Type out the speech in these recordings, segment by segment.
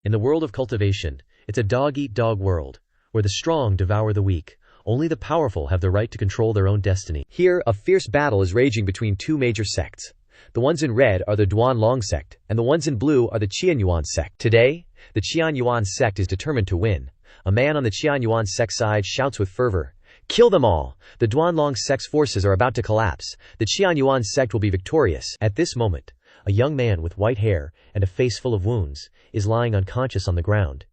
In the world of cultivation, it's a dog-eat-dog world, where the strong devour the weak. Only the powerful have the right to control their own destiny. Here, a fierce battle is raging between two major sects. The ones in red are the Duanlong sect, and the ones in blue are the Qianyuan sect. Today, the Qianyuan sect is determined to win. A man on the Qianyuan sect side shouts with fervor, "Kill them all! The Duanlong sect's forces are about to collapse. The Qianyuan sect will be victorious." At this moment, a young man with white hair and a face full of wounds is lying unconscious on the ground.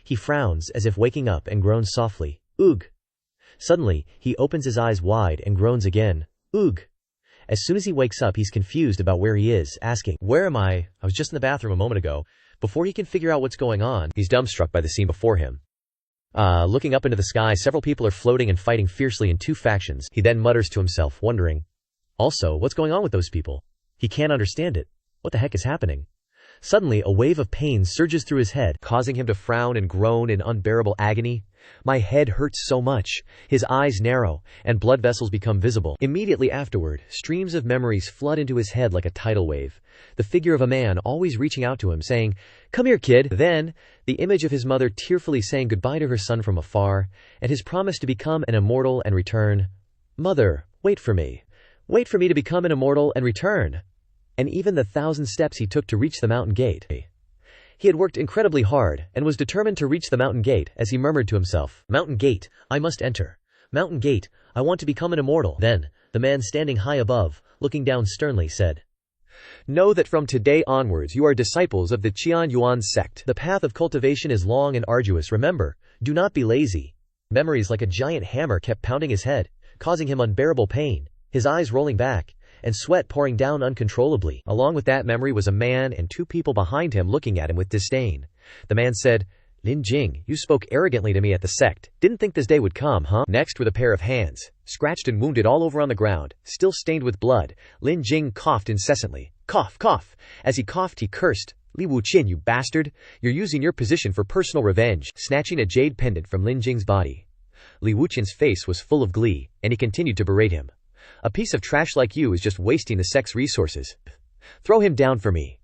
He frowns as if waking up and groans softly, "Oog." Suddenly, he opens his eyes wide and groans again, "Oog." As soon as he wakes up, he's confused about where he is, asking, "Where am I? I was just in the bathroom a moment ago." Before he can figure out what's going on, he's dumbstruck by the scene before him. Looking up into the sky, several people are floating and fighting fiercely in two factions. He then mutters to himself, wondering, also, what's going on with those people? He can't understand it. What the heck is happening? Suddenly, a wave of pain surges through his head, causing him to frown and groan in unbearable agony. "My head hurts so much." His eyes narrow, and blood vessels become visible. Immediately afterward, streams of memories flood into his head like a tidal wave. The figure of a man always reaching out to him, saying, "Come here, kid." Then, the image of his mother tearfully saying goodbye to her son from afar, and his promise to become an immortal and return. "Mother, wait for me. Wait for me to become an immortal and return." And even the 1,000 steps he took to reach the mountain gate. He had worked incredibly hard, and was determined to reach the mountain gate, as he murmured to himself, "Mountain gate, I must enter. Mountain gate, I want to become an immortal." Then, the man standing high above, looking down sternly, said, "Know that from today onwards you are disciples of the Qianyuan sect. The path of cultivation is long and arduous. Remember, do not be lazy." Memories like a giant hammer kept pounding his head, causing him unbearable pain, his eyes rolling back, and sweat pouring down uncontrollably. Along with that memory was a man and two people behind him looking at him with disdain. The man said, "Lin Jing, you spoke arrogantly to me at the sect. Didn't think this day would come, huh?" Next, with a pair of hands, scratched and wounded all over on the ground, still stained with blood, Lin Jing coughed incessantly. Cough, cough. As he coughed, he cursed, "Li Wuqian, you bastard! You're using your position for personal revenge." Snatching a jade pendant from Lin Jing's body, Li Wuqian's face was full of glee, and he continued to berate him. "A piece of trash like you is just wasting the sect's resources. Throw him down for me."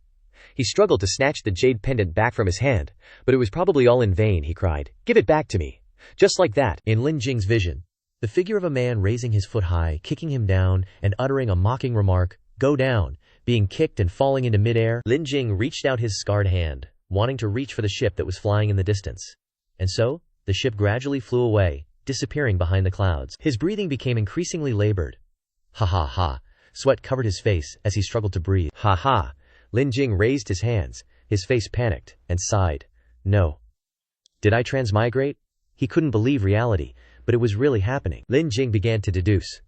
He struggled to snatch the jade pendant back from his hand, but it was probably all in vain. He cried, "Give it back to me." Just like that, in Lin Jing's vision, the figure of a man raising his foot high, kicking him down, and uttering a mocking remark, "Go down," being kicked and falling into midair. Lin Jing reached out his scarred hand, wanting to reach for the ship that was flying in the distance. And so, the ship gradually flew away, disappearing behind the clouds. His breathing became increasingly labored. "Ha ha ha." Sweat covered his face as he struggled to breathe. "Ha ha." Lin Jing raised his hands, his face panicked, and sighed. "No. Did I transmigrate?" He couldn't believe reality, but it was really happening. Lin Jing began to deduce.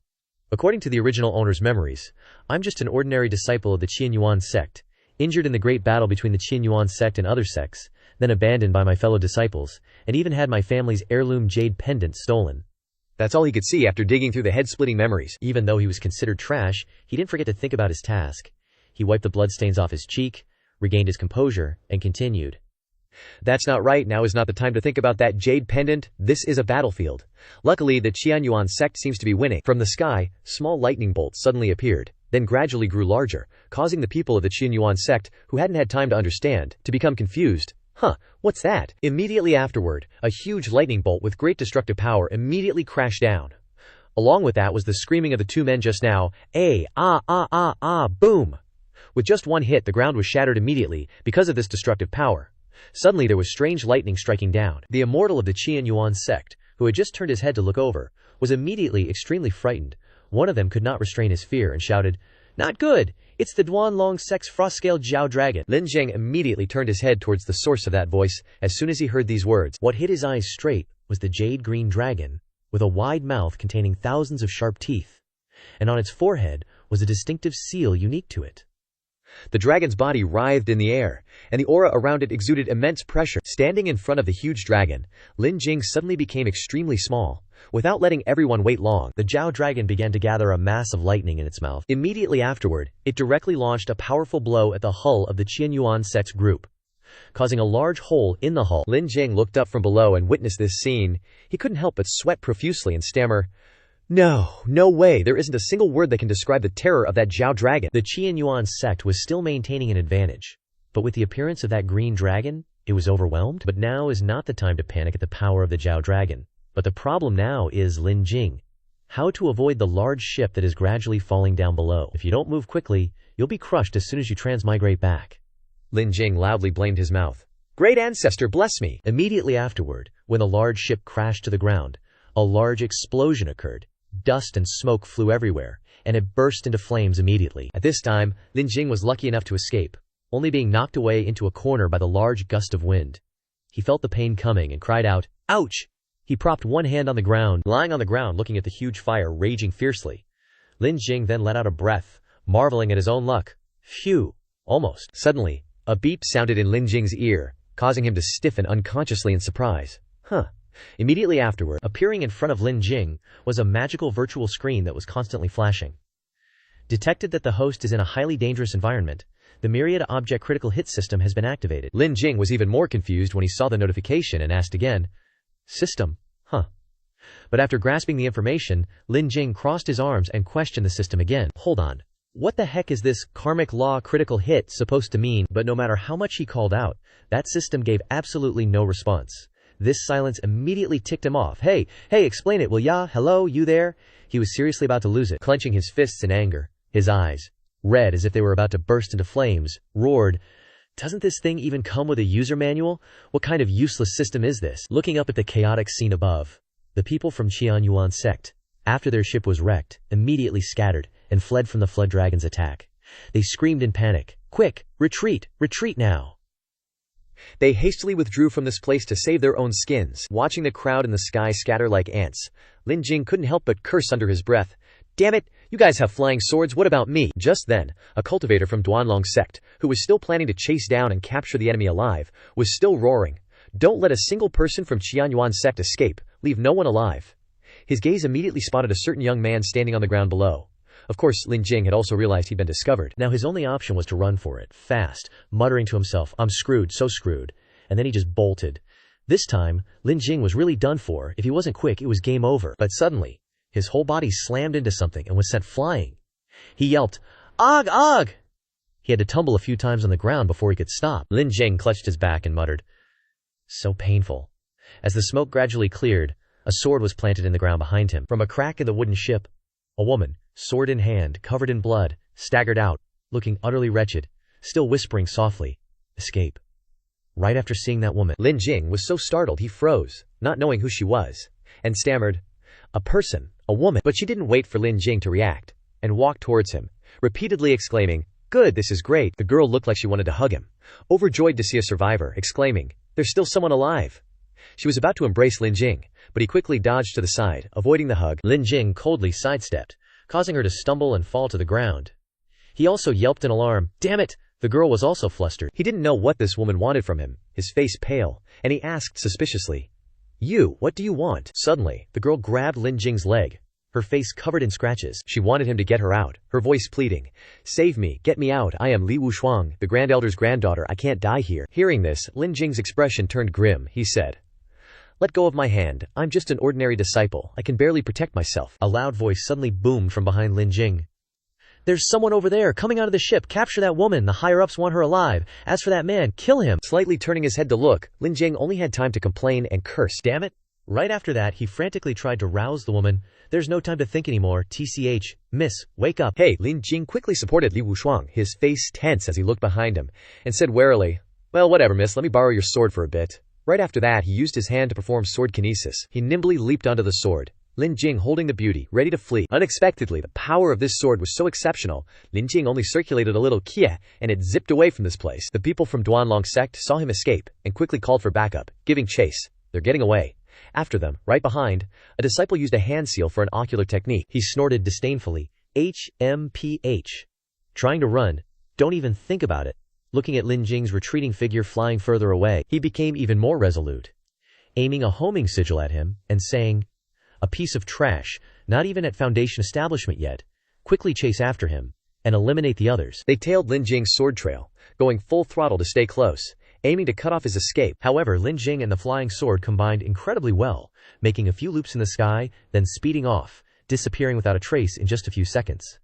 According to the original owner's memories, I'm just an ordinary disciple of the Qianyuan sect, injured in the great battle between the Qianyuan sect and other sects, then abandoned by my fellow disciples, and even had my family's heirloom jade pendant stolen. That's all he could see after digging through the head-splitting memories. Even though he was considered trash, he didn't forget to think about his task. He wiped the bloodstains off his cheek, regained his composure, and continued. "That's not right. Now is not the time to think about that jade pendant. This is a battlefield. Luckily, the Qianyuan sect seems to be winning." From the sky, small lightning bolts suddenly appeared, then gradually grew larger, causing the people of the Qianyuan sect, who hadn't had time to understand, to become confused. "Huh, what's that?" Immediately afterward, a huge lightning bolt with great destructive power immediately crashed down. Along with that was the screaming of the two men just now, boom! With just one hit, the ground was shattered immediately because of this destructive power. Suddenly there was strange lightning striking down. The immortal of the Qianyuan sect, who had just turned his head to look over, was immediately extremely frightened. One of them could not restrain his fear and shouted, "Not good! It's the Duanlong sect's frost-scaled Zhao dragon." Lin Jing immediately turned his head towards the source of that voice as soon as he heard these words. What hit his eyes straight was the jade-green dragon, with a wide mouth containing thousands of sharp teeth, and on its forehead was a distinctive seal unique to it. The dragon's body writhed in the air, and the aura around it exuded immense pressure. Standing in front of the huge dragon, Lin Jing suddenly became extremely small. Without letting everyone wait long, the Zhao dragon began to gather a mass of lightning in its mouth. Immediately afterward, it directly launched a powerful blow at the hull of the Qianyuan sect's group, causing a large hole in the hull. Lin Jing looked up from below and witnessed this scene. He couldn't help but sweat profusely and stammer, No way, there isn't a single word that can describe the terror of that Zhao dragon." The Qianyuan sect was still maintaining an advantage, but with the appearance of that green dragon, It was overwhelmed, but now is not the time to panic at the power of the Zhao dragon. But the problem now is Lin Jing. How to avoid the large ship that is gradually falling down below. If you don't move quickly, you'll be crushed as soon as you transmigrate back. Lin Jing loudly blamed his mouth. Great ancestor, bless me! Immediately afterward, when the large ship crashed to the ground, a large explosion occurred. Dust and smoke flew everywhere, and it burst into flames immediately. At this time, Lin Jing was lucky enough to escape, only being knocked away into a corner by the large gust of wind. He felt the pain coming and cried out, "Ouch!" He propped one hand on the ground, lying on the ground looking at the huge fire raging fiercely. Lin Jing then let out a breath, marveling at his own luck. Phew! Almost. Suddenly, a beep sounded in Lin Jing's ear, causing him to stiffen unconsciously in surprise. Immediately afterward, appearing in front of Lin Jing, was a magical virtual screen that was constantly flashing. Detected that the host is in a highly dangerous environment. The Myriad Object Critical Hit system has been activated. Lin Jing was even more confused when he saw the notification and asked again, "System? But after grasping the information, Lin Jing crossed his arms and questioned the system again. Hold on. What the heck is this karmic law critical hit supposed to mean? But no matter how much he called out, that system gave absolutely no response. This silence immediately ticked him off. Hey, explain it, will ya? Hello, you there? He was seriously about to lose it, clenching his fists in anger. His eyes, red as if they were about to burst into flames, roared, "Doesn't this thing even come with a user manual? What kind of useless system is this?" Looking up at the chaotic scene above, the people from Qianyuan sect, after their ship was wrecked, immediately scattered and fled from the Flood Dragon's attack. They screamed in panic, "Quick, retreat, retreat now!" They hastily withdrew from this place to save their own skins. Watching the crowd in the sky scatter like ants, Lin Jing couldn't help but curse under his breath. "Damn it, you guys have flying swords, what about me?" Just then, a cultivator from Duanlong sect, who was still planning to chase down and capture the enemy alive, was still roaring, "Don't let a single person from Qianyuan sect escape, leave no one alive." His gaze immediately spotted a certain young man standing on the ground below. Of course, Lin Jing had also realized he'd been discovered. Now his only option was to run for it, fast, muttering to himself, "I'm screwed, so screwed." And then he just bolted. This time, Lin Jing was really done for. If he wasn't quick, it was game over. But suddenly, his whole body slammed into something and was sent flying. He yelped, "Ugh, ugh!" He had to tumble a few times on the ground before he could stop. Lin Jing clutched his back and muttered, "So painful." As the smoke gradually cleared, a sword was planted in the ground behind him. From a crack in the wooden ship, a woman, sword in hand, covered in blood, staggered out, looking utterly wretched, still whispering softly, "Escape." Right after seeing that woman, Lin Jing was so startled he froze, not knowing who she was, and stammered, "A person, a woman." But she didn't wait for Lin Jing to react, and walked towards him, repeatedly exclaiming, "Good, this is great." The girl looked like she wanted to hug him, overjoyed to see a survivor, exclaiming, "There's still someone alive." She was about to embrace Lin Jing, but he quickly dodged to the side, avoiding the hug. Lin Jing coldly sidestepped, causing her to stumble and fall to the ground. He also yelped in alarm, "Damn it!" The girl was also flustered. He didn't know what this woman wanted from him, his face pale, and he asked suspiciously, "You, what do you want?" Suddenly, the girl grabbed Lin Jing's leg, her face covered in scratches. She wanted him to get her out, her voice pleading, "Save me, get me out, I am Li Wushuang, the Grand Elder's granddaughter, I can't die here." Hearing this, Lin Jing's expression turned grim. He said, "Let go of my hand, I'm just an ordinary disciple, I can barely protect myself." A loud voice suddenly boomed from behind Lin Jing. "There's someone over there, coming out of the ship, capture that woman, the higher-ups want her alive. As for that man, kill him." Slightly turning his head to look, Lin Jing only had time to complain and curse, "Damn it." Right after that, he frantically tried to rouse the woman. "There's no time to think anymore, TCH, miss, wake up." "Hey," Lin Jing quickly supported Li Wushuang, his face tense as he looked behind him, and said warily, "Well, whatever, miss, let me borrow your sword for a bit." Right after that, he used his hand to perform sword kinesis. He nimbly leaped onto the sword, Lin Jing holding the beauty, ready to flee. Unexpectedly, the power of this sword was so exceptional, Lin Jing only circulated a little kia, and it zipped away from this place. The people from Duanlong sect saw him escape, and quickly called for backup, giving chase. "They're getting away." After them, right behind, a disciple used a hand seal for an ocular technique. He snorted disdainfully, "HMPH. Trying to run? Don't even think about it." Looking at Lin Jing's retreating figure flying further away, he became even more resolute, aiming a homing sigil at him, and saying, "A piece of trash, not even at Foundation establishment yet. Quickly chase after him, and eliminate the others." They tailed Lin Jing's sword trail, going full throttle to stay close, aiming to cut off his escape. However, Lin Jing and the flying sword combined incredibly well, making a few loops in the sky, then speeding off, disappearing without a trace in just a few seconds.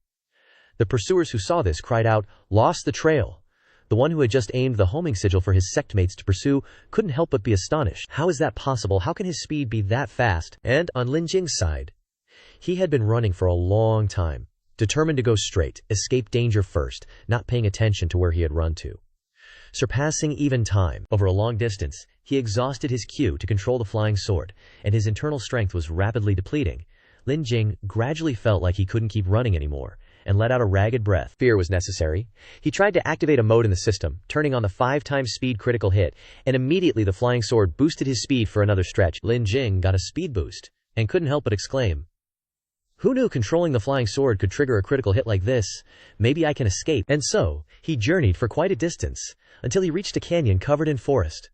The pursuers who saw this cried out, "Lost the trail." The one who had just aimed the homing sigil for his sectmates to pursue couldn't help but be astonished. How is that possible? How can his speed be that fast? And on Lin Jing's side, he had been running for a long time, determined to go straight, escape danger first, not paying attention to where he had run to. Surpassing even time, over a long distance, he exhausted his Q to control the flying sword, and his internal strength was rapidly depleting. Lin Jing gradually felt like he couldn't keep running anymore, and let out a ragged breath. Fear was necessary. He tried to activate a mode in the system, turning on the 5x speed critical hit, and immediately the flying sword boosted his speed for another stretch. Lin Jing got a speed boost, and couldn't help but exclaim, "Who knew controlling the flying sword could trigger a critical hit like this? Maybe I can escape." And so, he journeyed for quite a distance, until he reached a canyon covered in forest.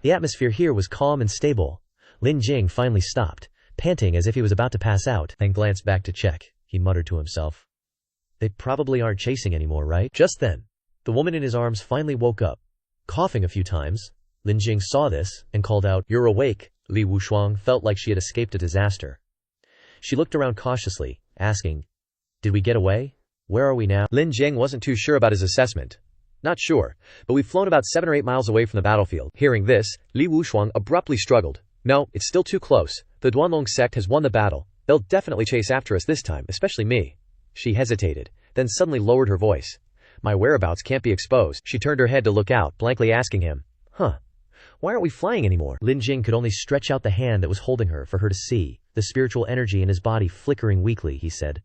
The atmosphere here was calm and stable. Lin Jing finally stopped, panting as if he was about to pass out, and glanced back to check. He muttered to himself, "They probably aren't chasing anymore, right?" Just then, the woman in his arms finally woke up, coughing a few times. Lin Jing saw this, and called out, "You're awake." Li Wushuang felt like she had escaped a disaster. She looked around cautiously, asking, "Did we get away? Where are we now?" Lin Jing wasn't too sure about his assessment. "Not sure, but we've flown about 7 or 8 miles away from the battlefield." Hearing this, Li Wushuang abruptly struggled. "No, it's still too close. The Duanlong sect has won the battle. They'll definitely chase after us this time, especially me." She hesitated, then suddenly lowered her voice. "My whereabouts can't be exposed." She turned her head to look out, blankly asking him, "Why aren't we flying anymore?" Lin Jing could only stretch out the hand that was holding her for her to see, the spiritual energy in his body flickering weakly. He said,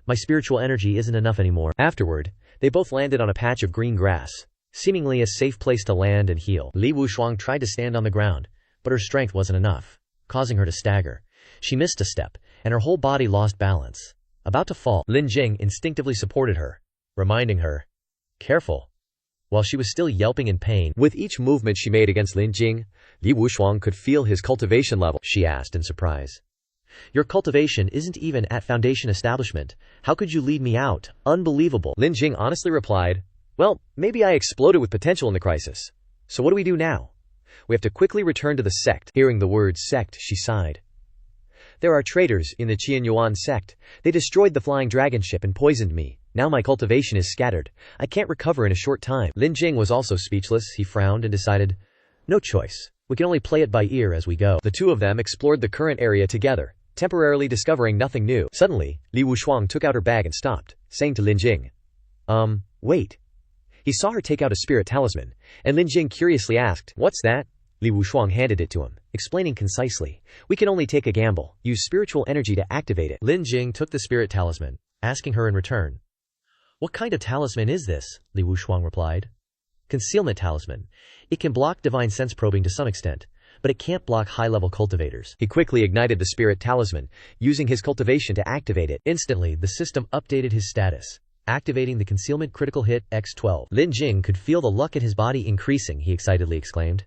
"My spiritual energy isn't enough anymore." Afterward, they both landed on a patch of green grass, seemingly a safe place to land and heal. Li Wushuang tried to stand on the ground, but her strength wasn't enough, causing her to stagger. She missed a step, and her whole body lost balance. About to fall, Lin Jing instinctively supported her, reminding her, "Careful." While she was still yelping in pain, with each movement she made against Lin Jing, Li Wushuang could feel his cultivation level. She asked in surprise, "Your cultivation isn't even at Foundation establishment. How could you lead me out? Unbelievable." Lin Jing honestly replied, "Well, maybe I exploded with potential in the crisis. So what do we do now? We have to quickly return to the sect." Hearing the word sect, she sighed. "There are traitors in the Qian Yuan sect. They destroyed the flying dragon ship and poisoned me. Now my cultivation is scattered. I can't recover in a short time." Lin Jing was also speechless. He frowned and decided, "No choice. We can only play it by ear as we go." The two of them explored the current area together, temporarily discovering nothing new. Suddenly, Li Wushuang took out her bag and stopped, saying to Lin Jing, Wait." He saw her take out a spirit talisman, and Lin Jing curiously asked, "What's that?" Li Wushuang handed it to him, explaining concisely, "We can only take a gamble. Use spiritual energy to activate it." Lin Jing took the spirit talisman, asking her in return, "What kind of talisman is this?" Li Wushuang replied, "Concealment talisman. It can block divine sense probing to some extent, but it can't block high-level cultivators." He quickly ignited the spirit talisman, using his cultivation to activate it. Instantly, the system updated his status, activating the concealment critical hit X12. Lin Jing could feel the luck in his body increasing. He excitedly exclaimed,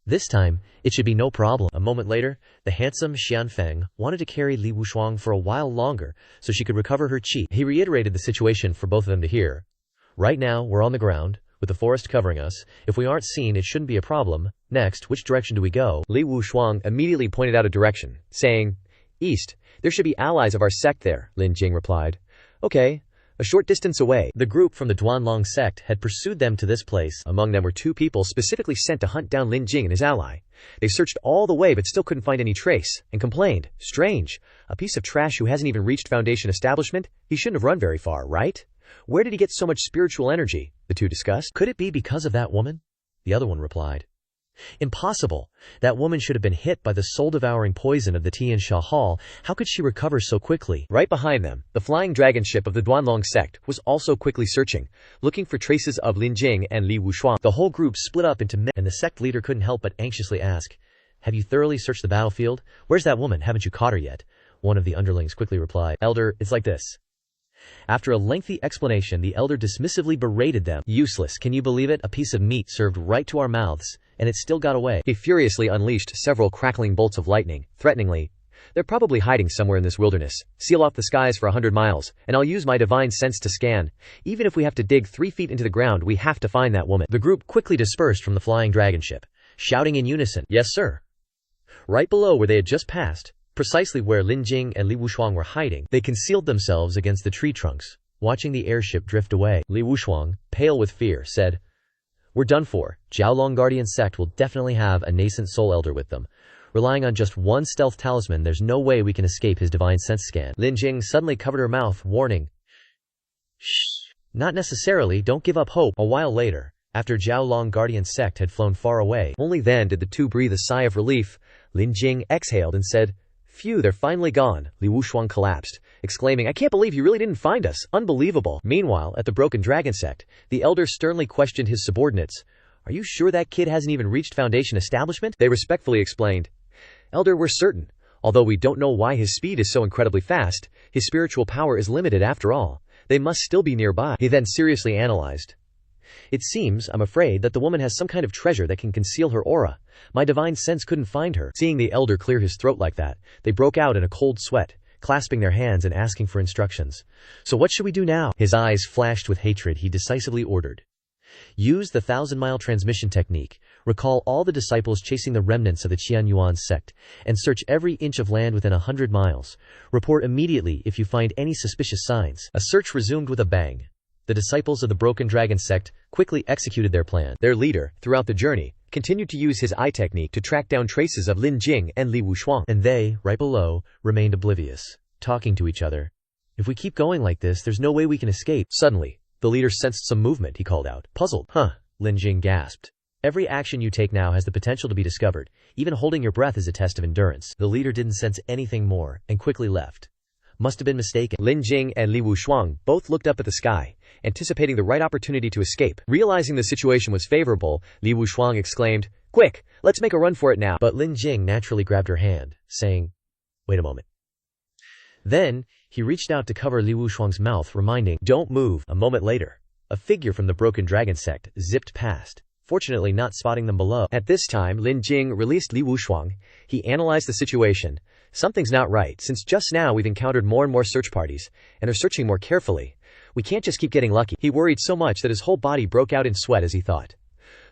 "This time, it should be no problem." A moment later, the handsome Xian Feng wanted to carry Li Wushuang for a while longer so she could recover her qi. He reiterated the situation for both of them to hear. "Right now, we're on the ground, with the forest covering us. If we aren't seen, it shouldn't be a problem. Next, which direction do we go?" Li Wushuang immediately pointed out a direction, saying, "East. There should be allies of our sect there." Lin Jing replied, "Okay. A short distance away." The group from the Duanlong sect had pursued them to this place. Among them were 2 people specifically sent to hunt down Lin Jing and his ally. They searched all the way but still couldn't find any trace, and complained, "Strange. A piece of trash who hasn't even reached Foundation establishment? He shouldn't have run very far, right? Where did he get so much spiritual energy?" The two discussed. "Could it be because of that woman?" The other one replied, "Impossible. That woman should have been hit by the soul-devouring poison of the Tian Sha Hall. How could she recover so quickly?" Right behind them, the flying dragon ship of the Duanlong sect was also quickly searching, looking for traces of Lin Jing and Li Wushuang. The whole group split up into men, and the sect leader couldn't help but anxiously ask, "Have you thoroughly searched the battlefield? Where's that woman? Haven't you caught her yet?" One of the underlings quickly replied, "Elder, it's like this." After a lengthy explanation, the elder dismissively berated them. "Useless, can you believe it? A piece of meat served right to our mouths, and it still got away." He furiously unleashed several crackling bolts of lightning, threateningly, "They're probably hiding somewhere in this wilderness. Seal off the skies for 100 miles, and I'll use my divine sense to scan. Even if we have to dig 3 feet into the ground, we have to find that woman." The group quickly dispersed from the flying dragon ship, shouting in unison, "Yes, sir." Right below where they had just passed, precisely where Lin Jing and Li Wushuang were hiding, they concealed themselves against the tree trunks, watching the airship drift away. Li Wushuang, pale with fear, said, We're done for. Jiaolong Guardian sect will definitely have a nascent soul elder with them. Relying on just one stealth talisman, there's no way we can escape his divine sense scan. Lin Jing suddenly covered her mouth, warning. Shh. Not necessarily, don't give up hope. A while later, after Jiaolong Guardian sect had flown far away, only then did the two breathe a sigh of relief. Lin Jing exhaled and said, "Phew, they're finally gone." Li Wushuang collapsed, exclaiming, "I can't believe you really didn't find us. Unbelievable." Meanwhile, at the Broken Dragon sect, the elder sternly questioned his subordinates. "Are you sure that kid hasn't even reached Foundation establishment?" They respectfully explained, "Elder, we're certain. Although we don't know why his speed is so incredibly fast, his spiritual power is limited after all. They must still be nearby." He then seriously analyzed. "It seems, I'm afraid, that the woman has some kind of treasure that can conceal her aura. My divine sense couldn't find her." Seeing the elder clear his throat like that, they broke out in a cold sweat, clasping their hands and asking for instructions. "So what should we do now?" His eyes flashed with hatred. He decisively ordered. "Use the 1,000-mile transmission technique. Recall all the disciples chasing the remnants of the Qianyuan sect, and search every inch of land within 100 miles. Report immediately if you find any suspicious signs." A search resumed with a bang. The disciples of the Broken Dragon sect quickly executed their plan. Their leader, throughout the journey, continued to use his eye technique to track down traces of Lin Jing and Li Wushuang. And they, right below, remained oblivious, talking to each other. "If we keep going like this, there's no way we can escape." Suddenly, the leader sensed some movement. He called out. "Puzzled." "Huh," Lin Jing gasped. "Every action you take now has the potential to be discovered. Even holding your breath is a test of endurance." The leader didn't sense anything more, and quickly left. Must have been mistaken. Lin Jing and Li Wushuang both looked up at the sky, anticipating the right opportunity to escape. Realizing the situation was favorable, Li Wushuang exclaimed, "Quick, let's make a run for it now." But Lin Jing naturally grabbed her hand, saying, "Wait a moment." Then, he reached out to cover Li Wushuang's mouth, reminding, "Don't move." A moment later, a figure from the Broken Dragon sect zipped past, fortunately not spotting them below. At this time, Lin Jing released Li Wushuang. He analyzed the situation. "Something's not right, since just now we've encountered more and more search parties, and are searching more carefully. We can't just keep getting lucky." He worried so much that his whole body broke out in sweat as he thought.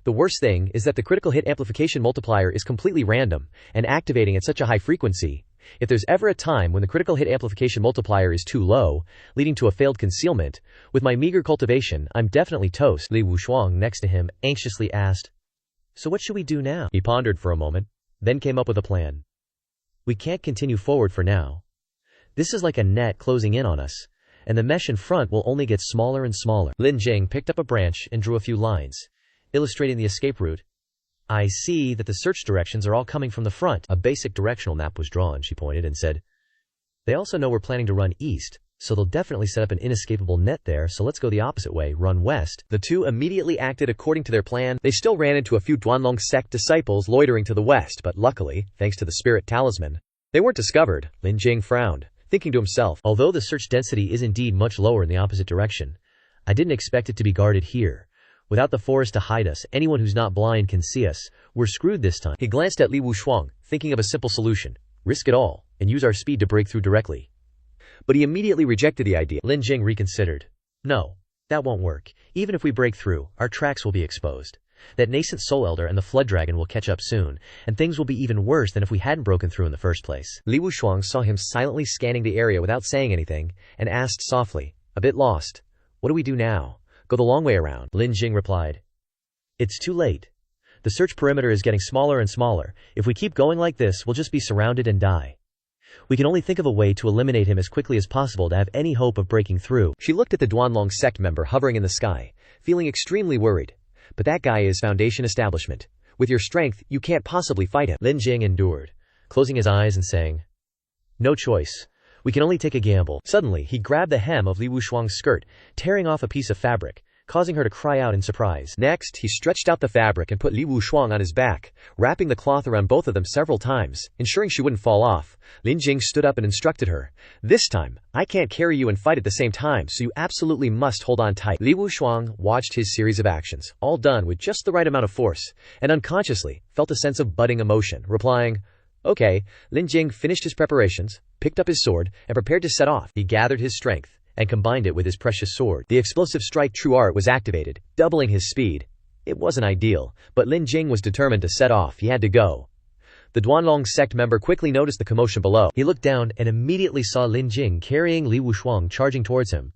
The worst thing is that the critical hit amplification multiplier is completely random, and activating at such a high frequency. If there's ever a time when the critical hit amplification multiplier is too low, leading to a failed concealment, with my meager cultivation, I'm definitely toast. Li Wushuang, next to him, anxiously asked, "So what should we do now?" He pondered for a moment, then came up with a plan. "We can't continue forward for now. This is like a net closing in on us, and the mesh in front will only get smaller and smaller." Lin Jing picked up a branch and drew a few lines, illustrating the escape route. "I see that the search directions are all coming from the front." A basic directional map was drawn, she pointed, and said, "They also know we're planning to run east, so they'll definitely set up an inescapable net there, so let's go the opposite way, run west." The two immediately acted according to their plan. They still ran into a few Duanlong sect disciples loitering to the west, but luckily, thanks to the spirit talisman, they weren't discovered. Lin Jing frowned, thinking to himself, although the search density is indeed much lower in the opposite direction, I didn't expect it to be guarded here. Without the forest to hide us, anyone who's not blind can see us. We're screwed this time. He glanced at Li Wushuang, thinking of a simple solution. Risk it all, and use our speed to break through directly. But he immediately rejected the idea. Lin Jing reconsidered. "No, that won't work. Even if we break through, our tracks will be exposed. That nascent soul elder and the flood dragon will catch up soon, and things will be even worse than if we hadn't broken through in the first place." Li Wushuang saw him silently scanning the area without saying anything, and asked softly, a bit lost, "What do we do now?" "Go the long way around," Lin Jing replied. "It's too late. The search perimeter is getting smaller and smaller. If we keep going like this, we'll just be surrounded and die. We can only think of a way to eliminate him as quickly as possible to have any hope of breaking through." She looked at the Duanlong sect member hovering in the sky, feeling extremely worried. "But that guy is Foundation establishment. With your strength, you can't possibly fight him." Lin Jing endured, closing his eyes and saying, "No choice. We can only take a gamble." Suddenly, he grabbed the hem of Li Wushuang's skirt, tearing off a piece of fabric, causing her to cry out in surprise. Next, he stretched out the fabric and put Li Wushuang on his back, wrapping the cloth around both of them several times, ensuring she wouldn't fall off. Lin Jing stood up and instructed her, "This time, I can't carry you and fight at the same time, so you absolutely must hold on tight." Li Wushuang watched his series of actions, all done with just the right amount of force, and unconsciously felt a sense of budding emotion, replying, "Okay." Lin Jing finished his preparations, picked up his sword, and prepared to set off. He gathered his strength and combined it with his precious sword. The explosive strike true art was activated, doubling his speed. It wasn't ideal, but Lin Jing was determined to set off. He had to go. The Duanlong sect member quickly noticed the commotion below. He looked down and immediately saw Lin Jing carrying Li Wushuang charging towards him.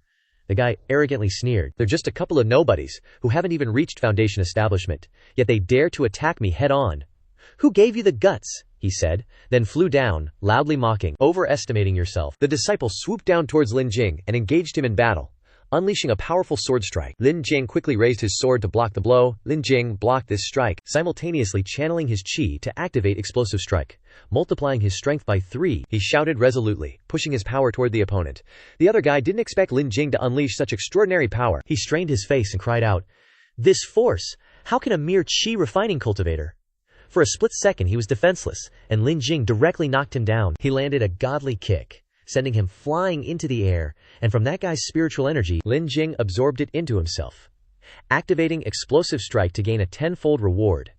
The guy arrogantly sneered. They're just a couple of nobodies, who haven't even reached Foundation establishment, yet they dare to attack me head on. Who gave you the guts? He said, then flew down, loudly mocking. Overestimating yourself. The disciple swooped down towards Lin Jing and engaged him in battle, unleashing a powerful sword strike. Lin Jing quickly raised his sword to block the blow. Lin Jing blocked this strike, simultaneously channeling his chi to activate explosive strike, multiplying his strength by 3. He shouted resolutely, pushing his power toward the opponent. The other guy didn't expect Lin Jing to unleash such extraordinary power. He strained his face and cried out, "This force! How can a mere chi refining cultivator?" For a split second he was defenseless, and Lin Jing directly knocked him down. He landed a godly kick, sending him flying into the air, and from that guy's spiritual energy, Lin Jing absorbed it into himself, activating explosive strike to gain a 10-fold reward.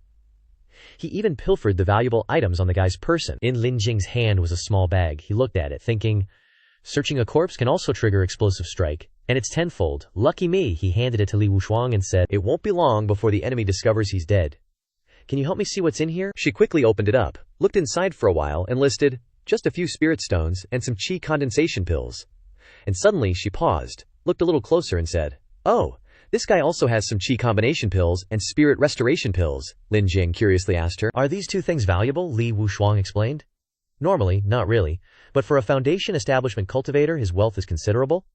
He even pilfered the valuable items on the guy's person. In Lin Jing's hand was a small bag. He looked at it, thinking, searching a corpse can also trigger explosive strike, and it's 10-fold. Lucky me. He handed it to Li Wushuang and said, "It won't be long before the enemy discovers he's dead. Can you help me see what's in here?" She quickly opened it up, looked inside for a while, and listed, "Just a few spirit stones and some chi condensation pills." And suddenly she paused, looked a little closer and said, "Oh, this guy also has some chi combination pills and spirit restoration pills." Lin Jing curiously asked her, "Are these two things valuable?" Li Wushuang explained. "Normally, not really, but for a Foundation establishment cultivator his wealth is considerable."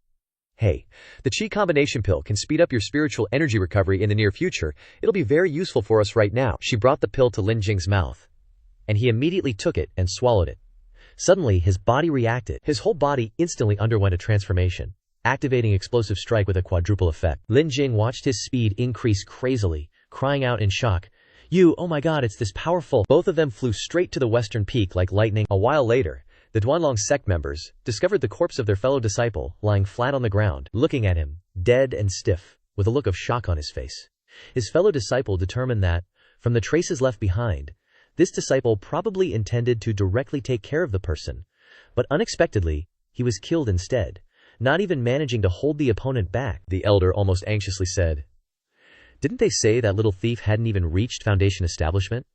"Hey, the chi combination pill can speed up your spiritual energy recovery in the near future. It'll be very useful for us right now." She brought the pill to Lin Jing's mouth, and he immediately took it and swallowed it. Suddenly, his body reacted. His whole body instantly underwent a transformation, activating explosive strike with a quadruple effect. Lin Jing watched his speed increase crazily, crying out in shock, Oh my god, it's this powerful." Both of them flew straight to the western peak like lightning. A while later, the Duanlong sect members discovered the corpse of their fellow disciple lying flat on the ground, looking at him, dead and stiff, with a look of shock on his face. His fellow disciple determined that, from the traces left behind, this disciple probably intended to directly take care of the person, but unexpectedly, he was killed instead, not even managing to hold the opponent back. The elder almost anxiously said, "Didn't they say that little thief hadn't even reached Foundation establishment?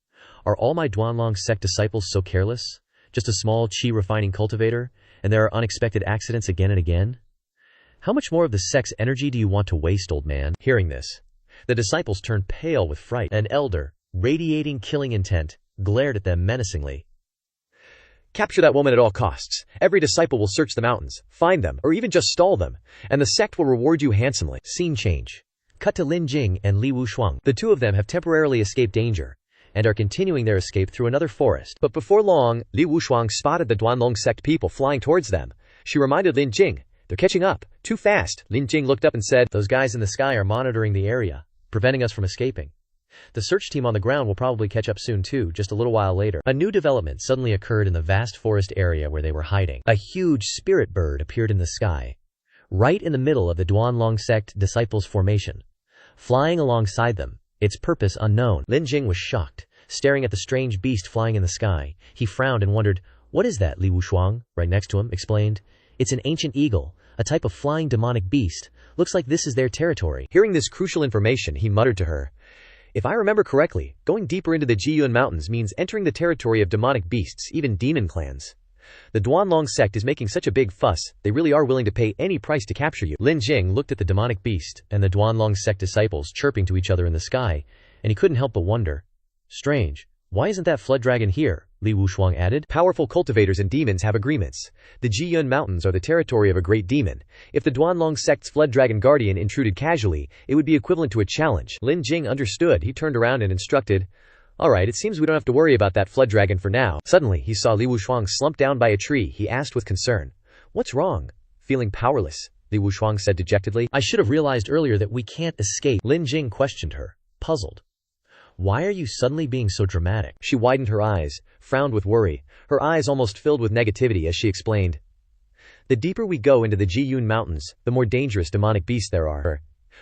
Are all my Duanlong sect disciples so careless? Just a small chi refining cultivator, and there are unexpected accidents again and again? How much more of the sect's energy do you want to waste, old man?" Hearing this, the disciples turned pale with fright. An elder, radiating killing intent, glared at them menacingly. "Capture that woman at all costs. Every disciple will search the mountains, find them, or even just stall them, and the sect will reward you handsomely." Scene change. Cut to Lin Jing and Li Wushuang. The two of them have temporarily escaped danger, and are continuing their escape through another forest. But before long, Li Wushuang spotted the Duanlong sect people flying towards them. She reminded Lin Jing, "They're catching up. Too fast." Lin Jing looked up and said, "Those guys in the sky are monitoring the area, preventing us from escaping. The search team on the ground will probably catch up soon too." Just a little while later, a new development suddenly occurred in the vast forest area where they were hiding. A huge spirit bird appeared in the sky, right in the middle of the Duanlong sect disciples' formation, flying alongside them, its purpose unknown. Lin Jing was shocked, staring at the strange beast flying in the sky. He frowned and wondered, "What is that?" Li Wushuang, right next to him, explained, "It's an ancient eagle, a type of flying demonic beast. Looks like this is their territory." Hearing this crucial information, he muttered to her, "If I remember correctly, going deeper into the Jiyun Mountains means entering the territory of demonic beasts, even demon clans. The Duanlong sect is making such a big fuss, they really are willing to pay any price to capture you." Lin Jing looked at the demonic beast and the Duanlong sect disciples chirping to each other in the sky, and he couldn't help but wonder, "Strange, why isn't that flood dragon here?" Li Wushuang added, "Powerful cultivators and demons have agreements. The Jiyun Mountains are the territory of a great demon. If the Duanlong sect's flood dragon guardian intruded casually, it would be equivalent to a challenge." Lin Jing understood. He turned around and instructed, "All right, it seems we don't have to worry about that flood dragon for now." Suddenly, he saw Li Wushuang slumped down by a tree. He asked with concern, "What's wrong?" "Feeling powerless," Li Wushuang said dejectedly. "I should have realized earlier that we can't escape." Lin Jing questioned her, puzzled. "Why are you suddenly being so dramatic?" She widened her eyes, frowned with worry, her eyes almost filled with negativity as she explained, "The deeper we go into the Jiyun Mountains, the more dangerous demonic beasts there are.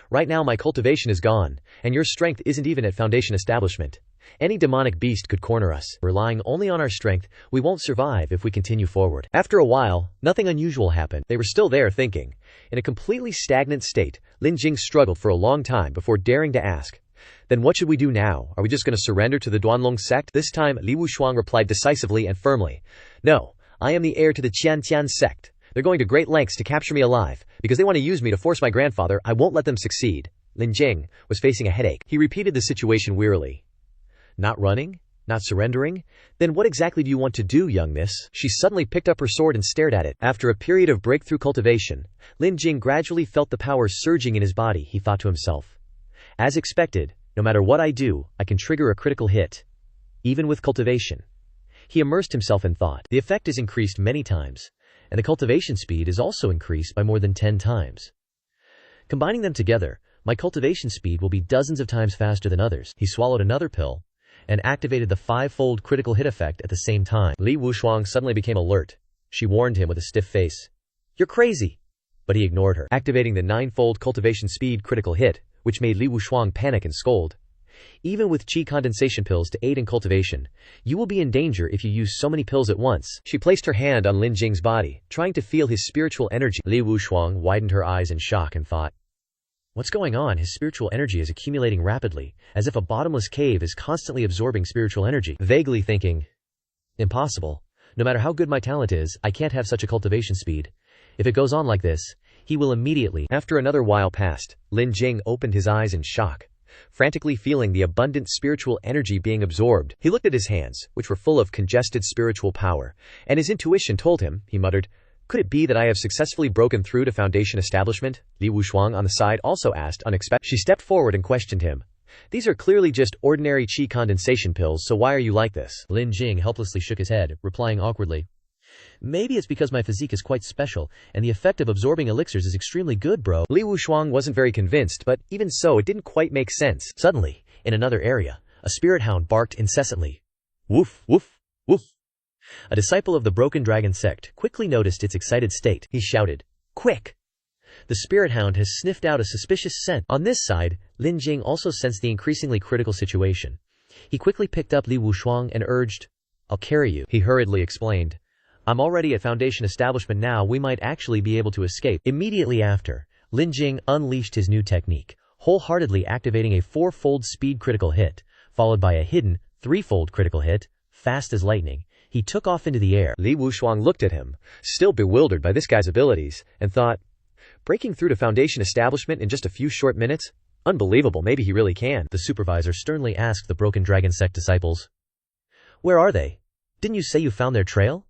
Right now my cultivation is gone, and your strength isn't even at Foundation establishment. Any demonic beast could corner us. Relying only on our strength, we won't survive if we continue forward." After a while, nothing unusual happened. They were still there thinking. In a completely stagnant state, Lin Jing struggled for a long time before daring to ask, "Then what should we do now? Are we just going to surrender to the Duanlong sect?" This time, Li Wushuang replied decisively and firmly, "No, I am the heir to the Qiantian sect. They're going to great lengths to capture me alive, because they want to use me to force my grandfather. I won't let them succeed. Lin Jing was facing a headache. He repeated the situation wearily. Not running? Not surrendering? Then what exactly do you want to do, young miss? She suddenly picked up her sword and stared at it. After a period of breakthrough cultivation, Lin Jing gradually felt the power surging in his body. He thought to himself. As expected, no matter what I do, I can trigger a critical hit. Even with cultivation. He immersed himself in thought. The effect is increased many times, and the cultivation speed is also increased by more than 10 times. Combining them together, my cultivation speed will be dozens of times faster than others. He swallowed another pill and activated the 5-fold critical hit effect at the same time. Li Wushuang suddenly became alert. She warned him with a stiff face. You're crazy! But he ignored her, activating the 9-fold cultivation speed critical hit, which made Li Wushuang panic and scold. Even with qi condensation pills to aid in cultivation, you will be in danger if you use so many pills at once. She placed her hand on Lin Jing's body, trying to feel his spiritual energy. Li Wushuang widened her eyes in shock and thought, what's going on? His spiritual energy is accumulating rapidly, as if a bottomless cave is constantly absorbing spiritual energy. Vaguely thinking, impossible. No matter how good my talent is, I can't have such a cultivation speed. If it goes on like this, he will immediately. After another while passed, Lin Jing opened his eyes in shock, frantically feeling the abundant spiritual energy being absorbed. He looked at his hands, which were full of congested spiritual power, and his intuition told him, he muttered, could it be that I have successfully broken through to Foundation establishment? Li Wushuang on the side also asked unexpectedly. She stepped forward and questioned him. These are clearly just ordinary qi condensation pills, so why are you like this? Lin Jing helplessly shook his head, replying awkwardly. Maybe it's because my physique is quite special, and the effect of absorbing elixirs is extremely good, bro. Li Wushuang wasn't very convinced, but even so it didn't quite make sense. Suddenly, in another area, a spirit hound barked incessantly. Woof, woof, woof. A disciple of the Broken Dragon sect quickly noticed its excited state. He shouted, quick! The spirit hound has sniffed out a suspicious scent. On this side, Lin Jing also sensed the increasingly critical situation. He quickly picked up Li Wushuang and urged, I'll carry you. He hurriedly explained, I'm already at Foundation establishment now, we might actually be able to escape. Immediately after, Lin Jing unleashed his new technique, wholeheartedly activating a 4-fold speed critical hit, followed by a hidden 3-fold critical hit, fast as lightning. He took off into the air. Li Wushuang looked at him, still bewildered by this guy's abilities, and thought, breaking through to Foundation establishment in just a few short minutes? Unbelievable, maybe he really can. The supervisor sternly asked the Broken Dragon sect disciples. Where are they? Didn't you say you found their trail?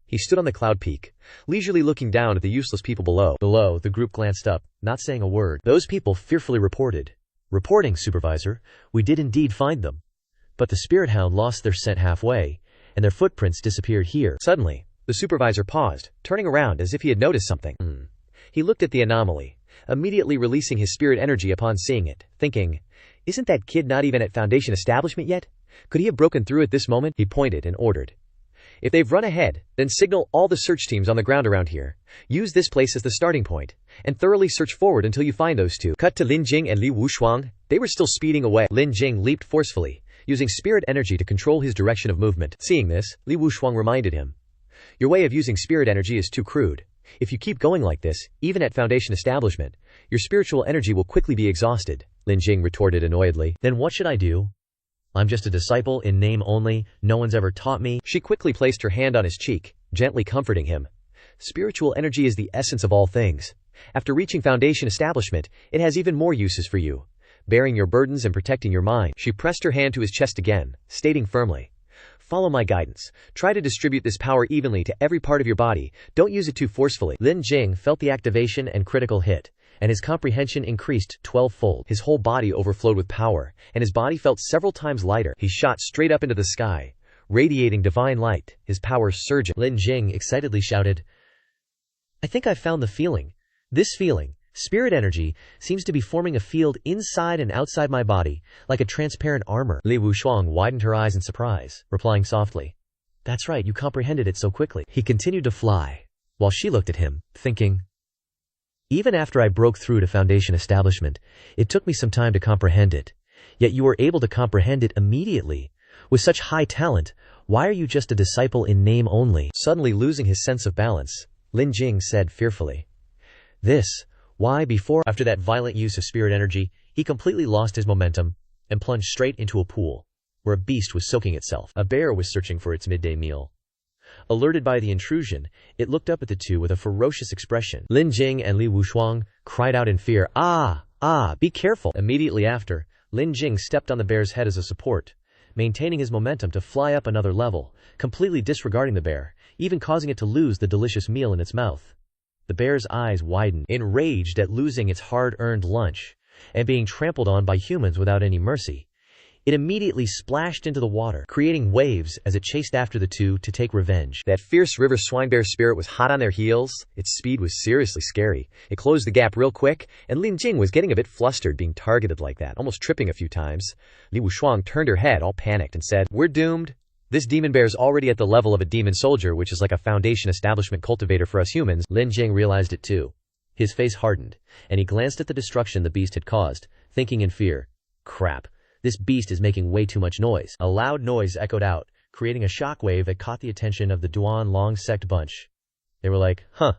He stood on the cloud peak, leisurely looking down at the useless people below. Below, the group glanced up, not saying a word. Those people fearfully reported. Reporting, supervisor, we did indeed find them. But the spirit hound lost their scent halfway, and their footprints disappeared here. Suddenly, the supervisor paused, turning around as if he had noticed something. He looked at the anomaly, immediately releasing his spirit energy upon seeing it, thinking, isn't that kid not even at Foundation establishment yet? Could he have broken through at this moment? He pointed and ordered. If they've run ahead, then signal all the search teams on the ground around here. Use this place as the starting point, and thoroughly search forward until you find those two. Cut to Lin Jing and Li Wushuang. They were still speeding away. Lin Jing leaped forcefully, using spirit energy to control his direction of movement. Seeing this, Li Wushuang reminded him. Your way of using spirit energy is too crude. If you keep going like this, even at Foundation establishment, your spiritual energy will quickly be exhausted, Lin Jing retorted annoyedly. Then what should I do? I'm just a disciple in name only, no one's ever taught me. She quickly placed her hand on his cheek, gently comforting him. Spiritual energy is the essence of all things. After reaching Foundation establishment, it has even more uses for you, bearing your burdens and protecting your mind. She pressed her hand to his chest again, stating firmly, follow my guidance. Try to distribute this power evenly to every part of your body. Don't use it too forcefully. Lin Jing felt the activation and critical hit, and his comprehension increased 12-fold. His whole body overflowed with power, and his body felt several times lighter. He shot straight up into the sky, radiating divine light, his power surging. Lin Jing excitedly shouted, I think I've found the feeling. This feeling, spirit energy, seems to be forming a field inside and outside my body, like a transparent armor. Li Wushuang widened her eyes in surprise, replying softly, that's right, you comprehended it so quickly. He continued to fly, while she looked at him, thinking, even after I broke through to Foundation establishment, it took me some time to comprehend it. Yet you were able to comprehend it immediately. With such high talent, why are you just a disciple in name only? Suddenly losing his sense of balance, Lin Jing said fearfully, why before? After that violent use of spirit energy, he completely lost his momentum and plunged straight into a pool, where a beast was soaking itself. A bear was searching for its midday meal. Alerted by the intrusion, it looked up at the two with a ferocious expression. Lin Jing and Li Wushuang cried out in fear, be careful! Immediately after, Lin Jing stepped on the bear's head as a support, maintaining his momentum to fly up another level, completely disregarding the bear, even causing it to lose the delicious meal in its mouth. The bear's eyes widened, enraged at losing its hard-earned lunch and being trampled on by humans without any mercy. It immediately splashed into the water, creating waves as it chased after the two to take revenge. That fierce river swine bear spirit was hot on their heels. Its speed was seriously scary. It closed the gap real quick, and Lin Jing was getting a bit flustered being targeted like that, almost tripping a few times. Li Wushuang turned her head, all panicked, and said, "We're doomed. This demon bear's already at the level of a demon soldier, which is like a Foundation establishment cultivator for us humans." Lin Jing realized it too. His face hardened, and he glanced at the destruction the beast had caused, thinking in fear, "Crap. This beast is making way too much noise." A loud noise echoed out, creating a shockwave that caught the attention of the Duan Long sect bunch. They were like, "Huh."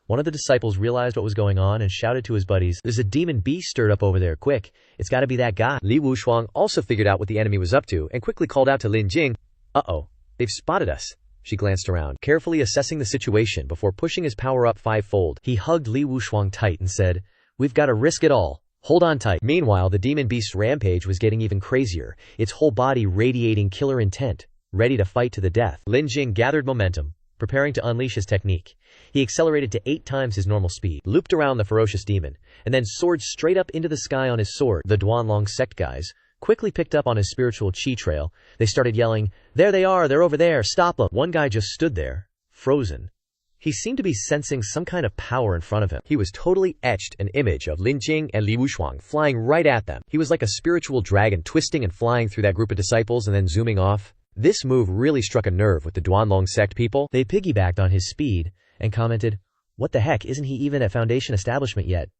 One of the disciples realized what was going on and shouted to his buddies, "There's a demon beast stirred up over there, quick. It's gotta be that guy." Li Wushuang also figured out what the enemy was up to and quickly called out to Lin Jing, "Uh-oh, they've spotted us." She glanced around, carefully assessing the situation before pushing his power up fivefold. He hugged Li Wushuang tight and said, "We've gotta risk it all. Hold on tight." Meanwhile, the demon beast's rampage was getting even crazier, its whole body radiating killer intent, ready to fight to the death. Lin Jing gathered momentum, preparing to unleash his technique. He accelerated to 8 times his normal speed, looped around the ferocious demon, and then soared straight up into the sky on his sword. The Duan Long sect guys quickly picked up on his spiritual chi trail. They started yelling, "There they are, they're over there, stop them." One guy just stood there, frozen. He seemed to be sensing some kind of power in front of him. He was totally etched an image of Lin Jing and Li Wushuang flying right at them. He was like a spiritual dragon twisting and flying through that group of disciples and then zooming off. This move really struck a nerve with the Duan Long sect people. They piggybacked on his speed and commented, "What the heck, isn't he even at Foundation establishment yet?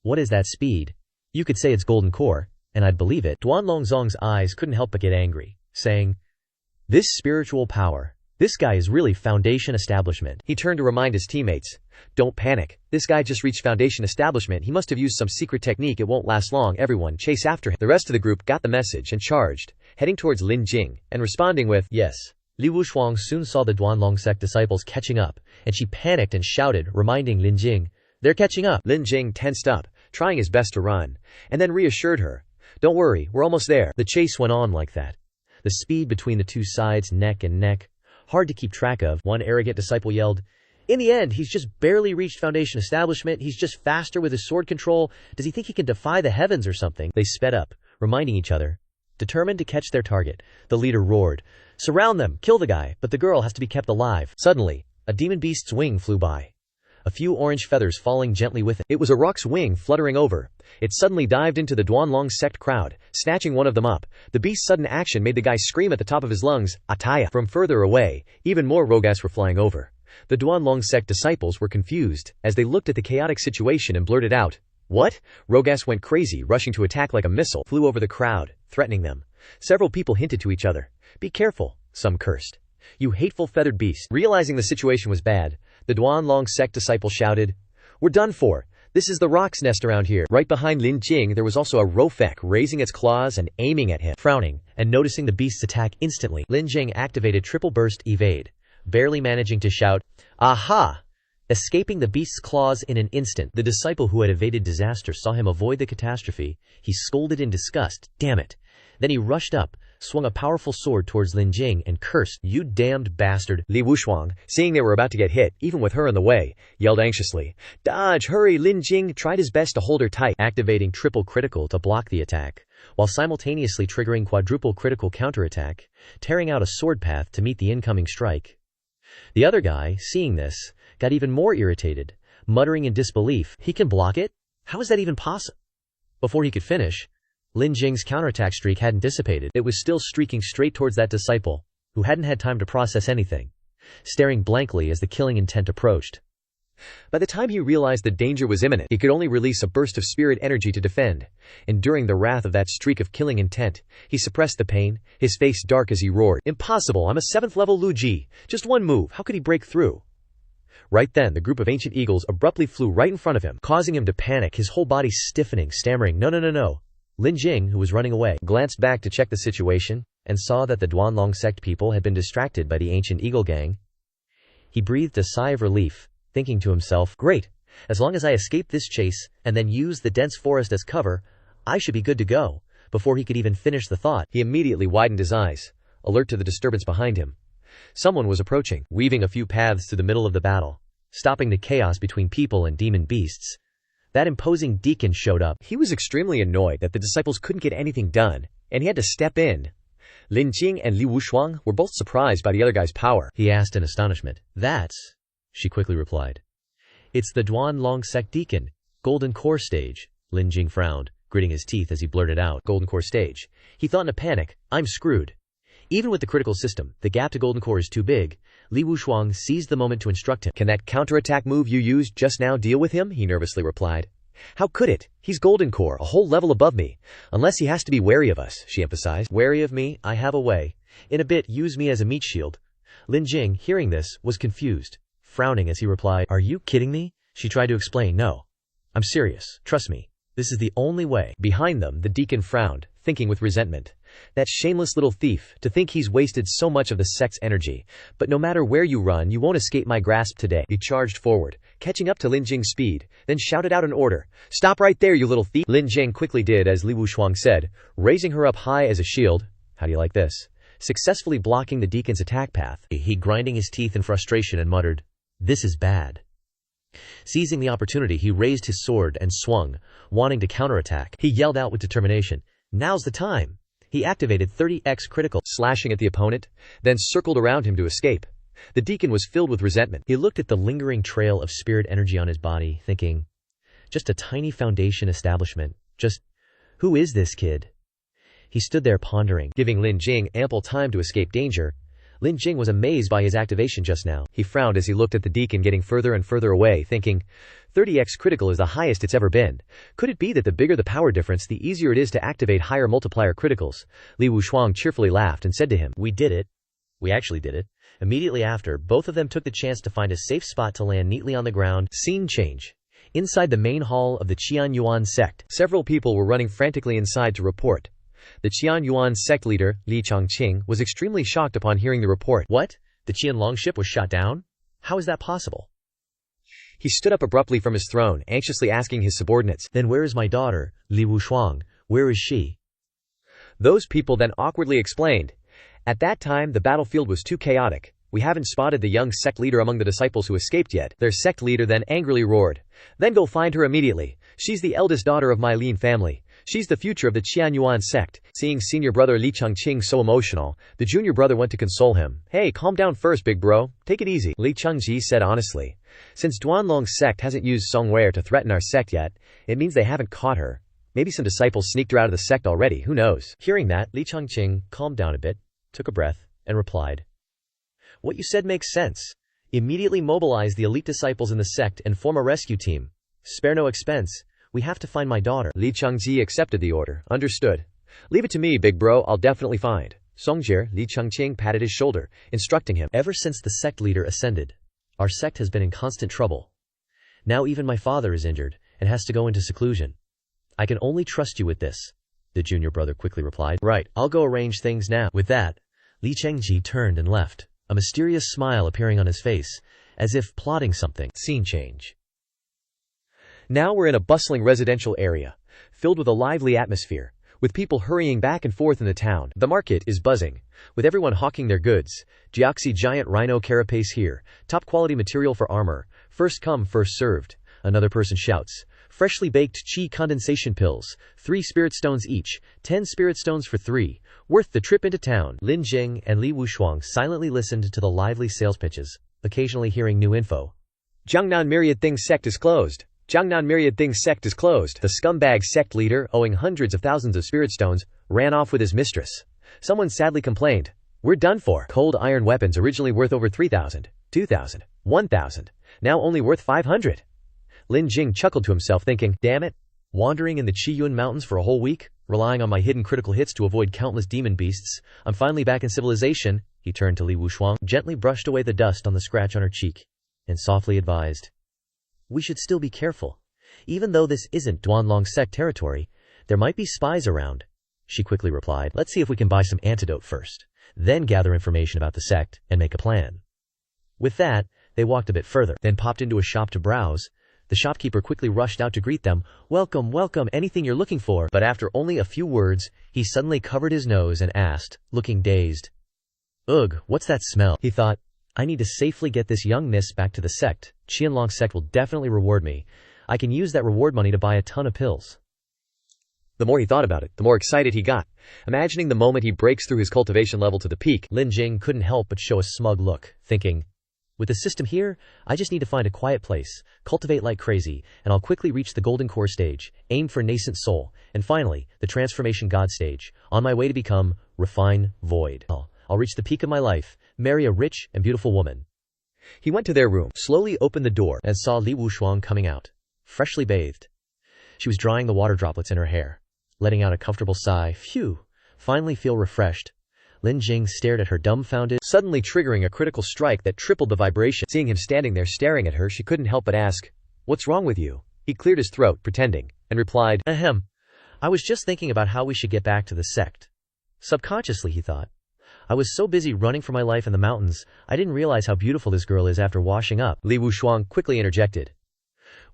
What is that speed? You could say it's golden core, and I'd believe it." Duan Longzong's eyes couldn't help but get angry, saying, "This spiritual power. This guy is really Foundation establishment." He turned to remind his teammates, "Don't panic. This guy just reached Foundation establishment. He must have used some secret technique. It won't last long. Everyone, chase after him." The rest of the group got the message and charged, heading towards Lin Jing, and responding with, "Yes." Li Wushuang soon saw the Duan Long sect disciples catching up, and she panicked and shouted, reminding Lin Jing, "They're catching up." Lin Jing tensed up, trying his best to run, and then reassured her, "Don't worry, we're almost there." The chase went on like that. The speed between the two sides, neck and neck, hard to keep track of. One arrogant disciple yelled, "In the end, he's just barely reached Foundation establishment. He's just faster with his sword control. Does he think he can defy the heavens or something?" They sped up, reminding each other, determined to catch their target. The leader roared, "Surround them, kill the guy, but the girl has to be kept alive." Suddenly, a demon beast's wing flew by, a few orange feathers falling gently with it. It was a rock's wing fluttering over. It suddenly dived into the Duan Long sect crowd, snatching one of them up. The beast's sudden action made the guy scream at the top of his lungs, "Ataya!" From further away, even more Rogas were flying over. The Duan Long sect disciples were confused as they looked at the chaotic situation and blurted out, "What?" Rogas went crazy, rushing to attack like a missile, flew over the crowd, threatening them. Several people hinted to each other, "Be careful," some cursed. "You hateful feathered beast." Realizing the situation was bad, the Duan Long sect disciple shouted, "We're done for. This is the rock's nest around here." Right behind Lin Jing there was also a Rofek raising its claws and aiming at him. Frowning, and noticing the beast's attack instantly, Lin Jing activated triple burst evade, barely managing to shout, "Aha!" Escaping the beast's claws in an instant. The disciple who had evaded disaster saw him avoid the catastrophe. He scolded in disgust, "Damn it." Then he rushed up, swung a powerful sword towards Lin Jing and cursed, "You damned bastard." Li Wushuang, seeing they were about to get hit, even with her in the way, yelled anxiously, "Dodge, hurry!" Lin Jing tried his best to hold her tight, activating triple critical to block the attack, while simultaneously triggering quadruple critical counterattack, tearing out a sword path to meet the incoming strike. The other guy, seeing this, got even more irritated, muttering in disbelief, "He can block it? How is that even possible?" Before he could finish, Lin Jing's counterattack streak hadn't dissipated. It was still streaking straight towards that disciple, who hadn't had time to process anything, staring blankly as the killing intent approached. By the time he realized the danger was imminent, he could only release a burst of spirit energy to defend. Enduring the wrath of that streak of killing intent, he suppressed the pain, his face dark as he roared, "Impossible! I'm a 7th level Lu Ji. Just one move. How could he break through?" Right then, the group of ancient eagles abruptly flew right in front of him, causing him to panic, his whole body stiffening, stammering, "No, no, no, no." Lin Jing, who was running away, glanced back to check the situation, and saw that the Duan Long sect people had been distracted by the ancient eagle gang. He breathed a sigh of relief, thinking to himself, great, as long as I escape this chase and then use the dense forest as cover, I should be good to go. Before he could even finish the thought, he immediately widened his eyes, alert to the disturbance behind him. Someone was approaching, weaving a few paths through the middle of the battle, stopping the chaos between people and demon beasts. That imposing deacon showed up. He was extremely annoyed that the disciples couldn't get anything done, and he had to step in. Lin Jing and Li Wushuang were both surprised by the other guy's power. He asked in astonishment. That's, she quickly replied. It's the Duanlong Sect Deacon, Golden Core Stage. Lin Jing frowned, gritting his teeth as he blurted out, Golden Core Stage. He thought in a panic, I'm screwed. Even with the critical system, the gap to Golden Core is too big. Li Wushuang seized the moment to instruct him. Can that counterattack move you used just now deal with him? He nervously replied. How could it? He's Golden Core, a whole level above me. Unless he has to be wary of us, she emphasized. Wary of me? I have a way. In a bit, use me as a meat shield. Lin Jing, hearing this, was confused, frowning as he replied, Are you kidding me? She tried to explain, No. I'm serious. Trust me. This is the only way. Behind them, the deacon frowned, thinking with resentment. That shameless little thief, to think he's wasted so much of the sect's energy. But no matter where you run, you won't escape my grasp today. He charged forward, catching up to Lin Jing's speed, then shouted out an order. Stop right there, you little thief! Lin Jing quickly did as Li Wushuang said, raising her up high as a shield. How do you like this? Successfully blocking the deacon's attack path. He grinding his teeth in frustration and muttered, This is bad. Seizing the opportunity, he raised his sword and swung, wanting to counterattack. He yelled out with determination, Now's the time! He activated 30x critical, slashing at the opponent, then circled around him to escape. The deacon was filled with resentment. He looked at the lingering trail of spirit energy on his body, thinking, just a tiny foundation establishment. Who is this kid? He stood there pondering, giving Lin Jing ample time to escape danger. Lin Jing was amazed by his activation just now. He frowned as he looked at the deacon getting further and further away, thinking, 30x critical is the highest it's ever been. Could it be that the bigger the power difference, the easier it is to activate higher multiplier criticals? Li Wushuang cheerfully laughed and said to him, We did it. We actually did it. Immediately after, both of them took the chance to find a safe spot to land neatly on the ground. Scene change. Inside the main hall of the Qianyuan sect, several people were running frantically inside to report. The Qianyuan sect leader, Li Changqing, was extremely shocked upon hearing the report. What? The Qianlong ship was shot down? How is that possible? He stood up abruptly from his throne, anxiously asking his subordinates, Then where is my daughter, Li Wushuang? Where is she? Those people then awkwardly explained. At that time, the battlefield was too chaotic. We haven't spotted the young sect leader among the disciples who escaped yet. Their sect leader then angrily roared. Then go find her immediately. She's the eldest daughter of my Lin family. She's the future of the Qianyuan sect. Seeing senior brother Li Changqing so emotional, the junior brother went to console him. Hey, calm down first, big bro. Take it easy. Li Changji said honestly. Since Duanlong's sect hasn't used Songwei to threaten our sect yet, it means they haven't caught her. Maybe some disciples sneaked her out of the sect already, who knows? Hearing that, Li Changqing calmed down a bit, took a breath, and replied. What you said makes sense. Immediately mobilize the elite disciples in the sect and form a rescue team. Spare no expense. We have to find my daughter. Li Changji accepted the order. Understood. Leave it to me, big bro. I'll definitely find. Songjie, Li Changqing patted his shoulder, instructing him. Ever since the sect leader ascended, our sect has been in constant trouble. Now even my father is injured and has to go into seclusion. I can only trust you with this, the junior brother quickly replied. Right, I'll go arrange things now. With that, Li Changji turned and left, a mysterious smile appearing on his face, as if plotting something. Scene change. Now we're in a bustling residential area, filled with a lively atmosphere, with people hurrying back and forth in the town. The market is buzzing, with everyone hawking their goods. Jiaxi giant rhino carapace here, top quality material for armor, first come first served. Another person shouts. Freshly baked chi condensation pills, 3 spirit stones each, 10 spirit stones for 3, worth the trip into town. Lin Jing and Li Wushuang silently listened to the lively sales pitches, occasionally hearing new info. Jiangnan Myriad Thing sect is closed. Jiangnan Myriad Thing sect is closed. The scumbag sect leader, owing hundreds of thousands of spirit stones, ran off with his mistress. Someone sadly complained. We're done for. Cold iron weapons originally worth over 3,000, 2,000, 1,000, now only worth 500. Lin Jing chuckled to himself thinking, damn it. Wandering in the Qiyun Mountains for a whole week, relying on my hidden critical hits to avoid countless demon beasts, I'm finally back in civilization. He turned to Li Wushuang, gently brushed away the dust on the scratch on her cheek, and softly advised. We should still be careful. Even though this isn't Duanlong sect territory, there might be spies around. She quickly replied, let's see if we can buy some antidote first, then gather information about the sect and make a plan. With that, They walked a bit further, then popped into a shop to browse. The shopkeeper quickly rushed out to greet them. "Welcome, welcome, anything you're looking for." But after only a few words, he suddenly covered his nose and asked, looking dazed. "Ugh, what's that smell?" He thought, "I need to safely get this young miss back to the sect. Qianlong's sect will definitely reward me. I can use that reward money to buy a ton of pills." The more he thought about it, the more excited he got. Imagining the moment he breaks through his cultivation level to the peak, Lin Jing couldn't help but show a smug look, thinking, with the system here, I just need to find a quiet place, cultivate like crazy, and I'll quickly reach the golden core stage, aim for nascent soul, and finally, the transformation god stage, on my way to become refine void. I'll reach the peak of my life, marry a rich and beautiful woman. He went to their room, slowly opened the door, and saw Li Wushuang coming out, freshly bathed. She was drying the water droplets in her hair, letting out a comfortable sigh. Phew, finally feel refreshed. Lin Jing stared at her dumbfounded, suddenly triggering a critical strike that tripled the vibration. Seeing him standing there staring at her, she couldn't help but ask, "What's wrong with you?" He cleared his throat, pretending, and replied, "Ahem. I was just thinking about how we should get back to the sect." Subconsciously, he thought, "I was so busy running for my life in the mountains, I didn't realize how beautiful this girl is after washing up." Li Wushuang quickly interjected,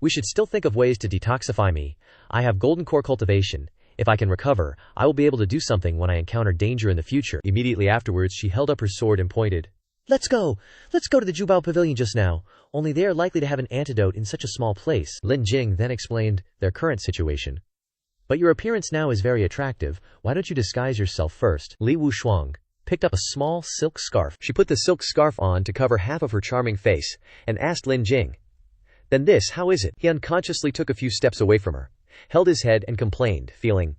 "We should still think of ways to detoxify me. I have golden core cultivation. If I can recover, I will be able to do something when I encounter danger in the future." Immediately afterwards, she held up her sword and pointed. Let's go to the Jubao Pavilion just now. Only they are likely to have an antidote in such a small place." Lin Jing then explained their current situation. "But your appearance now is very attractive. Why don't you disguise yourself first?" Li Wushuang picked up a small silk scarf. She put the silk scarf on to cover half of her charming face, and asked Lin Jing, "Then this, how is it?" He unconsciously took a few steps away from her, held his head and complained, feeling,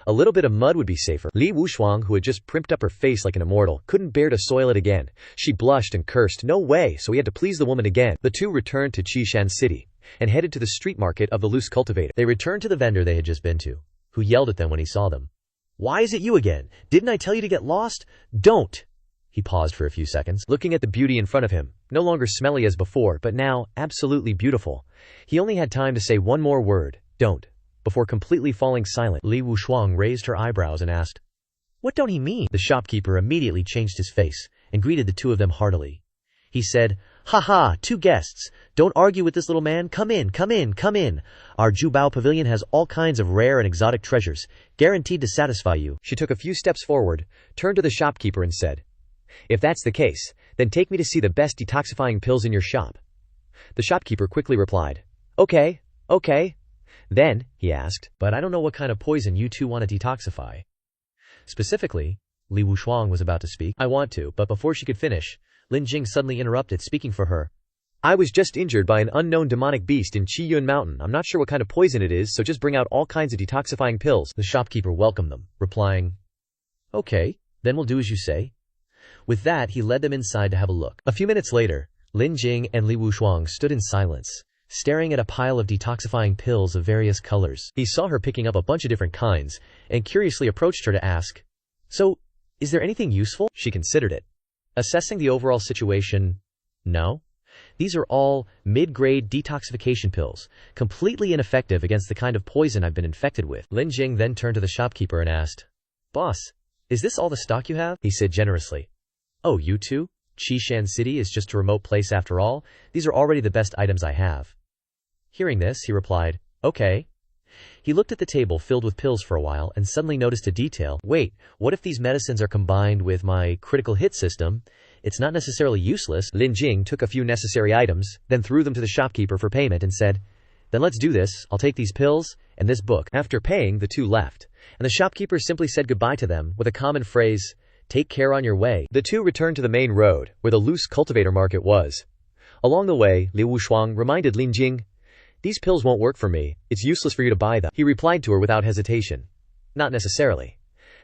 "A little bit of mud would be safer." Li Wushuang, who had just primped up her face like an immortal, couldn't bear to soil it again. She blushed and cursed, "No way," so he had to please the woman again. The two returned to Qishan City, and headed to the street market of the loose cultivator. They returned to the vendor they had just been to, who yelled at them when he saw them. "Why is it you again? Didn't I tell you to get lost? Don't!" He paused for a few seconds, looking at the beauty in front of him, no longer smelly as before, but now absolutely beautiful. He only had time to say one more word, "Don't," before completely falling silent. Li Wushuang raised her eyebrows and asked, "What don't he mean?" The shopkeeper immediately changed his face and greeted the two of them heartily. He said, "Ha ha, two guests. Don't argue with this little man. Come in, come in, come in. Our Jubao Pavilion has all kinds of rare and exotic treasures, guaranteed to satisfy you." She took a few steps forward, turned to the shopkeeper and said, "If that's the case, then take me to see the best detoxifying pills in your shop." The shopkeeper quickly replied, Okay. Then, he asked, "But I don't know what kind of poison you two want to detoxify." Specifically, Li Wushuang was about to speak. "I want to," but before she could finish, Lin Jing suddenly interrupted, speaking for her. "I was just injured by an unknown demonic beast in Qiyun Mountain. I'm not sure what kind of poison it is, so just bring out all kinds of detoxifying pills." The shopkeeper welcomed them, replying, "Okay, then we'll do as you say." With that, he led them inside to have a look. A few minutes later, Lin Jing and Li Wushuang stood in silence, staring at a pile of detoxifying pills of various colors. He saw her picking up a bunch of different kinds, and curiously approached her to ask, "So, is there anything useful?" She considered it, assessing the overall situation. "No. These are all mid-grade detoxification pills, completely ineffective against the kind of poison I've been infected with." Lin Jing then turned to the shopkeeper and asked, "Boss, is this all the stock you have?" He said generously, "Oh, you too? Qishan City is just a remote place after all. These are already the best items I have." Hearing this, he replied, "Okay." He looked at the table filled with pills for a while and suddenly noticed a detail. "Wait, what if these medicines are combined with my critical hit system? It's not necessarily useless." Lin Jing took a few necessary items, then threw them to the shopkeeper for payment and said, "Then let's do this. I'll take these pills and this book." After paying, the two left, and the shopkeeper simply said goodbye to them with a common phrase, "Take care on your way." The two returned to the main road, where the loose cultivator market was. Along the way, Li Wushuang reminded Lin Jing, "These pills won't work for me. It's useless for you to buy them." He replied to her without hesitation, "Not necessarily."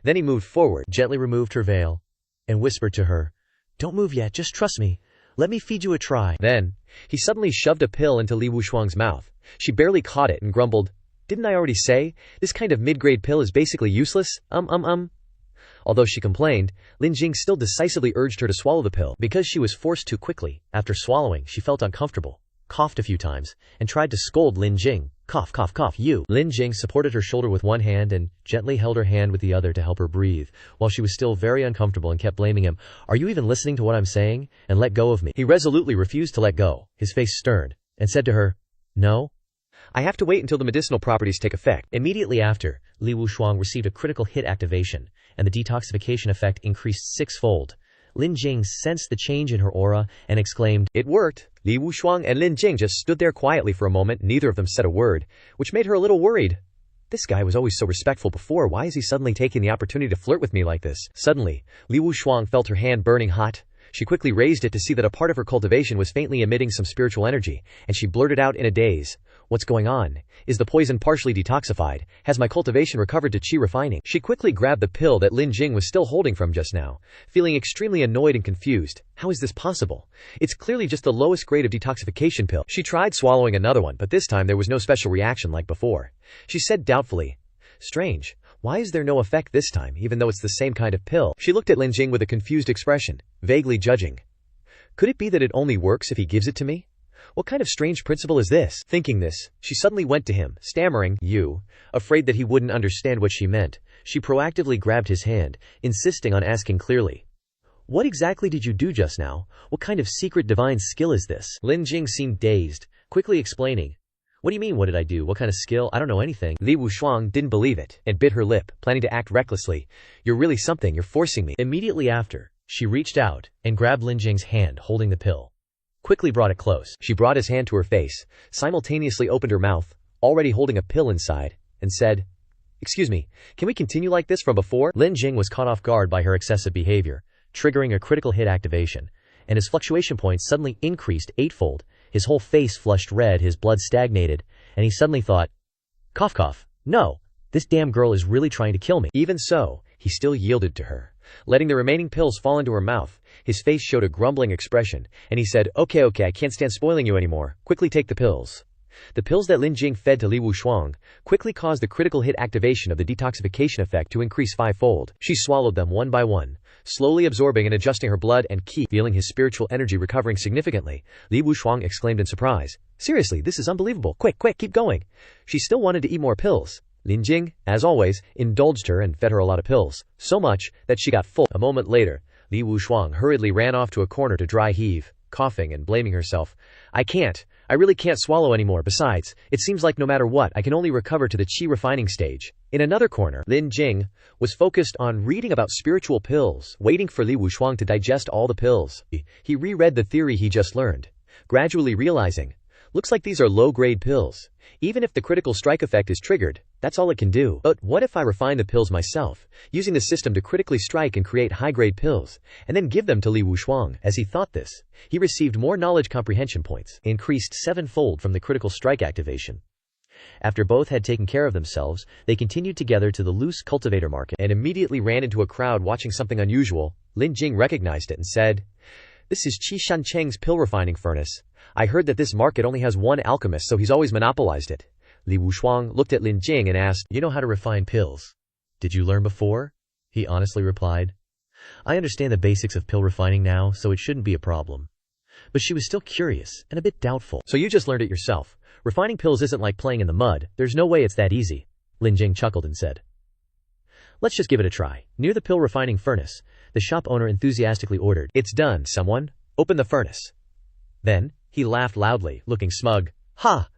Then he moved forward, gently removed her veil, and whispered to her, "Don't move yet, just trust me. Let me feed you a try." Then, he suddenly shoved a pill into Li Wushuang's mouth. She barely caught it and grumbled, "Didn't I already say? This kind of mid-grade pill is basically useless. Although she complained, Lin Jing still decisively urged her to swallow the pill. Because she was forced too quickly, after swallowing, she felt uncomfortable, coughed a few times, and tried to scold Lin Jing, Cough, cough, cough, you. Lin Jing supported her shoulder with one hand and gently held her hand with the other to help her breathe, while she was still very uncomfortable and kept blaming him. Are you even listening to what I'm saying? And let go of me. He resolutely refused to let go, his face stern, and said to her, no. I have to wait until the medicinal properties take effect. Immediately after, Li Wushuang received a critical hit activation, and the detoxification effect increased sixfold. Lin Jing sensed the change in her aura and exclaimed, it worked. Li Wushuang and Lin Jing just stood there quietly for a moment, neither of them said a word, which made her a little worried. This guy was always so respectful before, why is he suddenly taking the opportunity to flirt with me like this? Suddenly, Li Wushuang felt her hand burning hot. She quickly raised it to see that a part of her cultivation was faintly emitting some spiritual energy, and she blurted out in a daze, what's going on? Is the poison partially detoxified? Has my cultivation recovered to qi refining? She quickly grabbed the pill that Lin Jing was still holding from just now, feeling extremely annoyed and confused. How is this possible? It's clearly just the lowest grade of detoxification pill. She tried swallowing another one, but this time there was no special reaction like before. She said doubtfully, strange. Why is there no effect this time, even though it's the same kind of pill? She looked at Lin Jing with a confused expression, vaguely judging. Could it be that it only works if he gives it to me? What kind of strange principle is this? Thinking this, she suddenly went to him, stammering, you. Afraid that he wouldn't understand what she meant, she proactively grabbed his hand, insisting on asking clearly. What exactly did you do just now? What kind of secret divine skill is this? Lin Jing seemed dazed, quickly explaining. What do you mean, what did I do? What kind of skill? I don't know anything. Li Wushuang didn't believe it, and bit her lip, planning to act recklessly. You're really something, you're forcing me. Immediately after, she reached out, and grabbed Lin Jing's hand holding the pill. Quickly brought it close. She brought his hand to her face, simultaneously opened her mouth, already holding a pill inside, and said, excuse me, can we continue like this from before? Lin Jing was caught off guard by her excessive behavior, triggering a critical hit activation, and his fluctuation points suddenly increased eightfold. His whole face flushed red, his blood stagnated, and he suddenly thought, cough cough, no, this damn girl is really trying to kill me. Even so, he still yielded to her. Letting the remaining pills fall into her mouth, his face showed a grumbling expression, and he said, okay, I can't stand spoiling you anymore. Quickly take the pills. The pills that Lin Jing fed to Li Wushuang quickly caused the critical hit activation of the detoxification effect to increase fivefold. She swallowed them one by one, slowly absorbing and adjusting her blood and qi. Feeling his spiritual energy recovering significantly, Li Wushuang exclaimed in surprise, seriously, this is unbelievable. Quick, keep going. She still wanted to eat more pills. Lin Jing, as always, indulged her and fed her a lot of pills, so much that she got full. A moment later, Li Wushuang hurriedly ran off to a corner to dry heave, coughing and blaming herself. I really can't swallow anymore. Besides, it seems like no matter what, I can only recover to the qi refining stage. In another corner, Lin Jing was focused on reading about spiritual pills, waiting for Li Wushuang to digest all the pills. He reread the theory he just learned, gradually realizing, looks like these are low-grade pills. Even if the critical strike effect is triggered, that's all it can do. But what if I refine the pills myself, using the system to critically strike and create high-grade pills, and then give them to Li Wushuang? As he thought this, he received more knowledge comprehension points, increased sevenfold from the critical strike activation. After both had taken care of themselves, they continued together to the loose cultivator market and immediately ran into a crowd watching something unusual. Lin Jing recognized it and said, this is Qi Shancheng's pill refining furnace. I heard that this market only has one alchemist, so he's always monopolized it. Li Wushuang looked at Lin Jing and asked, you know how to refine pills? Did you learn before? He honestly replied, I understand the basics of pill refining now, so it shouldn't be a problem. But she was still curious and a bit doubtful. So you just learned it yourself. Refining pills isn't like playing in the mud. There's no way it's that easy. Lin Jing chuckled and said, let's just give it a try. Near the pill refining furnace, the shop owner enthusiastically ordered, it's done, someone. Open the furnace. Then, he laughed loudly, looking smug. Ha!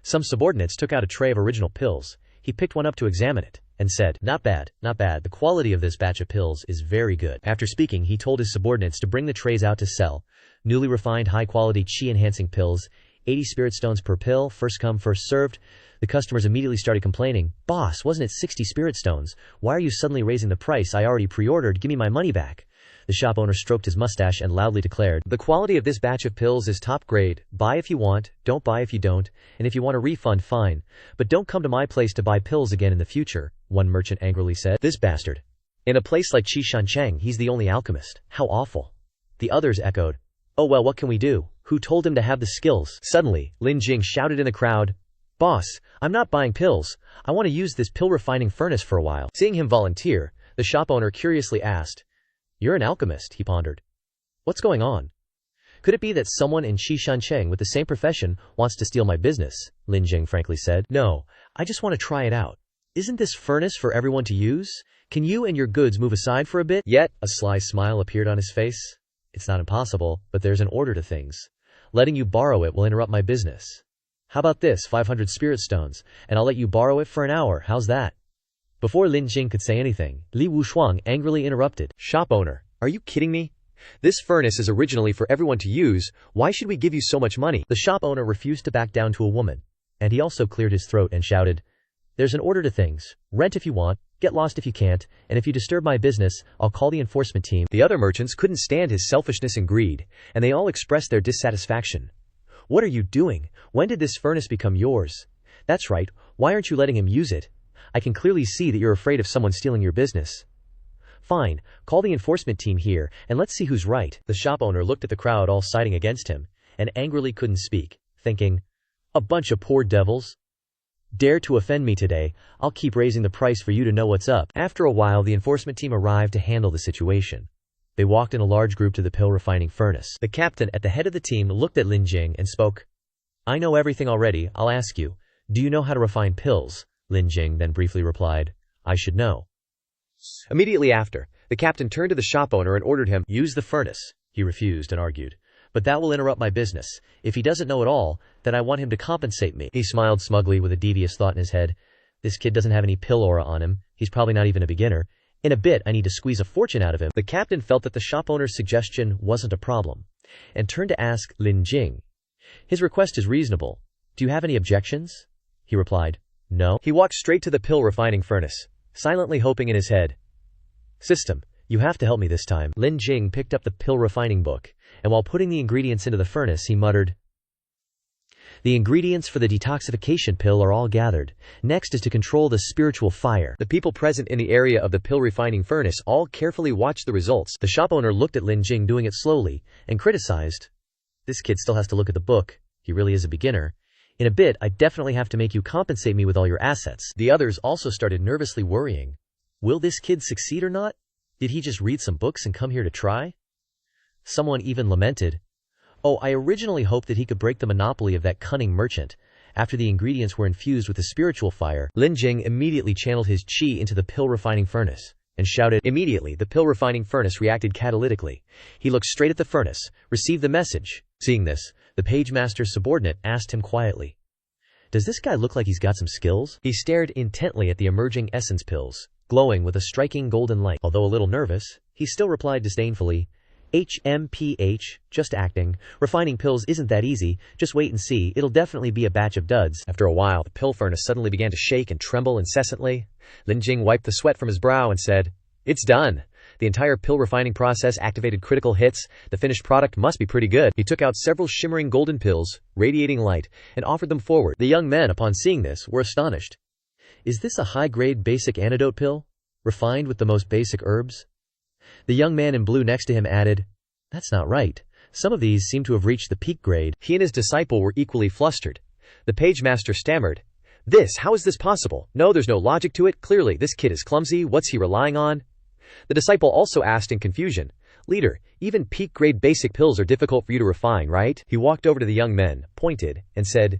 Some subordinates took out a tray of original pills. He picked one up to examine it, and said, not bad. The quality of this batch of pills is very good. After speaking, he told his subordinates to bring the trays out to sell. Newly refined high-quality qi-enhancing pills, 80 spirit stones per pill, first come, first served. The customers immediately started complaining, boss, wasn't it 60 spirit stones? Why are you suddenly raising the price? I already pre-ordered, give me my money back. The shop owner stroked his mustache and loudly declared, the quality of this batch of pills is top grade. Buy if you want, don't buy if you don't, and if you want a refund, fine. But don't come to my place to buy pills again in the future, one merchant angrily said. This bastard. In a place like Qi Shancheng, he's the only alchemist. How awful. The others echoed, oh well, what can we do? Who told him to have the skills? Suddenly, Lin Jing shouted in the crowd, boss, I'm not buying pills. I want to use this pill refining furnace for a while. Seeing him volunteer, the shop owner curiously asked, you're an alchemist, he pondered. What's going on? Could it be that someone in Shishancheng with the same profession wants to steal my business? Lin Jing frankly said. No, I just want to try it out. Isn't this furnace for everyone to use? Can you and your goods move aside for a bit? Yet, a sly smile appeared on his face. It's not impossible, but there's an order to things. Letting you borrow it will interrupt my business. How about this, 500 spirit stones, and I'll let you borrow it for an hour, how's that? Before Lin Jing could say anything, Li Wushuang angrily interrupted. Shop owner, are you kidding me? This furnace is originally for everyone to use, why should we give you so much money? The shop owner refused to back down to a woman, and he also cleared his throat and shouted, there's an order to things. Rent if you want, get lost if you can't, and if you disturb my business, I'll call the enforcement team. The other merchants couldn't stand his selfishness and greed, and they all expressed their dissatisfaction. What are you doing? When did this furnace become yours? That's right, why aren't you letting him use it? I can clearly see that you're afraid of someone stealing your business. Fine, call the enforcement team here, and let's see who's right. The shop owner looked at the crowd all siding against him, and angrily couldn't speak, thinking, a bunch of poor devils. Dare to offend me today, I'll keep raising the price for you to know what's up. After a while, the enforcement team arrived to handle the situation. They walked in a large group to the pill refining furnace. The captain at the head of the team looked at Lin Jing and spoke. I know everything already, I'll ask you. Do you know how to refine pills? Lin Jing then briefly replied, I should know. Immediately after, the captain turned to the shop owner and ordered him, use the furnace. He refused and argued. But that will interrupt my business. If he doesn't know it all, then I want him to compensate me. He smiled smugly with a devious thought in his head. This kid doesn't have any pill aura on him. He's probably not even a beginner. In a bit, I need to squeeze a fortune out of him. The captain felt that the shop owner's suggestion wasn't a problem, and turned to ask Lin Jing. His request is reasonable. Do you have any objections? He replied, no. He walked straight to the pill refining furnace, silently hoping in his head. System, you have to help me this time. Lin Jing picked up the pill refining book, and while putting the ingredients into the furnace, he muttered, the ingredients for the detoxification pill are all gathered. Next is to control the spiritual fire. The people present in the area of the pill refining furnace all carefully watched the results. The shop owner looked at Lin Jing doing it slowly, and criticized, this kid still has to look at the book. He really is a beginner. In a bit, I definitely have to make you compensate me with all your assets. The others also started nervously worrying. Will this kid succeed or not? Did he just read some books and come here to try? Someone even lamented, oh, I originally hoped that he could break the monopoly of that cunning merchant. After the ingredients were infused with the spiritual fire, Lin Jing immediately channeled his qi into the pill refining furnace, and shouted. Immediately, the pill refining furnace reacted catalytically. He looked straight at the furnace, received the message. Seeing this, the page master's subordinate asked him quietly, does this guy look like he's got some skills? He stared intently at the emerging essence pills, glowing with a striking golden light. Although a little nervous, he still replied disdainfully, HMPH, just acting. Refining pills isn't that easy, just wait and see, it'll definitely be a batch of duds. After a while, the pill furnace suddenly began to shake and tremble incessantly. Lin Jing wiped the sweat from his brow and said, it's done. The entire pill refining process activated critical hits. The finished product must be pretty good. He took out several shimmering golden pills, radiating light, and offered them forward. The young men, upon seeing this, were astonished. Is this a high-grade basic antidote pill? Refined with the most basic herbs? The young man in blue next to him added, that's not right. Some of these seem to have reached the peak grade. He and his disciple were equally flustered. The page master stammered, how is this possible? No, there's no logic to it. Clearly, this kid is clumsy. What's he relying on? The disciple also asked in confusion, leader, even peak grade basic pills are difficult for you to refine, right? He walked over to the young men, pointed, and said,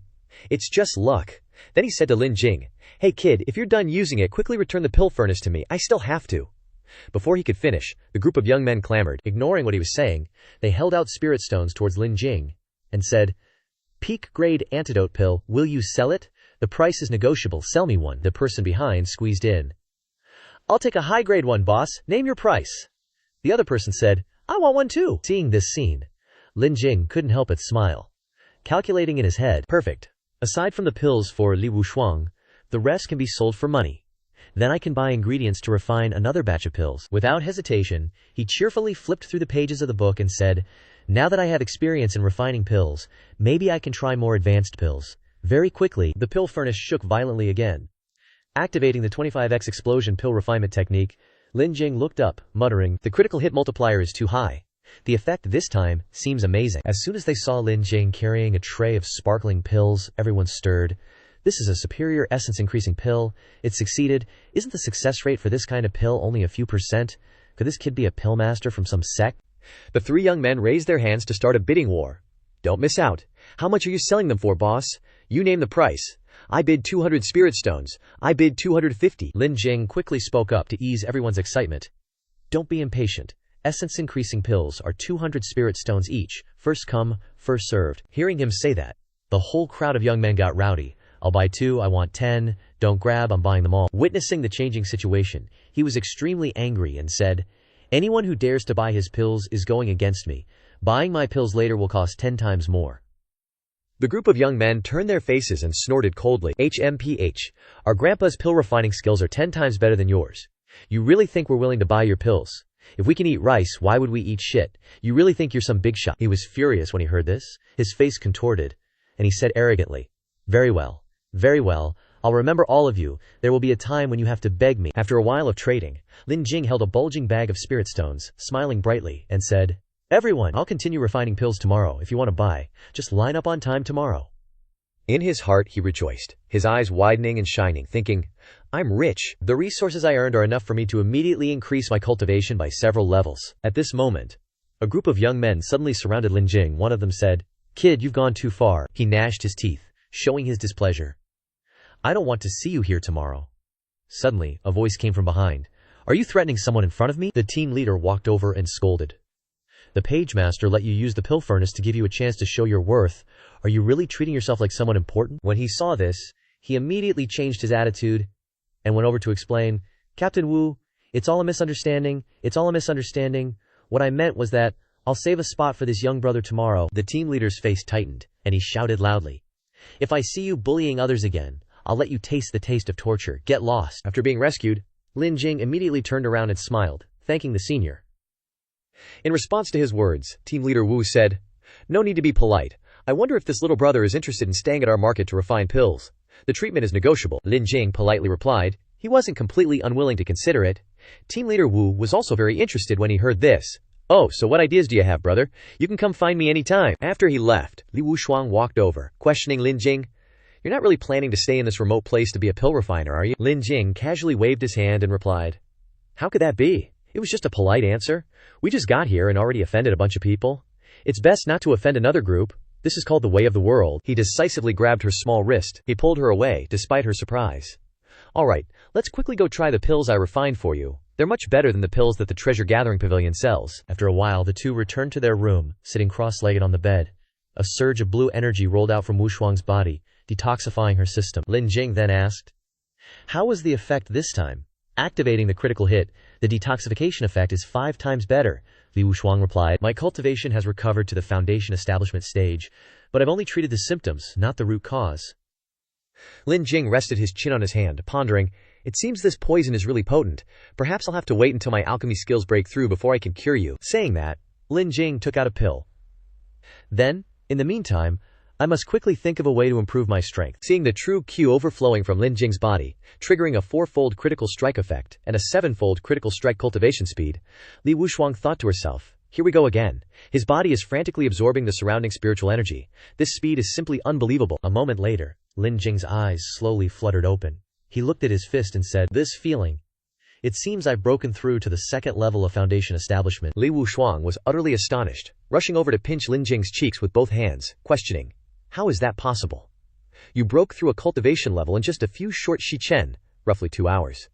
it's just luck. Then he said to Lin Jing, hey kid, if you're done using it, quickly return the pill furnace to me. I still have to. Before he could finish, the group of young men clamored. Ignoring what he was saying, they held out spirit stones towards Lin Jing and said, peak grade antidote pill, will you sell it? The price is negotiable, sell me one. The person behind squeezed in. I'll take a high grade one, boss. Name your price. The other person said, I want one too. Seeing this scene, Lin Jing couldn't help but smile, calculating in his head, perfect. Aside from the pills for Li Wushuang, the rest can be sold for money. Then I can buy ingredients to refine another batch of pills. Without hesitation, he cheerfully flipped through the pages of the book and said, now that I have experience in refining pills, maybe I can try more advanced pills. Very quickly, the pill furnace shook violently again. Activating the 25x explosion pill refinement technique, Lin Jing looked up, muttering, the critical hit multiplier is too high. The effect this time seems amazing. As soon as they saw Lin Jing carrying a tray of sparkling pills, everyone stirred. This is a superior essence-increasing pill. It succeeded. Isn't the success rate for this kind of pill only a few %? Could this kid be a pill master from some sect? The three young men raised their hands to start a bidding war. "Don't miss out. How much are you selling them for, boss? You name the price. I bid 200 spirit stones. I bid 250. Lin Jing quickly spoke up to ease everyone's excitement. "Don't be impatient. Essence-increasing pills are 200 spirit stones each. First come, first served." Hearing him say that, the whole crowd of young men got rowdy. "I'll buy 2, I want 10, don't grab, I'm buying them all." Witnessing the changing situation, he was extremely angry and said, "Anyone who dares to buy his pills is going against me. Buying my pills later will cost 10 times more." The group of young men turned their faces and snorted coldly. "HMPH, our grandpa's pill refining skills are 10 times better than yours. You really think we're willing to buy your pills? If we can eat rice, why would we eat shit? You really think you're some big shot?" He was furious when he heard this. His face contorted, and he said arrogantly, "Very well. Very well. I'll remember all of you. There will be a time when you have to beg me." After a while of trading, Lin Jing held a bulging bag of spirit stones, smiling brightly, and said, "Everyone, I'll continue refining pills tomorrow. If you want to buy, just line up on time tomorrow." In his heart he rejoiced, his eyes widening and shining, thinking, "I'm rich. The resources I earned are enough for me to immediately increase my cultivation by several levels." At this moment, a group of young men suddenly surrounded Lin Jing. One of them said, "Kid, you've gone too far." He gnashed his teeth, showing his displeasure. "I don't want to see you here tomorrow." Suddenly, a voice came from behind. "Are you threatening someone in front of me?" The team leader walked over and scolded. "The page master let you use the pill furnace to give you a chance to show your worth. Are you really treating yourself like someone important?" When he saw this, he immediately changed his attitude and went over to explain, "Captain Wu, it's all a misunderstanding. It's all a misunderstanding. What I meant was that I'll save a spot for this young brother tomorrow." The team leader's face tightened, and he shouted loudly, "If I see you bullying others again, I'll let you taste the taste of torture. Get lost." After being rescued, Lin Jing immediately turned around and smiled, thanking the senior. In response to his words, Team Leader Wu said, "No need to be polite. I wonder if this little brother is interested in staying at our market to refine pills. The treatment is negotiable." Lin Jing politely replied. He wasn't completely unwilling to consider it. Team Leader Wu was also very interested when he heard this. "Oh, so what ideas do you have, brother? You can come find me anytime." After he left, Li Wushuang walked over, questioning Lin Jing. "You're not really planning to stay in this remote place to be a pill refiner, are you?" Lin Jing casually waved his hand and replied, "How could that be? It was just a polite answer. We just got here and already offended a bunch of people. It's best not to offend another group. This is called the way of the world." He decisively grabbed her small wrist. He pulled her away, despite her surprise. "All right, let's quickly go try the pills I refined for you. They're much better than the pills that the treasure gathering pavilion sells." After a while, the two returned to their room, sitting cross-legged on the bed. A surge of blue energy rolled out from Wu Shuang's body, detoxifying her system. Lin Jing then asked, "How was the effect this time?" "Activating the critical hit, the detoxification effect is 5 times better," Li Wushuang replied. "My cultivation has recovered to the foundation establishment stage, but I've only treated the symptoms, not the root cause." Lin Jing rested his chin on his hand, pondering, "It seems this poison is really potent. Perhaps I'll have to wait until my alchemy skills break through before I can cure you." Saying that, Lin Jing took out a pill. Then, in the meantime, I must quickly think of a way to improve my strength. Seeing the true Q overflowing from Lin Jing's body, triggering a 4-fold critical strike effect and a 7-fold critical strike cultivation speed, Li Wushuang thought to herself, "Here we go again. His body is frantically absorbing the surrounding spiritual energy. This speed is simply unbelievable." A moment later, Lin Jing's eyes slowly fluttered open. He looked at his fist and said, "This feeling. It seems I've broken through to the 2nd level of foundation establishment." Li Wushuang was utterly astonished, rushing over to pinch Lin Jing's cheeks with both hands, questioning, "How is that possible? You broke through a cultivation level in just a few short shichen, roughly 2 hours.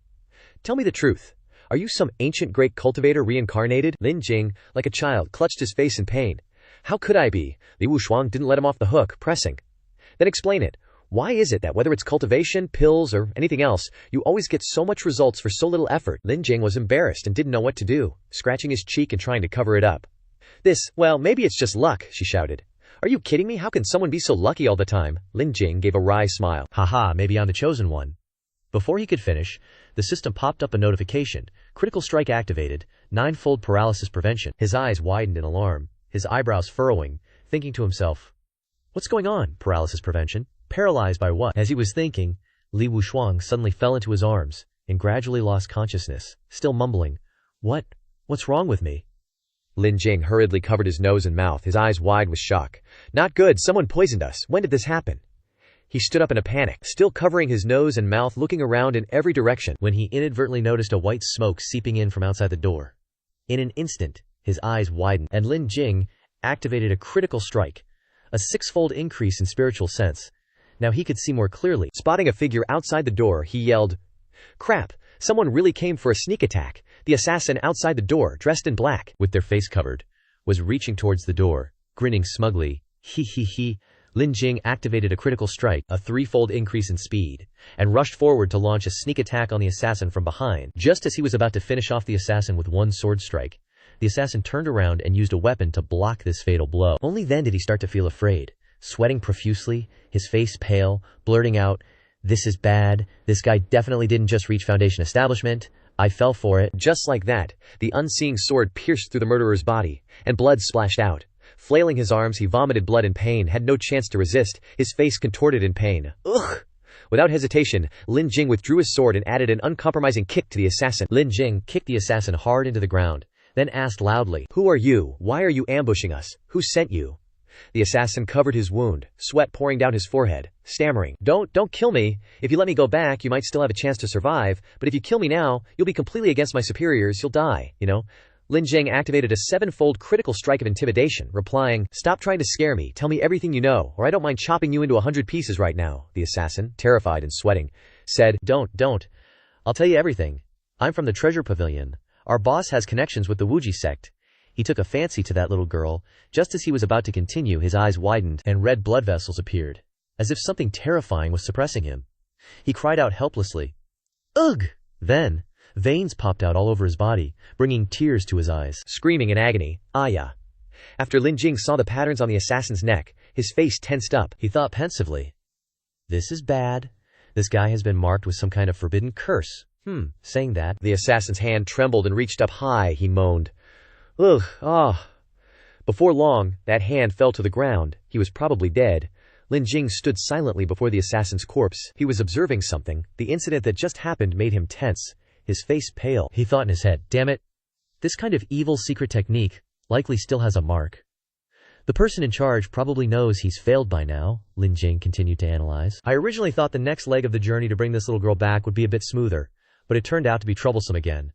Tell me the truth. Are you some ancient great cultivator reincarnated?" Lin Jing, like a child, clutched his face in pain. "How could I be?" Li Wushuang didn't let him off the hook, pressing. "Then explain it. Why is it that whether it's cultivation, pills, or anything else, you always get so much results for so little effort?" Lin Jing was embarrassed and didn't know what to do, scratching his cheek and trying to cover it up. Well, maybe it's just luck," she shouted. "Are you kidding me? How can someone be so lucky all the time?" Lin Jing gave a wry smile. "Haha, maybe I'm the chosen one." Before he could finish, the system popped up a notification. "Critical strike activated, 9-fold paralysis prevention." His eyes widened in alarm, his eyebrows furrowing, thinking to himself, "What's going on? Paralysis prevention? Paralyzed by what?" As he was thinking, Li Wushuang suddenly fell into his arms and gradually lost consciousness, still mumbling, What's wrong with me?" Lin Jing hurriedly covered his nose and mouth, his eyes wide with shock. "Not good, someone poisoned us. When did this happen?" He stood up in a panic, still covering his nose and mouth, looking around in every direction, when he inadvertently noticed a white smoke seeping in from outside the door. In an instant, His eyes widened, and Lin Jing activated a critical strike, a six-fold increase in spiritual sense. Now he could see more clearly. Spotting a figure outside the door, he yelled, "Crap! Someone really came for a sneak attack." The assassin outside the door, dressed in black, with their face covered, was reaching towards the door, grinning smugly. He. Lin Jing activated a critical strike, a threefold increase in speed, and rushed forward to launch a sneak attack on the assassin from behind. Just as he was about to finish off the assassin with one sword strike, the assassin turned around and used a weapon to block this fatal blow. Only then did he start to feel afraid, sweating profusely, his face pale, blurting out, "This is bad. This guy definitely didn't just reach Foundation establishment. I fell for it." Just like that, the unseeing sword pierced through the murderer's body, and blood splashed out. Flailing his arms, he vomited blood in pain, had no chance to resist, his face contorted in pain. Ugh! Without hesitation, Lin Jing withdrew his sword and added an uncompromising kick to the assassin. Lin Jing kicked the assassin hard into the ground, then asked loudly, "Who are you? Why are you ambushing us? Who sent you?" The assassin covered his wound, sweat pouring down his forehead, stammering, Don't kill me. If you let me go back, you might still have a chance to survive, but if you kill me now, you'll be completely against my superiors, you'll die, you know?" Lin Jing activated a seven-fold critical strike of intimidation, replying, "Stop trying to scare me, tell me everything you know, or I don't mind chopping you into 100 pieces right now." The assassin, terrified and sweating, said, Don't. I'll tell you everything. I'm from the Treasure Pavilion. Our boss has connections with the Wuji sect. He took a fancy to that little girl. Just as he was about to continue, his eyes widened, and red blood vessels appeared, as if something terrifying was suppressing him. He cried out helplessly, "Ugh!" Then, veins popped out all over his body, bringing tears to his eyes. Screaming in agony, "Aya!" After Lin Jing saw the patterns on the assassin's neck, his face tensed up. He thought pensively, "This is bad. This guy has been marked with some kind of forbidden curse." Saying that, the assassin's hand trembled and reached up high. He moaned, "Ugh, ah." Before long, that hand fell to the ground. He was probably dead. Lin Jing stood silently before the assassin's corpse. He was observing something. The incident that just happened made him tense, his face pale. He thought in his head, "Damn it. This kind of evil secret technique likely still has a mark. The person in charge probably knows he's failed by now." Lin Jing continued to analyze. "I originally thought the next leg of the journey to bring this little girl back would be a bit smoother, but it turned out to be troublesome again.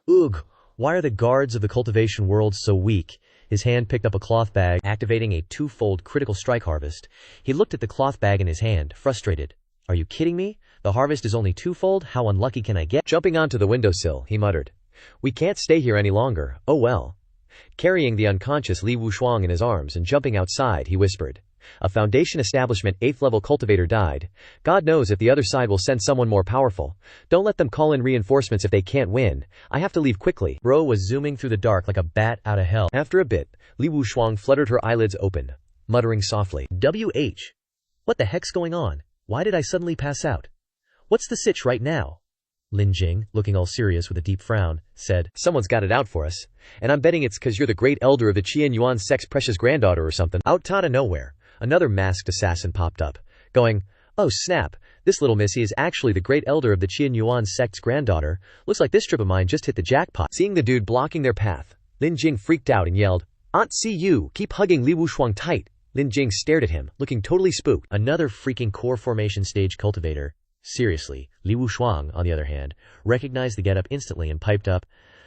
Ugh, why are the guards of the cultivation world so weak?" His hand picked up a cloth bag, activating a two-fold critical strike harvest. He looked at the cloth bag in his hand, frustrated. "Are you kidding me? The harvest is only twofold? How unlucky can I get?" Jumping onto the windowsill, he muttered, "We can't stay here any longer. Oh well." Carrying the unconscious Li Wushuang in his arms and jumping outside, he whispered, "A Foundation establishment 8th level cultivator died. God knows if the other side will send someone more powerful. Don't let them call in reinforcements if they can't win. I have to leave quickly." Ro was zooming through the dark like a bat out of hell. After a bit, Li Wushuang fluttered her eyelids open, muttering softly, "WH. What the heck's going on? Why did I suddenly pass out? What's the sitch right now?" Lin Jing, looking all serious with a deep frown, said, "Someone's got it out for us. And I'm betting it's 'cause you're the great elder of the Qian Yuan sect's precious granddaughter or something." Out of nowhere, another masked assassin popped up, going, "Oh snap, this little missy is actually the great elder of the Qian Yuan sect's granddaughter. Looks like this trip of mine just hit the jackpot." Seeing the dude blocking their path, Lin Jing freaked out and yelled, "Aunt see you, keep hugging Li Wushuang tight." Lin Jing stared at him, looking totally spooked. Another freaking core formation stage cultivator. Seriously, Li Wushuang, on the other hand, recognized the getup instantly and piped up,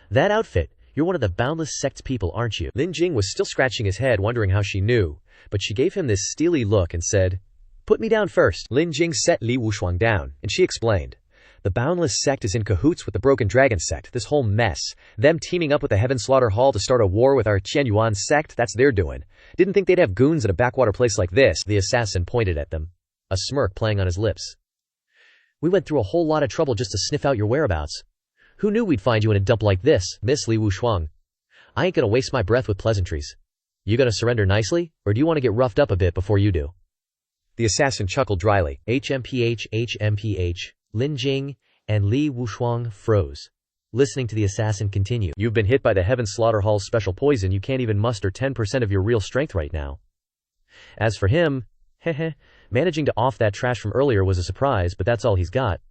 "That outfit, you're one of the Boundless Sect's people, aren't you?" Lin Jing was still scratching his head, wondering how she knew, but she gave him this steely look and said, "Put me down first." Lin Jing set Li Wushuang down, and she explained, "The Boundless Sect is in cahoots with the Broken Dragon Sect. This whole mess, them teaming up with the Heaven Slaughter Hall to start a war with our Qian Yuan sect, that's their doing. Didn't think they'd have goons in a backwater place like this." The assassin pointed at them, a smirk playing on his lips. "We went through a whole lot of trouble just to sniff out your whereabouts. Who knew we'd find you in a dump like this, Miss Li Wushuang? I ain't gonna waste my breath with pleasantries. You gonna surrender nicely, or do you want to get roughed up a bit before you do?" The assassin chuckled dryly. HMPH. Lin Jing and Li Wushuang froze, listening to the assassin continue. "You've been hit by the Heaven Slaughter Hall's special poison. You can't even muster 10% of your real strength right now. As for him, managing to off that trash from earlier was a surprise, but that's all he's got."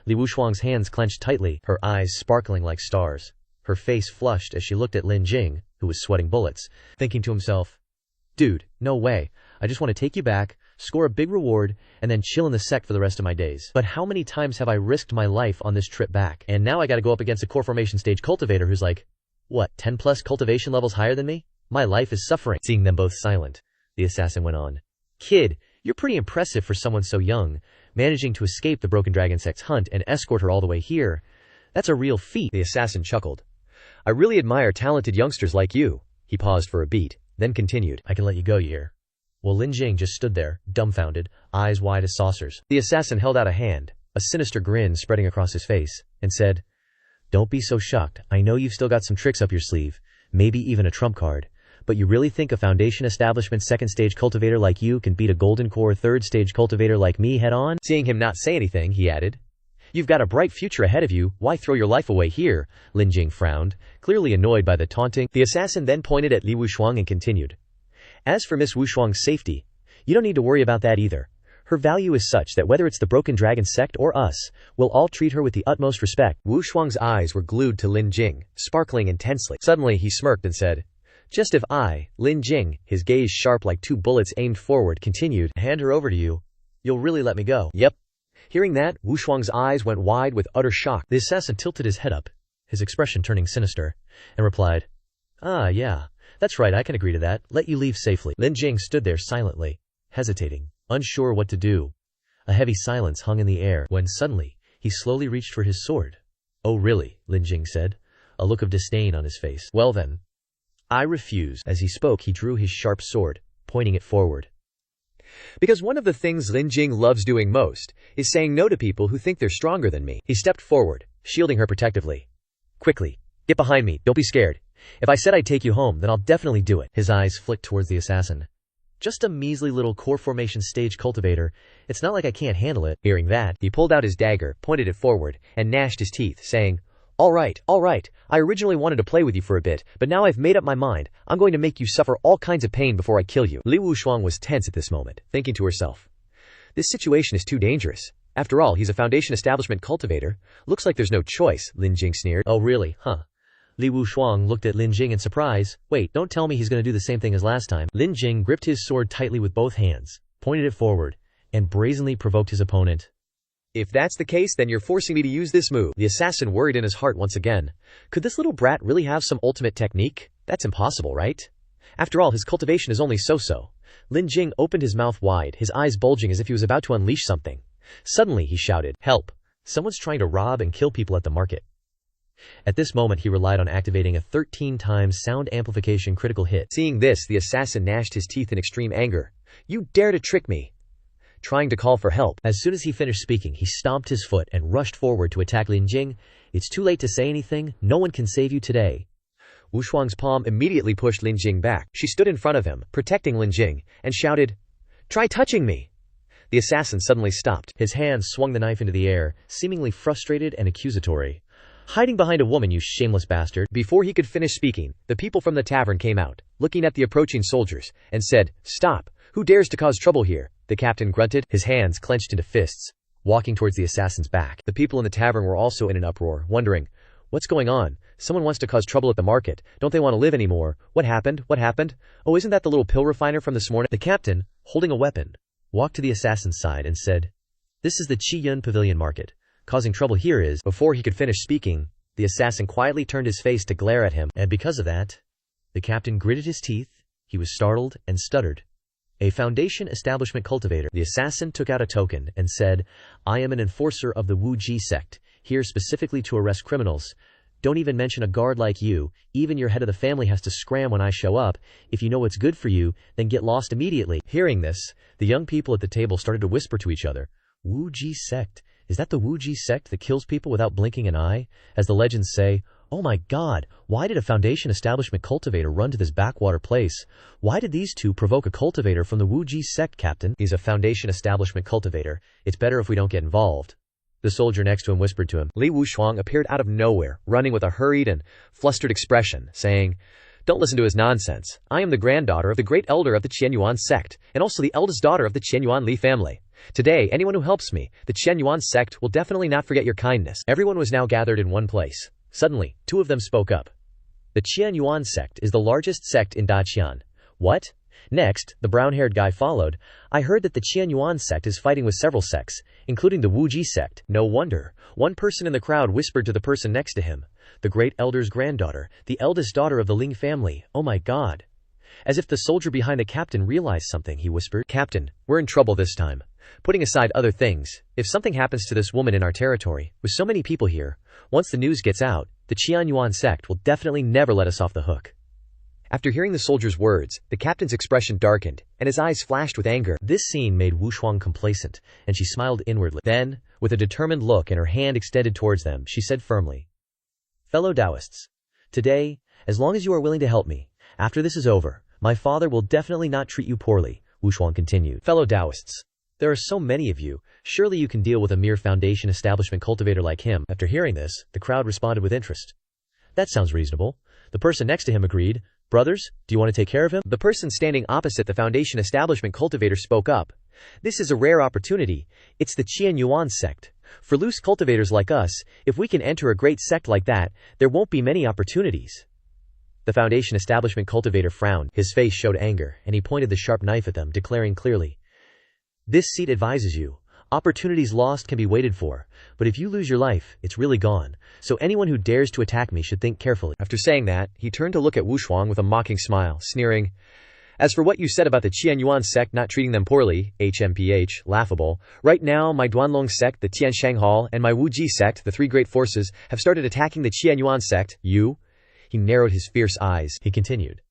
Li Wushuang's hands clenched tightly, her eyes sparkling like stars. Her face flushed as she looked at Lin Jing, who was sweating bullets, thinking to himself, "Dude, no way. I just want to take you back, score a big reward, and then chill in the sect for the rest of my days. But how many times have I risked my life on this trip back? And now I gotta go up against a core formation stage cultivator who's like, What, 10 plus cultivation levels higher than me? My life is suffering. Seeing them both silent, the assassin went on. Kid, you're pretty impressive for someone so young, managing to escape the Broken Dragon sect's hunt and escort her all the way here. That's a real feat. The assassin chuckled. I really admire talented youngsters like you. He paused for a beat, then continued. I can let you go, you hear? Well, Lin Jing just stood there, dumbfounded, eyes wide as saucers. The assassin held out a hand, a sinister grin spreading across his face, and said, Don't be so shocked. I know you've still got some tricks up your sleeve, maybe even a trump card. But you really think a Foundation Establishment second-stage cultivator like you can beat a Golden Core third-stage cultivator like me head-on? Seeing him not say anything, he added, You've got a bright future ahead of you, why throw your life away here? Lin Jing frowned, clearly annoyed by the taunting. The assassin then pointed at Li Wushuang and continued. As for Miss Wushuang's safety, you don't need to worry about that either. Her value is such that whether it's the Broken Dragon sect or us, we'll all treat her with the utmost respect. Wushuang's eyes were glued to Lin Jing, sparkling intensely. Suddenly he smirked and said, Just if I, Lin Jing, his gaze sharp like two bullets aimed forward, continued, hand her over to you, you'll really let me go? Yep. Hearing that, Wushuang's eyes went wide with utter shock. The assassin tilted his head up, his expression turning sinister, and replied, Yeah, that's right, I can agree to that. Let you leave safely. Lin Jing stood there silently, hesitating, unsure what to do. A heavy silence hung in the air, when suddenly, he slowly reached for his sword. Oh really, Lin Jing said, a look of disdain on his face. Well then, I refuse. As he spoke, he drew his sharp sword, pointing it forward. Because one of the things Lin Jing loves doing most is saying no to people who think they're stronger than me. He stepped forward, shielding her protectively. Quickly, get behind me, don't be scared. If I said I'd take you home, then I'll definitely do it. His eyes flicked towards the assassin. Just a measly little core formation stage cultivator. It's not like I can't handle it. Hearing that, he pulled out his dagger, pointed it forward, and gnashed his teeth, saying, All right. I originally wanted to play with you for a bit, but now I've made up my mind. I'm going to make you suffer all kinds of pain before I kill you. Li Wushuang was tense at this moment, thinking to herself, This situation is too dangerous. After all, he's a Foundation Establishment cultivator. Looks like there's no choice, Lin Jing sneered. Oh really, huh? Li Wushuang looked at Lin Jing in surprise. Wait, don't tell me he's going to do the same thing as last time. Lin Jing gripped his sword tightly with both hands, pointed it forward, and brazenly provoked his opponent. If that's the case, then you're forcing me to use this move. The assassin worried in his heart once again. Could this little brat really have some ultimate technique? That's impossible, right? After all, his cultivation is only so-so. Lin Jing opened his mouth wide, his eyes bulging as if he was about to unleash something. Suddenly he shouted, Help! Someone's trying to rob and kill people at the market. At this moment he relied on activating a 13 times sound amplification critical hit. Seeing this, the assassin gnashed his teeth in extreme anger. You dare to trick me! Trying to call for help. As soon as he finished speaking, he stomped his foot and rushed forward to attack Lin Jing. It's too late to say anything. No one can save you today. Wushuang's palm immediately pushed Lin Jing back. She stood in front of him, protecting Lin Jing, and shouted, Try touching me! The assassin suddenly stopped. His hand swung the knife into the air, seemingly frustrated and accusatory. Hiding behind a woman, you shameless bastard. Before he could finish speaking, the people from the tavern came out, looking at the approaching soldiers, and said, Stop! Who dares to cause trouble here? The captain grunted, his hands clenched into fists, walking towards the assassin's back. The people in the tavern were also in an uproar, wondering, What's going on? Someone wants to cause trouble at the market. Don't they want to live anymore? What happened? Oh, isn't that the little pill refiner from this morning? The captain, holding a weapon, walked to the assassin's side and said, This is the Qiyun Pavilion Market. Causing trouble here is. Before he could finish speaking, the assassin quietly turned his face to glare at him, and because of that, the captain gritted his teeth, he was startled, and stuttered. A Foundation Establishment cultivator. The assassin took out a token and said, I am an enforcer of the Wu Ji sect, here specifically to arrest criminals. Don't even mention a guard like you, even your head of the family has to scram when I show up. If you know what's good for you, then get lost immediately. Hearing this, the young people at the table started to whisper to each other, Wu Ji sect? Is that the Wu Ji sect that kills people without blinking an eye? As the legends say, oh my god, why did a Foundation Establishment cultivator run to this backwater place? Why did these two provoke a cultivator from the Wu Ji sect, Captain? He's a Foundation Establishment cultivator. It's better if we don't get involved. The soldier next to him whispered to him. Li Wushuang appeared out of nowhere, running with a hurried and flustered expression, saying, Don't listen to his nonsense. I am the granddaughter of the great elder of the Qianyuan sect, and also the eldest daughter of the Qianyuan Li family. Today, anyone who helps me, the Qianyuan sect, will definitely not forget your kindness. Everyone was now gathered in one place. Suddenly, two of them spoke up. The Qianyuan sect is the largest sect in Daqian. What? Next, the brown-haired guy followed. I heard that the Qianyuan sect is fighting with several sects, including the Wuji sect. No wonder. One person in the crowd whispered to the person next to him. The great elder's granddaughter, the eldest daughter of the Ling family. Oh my god. As if the soldier behind the captain realized something, he whispered, Captain, we're in trouble this time. Putting aside other things, if something happens to this woman in our territory, with so many people here, once the news gets out, the Qianyuan sect will definitely never let us off the hook. After hearing the soldier's words, the captain's expression darkened, and his eyes flashed with anger. This scene made Wu Shuang complacent, and she smiled inwardly. Then, with a determined look and her hand extended towards them, she said firmly, Fellow Taoists, today, as long as you are willing to help me, after this is over, my father will definitely not treat you poorly, Wu Shuang continued. Fellow Taoists, there are so many of you, surely you can deal with a mere foundation establishment cultivator like him. After hearing this, the crowd responded with interest. That sounds reasonable. The person next to him agreed. Brothers, do you want to take care of him? The person standing opposite the foundation establishment cultivator spoke up. This is a rare opportunity. It's the Qianyuan sect. For loose cultivators like us, if we can enter a great sect like that, there won't be many opportunities. The foundation establishment cultivator frowned. His face showed anger, and he pointed the sharp knife at them, declaring clearly, This seat advises you. Opportunities lost can be waited for, but if you lose your life, it's really gone. So anyone who dares to attack me should think carefully. After saying that, he turned to look at Wu Shuang with a mocking smile, sneering, As for what you said about the Qianyuan sect not treating them poorly, HMPH, laughable. Right now, my Duanlong sect, the Tianshang Hall, and my Wuji sect, the three great forces, have started attacking the Qianyuan sect. You? He narrowed his fierce eyes. He continued.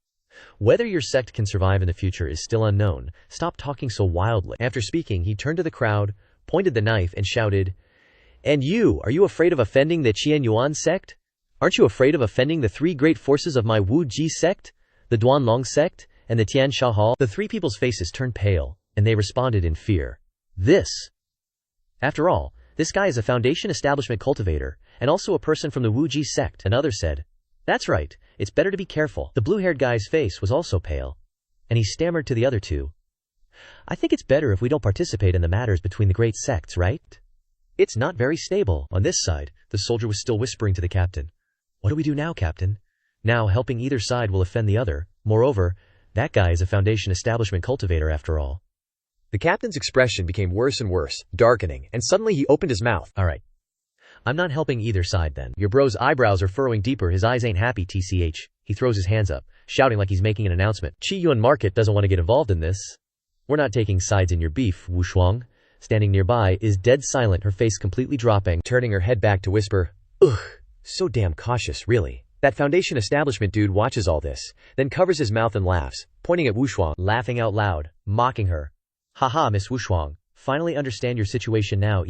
Whether your sect can survive in the future is still unknown. Stop talking so wildly. After speaking, he turned to the crowd, pointed the knife, and shouted, And you, are you afraid of offending the Qianyuan sect? Aren't you afraid of offending the three great forces of my Wu Ji sect, the Duanlong sect, and the Tiansha Hall? The three people's faces turned pale, and they responded in fear. After all, this guy is a foundation establishment cultivator, and also a person from the Wu Ji sect. Another said, That's right, it's better to be careful. The blue-haired guy's face was also pale, and he stammered to the other two. I think it's better if we don't participate in the matters between the great sects, right? It's not very stable. On this side, the soldier was still whispering to the captain. What do we do now, Captain? Now helping either side will offend the other. Moreover, that guy is a foundation establishment cultivator after all. The captain's expression became worse and worse, darkening, and suddenly he opened his mouth. All right. I'm not helping either side then. Your bro's eyebrows are furrowing deeper, his eyes ain't happy, tch. He throws his hands up, shouting like he's making an announcement. Qiyuan Market doesn't want to get involved in this. We're not taking sides in your beef. Wu Shuang, standing nearby, is dead silent, her face completely dropping, turning her head back to whisper, Ugh, so damn cautious, really. That foundation establishment dude watches all this, then covers his mouth and laughs, pointing at Wu Shuang, laughing out loud, mocking her. Haha, Miss Wu Shuang, finally understand your situation now,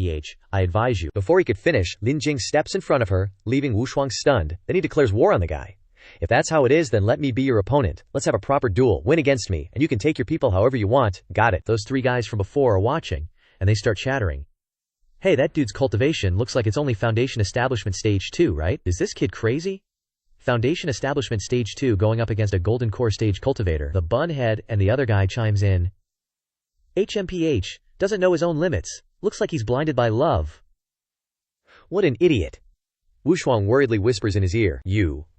I advise you. Before he could finish, Lin Jing steps in front of her, leaving Wu Shuang stunned, then he declares war on the guy. If that's how it is, then let me be your opponent. Let's have a proper duel, win against me, and you can take your people however you want. Got it. Those three guys from before are watching, and they start chattering. Hey, that dude's cultivation looks like it's only foundation establishment stage 2, right? Is this kid crazy? Foundation establishment stage 2 going up against a golden core stage cultivator. The bun head and the other guy chimes in. HMPH, doesn't know his own limits. Looks like he's blinded by love. What an idiot. Wu Shuang worriedly whispers in his ear.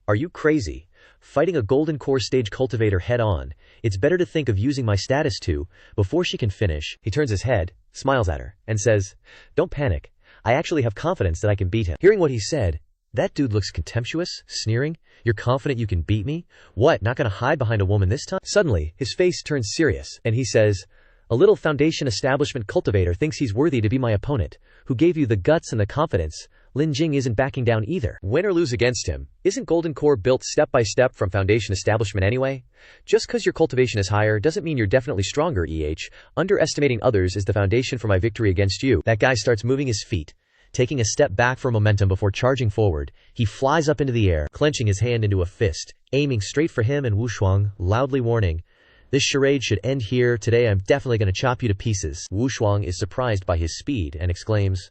Are you crazy? Fighting a golden core stage cultivator head on. It's better to think of using my status too. Before she can finish, he turns his head, smiles at her, and says, Don't panic. I actually have confidence that I can beat him. Hearing what he said, that dude looks contemptuous, sneering. You're confident you can beat me? What, not gonna hide behind a woman this time? Suddenly, his face turns serious, and he says, A little foundation establishment cultivator thinks he's worthy to be my opponent. Who gave you the guts and the confidence? Lin Jing isn't backing down either. Win or lose against him, isn't Golden Core built step by step from foundation establishment anyway? Just cause your cultivation is higher doesn't mean you're definitely stronger, Underestimating others is the foundation for my victory against you. That guy starts moving his feet, taking a step back for momentum before charging forward. He flies up into the air, clenching his hand into a fist, aiming straight for him and Wu Shuang, loudly warning, This charade should end here. Today I'm definitely gonna chop you to pieces. Wu Shuang is surprised by his speed and exclaims,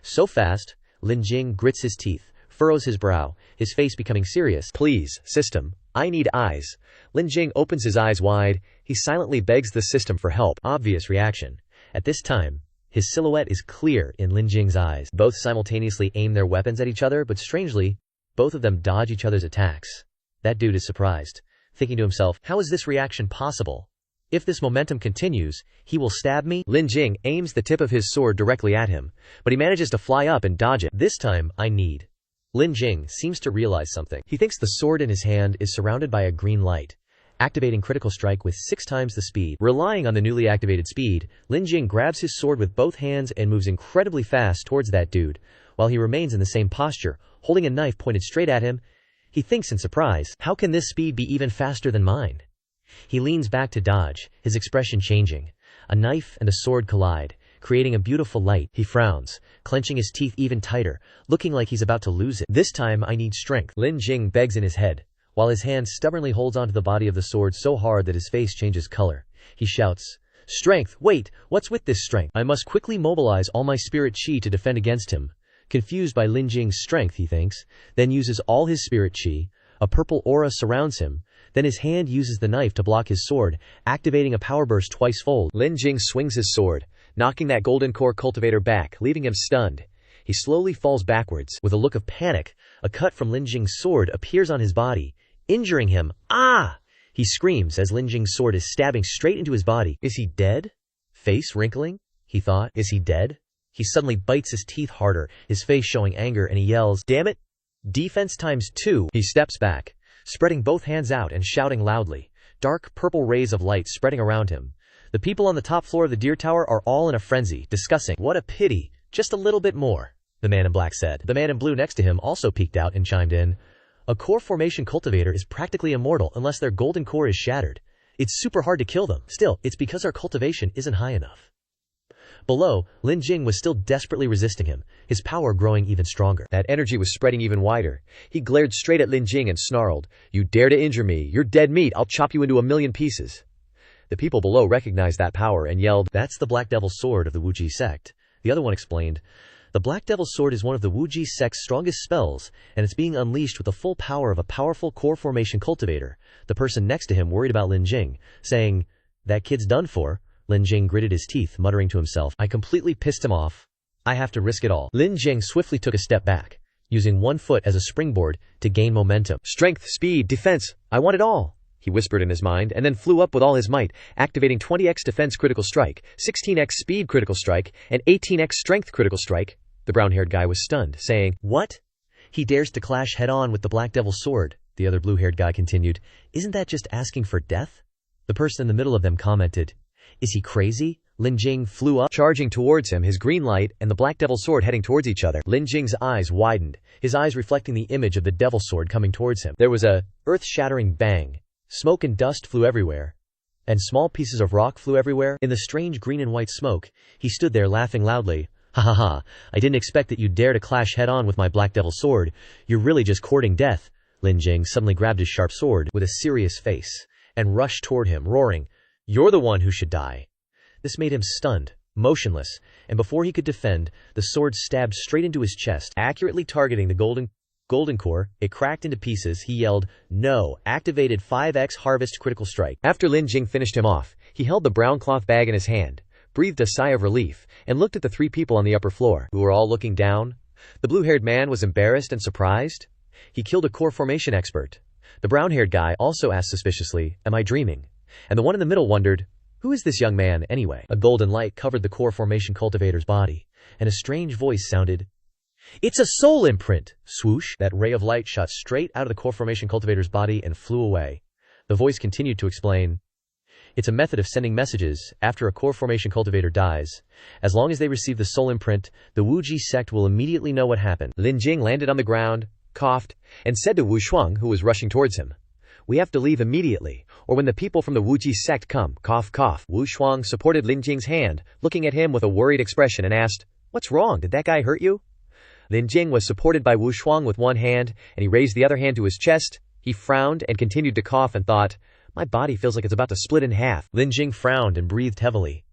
So fast? Lin Jing grits his teeth, furrows his brow, his face becoming serious. Please, system, I need eyes. Lin Jing opens his eyes wide. He silently begs the system for help. Obvious reaction. At this time, his silhouette is clear in Lin Jing's eyes. Both simultaneously aim their weapons at each other, but strangely, both of them dodge each other's attacks. That dude is surprised. thinking to himself, how is this reaction possible? If this momentum continues, he will stab me. Lin Jing aims the tip of his sword directly at him, but he manages to fly up and dodge it. This time, I need. Lin Jing seems to realize something. He thinks the sword in his hand is surrounded by a green light, activating critical strike with 6 times the speed. Relying on the newly activated speed, Lin Jing grabs his sword with both hands and moves incredibly fast towards that dude, while he remains in the same posture, holding a knife pointed straight at him. He thinks in surprise, how can this speed be even faster than mine? He leans back to dodge, his expression changing. A knife and a sword collide, creating a beautiful light. He frowns, clenching his teeth even tighter, looking like he's about to lose it. This time I need strength, Lin Jing begs in his head, while his hand stubbornly holds onto the body of the sword so hard that his face changes color. He shouts, strength, wait, what's with this strength? I must quickly mobilize all my spirit chi to defend against him. Confused by Lin Jing's strength, he thinks, then uses all his spirit chi. A purple aura surrounds him. Then his hand uses the knife to block his sword, activating a power burst twice-fold. Lin Jing swings his sword, knocking that golden core cultivator back, leaving him stunned. He slowly falls backwards. With a look of panic, a cut from Lin Jing's sword appears on his body, injuring him. Ah! He screams as Lin Jing's sword is stabbing straight into his body. Is he dead? Face wrinkling? He thought. Is he dead? He suddenly bites his teeth harder, his face showing anger, and he yells, damn it! Defense times 2. He steps back, spreading both hands out and shouting loudly, dark purple rays of light spreading around him. The people on the top floor of the Deer Tower are all in a frenzy, discussing. What a pity, just a little bit more, the man in black said. The man in blue next to him also peeked out and chimed in. A core formation cultivator is practically immortal unless their golden core is shattered. It's super hard to kill them. Still, it's because our cultivation isn't high enough. Below, Lin Jing was still desperately resisting him, his power growing even stronger. That energy was spreading even wider. He glared straight at Lin Jing and snarled, you dare to injure me, you're dead meat, I'll chop you into 1,000,000 pieces. The people below recognized that power and yelled, that's the Black Devil Sword of the Wuji sect. The other one explained, the Black Devil Sword is one of the Wuji sect's strongest spells, and it's being unleashed with the full power of a powerful core formation cultivator. The person next to him worried about Lin Jing, saying, that kid's done for. Lin Jing gritted his teeth, muttering to himself, I completely pissed him off. I have to risk it all. Lin Jing swiftly took a step back, using one foot as a springboard to gain momentum. Strength, speed, defense, I want it all, he whispered in his mind, and then flew up with all his might, activating 20x defense critical strike, 16x speed critical strike, and 18x strength critical strike. The brown-haired guy was stunned, saying, what? He dares to clash head-on with the Black Devil Sword, the other blue-haired guy continued. Isn't that just asking for death? The person in the middle of them commented, is he crazy? Lin Jing flew up, charging towards him, his green light and the Black Devil Sword heading towards each other. Lin Jing's eyes widened, his eyes reflecting the image of the Devil Sword coming towards him. There was a earth-shattering bang. Smoke and dust flew everywhere, and small pieces of rock flew everywhere. In the strange green and white smoke, he stood there laughing loudly. Ha ha ha, I didn't expect that you'd dare to clash head-on with my Black Devil Sword. You're really just courting death. Lin Jing suddenly grabbed his sharp sword with a serious face and rushed toward him, roaring, you're the one who should die. This made him stunned, motionless, and before he could defend, the sword stabbed straight into his chest, accurately targeting the golden core. It cracked into pieces. He yelled, no, activated 5x harvest critical strike. After Lin Jing finished him off, he held the brown cloth bag in his hand, breathed a sigh of relief, and looked at the 3 people on the upper floor, who were all looking down. The blue-haired man was embarrassed and surprised. He killed a core formation expert. The brown-haired guy also asked suspiciously, am I dreaming? And the one in the middle wondered, who is this young man, anyway? A golden light covered the core formation cultivator's body, and a strange voice sounded, it's a soul imprint! Swoosh! That ray of light shot straight out of the core formation cultivator's body and flew away. The voice continued to explain, it's a method of sending messages after a core formation cultivator dies. As long as they receive the soul imprint, the Wuji sect will immediately know what happened. Lin Jing landed on the ground, coughed, and said to Wu Shuang, who was rushing towards him, we have to leave immediately, or when the people from the Wuji sect come, cough cough. Wu Shuang supported Lin Jing's hand, looking at him with a worried expression and asked, what's wrong, did that guy hurt you? Lin Jing was supported by Wu Shuang with one hand, and he raised the other hand to his chest. He frowned and continued to cough and thought, my body feels like it's about to split in half. Lin Jing frowned and breathed heavily.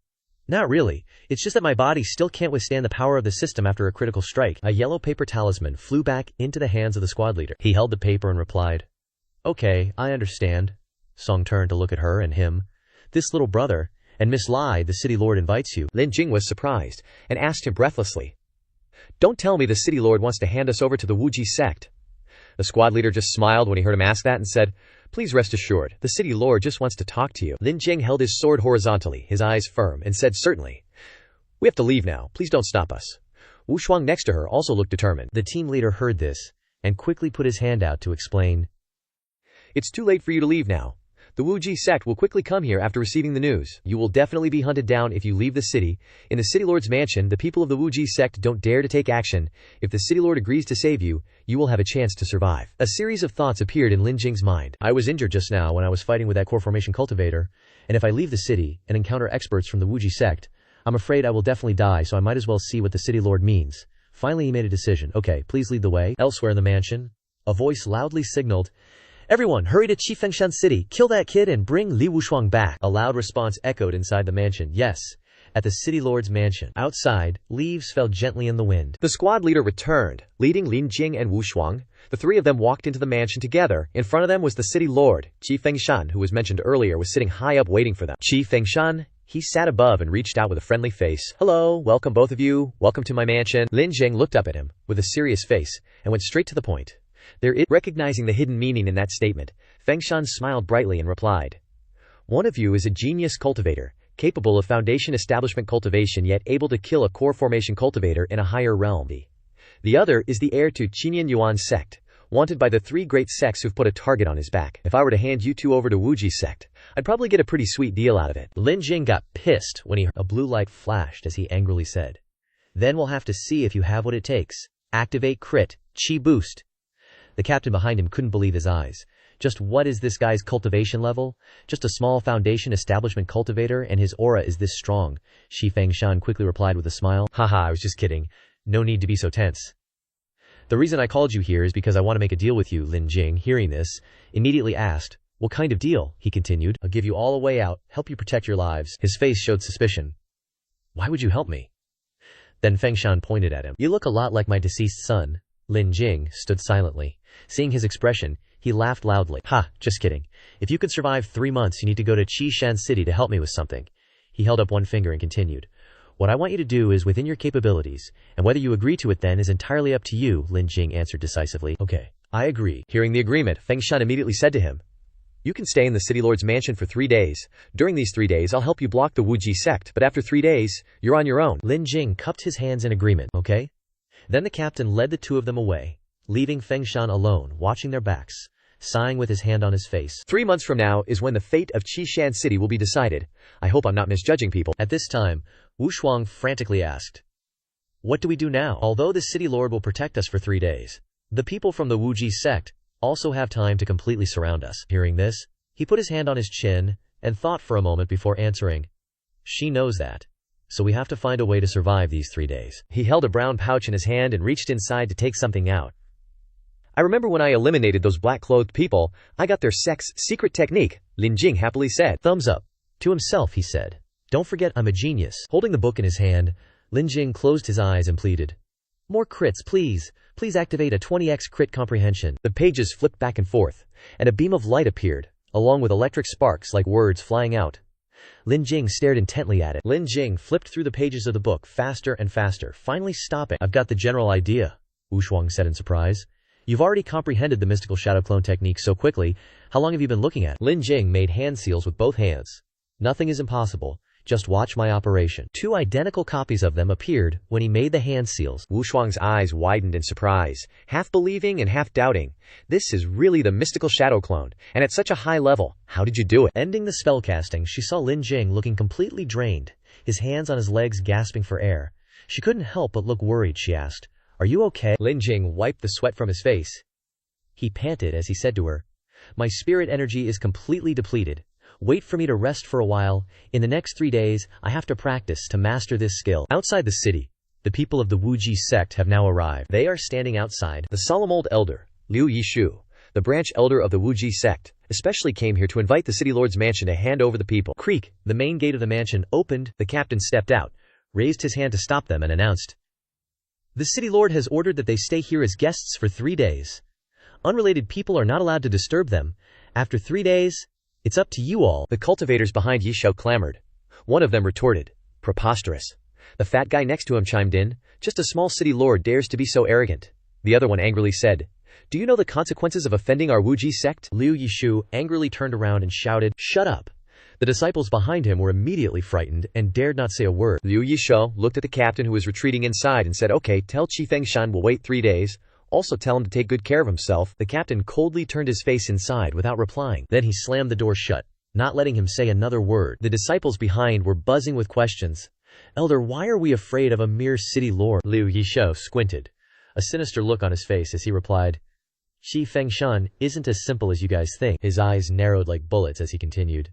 Not really, it's just that my body still can't withstand the power of the system after a critical strike. A yellow paper talisman flew back into the hands of the squad leader. He held the paper and replied, okay, I understand. Song turned to look at her and him. This little brother, and Miss Lai, the city lord invites you. Lin Jing was surprised, and asked him breathlessly, don't tell me the city lord wants to hand us over to the Wuji sect. The squad leader just smiled when he heard him ask that and said, Please rest assured, the city lord just wants to talk to you. Lin Jing held his sword horizontally, his eyes firm, and said certainly. We have to leave now. Please don't stop us. Wu Shuang next to her also looked determined. The team leader heard this and quickly put his hand out to explain. It's too late for you to leave now. The Wuji sect will quickly come here after receiving the news. You will definitely be hunted down if you leave the city. In the city lord's mansion, the people of the Wuji sect don't dare to take action. If the city lord agrees to save you, you will have a chance to survive. A series of thoughts appeared in Lin Jing's mind. I was injured just now when I was fighting with that core formation cultivator, and if I leave the city and encounter experts from the Wuji sect, I'm afraid I will definitely die, so I might as well see what the city lord means. Finally he made a decision. Okay, please lead the way. Elsewhere in the mansion, a voice loudly signaled, Everyone, hurry to Qifengshan City, kill that kid and bring Li Wushuang back. A loud response echoed inside the mansion. Yes, at the city lord's mansion. Outside, leaves fell gently in the wind. The squad leader returned, leading Lin Jing and Wu Shuang. The three of them walked into the mansion together. In front of them was the city lord. Qifengshan, who was mentioned earlier, was sitting high up waiting for them. Qifengshan, he sat above and reached out with a friendly face. Hello, welcome both of you. Welcome to my mansion. Lin Jing looked up at him with a serious face and went straight to the point. Recognizing the hidden meaning in that statement, Fengshan smiled brightly and replied, One of you is a genius cultivator, capable of foundation establishment cultivation yet able to kill a core formation cultivator in a higher realm. The other is the heir to Qinian Yuan sect, wanted by the three great sects who've put a target on his back. If I were to hand you two over to Wuji sect, I'd probably get a pretty sweet deal out of it. Lin Jing got pissed when he heard a blue light flashed as he angrily said, Then we'll have to see if you have what it takes. Activate crit, chi boost. The captain behind him couldn't believe his eyes. Just what is this guy's cultivation level? Just a small foundation establishment cultivator and his aura is this strong. Shi Fengshan quickly replied with a smile. Haha, I was just kidding. No need to be so tense. The reason I called you here is because I want to make a deal with you. Lin Jing, hearing this, immediately asked, What kind of deal? He continued. I'll give you all a way out, help you protect your lives. His face showed suspicion. Why would you help me? Then Fengshan pointed at him. You look a lot like my deceased son. Lin Jing stood silently. Seeing his expression, he laughed loudly. Ha, just kidding. If you could survive 3 months, you need to go to Qishan City to help me with something. He held up one finger and continued. What I want you to do is within your capabilities, and whether you agree to it then is entirely up to you, Lin Jing answered decisively. Okay, I agree. Hearing the agreement, Fengshan immediately said to him, You can stay in the city lord's mansion for 3 days. During these 3 days, I'll help you block the Wuji sect, but after 3 days, you're on your own. Lin Jing cupped his hands in agreement. Okay? Then the captain led the two of them away, leaving Fengshan alone, watching their backs, sighing with his hand on his face. 3 months from now is when the fate of Qishan City will be decided. I hope I'm not misjudging people. At this time, Wu Shuang frantically asked, What do we do now? Although the city lord will protect us for 3 days, the people from the Wuji sect also have time to completely surround us. Hearing this, he put his hand on his chin and thought for a moment before answering, She knows that. So we have to find a way to survive these 3 days. He held a brown pouch in his hand and reached inside to take something out. I remember when I eliminated those black-clothed people, I got their sect's secret technique, Lin Jing happily said. Thumbs up. To himself, he said, Don't forget I'm a genius. Holding the book in his hand, Lin Jing closed his eyes and pleaded, More crits, please. Please activate a 20x crit comprehension. The pages flipped back and forth, and a beam of light appeared, along with electric sparks like words flying out. Lin Jing stared intently at it. Lin Jing flipped through the pages of the book faster and faster, finally stopping. I've got the general idea, Wu Shuang said in surprise. You've already comprehended the mystical shadow clone technique so quickly. How long have you been looking at it? Lin Jing made hand seals with both hands. Nothing is impossible. Just watch my operation. 2 identical copies of them appeared when he made the hand seals. Wu Shuang's eyes widened in surprise, half believing and half doubting. This is really the mystical shadow clone, and at such a high level. How did you do it? Ending the spellcasting, she saw Lin Jing looking completely drained, his hands on his legs gasping for air. She couldn't help but look worried. She asked, Are you okay? Lin Jing wiped the sweat from his face. He panted as he said to her, My spirit energy is completely depleted. Wait for me to rest for a while. In the next 3 days, I have to practice to master this skill. Outside the city, the people of the Wuji sect have now arrived. They are standing outside. The solemn old elder, Liu Yishu, the branch elder of the Wuji sect, especially came here to invite the city lord's mansion to hand over the people. Creak, the main gate of the mansion opened. The captain stepped out, raised his hand to stop them and announced, The city lord has ordered that they stay here as guests for 3 days. Unrelated people are not allowed to disturb them. After 3 days, it's up to you all. The cultivators behind Yishou clamored. One of them retorted, Preposterous. The fat guy next to him chimed in, Just a small city lord dares to be so arrogant. The other one angrily said, Do you know the consequences of offending our Wuji sect? Liu Yishu angrily turned around and shouted, "Shut up!" The disciples behind him were immediately frightened and dared not say a word. Liu Yishu looked at the captain who was retreating inside and said, "Okay, tell Qi Fengshan we'll wait 3 days. Also tell him to take good care of himself." The captain coldly turned his face inside without replying. Then he slammed the door shut, not letting him say another word. The disciples behind were buzzing with questions. "Elder, why are we afraid of a mere city lord?" Liu Yishu squinted, a sinister look on his face as he replied, "Qi Fengshan isn't as simple as you guys think." His eyes narrowed like bullets as he continued,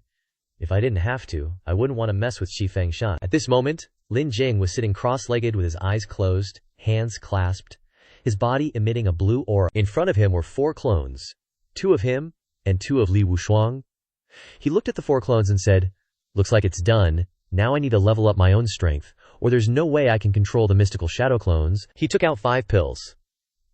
"If I didn't have to, I wouldn't want to mess with Qi Fengshan." At this moment, Lin Jing was sitting cross-legged with his eyes closed, hands clasped, his body emitting a blue aura. In front of him were 4 clones, 2 of him and 2 of Li Wushuang. He looked at the 4 clones and said, "Looks like it's done. Now I need to level up my own strength, or there's no way I can control the mystical shadow clones." He took out 5 pills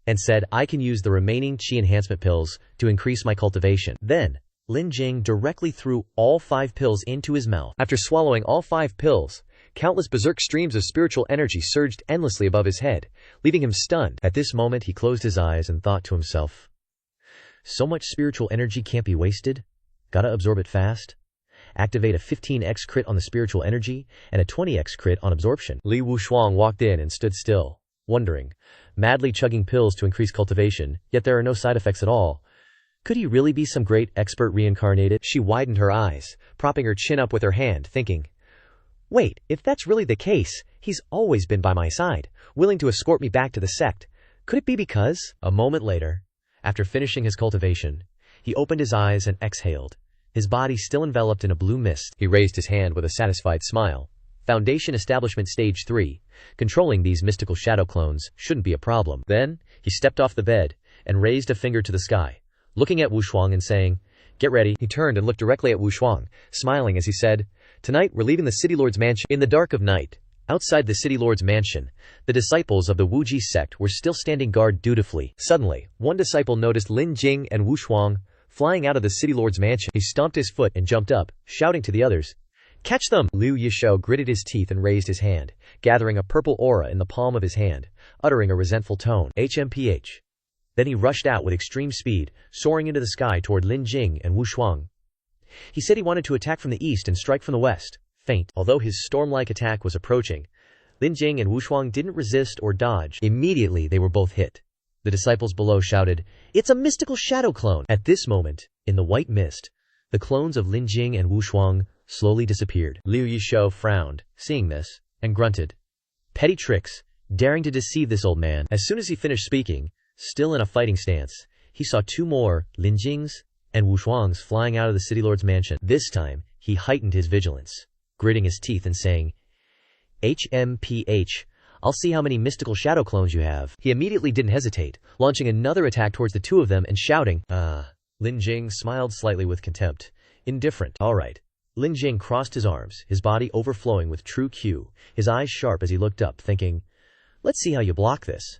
and said, "I can use the remaining Qi enhancement pills to increase my cultivation." Then, Lin Jing directly threw all 5 pills into his mouth. After swallowing all 5 pills, countless berserk streams of spiritual energy surged endlessly above his head, leaving him stunned. At this moment he closed his eyes and thought to himself, "So much spiritual energy can't be wasted. Gotta absorb it fast. Activate a 15x crit on the spiritual energy and a 20x crit on absorption." Li Wushuang walked in and stood still, wondering, madly chugging pills to increase cultivation, yet there are no side effects at all. Could he really be some great expert reincarnated? She widened her eyes, propping her chin up with her hand, thinking, "Wait, if that's really the case, he's always been by my side, willing to escort me back to the sect. Could it be because?" A moment later, after finishing his cultivation, he opened his eyes and exhaled, his body still enveloped in a blue mist. He raised his hand with a satisfied smile. Foundation Establishment Stage 3. Controlling these mystical shadow clones shouldn't be a problem. Then, he stepped off the bed and raised a finger to the sky, looking at Wushuang and saying, "Get ready." He turned and looked directly at Wushuang, smiling as he said, "Tonight we're leaving the City Lord's mansion." In the dark of night, outside the City Lord's mansion, the disciples of the Wuji sect were still standing guard dutifully. Suddenly, one disciple noticed Lin Jing and Wushuang flying out of the City Lord's mansion. He stomped his foot and jumped up, shouting to the others, "Catch them!" Liu Yishu gritted his teeth and raised his hand, gathering a purple aura in the palm of his hand, uttering a resentful tone, "HMPH." Then he rushed out with extreme speed, soaring into the sky toward Lin Jing and Wushuang. He said he wanted to attack from the east and strike from the west. Feint. Although his storm-like attack was approaching, Lin Jing and Wushuang didn't resist or dodge. Immediately they were both hit. The disciples below shouted, "It's a mystical shadow clone!" At this moment, in the white mist, the clones of Lin Jing and Wushuang slowly disappeared. Liu Yishu frowned, seeing this, and grunted, "Petty tricks, daring to deceive this old man." As soon as he finished speaking, still in a fighting stance, he saw 2 more Lin Jings and Wushuangs flying out of the City Lord's mansion. This time, he heightened his vigilance, gritting his teeth and saying, "HMPH, I'll see how many mystical shadow clones you have." He immediately didn't hesitate, launching another attack towards the 2 of them and shouting, Lin Jing smiled slightly with contempt, indifferent. "All right." Lin Jing crossed his arms, his body overflowing with true Q, his eyes sharp as he looked up, thinking, "Let's see how you block this."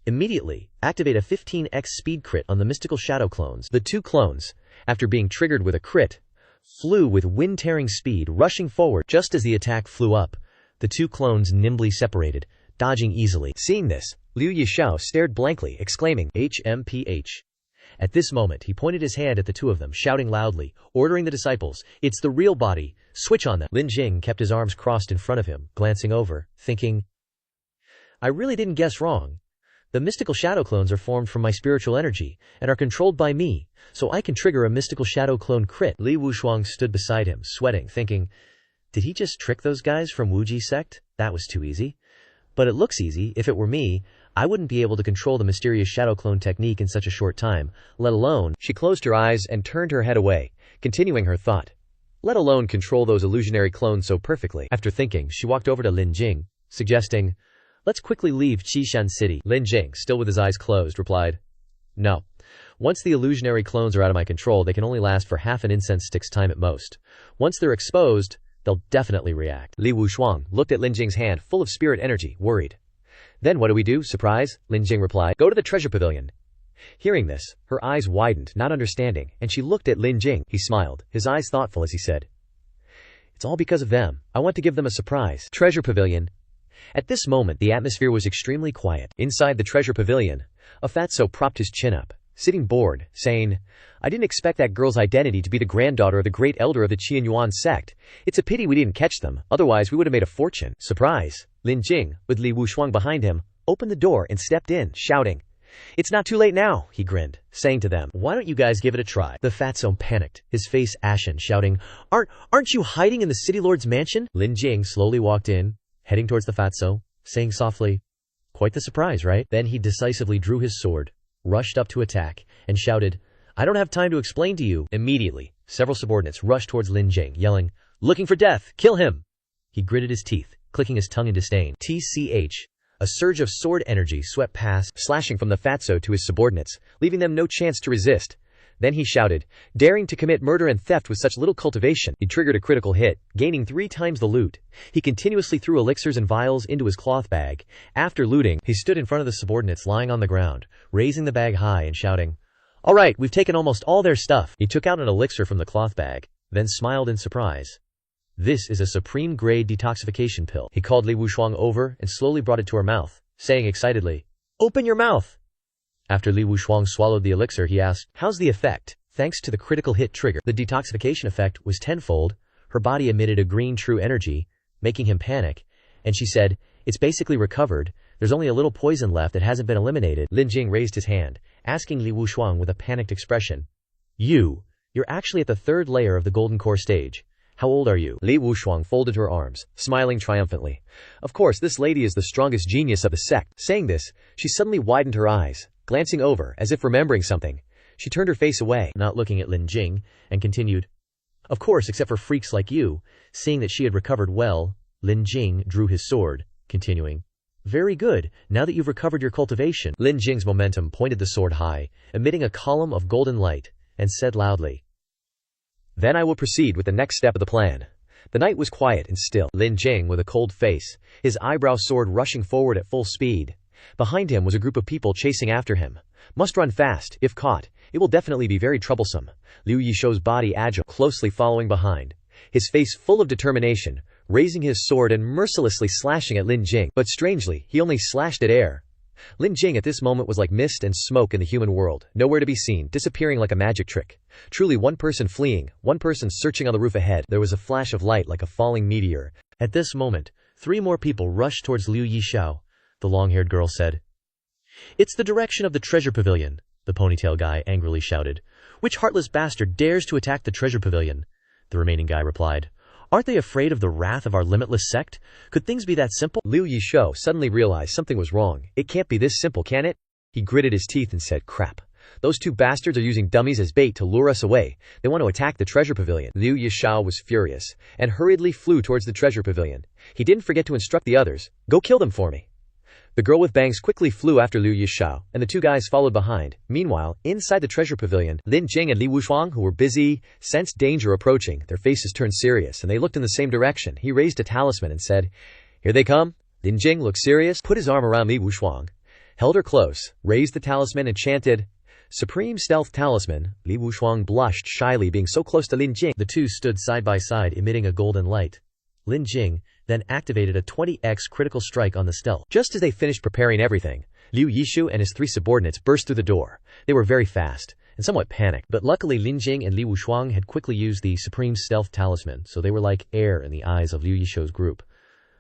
Immediately, activate a 15x speed crit on the mystical shadow clones. The 2 clones, after being triggered with a crit, flew with wind-tearing speed, rushing forward. Just as the attack flew up, the 2 clones nimbly separated, dodging easily. Seeing this, Liu Yishu stared blankly, exclaiming, "HMPH." At this moment, he pointed his hand at the 2 of them, shouting loudly, ordering the disciples, "It's the real body, switch on them." Lin Jing kept his arms crossed in front of him, glancing over, thinking, "I really didn't guess wrong. The mystical shadow clones are formed from my spiritual energy, and are controlled by me, so I can trigger a mystical shadow clone crit." Li Wushuang stood beside him, sweating, thinking, "Did he just trick those guys from Wuji sect? That was too easy. But it looks easy. If it were me, I wouldn't be able to control the mysterious shadow clone technique in such a short time, let alone..." She closed her eyes and turned her head away, continuing her thought, "Let alone control those illusionary clones so perfectly." After thinking, she walked over to Lin Jing, suggesting, "Let's quickly leave Qishan City." Lin Jing, still with his eyes closed, replied, "No. Once the illusionary clones are out of my control, they can only last for half an incense stick's time at most. Once they're exposed, they'll definitely react." Li Wushuang looked at Lin Jing's hand, full of spirit energy, worried. "Then what do we do? Surprise?" Lin Jing replied, "Go to the treasure pavilion." Hearing this, her eyes widened, not understanding, and she looked at Lin Jing. He smiled, his eyes thoughtful as he said, "It's all because of them. I want to give them a surprise." Treasure pavilion. At this moment, the atmosphere was extremely quiet. Inside the treasure pavilion, a fatso propped his chin up, sitting bored, saying, "I didn't expect that girl's identity to be the granddaughter of the great elder of the Qian Yuan sect. It's a pity we didn't catch them, otherwise we would have made a fortune." Surprise! Lin Jing, with Li Wushuang behind him, opened the door and stepped in, shouting, "It's not too late now," he grinned, saying to them, "Why don't you guys give it a try?" The fatso panicked, his face ashen, shouting, Aren't you hiding in the city lord's mansion?" Lin Jing slowly walked in, heading towards the fatso, saying softly, "Quite the surprise, right?" Then he decisively drew his sword, rushed up to attack, and shouted, "I don't have time to explain to you." Immediately, several subordinates rushed towards Lin Jing, yelling, "Looking for death! Kill him!" He gritted his teeth, clicking his tongue in disdain. TCH. A surge of sword energy swept past, slashing from the fatso to his subordinates, leaving them no chance to resist. Then he shouted, "Daring to commit murder and theft with such little cultivation." He triggered a critical hit, gaining 3 times the loot. He continuously threw elixirs and vials into his cloth bag. After looting, he stood in front of the subordinates lying on the ground, raising the bag high and shouting, "All right, we've taken almost all their stuff." He took out an elixir from the cloth bag, then smiled in surprise. "This is a supreme-grade detoxification pill." He called Li Wushuang over and slowly brought it to her mouth, saying excitedly, "Open your mouth!" After Li Wushuang swallowed the elixir, he asked, "How's the effect?" Thanks to the critical hit trigger, the detoxification effect was tenfold. Her body emitted a green true energy, making him panic, and she said, "It's basically recovered. There's only a little poison left that hasn't been eliminated." Lin Jing raised his hand, asking Li Wushuang with a panicked expression, You're actually at the 3rd layer of the golden core stage. How old are you?" Li Wushuang folded her arms, smiling triumphantly. Of course, this lady is the strongest genius of the sect. Saying this, she suddenly widened her eyes, glancing over, as if remembering something. She turned her face away, not looking at Lin Jing, and continued, "Of course, except for freaks like you." Seeing that she had recovered well, Lin Jing drew his sword, continuing, "Very good, now that you've recovered your cultivation." Lin Jing's momentum pointed the sword high, emitting a column of golden light, and said loudly, "Then I will proceed with the next step of the plan." The night was quiet and still. Lin Jing, with a cold face, his eyebrow sword rushing forward at full speed. Behind him was a group of people chasing after him. Must run fast. If caught, it will definitely be very troublesome. Liu Yishou's body agile, closely following behind, his face full of determination, raising his sword and mercilessly slashing at Lin Jing. But strangely, he only slashed at air. Lin Jing at this moment was like mist and smoke in the human world, nowhere to be seen, disappearing like a magic trick. Truly one person fleeing, one person searching on the roof ahead. There was a flash of light like a falling meteor. At this moment, 3 more people rushed towards Liu Yishou. The long-haired girl said, "It's the direction of the treasure pavilion," the ponytail guy angrily shouted. "Which heartless bastard dares to attack the treasure pavilion?" The remaining guy replied, "Aren't they afraid of the wrath of our limitless sect? Could things be that simple?" Liu Yishou suddenly realized something was wrong. It can't be this simple, can it? He gritted his teeth and said, "Crap. Those 2 bastards are using dummies as bait to lure us away. They want to attack the treasure pavilion." Liu Yishou was furious, and hurriedly flew towards the treasure pavilion. He didn't forget to instruct the others, "Go kill them for me." The girl with bangs quickly flew after Liu Yishou, and the 2 guys followed behind. Meanwhile, inside the treasure pavilion, Lin Jing and Li Wushuang, who were busy, sensed danger approaching. Their faces turned serious, and they looked in the same direction. He raised a talisman and said, "Here they come." Lin Jing looked serious, put his arm around Li Wushuang, held her close, raised the talisman and chanted, "Supreme Stealth Talisman." Li Wushuang blushed shyly being so close to Lin Jing. The 2 stood side by side, emitting a golden light. Lin Jing then activated a 20x critical strike on the stealth. Just as they finished preparing everything, Liu Yishou and his 3 subordinates burst through the door. They were very fast, and somewhat panicked, but luckily Lin Jing and Li Wushuang had quickly used the Supreme Stealth Talisman, so they were like air in the eyes of Liu Yishou's group.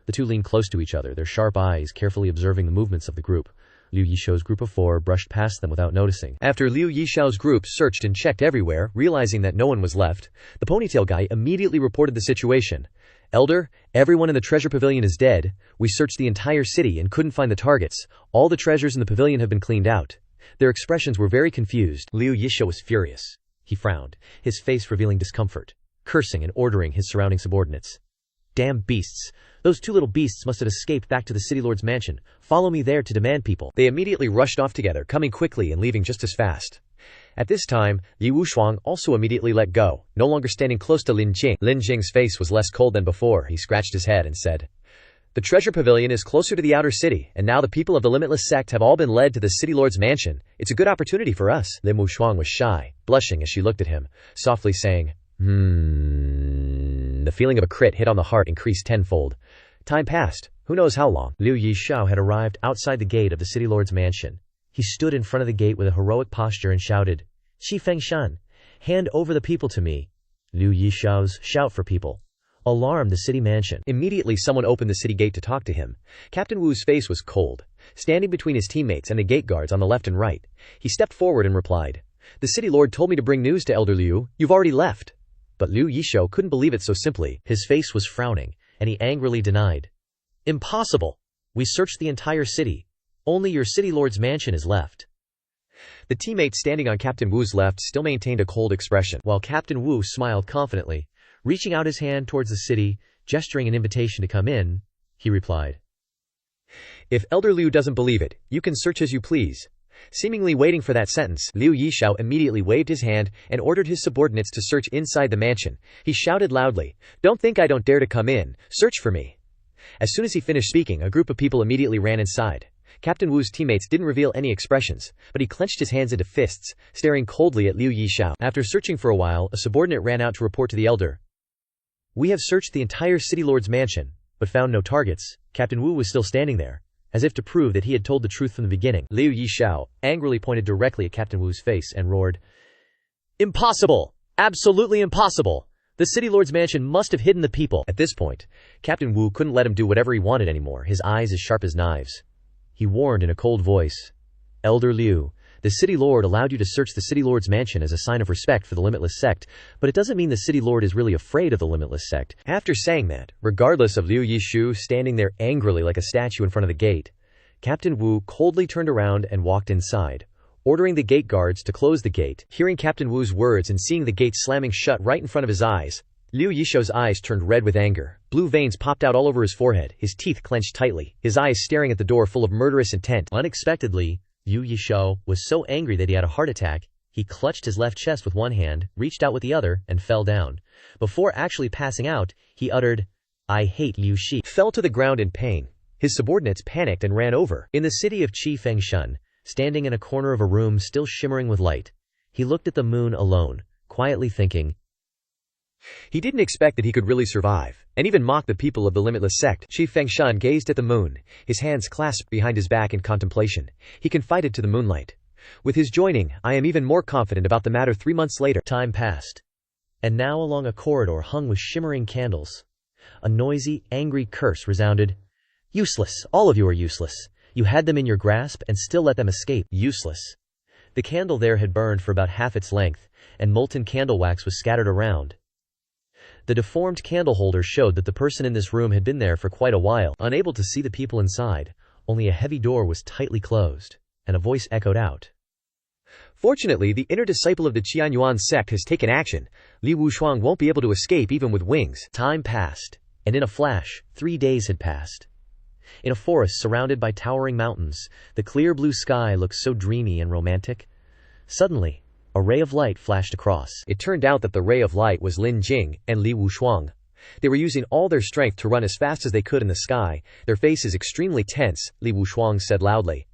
The 2 leaned close to each other, their sharp eyes carefully observing the movements of the group. Liu Yishou's group of 4 brushed past them without noticing. After Liu Yishou's group searched and checked everywhere, realizing that no one was left, the ponytail guy immediately reported the situation. "Elder, everyone in the treasure pavilion is dead. We searched the entire city and couldn't find the targets. All the treasures in the pavilion have been cleaned out." Their expressions were very confused. Liu Yishou was furious. He frowned, his face revealing discomfort, cursing and ordering his surrounding subordinates. "Damn beasts. Those 2 little beasts must have escaped back to the city lord's mansion. Follow me there to demand people." They immediately rushed off together, coming quickly and leaving just as fast. At this time, Li Wushuang also immediately let go, no longer standing close to Lin Jing. Lin Jing's face was less cold than before. He scratched his head and said, "The treasure pavilion is closer to the outer city, and now the people of the limitless sect have all been led to the city lord's mansion. It's a good opportunity for us." Lin Wushuang was shy, blushing as she looked at him, softly saying, The feeling of a crit hit on the heart increased tenfold. Time passed, who knows how long. Liu Yishou had arrived outside the gate of the city lord's mansion. He stood in front of the gate with a heroic posture and shouted, "Qi Fengshan, hand over the people to me." Liu Yishao's shout for people alarmed the city mansion. Immediately someone opened the city gate to talk to him. Captain Wu's face was cold. Standing between his teammates and the gate guards on the left and right, he stepped forward and replied, "The city lord told me to bring news to Elder Liu. You've already left." But Liu Yishao couldn't believe it so simply. His face was frowning, and he angrily denied, "Impossible! We searched the entire city. Only your city lord's mansion is left." The teammates standing on Captain Wu's left still maintained a cold expression, while Captain Wu smiled confidently. Reaching out his hand towards the city, gesturing an invitation to come in, he replied, "If Elder Liu doesn't believe it, you can search as you please." Seemingly waiting for that sentence, Liu Yishao immediately waved his hand and ordered his subordinates to search inside the mansion. He shouted loudly, "Don't think I don't dare to come in. Search for me." As soon as he finished speaking, a group of people immediately ran inside. Captain Wu's teammates didn't reveal any expressions, but he clenched his hands into fists, staring coldly at Liu Yishao. After searching for a while, a subordinate ran out to report to the elder, "We have searched the entire city lord's mansion, but found no targets." Captain Wu was still standing there, as if to prove that he had told the truth from the beginning. Liu Yishao angrily pointed directly at Captain Wu's face and roared, "Impossible! Absolutely impossible! The city lord's mansion must have hidden the people." At this point, Captain Wu couldn't let him do whatever he wanted anymore, his eyes as sharp as knives. He warned in a cold voice, "Elder Liu, the city lord allowed you to search the city lord's mansion as a sign of respect for the Limitless sect, but it doesn't mean the city lord is really afraid of the Limitless sect." After saying that, regardless of Liu Yishu standing there angrily like a statue in front of the gate, Captain Wu coldly turned around and walked inside, ordering the gate guards to close the gate. Hearing Captain Wu's words and seeing the gate slamming shut right in front of his eyes, Liu Yishu's eyes turned red with anger. Blue veins popped out all over his forehead, his teeth clenched tightly, his eyes staring at the door full of murderous intent. Unexpectedly, Liu Yishou was so angry that he had a heart attack. He clutched his left chest with one hand, reached out with the other, and fell down. Before actually passing out, he uttered, "I hate Liu Shi," fell to the ground in pain. His subordinates panicked and ran over. In the city of Qi Fengshan, standing in a corner of a room still shimmering with light, he looked at the moon alone, quietly thinking. He didn't expect that he could really survive, and even mock the people of the Limitless sect. Qi Fengshan gazed at the moon, his hands clasped behind his back in contemplation. He confided to the moonlight, "With his joining, I am even more confident about the matter." 3 months later, time passed. And now along a corridor hung with shimmering candles, a noisy, angry curse resounded. "Useless! All of you are useless! You had them in your grasp and still let them escape. Useless!" The candle there had burned for about half its length, and molten candle wax was scattered around. The deformed candle holder showed that the person in this room had been there for quite a while. Unable to see the people inside, only a heavy door was tightly closed, and a voice echoed out. "Fortunately, the inner disciple of the Qianyuan sect has taken action. Li Wushuang won't be able to escape even with wings." Time passed, and in a flash, 3 days had passed. In a forest surrounded by towering mountains, the clear blue sky looked so dreamy and romantic. Suddenly, a ray of light flashed across. It turned out that the ray of light was Lin Jing and Li Wushuang. They were using all their strength to run as fast as they could in the sky, their faces extremely tense. Li Wushuang said loudly,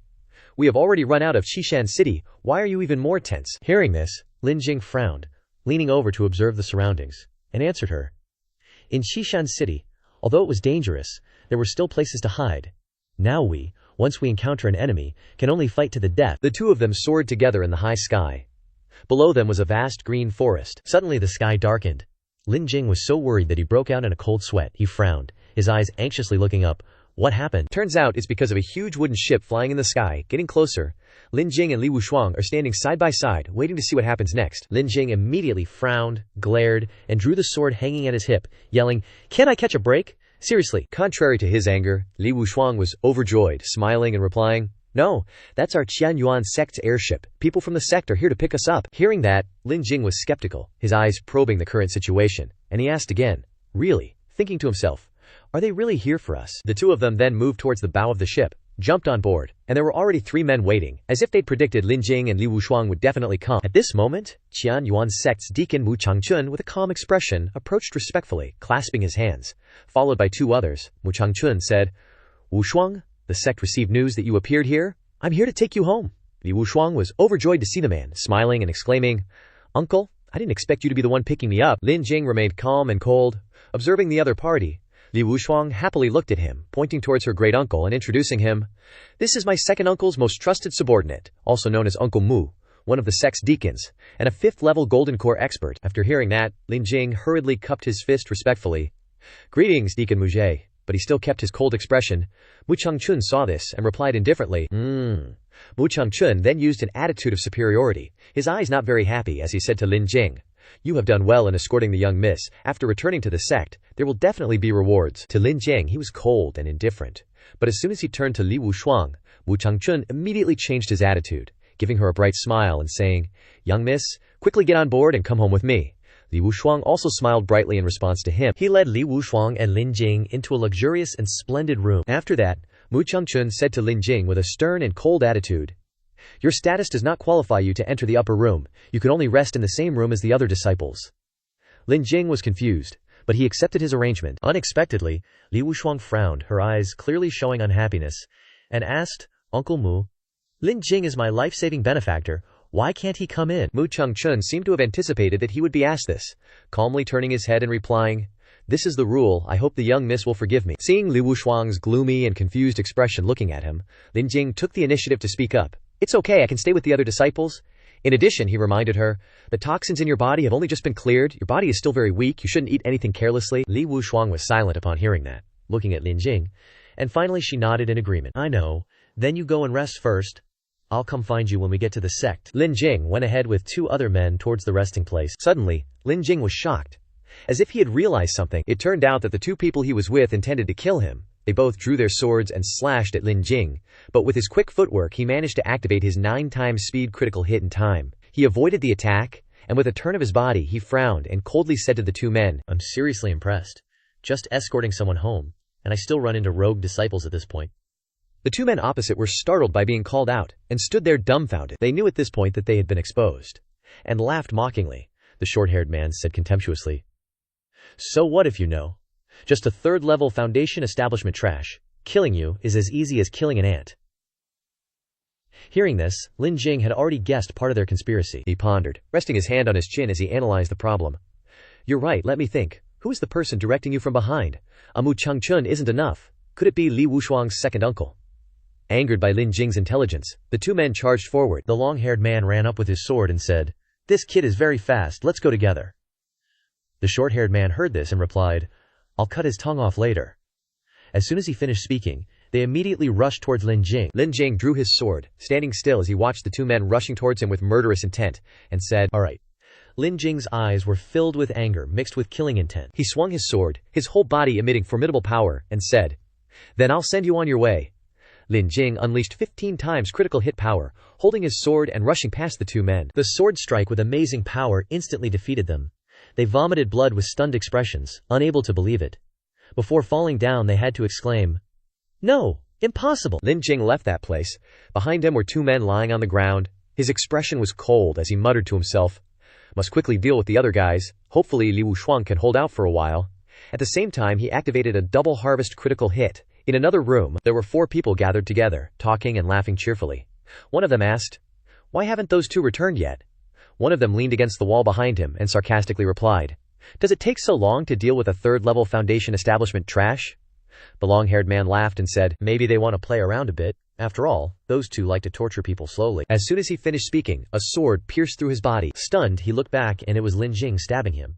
"We have already run out of Qishan City. Why are you even more tense?" Hearing this, Lin Jing frowned, leaning over to observe the surroundings, and answered her. "In Qishan City, although it was dangerous, there were still places to hide. Now once we encounter an enemy, can only fight to the death." The two of them soared together in the high sky. Below them was a vast green forest. Suddenly the sky darkened. Lin Jing was so worried that he broke out in a cold sweat. He frowned, his eyes anxiously looking up. What happened? Turns out it's because of a huge wooden ship flying in the sky. Getting closer, Lin Jing and Li Wushuang are standing side by side, waiting to see what happens next. Lin Jing immediately frowned, glared, and drew the sword hanging at his hip, yelling, "Can't I catch a break? Seriously." Contrary to his anger, Li Wushuang was overjoyed, smiling and replying, "No, that's our Qianyuan sect's airship. People from the sect are here to pick us up." Hearing that, Lin Jing was skeptical, his eyes probing the current situation, and he asked again, "Really?" thinking to himself, "Are they really here for us?" The two of them then moved towards the bow of the ship, jumped on board, and there were already 3 men waiting, as if they'd predicted Lin Jing and Li Wushuang would definitely come. At this moment, Qianyuan sect's deacon Wu Changchun, with a calm expression, approached respectfully, clasping his hands. Followed by 2 others, Wu Changchun said, "Wushuang, the sect received news that you appeared here. I'm here to take you home." Li Wushuang was overjoyed to see the man, smiling and exclaiming, "Uncle, I didn't expect you to be the one picking me up." Lin Jing remained calm and cold, observing the other party. Li Wushuang happily looked at him, pointing towards her great uncle and introducing him. This is my second uncle's most trusted subordinate, also known as Uncle Mu, one of the sect's deacons, and a 5th-level Golden Core expert. After hearing that, Lin Jing hurriedly cupped his fist respectfully. Greetings, Deacon Mujie, but he still kept his cold expression. Mu Changchun saw this and replied indifferently, Mu Changchun then used an attitude of superiority, his eyes not very happy as he said to Lin Jing, you have done well in escorting the young miss. After returning to the sect, there will definitely be rewards. To Lin Jing, he was cold and indifferent. But as soon as he turned to Li Wushuang, Mu Changchun immediately changed his attitude, giving her a bright smile and saying, young miss, quickly get on board and come home with me. Li Wushuang also smiled brightly in response to him. He led Li Wushuang and Lin Jing into a luxurious and splendid room. After that, Mu Changchun said to Lin Jing with a stern and cold attitude, your status does not qualify you to enter the upper room. You can only rest in the same room as the other disciples. Lin Jing was confused, but he accepted his arrangement. Unexpectedly, Li Wushuang frowned, her eyes clearly showing unhappiness, and asked, Uncle Mu, Lin Jing is my life-saving benefactor. Why can't he come in? Mu Changchun seemed to have anticipated that he would be asked this, calmly turning his head and replying, this is the rule. I hope the young miss will forgive me. Seeing Li Wushuang's gloomy and confused expression looking at him, Lin Jing took the initiative to speak up. It's okay, I can stay with the other disciples. In addition, he reminded her, the toxins in your body have only just been cleared. Your body is still very weak. You shouldn't eat anything carelessly. Li Wushuang was silent upon hearing that, looking at Lin Jing, and finally she nodded in agreement. I know. Then you go and rest first. I'll come find you when we get to the sect. Lin Jing went ahead with 2 other men towards the resting place. Suddenly, Lin Jing was shocked. As if he had realized something, it turned out that the 2 people he was with intended to kill him. They both drew their swords and slashed at Lin Jing, but with his quick footwork he managed to activate his 9 times speed critical hit in time. He avoided the attack, and with a turn of his body he frowned and coldly said to the 2 men, I'm seriously impressed. Just escorting someone home, and I still run into rogue disciples at this point. The 2 men opposite were startled by being called out, and stood there dumbfounded. They knew at this point that they had been exposed, and laughed mockingly. The short-haired man said contemptuously, so what if you know? Just a 3rd-level foundation establishment trash. Killing you is as easy as killing an ant. Hearing this, Lin Jing had already guessed part of their conspiracy. He pondered, resting his hand on his chin as he analyzed the problem. You're right, let me think. Who is the person directing you from behind? Mu Changchun isn't enough. Could it be Li Wushuang's second uncle? Angered by Lin Jing's intelligence, the 2 men charged forward. The long-haired man ran up with his sword and said, this kid is very fast, let's go together. The short-haired man heard this and replied, I'll cut his tongue off later. As soon as he finished speaking, they immediately rushed towards Lin Jing. Lin Jing drew his sword, standing still as he watched the 2 men rushing towards him with murderous intent, and said, all right. Lin Jing's eyes were filled with anger mixed with killing intent. He swung his sword, his whole body emitting formidable power, and said, then I'll send you on your way. Lin Jing unleashed 15 times critical hit power, holding his sword and rushing past the 2 men. The sword strike with amazing power instantly defeated them. They vomited blood with stunned expressions, unable to believe it. Before falling down they had to exclaim, no, impossible. Lin Jing left that place. Behind him were 2 men lying on the ground. His expression was cold as he muttered to himself, must quickly deal with the other guys. Hopefully Li Wushuang can hold out for a while. At the same time he activated a double harvest critical hit. In another room, there were 4 people gathered together, talking and laughing cheerfully. One of them asked, why haven't those 2 returned yet? One of them leaned against the wall behind him and sarcastically replied, does it take so long to deal with a 3rd-level foundation establishment trash? The long-haired man laughed and said, maybe they want to play around a bit. After all, those 2 like to torture people slowly. As soon as he finished speaking, a sword pierced through his body. Stunned, he looked back and it was Lin Jing stabbing him.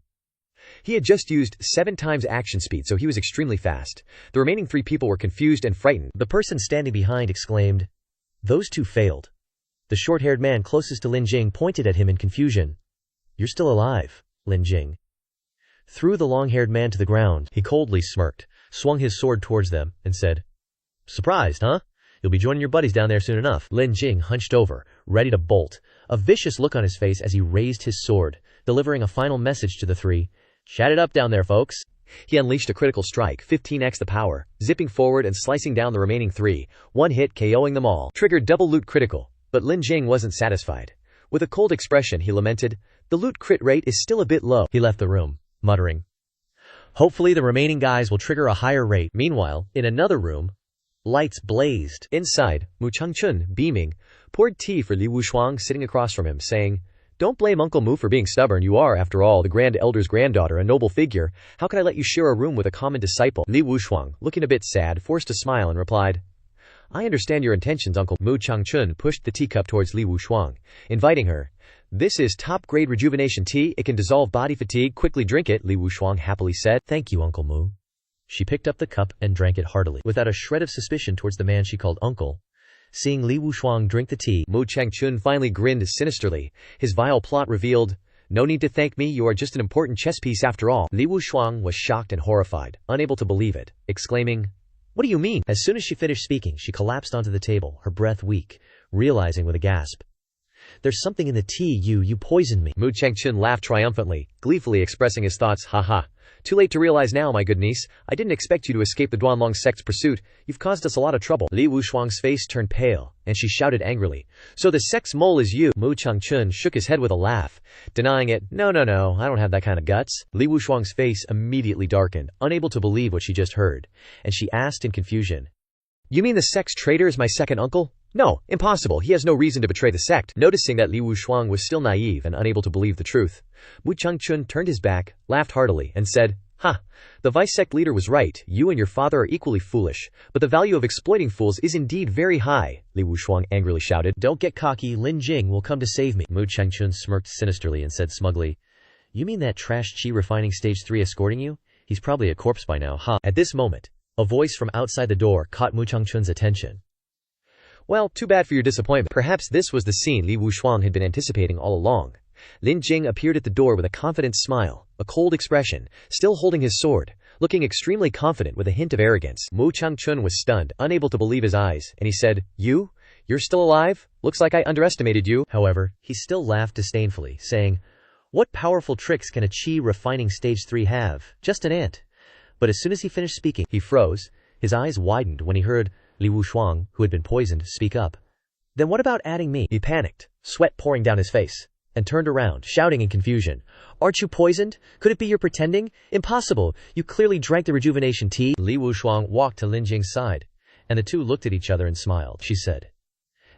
He had just used 7 times action speed, so he was extremely fast. The remaining 3 people were confused and frightened. The person standing behind exclaimed, those 2 failed. The short-haired man closest to Lin Jing pointed at him in confusion. You're still alive, Lin Jing. Threw the long-haired man to the ground. He coldly smirked, swung his sword towards them, and said, surprised, huh? You'll be joining your buddies down there soon enough. Lin Jing hunched over, ready to bolt, a vicious look on his face as he raised his sword, delivering a final message to the 3. Chat it up down there, folks. He unleashed a critical strike, 15x the power, zipping forward and slicing down the remaining 3, 1 hit KOing them all. Triggered double loot critical. But Lin Jing wasn't satisfied. With a cold expression he lamented, the loot crit rate is still a bit low. He left the room, muttering, hopefully the remaining guys will trigger a higher rate. Meanwhile, in another room, lights blazed. Inside, Mu Changchun, beaming, poured tea for Li Wushuang sitting across from him, saying, Don't blame Uncle Mu for being stubborn. You are, after all, the Grand Elder's granddaughter, a noble figure. How could I let you share a room with a common disciple? Li Wushuang, looking a bit sad, forced a smile and replied, I understand your intentions, Uncle. Mu Changchun pushed the teacup towards Li Wushuang, inviting her. This is top-grade rejuvenation tea. It can dissolve body fatigue. Quickly drink it, Li Wushuang happily said. Thank you, Uncle Mu. She picked up the cup and drank it heartily, without a shred of suspicion towards the man she called uncle. Seeing Li Wushuang drink the tea, Mu Changchun finally grinned sinisterly. His vile plot revealed, No need to thank me, you are just an important chess piece after all. Li Wushuang was shocked and horrified, unable to believe it, exclaiming, What do you mean? As soon as she finished speaking, she collapsed onto the table, her breath weak, realizing with a gasp, There's something in the tea, you poisoned me. Mu Changchun laughed triumphantly, gleefully expressing his thoughts. Haha. Too late to realize now, my good niece. I didn't expect you to escape the Duanlong sect's pursuit. You've caused us a lot of trouble. Li Wushuang's face turned pale, and she shouted angrily, So the sect's mole is you? Mu Changchun shook his head with a laugh, denying it. No, I don't have that kind of guts. Li Wushuang's face immediately darkened, unable to believe what she just heard, and she asked in confusion, You mean the sect's traitor is my second uncle? No, impossible. He has no reason to betray the sect. Noticing that Li Wushuang was still naive and unable to believe the truth, Mu Changchun turned his back, laughed heartily, and said, Ha! The vice-sect leader was right. You and your father are equally foolish, but the value of exploiting fools is indeed very high, Li Wushuang angrily shouted. Don't get cocky. Lin Jing will come to save me. Mu Changchun smirked sinisterly and said smugly, You mean that trash Qi refining stage 3 escorting you? He's probably a corpse by now, huh? At this moment, a voice from outside the door caught Mu Changchun's attention. Well, too bad for your disappointment. Perhaps this was the scene Li Wushuang had been anticipating all along. Lin Jing appeared at the door with a confident smile, a cold expression, still holding his sword, looking extremely confident with a hint of arrogance. Mu Changchun was stunned, unable to believe his eyes, and he said, You're still alive? Looks like I underestimated you. However, he still laughed disdainfully, saying, What powerful tricks can a Qi refining stage 3 have? Just an ant. But as soon as he finished speaking, he froze, his eyes widened when he heard Li Wushuang, who had been poisoned, speak up. Then what about adding me? He panicked, sweat pouring down his face, and turned around, shouting in confusion. Aren't you poisoned? Could it be you're pretending? Impossible. You clearly drank the rejuvenation tea. Li Wushuang walked to Lin Jing's side, and the two looked at each other and smiled. She said,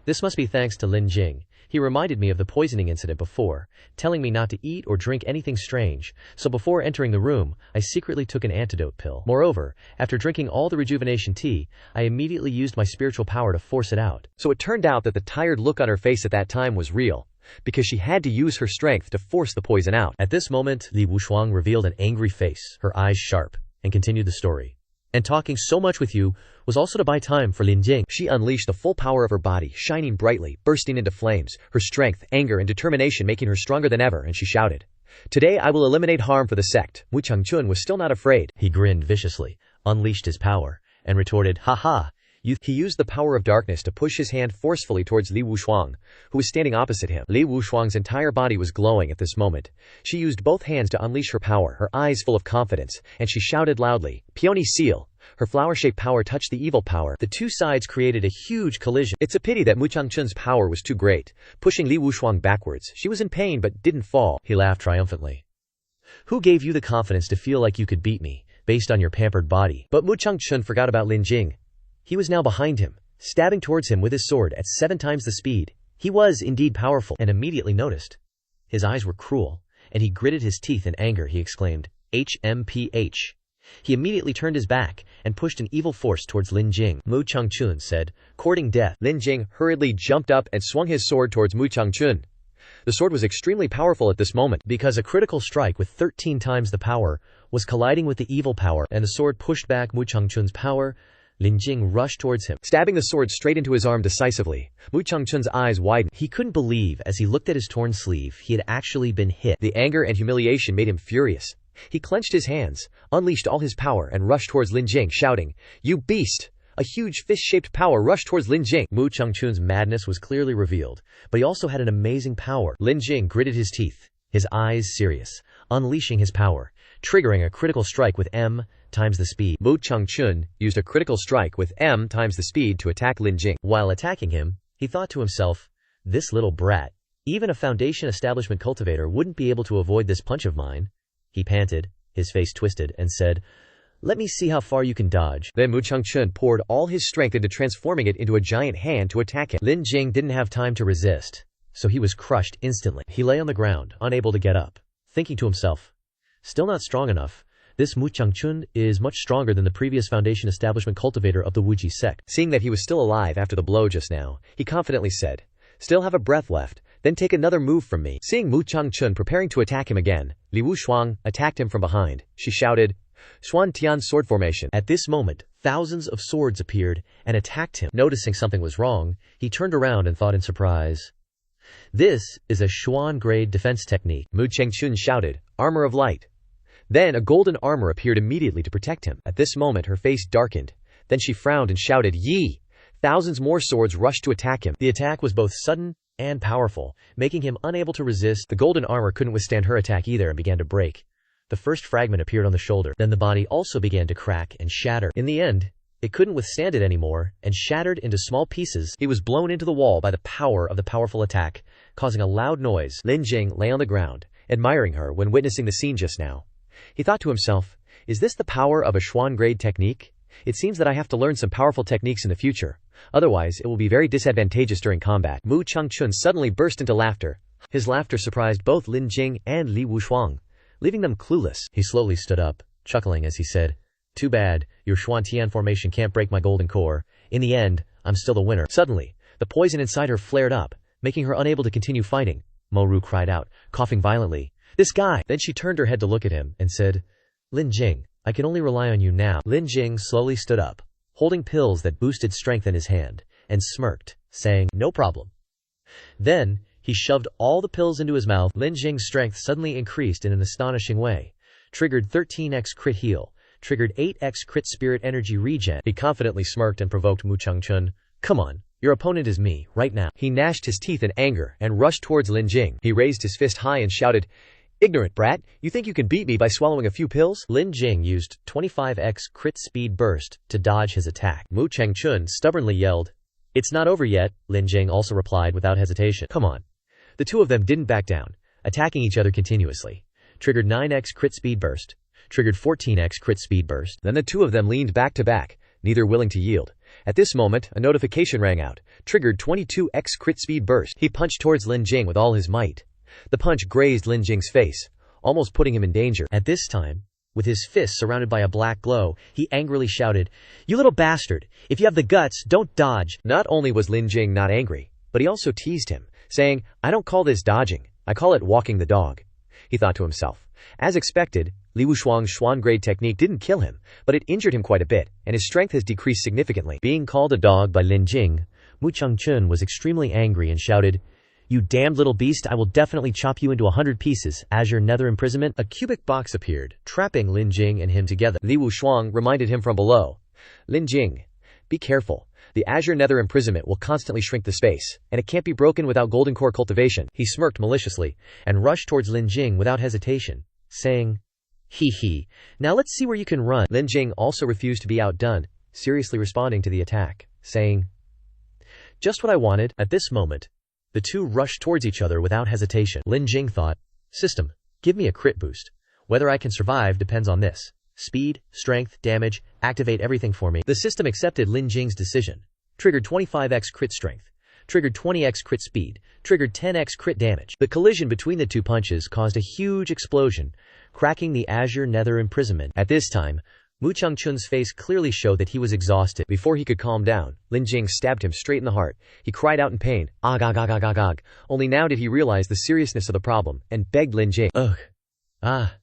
This must be thanks to Lin Jing. He reminded me of the poisoning incident before, telling me not to eat or drink anything strange, so before entering the room, I secretly took an antidote pill. Moreover, after drinking all the rejuvenation tea, I immediately used my spiritual power to force it out. So it turned out that the tired look on her face at that time was real, because she had to use her strength to force the poison out. At this moment, Li Wushuang revealed an angry face, her eyes sharp, and continued the story. And talking so much with you was also to buy time for Lin Jing. She unleashed the full power of her body, shining brightly, bursting into flames, her strength, anger, and determination making her stronger than ever, and she shouted, Today I will eliminate harm for the sect. Mu Changchun was still not afraid. He grinned viciously, unleashed his power, and retorted, Ha ha! He used the power of darkness to push his hand forcefully towards Li Wushuang, who was standing opposite him. Li Wushuang's entire body was glowing at this moment. She used both hands to unleash her power, her eyes full of confidence, and she shouted loudly, Peony Seal! Her flower-shaped power touched the evil power. The two sides created a huge collision. It's a pity that Mu Changchun's power was too great, pushing Li Wushuang backwards. She was in pain but didn't fall. He laughed triumphantly. Who gave you the confidence to feel like you could beat me, based on your pampered body? But Mu Changchun forgot about Lin Jing. He was now behind him, stabbing towards him with his sword at 7 times the speed. He was indeed powerful, and immediately noticed. His eyes were cruel, and he gritted his teeth in anger. He exclaimed, HMPH. He immediately turned his back and pushed an evil force towards Lin Jing. Mu Changchun said, Courting death. Lin Jing hurriedly jumped up and swung his sword towards Mu Changchun. The sword was extremely powerful at this moment, because a critical strike with 13 times the power was colliding with the evil power, and the sword pushed back Mu Changchun's power. Lin Jing rushed towards him, stabbing the sword straight into his arm decisively. Mu Changchun's eyes widened. He couldn't believe as he looked at his torn sleeve he had actually been hit. The anger and humiliation made him furious. He clenched his hands, unleashed all his power, and rushed towards Lin Jing, shouting, You beast! A huge fish-shaped power rushed towards Lin Jing. Mu Changchun's madness was clearly revealed, but he also had an amazing power. Lin Jing gritted his teeth, his eyes serious, unleashing his power, triggering a critical strike with M times the speed. Mu Changchun used a critical strike with M times the speed to attack Lin Jing. While attacking him, he thought to himself, This little brat. Even a foundation establishment cultivator wouldn't be able to avoid this punch of mine. He panted, his face twisted, and said, Let me see how far you can dodge. Then Mu Changchun poured all his strength into transforming it into a giant hand to attack him. Lin Jing didn't have time to resist, so he was crushed instantly. He lay on the ground, unable to get up, thinking to himself, still not strong enough. This Mu Changchun is much stronger than the previous foundation establishment cultivator of the Wuji sect. Seeing that he was still alive after the blow just now, he confidently said, still have a breath left, then take another move from me. Seeing Mu Changchun preparing to attack him again, Li Wushuang attacked him from behind. She shouted, Xuan Tian sword formation. At this moment, thousands of swords appeared and attacked him. Noticing something was wrong, he turned around and thought in surprise, this is a Xuan grade defense technique. Mu Changchun shouted, armor of light. Then a golden armor appeared immediately to protect him. At this moment her face darkened. Then she frowned and shouted, Yi! Thousands more swords rushed to attack him. The attack was both sudden and powerful, making him unable to resist. The golden armor couldn't withstand her attack either and began to break. The first fragment appeared on the shoulder. Then the body also began to crack and shatter. In the end, it couldn't withstand it anymore and shattered into small pieces. He was blown into the wall by the power of the powerful attack, causing a loud noise. Lin Jing lay on the ground, admiring her when witnessing the scene just now. He thought to himself, is this the power of a Xuan grade technique? It seems that I have to learn some powerful techniques in the future. Otherwise, it will be very disadvantageous during combat. Mu Changchun suddenly burst into laughter. His laughter surprised both Lin Jing and Li Wushuang, leaving them clueless. He slowly stood up, chuckling as he said, too bad, your Xuan Tian formation can't break my golden core. In the end, I'm still the winner. Suddenly, the poison inside her flared up, making her unable to continue fighting. Mo Ru cried out, coughing violently. This guy! Then she turned her head to look at him and said, Lin Jing, I can only rely on you now. Lin Jing slowly stood up, holding pills that boosted strength in his hand, and smirked, saying, no problem. Then, he shoved all the pills into his mouth. Lin Jing's strength suddenly increased in an astonishing way. Triggered 13x crit heal. Triggered 8x crit spirit energy regen. He confidently smirked and provoked Mu Changchun. Come on, your opponent is me, right now. He gnashed his teeth in anger and rushed towards Lin Jing. He raised his fist high and shouted, ignorant brat, you think you can beat me by swallowing a few pills? Lin Jing used 25x crit speed burst to dodge his attack. Mu Changchun stubbornly yelled, it's not over yet. Lin Jing also replied without hesitation, come on. The two of them didn't back down, attacking each other continuously. Triggered 9x crit speed burst. Triggered 14x crit speed burst. Then the two of them leaned back to back, neither willing to yield. At this moment, a notification rang out. Triggered 22x crit speed burst. He punched towards Lin Jing with all his might. The punch grazed Lin Jing's face, almost putting him in danger. At this time, with his fists surrounded by a black glow, he angrily shouted, you little bastard, if you have the guts, don't dodge. Not only was Lin Jing not angry, but he also teased him, saying, I don't call this dodging, I call it walking the dog. He thought to himself. As expected, Li Wushuang's Xuan grade technique didn't kill him, but it injured him quite a bit, and his strength has decreased significantly. Being called a dog by Lin Jing, Mu Changchun was extremely angry and shouted, you damned little beast, I will definitely chop you into 100 pieces. Azure nether imprisonment. A cubic box appeared, trapping Lin Jing and him together. Li Wushuang reminded him from below. Lin Jing, be careful. The azure nether imprisonment will constantly shrink the space, and it can't be broken without golden core cultivation. He smirked maliciously, and rushed towards Lin Jing without hesitation, saying, hee hee, now let's see where you can run. Lin Jing also refused to be outdone, seriously responding to the attack, saying, just what I wanted. At this moment, the two rushed towards each other without hesitation. Lin Jing thought, system, give me a crit boost. Whether I can survive depends on this. Speed, strength, damage, activate everything for me. The system accepted Lin Jing's decision. Triggered 25x crit strength. Triggered 20x crit speed. Triggered 10x crit damage. The collision between the two punches caused a huge explosion, cracking the azure nether imprisonment. At this time, Mu Changchun's face clearly showed that he was exhausted. Before he could calm down, Lin Jing stabbed him straight in the heart. He cried out in pain, "Ag, ag, ag, ag, ag, ag." Only now did he realize the seriousness of the problem, and begged Lin Jing. Ugh. Ah.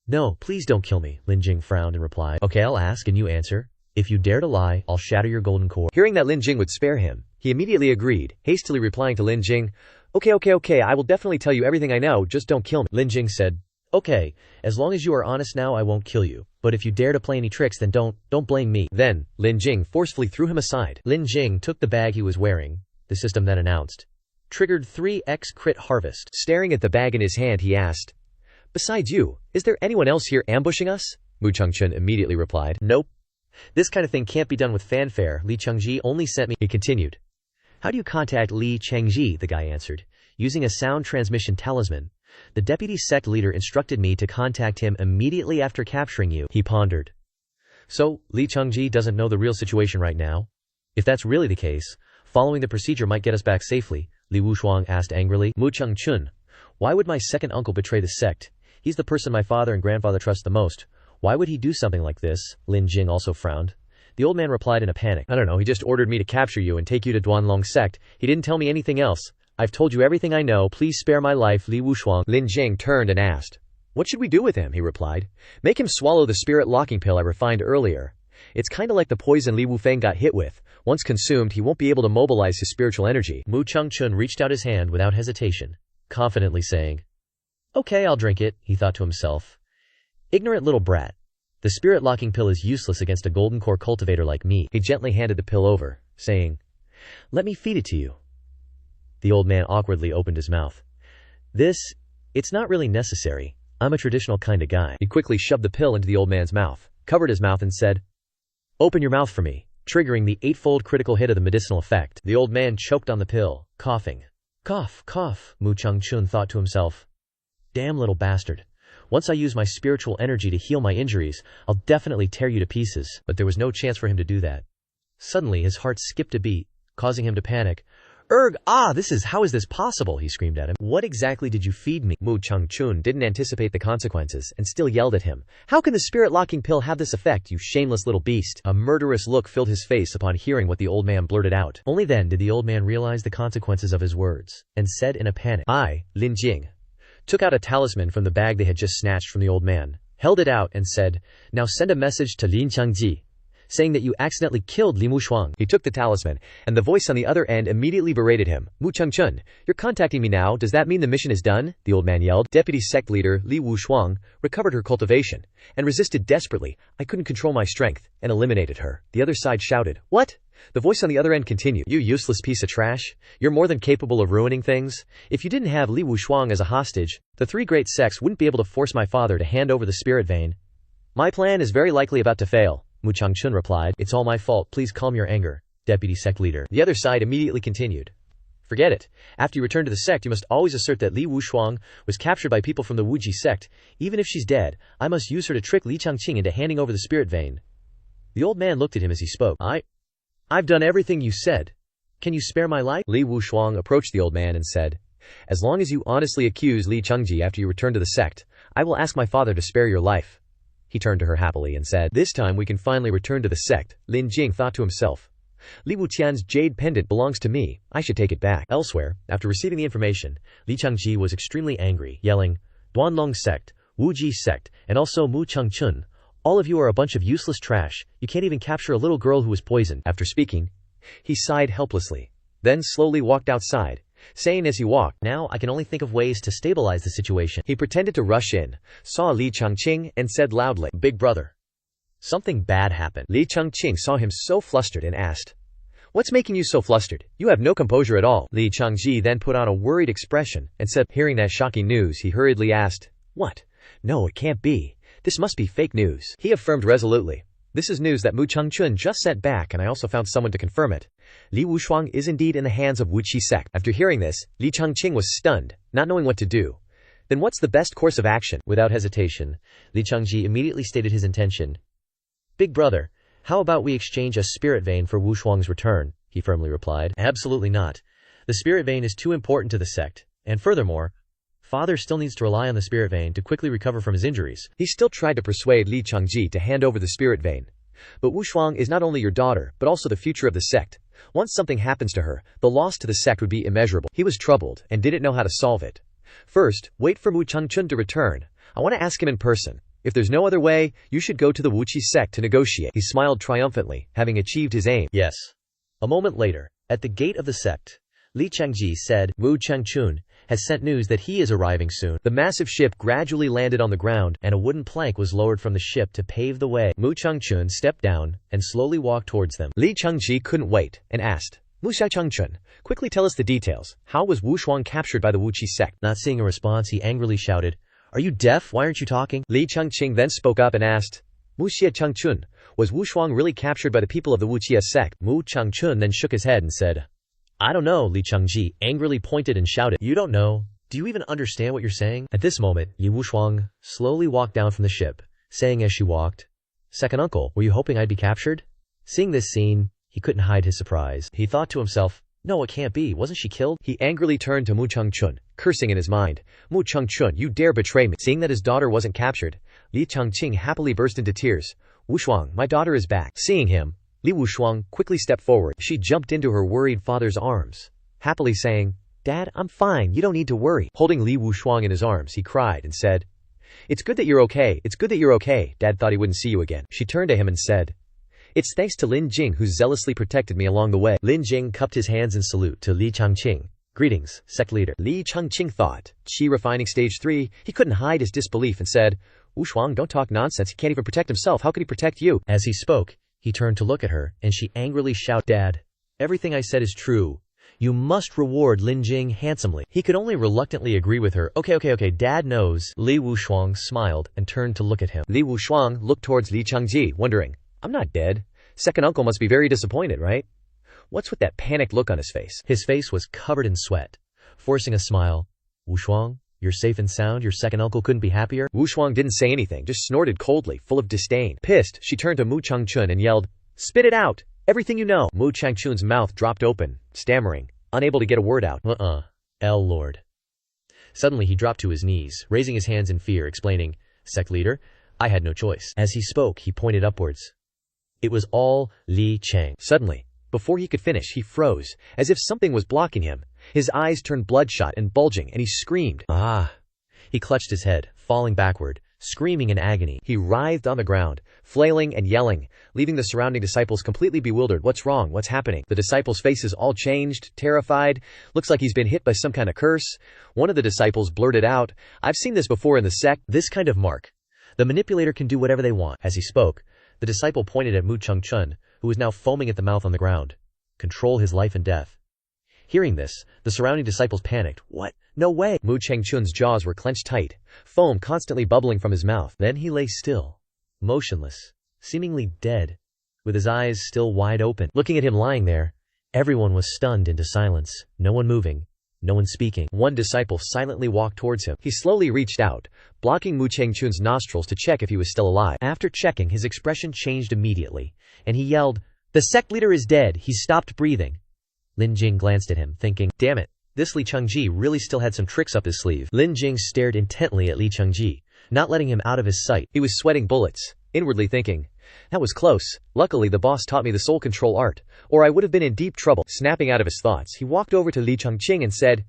No, please don't kill me, Lin Jing frowned and replied. Okay, I'll ask and you answer. If you dare to lie, I'll shatter your golden core. Hearing that Lin Jing would spare him, he immediately agreed, hastily replying to Lin Jing, Okay, I will definitely tell you everything I know, just don't kill me. Lin Jing said, okay, as long as you are honest now, I won't kill you. But if you dare to play any tricks, then don't blame me. Then, Lin Jing forcefully threw him aside. Lin Jing took the bag he was wearing. The system then announced. Triggered 3x crit harvest. Staring at the bag in his hand, he asked, besides you, is there anyone else here ambushing us? Mu Changchun immediately replied, nope. This kind of thing can't be done with fanfare. Li Changji only sent me. He continued. How do you contact Li Changji? The guy answered. Using a sound transmission talisman. The deputy sect leader instructed me to contact him immediately after capturing you. He pondered. So, Li Changji doesn't know the real situation right now? If that's really the case, following the procedure might get us back safely. Li Wushuang asked angrily. Mu Chengchun, why would my second uncle betray the sect? He's the person my father and grandfather trust the most. Why would he do something like this? Lin Jing also frowned. The old man replied in a panic. I don't know, he just ordered me to capture you and take you to Duanlong sect. He didn't tell me anything else. I've told you everything I know, please spare my life. Li Wushuang. Lin Jing turned and asked. What should we do with him? He replied. Make him swallow the spirit locking pill I refined earlier. It's kinda like the poison Li Wufeng got hit with. Once consumed, he won't be able to mobilize his spiritual energy. Mu Chengchun reached out his hand without hesitation, confidently saying, Okay, I'll drink it, he thought to himself. Ignorant little brat. The spirit locking pill is useless against a golden core cultivator like me. He gently handed the pill over, saying, Let me feed it to you. The old man awkwardly opened his mouth. It's not really necessary. I'm a traditional kind of guy. He quickly shoved the pill into the old man's mouth, covered his mouth and said, Open your mouth for me, triggering the 8-fold critical hit of the medicinal effect. The old man choked on the pill, coughing. Cough, cough, Mu Chengchun thought to himself. Damn little bastard. Once I use my spiritual energy to heal my injuries, I'll definitely tear you to pieces. But there was no chance for him to do that. Suddenly his heart skipped a beat, causing him to panic. How is this possible? He screamed at him. What exactly did you feed me? Mu Chengchun didn't anticipate the consequences and still yelled at him. How can the spirit locking pill have this effect, you shameless little beast? A murderous look filled his face upon hearing what the old man blurted out. Only then did the old man realize the consequences of his words, and said in a panic, I, Lin Jing, took out a talisman from the bag they had just snatched from the old man, held it out and said, Now send a message to Lin Changji, saying that you accidentally killed Li Wushuang. He took the talisman, and the voice on the other end immediately berated him. Mu Chengchun, you're contacting me now, does that mean the mission is done? The old man yelled. Deputy sect leader Li Wushuang recovered her cultivation, and resisted desperately. I couldn't control my strength, and eliminated her. The other side shouted. What? The voice on the other end continued. You useless piece of trash. You're more than capable of ruining things. If you didn't have Li Wushuang as a hostage, the 3 great sects wouldn't be able to force my father to hand over the spirit vein. My plan is very likely about to fail. Mu Chengchun replied. It's all my fault, please calm your anger, deputy sect leader. The other side immediately continued. Forget it. After you return to the sect, you must always assert that Li Wushuang was captured by people from the Wuji sect. Even if she's dead, I must use her to trick Li Changqing into handing over the spirit vein. The old man looked at him as he spoke. I've done everything you said. Can you spare my life? Li Wushuang approached the old man and said, As long as you honestly accuse Li Changji after you return to the sect, I will ask my father to spare your life. He turned to her happily and said, This time we can finally return to the sect. Lin Jing thought to himself. Li Wutian's jade pendant belongs to me. I should take it back. Elsewhere, after receiving the information, Li Changji was extremely angry, yelling, Duanlong sect, Wuji sect, and also Mu Chengchun. All of you are a bunch of useless trash. You can't even capture a little girl who was poisoned. After speaking, he sighed helplessly, then slowly walked outside, saying as he walked, Now I can only think of ways to stabilize the situation. He pretended to rush in, saw Li Changqing, and said loudly, Big brother. Something bad happened. Li Changqing saw him so flustered and asked, What's making you so flustered? You have no composure at all. Li Changji then put on a worried expression and said, Hearing that shocking news, he hurriedly asked, What? No, it can't be. This must be fake news. He affirmed resolutely. This is news that Mu Chengchun just sent back, and I also found someone to confirm it. Li Wushuang is indeed in the hands of Wuqi sect. After hearing this, Li Changqing was stunned, not knowing what to do. Then what's the best course of action? Without hesitation, Li Changji immediately stated his intention. Big brother, how about we exchange a spirit vein for Wushuang's return? He firmly replied. Absolutely not. The spirit vein is too important to the sect, and furthermore, Father still needs to rely on the spirit vein to quickly recover from his injuries. He still tried to persuade Li Changji to hand over the spirit vein. But Wushuang is not only your daughter, but also the future of the sect. Once something happens to her, the loss to the sect would be immeasurable. He was troubled and didn't know how to solve it. First, wait for Mu Chengchun to return. I want to ask him in person. If there's no other way, you should go to the Wuqi sect to negotiate. He smiled triumphantly, having achieved his aim. Yes. A moment later, at the gate of the sect, Li Changji said, Mu Chengchun has sent news that he is arriving soon. The massive ship gradually landed on the ground, and a wooden plank was lowered from the ship to pave the way. Mu Chengchun stepped down and slowly walked towards them. Li Changji couldn't wait and asked, Mu Chengchun, quickly tell us the details. How was Wushuang captured by the Wuqi sect? Not seeing a response, he angrily shouted, Are you deaf? Why aren't you talking? Li Changqing then spoke up and asked, Mu Chengchun, was Wushuang really captured by the people of the Wuqi sect? Mu Chengchun then shook his head and said, I don't know. Li Changji angrily pointed and shouted, You don't know? Do you even understand what you're saying? At this moment, Li Wushuang slowly walked down from the ship, saying as she walked, Second uncle, were you hoping I'd be captured? Seeing this scene, he couldn't hide his surprise. He thought to himself, No, it can't be. Wasn't she killed? He angrily turned to Mu Changchun, cursing in his mind. Mu Changchun, you dare betray me. Seeing that his daughter wasn't captured, Li Changqing happily burst into tears. Wushuang, my daughter is back. Seeing him, Li Wushuang quickly stepped forward. She jumped into her worried father's arms, happily saying, Dad, I'm fine. You don't need to worry. Holding Li Wushuang in his arms, he cried and said, It's good that you're okay. It's good that you're okay. Dad thought he wouldn't see you again. She turned to him and said, It's thanks to Lin Jing who zealously protected me along the way. Lin Jing cupped his hands in salute to Li Changqing. Greetings, sect leader. Li Changqing thought, Qi refining stage 3, he couldn't hide his disbelief and said, Wushuang, don't talk nonsense. He can't even protect himself. How could he protect you? As he spoke, he turned to look at her, and she angrily shouted, Dad, everything I said is true. You must reward Lin Jing handsomely. He could only reluctantly agree with her. Okay, Dad knows. Li Wushuang smiled and turned to look at him. Li Wushuang looked towards Li Changji, wondering, I'm not dead. Second uncle must be very disappointed, right? What's with that panicked look on his face? His face was covered in sweat. Forcing a smile, Wushuang, you're safe and sound. Your second uncle couldn't be happier. Wushuang didn't say anything, just snorted coldly, full of disdain. Pissed, she turned to Mu Changchun and yelled, Spit it out! Everything you know! Mu Changchun's mouth dropped open, stammering, unable to get a word out. L Lord. Suddenly he dropped to his knees, raising his hands in fear, explaining, Sect leader, I had no choice. As he spoke, he pointed upwards. It was all Li Chang. Suddenly, before he could finish, he froze, as if something was blocking him. His eyes turned bloodshot and bulging, and he screamed. Ah! He clutched his head, falling backward, screaming in agony. He writhed on the ground, flailing and yelling, leaving the surrounding disciples completely bewildered. What's wrong? What's happening? The disciples' faces all changed, terrified. Looks like he's been hit by some kind of curse. One of the disciples blurted out, I've seen this before in the sect. This kind of mark. The manipulator can do whatever they want. As he spoke, the disciple pointed at Mu Changchun, who was now foaming at the mouth on the ground. Control his life and death. Hearing this, the surrounding disciples panicked. What? No way! Mu Changchun's jaws were clenched tight, foam constantly bubbling from his mouth. Then he lay still, motionless, seemingly dead, with his eyes still wide open. Looking at him lying there, everyone was stunned into silence, no one moving, no one speaking. One disciple silently walked towards him. He slowly reached out, blocking Mu Changchun's nostrils to check if he was still alive. After checking, his expression changed immediately, and he yelled, The sect leader is dead. He stopped breathing. Lin Jing glanced at him, thinking, Damn it, this Li Changji really still had some tricks up his sleeve. Lin Jing stared intently at Li Changji, not letting him out of his sight. He was sweating bullets, inwardly thinking, That was close. Luckily the boss taught me the soul control art, or I would have been in deep trouble. Snapping out of his thoughts, he walked over to Li Changqing and said,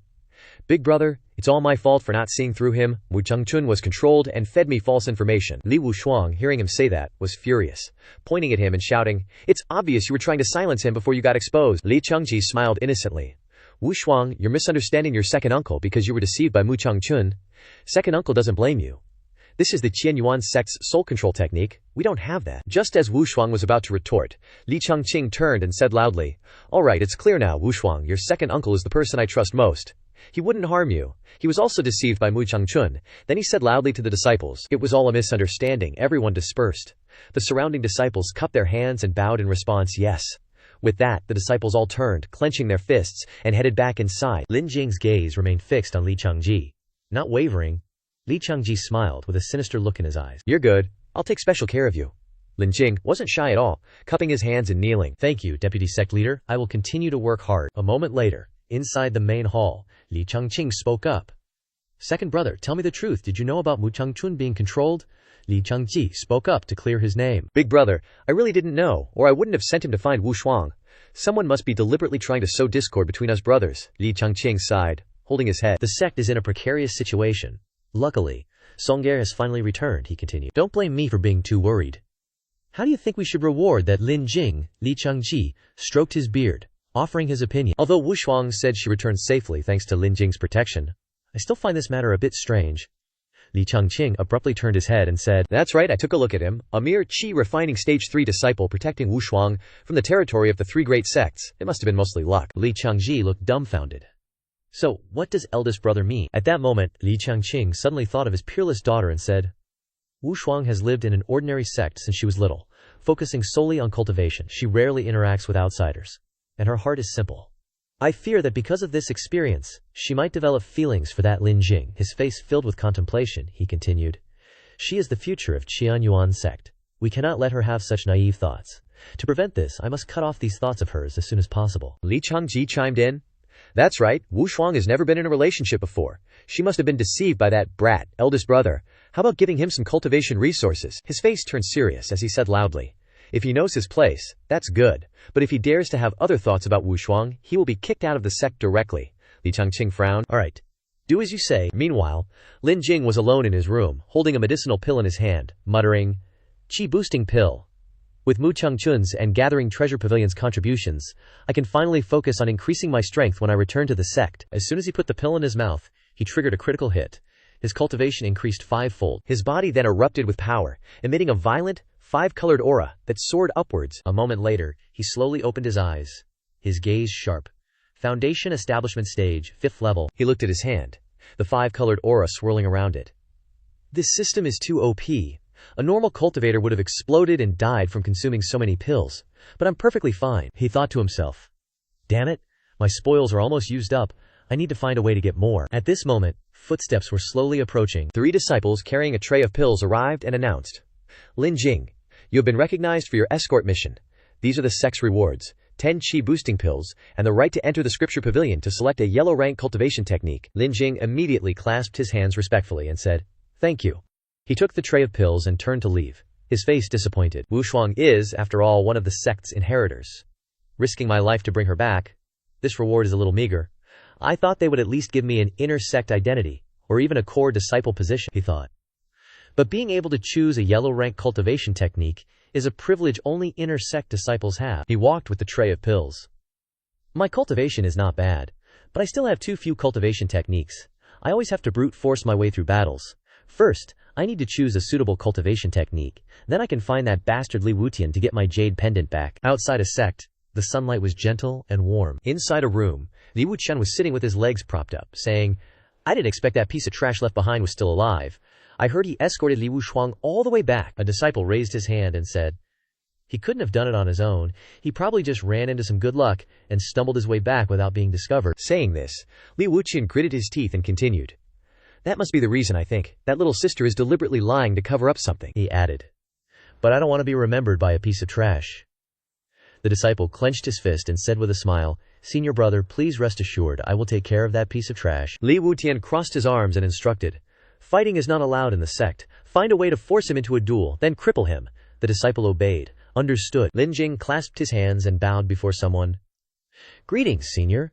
Big brother, it's all my fault for not seeing through him. Mu Changchun was controlled and fed me false information. Li Wushuang, hearing him say that, was furious, pointing at him and shouting, It's obvious you were trying to silence him before you got exposed. Li Changji smiled innocently. Wushuang, you're misunderstanding your second uncle because you were deceived by Mu Changchun. Second uncle doesn't blame you. This is the Qianyuan sect's soul control technique. We don't have that. Just as Wushuang was about to retort, Li Changqing turned and said loudly, All right, it's clear now, Wushuang, your second uncle is the person I trust most. He wouldn't harm you. He was also deceived by Mu Changchun. Then he said loudly to the disciples, It was all a misunderstanding. Everyone dispersed. The surrounding disciples cupped their hands and bowed in response, yes. With that, the disciples all turned, clenching their fists, and headed back inside. Lin Jing's gaze remained fixed on Li Changji. Not wavering, Li Changji smiled with a sinister look in his eyes. You're good. I'll take special care of you. Lin Jing wasn't shy at all, cupping his hands and kneeling. Thank you, Deputy Sect Leader. I will continue to work hard. A moment later, inside the main hall, Li Changqing spoke up. Second brother, tell me the truth. Did you know about Mu Changchun being controlled? Li Changji spoke up to clear his name. Big brother, I really didn't know, or I wouldn't have sent him to find Wushuang. Someone must be deliberately trying to sow discord between us brothers. Li Changqing sighed, holding his head. The sect is in a precarious situation. Luckily, Songger has finally returned, he continued. Don't blame me for being too worried. How do you think we should reward that Lin Jing? Li Changji stroked his beard, offering his opinion. Although Wushuang said she returned safely thanks to Lin Jing's protection, I still find this matter a bit strange. Li Changqing abruptly turned his head and said, That's right, I took a look at him. A mere Qi refining stage 3 disciple protecting Wushuang from the territory of the 3 great sects. It must have been mostly luck. Li Changji looked dumbfounded. So, what does eldest brother mean? At that moment, Li Changqing suddenly thought of his peerless daughter and said, Wushuang has lived in an ordinary sect since she was little, focusing solely on cultivation. She rarely interacts with outsiders, and her heart is simple. I fear that because of this experience, she might develop feelings for that Lin Jing. His face filled with contemplation, he continued. She is the future of Qianyuan sect. We cannot let her have such naive thoughts. To prevent this, I must cut off these thoughts of hers as soon as possible. Li Changji chimed in. That's right, Wu Shuang has never been in a relationship before. She must have been deceived by that brat, eldest brother. How about giving him some cultivation resources? His face turned serious as he said loudly. If he knows his place, that's good. But if he dares to have other thoughts about Wu Shuang, he will be kicked out of the sect directly. Li Changqing frowned. Alright. Do as you say. Meanwhile, Lin Jing was alone in his room, holding a medicinal pill in his hand, muttering, Qi-boosting pill. With Mu Changchun's and Gathering Treasure Pavilion's contributions, I can finally focus on increasing my strength when I return to the sect. As soon as he put the pill in his mouth, he triggered a critical hit. His cultivation increased fivefold. His body then erupted with power, emitting a violent, five-colored aura that soared upwards. A moment later, he slowly opened his eyes, his gaze sharp. Foundation Establishment Stage, 5th level. He looked at his hand, the five-colored aura swirling around it. This system is too OP. A normal cultivator would have exploded and died from consuming so many pills, but I'm perfectly fine, he thought to himself. Damn it, my spoils are almost used up. I need to find a way to get more. At this moment, footsteps were slowly approaching. 3 disciples carrying a tray of pills arrived and announced, Lin Jing, you have been recognized for your escort mission. These are the sect's rewards, 10 Qi boosting pills, and the right to enter the Scripture Pavilion to select a yellow rank cultivation technique. Lin Jing immediately clasped his hands respectfully and said, Thank you. He took the tray of pills and turned to leave, his face disappointed. Wu Shuang is, after all, one of the sect's inheritors. Risking my life to bring her back, this reward is a little meager. I thought they would at least give me an inner sect identity, or even a core disciple position, he thought. But being able to choose a yellow rank cultivation technique is a privilege only inner sect disciples have. He walked with the tray of pills. My cultivation is not bad, but I still have too few cultivation techniques. I always have to brute force my way through battles. First, I need to choose a suitable cultivation technique, then I can find that bastard Li Wutian to get my jade pendant back. Outside a sect, the sunlight was gentle and warm. Inside a room, Li Wuqian was sitting with his legs propped up, saying, I didn't expect that piece of trash left behind was still alive. I heard he escorted Li Wushuang all the way back. A disciple raised his hand and said, he couldn't have done it on his own. He probably just ran into some good luck and stumbled his way back without being discovered. Saying this, Li Wuqian gritted his teeth and continued, That must be the reason, I think. That little sister is deliberately lying to cover up something, he added. But I don't want to be remembered by a piece of trash. The disciple clenched his fist and said with a smile, Senior brother, please rest assured I will take care of that piece of trash. Li Wutian crossed his arms and instructed, Fighting is not allowed in the sect. Find a way to force him into a duel, then cripple him. The disciple obeyed. Understood. Lin Jing clasped his hands and bowed before someone. Greetings, senior.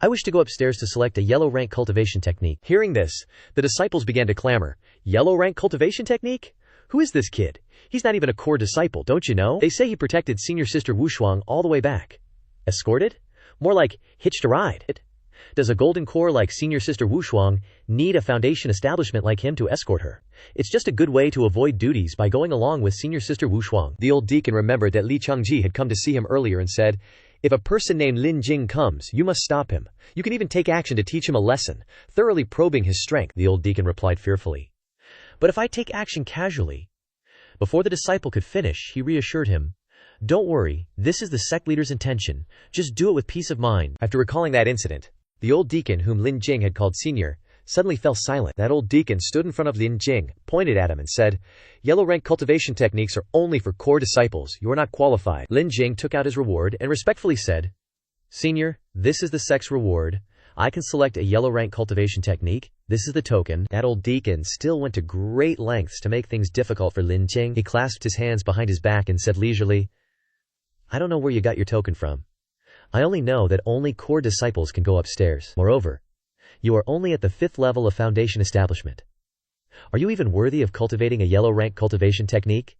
I wish to go upstairs to select a yellow rank cultivation technique. Hearing this, the disciples began to clamor. Yellow rank cultivation technique? Who is this kid? He's not even a core disciple, don't you know? They say he protected senior sister Wushuang all the way back. Escorted? More like hitched a ride. Does a golden core like senior sister Wushuang need a foundation establishment like him to escort her? It's just a good way to avoid duties by going along with senior sister Wushuang. The old deacon remembered that Li Changji had come to see him earlier and said, If a person named Lin Jing comes, you must stop him. You can even take action to teach him a lesson, thoroughly probing his strength. The old deacon replied fearfully. But if I take action casually? Before the disciple could finish, he reassured him. Don't worry, this is the sect leader's intention. Just do it with peace of mind. After recalling that incident, the old deacon whom Lin Jing had called senior suddenly fell silent. That old deacon stood in front of Lin Jing, pointed at him and said, Yellow rank cultivation techniques are only for core disciples. You are not qualified. Lin Jing took out his reward and respectfully said, Senior, this is the sect's reward. I can select a yellow rank cultivation technique. This is the token. That old deacon still went to great lengths to make things difficult for Lin Jing. He clasped his hands behind his back and said leisurely, I don't know where you got your token from. I only know that only core disciples can go upstairs. Moreover, you are only at the 5th level of foundation establishment. Are you even worthy of cultivating a yellow rank cultivation technique?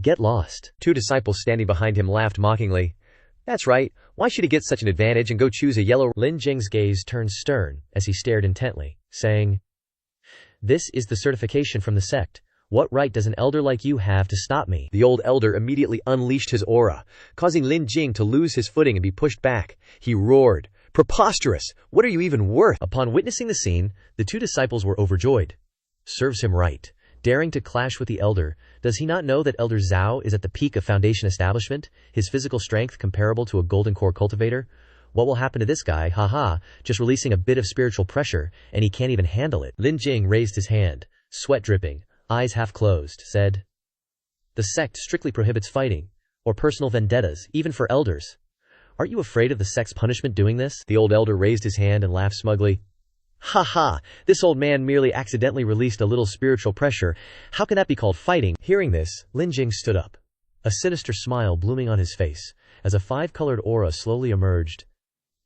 Get lost. 2 disciples standing behind him laughed mockingly. That's right. Why should he get such an advantage and go choose a yellow? Lin Jing's gaze turned stern as he stared intently, saying, This is the certification from the sect. What right does an elder like you have to stop me? The old elder immediately unleashed his aura, causing Lin Jing to lose his footing and be pushed back. He roared, Preposterous! What are you even worth? Upon witnessing the scene, the 2 disciples were overjoyed. Serves him right. Daring to clash with the elder, does he not know that Elder Zhao is at the peak of foundation establishment, his physical strength comparable to a golden core cultivator? What will happen to this guy? Haha, just releasing a bit of spiritual pressure, and he can't even handle it. Lin Jing raised his hand, sweat dripping, eyes half closed, said, The sect strictly prohibits fighting. or personal vendettas, even for elders. Aren't you afraid of the sect's punishment doing this? The old elder raised his hand and laughed smugly. Ha ha, this old man merely accidentally released a little spiritual pressure. How can that be called fighting? Hearing this, Lin Jing stood up, a sinister smile blooming on his face, as a five-colored aura slowly emerged.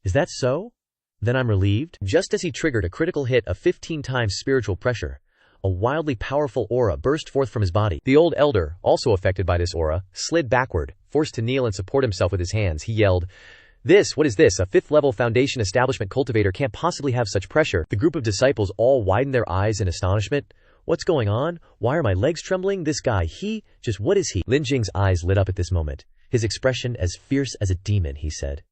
Is that so? Then I'm relieved. Just as he triggered a critical hit of 15 times spiritual pressure, a wildly powerful aura burst forth from his body. The old elder, also affected by this aura, slid backward, forced to kneel and support himself with his hands. He yelled, what is this? A fifth-level foundation establishment cultivator can't possibly have such pressure. The group of disciples all widened their eyes in astonishment. What's going on? Why are my legs trembling? This guy, what is he? Lin Jing's eyes lit up at this moment, his expression as fierce as a demon. He said,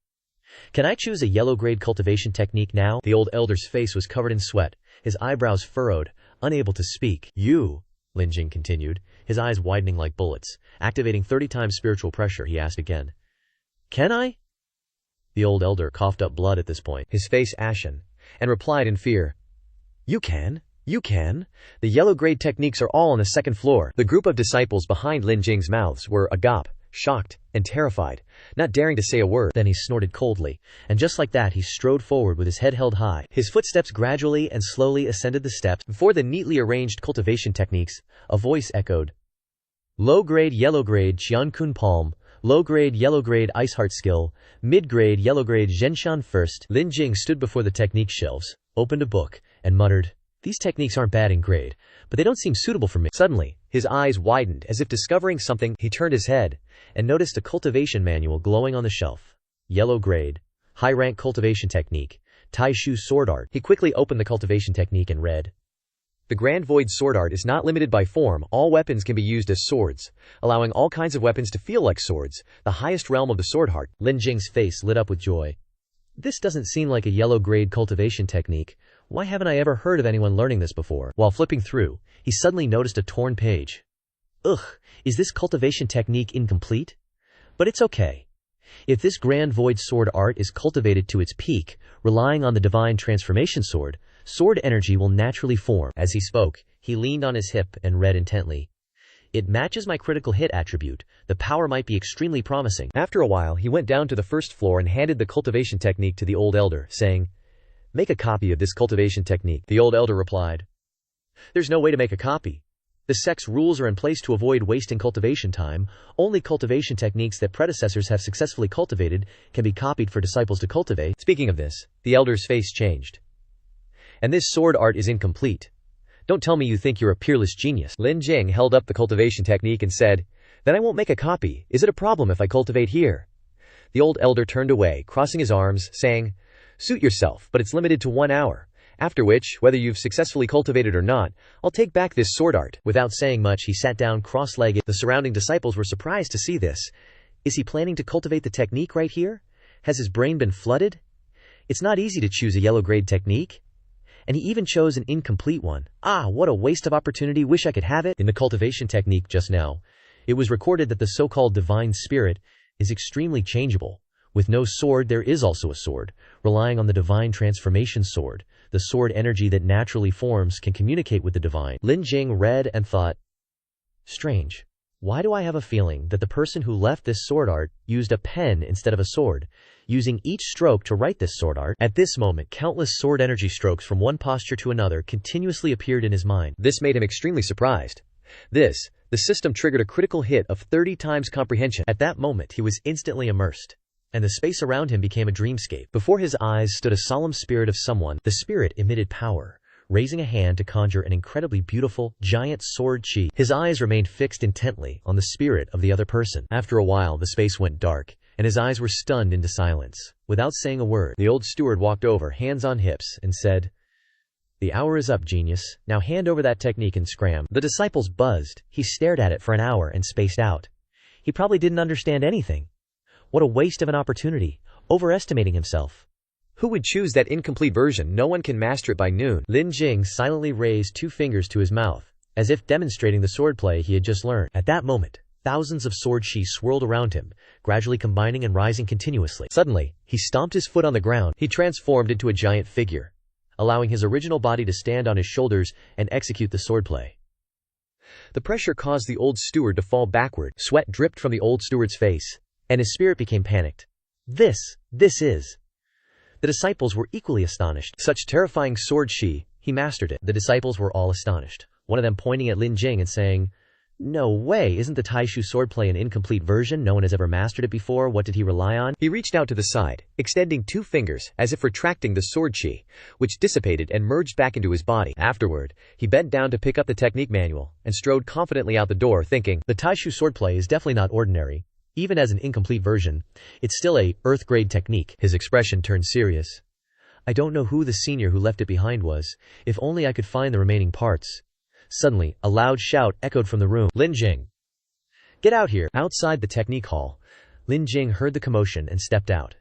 Can I choose a yellow-grade cultivation technique now? The old elder's face was covered in sweat, his eyebrows furrowed, unable to speak. You, Lin Jing continued, his eyes widening like bullets, activating 30 times spiritual pressure. He asked again, Can I? The old elder coughed up blood at this point, his face ashen, and replied in fear, You can. The yellow-grade techniques are all on the second floor. The group of disciples behind Lin Jing's mouths were agape, shocked, and terrified, not daring to say a word. Then he snorted coldly, and just like that he strode forward with his head held high. His footsteps gradually and slowly ascended the steps. Before the neatly arranged cultivation techniques, a voice echoed, Low-grade yellow-grade Qiankun Palm, low-grade yellow-grade Ice Heart Skill, mid-grade yellow-grade Zhenshan First. Lin Jing stood before the technique shelves, opened a book, and muttered, These techniques aren't bad in grade, but they don't seem suitable for me. Suddenly, his eyes widened as if discovering something. He turned his head and noticed a cultivation manual glowing on the shelf. Yellow grade, high-rank cultivation technique, Tai Shu sword art. He quickly opened the cultivation technique and read, The Grand Void sword art is not limited by form. All weapons can be used as swords, allowing all kinds of weapons to feel like swords, the highest realm of the sword art. Lin Jing's face lit up with joy. This doesn't seem like a yellow-grade cultivation technique. Why haven't I ever heard of anyone learning this before? While flipping through, he suddenly noticed a torn page. Is this cultivation technique incomplete? But it's okay. If this Grand Void sword art is cultivated to its peak, relying on the divine transformation sword energy will naturally form. As he spoke, he leaned on his hip and read intently. It matches my critical hit attribute. The power might be extremely promising. After a while, he went down to the first floor and handed the cultivation technique to the old elder, saying, Make a copy of this cultivation technique. The old elder replied, There's no way to make a copy. The sect's rules are in place to avoid wasting cultivation time. Only cultivation techniques that predecessors have successfully cultivated can be copied for disciples to cultivate. Speaking of this, the elder's face changed. And this sword art is incomplete. Don't tell me you think you're a peerless genius. Lin Jing held up the cultivation technique and said, Then I won't make a copy. Is it a problem if I cultivate here? The old elder turned away, crossing his arms, saying, Suit yourself, but it's limited to 1 hour. After which, whether you've successfully cultivated or not, I'll take back this sword art. Without saying much, he sat down cross-legged. The surrounding disciples were surprised to see this. Is he planning to cultivate the technique right here? Has his brain been flooded? It's not easy to choose a yellow-grade technique. And he even chose an incomplete one. What a waste of opportunity. Wish I could have it. In the cultivation technique just now, it was recorded that the so-called divine spirit is extremely changeable. With no sword, there is also a sword. Relying on the divine transformation sword, the sword energy that naturally forms can communicate with the divine. Lin Jing read and thought, Strange. Why do I have a feeling that the person who left this sword art used a pen instead of a sword, using each stroke to write this sword art? At this moment, countless sword energy strokes from one posture to another continuously appeared in his mind. This made him extremely surprised. The system triggered a critical hit of 30 times comprehension. At that moment, he was instantly immersed, and the space around him became a dreamscape. Before his eyes stood a solemn spirit of someone. The spirit emitted power, raising a hand to conjure an incredibly beautiful, giant sword chi. His eyes remained fixed intently on the spirit of the other person. After a while, the space went dark, and his eyes were stunned into silence. Without saying a word, the old steward walked over, hands on hips, and said, The hour is up, genius. Now hand over that technique and scram. The disciples buzzed. He stared at it for an hour and spaced out. He probably didn't understand anything. What a waste of an opportunity, overestimating himself. Who would choose that incomplete version? No one can master it by noon. Lin Jing silently raised 2 fingers to his mouth, as if demonstrating the swordplay he had just learned. At that moment, thousands of sword chi swirled around him, gradually combining and rising continuously. Suddenly, he stomped his foot on the ground. He transformed into a giant figure, allowing his original body to stand on his shoulders and execute the swordplay. The pressure caused the old steward to fall backward. Sweat dripped from the old steward's face, and his spirit became panicked. This is. The disciples were equally astonished. Such terrifying sword he mastered it. The disciples were all astonished, one of them pointing at Lin Jing and saying, "No way, isn't the Taishu swordplay an incomplete version? No one has ever mastered it before. What did he rely on?" He reached out to the side, extending 2 fingers as if retracting the sword chi, which dissipated and merged back into his body. Afterward, he bent down to pick up the technique manual and strode confidently out the door, thinking, the Taishu swordplay is definitely not ordinary. Even as an incomplete version, it's still a Earth-grade technique. His expression turned serious. I don't know who the senior who left it behind was. If only I could find the remaining parts. Suddenly, a loud shout echoed from the room. Lin Jing! Get out here! Outside the technique hall, Lin Jing heard the commotion and stepped out.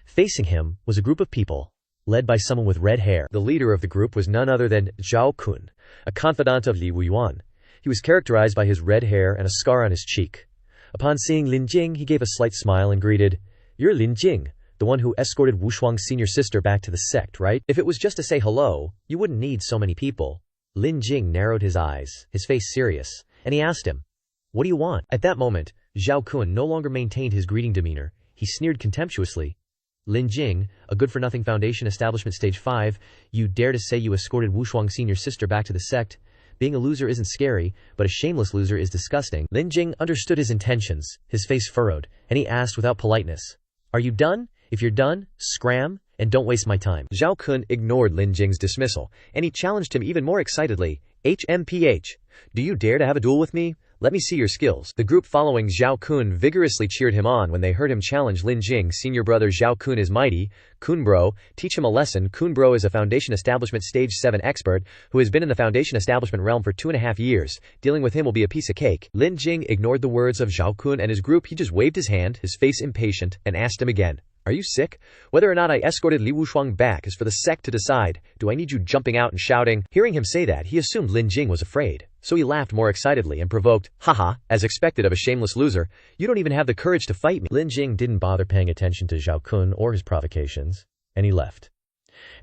Facing him was a group of people, led by someone with red hair. The leader of the group was none other than Zhao Kun, a confidant of Li Wuyuan. He was characterized by his red hair and a scar on his cheek. Upon seeing Lin Jing, he gave a slight smile and greeted, "You're Lin Jing, the one who escorted Wu Shuang's senior sister back to the sect, right? If it was just to say hello, you wouldn't need so many people." Lin Jing narrowed his eyes, his face serious, and he asked him, "What do you want?" At that moment, Zhao Kun no longer maintained his greeting demeanor. He sneered contemptuously. "Lin Jing, a good-for-nothing foundation establishment stage 5, you dare to say you escorted Wu Shuang's senior sister back to the sect? Being a loser isn't scary, but a shameless loser is disgusting." Lin Jing understood his intentions, his face furrowed, and he asked without politeness, "Are you done? If you're done, scram, and don't waste my time." Zhao Kun ignored Lin Jing's dismissal, and he challenged him even more excitedly. "HMPH, do you dare to have a duel with me? Let me see your skills." The group following Zhao Kun vigorously cheered him on when they heard him challenge Lin Jing. Senior brother Zhao Kun is mighty. Kun bro, teach him a lesson. Kun bro is a foundation establishment stage 7 expert who has been in the foundation establishment realm for 2.5 years. Dealing with him will be a piece of cake. Lin Jing ignored the words of Zhao Kun and his group. He just waved his hand, his face impatient, and asked him again, "Are you sick? Whether or not I escorted Li Wushuang back is for the sect to decide. Do I need you jumping out and shouting?" Hearing him say that, he assumed Lin Jing was afraid. So he laughed more excitedly and provoked, "Haha, as expected of a shameless loser. You don't even have the courage to fight me." Lin Jing didn't bother paying attention to Zhao Kun or his provocations, and he left.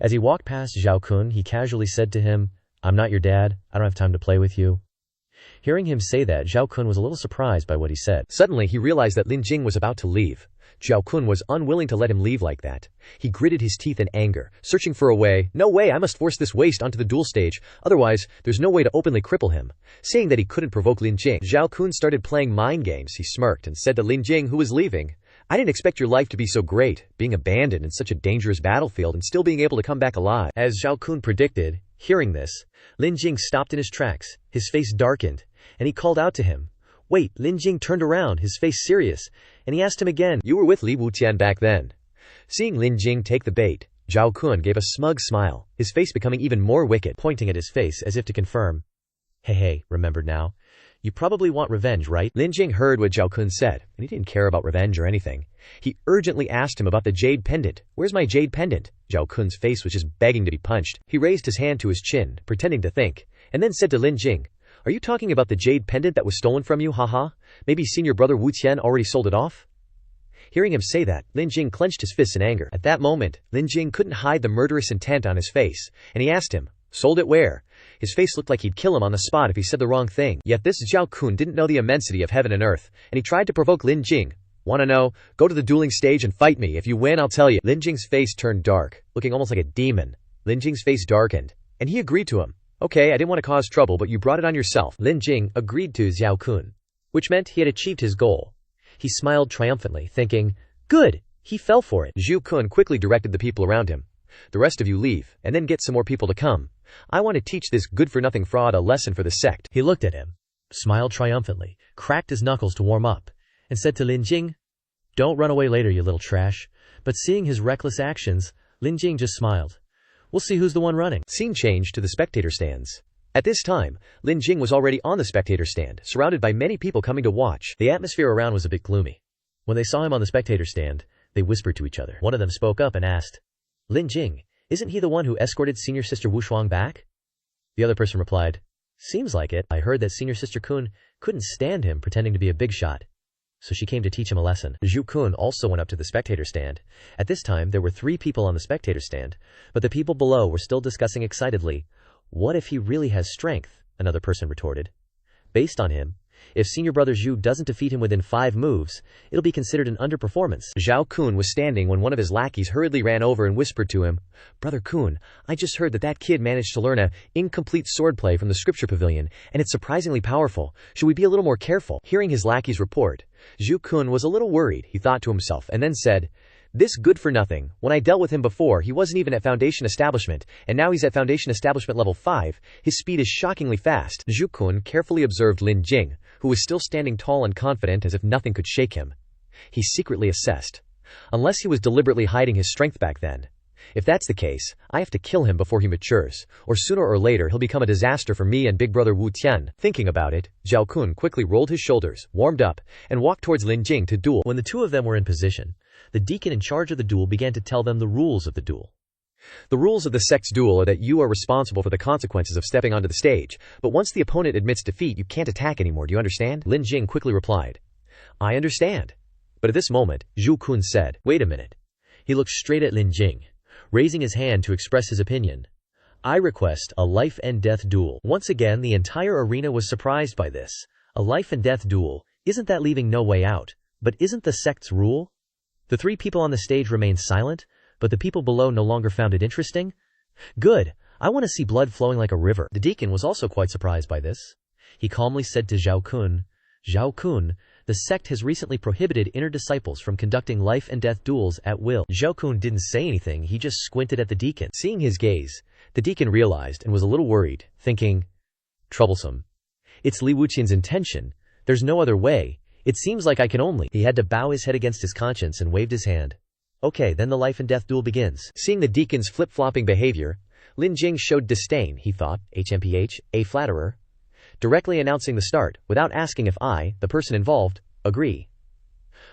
As he walked past Zhao Kun, he casually said to him, "I'm not your dad. I don't have time to play with you." Hearing him say that, Zhao Kun was a little surprised by what he said. Suddenly, he realized that Lin Jing was about to leave. Zhao Kun was unwilling to let him leave like that. He gritted his teeth in anger, searching for a way. "No way, I must force this waste onto the duel stage, otherwise there's no way to openly cripple him." Seeing that he couldn't provoke Lin Jing, Zhao Kun started playing mind games. He smirked and said to Lin Jing, who was leaving, "I didn't expect your life to be so great, being abandoned in such a dangerous battlefield and still being able to come back alive." As Zhao Kun predicted, hearing this, Lin Jing stopped in his tracks, his face darkened, and he called out to him. "Wait!" Lin Jing turned around, his face serious, and he asked him again, "You were with Li Wutian back then?" Seeing Lin Jing take the bait, Zhao Kun gave a smug smile, his face becoming even more wicked, pointing at his face as if to confirm. Hey, remembered now? You probably want revenge, right?" Lin Jing heard what Zhao Kun said, and he didn't care about revenge or anything. He urgently asked him about the jade pendant. "Where's my jade pendant?" Zhao Kun's face was just begging to be punched. He raised his hand to his chin, pretending to think, and then said to Lin Jing, "Are you talking about the jade pendant that was stolen from you, haha? Maybe senior brother Wu Tian already sold it off?" Hearing him say that, Lin Jing clenched his fists in anger. At that moment, Lin Jing couldn't hide the murderous intent on his face, and he asked him, "Sold it where?" His face looked like he'd kill him on the spot if he said the wrong thing. Yet this Zhao Kun didn't know the immensity of heaven and earth, and he tried to provoke Lin Jing. "Wanna know? Go to the dueling stage and fight me. If you win, I'll tell you." Lin Jing's face turned dark, looking almost like a demon. Lin Jing's face darkened, and he agreed to him. "Okay, I didn't want to cause trouble, but you brought it on yourself." Lin Jing agreed to Zhao Kun, which meant he had achieved his goal. He smiled triumphantly, thinking, "Good, he fell for it." Zhao Kun quickly directed the people around him. "The rest of you leave, and then get some more people to come. I want to teach this good-for-nothing fraud a lesson for the sect." He looked at him, smiled triumphantly, cracked his knuckles to warm up, and said to Lin Jing, "Don't run away later, you little trash." But seeing his reckless actions, Lin Jing just smiled. "We'll see who's the one running." Scene changed to the spectator stands. At this time, Lin Jing was already on the spectator stand, surrounded by many people coming to watch. The atmosphere around was a bit gloomy. When they saw him on the spectator stand, they whispered to each other. One of them spoke up and asked, "Lin Jing, isn't he the one who escorted senior sister Wu Shuang back?" The other person replied, "Seems like it. I heard that senior sister Kun couldn't stand him pretending to be a big shot, so she came to teach him a lesson." Zhu Kun also went up to the spectator stand. At this time, there were 3 people on the spectator stand, but the people below were still discussing excitedly. "What if he really has strength?" another person retorted. Based on him, if senior brother Zhu doesn't defeat him within 5 moves, it'll be considered an underperformance. Zhao Kun was standing when one of his lackeys hurriedly ran over and whispered to him, "Brother Kun, I just heard that kid managed to learn a incomplete swordplay from the scripture pavilion, and it's surprisingly powerful. Should we be a little more careful?" Hearing his lackey's report, Zhu Kun was a little worried, he thought to himself, and then said, "This good for nothing. When I dealt with him before, he wasn't even at Foundation Establishment, and now he's at Foundation Establishment level 5. His speed is shockingly fast." Zhu Kun carefully observed Lin Jing, who was still standing tall and confident as if nothing could shake him. He secretly assessed, unless he was deliberately hiding his strength back then. If that's the case, I have to kill him before he matures, or sooner or later he'll become a disaster for me and big brother Wu Tian. Thinking about it, Zhao Kun quickly rolled his shoulders, warmed up, and walked towards Lin Jing to duel. When the two of them were in position, the deacon in charge of the duel began to tell them the rules of the duel. The rules of the sect's duel are that you are responsible for the consequences of stepping onto the stage, but once the opponent admits defeat, you can't attack anymore. Do you understand? Lin Jing quickly replied, "I understand." But at this moment, Zhu Kun said, "Wait a minute." He looked straight at Lin Jing, raising his hand to express his opinion. "I request a life and death duel." Once again, the entire arena was surprised by this. A life and death duel, isn't that leaving no way out? But isn't the sect's rule? The 3 people on the stage remained silent, but the people below no longer found it interesting. Good, I want to see blood flowing like a river. The deacon was also quite surprised by this. He calmly said to Zhao Kun, "Zhao Kun, the sect has recently prohibited inner disciples from conducting life and death duels at will." Zhao Kun didn't say anything, he just squinted at the deacon. Seeing his gaze, the deacon realized and was a little worried, thinking, "Troublesome. It's Li Wuqian's intention. There's no other way. It seems like I can only—" He had to bow his head against his conscience and waved his hand. "Okay, then the life and death duel begins." Seeing the deacon's flip-flopping behavior, Lin Jing showed disdain, he thought, HMPH, a flatterer, directly announcing the start, without asking if I, the person involved, agree.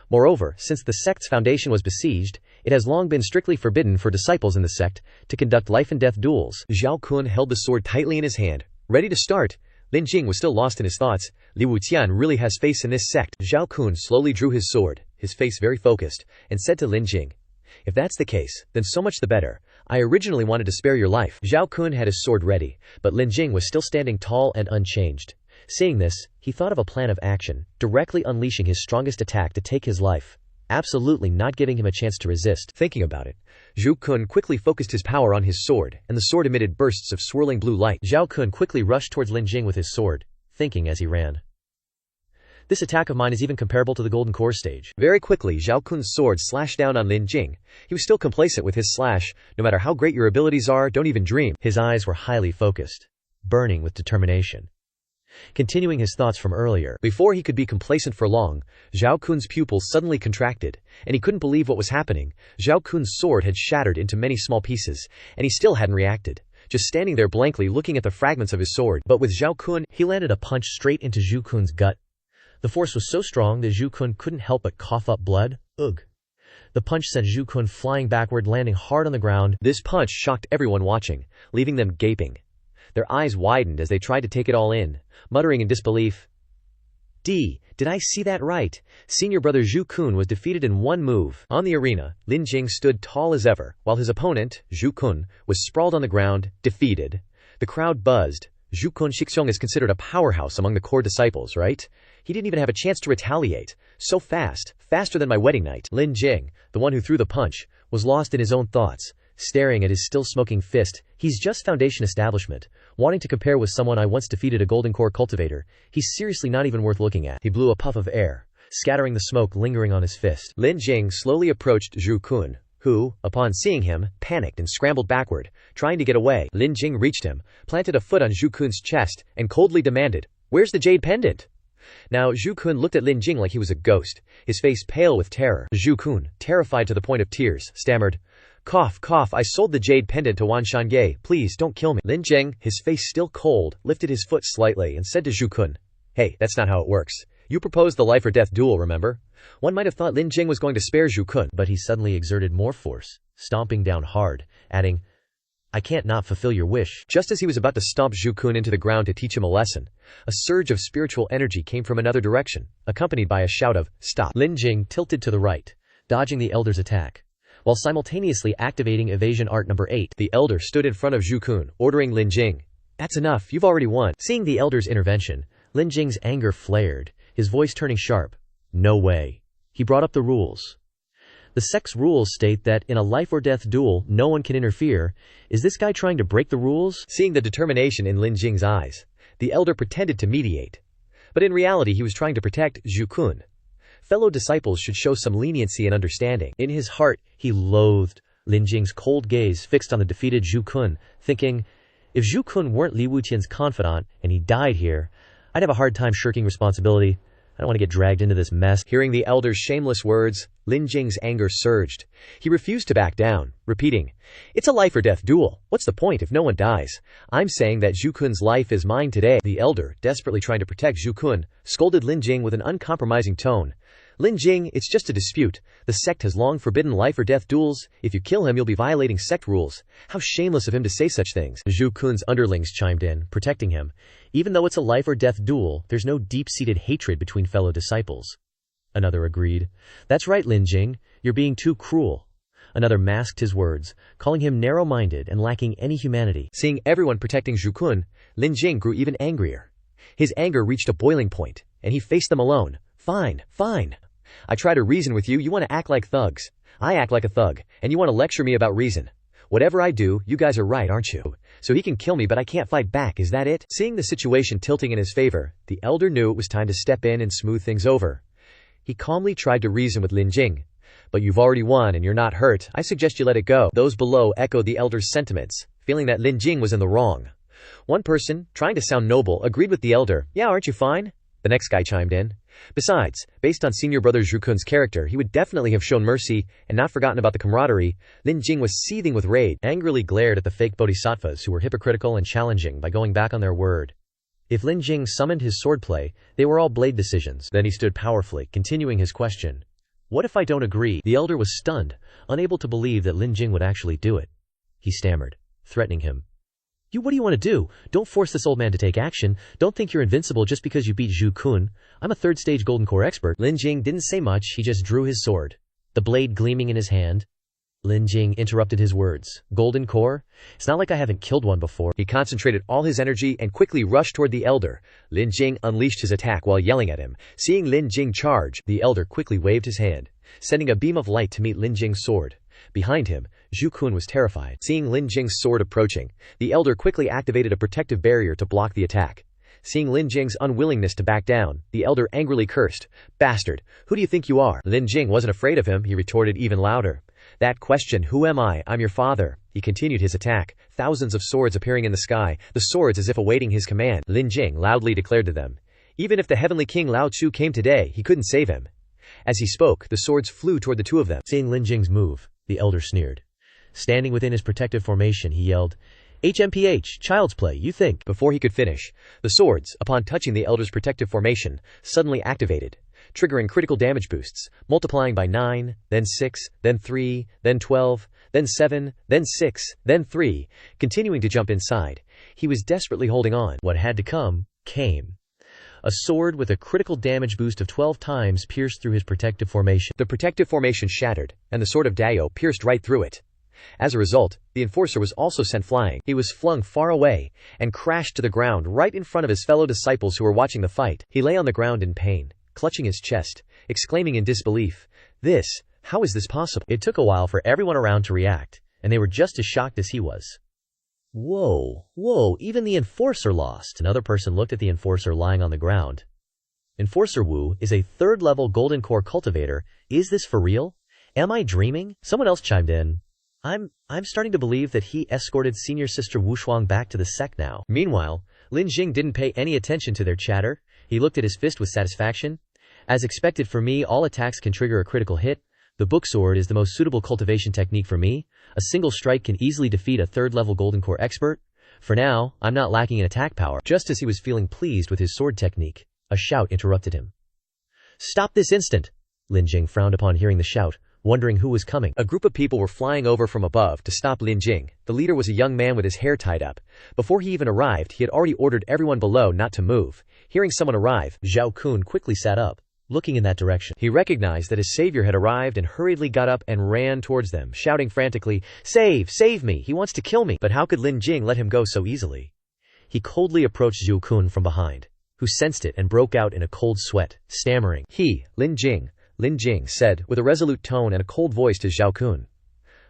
Moreover, since the sect's foundation was besieged, it has long been strictly forbidden for disciples in the sect to conduct life and death duels. Zhao Kun held the sword tightly in his hand, ready to start. Lin Jing was still lost in his thoughts. Li Wuqian really has faith in this sect. Zhao Kun slowly drew his sword, his face very focused, and said to Lin Jing, "If that's the case, then so much the better. I originally wanted to spare your life." Zhao Kun had his sword ready, but Lin Jing was still standing tall and unchanged. Seeing this, he thought of a plan of action, directly unleashing his strongest attack to take his life, absolutely not giving him a chance to resist. Thinking about it, Zhu Kun quickly focused his power on his sword, and the sword emitted bursts of swirling blue light. Zhao Kun quickly rushed towards Lin Jing with his sword, thinking as he ran, "This attack of mine is even comparable to the Golden Core stage." Very quickly, Zhao Kun's sword slashed down on Lin Jing. He was still complacent with his slash. No matter how great your abilities are, don't even dream. His eyes were highly focused, burning with determination. Continuing his thoughts from earlier, before he could be complacent for long, Zhao Kun's pupils suddenly contracted, and he couldn't believe what was happening. Zhao Kun's sword had shattered into many small pieces, and he still hadn't reacted, just standing there blankly looking at the fragments of his sword. But with Zhao Kun, he landed a punch straight into Zhu Kun's gut. The force was so strong that Zhu Kun couldn't help but cough up blood. Ugh. The punch sent Zhu Kun flying backward, landing hard on the ground. This punch shocked everyone watching, leaving them gaping. Their eyes widened as they tried to take it all in, muttering in disbelief. Did I see that right? Senior brother Zhu Kun was defeated in 1 move. On the arena, Lin Jing stood tall as ever, while his opponent, Zhu Kun, was sprawled on the ground, defeated. The crowd buzzed. Zhu Kun Shixiong is considered a powerhouse among the core disciples, right? He didn't even have a chance to retaliate. So fast, faster than my wedding night. Lin Jing, the one who threw the punch, was lost in his own thoughts, staring at his still smoking fist. He's just Foundation Establishment, wanting to compare with someone I once defeated, a Golden Core cultivator. He's seriously not even worth looking at. He blew a puff of air, scattering the smoke lingering on his fist. Lin Jing slowly approached Zhu Kun, who, upon seeing him, panicked and scrambled backward, trying to get away. Lin Jing reached him, planted a foot on Zhu Kun's chest, and coldly demanded, "Where's the jade pendant?" Now Zhu Kun looked at Lin Jing like he was a ghost, his face pale with terror. Zhu Kun, terrified to the point of tears, stammered, "Cough, cough, I sold the jade pendant to Wan Shange. Please don't kill me." Lin Jing, his face still cold, lifted his foot slightly and said to Zhu Kun, "Hey, that's not how it works. You proposed the life or death duel, remember?" One might have thought Lin Jing was going to spare Zhu Kun, but he suddenly exerted more force, stomping down hard, adding, "I can't not fulfill your wish." Just as he was about to stomp Zhu Kun into the ground to teach him a lesson, a surge of spiritual energy came from another direction, accompanied by a shout of, "Stop!" Lin Jing tilted to the right, dodging the elder's attack, while simultaneously activating evasion art number 8. The elder stood in front of Zhu Kun, ordering Lin Jing, "That's enough, you've already won." Seeing the elder's intervention, Lin Jing's anger flared, his voice turning sharp. No way. He brought up the rules. The sect's rules state that in a life-or-death duel, no one can interfere. Is this guy trying to break the rules? Seeing the determination in Lin Jing's eyes, the elder pretended to mediate. But in reality, he was trying to protect Zhu Kun. Fellow disciples should show some leniency and understanding. In his heart, he loathed Lin Jing's cold gaze fixed on the defeated Zhu Kun, thinking, if Zhu Kun weren't Li Wutian's confidant and he died here, I'd have a hard time shirking responsibility. I don't want to get dragged into this mess. Hearing the elder's shameless words, Lin Jing's anger surged. He refused to back down, repeating, it's a life-or-death duel. What's the point if no one dies? I'm saying that Zhu Kun's life is mine today. The elder, desperately trying to protect Zhu Kun, scolded Lin Jing with an uncompromising tone. Lin Jing, it's just a dispute. The sect has long forbidden life-or-death duels. If you kill him, you'll be violating sect rules. How shameless of him to say such things. Zhu Kun's underlings chimed in, protecting him. Even though it's a life-or-death duel, there's no deep-seated hatred between fellow disciples. Another agreed. That's right, Lin Jing. You're being too cruel. Another masked his words, calling him narrow-minded and lacking any humanity. Seeing everyone protecting Zhu Kun, Lin Jing grew even angrier. His anger reached a boiling point, and he faced them alone. Fine, fine. I try to reason with you, you want to act like thugs. I act like a thug, and you want to lecture me about reason. Whatever I do, you guys are right, aren't you? So he can kill me, but I can't fight back, is that it? Seeing the situation tilting in his favor, the elder knew it was time to step in and smooth things over. He calmly tried to reason with Lin Jing. But you've already won and you're not hurt. I suggest you let it go. Those below echoed the elder's sentiments, feeling that Lin Jing was in the wrong. One person, trying to sound noble, agreed with the elder. Yeah, aren't you fine? The next guy chimed in. Besides, based on senior brother Zhu Kun's character, he would definitely have shown mercy and not forgotten about the camaraderie. Lin Jing was seething with rage, angrily glared at the fake bodhisattvas who were hypocritical and challenging by going back on their word. If Lin Jing summoned his swordplay, they were all blade decisions. Then he stood powerfully, continuing his question. What if I don't agree? The elder was stunned, unable to believe that Lin Jing would actually do it. He stammered, threatening him. What do you want to do? Don't force this old man to take action. Don't think you're invincible just because you beat Zhu Kun. I'm a third-stage Golden Core expert. Lin Jing didn't say much, he just drew his sword, the blade gleaming in his hand. Lin Jing interrupted his words. Golden Core? It's not like I haven't killed one before. He concentrated all his energy and quickly rushed toward the elder. Lin Jing unleashed his attack while yelling at him. Seeing Lin Jing charge, the elder quickly waved his hand, sending a beam of light to meet Lin Jing's sword. Behind him, Zhu Kun was terrified. Seeing Lin Jing's sword approaching, the elder quickly activated a protective barrier to block the attack. Seeing Lin Jing's unwillingness to back down, the elder angrily cursed. Bastard, who do you think you are? Lin Jing wasn't afraid of him, he retorted even louder. That question, who am I? I'm your father. He continued his attack, thousands of swords appearing in the sky, the swords as if awaiting his command. Lin Jing loudly declared to them. Even if the heavenly king Lao Tzu came today, he couldn't save him. As he spoke, the swords flew toward the two of them. Seeing Lin Jing's move, the elder sneered. Standing within his protective formation, he yelled, HMPH, child's play, you think? Before he could finish, the swords, upon touching the elder's protective formation, suddenly activated, triggering critical damage boosts, multiplying by 9, then 6, then 3, then 12, then 7, then 6, then 3, continuing to jump inside. He was desperately holding on. What had to come, came. A sword with a critical damage boost of 12 times pierced through his protective formation. The protective formation shattered, and the sword of Dayo pierced right through it. As a result, the enforcer was also sent flying. He was flung far away and crashed to the ground right in front of his fellow disciples who were watching the fight. He lay on the ground in pain, clutching his chest, exclaiming in disbelief, how is this possible? It took a while for everyone around to react, and they were just as shocked as he was. Whoa, even the enforcer lost. Another person looked at the enforcer lying on the ground. Enforcer Wu is a third-level Golden Core cultivator. Is this for real? Am I dreaming? Someone else chimed in. I'm starting to believe that he escorted senior sister Wu Shuang back to the sect now. Meanwhile, Lin Jing didn't pay any attention to their chatter. He looked at his fist with satisfaction. As expected for me, all attacks can trigger a critical hit. The book sword is the most suitable cultivation technique for me. A single strike can easily defeat a third-level Golden Core expert. For now, I'm not lacking in attack power. Just as he was feeling pleased with his sword technique, a shout interrupted him. Stop this instant! Lin Jing frowned upon hearing the shout, wondering who was coming. A group of people were flying over from above to stop Lin Jing. The leader was a young man with his hair tied up. Before he even arrived, he had already ordered everyone below not to move. Hearing someone arrive, Zhao Kun quickly sat up, looking in that direction. He recognized that his savior had arrived and hurriedly got up and ran towards them, shouting frantically, Save me! He wants to kill me! But how could Lin Jing let him go so easily? He coldly approached Zhu Kun from behind. who sensed it and broke out in a cold sweat, stammering. Lin Jing said, with a resolute tone and a cold voice to Zhao Kun.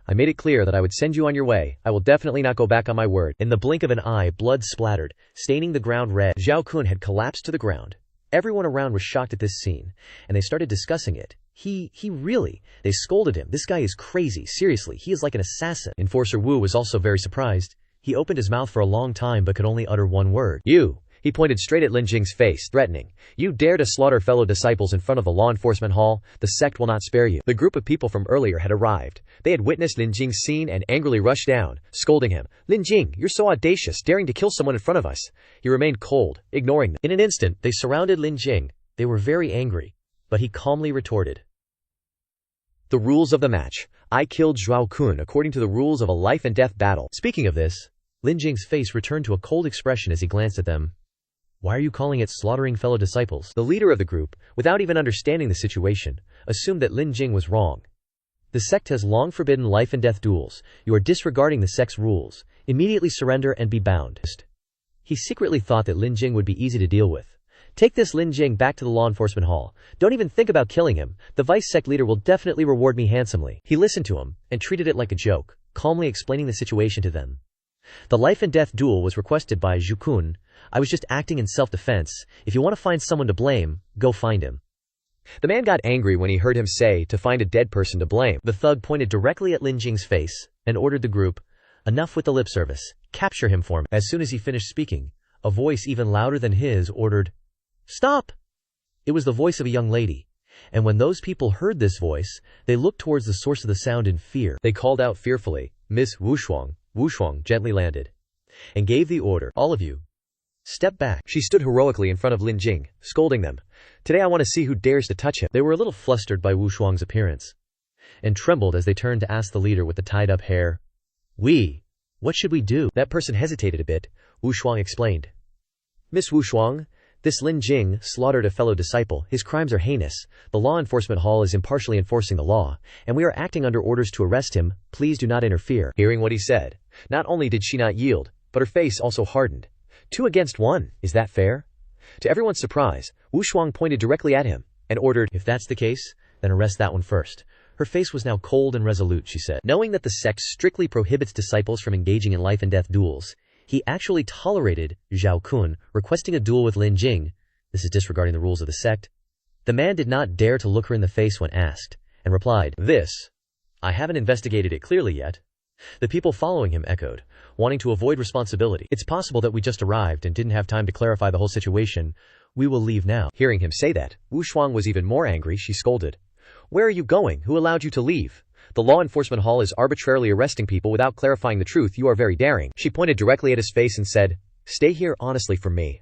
I made it clear that I would send you on your way. I will definitely not go back on my word. In the blink of an eye, blood splattered, staining the ground red. Zhao Kun had collapsed to the ground. Everyone around was shocked at this scene, and they started discussing it. They scolded him. This guy is crazy. Seriously, he is like an assassin. Enforcer Wu was also very surprised. He opened his mouth for a long time but could only utter one word. You. He pointed straight at Lin Jing's face, threatening. You dare to slaughter fellow disciples in front of the law enforcement hall? The sect will not spare you. The group of people from earlier had arrived. They had witnessed Lin Jing's scene and angrily rushed down, scolding him. Lin Jing, you're so audacious, daring to kill someone in front of us. He remained cold, ignoring them. In an instant, they surrounded Lin Jing. They were very angry, but he calmly retorted. The rules of the match. I killed Zhao Kun according to the rules of a life and death battle. Speaking of this, Lin Jing's face returned to a cold expression as he glanced at them. Why are you calling it slaughtering fellow disciples? The leader of the group, without even understanding the situation, assumed that Lin Jing was wrong. The sect has long forbidden life and death duels. You are disregarding the sect's rules. Immediately surrender and be bound. He secretly thought that Lin Jing would be easy to deal with. Take this Lin Jing back to the law enforcement hall. Don't even think about killing him. The vice sect leader will definitely reward me handsomely. He listened to him and treated it like a joke, calmly explaining the situation to them. The life and death duel was requested by Zhao Kun. I was just acting in self-defense. If you want to find someone to blame, go find him. The man got angry when he heard him say to find a dead person to blame. The thug pointed directly at Lin Jing's face and ordered the group, enough with the lip service. Capture him for me. As soon as he finished speaking, a voice even louder than his ordered, Stop! It was the voice of a young lady. And when those people heard this voice, they looked towards the source of the sound in fear. They called out fearfully, Miss Wu Shuang. Wu Shuang gently landed and gave the order, all of you, step back. She stood heroically in front of Lin Jing, scolding them. Today I want to see who dares to touch him. They were a little flustered by Wu Shuang's appearance and trembled as they turned to ask the leader with the tied-up hair. What should we do? That person hesitated a bit. Wu Shuang explained. Miss Wu Shuang, this Lin Jing slaughtered a fellow disciple. His crimes are heinous. The law enforcement hall is impartially enforcing the law, and we are acting under orders to arrest him. Please do not interfere. Hearing what he said, not only did she not yield, but her face also hardened. 2 against 1, is that fair? To everyone's surprise, Wu Shuang pointed directly at him and ordered, if that's the case, then arrest that one first. Her face was now cold and resolute, she said. Knowing that the sect strictly prohibits disciples from engaging in life and death duels, he actually tolerated Zhao Kun requesting a duel with Lin Jing. This is disregarding the rules of the sect. The man did not dare to look her in the face when asked, and replied, I haven't investigated it clearly yet. The people following him echoed, wanting to avoid responsibility. It's possible that we just arrived and didn't have time to clarify the whole situation. We will leave now. Hearing him say that, Wu Shuang was even more angry. She scolded. Where are you going? Who allowed you to leave? The law enforcement hall is arbitrarily arresting people without clarifying the truth. You are very daring. She pointed directly at his face and said, Stay here honestly for me.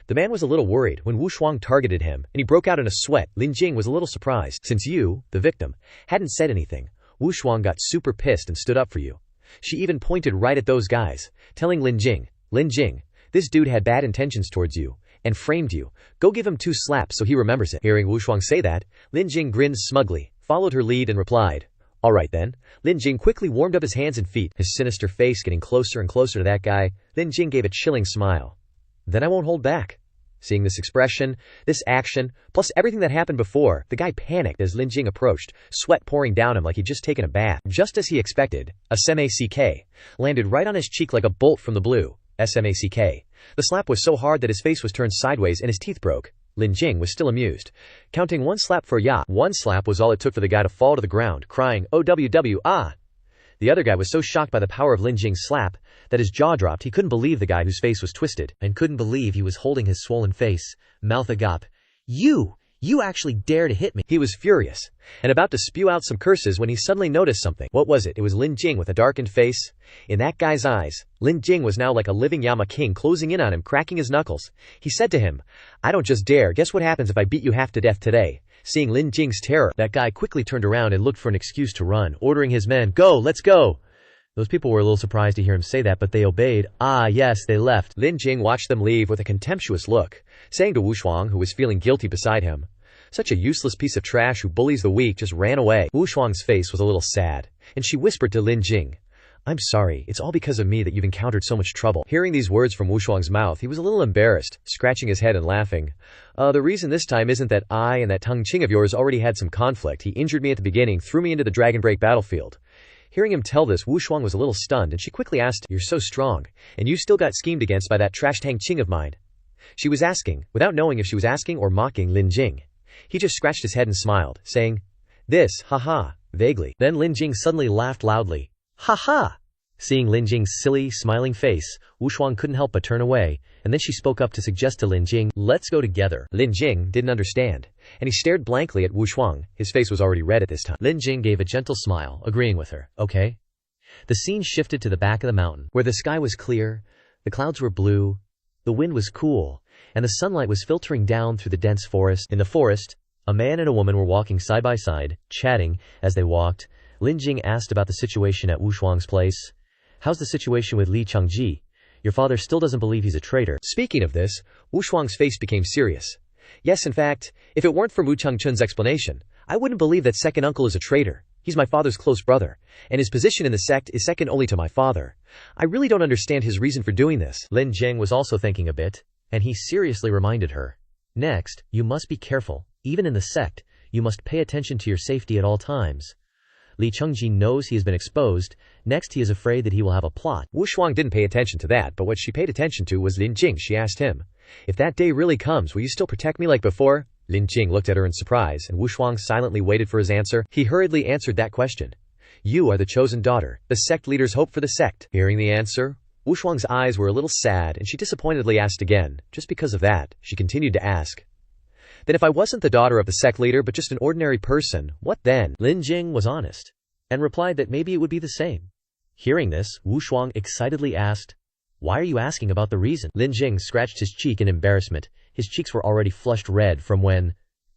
The man was a little worried when Wu Shuang targeted him, and he broke out in a sweat. Lin Jing was a little surprised. Since you, the victim, hadn't said anything, Wu Shuang got super pissed and stood up for you. She even pointed right at those guys, telling Lin Jing, this dude had bad intentions towards you, and framed you. Go give him 2 slaps so he remembers it. Hearing Wu Shuang say that, Lin Jing grinned smugly, followed her lead and replied, All right then. Lin Jing quickly warmed up his hands and feet, his sinister face getting closer and closer to that guy. Lin Jing gave a chilling smile. Then I won't hold back. Seeing this expression, this action, plus everything that happened before, the guy panicked as Lin Jing approached, sweat pouring down him like he'd just taken a bath. Just as he expected, a smack landed right on his cheek like a bolt from the blue. Smack. The slap was so hard that his face was turned sideways and his teeth broke. Lin Jing was still amused. Counting 1 slap for ya. 1 slap was all it took for the guy to fall to the ground, crying, OWW, ah! The other guy was so shocked by the power of Lin Jing's slap that his jaw dropped. He couldn't believe the guy whose face was twisted, and couldn't believe he was holding his swollen face, mouth agape. You actually dare to hit me. He was furious, and about to spew out some curses when he suddenly noticed something. What was it? It was Lin Jing with a darkened face. In that guy's eyes, Lin Jing was now like a living Yama king closing in on him, cracking his knuckles. He said to him, I don't just dare. Guess what happens if I beat you half to death today? Seeing Lin Jing's terror, that guy quickly turned around and looked for an excuse to run, ordering his men, Go, let's go! Those people were a little surprised to hear him say that, but they obeyed. Ah, yes, they left. Lin Jing watched them leave with a contemptuous look, saying to Wu Shuang, who was feeling guilty beside him, Such a useless piece of trash who bullies the weak just ran away. Wu Shuang's face was a little sad, and she whispered to Lin Jing, I'm sorry, it's all because of me that you've encountered so much trouble. Hearing these words from Wushuang's mouth, he was a little embarrassed, scratching his head and laughing. The reason this time isn't that I and that Tang Qing of yours already had some conflict. He injured me at the beginning, threw me into the Dragon Break battlefield. Hearing him tell this, Wushuang was a little stunned, and she quickly asked, You're so strong, and you still got schemed against by that trash Tang Qing of mine. She was asking, without knowing if she was asking or mocking Lin Jing. He just scratched his head and smiled, saying, This, haha, vaguely. Then Lin Jing suddenly laughed loudly. Ha ha! Seeing Lin Jing's silly, smiling face, Wushuang couldn't help but turn away, and then she spoke up to suggest to Lin Jing, Let's go together. Lin Jing didn't understand, and he stared blankly at Wushuang. His face was already red at this time. Lin Jing gave a gentle smile, agreeing with her. Okay. The scene shifted to the back of the mountain, where the sky was clear, the clouds were blue, the wind was cool, and the sunlight was filtering down through the dense forest. In the forest, a man and a woman were walking side by side, chatting. As they walked, Lin Jing asked about the situation at Wushuang's place. How's the situation with Li Changji? Your father still doesn't believe he's a traitor. Speaking of this, Wushuang's face became serious. Yes, in fact, if it weren't for Wu Changchun's explanation, I wouldn't believe that second uncle is a traitor. He's my father's close brother, and his position in the sect is second only to my father. I really don't understand his reason for doing this. Lin Jing was also thinking a bit, and he seriously reminded her. Next, you must be careful. Even in the sect, you must pay attention to your safety at all times. Li Changji knows he has been exposed. Next, he is afraid that he will have a plot. Wushuang didn't pay attention to that, but what she paid attention to was Lin Jing. She asked him, If that day really comes, will you still protect me like before? Lin Jing looked at her in surprise, and Wushuang silently waited for his answer. He hurriedly answered that question. You are the chosen daughter, the sect leader's hope for the sect. Hearing the answer, Wushuang's eyes were a little sad, and she disappointedly asked again. Just because of that, she continued to ask. Then if I wasn't the daughter of the sect leader but just an ordinary person, what then? Lin Jing was honest, and replied that maybe it would be the same. Hearing this, Wushuang excitedly asked, Why are you asking about the reason? Lin Jing scratched his cheek in embarrassment. His cheeks were already flushed red from when...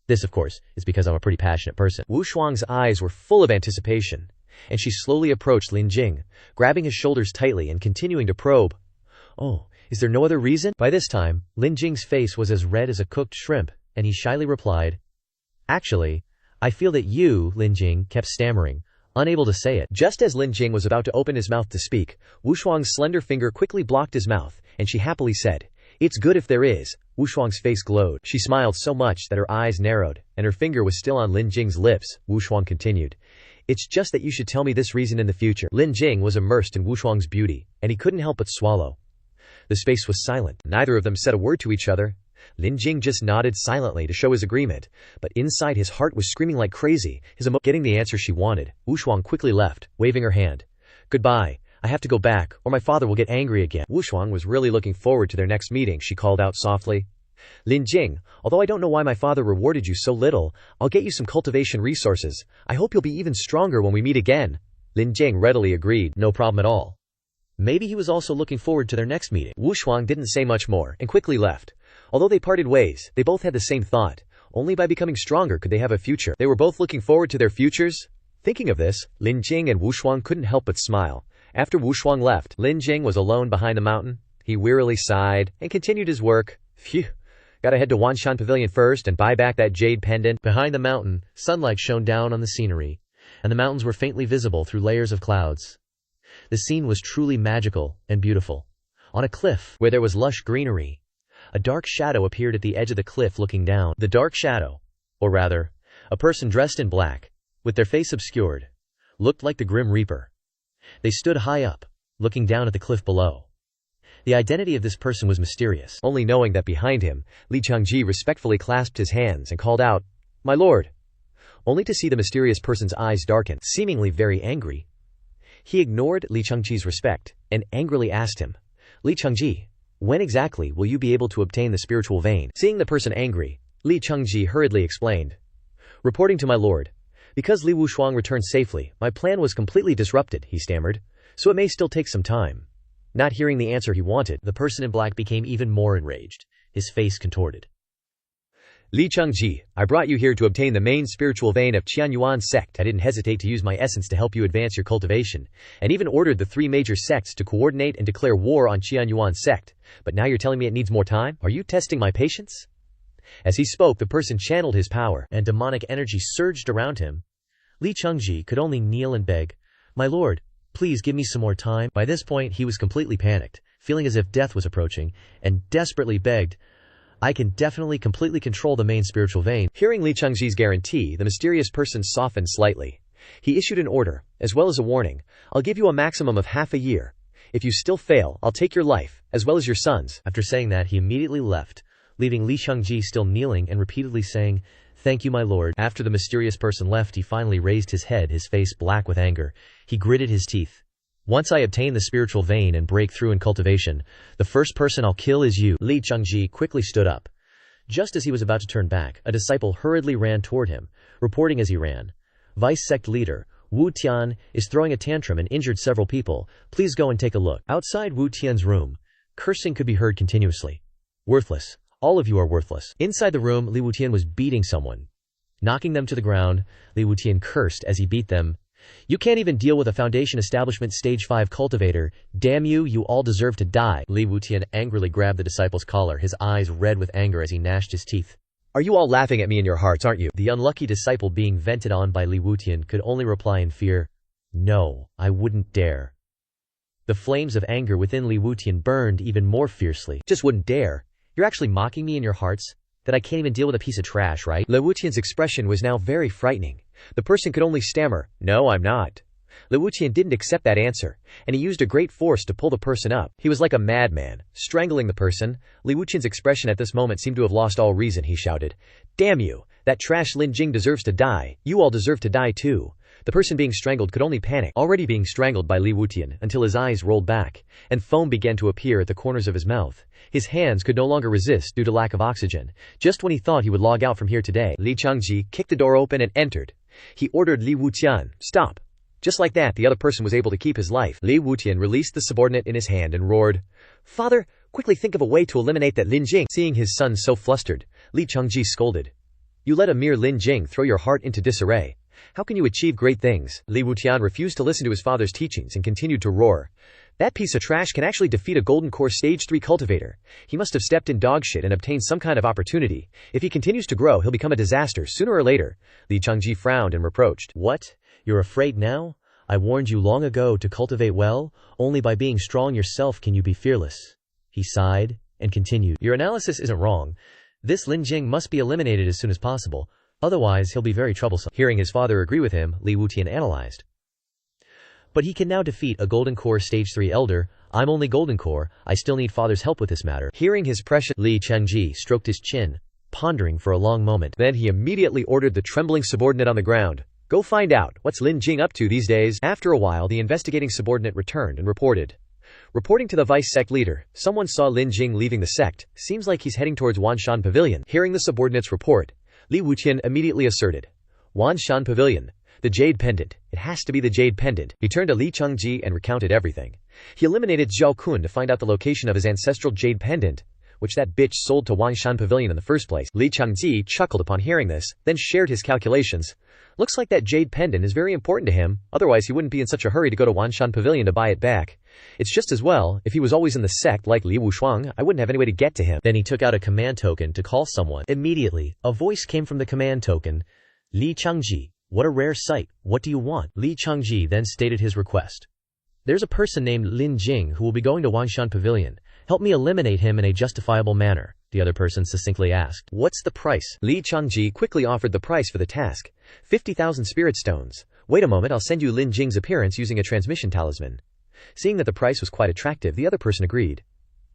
This, of course, is because I'm a pretty passionate person. Wushuang's eyes were full of anticipation, and she slowly approached Lin Jing, grabbing his shoulders tightly and continuing to probe. Oh, is there no other reason? By this time, Lin Jing's face was as red as a cooked shrimp, and he shyly replied, Actually, I feel that you, Lin Jing, kept stammering, unable to say it. Just as Lin Jing was about to open his mouth to speak, Wushuang's slender finger quickly blocked his mouth, and she happily said, It's good if there is. Wushuang's face glowed. She smiled so much that her eyes narrowed, and her finger was still on Lin Jing's lips. Wushuang continued, It's just that you should tell me this reason in the future. Lin Jing was immersed in Wushuang's beauty, and he couldn't help but swallow. The space was silent. Neither of them said a word to each other. Lin Jing just nodded silently to show his agreement, but inside his heart was screaming like crazy. Getting the answer she wanted, Wushuang quickly left, waving her hand. Goodbye. I have to go back, or my father will get angry again. Wushuang was really looking forward to their next meeting. She called out softly, Lin Jing, although I don't know why my father rewarded you so little, I'll get you some cultivation resources. I hope you'll be even stronger when we meet again. Lin Jing readily agreed. No problem at all. Maybe he was also looking forward to their next meeting. Wushuang didn't say much more, and quickly left. Although they parted ways, they both had the same thought. Only by becoming stronger could they have a future. They were both looking forward to their futures. Thinking of this, Lin Jing and Wushuang couldn't help but smile. After Wushuang left, Lin Jing was alone behind the mountain. He wearily sighed and continued his work. Phew. Gotta head to Wanshan Pavilion first and buy back that jade pendant. Behind the mountain, sunlight shone down on the scenery, and the mountains were faintly visible through layers of clouds. The scene was truly magical and beautiful. On a cliff, where there was lush greenery, a dark shadow appeared at the edge of the cliff looking down. The dark shadow, or rather, a person dressed in black, with their face obscured, looked like the Grim Reaper. They stood high up, looking down at the cliff below. The identity of this person was mysterious. Only knowing that behind him, Li Changji respectfully clasped his hands and called out, My lord! Only to see the mysterious person's eyes darken, seemingly very angry. He ignored Li Changji's respect, and angrily asked him, Li Changji, when exactly will you be able to obtain the spiritual vein? Seeing the person angry, Li Changji hurriedly explained, Reporting to my lord, because Li Wushuang returned safely, my plan was completely disrupted, he stammered, so it may still take some time. Not hearing the answer he wanted, the person in black became even more enraged, his face contorted. Li Changji, I brought you here to obtain the main spiritual vein of Qianyuan sect. I didn't hesitate to use my essence to help you advance your cultivation, and even ordered the 3 major sects to coordinate and declare war on Qianyuan sect. But now you're telling me it needs more time? Are you testing my patience? As he spoke, the person channeled his power, and demonic energy surged around him. Li Changji could only kneel and beg, My lord, Please give me some more time. By this point, he was completely panicked, feeling as if death was approaching, and desperately begged, I can definitely completely control the main spiritual vein. Hearing Li Changji's guarantee, the mysterious person softened slightly. He issued an order, as well as a warning. I'll give you a maximum of half a year. If you still fail, I'll take your life, as well as your son's. After saying that, he immediately left, leaving Li Changji still kneeling and repeatedly saying, Thank you, my lord. After the mysterious person left, he finally raised his head, his face black with anger. He gritted his teeth. Once I obtain the spiritual vein and break through in cultivation, the first person I'll kill is you. Li Changji quickly stood up. Just as he was about to turn back, a disciple hurriedly ran toward him, reporting as he ran, Vice sect leader, Wu Tian, is throwing a tantrum and injured several people. Please go and take a look. Outside Wu Tian's room, cursing could be heard continuously. Worthless. All of you are worthless. Inside the room, Li Wutian was beating someone. Knocking them to the ground, Li Wutian cursed as he beat them. You can't even deal with a Foundation Establishment Stage 5 cultivator. Damn you, you all deserve to die. Li Wutian angrily grabbed the disciple's collar, his eyes red with anger as he gnashed his teeth. Are you all laughing at me in your hearts, aren't you? The unlucky disciple being vented on by Li Wutian could only reply in fear, No, I wouldn't dare. The flames of anger within Li Wutian burned even more fiercely. Just wouldn't dare. You're actually mocking me in your hearts? That I can't even deal with a piece of trash, right? Li Wutian's expression was now very frightening. The person could only stammer, No, I'm not. Li Wutian didn't accept that answer, and he used a great force to pull the person up. He was like a madman, strangling the person. Li Wutian's expression at this moment seemed to have lost all reason. He shouted, Damn you! That trash Lin Jing deserves to die. You all deserve to die too. The person being strangled could only panic, already being strangled by Li Wutian, until his eyes rolled back, and foam began to appear at the corners of his mouth. His hands could no longer resist due to lack of oxygen. Just when he thought he would log out from here today, Li Changji kicked the door open and entered. He ordered Li Wutian, Stop! Just like that, the other person was able to keep his life. Li Wutian released the subordinate in his hand and roared, Father, quickly think of a way to eliminate that Lin Jing. Seeing his son so flustered, Li Changji scolded, You let a mere Lin Jing throw your heart into disarray. How can you achieve great things? Li Wutian refused to listen to his father's teachings and continued to roar. That piece of trash can actually defeat a golden core stage 3 cultivator. He must have stepped in dog shit and obtained some kind of opportunity. If he continues to grow, he'll become a disaster sooner or later. Li Changji frowned and reproached. What? You're afraid now? I warned you long ago to cultivate well. Only by being strong yourself can you be fearless. He sighed and continued. Your analysis isn't wrong. This Lin Jing must be eliminated as soon as possible. Otherwise, he'll be very troublesome. Hearing his father agree with him, Li Wutian analyzed. But he can now defeat a Golden Core Stage 3 Elder. I'm only Golden Core. I still need father's help with this matter. Hearing his precious, Li Changji stroked his chin, pondering for a long moment. Then he immediately ordered the trembling subordinate on the ground. Go find out what's Lin Jing up to these days. After a while, the investigating subordinate returned and reported. Reporting to the vice sect leader, someone saw Lin Jing leaving the sect. Seems like he's heading towards Wanshan Pavilion. Hearing the subordinate's report, Li Wutian immediately asserted, Wanshan Pavilion, the jade pendant. It has to be the jade pendant. He turned to Li Changji and recounted everything. He eliminated Zhao Kun to find out the location of his ancestral jade pendant, which that bitch sold to Wanshan Pavilion in the first place. Li Changji chuckled upon hearing this, then shared his calculations. Looks like that jade pendant is very important to him, otherwise he wouldn't be in such a hurry to go to Wanshan Pavilion to buy it back. It's just as well, if he was always in the sect like Li Wushuang, I wouldn't have any way to get to him. Then he took out a command token to call someone. Immediately, a voice came from the command token. Li Changji, what a rare sight. What do you want? Li Changji then stated his request. There's a person named Lin Jing who will be going to Wanshan Pavilion. Help me eliminate him in a justifiable manner, the other person succinctly asked. What's the price? Li Changji quickly offered the price for the task. 50,000 spirit stones. Wait a moment, I'll send you Lin Jing's appearance using a transmission talisman. Seeing that the price was quite attractive, the other person agreed.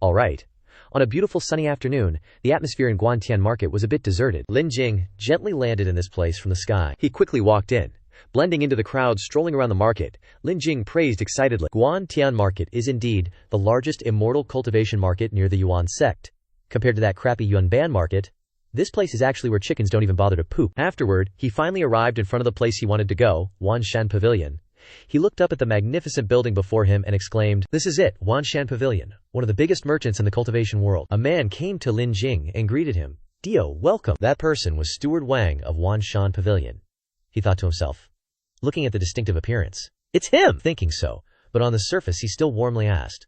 All right. On a beautiful sunny afternoon, the atmosphere in Guantian Market was a bit deserted. Lin Jing gently landed in this place from the sky. He quickly walked in. Blending into the crowd strolling around the market, Lin Jing praised excitedly. Guantian Market is indeed the largest immortal cultivation market near the Yuan sect. Compared to that crappy Yunban market, this place is actually where chickens don't even bother to poop. Afterward, he finally arrived in front of the place he wanted to go, Wanshan Pavilion. He looked up at the magnificent building before him and exclaimed, This is it, Wanshan Pavilion, one of the biggest merchants in the cultivation world. A man came to Lin Jing and greeted him. Dio, welcome. That person was Steward Wang of Wanshan Pavilion. He thought to himself, looking at the distinctive appearance. It's him! Thinking so, but on the surface he still warmly asked,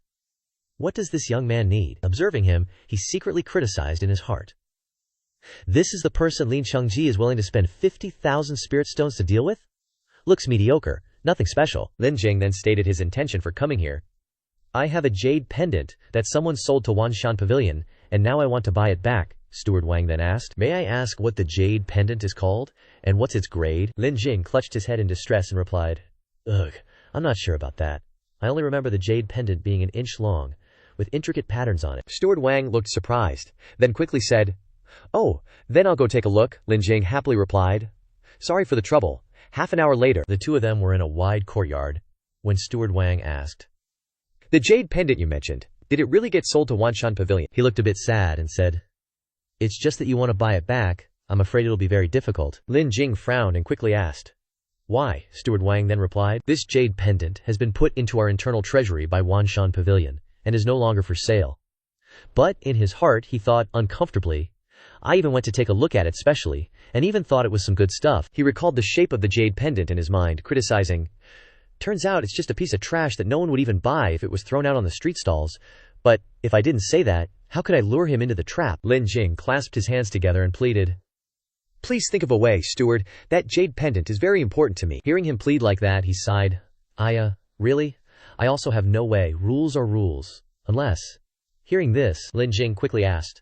What does this young man need? Observing him, he secretly criticized in his heart. This is the person Lin Changji is willing to spend 50,000 spirit stones to deal with? Looks mediocre. Nothing special. Lin Jing then stated his intention for coming here. I have a jade pendant that someone sold to Wanshan Pavilion, and now I want to buy it back, Steward Wang then asked. May I ask what the jade pendant is called, and what's its grade? Lin Jing clutched his head in distress and replied, Ugh, I'm not sure about that. I only remember the jade pendant being an inch long, with intricate patterns on it. Steward Wang looked surprised, then quickly said, Oh, then I'll go take a look, Lin Jing happily replied. Sorry for the trouble. Half an hour later, the two of them were in a wide courtyard, when Steward Wang asked, The jade pendant you mentioned, did it really get sold to Wanshan Pavilion? He looked a bit sad and said, It's just that you want to buy it back. I'm afraid it'll be very difficult. Lin Jing frowned and quickly asked, Why? Steward Wang then replied, This jade pendant has been put into our internal treasury by Wanshan Pavilion, and is no longer for sale. But in his heart he thought uncomfortably, I even went to take a look at it specially, and even thought it was some good stuff. He recalled the shape of the jade pendant in his mind, criticizing, Turns out it's just a piece of trash that no one would even buy if it was thrown out on the street stalls. But if I didn't say that, how could I lure him into the trap? Lin Jing clasped his hands together and pleaded, Please think of a way, steward. That jade pendant is very important to me. Hearing him plead like that, he sighed. Really? I also have no way. Rules are rules. Unless. Hearing this, Lin Jing quickly asked,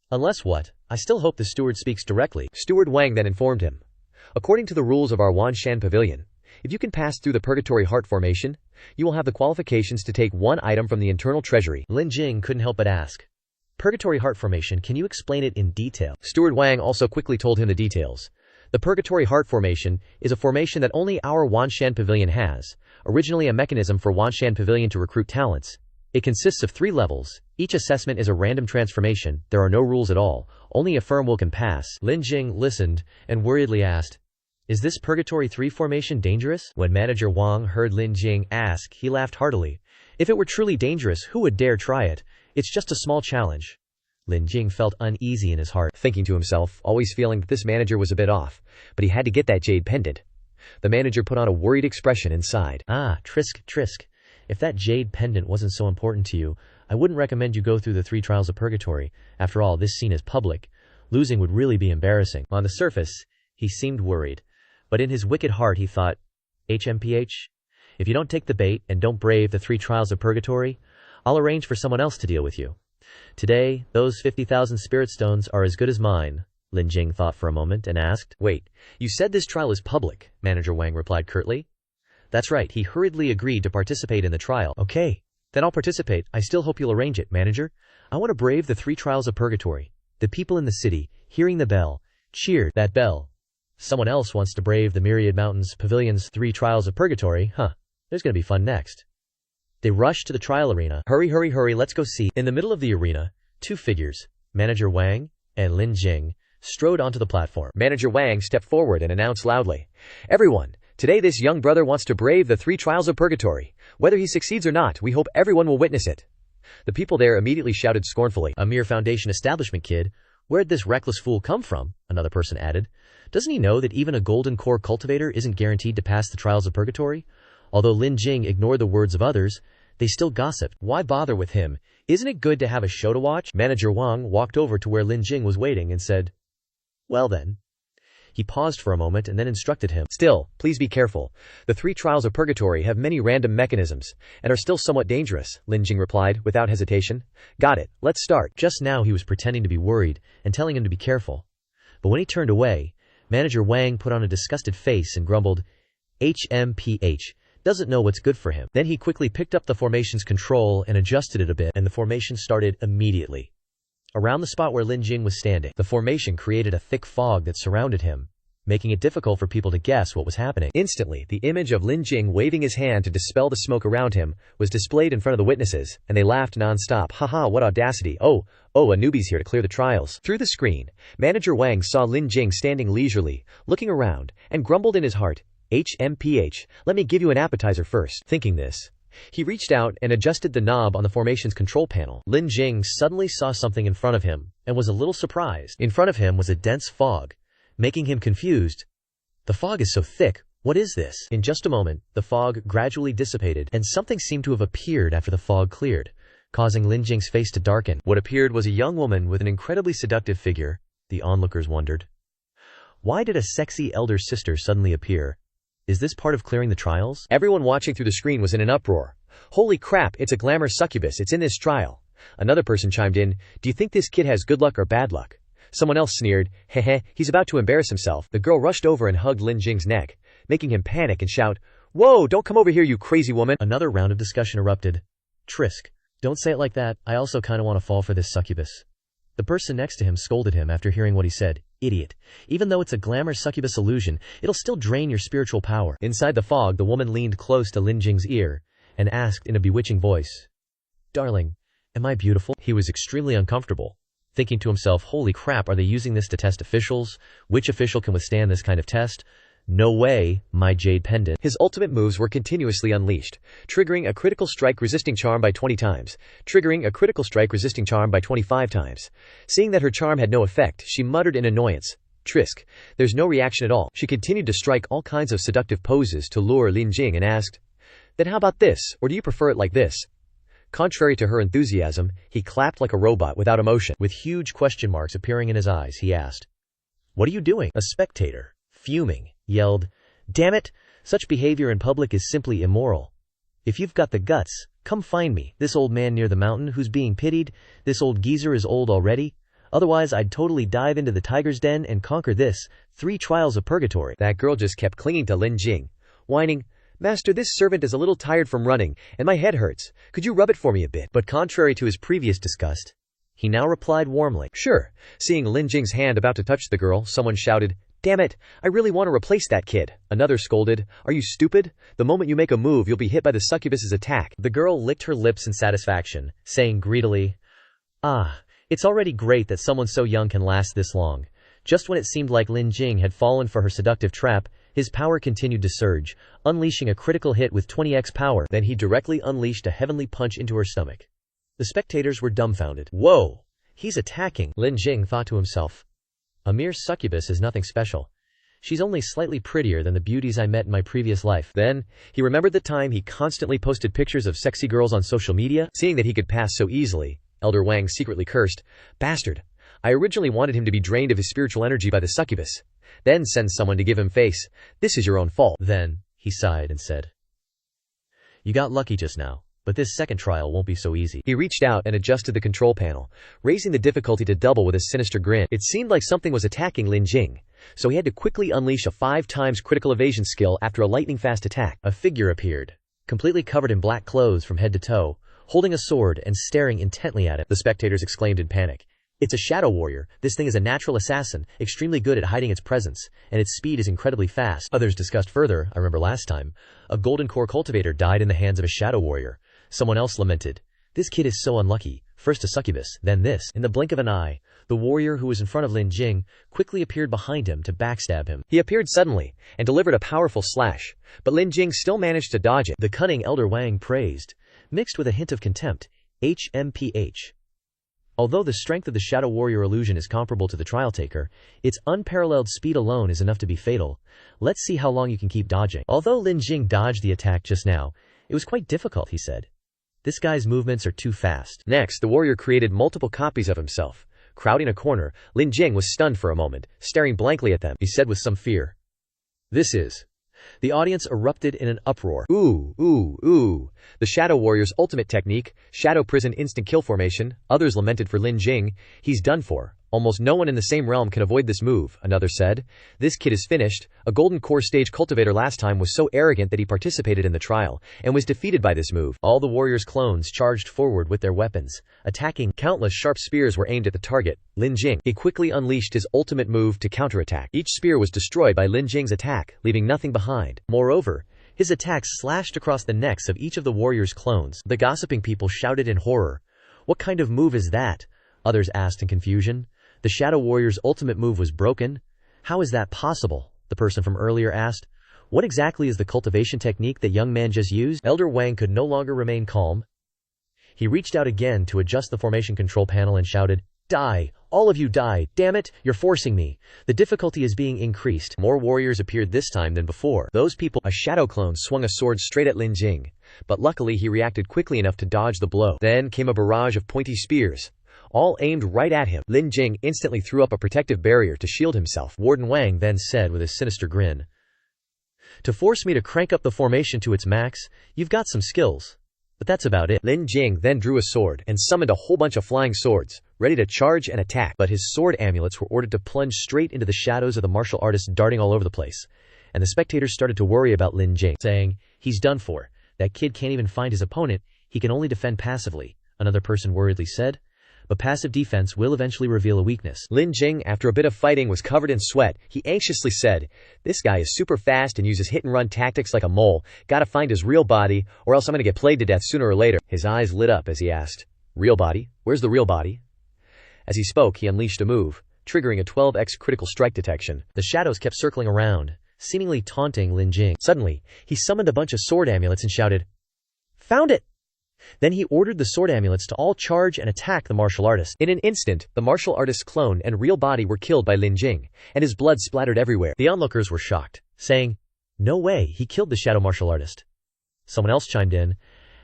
Unless what? I still hope the steward speaks directly. Steward Wang then informed him. According to the rules of our Wanshan Pavilion, if you can pass through the Purgatory Heart Formation, you will have the qualifications to take one item from the internal treasury. Lin Jing couldn't help but ask, Purgatory Heart Formation, can you explain it in detail? Steward Wang also quickly told him the details. The Purgatory Heart Formation is a formation that only our Wanshan Pavilion has, originally a mechanism for Wanshan Pavilion to recruit talents. It consists of 3 levels. Each assessment is a random transformation. There are no rules at all. Only a firm will can pass. Lin Jing listened and worriedly asked, Is this Purgatory 3 formation dangerous? When Manager Wang heard Lin Jing ask, he laughed heartily. If it were truly dangerous, who would dare try it? It's just a small challenge. Lin Jing felt uneasy in his heart, thinking to himself, always feeling that this manager was a bit off, but he had to get that jade pendant. The manager put on a worried expression and sighed. Trisk. If that jade pendant wasn't so important to you, I wouldn't recommend you go through the 3 trials of purgatory. After all, this scene is public. Losing would really be embarrassing. On the surface, he seemed worried, but in his wicked heart he thought, HMPH? If you don't take the bait and don't brave the 3 trials of purgatory, I'll arrange for someone else to deal with you. Today, those 50,000 spirit stones are as good as mine. Lin Jing thought for a moment and asked, Wait, you said this trial is public? Manager Wang replied curtly. That's right, he hurriedly agreed to participate in the trial. Okay, then I'll participate. I still hope you'll arrange it, manager. I want to brave the 3 trials of purgatory. The people in the city, hearing the bell, cheered. That bell. Someone else wants to brave the Myriad Mountains Pavilion's 3 trials of purgatory, huh? There's gonna be fun next. They rushed to the trial arena. Hurry, let's go see. In the middle of the arena, 2 figures, Manager Wang and Lin Jing, strode onto the platform. Manager Wang stepped forward and announced loudly, Everyone, today this young brother wants to brave the 3 trials of purgatory. Whether he succeeds or not, we hope everyone will witness it. The people there immediately shouted scornfully, A mere foundation establishment kid. Where'd this reckless fool come from? Another person added. Doesn't he know that even a golden core cultivator isn't guaranteed to pass the trials of purgatory? Although Lin Jing ignored the words of others, they still gossiped. Why bother with him? Isn't it good to have a show to watch? Manager Wang walked over to where Lin Jing was waiting and said, Well then. He paused for a moment and then instructed him. Still, please be careful. The 3 trials of purgatory have many random mechanisms, and are still somewhat dangerous, Lin Jing replied, without hesitation. Got it, let's start. Just now he was pretending to be worried, and telling him to be careful. But when he turned away, Manager Wang put on a disgusted face and grumbled, HMPH. Doesn't know what's good for him. Then he quickly picked up the formation's control and adjusted it a bit, and the formation started immediately. Around the spot where Lin Jing was standing, the formation created a thick fog that surrounded him, making it difficult for people to guess what was happening. Instantly, the image of Lin Jing waving his hand to dispel the smoke around him was displayed in front of the witnesses, and they laughed non-stop. Haha, what audacity. Oh, a newbie's here to clear the trials. Through the screen, Manager Wang saw Lin Jing standing leisurely, looking around, and grumbled in his heart, HMPH, let me give you an appetizer first. Thinking this, he reached out and adjusted the knob on the formation's control panel. Lin Jing suddenly saw something in front of him, and was a little surprised. In front of him was a dense fog, making him confused. The fog is so thick, what is this? In just a moment, the fog gradually dissipated, and something seemed to have appeared after the fog cleared, causing Lin Jing's face to darken. What appeared was a young woman with an incredibly seductive figure, the onlookers wondered. Why did a sexy elder sister suddenly appear? Is this part of clearing the trials? Everyone watching through the screen was in an uproar. Holy crap, it's a glamour succubus, it's in this trial. Another person chimed in, do you think this kid has good luck or bad luck? Someone else sneered, heh, he's about to embarrass himself. The girl rushed over and hugged Lin Jing's neck, making him panic and shout, whoa, don't come over here, you crazy woman. Another round of discussion erupted. Trisk, don't say it like that, I also kinda wanna fall for this succubus. The person next to him scolded him after hearing what he said. Idiot. Even though it's a glamour succubus illusion, it'll still drain your spiritual power. Inside the fog, the woman leaned close to Lin Jing's ear and asked in a bewitching voice, Darling, am I beautiful? He was extremely uncomfortable, thinking to himself, holy crap, are they using this to test officials? Which official can withstand this kind of test? No way, my jade pendant. His ultimate moves were continuously unleashed, triggering a critical strike resisting charm by 20 times, triggering a critical strike resisting charm by 25 times. Seeing that her charm had no effect, she muttered in annoyance, Trisk, there's no reaction at all. She continued to strike all kinds of seductive poses to lure Lin Jing and asked, then how about this, or do you prefer it like this? Contrary to her enthusiasm, he clapped like a robot without emotion. With huge question marks appearing in his eyes, he asked, what are you doing? A spectator, fuming, yelled, damn it, such behavior in public is simply immoral. If you've got the guts, come find me, this old man near the mountain who's being pitied, this old geezer is old already. Otherwise I'd totally dive into the tiger's den and conquer this, 3 trials of purgatory. That girl just kept clinging to Lin Jing, whining, Master, this servant is a little tired from running, and my head hurts. Could you rub it for me a bit? But contrary to his previous disgust, he now replied warmly, sure. Seeing Lin Jing's hand about to touch the girl, someone shouted, damn it, I really want to replace that kid. Another scolded, are you stupid? The moment you make a move, you'll be hit by the succubus's attack. The girl licked her lips in satisfaction, saying greedily, it's already great that someone so young can last this long. Just when it seemed like Lin Jing had fallen for her seductive trap, his power continued to surge, unleashing a critical hit with 20x power. Then he directly unleashed a heavenly punch into her stomach. The spectators were dumbfounded. Whoa, he's attacking, Lin Jing thought to himself. A mere succubus is nothing special. She's only slightly prettier than the beauties I met in my previous life. Then, he remembered the time he constantly posted pictures of sexy girls on social media. Seeing that he could pass so easily, Elder Wang secretly cursed, bastard. I originally wanted him to be drained of his spiritual energy by the succubus. Then send someone to give him face. This is your own fault. Then, he sighed and said, you got lucky just now, but this second trial won't be so easy. He reached out and adjusted the control panel, raising the difficulty to double with a sinister grin. It seemed like something was attacking Lin Jing, so he had to quickly unleash a 5 times critical evasion skill after a lightning-fast attack. A figure appeared, completely covered in black clothes from head to toe, holding a sword and staring intently at it. The spectators exclaimed in panic. It's a shadow warrior. This thing is a natural assassin, extremely good at hiding its presence, and its speed is incredibly fast. Others discussed further, I remember last time, a golden core cultivator died in the hands of a shadow warrior. Someone else lamented, this kid is so unlucky, first a succubus, then this. In the blink of an eye, the warrior who was in front of Lin Jing quickly appeared behind him to backstab him. He appeared suddenly, and delivered a powerful slash, but Lin Jing still managed to dodge it. The cunning Elder Wang praised, mixed with a hint of contempt, HMPH. Although the strength of the Shadow Warrior illusion is comparable to the Trial Taker, its unparalleled speed alone is enough to be fatal. Let's see how long you can keep dodging. Although Lin Jing dodged the attack just now, it was quite difficult, he said. This guy's movements are too fast. Next, the warrior created multiple copies of himself. Crowding a corner, Lin Jing was stunned for a moment, staring blankly at them. He said with some fear, this is... The audience erupted in an uproar. Ooh. The Shadow Warrior's ultimate technique, Shadow Prison instant kill formation. Others lamented for Lin Jing. He's done for. Almost no one in the same realm can avoid this move, another said. This kid is finished. A golden core stage cultivator last time was so arrogant that he participated in the trial, and was defeated by this move. All the warrior's clones charged forward with their weapons, attacking. Countless sharp spears were aimed at the target, Lin Jing. He quickly unleashed his ultimate move to counterattack. Each spear was destroyed by Lin Jing's attack, leaving nothing behind. Moreover, his attacks slashed across the necks of each of the warrior's clones. The gossiping people shouted in horror. What kind of move is that? Others asked in confusion. The Shadow Warrior's ultimate move was broken? How is that possible? The person from earlier asked. What exactly is the cultivation technique that young man just used? Elder Wang could no longer remain calm. He reached out again to adjust the formation control panel and shouted, die! All of you die! Damn it! You're forcing me! The difficulty is being increased. More warriors appeared this time than before. Those people, a shadow clone swung a sword straight at Lin Jing, but luckily he reacted quickly enough to dodge the blow. Then came a barrage of pointy spears, all aimed right at him. Lin Jing instantly threw up a protective barrier to shield himself. Warden Wang then said with a sinister grin, To force me to crank up the formation to its max, you've got some skills. But that's about it. Lin Jing then drew a sword and summoned a whole bunch of flying swords, ready to charge and attack, but his sword amulets were ordered to plunge straight into the shadows of the martial artist darting all over the place. And the spectators started to worry about Lin Jing, saying, "He's done for. That kid can't even find his opponent, he can only defend passively," another person worriedly said. But passive defense will eventually reveal a weakness. Lin Jing, after a bit of fighting, was covered in sweat. He anxiously said, "This guy is super fast and uses hit-and-run tactics like a mole. Gotta find his real body, or else I'm gonna get played to death sooner or later." His eyes lit up as he asked, "Real body? Where's the real body?" As he spoke, he unleashed a move, triggering a 12x critical strike detection. The shadows kept circling around, seemingly taunting Lin Jing. Suddenly, he summoned a bunch of sword amulets and shouted, "Found it!" Then he ordered the sword amulets to all charge and attack the martial artist. In an instant, the martial artist's clone and real body were killed by Lin Jing, and his blood splattered everywhere. The onlookers were shocked, saying, "No way, he killed the shadow martial artist." Someone else chimed in,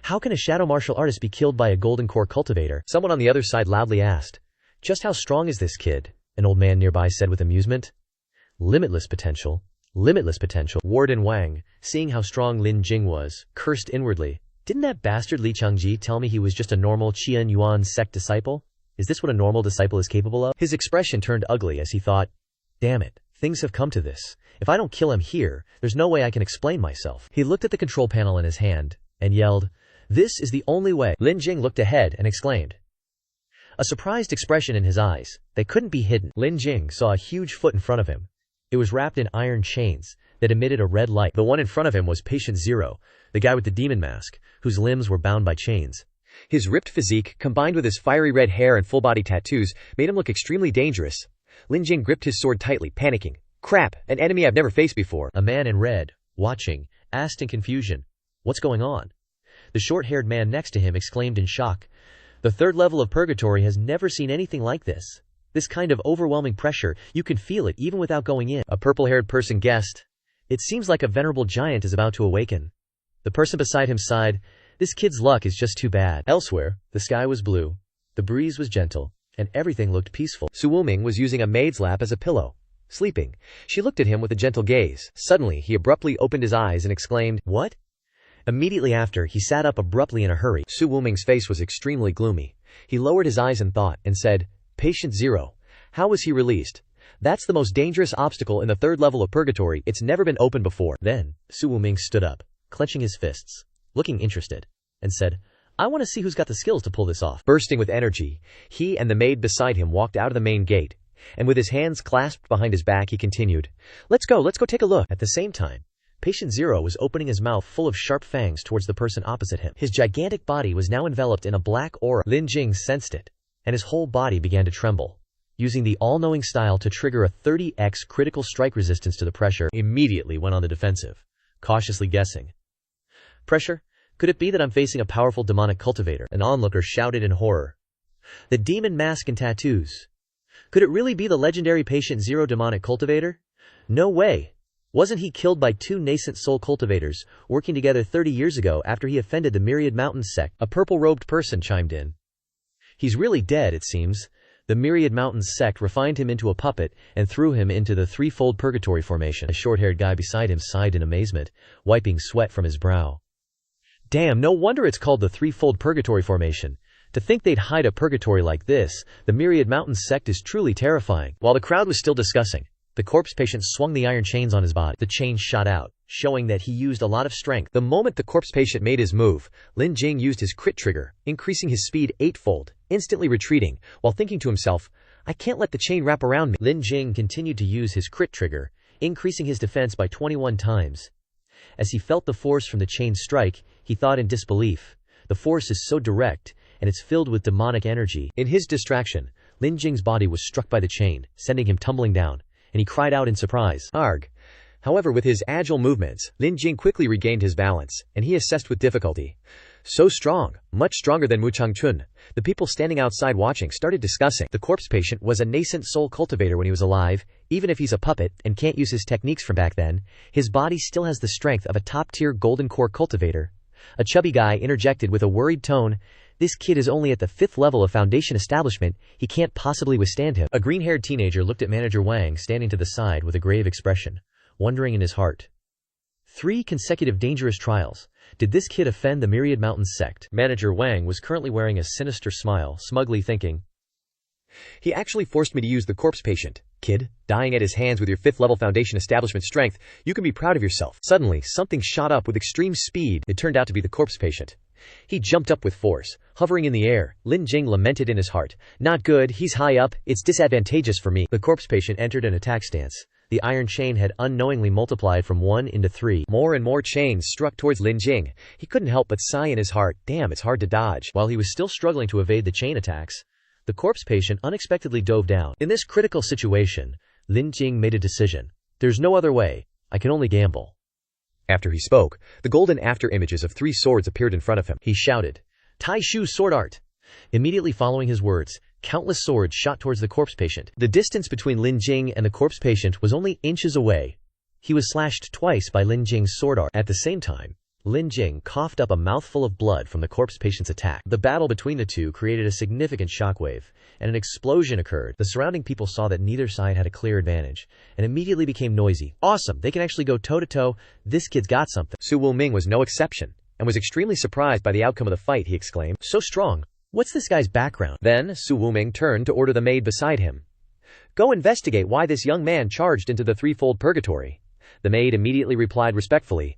"How can a shadow martial artist be killed by a golden core cultivator?" Someone on the other side loudly asked, "Just how strong is this kid?" An old man nearby said with amusement, "Limitless potential. Limitless potential." Warden Wang, seeing how strong Lin Jing was, cursed inwardly. "Didn't that bastard Li Changji tell me he was just a normal Qian Yuan sect disciple? Is this what a normal disciple is capable of?" His expression turned ugly as he thought, "Damn it, things have come to this. If I don't kill him here, there's no way I can explain myself." He looked at the control panel in his hand and yelled, "This is the only way." Lin Jing looked ahead and exclaimed, a surprised expression in his eyes. They couldn't be hidden. Lin Jing saw a huge foot in front of him. It was wrapped in iron chains that emitted a red light. The one in front of him was Patient Zero, the guy with the demon mask, whose limbs were bound by chains. His ripped physique, combined with his fiery red hair and full-body tattoos, made him look extremely dangerous. Lin Jing gripped his sword tightly, panicking. "Crap, an enemy I've never faced before." A man in red, watching, asked in confusion, "What's going on?" The short-haired man next to him exclaimed in shock, "The third level of Purgatory has never seen anything like this. This kind of overwhelming pressure, you can feel it even without going in." A purple-haired person guessed, "It seems like a venerable giant is about to awaken." The person beside him sighed, "This kid's luck is just too bad." Elsewhere, the sky was blue, the breeze was gentle, and everything looked peaceful. Su Wuming was using a maid's lap as a pillow, sleeping. She looked at him with a gentle gaze. Suddenly, he abruptly opened his eyes and exclaimed, "What?" Immediately after, he sat up abruptly in a hurry. Su Wuming's face was extremely gloomy. He lowered his eyes in thought and said, "Patient Zero. How was he released?" "That's the most dangerous obstacle in the third level of Purgatory. It's never been opened before." Then, Su Wuming stood up, clenching his fists, looking interested, and said, "I want to see who's got the skills to pull this off." Bursting with energy, he and the maid beside him walked out of the main gate, and with his hands clasped behind his back he continued, let's go take a look." At the same time, Patient Zero was opening his mouth full of sharp fangs towards the person opposite him. His gigantic body was now enveloped in a black aura. Lin Jing sensed it, and his whole body began to tremble, using the all-knowing style to trigger a 30x critical strike resistance to the pressure. Immediately went on the defensive, cautiously guessing. "Pressure? Could it be that I'm facing a powerful demonic cultivator?" An onlooker shouted in horror. "The demon mask and tattoos. Could it really be the legendary Patient Zero demonic cultivator? No way. Wasn't he killed by two nascent soul cultivators, working together 30 years ago after he offended the Myriad Mountains sect?" A purple-robed person chimed in. "He's really dead, it seems. The Myriad Mountains sect refined him into a puppet and threw him into the threefold purgatory formation." A short-haired guy beside him sighed in amazement, wiping sweat from his brow. "Damn, no wonder it's called the threefold purgatory formation. To think they'd hide a purgatory like this. The Myriad Mountains sect is truly terrifying." While the crowd was still discussing, the corpse patient swung the iron chains on his body. The chains shot out, showing that he used a lot of strength. The moment the corpse patient made his move, Lin Jing used his crit trigger, increasing his speed 8-fold, instantly retreating, while thinking to himself, "I can't let the chain wrap around me." Lin Jing continued to use his crit trigger, increasing his defense by 21 times. As he felt the force from the chain strike, he thought in disbelief, "The force is so direct, and it's filled with demonic energy." In his distraction, Lin Jing's body was struck by the chain, sending him tumbling down, and he cried out in surprise, "Arg!" However, with his agile movements, Lin Jing quickly regained his balance, and he assessed with difficulty. "So strong, much stronger than Mu Changchun." The people standing outside watching started discussing. The corpse patient was a nascent soul cultivator when he was alive. Even if he's a puppet and can't use his techniques from back then, his body still has the strength of a top-tier golden core cultivator. A chubby guy interjected with a worried tone, "This kid is only at the 5th level of Foundation establishment, he can't possibly withstand him." A green-haired teenager looked at Manager Wang standing to the side with a grave expression, wondering in his heart, 3 consecutive dangerous trials. Did this kid offend the Myriad Mountains sect? Manager Wang was currently wearing a sinister smile, smugly thinking, "He actually forced me to use the corpse patient. Kid, dying at his hands with your 5th level foundation establishment strength, you can be proud of yourself." Suddenly, something shot up with extreme speed. It turned out to be the corpse patient. He jumped up with force, hovering in the air. Lin Jing lamented in his heart. "Not good, he's high up, it's disadvantageous for me." The corpse patient entered an attack stance. The iron chain had unknowingly multiplied from 1 into 3. More and more chains struck towards Lin Jing. He couldn't help but sigh in his heart, damn, it's hard to dodge. While he was still struggling to evade the chain attacks, the corpse patient unexpectedly dove down. In this critical situation, Lin Jing made a decision. There's no other way. I can only gamble. After he spoke, the golden after-images of 3 swords appeared in front of him. He shouted, "Tai Shu sword art!" Immediately following his words, countless swords shot towards the corpse patient. The distance between Lin Jing and the corpse patient was only inches away. He was slashed twice by Lin Jing's sword art. At the same time, Lin Jing coughed up a mouthful of blood from the corpse patient's attack. The battle between the two created a significant shockwave, and an explosion occurred. The surrounding people saw that neither side had a clear advantage, and immediately became noisy. "Awesome, they can actually go toe-to-toe, this kid's got something." Su Wuming was no exception, and was extremely surprised by the outcome of the fight. He exclaimed, "So strong. What's this guy's background?" Then, Su Wuming turned to order the maid beside him. "Go investigate why this young man charged into the threefold purgatory." The maid immediately replied respectfully,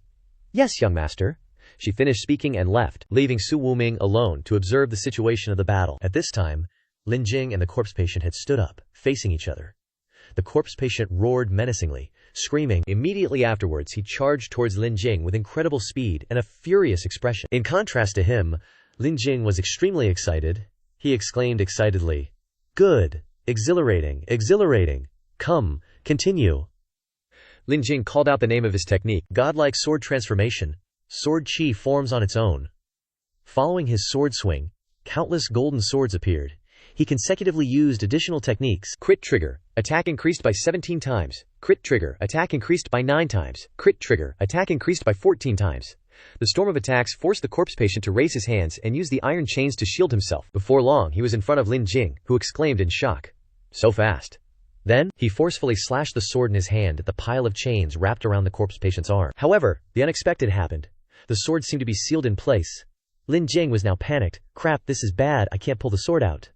"Yes, young master." She finished speaking and left, leaving Su Wuming alone to observe the situation of the battle. At this time, Lin Jing and the corpse patient had stood up, facing each other. The corpse patient roared menacingly, screaming. Immediately afterwards, he charged towards Lin Jing with incredible speed and a furious expression. In contrast to him, Lin Jing was extremely excited. He exclaimed excitedly, "Good, exhilarating, exhilarating. Come, continue." Lin Jing called out the name of his technique, godlike sword transformation. Sword chi forms on its own. Following his sword swing, countless golden swords appeared. He consecutively used additional techniques. Crit trigger, attack increased by 17 times. Crit trigger, attack increased by 9 times. Crit trigger, attack increased by 14 times. The storm of attacks forced the corpse patient to raise his hands and use the iron chains to shield himself. Before long, he was in front of Lin Jing, who exclaimed in shock, "So fast." Then, he forcefully slashed the sword in his hand at the pile of chains wrapped around the corpse patient's arm. However, the unexpected happened. The sword seemed to be sealed in place. Lin Jing was now panicked. "Crap, this is bad, I can't pull the sword out."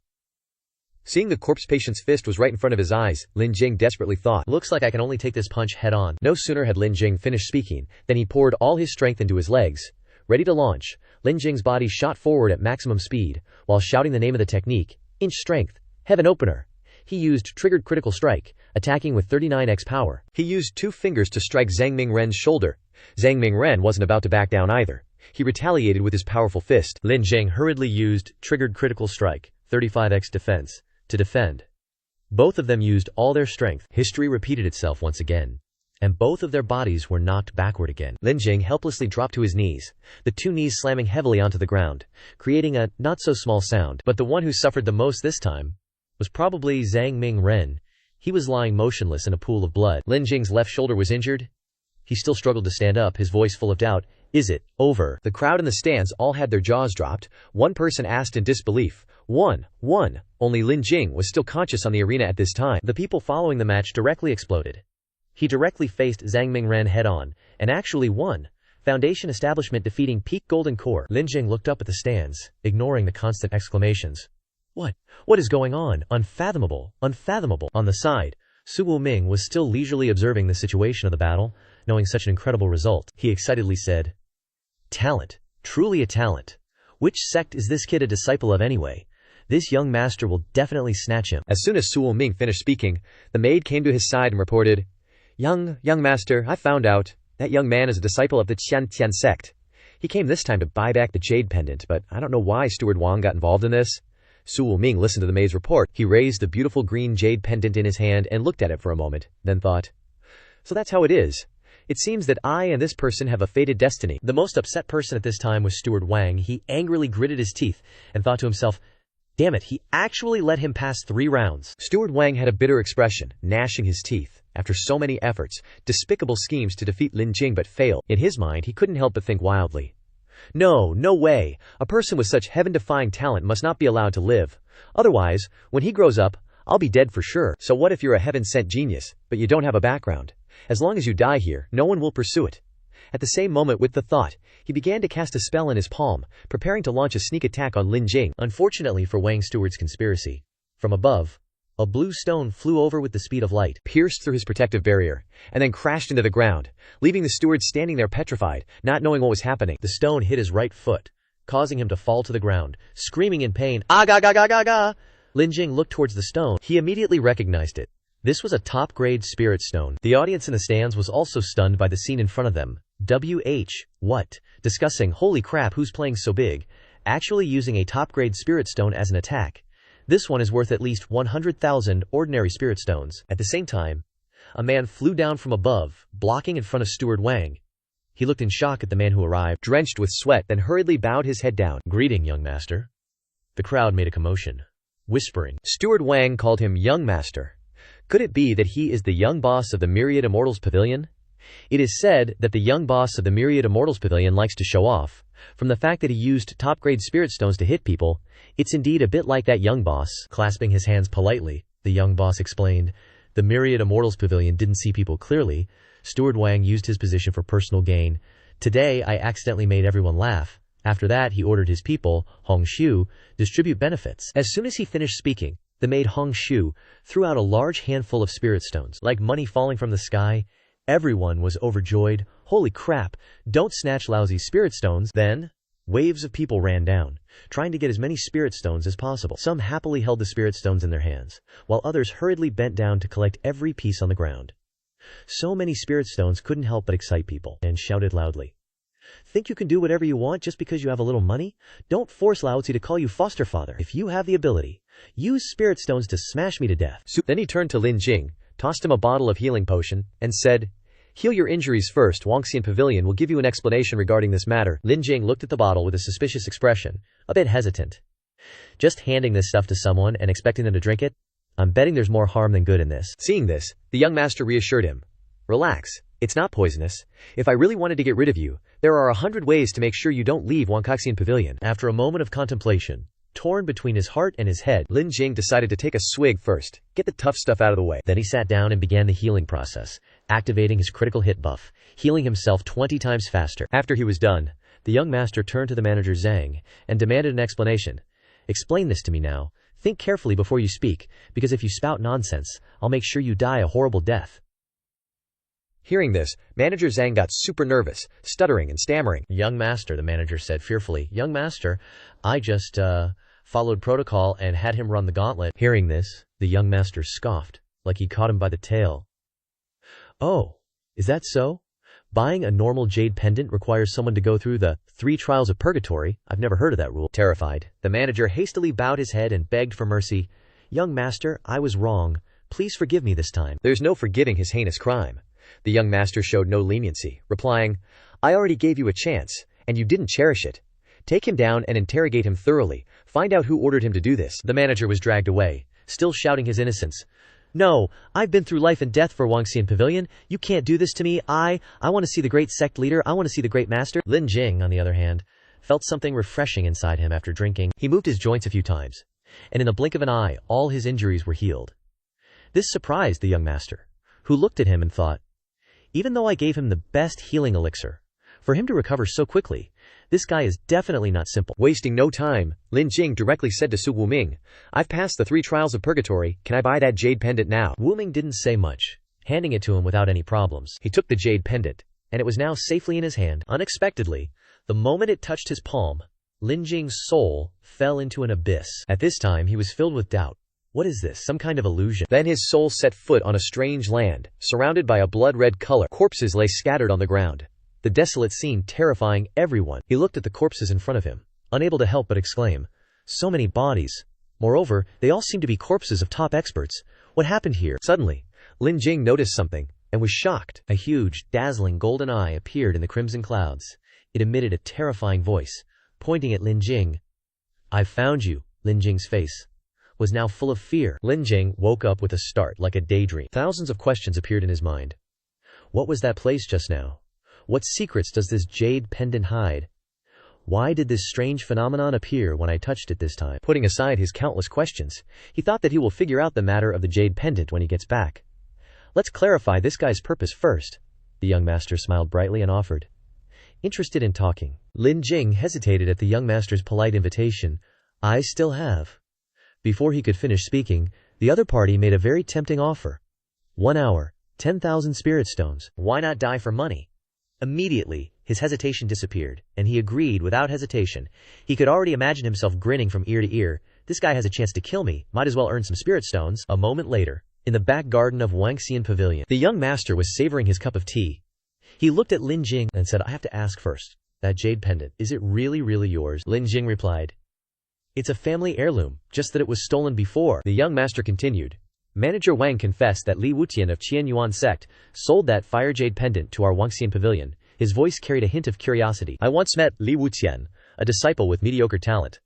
Seeing the corpse patient's fist was right in front of his eyes, Lin Jing desperately thought, "Looks like I can only take this punch head on." No sooner had Lin Jing finished speaking, than he poured all his strength into his legs. Ready to launch, Lin Jing's body shot forward at maximum speed, while shouting the name of the technique, Inch Strength, Heaven Opener. He used Triggered Critical Strike, attacking with 39x power. He used 2 fingers to strike Zhang Mingren's shoulder. Zhang Mingren wasn't about to back down either. He retaliated with his powerful fist. Lin Jing hurriedly used Triggered Critical Strike, 35x defense, to defend. Both of them used all their strength. History repeated itself once again, and both of their bodies were knocked backward again. Lin Jing helplessly dropped to his knees, the 2 knees slamming heavily onto the ground, creating a not-so-small sound. But the one who suffered the most this time was probably Zhang Mingren. He was lying motionless in a pool of blood. Lin Jing's left shoulder was injured. He still struggled to stand up, his voice full of doubt. "Is it over?" The crowd in the stands all had their jaws dropped. One person asked in disbelief, One. Only Lin Jing was still conscious on the arena at this time. The people following the match directly exploded. He directly faced Zhang Mingren head-on, and actually won. Foundation establishment defeating Peak Golden Core. Lin Jing looked up at the stands, ignoring the constant exclamations. What is going on? Unfathomable, unfathomable. On the side, Su Wuming was still leisurely observing the situation of the battle, knowing such an incredible result. He excitedly said, "Talent, truly a talent. Which sect is this kid a disciple of anyway? This young master will definitely snatch him." As soon as Su Wuming finished speaking, the maid came to his side and reported, Young master, I found out. That young man is a disciple of the Tian sect. He came this time to buy back the jade pendant, but I don't know why Steward Wang got involved in this." Su Wuming listened to the maid's report. He raised the beautiful green jade pendant in his hand and looked at it for a moment, then thought, "So that's how it is. It seems that I and this person have a fated destiny." The most upset person at this time was Steward Wang. He angrily gritted his teeth and thought to himself, "Damn it, he actually let him pass 3 rounds." Steward Wang had a bitter expression, gnashing his teeth. After so many efforts, despicable schemes to defeat Lin Jing but failed, in his mind he couldn't help but think wildly. No way. A person with such heaven-defying talent must not be allowed to live. Otherwise, when he grows up, I'll be dead for sure. So what if you're a heaven-sent genius, but you don't have a background? As long as you die here, no one will pursue it. At the same moment with the thought, he began to cast a spell in his palm, preparing to launch a sneak attack on Lin Jing. Unfortunately for Wang Steward's conspiracy, from above, a blue stone flew over with the speed of light, pierced through his protective barrier, and then crashed into the ground, leaving the steward standing there petrified, not knowing what was happening. The stone hit his right foot, causing him to fall to the ground, screaming in pain, "Ah, ga ga ga ga ga!" Lin Jing looked towards the stone. He immediately recognized it. This was a top-grade spirit stone. The audience in the stands was also stunned by the scene in front of them. What? Discussing, holy crap, who's playing so big? Actually using a top-grade spirit stone as an attack. This one is worth at least 100,000 ordinary spirit stones. At the same time, a man flew down from above, blocking in front of Steward Wang. He looked in shock at the man who arrived, drenched with sweat, then hurriedly bowed his head down. "Greeting, young master." The crowd made a commotion, whispering. Steward Wang called him young master. Could it be that he is the young boss of the Myriad Immortals Pavilion? It is said that the young boss of the Myriad Immortals Pavilion likes to show off. From the fact that he used top-grade spirit stones to hit people, it's indeed a bit like that young boss. Clasping his hands politely, the young boss explained, "The Myriad Immortals Pavilion didn't see people clearly. Steward Wang used his position for personal gain. Today, I accidentally made everyone laugh. After that, he ordered his people, Hong Xiu, distribute benefits." As soon as he finished speaking, the maid Hong Xiu threw out a large handful of spirit stones, like money falling from the sky. Everyone was overjoyed. Holy crap, don't snatch lousy spirit stones. Then, waves of people ran down, trying to get as many spirit stones as possible. Some happily held the spirit stones in their hands, while others hurriedly bent down to collect every piece on the ground. So many spirit stones couldn't help but excite people, and shouted loudly. "Think you can do whatever you want just because you have a little money? Don't force Laozi to call you foster father. If you have the ability, use spirit stones to smash me to death." Then he turned to Lin Jing, tossed him a bottle of healing potion, and said, "Heal your injuries first. Wangxian Pavilion will give you an explanation regarding this matter." Lin Jing looked at the bottle with a suspicious expression, a bit hesitant. "Just handing this stuff to someone and expecting them to drink it? I'm betting there's more harm than good in this." Seeing this, the young master reassured him. "Relax. It's not poisonous. If I really wanted to get rid of you, there are 100 ways to make sure you don't leave Wangxian Pavilion." After a moment of contemplation, torn between his heart and his head, Lin Jing decided to take a swig first, get the tough stuff out of the way. Then he sat down and began the healing process, activating his critical hit buff, healing himself 20 times faster. After he was done, the young master turned to the manager Zhang and demanded an explanation. "Explain this to me now. Think carefully before you speak, because if you spout nonsense, I'll make sure you die a horrible death." Hearing this, Manager Zhang got super nervous, stuttering and stammering. "Young master," the manager said fearfully. "Young master, I just, followed protocol and had him run the gauntlet." Hearing this, the young master scoffed, like he caught him by the tail. "Oh, is that so? Buying a normal jade pendant requires someone to go through the 3 trials of purgatory? I've never heard of that rule." Terrified, the manager hastily bowed his head and begged for mercy. "Young master, I was wrong. Please forgive me this time." There's no forgiving his heinous crime. The young master showed no leniency, replying, "I already gave you a chance, and you didn't cherish it. Take him down and interrogate him thoroughly. Find out who ordered him to do this." The manager was dragged away, still shouting his innocence. "No, I've been through life and death for Wangxian Pavilion. You can't do this to me. I want to see the great sect leader. I want to see the great master." Lin Jing, on the other hand, felt something refreshing inside him after drinking. He moved his joints a few times, and in the blink of an eye, all his injuries were healed. This surprised the young master, who looked at him and thought, even though I gave him the best healing elixir, for him to recover so quickly, this guy is definitely not simple. Wasting no time, Lin Jing directly said to Su Wuming, "I've passed the 3 trials of purgatory. Can I buy that jade pendant now?" Wuming didn't say much, handing it to him without any problems. He took the jade pendant, and it was now safely in his hand. Unexpectedly, the moment it touched his palm, Lin Jing's soul fell into an abyss. At this time, he was filled with doubt. What is this? Some kind of illusion? Then his soul set foot on a strange land, surrounded by a blood-red color. Corpses lay scattered on the ground, the desolate scene terrifying everyone. He looked at the corpses in front of him, unable to help but exclaim, "So many bodies. Moreover, they all seem to be corpses of top experts. What happened here?" Suddenly, Lin Jing noticed something, and was shocked. A huge, dazzling golden eye appeared in the crimson clouds. It emitted a terrifying voice, pointing at Lin Jing. "I've found you." Lin Jing's face was now full of fear. Lin Jing woke up with a start like a daydream. Thousands of questions appeared in his mind. What was that place just now? What secrets does this jade pendant hide? Why did this strange phenomenon appear when I touched it this time? Putting aside his countless questions, he thought that he will figure out the matter of the jade pendant when he gets back. "Let's clarify this guy's purpose first." The young master smiled brightly and offered, interested in talking. Lin Jing hesitated at the young master's polite invitation. I still have. Before he could finish speaking, the other party made a very tempting offer. 1 hour, 10,000 spirit stones. Why not die for money? Immediately, his hesitation disappeared, and he agreed without hesitation. He could already imagine himself grinning from ear to ear. This guy has a chance to kill me, might as well earn some spirit stones. A moment later, in the back garden of Wangxian Pavilion, the young master was savoring his cup of tea. He looked at Lin Jing and said, I have to ask first. That jade pendant, is it really yours? Lin Jing replied, it's a family heirloom, just that it was stolen before. The young master continued. Manager Wang confessed that Li Wutian of Qianyuan sect sold that fire jade pendant to our Wangxian Pavilion. His voice carried a hint of curiosity. I once met Li Wutian, a disciple with mediocre talent.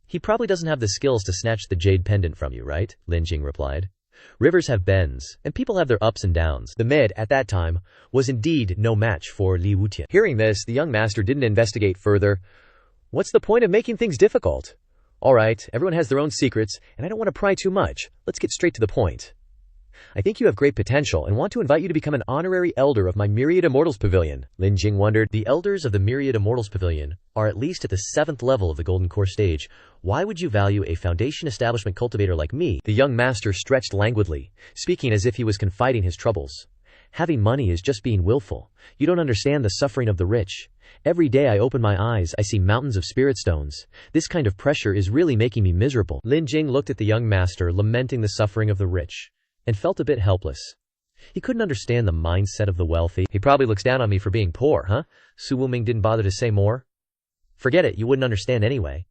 He probably doesn't have the skills to snatch the jade pendant from you, right? Lin Jing replied. Rivers have bends, and people have their ups and downs. The maid, at that time, was indeed no match for Li Wutian. Hearing this, the young master didn't investigate further. What's the point of making things difficult? Alright, everyone has their own secrets, and I don't want to pry too much. Let's get straight to the point. I think you have great potential and want to invite you to become an honorary elder of my Myriad Immortals Pavilion. Lin Jing wondered. The elders of the Myriad Immortals Pavilion are at least at the 7th level of the Golden Core stage. Why would you value a foundation establishment cultivator like me? The young master stretched languidly, speaking as if he was confiding his troubles. Having money is just being willful. You don't understand the suffering of the rich. Every day I open my eyes, I see mountains of spirit stones. This kind of pressure is really making me miserable. Lin Jing looked at the young master, lamenting the suffering of the rich, and felt a bit helpless. He couldn't understand the mindset of the wealthy. He probably looks down on me for being poor, huh? Su Wuming didn't bother to say more. Forget it, you wouldn't understand anyway.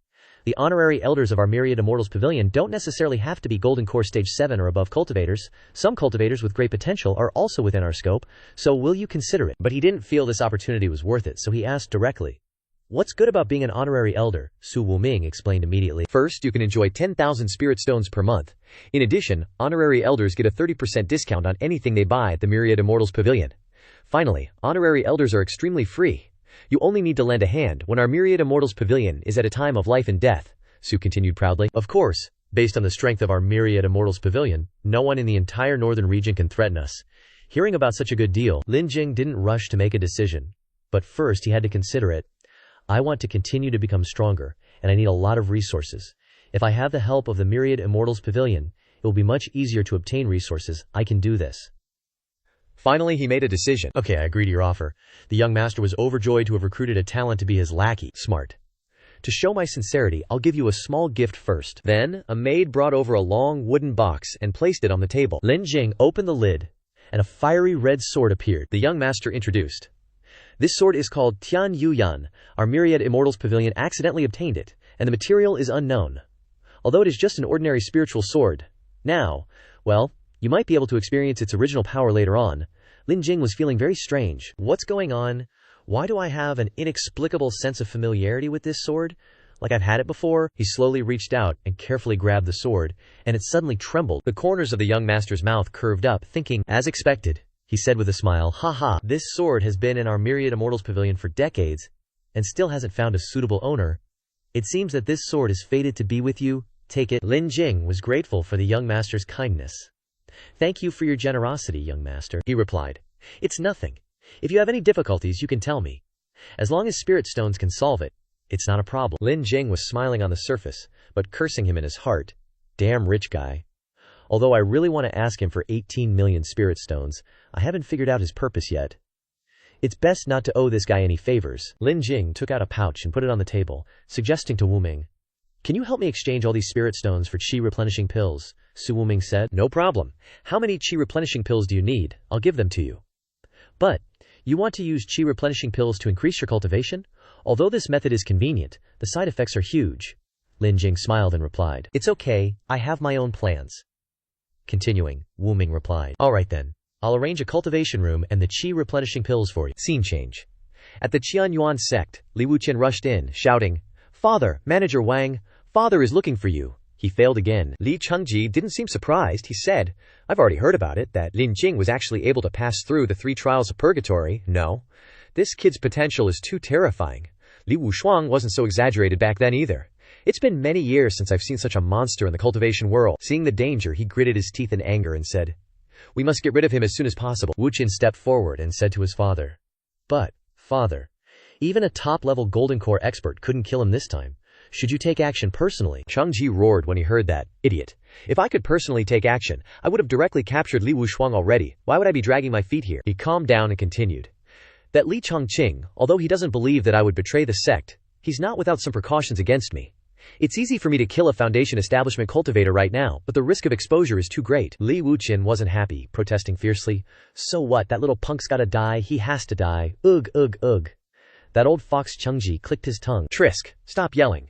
The honorary elders of our Myriad Immortals Pavilion don't necessarily have to be Golden Core Stage 7 or above cultivators. Some cultivators with great potential are also within our scope, so will you consider it? But he didn't feel this opportunity was worth it, so he asked directly. What's good about being an honorary elder? Su Wuming explained immediately. First, you can enjoy 10,000 spirit stones per month. In addition, honorary elders get a 30% discount on anything they buy at the Myriad Immortals Pavilion. Finally, honorary elders are extremely free. You only need to lend a hand when our Myriad Immortals Pavilion is at a time of life and death, Su continued proudly. Of course, based on the strength of our Myriad Immortals Pavilion, no one in the entire northern region can threaten us. Hearing about such a good deal, Lin Jing didn't rush to make a decision. But first he had to consider it. I want to continue to become stronger, and I need a lot of resources. If I have the help of the Myriad Immortals Pavilion, it will be much easier to obtain resources. I can do this. Finally, he made a decision. Okay, I agree to your offer. The young master was overjoyed to have recruited a talent to be his lackey. Smart. To show my sincerity, I'll give you a small gift first. Then, a maid brought over a long wooden box and placed it on the table. Lin Jing opened the lid, and a fiery red sword appeared. The young master introduced. This sword is called Tian Yuyan. Our Myriad Immortals Pavilion accidentally obtained it, and the material is unknown. Although it is just an ordinary spiritual sword, now, well, you might be able to experience its original power later on. Lin Jing was feeling very strange. What's going on? Why do I have an inexplicable sense of familiarity with this sword? Like I've had it before? He slowly reached out and carefully grabbed the sword, and it suddenly trembled. The corners of the young master's mouth curved up, thinking, as expected. He said with a smile, haha, this sword has been in our Myriad Immortals Pavilion for decades, and still hasn't found a suitable owner. It seems that this sword is fated to be with you. Take it. Lin Jing was grateful for the young master's kindness. Thank you for your generosity, young master, he replied. It's nothing. If you have any difficulties, you can tell me. As long as spirit stones can solve it, it's not a problem. Lin Jing was smiling on the surface, but cursing him in his heart. Damn rich guy. Although I really want to ask him for 18 million spirit stones, I haven't figured out his purpose yet. It's best not to owe this guy any favors. Lin Jing took out a pouch and put it on the table, suggesting to Wuming. Can you help me exchange all these spirit stones for qi replenishing pills? Su Wuming said. No problem. How many qi replenishing pills do you need? I'll give them to you. But, you want to use qi replenishing pills to increase your cultivation? Although this method is convenient, the side effects are huge. Lin Jing smiled and replied. It's okay, I have my own plans. Continuing, Wuming replied. Alright then, I'll arrange a cultivation room and the qi replenishing pills for you. Scene change. At the Qianyuan sect, Li Wuqian rushed in, shouting, Father, Manager Wang, Father is looking for you. He failed again. Li Chengji didn't seem surprised. He said, I've already heard about it, that Lin Jing was actually able to pass through the 3 trials of purgatory. No. This kid's potential is too terrifying. Li Wushuang wasn't so exaggerated back then either. It's been many years since I've seen such a monster in the cultivation world. Seeing the danger, he gritted his teeth in anger and said, We must get rid of him as soon as possible. Wuqian stepped forward and said to his father, But, father, Even a top-level Golden Core expert couldn't kill him this time. Should you take action personally? Chang Ji roared when he heard that. Idiot. If I could personally take action, I would have directly captured Li Wushuang already. Why would I be dragging my feet here? He calmed down and continued. That Li Chongqing, although he doesn't believe that I would betray the sect, he's not without some precautions against me. It's easy for me to kill a Foundation establishment cultivator right now, but the risk of exposure is too great. Li Wuqian wasn't happy, protesting fiercely. So what, that little punk's gotta die, he has to die. Ugh, ugh, ugh. That old fox Chengji clicked his tongue. Trisk, stop yelling.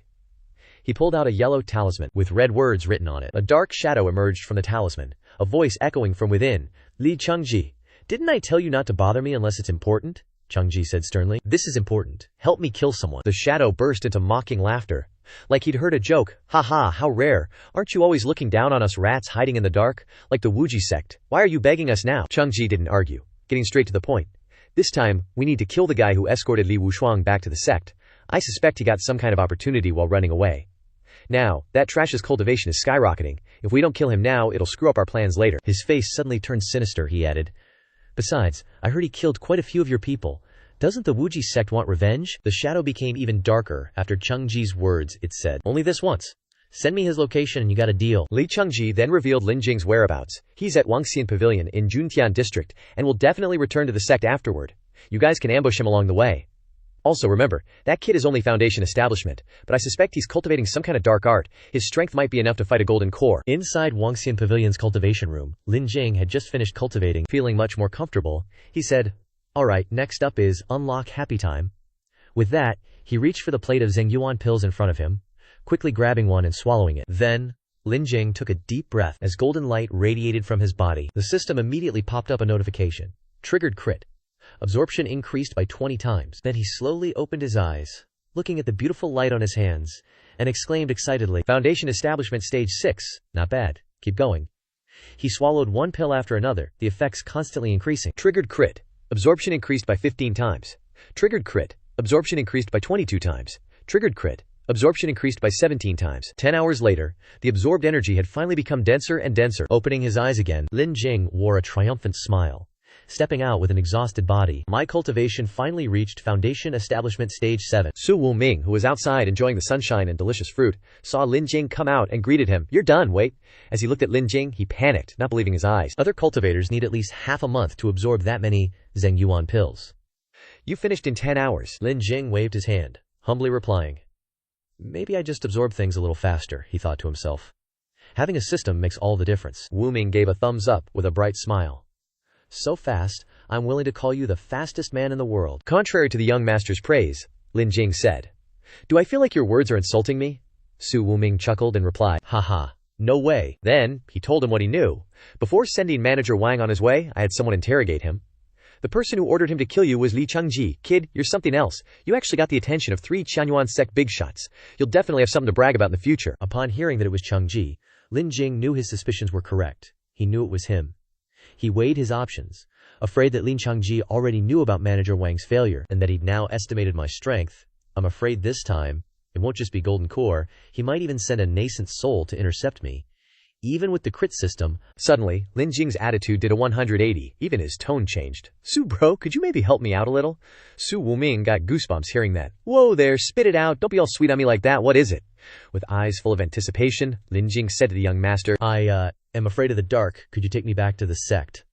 He pulled out a yellow talisman with red words written on it. A dark shadow emerged from the talisman, a voice echoing from within. Li Chengji, didn't I tell you not to bother me unless it's important? Chengji said sternly. This is important. Help me kill someone. The shadow burst into mocking laughter. Like he'd heard a joke. Ha ha, how rare. Aren't you always looking down on us rats hiding in the dark? Like the Wuji sect. Why are you begging us now? Chengji didn't argue, getting straight to the point. This time, we need to kill the guy who escorted Li Wushuang back to the sect. I suspect he got some kind of opportunity while running away. Now, that trash's cultivation is skyrocketing. If we don't kill him now, it'll screw up our plans later. His face suddenly turned sinister, he added. Besides, I heard he killed quite a few of your people. Doesn't the Wuji sect want revenge? The shadow became even darker after Chengji's words, it said. Only this once. Send me his location and you got a deal. Li Chengji then revealed Lin Jing's whereabouts. He's at Wangxian Pavilion in Juntian District and will definitely return to the sect afterward. You guys can ambush him along the way. Also remember, that kid is only Foundation establishment, but I suspect he's cultivating some kind of dark art. His strength might be enough to fight a Golden Core. Inside Wangxian Pavilion's cultivation room, Lin Jing had just finished cultivating. Feeling much more comfortable, he said, Alright, next up is unlock happy time. With that, he reached for the plate of Zhengyuan pills in front of him, quickly grabbing one and swallowing it. Then, Lin Jing took a deep breath as golden light radiated from his body. The system immediately popped up a notification. Triggered crit. Absorption increased by 20 times. Then he slowly opened his eyes, looking at the beautiful light on his hands, and exclaimed excitedly, Foundation Establishment Stage 6. Not bad. Keep going. He swallowed one pill after another, the effects constantly increasing. Triggered crit. Absorption increased by 15 times. Triggered crit. Absorption increased by 22 times. Triggered crit. Absorption increased by 17 times. 10 hours later, the absorbed energy had finally become denser and denser. Opening his eyes again, Lin Jing wore a triumphant smile, stepping out with an exhausted body. My cultivation finally reached Foundation Establishment Stage 7. Su Wuming, who was outside enjoying the sunshine and delicious fruit, saw Lin Jing come out and greeted him. You're done, wait. As he looked at Lin Jing, he panicked, not believing his eyes. Other cultivators need at least half a month to absorb that many Zhengyuan pills. You finished in 10 hours. Lin Jing waved his hand, humbly replying. Maybe I just absorb things a little faster, he thought to himself. Having a system makes all the difference. Wuming gave a thumbs up with a bright smile. So fast, I'm willing to call you the fastest man in the world. Contrary to the young master's praise, Lin Jing said. Do I feel like your words are insulting me? Su Wuming chuckled and replied, Haha, no way. Then, he told him what he knew. Before sending Manager Wang on his way, I had someone interrogate him. The person who ordered him to kill you was Li Chengji. Kid, you're something else. You actually got the attention of 3 Qianyuan sect big shots. You'll definitely have something to brag about in the future. Upon hearing that it was Chengji, Lin Jing knew his suspicions were correct. He knew it was him. He weighed his options, afraid that Lin Chengji already knew about Manager Wang's failure and that he'd now estimated my strength. I'm afraid this time, it won't just be Golden Core, he might even send a nascent soul to intercept me. Even with the crit system, suddenly, Lin Jing's attitude did a 180, even his tone changed. Su bro, could you maybe help me out a little? Su Wuming got goosebumps hearing that. Whoa there, spit it out, don't be all sweet on me like that, what is it? With eyes full of anticipation, Lin Jing said to the young master, I am afraid of the dark, could you take me back to the sect?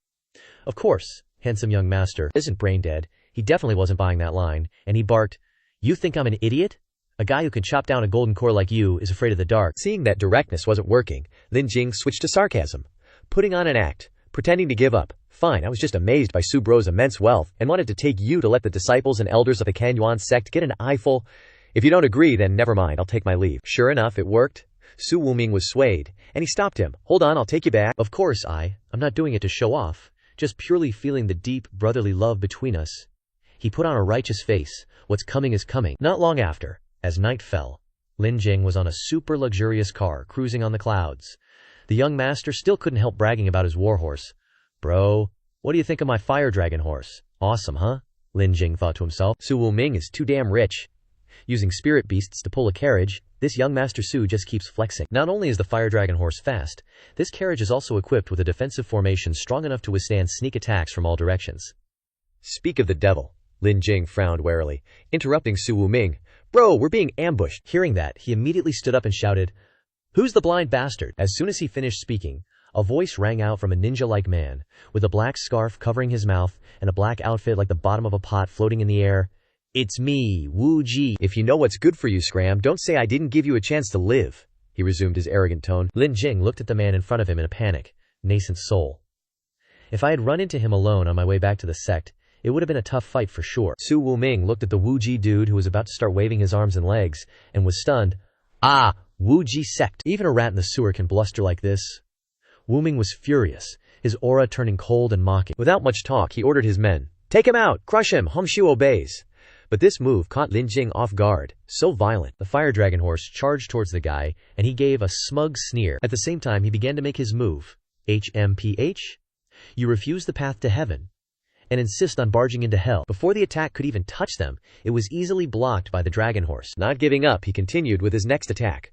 Of course, handsome young master isn't brain dead, he definitely wasn't buying that line, and he barked, You think I'm an idiot? A guy who can chop down a Golden Core like you is afraid of the dark. Seeing that directness wasn't working, Lin Jing switched to sarcasm, putting on an act, pretending to give up. Fine, I was just amazed by Su Bro's immense wealth and wanted to take you to let the disciples and elders of the Kanyuan sect get an eyeful. If you don't agree, then never mind, I'll take my leave. Sure enough, it worked. Su Wuming was swayed, and he stopped him. Hold on, I'll take you back. Of course, I'm not doing it to show off, just purely feeling the deep brotherly love between us. He put on a righteous face. What's coming is coming. Not long after, as night fell, Lin Jing was on a super luxurious car cruising on the clouds. The young master still couldn't help bragging about his warhorse. Bro, what do you think of my fire dragon horse? Awesome, huh? Lin Jing thought to himself. Su Wuming is too damn rich. Using spirit beasts to pull a carriage, this young Master Su just keeps flexing. Not only is the fire dragon horse fast, this carriage is also equipped with a defensive formation strong enough to withstand sneak attacks from all directions. Speak of the devil. Lin Jing frowned warily, interrupting Su Wuming. Bro, we're being ambushed. Hearing that, he immediately stood up and shouted, Who's the blind bastard? As soon as he finished speaking, a voice rang out from a ninja-like man, with a black scarf covering his mouth and a black outfit like the bottom of a pot floating in the air. It's me, Wu Ji. If you know what's good for you, Scram, don't say I didn't give you a chance to live. He resumed his arrogant tone. Lin Jing looked at the man in front of him in a panic. Nascent soul. If I had run into him alone on my way back to the sect, it would have been a tough fight for sure. Su Wuming looked at the Wu Ji dude who was about to start waving his arms and legs, and was stunned. Ah, Wu Ji sect. Even a rat in the sewer can bluster like this. Wuming was furious, his aura turning cold and mocking. Without much talk, he ordered his men. Take him out! Crush him! Hongshu obeys. But this move caught Lin Jing off guard, so violent. The fire dragon horse charged towards the guy, and he gave a smug sneer. At the same time, he began to make his move. HMPH? You refuse the path to heaven and insist on barging into hell. Before the attack could even touch them, it was easily blocked by the dragon horse. Not giving up, he continued with his next attack.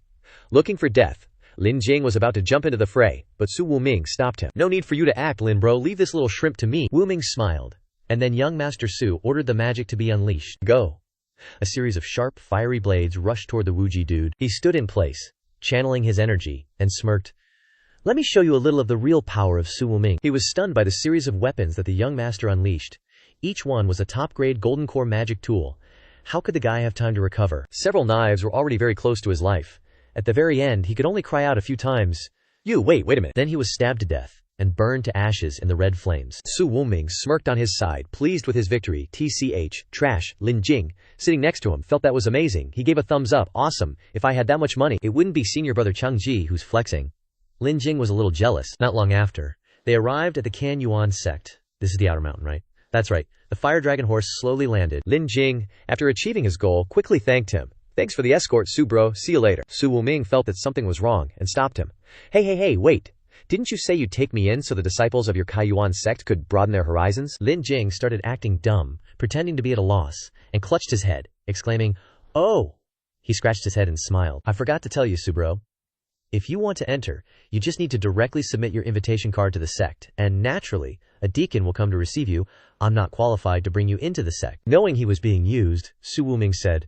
Looking for death, Lin Jing was about to jump into the fray, but Su Wuming stopped him. No need for you to act, Lin bro, leave this little shrimp to me. Wuming smiled, and then young Master Su ordered the magic to be unleashed. Go. A series of sharp, fiery blades rushed toward the Wuji dude. He stood in place, channeling his energy, and smirked. Let me show you a little of the real power of Su Wuming. He was stunned by the series of weapons that the young master unleashed. Each one was a top-grade golden core magic tool. How could the guy have time to recover? Several knives were already very close to his life. At the very end, he could only cry out a few times, wait a minute. Then he was stabbed to death and burned to ashes in the red flames. Su Wuming smirked on his side, pleased with his victory. TCH, trash. Lin Jing, sitting next to him, felt that was amazing. He gave a thumbs up. Awesome. If I had that much money, it wouldn't be senior brother Chang Ji who's flexing. Lin Jing was a little jealous. Not long after, they arrived at the Kan Yuan sect. This is the outer mountain, right? That's right. The fire dragon horse slowly landed. Lin Jing, after achieving his goal, quickly thanked him. Thanks for the escort, Su bro. See you later. Su Wuming felt that something was wrong and stopped him. Hey, wait. Didn't you say you'd take me in so the disciples of your Kaiyuan sect could broaden their horizons? Lin Jing started acting dumb, pretending to be at a loss, and clutched his head, exclaiming, Oh! He scratched his head and smiled. I forgot to tell you, Su bro. If you want to enter, you just need to directly submit your invitation card to the sect, and naturally, a deacon will come to receive you. I'm not qualified to bring you into the sect. Knowing he was being used, Su Wuming said,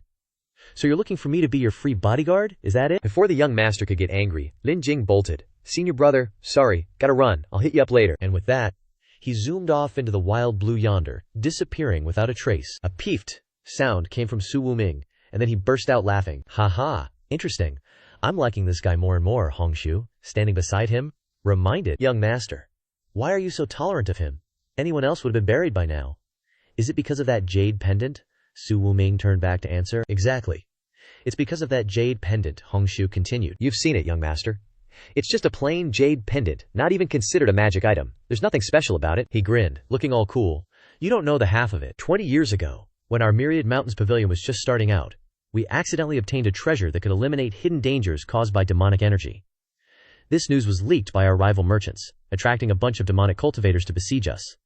So you're looking for me to be your free bodyguard? Is that it? Before the young master could get angry, Lin Jing bolted. Senior brother, sorry, gotta run. I'll hit you up later. And with that, he zoomed off into the wild blue yonder, disappearing without a trace. A peeved sound came from Su Wuming, and then he burst out laughing. Ha ha, interesting. I'm liking this guy more and more, Hongshu, standing beside him, reminded. Young master, why are you so tolerant of him? Anyone else would have been buried by now. Is it because of that jade pendant? Su Wuming turned back to answer. Exactly. It's because of that jade pendant, Hongshu continued. You've seen it, young master. It's just a plain jade pendant, not even considered a magic item. There's nothing special about it. He grinned, looking all cool. You don't know the half of it. 20 years ago, when our Myriad Mountains Pavilion was just starting out, we accidentally obtained a treasure that could eliminate hidden dangers caused by demonic energy. This news was leaked by our rival merchants, attracting a bunch of demonic cultivators to besiege us.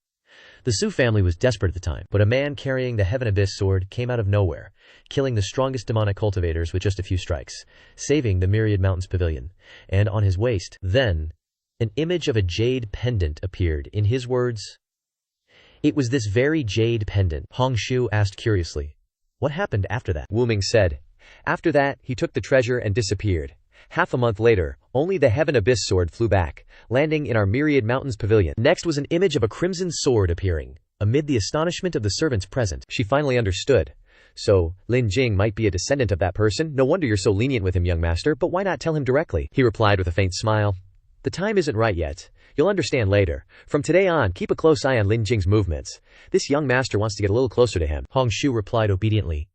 The Su family was desperate at the time, but a man carrying the Heaven Abyss sword came out of nowhere, killing the strongest demonic cultivators with just a few strikes, saving the Myriad Mountains Pavilion. And on his waist, then, an image of a jade pendant appeared. In his words, it was this very jade pendant. Hongshu asked curiously, what happened after that? Wuming said, after that, he took the treasure and disappeared. Half a month later, only the Heaven Abyss sword flew back, landing in our Myriad Mountains Pavilion. Next was an image of a crimson sword appearing. Amid the astonishment of the servants present, she finally understood. So, Lin Jing might be a descendant of that person. No wonder you're so lenient with him, young master, but why not tell him directly? He replied with a faint smile. The time isn't right yet. You'll understand later. From today on, keep a close eye on Lin Jing's movements. This young master wants to get a little closer to him. Hongshu replied obediently.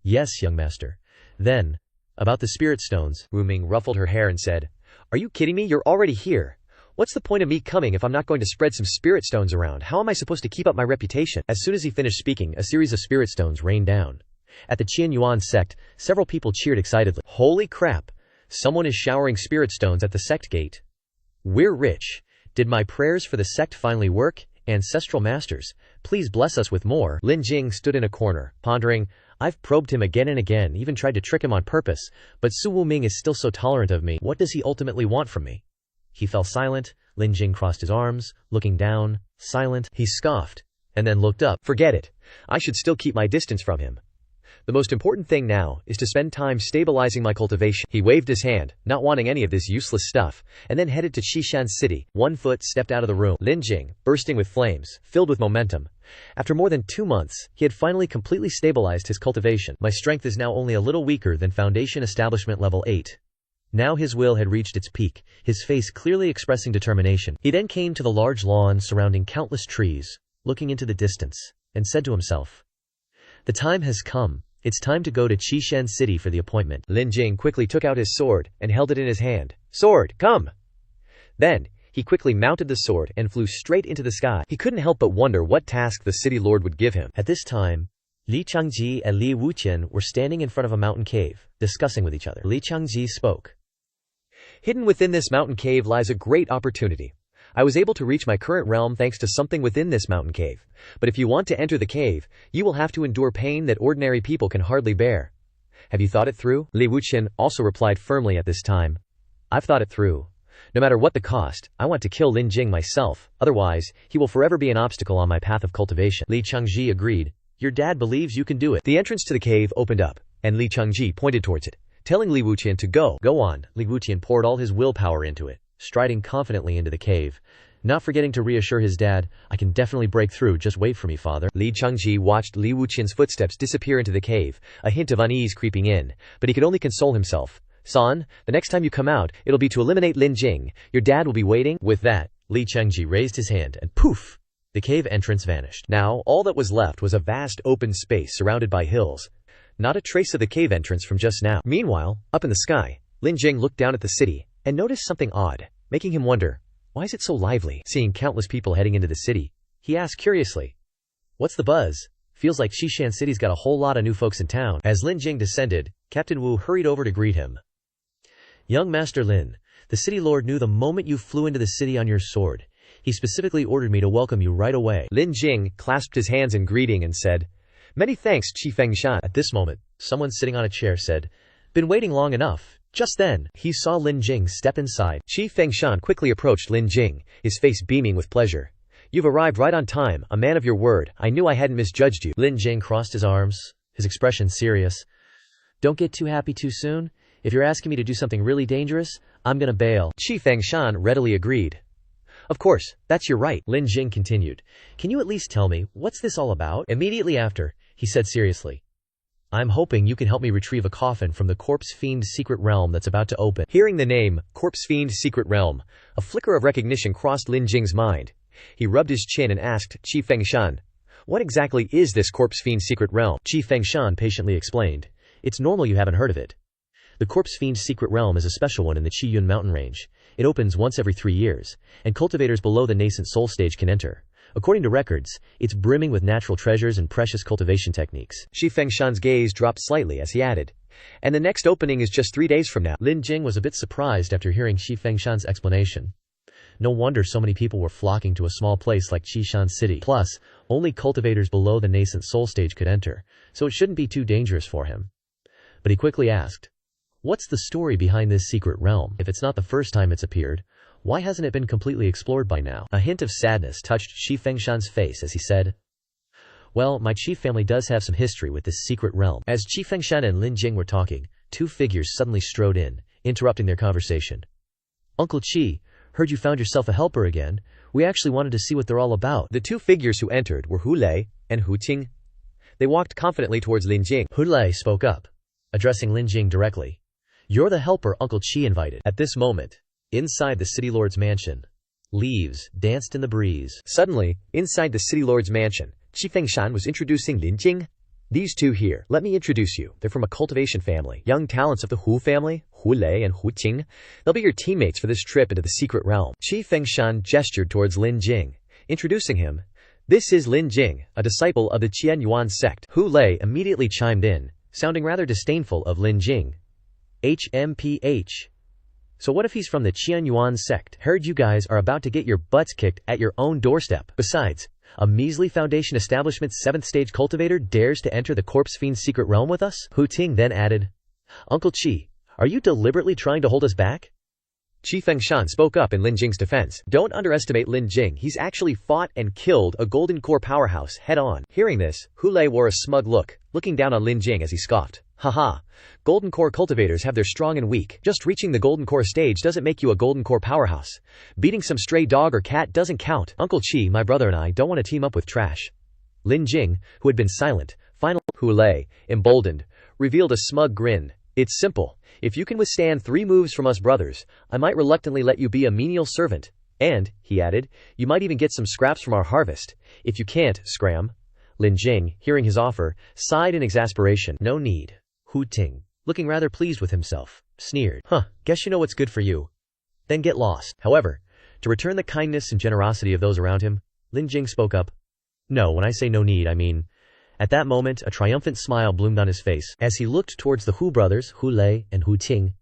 Yes, young master. Then, about the spirit stones, Wuming ruffled her hair and said, Are you kidding me? You're already here. What's the point of me coming if I'm not going to spread some spirit stones around? How am I supposed to keep up my reputation? As soon as he finished speaking, a series of spirit stones rained down. At the Qian Yuan sect, several people cheered excitedly. Holy crap! Someone is showering spirit stones at the sect gate. We're rich. Did my prayers for the sect finally work? Ancestral masters, please bless us with more. Lin Jing stood in a corner, pondering. I've probed him again and again, even tried to trick him on purpose, but Su Wuming is still so tolerant of me. What does he ultimately want from me? He fell silent. Lin Jing crossed his arms, looking down, silent. He scoffed. and then looked up. Forget it. I should still keep my distance from him. The most important thing now is to spend time stabilizing my cultivation. He waved his hand, not wanting any of this useless stuff, and then headed to Qishan City. 1 foot stepped out of the room. Lin Jing, bursting with flames, filled with momentum. After more than 2 months, he had finally completely stabilized his cultivation. My strength is now only a little weaker than Foundation Establishment Level 8. Now his will had reached its peak, his face clearly expressing determination. He then came to the large lawn surrounding countless trees, looking into the distance, and said to himself, "The time has come. It's time to go to Qishan City for the appointment." Lin Jing quickly took out his sword and held it in his hand. "Sword, come!" Then, he quickly mounted the sword and flew straight into the sky. He couldn't help but wonder what task the city lord would give him. At this time, Li Changji and Li Wuqian were standing in front of a mountain cave, discussing with each other. Li Changji spoke. "Hidden within this mountain cave lies a great opportunity. I was able to reach my current realm thanks to something within this mountain cave. But if you want to enter the cave, you will have to endure pain that ordinary people can hardly bear. Have you thought it through?" Li Wuqian also replied firmly at this time. "I've thought it through. No matter what the cost, I want to kill Lin Jing myself, otherwise, he will forever be an obstacle on my path of cultivation." Li Changji agreed. "Your dad believes you can do it." The entrance to the cave opened up, and Li Changji pointed towards it, telling Li Wuqian to go. "Go on." Li Wuqian poured all his willpower into it, striding confidently into the cave, not forgetting to reassure his dad, "I can definitely break through, just wait for me, father." Li Changji watched Li Wuqian's footsteps disappear into the cave, a hint of unease creeping in, but he could only console himself. "Son, the next time you come out, it'll be to eliminate Lin Jing. Your dad will be waiting." With that, Li Changji raised his hand and poof! The cave entrance vanished. Now, all that was left was a vast open space surrounded by hills. Not a trace of the cave entrance from just now. Meanwhile, up in the sky, Lin Jing looked down at the city and noticed something odd, making him wonder, why is it so lively? Seeing countless people heading into the city, he asked curiously, "What's the buzz? Feels like Qishan City's got a whole lot of new folks in town." As Lin Jing descended, Captain Wu hurried over to greet him. "Young Master Lin, the city lord knew the moment you flew into the city on your sword. He specifically ordered me to welcome you right away." Lin Jing clasped his hands in greeting and said, "Many thanks, Qi Fengshan." At this moment, someone sitting on a chair said, "Been waiting long enough." Just then, he saw Lin Jing step inside. Qi Fengshan quickly approached Lin Jing, his face beaming with pleasure. "You've arrived right on time, a man of your word. I knew I hadn't misjudged you." Lin Jing crossed his arms, his expression serious. "Don't get too happy too soon. If you're asking me to do something really dangerous, I'm gonna bail." Qi Fengshan readily agreed. "Of course, that's your right," Lin Jing continued. "Can you at least tell me, what's this all about?" Immediately after, he said seriously, "I'm hoping you can help me retrieve a coffin from the Corpse Fiend secret realm that's about to open." Hearing the name, Corpse Fiend secret realm, a flicker of recognition crossed Lin Jing's mind. He rubbed his chin and asked Qi Fengshan, "What exactly is this Corpse Fiend secret realm?" Qi Fengshan patiently explained, "It's normal you haven't heard of it. The Corpse Fiend secret realm is a special one in the Qiyun mountain range. It opens once every 3 years, and cultivators below the nascent soul stage can enter. According to records, it's brimming with natural treasures and precious cultivation techniques." Qi Fengshan's gaze dropped slightly as he added, "And the next opening is just 3 days from now." Lin Jing was a bit surprised after hearing Qi Fengshan's explanation. No wonder so many people were flocking to a small place like Qishan City. Plus, only cultivators below the nascent soul stage could enter, so it shouldn't be too dangerous for him. But he quickly asked, "What's the story behind this secret realm? If it's not the first time it's appeared, why hasn't it been completely explored by now?" A hint of sadness touched Qi Fengshan's face as he said, "Well, my chief family does have some history with this secret realm." As Qi Fengshan and Lin Jing were talking, 2 figures suddenly strode in, interrupting their conversation. "Uncle Qi, heard you found yourself a helper again. We actually wanted to see what they're all about." The 2 figures who entered were Hu Lei and Hu Qing. They walked confidently towards Lin Jing. Hu Lei spoke up, addressing Lin Jing directly. "You're the helper Uncle Qi invited." At this moment, inside the city lord's mansion, leaves danced in the breeze. Suddenly, inside the city lord's mansion, Qi Fengshan was introducing Lin Jing. "These 2 here, let me introduce you. They're from a cultivation family. Young talents of the Hu family, Hu Lei and Hu Qing. They'll be your teammates for this trip into the secret realm." Qi Fengshan gestured towards Lin Jing, introducing him. "This is Lin Jing, a disciple of the Qian Yuan sect." Hu Lei immediately chimed in, sounding rather disdainful of Lin Jing. "HMPH. So what if he's from the Qian Yuan sect? Heard you guys are about to get your butts kicked at your own doorstep. Besides, a measly Foundation Establishment's 7th stage cultivator dares to enter the Corpse Fiend's secret realm with us?" Hu Ting then added, "Uncle Qi, are you deliberately trying to hold us back?" Qi Fengshan spoke up in Lin Jing's defense. Don't underestimate Lin Jing, he's actually fought and killed a golden core powerhouse head-on. Hearing this, Hu Lei wore a smug look, looking down on Lin Jing as he scoffed. Haha, golden core cultivators have their strong and weak. Just reaching the golden core stage doesn't make you a golden core powerhouse. Beating some stray dog or cat doesn't count. Uncle Qi, my brother and I don't want to team up with trash. Lin Jing, who had been silent, finally, Hu Lei, emboldened, revealed a smug grin. It's simple. If you can withstand 3 moves from us brothers, I might reluctantly let you be a menial servant. And, he added, you might even get some scraps from our harvest. If you can't, scram. Lin Jing, hearing his offer, sighed in exasperation. No need. Hu Ting, looking rather pleased with himself, sneered. Guess you know what's good for you. Then get lost. However, to return the kindness and generosity of those around him, Lin Jing spoke up. No, when I say no need, I mean... At that moment, a triumphant smile bloomed on his face as he looked towards the Hu brothers, Hu Lei and Hu Ting.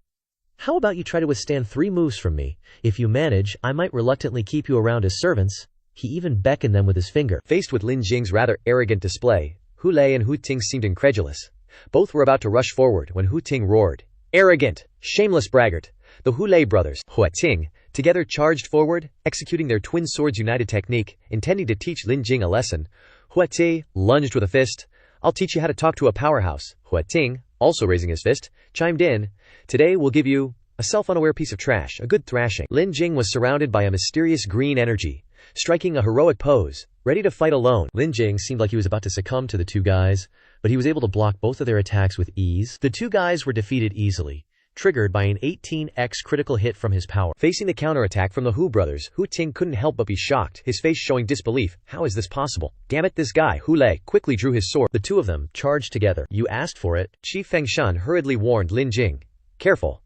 How about you try to withstand 3 moves from me? If you manage, I might reluctantly keep you around as servants. He even beckoned them with his finger. Faced with Lin Jing's rather arrogant display, Hu Lei and Hu Ting seemed incredulous. Both were about to rush forward when Hu Ting roared. Arrogant! Shameless braggart! The Hu Lei brothers, Hua Ting, together charged forward, executing their twin swords united technique, intending to teach Lin Jing a lesson. Hua Ti lunged with a fist. I'll teach you how to talk to a powerhouse. Hua Ting, also raising his fist, chimed in. Today we'll give you a self-unaware piece of trash, a good thrashing. Lin Jing was surrounded by a mysterious green energy, striking a heroic pose, ready to fight alone. Lin Jing seemed like he was about to succumb to the 2 guys, but he was able to block both of their attacks with ease. The 2 guys were defeated easily, triggered by an 18x critical hit from his power. Facing the counterattack from the Hu brothers, Hu Ting couldn't help but be shocked, his face showing disbelief. How is this possible? Damn it, this guy! Hu Lei quickly drew his sword. The 2 of them charged together. You asked for it. Qi Fengshan hurriedly warned Lin Jing. Careful.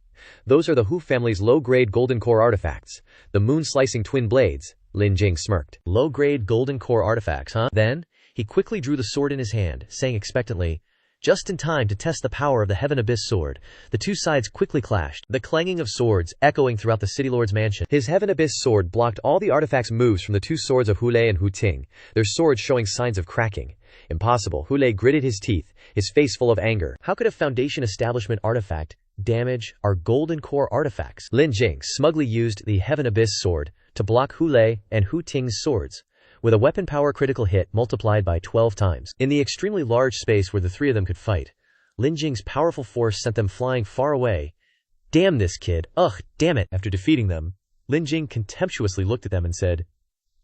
Those are the Hu family's low-grade golden core artifacts. The moon-slicing twin blades. Lin Jing smirked. Low-grade golden core artifacts, huh? Then, he quickly drew the sword in his hand, saying expectantly, just in time to test the power of the Heaven Abyss sword, the 2 sides quickly clashed, the clanging of swords echoing throughout the City Lord's mansion. His Heaven Abyss sword blocked all the artifact's moves from the 2 swords of Hu Lei and Hu Ting, their swords showing signs of cracking. Impossible. Hu Lei gritted his teeth, his face full of anger. How could a Foundation Establishment artifact damage our golden core artifacts? Lin Jing smugly used the Heaven Abyss sword to block Hu Lei and Hu Ting's swords, with a weapon power critical hit multiplied by 12 times. In the extremely large space where the 3 of them could fight, Lin Jing's powerful force sent them flying far away. Damn this kid. Ugh, damn it. After defeating them, Lin Jing contemptuously looked at them and said,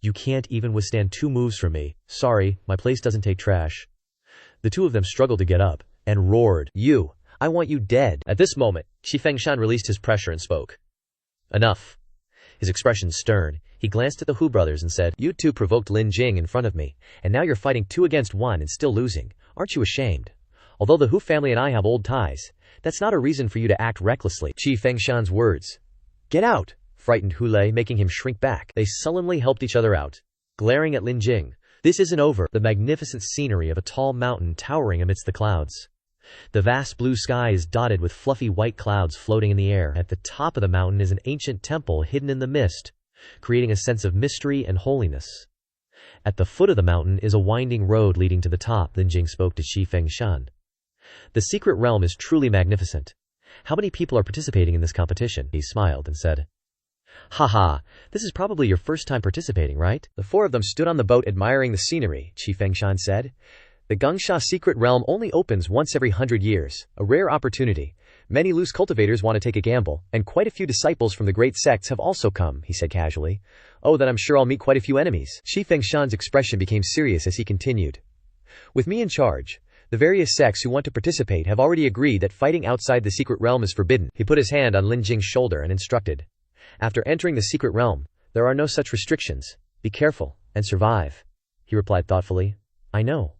you can't even withstand 2 moves from me. Sorry, my place doesn't take trash. The 2 of them struggled to get up and roared, you, I want you dead. At this moment, Qi Fengshan released his pressure and spoke. Enough. His expression stern, he glanced at the Hu brothers and said, you 2 provoked Lin Jing in front of me, and now you're fighting 2 against 1 and still losing. Aren't you ashamed? Although the Hu family and I have old ties, that's not a reason for you to act recklessly. Qi Fengshan's words. Get out, frightened Hu Lei, making him shrink back. They sullenly helped each other out, glaring at Lin Jing. This isn't over. The magnificent scenery of a tall mountain towering amidst the clouds. The vast blue sky is dotted with fluffy white clouds floating in the air. At the top of the mountain is an ancient temple hidden in the mist, creating a sense of mystery and holiness. At the foot of the mountain is a winding road leading to the top. Lin Jing spoke to Qi Fengshan. The secret realm is truly magnificent. How many people are participating in this competition? He smiled and said, haha, this is probably your first time participating, right? The 4 of them stood on the boat admiring the scenery. Qi Fengshan said, the Gangsha secret realm only opens once every 100 years, a rare opportunity. Many loose cultivators want to take a gamble, and quite a few disciples from the great sects have also come, he said casually. Oh, then I'm sure I'll meet quite a few enemies. Qi Fengshan's expression became serious as he continued. With me in charge, the various sects who want to participate have already agreed that fighting outside the secret realm is forbidden. He put his hand on Lin Jing's shoulder and instructed. After entering the secret realm, there are no such restrictions. Be careful and survive. He replied thoughtfully. I know.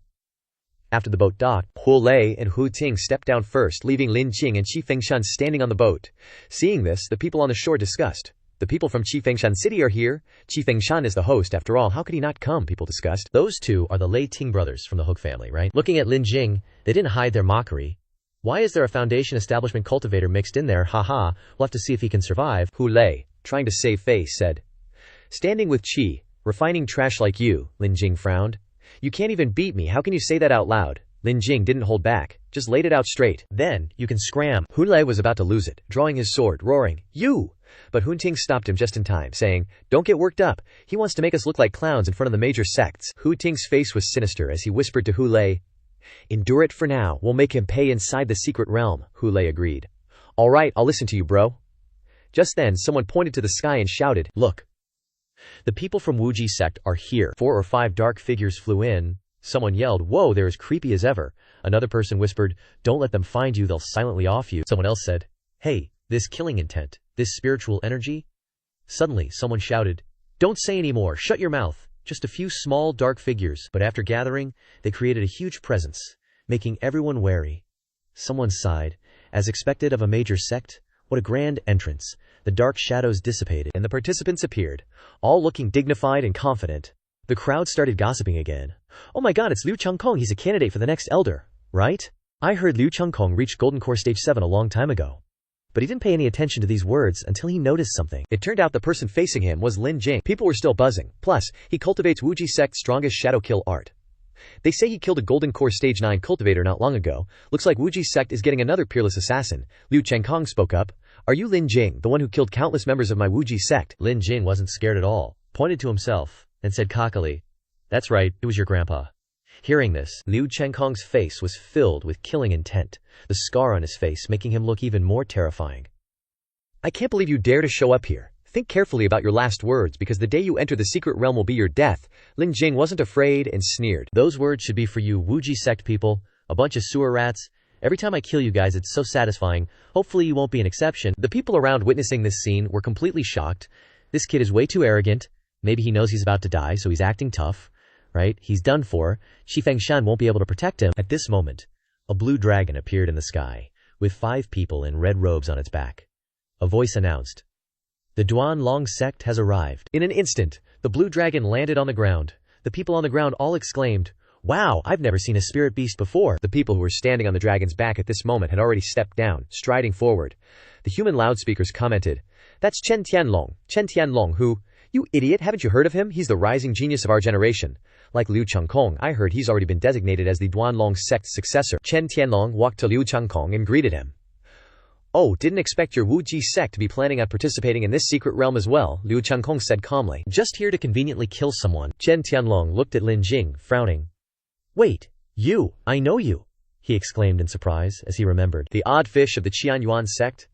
After the boat docked, Hu Lei and Hu Ting stepped down first, leaving Lin Jing and Qi Fengshan standing on the boat. Seeing this, the people on the shore discussed. The people from Qi Fengshan City are here. Qi Fengshan is the host, after all, how could he not come? People discussed. Those 2 are the Lei Ting brothers from the Hook family, right? Looking at Lin Jing, they didn't hide their mockery. Why is there a Foundation Establishment cultivator mixed in there? Haha, we'll have to see if he can survive. Hu Lei, trying to save face, said. Standing with Qi, refining trash like you, Lin Jing frowned. You can't even beat me, how can you say that out loud? Lin Jing didn't hold back, just laid it out straight. Then, you can scram. Hu Lei was about to lose it, drawing his sword, roaring, you! But Hunting stopped him just in time, saying, "Don't get worked up. He wants to make us look like clowns in front of the major sects." Hunting's face was sinister as he whispered to Hu Lei, "Endure it for now. We'll make him pay inside the secret realm." Hu Lei agreed. "All right, I'll listen to you, bro." Just then, someone pointed to the sky and shouted, "Look. The people from Wuji sect are here." 4 or 5 dark figures flew in. Someone yelled, "Whoa, they're as creepy as ever." Another person whispered, "Don't let them find you, they'll silently off you." Someone else said, "Hey, this killing intent, this spiritual energy." Suddenly, someone shouted, "Don't say any more, shut your mouth." Just a few small dark figures, but after gathering, they created a huge presence, making everyone wary. Someone sighed, "As expected of a major sect, what a grand entrance." The dark shadows dissipated, and the participants appeared, all looking dignified and confident. The crowd started gossiping again. "Oh my god, it's Liu Changkong, he's a candidate for the next elder, right? I heard Liu Changkong reached Golden Core Stage 7 a long time ago." But he didn't pay any attention to these words until he noticed something. It turned out the person facing him was Lin Jing. People were still buzzing. Plus, he cultivates Wuji sect's strongest shadow kill art. They say he killed a Golden Core Stage 9 cultivator not long ago. Looks like Wuji sect is getting another peerless assassin. Liu Changkong spoke up. "Are you Lin Jing, the one who killed countless members of my Wuji sect?" Lin Jing wasn't scared at all, pointed to himself, and said cockily, "That's right, it was your grandpa." Hearing this, Liu Changkong's face was filled with killing intent, the scar on his face making him look even more terrifying. "I can't believe you dare to show up here. Think carefully about your last words, because the day you enter the secret realm will be your death." Lin Jing wasn't afraid and sneered. "Those words should be for you Wuji sect people, a bunch of sewer rats. Every time I kill you guys it's so satisfying. Hopefully you won't be an exception." The people around witnessing this scene were completely shocked. This kid is way too arrogant. Maybe he knows he's about to die, so he's acting tough. Right? He's done for. Shi Fengshan won't be able to protect him. At this moment, a blue dragon appeared in the sky, with 5 people in red robes on its back. A voice announced, "The Duan Long sect has arrived." In an instant, the blue dragon landed on the ground. The people on the ground all exclaimed, "Wow, I've never seen a spirit beast before." The people who were standing on the dragon's back at this moment had already stepped down, striding forward. The human loudspeakers commented, "That's Chen Tianlong, who... You idiot, haven't you heard of him? He's the rising genius of our generation. Like Liu Changkong, I heard he's already been designated as the Duanlong sect's successor." Chen Tianlong walked to Liu Changkong and greeted him. "Oh, didn't expect your Wuji sect to be planning on participating in this secret realm as well," Liu Changkong said calmly. "Just here to conveniently kill someone." Chen Tianlong looked at Lin Jing, frowning. "Wait, you, I know you," he exclaimed in surprise as he remembered. "The odd fish of the Qianyuan sect?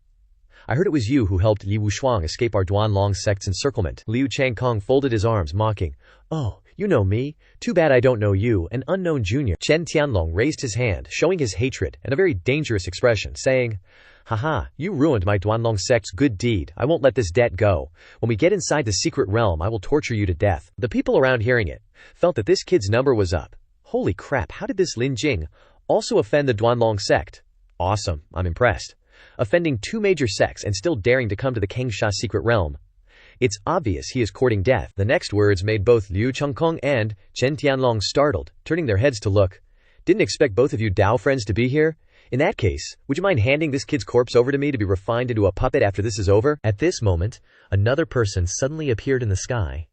I heard it was you who helped Li Wushuang escape our Duanlong sect's encirclement." Liu Changkong folded his arms, mocking, "Oh, you know me? Too bad I don't know you, an unknown junior." Chen Tianlong raised his hand, showing his hatred and a very dangerous expression, saying, "Haha, you ruined my Duanlong sect's good deed. I won't let this debt go. When we get inside the secret realm, I will torture you to death." The people around hearing it felt that this kid's number was up. Holy crap, how did this Lin Jing also offend the Duanlong sect? Awesome, I'm impressed. Offending 2 major sects and still daring to come to the Kengsha secret realm. It's obvious he is courting death. The next words made both Liu Changkong and Chen Tianlong startled, turning their heads to look. "Didn't expect both of you Dao friends to be here? In that case, would you mind handing this kid's corpse over to me to be refined into a puppet after this is over?" At this moment, another person suddenly appeared in the sky.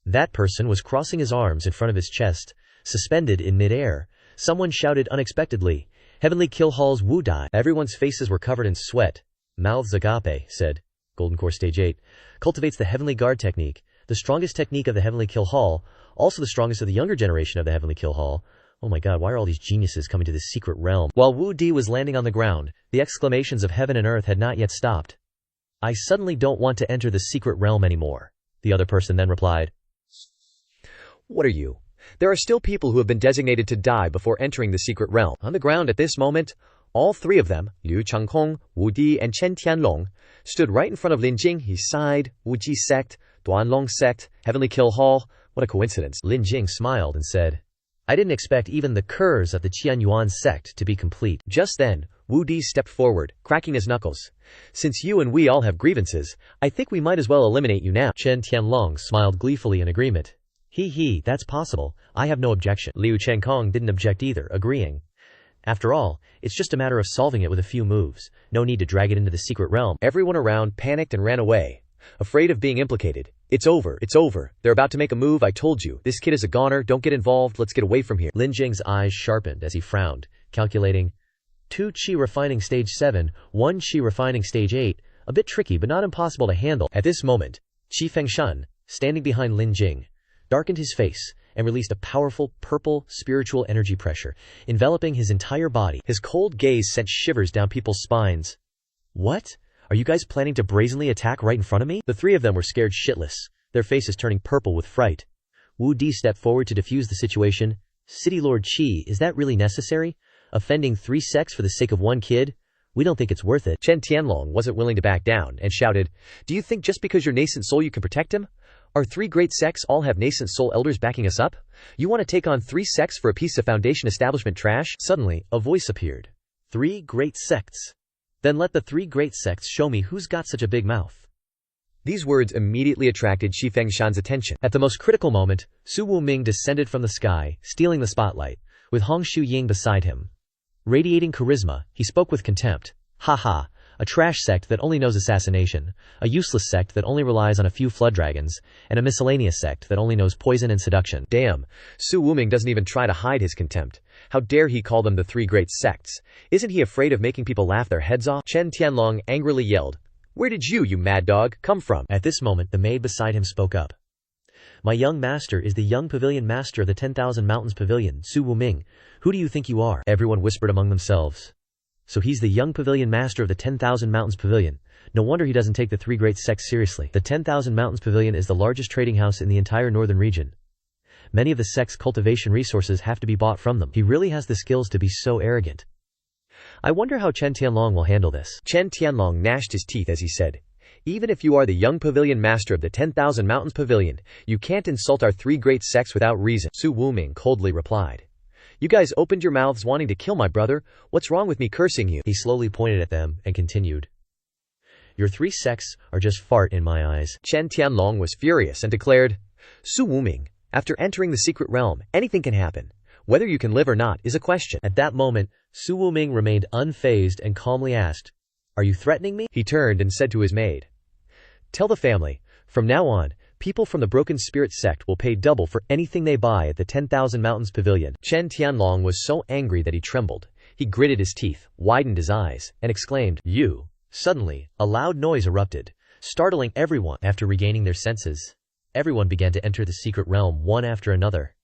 That person was crossing his arms in front of his chest, suspended in mid-air. Someone shouted unexpectedly, "Heavenly Kill Hall's Wu Dai." Everyone's faces were covered in sweat. Mouths agape said, "Golden Core Stage 8 cultivates the Heavenly Guard technique, the strongest technique of the Heavenly Kill Hall, also the strongest of the younger generation of the Heavenly Kill Hall. Oh my god, why are all these geniuses coming to this secret realm?" While Wu Di was landing on the ground, the exclamations of heaven and earth had not yet stopped. "I suddenly don't want to enter the secret realm anymore," the other person then replied. "What are you? There are still people who have been designated to die before entering the secret realm." On the ground at this moment, all 3 of them, Liu Changkong, Wu Di, and Chen Tianlong, stood right in front of Lin Jing. He sighed. Wuji sect, Duanlong sect, Heavenly Kill Hall. What a coincidence. Lin Jing smiled and said, "I didn't expect even the curs of the Qianyuan sect to be complete." Just then, Wu Di stepped forward, cracking his knuckles. "Since you and we all have grievances, I think we might as well eliminate you now." Chen Tianlong smiled gleefully in agreement. He, that's possible. I have no objection." Liu Changkong didn't object either, agreeing. After all, it's just a matter of solving it with a few moves. No need to drag it into the secret realm. Everyone around panicked and ran away, afraid of being implicated. It's over. They're about to make a move, I told you. This kid is a goner, don't get involved, let's get away from here." Lin Jing's eyes sharpened as he frowned, calculating. 2 Qi refining stage 7, 1 Qi refining stage 8. A bit tricky but not impossible to handle. At this moment, Qi Fengshan, standing behind Lin Jing, darkened his face and released a powerful, purple, spiritual energy pressure, enveloping his entire body. His cold gaze sent shivers down people's spines. What? Are you guys planning to brazenly attack right in front of me? The three of them were scared shitless, their faces turning purple with fright. Wu Di stepped forward to defuse the situation. City Lord Qi, is that really necessary? Offending 3 sects for the sake of 1 kid? We don't think it's worth it. Chen Tianlong wasn't willing to back down and shouted, do you think just because you're nascent soul you can protect him? Our 3 great sects all have nascent soul elders backing us up? You want to take on 3 sects for a piece of foundation establishment trash? Suddenly, a voice appeared. 3 great sects. Then let the 3 great sects show me who's got such a big mouth. These words immediately attracted Qi Fengshan's attention. At the most critical moment, Su Wuming descended from the sky, stealing the spotlight, with Hong Shu Ying beside him. Radiating charisma, he spoke with contempt. Haha, a trash sect that only knows assassination, a useless sect that only relies on a few flood dragons, and a miscellaneous sect that only knows poison and seduction. Damn, Su Wuming doesn't even try to hide his contempt. How dare he call them the 3 great sects? Isn't he afraid of making people laugh their heads off? Chen Tianlong angrily yelled, where did you mad dog, come from? At this moment, the maid beside him spoke up. My young master is the young pavilion master of the 10,000 Mountains Pavilion, Su Wuming. Who do you think you are? Everyone whispered among themselves. So he's the young pavilion master of the 10,000 Mountains Pavilion. No wonder he doesn't take the 3 great sects seriously. The 10,000 Mountains Pavilion is the largest trading house in the entire northern region. Many of the sect's cultivation resources have to be bought from them. He really has the skills to be so arrogant. I wonder how Chen Tianlong will handle this. Chen Tianlong gnashed his teeth as he said, even if you are the young pavilion master of the 10,000 Mountains Pavilion, you can't insult our 3 great sects without reason. Su Wuming coldly replied. You guys opened your mouths wanting to kill my brother. What's wrong with me cursing you? He slowly pointed at them and continued. Your 3 sects are just fart in my eyes. Chen Tianlong was furious and declared, Su Wuming, after entering the secret realm, anything can happen. Whether you can live or not is a question. At that moment, Su Wuming remained unfazed and calmly asked, are you threatening me? He turned and said to his maid, tell the family, from now on, people from the Broken Spirit sect will pay double for anything they buy at the 10,000 Mountains Pavilion. Chen Tianlong was so angry that he trembled. He gritted his teeth, widened his eyes, and exclaimed, you. Suddenly, a loud noise erupted, startling everyone. After regaining their senses, everyone began to enter the secret realm one after another.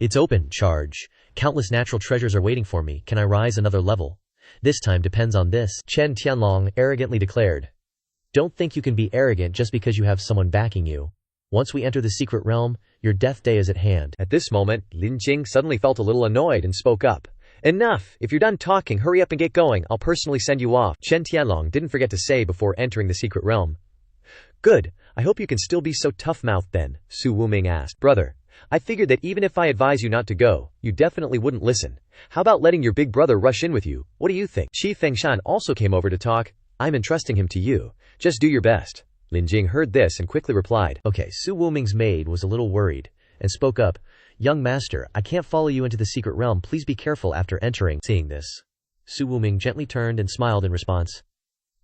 It's open, charge. Countless natural treasures are waiting for me. Can I rise another level? This time depends on this, Chen Tianlong arrogantly declared. Don't think you can be arrogant just because you have someone backing you. Once we enter the secret realm, your death day is at hand. At this moment, Lin Jing suddenly felt a little annoyed and spoke up. Enough! If you're done talking, hurry up and get going. I'll personally send you off. Chen Tianlong didn't forget to say before entering the secret realm. Good. I hope you can still be so tough-mouthed then, Su Wuming asked. Brother, I figured that even if I advise you not to go, you definitely wouldn't listen. How about letting your big brother rush in with you? What do you think? Qi Fengshan also came over to talk. I'm entrusting him to you. Just do your best. Lin Jing heard this and quickly replied. Okay, Su Wuming's maid was a little worried and spoke up. Young master, I can't follow you into the secret realm. Please be careful after entering. Seeing this, Su Wuming gently turned and smiled in response.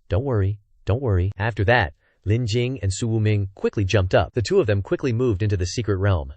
Don't worry, don't worry. After that, Lin Jing and Su Wuming quickly jumped up. The 2 of them quickly moved into the secret realm.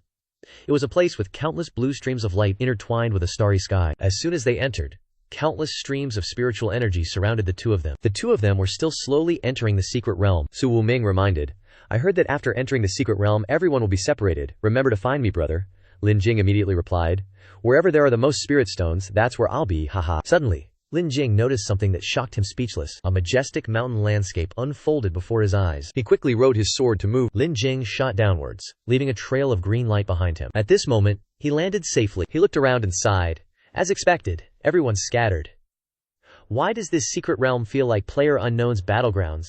It was a place with countless blue streams of light intertwined with a starry sky. As soon as they entered, countless streams of spiritual energy surrounded the 2 of them. The 2 of them were still slowly entering the secret realm. Su Wuming reminded, I heard that after entering the secret realm everyone will be separated. Remember to find me, brother. Lin Jing immediately replied, wherever there are the most spirit stones, that's where I'll be, haha. Suddenly, Lin Jing noticed something that shocked him speechless. A majestic mountain landscape unfolded before his eyes. He quickly rode his sword to move. Lin Jing shot downwards, leaving a trail of green light behind him. At this moment, he landed safely. He looked around and sighed. As expected, everyone scattered. Why does this secret realm feel like PlayerUnknown's battlegrounds?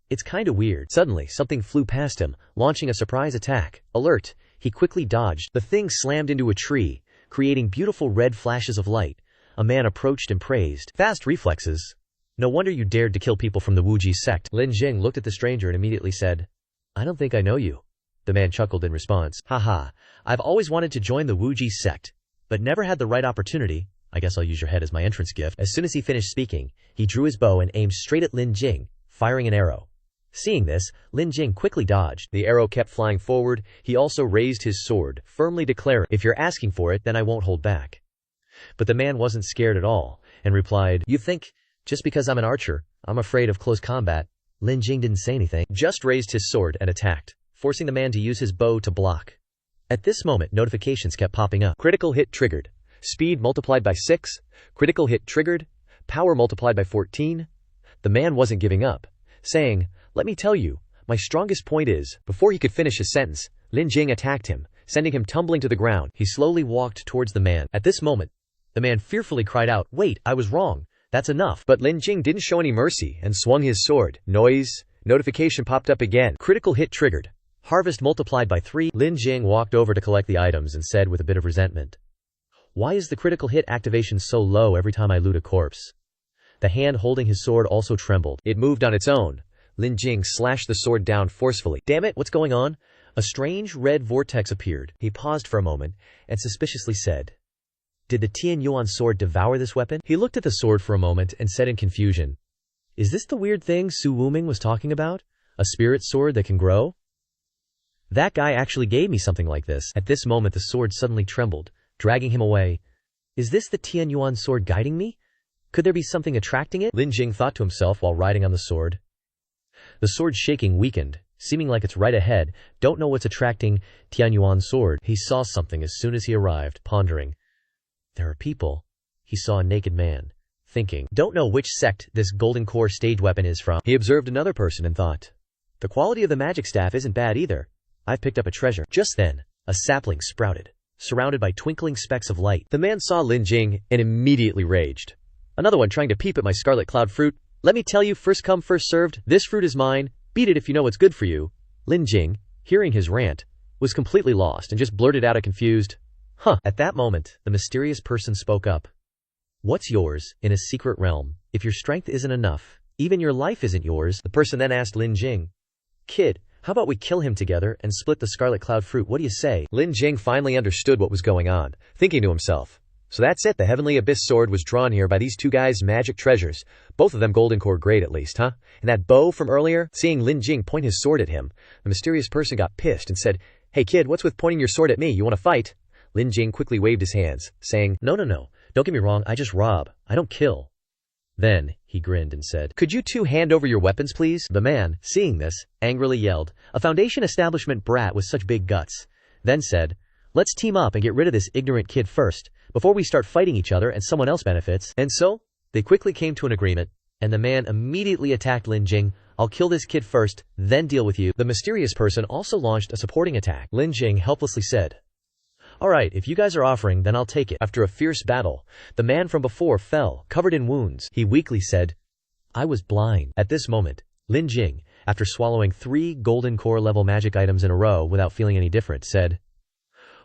It's kinda weird. Suddenly, something flew past him, launching a surprise attack. Alert! He quickly dodged. The thing slammed into a tree, creating beautiful red flashes of light. A man approached and praised. Fast reflexes. No wonder you dared to kill people from the Wuji sect. Lin Jing looked at the stranger and immediately said, I don't think I know you. The man chuckled in response. Haha, I've always wanted to join the Wuji sect, but never had the right opportunity. I guess I'll use your head as my entrance gift. As soon as he finished speaking, he drew his bow and aimed straight at Lin Jing, firing an arrow. Seeing this, Lin Jing quickly dodged. The arrow kept flying forward. He also raised his sword, firmly declaring, if you're asking for it, then I won't hold back. But the man wasn't scared at all, and replied, you think, just because I'm an archer, I'm afraid of close combat? Lin Jing didn't say anything, just raised his sword and attacked, forcing the man to use his bow to block. At this moment, notifications kept popping up. Critical hit triggered. Speed multiplied by 6. Critical hit triggered. Power multiplied by 14. The man wasn't giving up, saying, "Let me tell you, my strongest point is..." Before he could finish his sentence, Lin Jing attacked him, sending him tumbling to the ground. He slowly walked towards the man. At this moment, the man fearfully cried out, "Wait, I was wrong. That's enough." But Lin Jing didn't show any mercy and swung his sword. Notification popped up again. Critical hit triggered. Harvest multiplied by 3. Lin Jing walked over to collect the items and said with a bit of resentment, "Why is the critical hit activation so low every time I loot a corpse?" The hand holding his sword also trembled. It moved on its own. Lin Jing slashed the sword down forcefully. "Damn it, what's going on?" A strange red vortex appeared. He paused for a moment and suspiciously said, "Did the Tian Yuan sword devour this weapon?" He looked at the sword for a moment and said in confusion, "Is this the weird thing Su Wuming was talking about? A spirit sword that can grow? That guy actually gave me something like this." At this moment the sword suddenly trembled, dragging him away. "Is this the Tian Yuan sword guiding me? Could there be something attracting it?" Lin Jing thought to himself while riding on the sword. The sword's shaking weakened, seeming like it's right ahead. Don't know what's attracting Tian Yuan's sword. He saw something as soon as he arrived, pondering. There are people. He saw a naked man, thinking. Don't know which sect this golden core stage weapon is from. He observed another person and thought, the quality of the magic staff isn't bad either. I've picked up a treasure. Just then, a sapling sprouted, surrounded by twinkling specks of light. The man saw Lin Jing and immediately raged. "Another one trying to peep at my scarlet cloud fruit. Let me tell you, first come, first served. This fruit is mine. Beat it if you know what's good for you." Lin Jing, hearing his rant, was completely lost and just blurted out a confused, "Huh." At that moment, the mysterious person spoke up. "What's yours in a secret realm? If your strength isn't enough, even your life isn't yours." The person then asked Lin Jing, "Kid, how about we kill him together and split the scarlet cloud fruit? What do you say?" Lin Jing finally understood what was going on, thinking to himself, so that's it, the Heavenly Abyss sword was drawn here by these two guys' magic treasures. Both of them golden core grade at least, huh? And that bow from earlier? Seeing Lin Jing point his sword at him, the mysterious person got pissed and said, "Hey kid, what's with pointing your sword at me? You want to fight?" Lin Jing quickly waved his hands, saying, No, don't get me wrong, I just rob. I don't kill." Then, he grinned and said, "Could you two hand over your weapons, please?" The man, seeing this, angrily yelled, a Foundation establishment brat with such big guts, then said, "Let's team up and get rid of this ignorant kid first, before we start fighting each other and someone else benefits." And so, they quickly came to an agreement, and the man immediately attacked Lin Jing. "I'll kill this kid first, then deal with you." The mysterious person also launched a supporting attack. Lin Jing helplessly said, "Alright, if you guys are offering, then I'll take it." After a fierce battle, the man from before fell, covered in wounds. He weakly said, "I was blind." At this moment, Lin Jing, after swallowing 3 golden core level magic items in a row without feeling any different, said,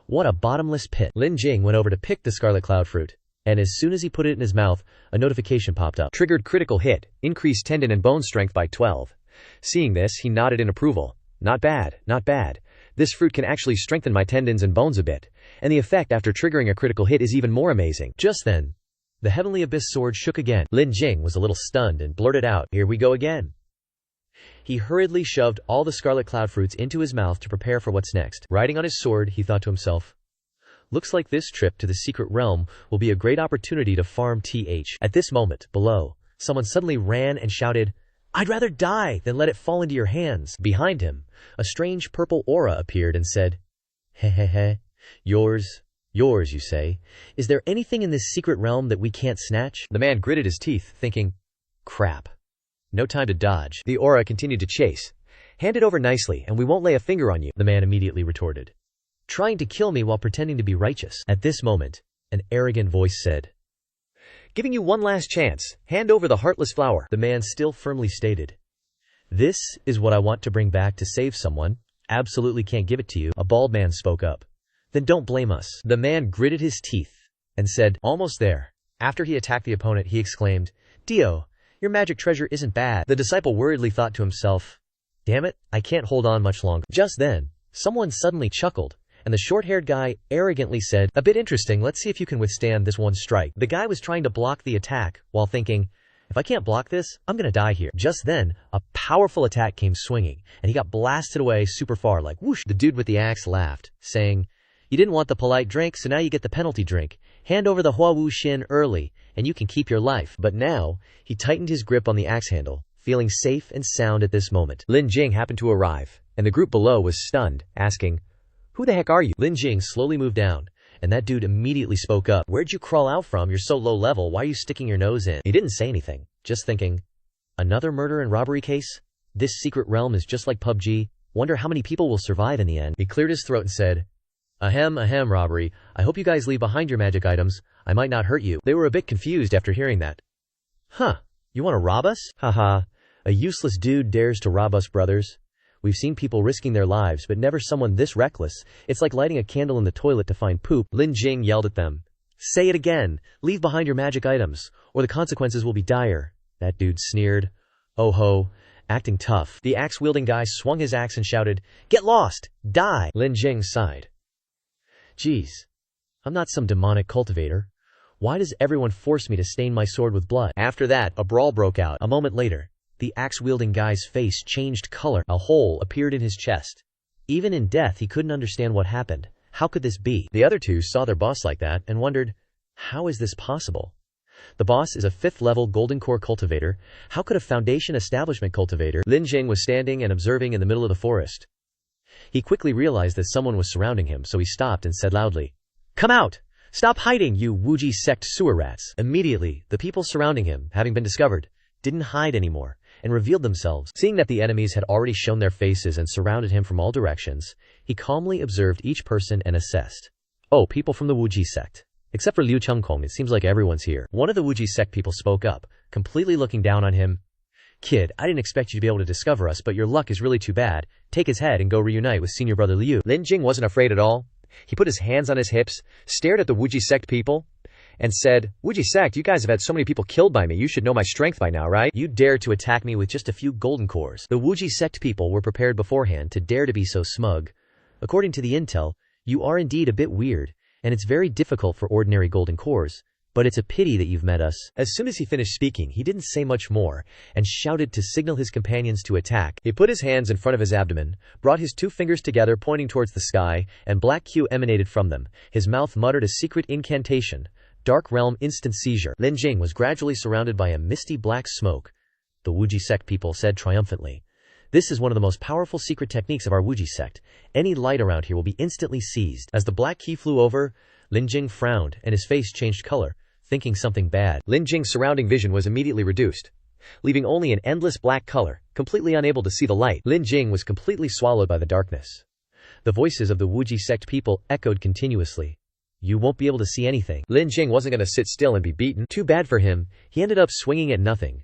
"What a bottomless pit." Lin Jing went over to pick the scarlet cloud fruit, and as soon as he put it in his mouth, a notification popped up. Triggered critical hit, increased tendon and bone strength by 12. Seeing this, he nodded in approval. Not bad, not bad. This fruit can actually strengthen my tendons and bones a bit, and the effect after triggering a critical hit is even more amazing. Just then, the Heavenly Abyss sword shook again. Lin Jing was a little stunned and blurted out, "Here we go again." He hurriedly shoved all the scarlet cloud fruits into his mouth to prepare for what's next. Riding on his sword, he thought to himself, looks like this trip to the secret realm will be a great opportunity to farm TH. At this moment, below, someone suddenly ran and shouted, "I'd rather die than let it fall into your hands." Behind him, a strange purple aura appeared and said, "Hehehe, yours, you say? Is there anything in this secret realm that we can't snatch?" The man gritted his teeth, thinking, crap. No time to dodge. The aura continued to chase. "Hand it over nicely, and we won't lay a finger on you," the man immediately retorted. "Trying to kill me while pretending to be righteous." At this moment, an arrogant voice said, "Giving you one last chance. Hand over the heartless flower." The man still firmly stated, "This is what I want to bring back to save someone. Absolutely can't give it to you." A bald man spoke up. "Then don't blame us." The man gritted his teeth and said, "Almost there." After he attacked the opponent, he exclaimed, "Dio, your magic treasure isn't bad." The disciple worriedly thought to himself, "Damn it, I can't hold on much longer." Just then, someone suddenly chuckled, and the short-haired guy arrogantly said, "A bit interesting, let's see if you can withstand this one strike." The guy was trying to block the attack, while thinking, if I can't block this, I'm gonna die here. Just then, a powerful attack came swinging, and he got blasted away super far, like whoosh. The dude with the axe laughed, saying, "You didn't want the polite drink, so now you get the penalty drink. Hand over the Hua Wu Xin early, and you can keep your life." But now, he tightened his grip on the axe handle, feeling safe and sound at this moment. Lin Jing happened to arrive, and the group below was stunned, asking, "Who the heck are you?" Lin Jing slowly moved down, and that dude immediately spoke up. "Where'd you crawl out from? You're so low level, why are you sticking your nose in?" He didn't say anything, just thinking, another murder and robbery case? This secret realm is just like PUBG, wonder how many people will survive in the end. He cleared his throat and said, ahem, robbery. I hope you guys leave behind your magic items. I might not hurt you." They were a bit confused after hearing that. "Huh, you want to rob us? Haha, a useless dude dares to rob us, brothers. We've seen people risking their lives, but never someone this reckless. It's like lighting a candle in the toilet to find poop." Lin Jing yelled at them. "Say it again. Leave behind your magic items, or the consequences will be dire." That dude sneered. "Oh ho, acting tough." The axe-wielding guy swung his axe and shouted, "Get lost! Die!" Lin Jing sighed. "Geez, I'm not some demonic cultivator. Why does everyone force me to stain my sword with blood?" After that, a brawl broke out. A moment later, the axe-wielding guy's face changed color. A hole appeared in his chest. Even in death, he couldn't understand what happened. How could this be? The other two saw their boss like that and wondered, how is this possible? The boss is a 5th level golden core cultivator. How could a foundation establishment cultivator? Lin Jing was standing and observing in the middle of the forest. He quickly realized that someone was surrounding him, so he stopped and said loudly, "Come out! Stop hiding, you Wuji sect sewer rats!" Immediately, the people surrounding him, having been discovered, didn't hide anymore, and revealed themselves. Seeing that the enemies had already shown their faces and surrounded him from all directions, he calmly observed each person and assessed. "Oh, people from the Wuji sect. Except for Liu Chengkong, it seems like everyone's here." One of the Wuji sect people spoke up, completely looking down on him. "Kid, I didn't expect you to be able to discover us, but your luck is really too bad. Take his head and go reunite with senior brother Liu." Lin Jing wasn't afraid at all. He put his hands on his hips, stared at the Wuji sect people, and said, "Wuji sect, you guys have had so many people killed by me, you should know my strength by now, right? You dare to attack me with just a few golden cores." The Wuji sect people were prepared beforehand to dare to be so smug. "According to the intel, you are indeed a bit weird, and it's very difficult for ordinary golden cores, but it's a pity that you've met us." As soon as he finished speaking, he didn't say much more, and shouted to signal his companions to attack. He put his hands in front of his abdomen, brought his 2 fingers together pointing towards the sky, and black Q emanated from them. His mouth muttered a secret incantation. Dark Realm instant seizure. Lin Jing was gradually surrounded by a misty black smoke. The Wuji sect people said triumphantly, "This is one of the most powerful secret techniques of our Wuji sect. Any light around here will be instantly seized." As the black key flew over, Lin Jing frowned, and his face changed color, thinking something bad. Lin Jing's surrounding vision was immediately reduced, leaving only an endless black color, completely unable to see the light. Lin Jing was completely swallowed by the darkness. The voices of the Wuji sect people echoed continuously. "You won't be able to see anything." Lin Jing wasn't going to sit still and be beaten. Too bad for him, he ended up swinging at nothing.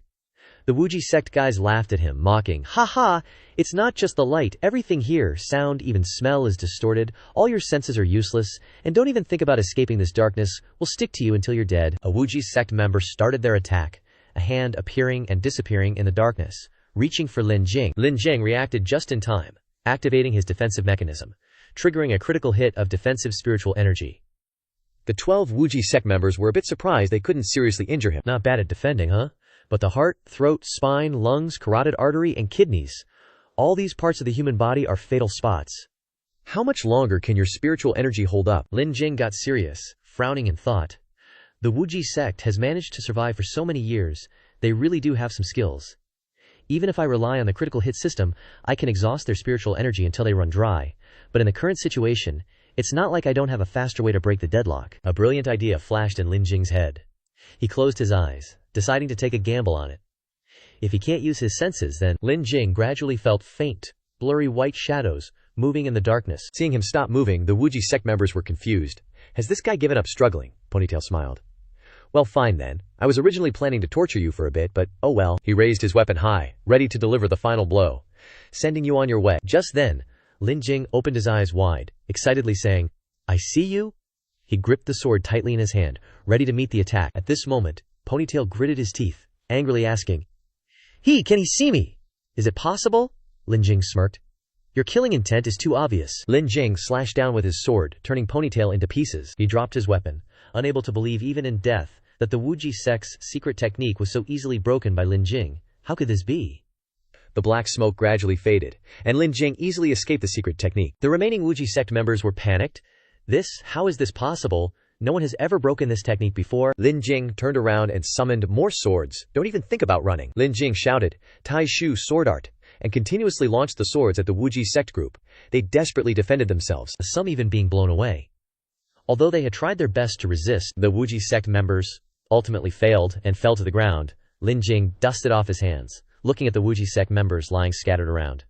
The Wuji sect guys laughed at him, mocking, "Ha ha, it's not just the light, everything here, sound, even smell is distorted, all your senses are useless, and don't even think about escaping this darkness, we'll stick to you until you're dead." A Wuji sect member started their attack, a hand appearing and disappearing in the darkness, reaching for Lin Jing. Lin Jing reacted just in time, activating his defensive mechanism, triggering a critical hit of defensive spiritual energy. The 12 Wuji sect members were a bit surprised they couldn't seriously injure him. Not bad at defending, huh? But the heart, throat, spine, lungs, carotid artery, and kidneys, all these parts of the human body are fatal spots. How much longer can your spiritual energy hold up? Lin Jing got serious, frowning in thought. The Wuji sect has managed to survive for so many years, they really do have some skills. Even if I rely on the critical hit system, I can exhaust their spiritual energy until they run dry. But in the current situation, it's not like I don't have a faster way to break the deadlock. A brilliant idea flashed in Lin Jing's head. He closed his eyes, deciding to take a gamble on it. If he can't use his senses, then Lin Jing gradually felt faint, blurry white shadows moving in the darkness. Seeing him stop moving, the Wuji sect members were confused. Has this guy given up struggling? Ponytail smiled. Well, fine then. I was originally planning to torture you for a bit, but oh well. He raised his weapon high, ready to deliver the final blow, sending you on your way. Just then, Lin Jing opened his eyes wide, excitedly saying, "I see you?" He gripped the sword tightly in his hand, ready to meet the attack. At this moment, Ponytail gritted his teeth, angrily asking, Can he see me? Is it possible?" Lin Jing smirked. "Your killing intent is too obvious." Lin Jing slashed down with his sword, turning Ponytail into pieces. He dropped his weapon, unable to believe even in death that the Wuji sect's secret technique was so easily broken by Lin Jing. How could this be? The black smoke gradually faded, and Lin Jing easily escaped the secret technique. The remaining Wuji sect members were panicked. How is this possible? No one has ever broken this technique before. Lin Jing turned around and summoned more swords. Don't even think about running. Lin Jing shouted, Tai Shu sword art, and continuously launched the swords at the Wuji sect group. They desperately defended themselves, some even being blown away. Although they had tried their best to resist, the Wuji sect members ultimately failed and fell to the ground. Lin Jing dusted off his hands, looking at the Wuji sect members lying scattered around.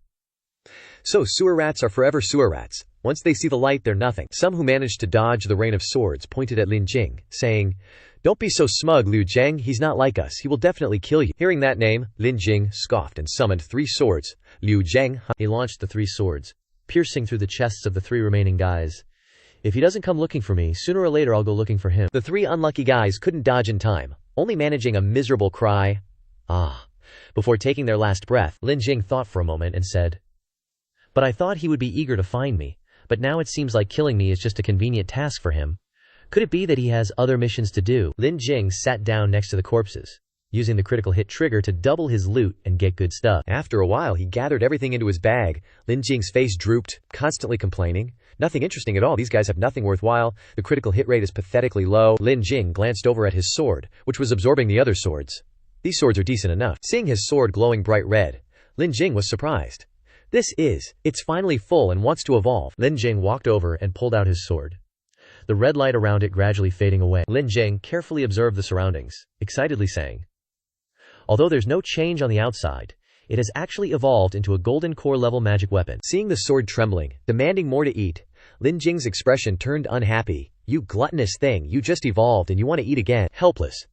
So sewer rats are forever sewer rats. Once they see the light, they're nothing. Some who managed to dodge the rain of swords pointed at Lin Jing, saying, "Don't be so smug, Liu Zheng, he's not like us, he will definitely kill you." Hearing that name, Lin Jing scoffed and summoned 3 swords. Liu Zheng, he launched the 3 swords, piercing through the chests of the 3 remaining guys. If he doesn't come looking for me, sooner or later I'll go looking for him. The 3 unlucky guys couldn't dodge in time, only managing a miserable cry, "Ah." Before taking their last breath, Lin Jing thought for a moment and said, "But I thought he would be eager to find me, but now it seems like killing me is just a convenient task for him. Could it be that he has other missions to do?" Lin Jing sat down next to the corpses, using the critical hit trigger to double his loot and get good stuff. After a while, he gathered everything into his bag. Lin Jing's face drooped, constantly complaining. Nothing interesting at all, these guys have nothing worthwhile, the critical hit rate is pathetically low. Lin Jing glanced over at his sword, which was absorbing the other swords. These swords are decent enough. Seeing his sword glowing bright red, Lin Jing was surprised. It's finally full and wants to evolve. Lin Jing walked over and pulled out his sword, the red light around it gradually fading away. Lin Jing carefully observed the surroundings, excitedly saying, "Although there's no change on the outside, it has actually evolved into a golden core level magic weapon." Seeing the sword trembling, demanding more to eat, Lin Jing's expression turned unhappy. "You gluttonous thing, you just evolved and you want to eat again." Helpless,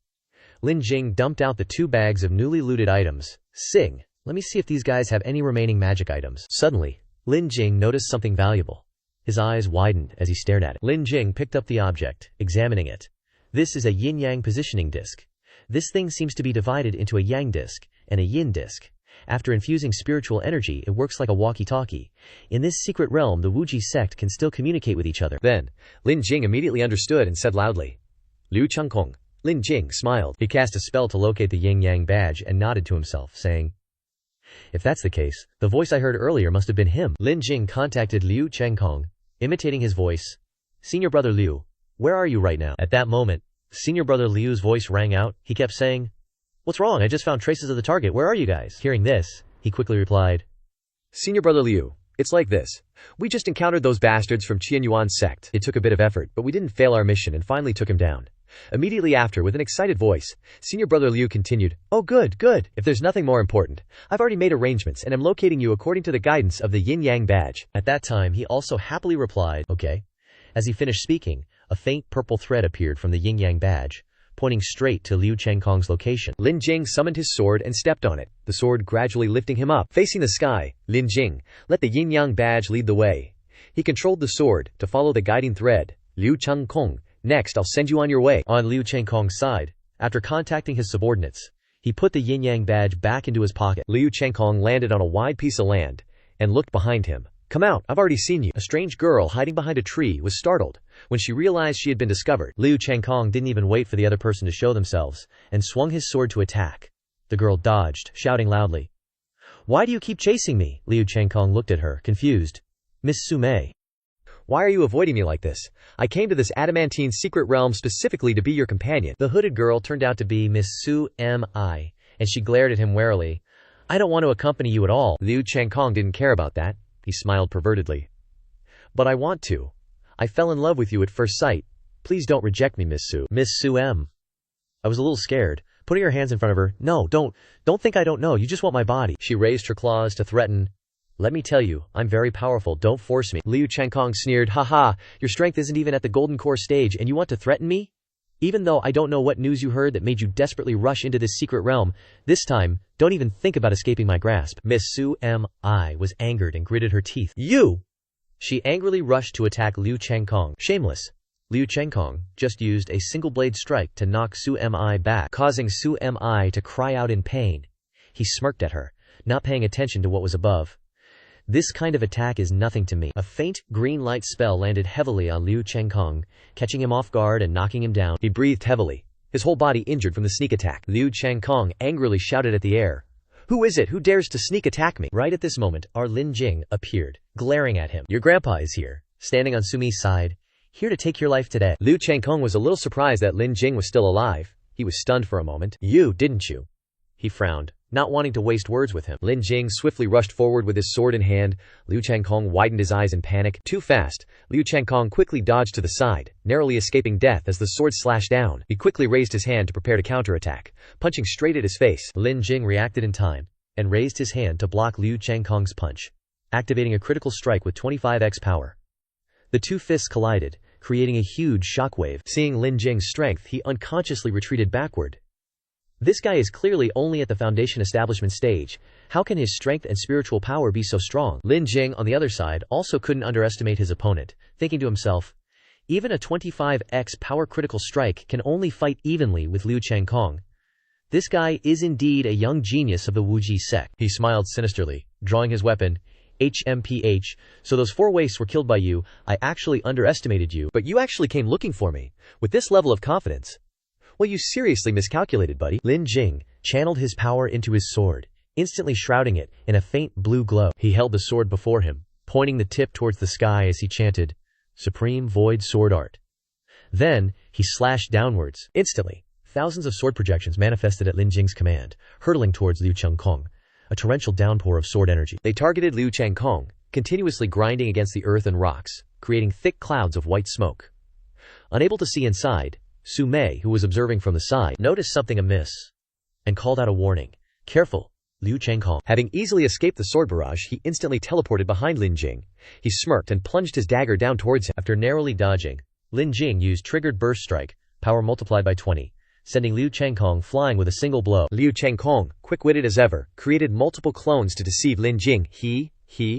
Lin Jing dumped out the 2 bags of newly looted items. "Sing, let me see if these guys have any remaining magic items." Suddenly, Lin Jing noticed something valuable. His eyes widened as he stared at it. Lin Jing picked up the object, examining it. This is a yin-yang positioning disc. This thing seems to be divided into a yang disc and a yin disc. After infusing spiritual energy, it works like a walkie-talkie. In this secret realm, the Wuji sect can still communicate with each other. Then, Lin Jing immediately understood and said loudly, "Liu Chengkong." Lin Jing smiled. He cast a spell to locate the yin-yang badge and nodded to himself, saying, "If that's the case, the voice I heard earlier must have been him." Lin Jing contacted Liu Chengkong, imitating his voice. "Senior brother Liu, where are you right now?" At that moment, Senior brother Liu's voice rang out. He kept saying, "What's wrong? I just found traces of the target. Where are you guys?" Hearing this, he quickly replied, "Senior brother Liu, it's like this. We just encountered those bastards from Qianyuan's sect. It took a bit of effort, but we didn't fail our mission and finally took him down." Immediately after, with an excited voice, Senior brother Liu continued, "Oh good, good. If there's nothing more important, I've already made arrangements and am locating you according to the guidance of the yin-yang badge." At that time, he also happily replied, "Okay." As he finished speaking, a faint purple thread appeared from the yin-yang badge, pointing straight to Liu Chengkong's location. Lin Jing summoned his sword and stepped on it, the sword gradually lifting him up. Facing the sky, Lin Jing let the yin-yang badge lead the way. He controlled the sword to follow the guiding thread. "Liu Chengkong, next I'll send you on your way." On Liu Chengkong's side, after contacting his subordinates, he put the yin-yang badge back into his pocket. Liu Chengkong landed on a wide piece of land and looked behind him. "Come out, I've already seen you." A strange girl hiding behind a tree was startled when she realized she had been discovered. Liu Chengkong didn't even wait for the other person to show themselves and swung his sword to attack. The girl dodged, shouting loudly, "Why do you keep chasing me?" Liu Chengkong looked at her, confused. "Miss Sume, why are you avoiding me like this? I came to this adamantine secret realm specifically to be your companion." The hooded girl turned out to be Miss Sume, and she glared at him warily. "I don't want to accompany you at all." Liu Chengkong didn't care about that. He smiled pervertedly. "But I want to. I fell in love with you at first sight. Please don't reject me, Miss Su." "Miss Sume." I was a little scared, putting her hands in front of her. "No, don't think I don't know. You just want my body." She raised her claws to threaten. "Let me tell you, I'm very powerful. Don't force me." Liu Chengkong sneered. "Haha, your strength isn't even at the golden core stage and you want to threaten me? Even though I don't know what news you heard that made you desperately rush into this secret realm, this time, don't even think about escaping my grasp." Miss Sume was angered and gritted her teeth. "You!" She angrily rushed to attack Liu Chengkong. Shameless. Liu Chengkong just used a single blade strike to knock Sume back, causing Sume to cry out in pain. He smirked at her, not paying attention to what was above. "This kind of attack is nothing to me." A faint green light spell landed heavily on Liu Chengkong, catching him off guard and knocking him down. He breathed heavily, his whole body injured from the sneak attack. Liu Chengkong angrily shouted at the air, "Who is it who dares to sneak attack me?" Right at this moment, our Lin Jing appeared, glaring at him. "Your grandpa is here." Standing on Sumi's side, here to take your life today." Liu Changkong was a little surprised that Lin Jing was still alive. He was stunned for a moment. "You, didn't you?" He frowned, not wanting to waste words with him. Lin Jing swiftly rushed forward with his sword in hand. Liu Changkong widened his eyes in panic. Too fast, Liu Changkong quickly dodged to the side, narrowly escaping death as the sword slashed down. He quickly raised his hand to prepare to counterattack, punching straight at his face. Lin Jing reacted in time, and raised his hand to block Liu Changkong's punch, activating a critical strike with 25x power. The two fists collided, creating a huge shockwave. Seeing Lin Jing's strength, he unconsciously retreated backward. This guy is clearly only at the foundation establishment stage. How can his strength and spiritual power be so strong? Lin Jing, on the other side, also couldn't underestimate his opponent, thinking to himself, even a 25x power critical strike can only fight evenly with Liu Changkong. This guy is indeed a young genius of the Wuji sect. He smiled sinisterly, drawing his weapon. HMPH, so those 4 wastes were killed by you. I actually underestimated you, but you actually came looking for me. With this level of confidence. Well, you seriously miscalculated, buddy. Lin Jing channeled his power into his sword, instantly shrouding it in a faint blue glow. He held the sword before him, pointing the tip towards the sky as he chanted, "Supreme Void Sword Art." Then, he slashed downwards. Instantly, thousands of sword projections manifested at Lin Jing's command, hurtling towards Liu Changkong, a torrential downpour of sword energy. They targeted Liu Changkong, continuously grinding against the earth and rocks, creating thick clouds of white smoke. Unable to see inside, Su Mei, who was observing from the side, noticed something amiss and called out a warning. "Careful, Liu Changkong." Having easily escaped the sword barrage, he instantly teleported behind Lin Jing. He smirked and plunged his dagger down towards him. After narrowly dodging, Lin Jing used triggered burst strike, power multiplied by 20, sending Liu Changkong flying with a single blow. Liu Changkong, quick-witted as ever, created multiple clones to deceive Lin Jing.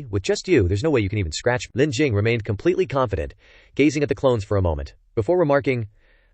With just you, there's no way you can even scratch me. Lin Jing remained completely confident, gazing at the clones for a moment, before remarking,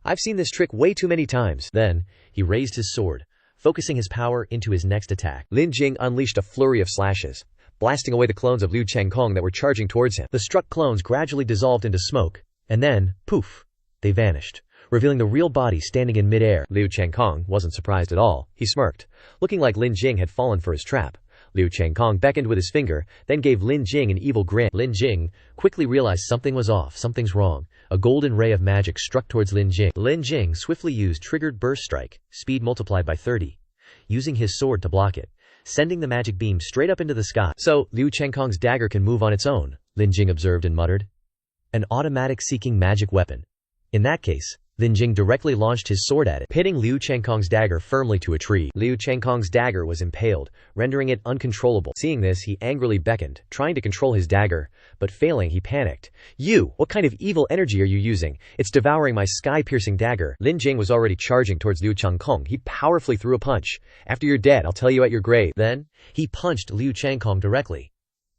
"I've seen this trick way too many times." Then, he raised his sword, focusing his power into his next attack. Lin Jing unleashed a flurry of slashes, blasting away the clones of Liu Changkong that were charging towards him. The struck clones gradually dissolved into smoke, and then, poof, they vanished, revealing the real body standing in midair. Liu Changkong wasn't surprised at all. He smirked, looking like Lin Jing had fallen for his trap. Liu Changkong beckoned with his finger, then gave Lin Jing an evil grin. Lin Jing quickly realized something was off, something's wrong. A golden ray of magic struck towards Lin Jing. Lin Jing swiftly used triggered burst strike, speed multiplied by 30, using his sword to block it, sending the magic beam straight up into the sky. "So, Liu Changkong's dagger can move on its own," Lin Jing observed and muttered. "An automatic seeking magic weapon. In that case," Lin Jing directly launched his sword at it, pitting Liu Changkong's dagger firmly to a tree. Liu Changkong's dagger was impaled, rendering it uncontrollable. Seeing this, he angrily beckoned, trying to control his dagger, but failing, he panicked. "You, what kind of evil energy are you using? It's devouring my sky-piercing dagger." Lin Jing was already charging towards Liu Changkong. He powerfully threw a punch. "After you're dead, I'll tell you at your grave." Then, he punched Liu Changkong directly.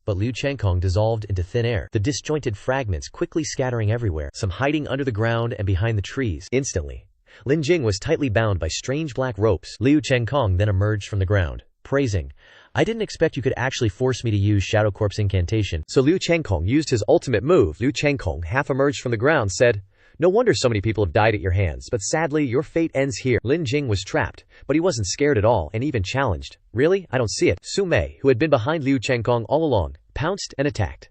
But Liu Changkong dissolved into thin air, the disjointed fragments quickly scattering everywhere, some hiding under the ground and behind the trees. Instantly, Lin Jing was tightly bound by strange black ropes. Liu Changkong then emerged from the ground, praising, "I didn't expect you could actually force me to use Shadow Corpse incantation." So Liu Changkong used his ultimate move. Liu Changkong half emerged from the ground, said, "No wonder so many people have died at your hands, but sadly your fate ends here." Lin Jing was trapped, but he wasn't scared at all and even challenged. "Really? I don't see it." Su Mei, who had been behind Liu Changkong all along, pounced and attacked.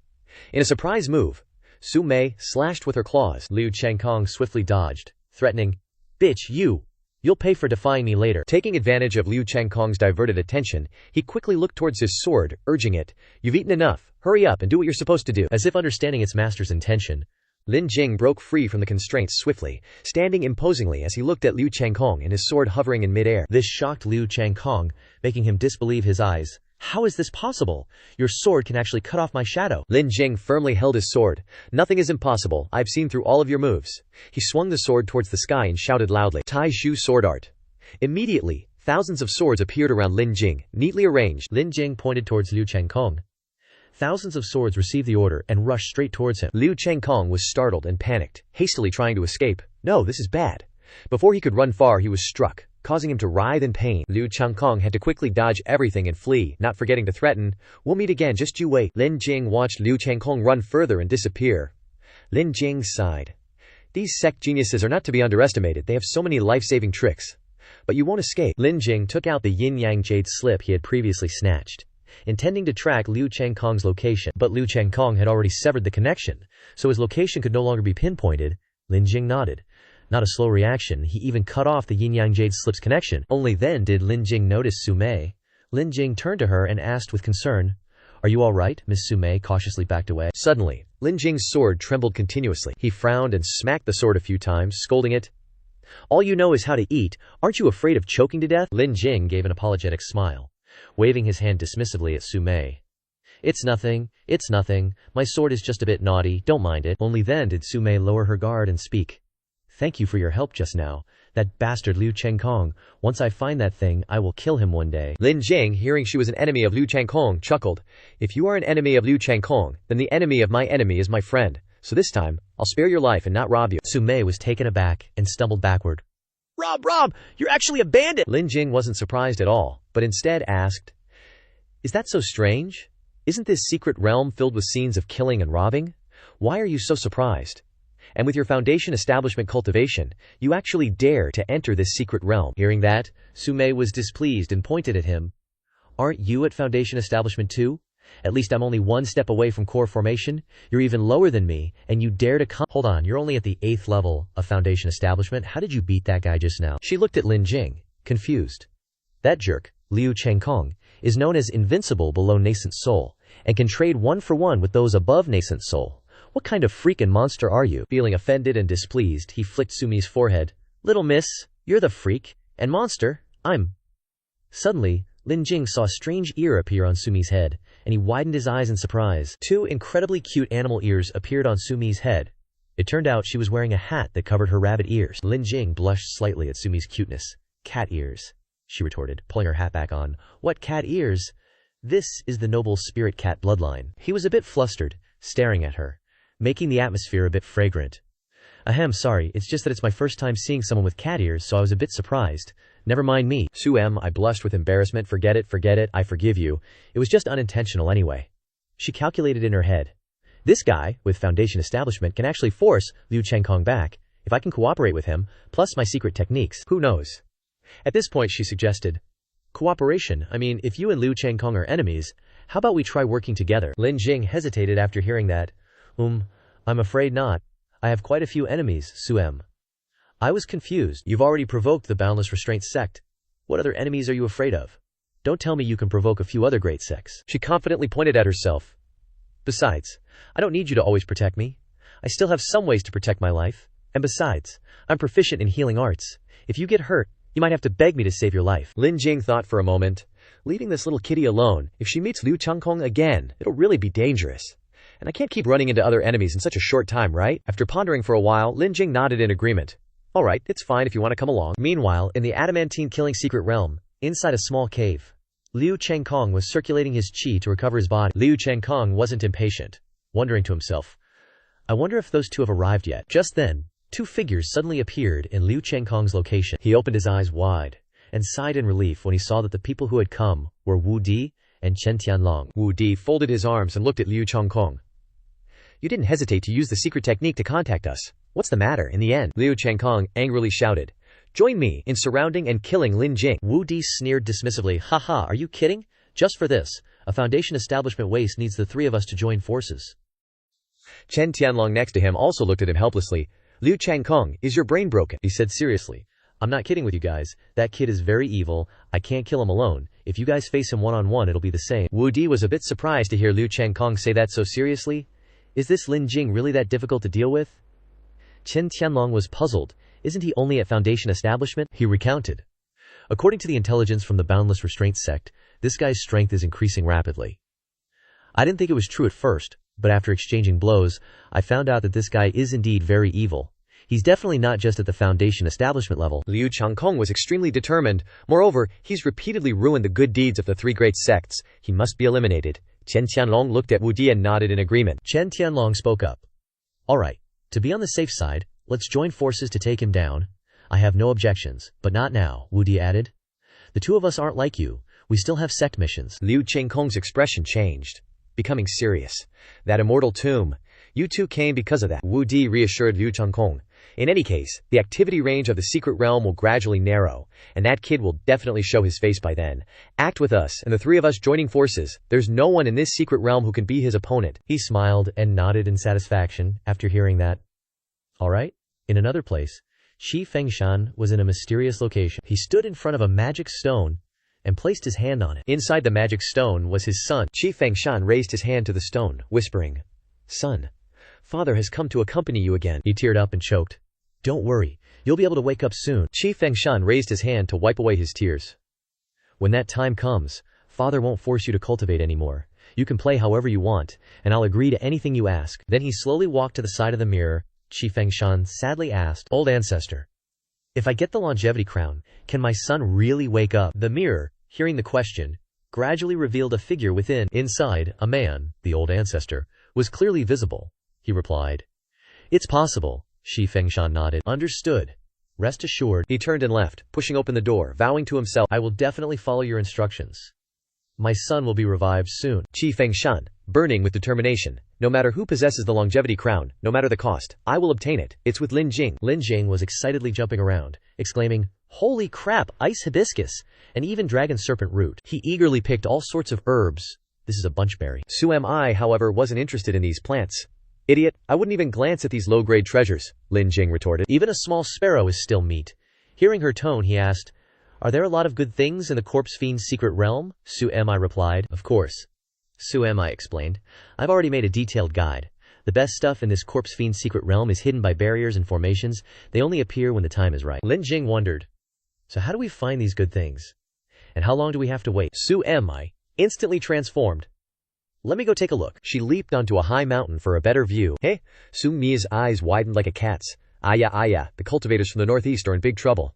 In a surprise move, Su Mei slashed with her claws. Liu Changkong swiftly dodged, threatening, "Bitch, you'll pay for defying me later." Taking advantage of Liu Changkong's diverted attention, he quickly looked towards his sword, urging it, "You've eaten enough. Hurry up and do what you're supposed to do." As if understanding its master's intention, Lin Jing broke free from the constraints swiftly, standing imposingly as he looked at Liu Changkong and his sword hovering in midair. This shocked Liu Changkong, making him disbelieve his eyes. "How is this possible? Your sword can actually cut off my shadow." Lin Jing firmly held his sword. "Nothing is impossible. I've seen through all of your moves." He swung the sword towards the sky and shouted loudly, "Tai Shu Sword Art." Immediately, thousands of swords appeared around Lin Jing, neatly arranged. Lin Jing pointed towards Liu Changkong. Thousands of swords received the order and rushed straight towards him. Liu Changkong was startled and panicked, hastily trying to escape. "No, this is bad." Before he could run far, he was struck, causing him to writhe in pain. Liu Changkong had to quickly dodge everything and flee, not forgetting to threaten, "We'll meet again, just you wait." Lin Jing watched Liu Changkong run further and disappear. Lin Jing sighed. "These sect geniuses are not to be underestimated. They have so many life-saving tricks. But you won't escape." Lin Jing took out the yin-yang jade slip he had previously snatched. intending to track Liu Changkong's location. But Liu Changkong had already severed the connection, so his location could no longer be pinpointed. Lin Jing nodded. Not a slow reaction, he even cut off the yin-yang jade slip's connection. Only then did Lin Jing notice Su Mei. Lin Jing turned to her and asked with concern, "Are you all right?" Miss Su Mei cautiously backed away. Suddenly, Lin Jing's sword trembled continuously. He frowned and smacked the sword a few times, scolding it. "All you know is how to eat. Aren't you afraid of choking to death?" Lin Jing gave an apologetic smile, waving his hand dismissively at Su Mei. It's nothing. My sword is just a bit naughty, don't mind it." Only then did Su Mei lower her guard and speak. "Thank you for your help just now. That bastard Liu Changkong. Once I find that thing, I will kill him one day." Lin Jing, hearing she was an enemy of Liu Changkong, chuckled. "If you are an enemy of Liu Changkong, then the enemy of my enemy is my friend. So this time, I'll spare your life and not rob you." Su Mei was taken aback and stumbled backward. Rob, you're actually a bandit!" Lin Jing wasn't surprised at all, but instead asked, "Is that so strange? Isn't this secret realm filled with scenes of killing and robbing? Why are you so surprised? And with your Foundation establishment cultivation, you actually dare to enter this secret realm." Hearing that, Su Mei was displeased and pointed at him. "Aren't you at Foundation establishment too? At least I'm only one step away from core formation. You're even lower than me, and you dare to come— Hold on, you're only at the 8th level of Foundation establishment. How did you beat that guy just now?" She looked at Lin Jing, confused. "That jerk, Liu Changkong, is known as invincible below nascent soul, and can trade 1-for-1 with those above nascent soul. What kind of freak and monster are you?" Feeling offended and displeased, he flicked Su Mei's forehead. "Little miss, you're the freak, and monster, I'm—" Suddenly, Lin Jing saw a strange ear appear on Su Mei's head, and he widened his eyes in surprise. 2 incredibly cute animal ears appeared on Su Mei's head. It turned out she was wearing a hat that covered her rabbit ears. Lin Jing blushed slightly at Su Mei's cuteness. "Cat ears," she retorted, pulling her hat back on. "What cat ears? This is the noble spirit cat bloodline." He was a bit flustered, staring at her, making the atmosphere a bit fragrant. "Ahem, sorry, it's just that it's my first time seeing someone with cat ears, so I was a bit surprised. Never mind me." "Su M," I blushed with embarrassment. Forget it, I forgive you. It was just unintentional anyway." She calculated in her head. "This guy, with Foundation establishment, can actually force Liu Changkong back, if I can cooperate with him, plus my secret techniques. Who knows?" At this point she suggested, "Cooperation? I mean, if you and Liu Changkong are enemies, how about we try working together?" Lin Jing hesitated after hearing that. I'm afraid not. I have quite a few enemies, Su M." I was confused. "You've already provoked the Boundless Restraint sect. What other enemies are you afraid of? Don't tell me you can provoke a few other great sects." She confidently pointed at herself. "Besides, I don't need you to always protect me. I still have some ways to protect my life. And besides, I'm proficient in healing arts. If you get hurt, you might have to beg me to save your life." Lin Jing thought for a moment. Leaving this little kitty alone, if she meets Liu Changkong again, it'll really be dangerous. And I can't keep running into other enemies in such a short time, right? After pondering for a while, Lin Jing nodded in agreement. "Alright, it's fine if you want to come along." Meanwhile, in the adamantine killing secret realm, inside a small cave, Liu Changkong was circulating his qi to recover his body. Liu Changkong wasn't impatient, wondering to himself, "I wonder if those two have arrived yet." Just then, 2 figures suddenly appeared in Liu Changkong's location. He opened his eyes wide and sighed in relief when he saw that the people who had come were Wu Di and Chen Tianlong. Wu Di folded his arms and looked at Liu Changkong. "You didn't hesitate to use the secret technique to contact us. What's the matter in the end?" Liu Changkong angrily shouted. "Join me in surrounding and killing Lin Jing." Wu Di sneered dismissively. "Haha, are you kidding? Just for this, a Foundation establishment waste needs the 3 of us to join forces." Chen Tianlong next to him also looked at him helplessly. "Liu Changkong, is your brain broken?" he said seriously. "I'm not kidding with you guys. That kid is very evil. I can't kill him alone. If you guys face him one-on-one, it'll be the same." Wu Di was a bit surprised to hear Liu Changkong say that so seriously. Is this Lin Jing really that difficult to deal with? Chen Tianlong was puzzled. Isn't he only at Foundation establishment? He recounted. According to the intelligence from the Boundless Restraint sect, this guy's strength is increasing rapidly. I didn't think it was true at first, but after exchanging blows, I found out that this guy is indeed very evil. He's definitely not just at the Foundation establishment level. Liu Changkong was extremely determined. Moreover, he's repeatedly ruined the good deeds of the 3 great sects. He must be eliminated. Chen Tianlong looked at Wu Di and nodded in agreement. Chen Tianlong spoke up. "Alright, to be on the safe side, let's join forces to take him down. I have no objections, but not now," Wu Di added. "The 2 of us aren't like you. We still have sect missions." Liu Changkong's expression changed, becoming serious. "That immortal tomb. You 2 came because of that." Wu Di reassured Liu Changkong. In any case, the activity range of the secret realm will gradually narrow, and that kid will definitely show his face by then. Act with us, and the three of us joining forces, there's no one in this secret realm who can be his opponent." He smiled and nodded in satisfaction after hearing that. Alright. In another place, Shi Fengshan was in a mysterious location. He stood in front of a magic stone and placed his hand on it. Inside the magic stone was his son. Shi Fengshan raised his hand to the stone, whispering, "Son, Father has come to accompany you again." He teared up and choked. "Don't worry, you'll be able to wake up soon." Shi Fengshan raised his hand to wipe away his tears. "When that time comes, Father won't force you to cultivate anymore. You can play however you want, and I'll agree to anything you ask." Then he slowly walked to the side of the mirror. Shi Fengshan sadly asked, "Old ancestor, if I get the longevity crown, can my son really wake up?" The mirror, hearing the question, gradually revealed a figure within. Inside, a man, the old ancestor, was clearly visible. He replied, "It's possible." Shi Fengshan nodded. "Understood. Rest assured." He turned and left, pushing open the door, vowing to himself, "I will definitely follow your instructions. My son will be revived soon." Shi Fengshan, burning with determination. "No matter who possesses the longevity crown, no matter the cost, I will obtain it. It's with Lin Jing." Lin Jing was excitedly jumping around, exclaiming, "Holy crap, ice hibiscus, and even dragon serpent root." He eagerly picked all sorts of herbs. This is a bunchberry. Su Mi, however, wasn't interested in these plants. "Idiot, I wouldn't even glance at these low-grade treasures," Lin Jing retorted. "Even a small sparrow is still meat." Hearing her tone, he asked, "Are there a lot of good things in the corpse fiend's secret realm?" Su Mi replied, "Of course." Su Mi explained, "I've already made a detailed guide. The best stuff in this corpse fiend's secret realm is hidden by barriers and formations. They only appear when the time is right." Lin Jing wondered, "So how do we find these good things? And how long do we have to wait?" Su Mi instantly transformed. "Let me go take a look." She leaped onto a high mountain for a better view. "Hey!" Su Mi's eyes widened like a cat's. Aya, the cultivators from the northeast are in big trouble."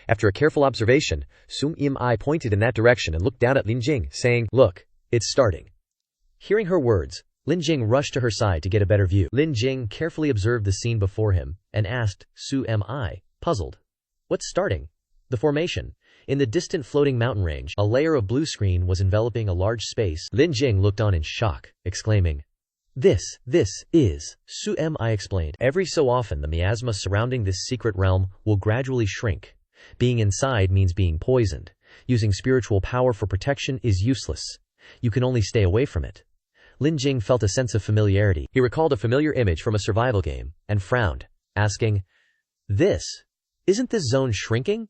After a careful observation, Su Mi pointed in that direction and looked down at Lin Jing, saying, "Look, it's starting." Hearing her words, Lin Jing rushed to her side to get a better view. Lin Jing carefully observed the scene before him and asked Su Mi, puzzled, "What's starting?" "The formation." In the distant floating mountain range, a layer of blue screen was enveloping a large space. Lin Jing looked on in shock, exclaiming, This is, Su Mi explained. Every so often the miasma surrounding this secret realm will gradually shrink. Being inside means being poisoned. Using spiritual power for protection is useless. You can only stay away from it." Lin Jing felt a sense of familiarity. He recalled a familiar image from a survival game, and frowned, asking, Isn't this zone shrinking?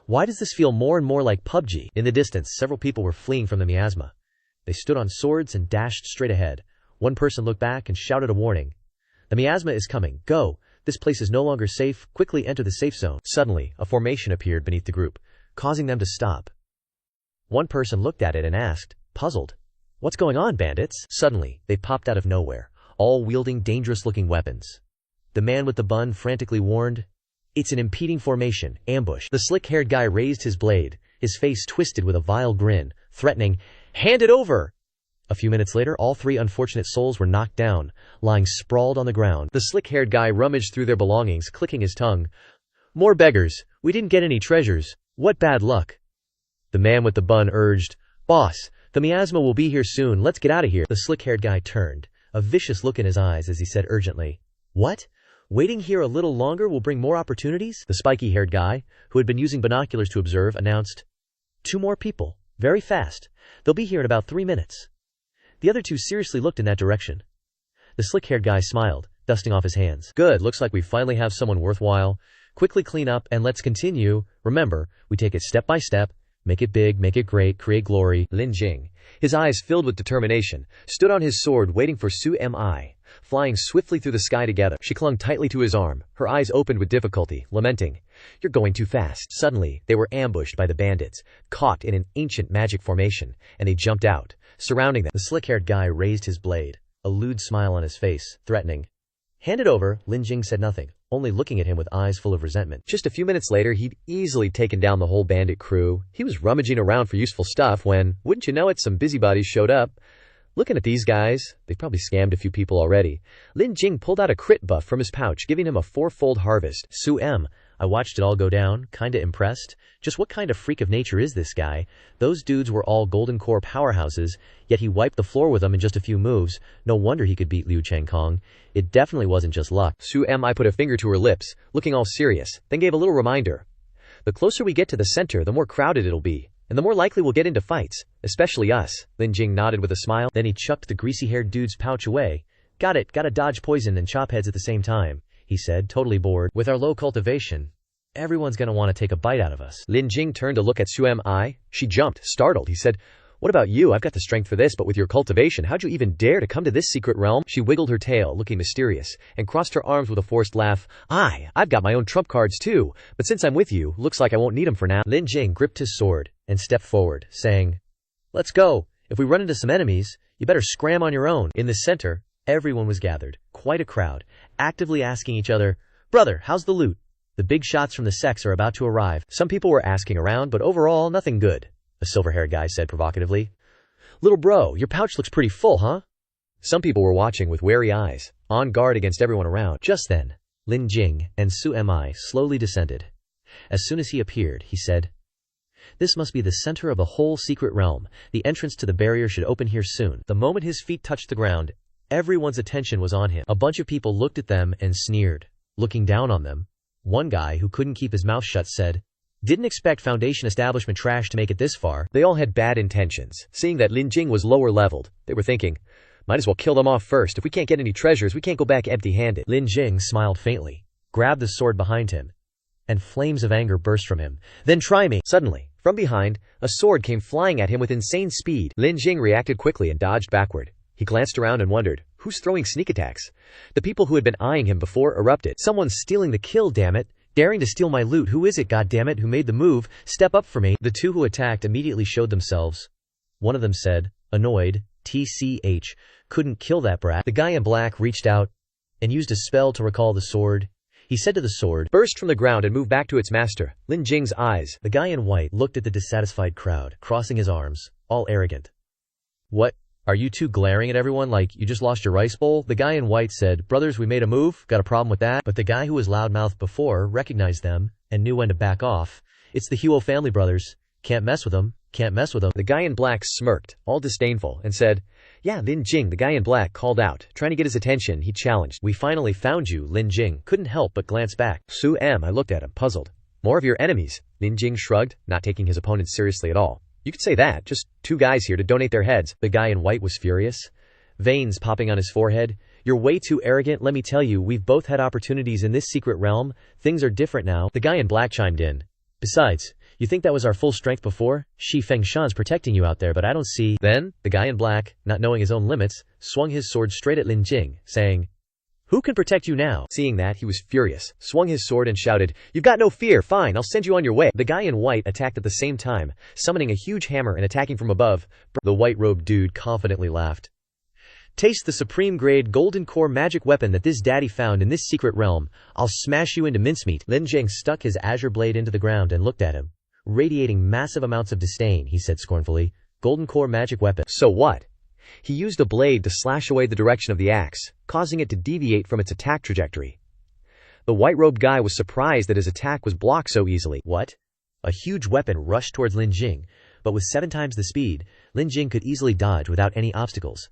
Why does this feel more and more like PUBG?" In the distance, several people were fleeing from the miasma. They stood on swords and dashed straight ahead. One person looked back and shouted a warning. "The miasma is coming. Go! This place is no longer safe. Quickly enter the safe zone." Suddenly, a formation appeared beneath the group, causing them to stop. One person looked at it and asked, puzzled, "What's going on, bandits?" Suddenly, they popped out of nowhere, all wielding dangerous-looking weapons. The man with the bun frantically warned, "It's an impeding formation. Ambush." The slick-haired guy raised his blade, his face twisted with a vile grin, threatening, "Hand it over!" A few minutes later, all three unfortunate souls were knocked down, lying sprawled on the ground. The slick-haired guy rummaged through their belongings, clicking his tongue. "More beggars. We didn't get any treasures. What bad luck." The man with the bun urged, "Boss, the miasma will be here soon. Let's get out of here." The slick-haired guy turned, a vicious look in his eyes as he said urgently, "What? Waiting here a little longer will bring more opportunities?" The spiky-haired guy, who had been using binoculars to observe, announced, "2 more people. Very fast. They'll be here in about 3 minutes." The other two seriously looked in that direction. The slick-haired guy smiled, dusting off his hands. "Good, looks like we finally have someone worthwhile. Quickly clean up and let's continue. Remember, we take it step by step. Make it big, make it great, create glory." Lin Jing, his eyes filled with determination, stood on his sword waiting for Su Mi. Flying swiftly through the sky together, she clung tightly to his arm, her eyes opened with difficulty, lamenting, "You're going too fast." Suddenly, they were ambushed by the bandits, caught in an ancient magic formation, and they jumped out, surrounding them. The slick-haired guy raised his blade, a lewd smile on his face, threatening, "Hand it over." Lin Jing said nothing, only looking at him with eyes full of resentment. Just a few minutes later, he'd easily taken down the whole bandit crew. He was rummaging around for useful stuff when, wouldn't you know it, some busybodies showed up. Looking at these guys, they've probably scammed a few people already. Lin Jing pulled out a crit buff from his pouch, giving him a 4-fold harvest. Su I watched it all go down, kinda impressed. Just what kind of freak of nature is this guy? Those dudes were all golden core powerhouses, yet he wiped the floor with them in just a few moves. No wonder he could beat Liu Changkong. It definitely wasn't just luck. Su-mi put a finger to her lips, looking all serious, then gave a little reminder. The closer we get to the center, the more crowded it'll be, and the more likely we'll get into fights, especially us. Lin Jing nodded with a smile, then he chucked the greasy-haired dude's pouch away. Got it, gotta dodge poison and chop heads at the same time, he said, totally bored. With our low cultivation, everyone's gonna want to take a bite out of us. Lin Jing turned to look at Su-mi. She jumped, startled. He said, what about you? I've got the strength for this, but with your cultivation, how'd you even dare to come to this secret realm? She wiggled her tail, looking mysterious, and crossed her arms with a forced laugh. I've got my own trump cards too, but since I'm with you, looks like I won't need them for now. Lin Jing gripped his sword and stepped forward, saying, let's go. If we run into some enemies, you better scram on your own. In the center, everyone was gathered, quite a crowd, actively asking each other, brother, how's the loot? The big shots from the sects are about to arrive. Some people were asking around, but overall, nothing good, a silver-haired guy said provocatively. Little bro, your pouch looks pretty full, huh? Some people were watching with wary eyes, on guard against everyone around. Just then, Lin Jing and Su-mi slowly descended. As soon as he appeared, he said, this must be the center of the whole secret realm. The entrance to the barrier should open here soon. The moment his feet touched the ground, everyone's attention was on him. A bunch of people looked at them and sneered, looking down on them. One guy who couldn't keep his mouth shut said, didn't expect Foundation establishment trash to make it this far. They all had bad intentions. Seeing that Lin Jing was lower leveled, they were thinking, might as well kill them off first. If we can't get any treasures, we can't go back empty-handed. Lin Jing smiled faintly, grabbed the sword behind him, and flames of anger burst from him. Then try me. Suddenly, from behind, a sword came flying at him with insane speed. Lin Jing reacted quickly and dodged backward. He glanced around and wondered, who's throwing sneak attacks? The people who had been eyeing him before erupted. Someone's stealing the kill, damn it. Daring to steal my loot, who is it, goddammit, who made the move? Step up for me. The two who attacked immediately showed themselves. One of them said, annoyed, TCH, couldn't kill that brat. The guy in black reached out and used a spell to recall the sword. He said to the sword, burst from the ground and move back to its master. Lin Jing's eyes. The guy in white looked at the dissatisfied crowd, crossing his arms, all arrogant. What? Are you two glaring at everyone like you just lost your rice bowl? The guy in white said, brothers, we made a move, got a problem with that? But the guy who was loudmouthed before recognized them and knew when to back off. It's the Huo family brothers. Can't mess with them. Can't mess with them. The guy in black smirked, all disdainful, and said, yeah, Lin Jing. The guy in black called out, trying to get his attention. He challenged, we finally found you. Lin Jing couldn't help but glance back. Su-mi looked at him, puzzled. More of your enemies. Lin Jing shrugged, not taking his opponent seriously at all. You could say that, just two guys here to donate their heads. The guy in white was furious, veins popping on his forehead. You're way too arrogant, let me tell you, we've both had opportunities in this secret realm. Things are different now. The guy in black chimed in. Besides, you think that was our full strength before? Shi Fengshan's protecting you out there, but I don't see. Then, the guy in black, not knowing his own limits, swung his sword straight at Lin Jing, saying, who can protect you now? Seeing that, he was furious, swung his sword and shouted, you've got no fear, fine, I'll send you on your way. The guy in white attacked at the same time, summoning a huge hammer and attacking from above. The white-robed dude confidently laughed. Taste the supreme-grade golden core magic weapon that this daddy found in this secret realm. I'll smash you into mincemeat. Lin Jing stuck his azure blade into the ground and looked at him. Radiating massive amounts of disdain, he said scornfully, golden core magic weapon. So what? He used a blade to slash away the direction of the axe, causing it to deviate from its attack trajectory. The white-robed guy was surprised that his attack was blocked so easily. What? A huge weapon rushed towards Lin Jing, but with 7 times the speed, Lin Jing could easily dodge without any obstacles.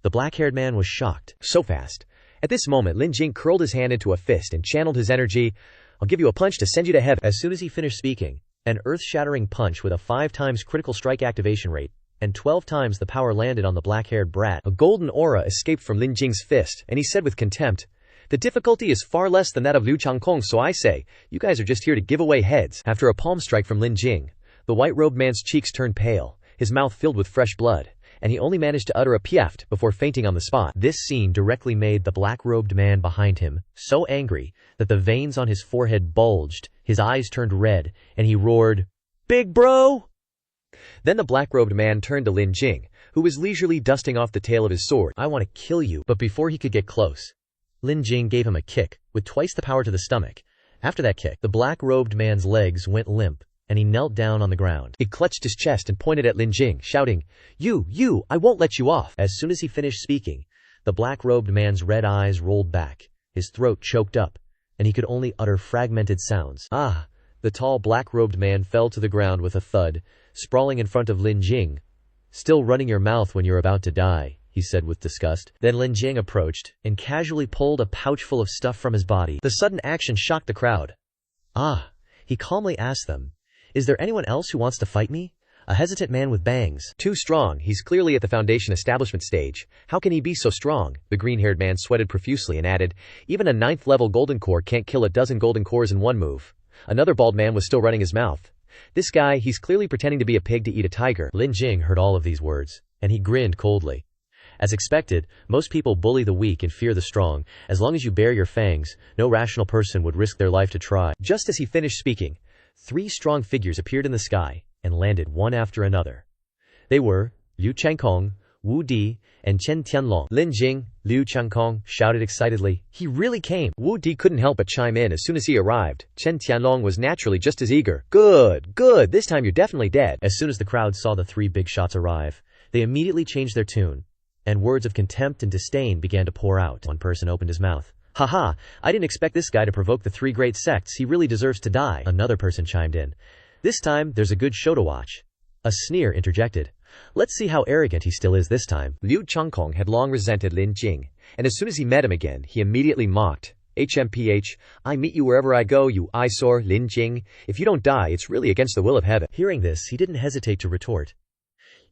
The black-haired man was shocked. So fast. At this moment, Lin Jing curled his hand into a fist and channeled his energy. I'll give you a punch to send you to heaven. As soon as he finished speaking, an earth-shattering punch with a 5 times critical strike activation rate, and 12 times the power landed on the black-haired brat. A golden aura escaped from Lin Jing's fist, and he said with contempt, the difficulty is far less than that of Liu Changkong, so I say, you guys are just here to give away heads. After a palm strike from Lin Jing, the white-robed man's cheeks turned pale, his mouth filled with fresh blood, and he only managed to utter a piaft before fainting on the spot. This scene directly made the black-robed man behind him so angry that the veins on his forehead bulged, his eyes turned red, and he roared, big bro! Then the black-robed man turned to Lin Jing, who was leisurely dusting off the tail of his sword. I want to kill you. But before he could get close, Lin Jing gave him a kick, with twice the power to the stomach. After that kick, the black-robed man's legs went limp, and he knelt down on the ground. He clutched his chest and pointed at Lin Jing, shouting, You, I won't let you off. As soon as he finished speaking, the black-robed man's red eyes rolled back, his throat choked up, and he could only utter fragmented sounds. Ah! The tall black-robed man fell to the ground with a thud, sprawling in front of Lin Jing. "Still running your mouth when you're about to die," he said with disgust. Then Lin Jing approached, and casually pulled a pouch full of stuff from his body. The sudden action shocked the crowd. "Ah," he calmly asked them, "is there anyone else who wants to fight me?" A hesitant man with bangs. "Too strong, he's clearly at the foundation establishment stage. How can he be so strong?" The green-haired man sweated profusely and added, "Even a 9th-level golden core can't kill a dozen golden cores in one move." Another bald man was still running his mouth. "This guy, he's clearly pretending to be a pig to eat a tiger." Lin Jing heard all of these words, and he grinned coldly. As expected, most people bully the weak and fear the strong. As long as you bare your fangs, no rational person would risk their life to try. Just as he finished speaking, 3 strong figures appeared in the sky and landed one after another. They were Liu Changkong, Wu Di, and Chen Tianlong. Lin Jing, Liu Changkong, shouted excitedly. He really came. Wu Di couldn't help but chime in as soon as he arrived. Chen Tianlong was naturally just as eager. Good, good, this time you're definitely dead." As soon as the crowd saw the 3 big shots arrive, they immediately changed their tune, and words of contempt and disdain began to pour out. One person opened his mouth. "Haha, I didn't expect this guy to provoke the 3 great sects. He really deserves to die." Another person chimed in. "This time, there's a good show to watch." A sneer interjected. "Let's see how arrogant he still is this time." Liu Changkong had long resented Lin Jing, and as soon as he met him again, he immediately mocked. "HMPH, I meet you wherever I go, you eyesore, Lin Jing. If you don't die, it's really against the will of heaven." Hearing this, he didn't hesitate to retort.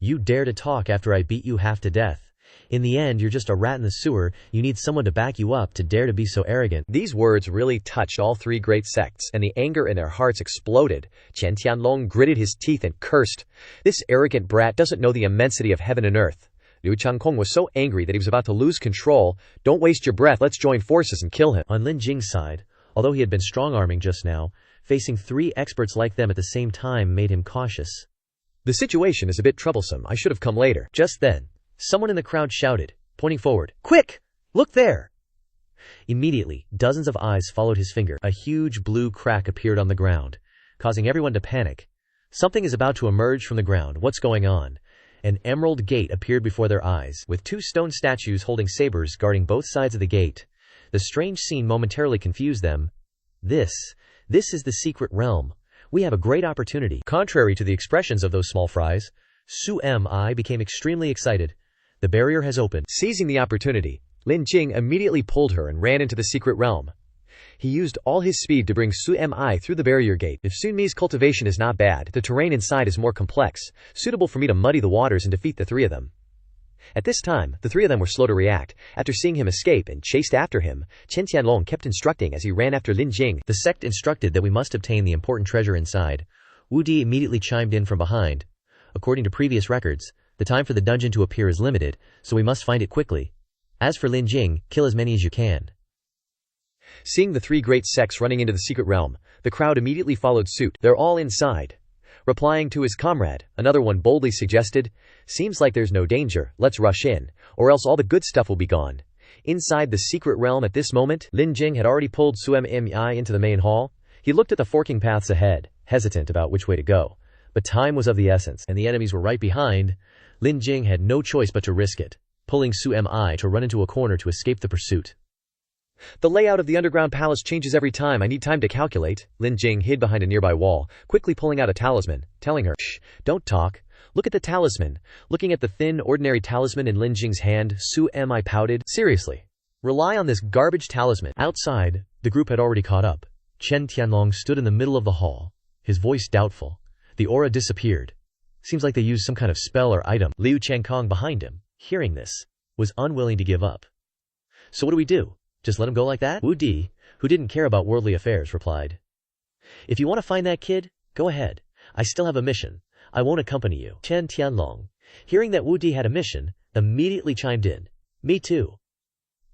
"You dare to talk after I beat you half to death. In the end, you're just a rat in the sewer. You need someone to back you up to dare to be so arrogant." These words really touched all 3 great sects, and the anger in their hearts exploded. Chen Tianlong gritted his teeth and cursed. "This arrogant brat doesn't know the immensity of heaven and earth." Liu Changkong was so angry that he was about to lose control. "Don't waste your breath, let's join forces and kill him." On Lin Jing's side, although he had been strong-arming just now, facing 3 experts like them at the same time made him cautious. "The situation is a bit troublesome. I should have come later." Just then, someone in the crowd shouted, pointing forward, "Quick! Look there!" Immediately, dozens of eyes followed his finger. A huge blue crack appeared on the ground, causing everyone to panic. Something is about to emerge from the ground. What's going on? An emerald gate appeared before their eyes, with 2 stone statues holding sabers guarding both sides of the gate. The strange scene momentarily confused them. This is the secret realm. We have a great opportunity. Contrary to the expressions of those small fries, Su Mi became extremely excited. The barrier has opened. Seizing the opportunity, Lin Jing immediately pulled her and ran into the secret realm. He used all his speed to bring Su Mi through the barrier gate. If Sun Mi's cultivation is not bad, the terrain inside is more complex, suitable for me to muddy the waters and defeat the 3 of them. At this time, the 3 of them were slow to react. After seeing him escape and chased after him, Chen Tianlong kept instructing as he ran after Lin Jing. The sect instructed that we must obtain the important treasure inside. Wu Di immediately chimed in from behind. "According to previous records, the time for the dungeon to appear is limited, so we must find it quickly. As for Lin Jing, kill as many as you can." Seeing the 3 great sects running into the secret realm, the crowd immediately followed suit. "They're all inside." Replying to his comrade, another one boldly suggested, "Seems like there's no danger, let's rush in, or else all the good stuff will be gone." Inside the secret realm at this moment, Lin Jing had already pulled Su Mi into the main hall. He looked at the forking paths ahead, hesitant about which way to go. But time was of the essence, and the enemies were right behind. Lin Jing had no choice but to risk it, pulling Su Mi to run into a corner to escape the pursuit. "The layout of the underground palace changes every time. I need time to calculate." Lin Jing hid behind a nearby wall, quickly pulling out a talisman, telling her, "Shh, don't talk. Look at the talisman." Looking at the thin, ordinary talisman in Lin Jing's hand, Su Mi pouted. "Seriously? Rely on this garbage talisman?" Outside, the group had already caught up. Chen Tianlong stood in the middle of the hall, his voice doubtful. The aura disappeared. Seems like they used some kind of spell or item. Liu Changkong behind him, hearing this, was unwilling to give up. "So what do we do? Just let him go like that?" Wu Di, who didn't care about worldly affairs, replied. "If you want to find that kid, go ahead. I still have a mission. I won't accompany you." Chen Tianlong, hearing that Wu Di had a mission, immediately chimed in. "Me too."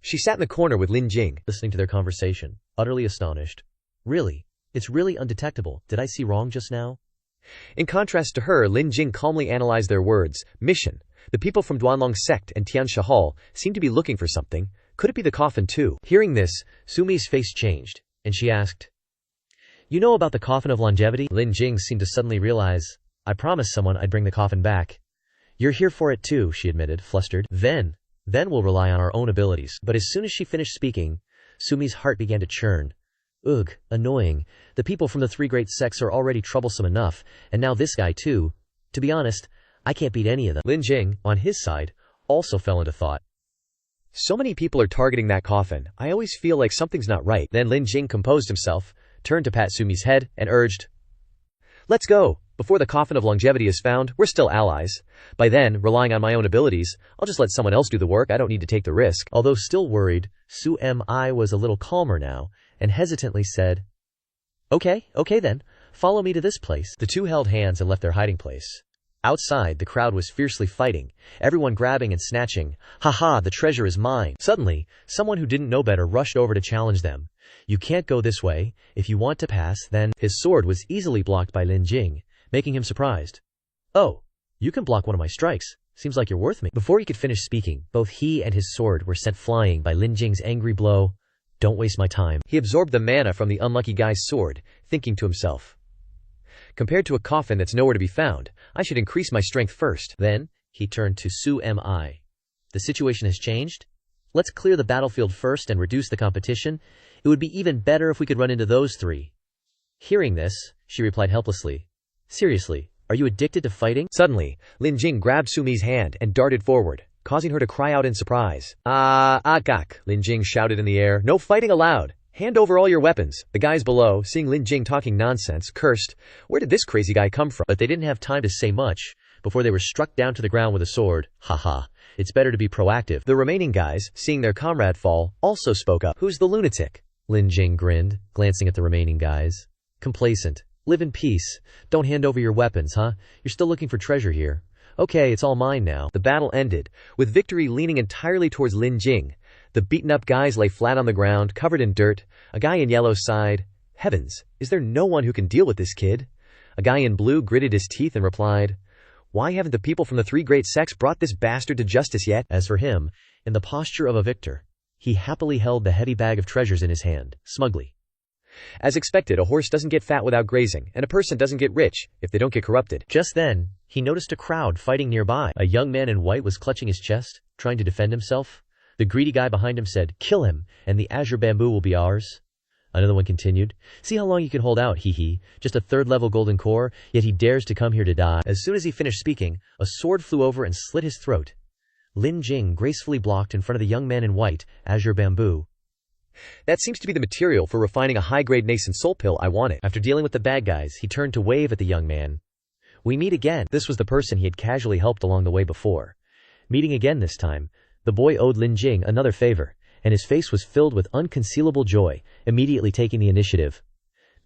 She sat in the corner with Lin Jing, listening to their conversation, utterly astonished. "Really? It's really undetectable. Did I see wrong just now?" In contrast to her, Lin Jing calmly analyzed their words. "Mission. The people from Duanlong sect and Tiansha Hall seem to be looking for something. Could it be the coffin too?" Hearing this, Su Mi's face changed, and she asked, "You know about the coffin of longevity?" Lin Jing seemed to suddenly realize, "I promised someone I'd bring the coffin back." "You're here for it too," she admitted, flustered. Then we'll rely on our own abilities." But as soon as she finished speaking, Su Mi's heart began to churn. Ugh, annoying. The people from the three great sects are already troublesome enough, and now this guy too. To be honest, I can't beat any of them. Lin Jing, on his side, also fell into thought. So many people are targeting that coffin. I always feel like something's not right. Then Lin Jing composed himself, turned to pat Sumi's head, and urged, "Let's go. Before the coffin of longevity is found, we're still allies. By then, relying on my own abilities, I'll just let someone else do the work. I don't need to take the risk." Although still worried, Su-Mi was a little calmer now, and hesitantly said, Okay then, follow me to this place." The two held hands and left their hiding place. Outside, the crowd was fiercely fighting, everyone grabbing and snatching. "Ha, the treasure is mine." Suddenly, someone who didn't know better rushed over to challenge them. "You can't go this way. If you want to pass, then—" His sword was easily blocked by Lin Jing, making him surprised. "Oh, you can block one of my strikes. Seems like you're worth me." Before he could finish speaking, both he and his sword were sent flying by Lin Jing's angry blow. "Don't waste my time." He absorbed the mana from the unlucky guy's sword, thinking to himself, "Compared to a coffin that's nowhere to be found, I should increase my strength first." Then, he turned to Su-Mi. "The situation has changed? Let's clear the battlefield first and reduce the competition. It would be even better if we could run into those three." Hearing this, she replied helplessly, "Seriously, are you addicted to fighting?" Suddenly, Lin Jing grabbed Sumi's hand and darted forward, causing her to cry out in surprise. Gak, Lin Jing shouted in the air. "No fighting allowed! Hand over all your weapons." The guys below, seeing Lin Jing talking nonsense, cursed. Where did this crazy guy come from? But they didn't have time to say much before they were struck down to the ground with a sword. Haha, it's better to be proactive. The remaining guys, seeing their comrade fall, also spoke up. "Who's the lunatic?" Lin Jing grinned, glancing at the remaining guys. "Complacent. Live in peace. Don't hand over your weapons, huh? You're still looking for treasure here. Okay, it's all mine now." The battle ended, with victory leaning entirely towards Lin Jing. The beaten-up guys lay flat on the ground, covered in dirt. A guy in yellow sighed, "Heavens, is there no one who can deal with this kid?" A guy in blue gritted his teeth and replied, "Why haven't the people from the three great sects brought this bastard to justice yet?" As for him, in the posture of a victor, he happily held the heavy bag of treasures in his hand, smugly. As expected, a horse doesn't get fat without grazing, and a person doesn't get rich if they don't get corrupted. Just then, he noticed a crowd fighting nearby. A young man in white was clutching his chest, trying to defend himself. The greedy guy behind him said, "Kill him, and the azure bamboo will be ours." Another one continued, "See how long you can hold out, hee. Just a third-level golden core, yet he dares to come here to die." As soon as he finished speaking, a sword flew over and slit his throat. Lin Jing gracefully blocked in front of the young man in white, azure bamboo. "That seems to be the material for refining a high-grade nascent soul pill. I want it." After dealing with the bad guys, he turned to wave at the young man. "We meet again." This was the person he had casually helped along the way before. Meeting again this time, the boy owed Lin Jing another favor, and his face was filled with unconcealable joy, immediately taking the initiative.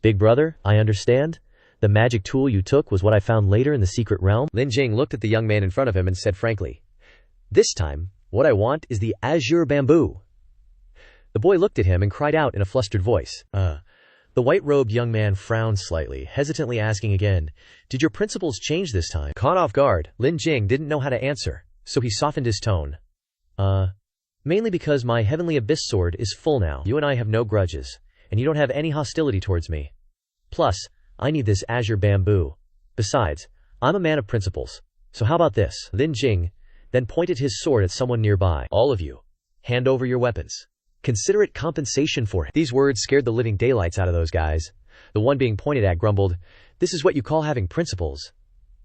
"Big brother, I understand. The magic tool you took was what I found later in the secret realm." Lin Jing looked at the young man in front of him and said frankly, "This time, what I want is the azure bamboo." The boy looked at him and cried out in a flustered voice, The white-robed young man frowned slightly, hesitantly asking again, "Did your principles change this time?" Caught off guard, Lin Jing didn't know how to answer, so he softened his tone. Mainly because my heavenly abyss sword is full now. You and I have no grudges, and you don't have any hostility towards me. Plus, I need this azure bamboo. Besides, I'm a man of principles. So how about this?" Lin Jing then pointed his sword at someone nearby. "All of you, hand over your weapons. Consider it compensation for him." These words scared the living daylights out of those guys. The one being pointed at grumbled, "This is what you call having principles."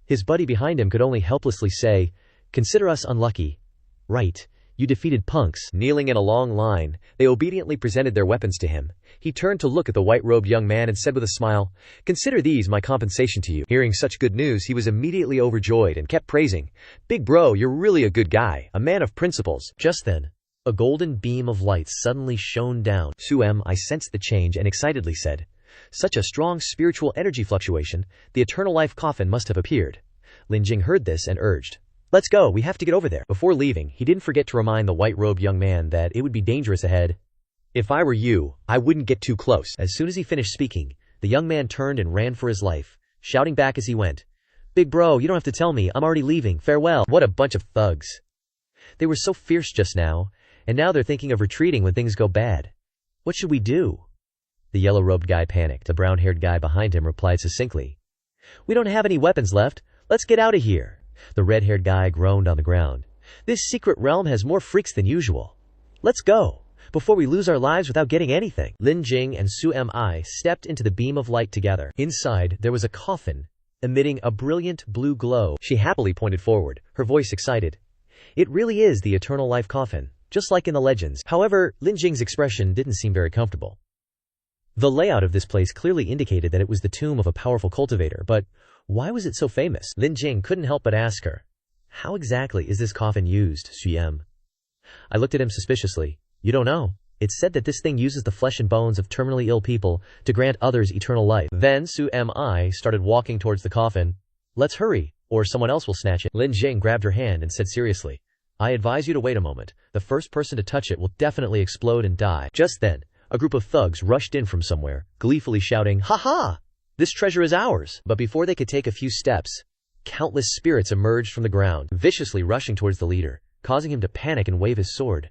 His buddy behind him could only helplessly say, "Consider us unlucky." "Right. You defeated punks." Kneeling in a long line, they obediently presented their weapons to him. He turned to look at the white-robed young man and said with a smile, "Consider these my compensation to you." Hearing such good news, he was immediately overjoyed and kept praising, "Big bro, you're really a good guy, a man of principles." Just then, a golden beam of light suddenly shone down. Su-Mi sensed the change and excitedly said, "Such a strong spiritual energy fluctuation, the eternal life coffin must have appeared." Lin Jing heard this and urged, "Let's go, we have to get over there." Before leaving, he didn't forget to remind the white-robed young man that it would be dangerous ahead. "If I were you, I wouldn't get too close." As soon as he finished speaking, the young man turned and ran for his life, shouting back as he went, "Big bro, you don't have to tell me, I'm already leaving, farewell." What a bunch of thugs. They were so fierce just now, and now they're thinking of retreating when things go bad. What should we do? The yellow-robed guy panicked. The brown-haired guy behind him replied succinctly, "We don't have any weapons left, let's get out of here." The red-haired guy groaned on the ground. "This secret realm has more freaks than usual. Let's go." before we lose our lives without getting anything." Lin Jing and Su Mi stepped into the beam of light together. Inside, there was a coffin, emitting a brilliant blue glow. She happily pointed forward, her voice excited. "It really is the eternal life coffin, just like in the legends." However, Lin Jing's expression didn't seem very comfortable. The layout of this place clearly indicated that it was the tomb of a powerful cultivator, but why was it so famous? Lin Jing couldn't help but ask her, "How exactly is this coffin used, Suyem?" I looked at him suspiciously. "You don't know? It's said that this thing uses the flesh and bones of terminally ill people to grant others eternal life." Then Su Mi started walking towards the coffin. "Let's hurry, or someone else will snatch it." Lin Jing grabbed her hand and said seriously, "I advise you to wait a moment. The first person to touch it will definitely explode and die." Just then, a group of thugs rushed in from somewhere, gleefully shouting, "Ha ha! This treasure is ours!" But before they could take a few steps, countless spirits emerged from the ground, viciously rushing towards the leader, causing him to panic and wave his sword.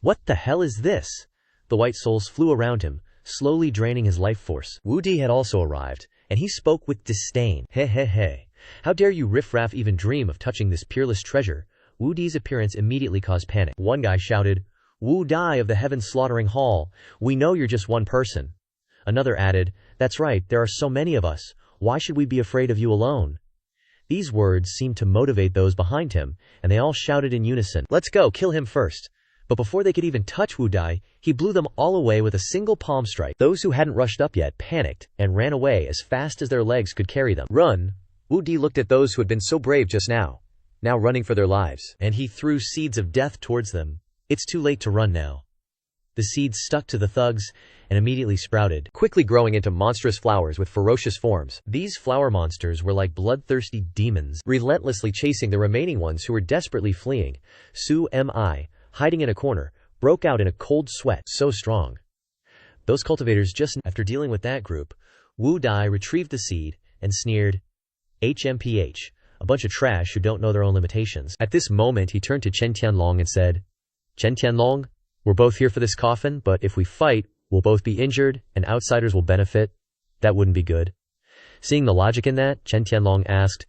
"What the hell is this?" The white souls flew around him, slowly draining his life force. Wu Di had also arrived, and he spoke with disdain. "Hey hey hey. How dare you riffraff even dream of touching this peerless treasure?" Wu Di's appearance immediately caused panic. One guy shouted, "Wu Di of the Heaven Slaughtering Hall, we know you're just one person." Another added, "That's right, there are so many of us. Why should we be afraid of you alone?" These words seemed to motivate those behind him, and they all shouted in unison, "Let's go, kill him first." But before they could even touch Wu Di, he blew them all away with a single palm strike. Those who hadn't rushed up yet panicked and ran away as fast as their legs could carry them. "Run!" Wu Di looked at those who had been so brave just now running for their lives, and he threw seeds of death towards them. It's too late to run now. The seeds stuck to the thugs and immediately sprouted, quickly growing into monstrous flowers with ferocious forms. These flower monsters were like bloodthirsty demons, relentlessly chasing the remaining ones who were desperately fleeing. Su Mi, hiding in a corner, broke out in a cold sweat so strong. Those cultivators just... After dealing with that group, Wu Di retrieved the seed and sneered, "HMPH, a bunch of trash who don't know their own limitations." At this moment he turned to Chen Tianlong and said, "Chen Tianlong, we're both here for this coffin, but if we fight, we'll both be injured and outsiders will benefit. That wouldn't be good." Seeing the logic in that, Chen Tianlong asked,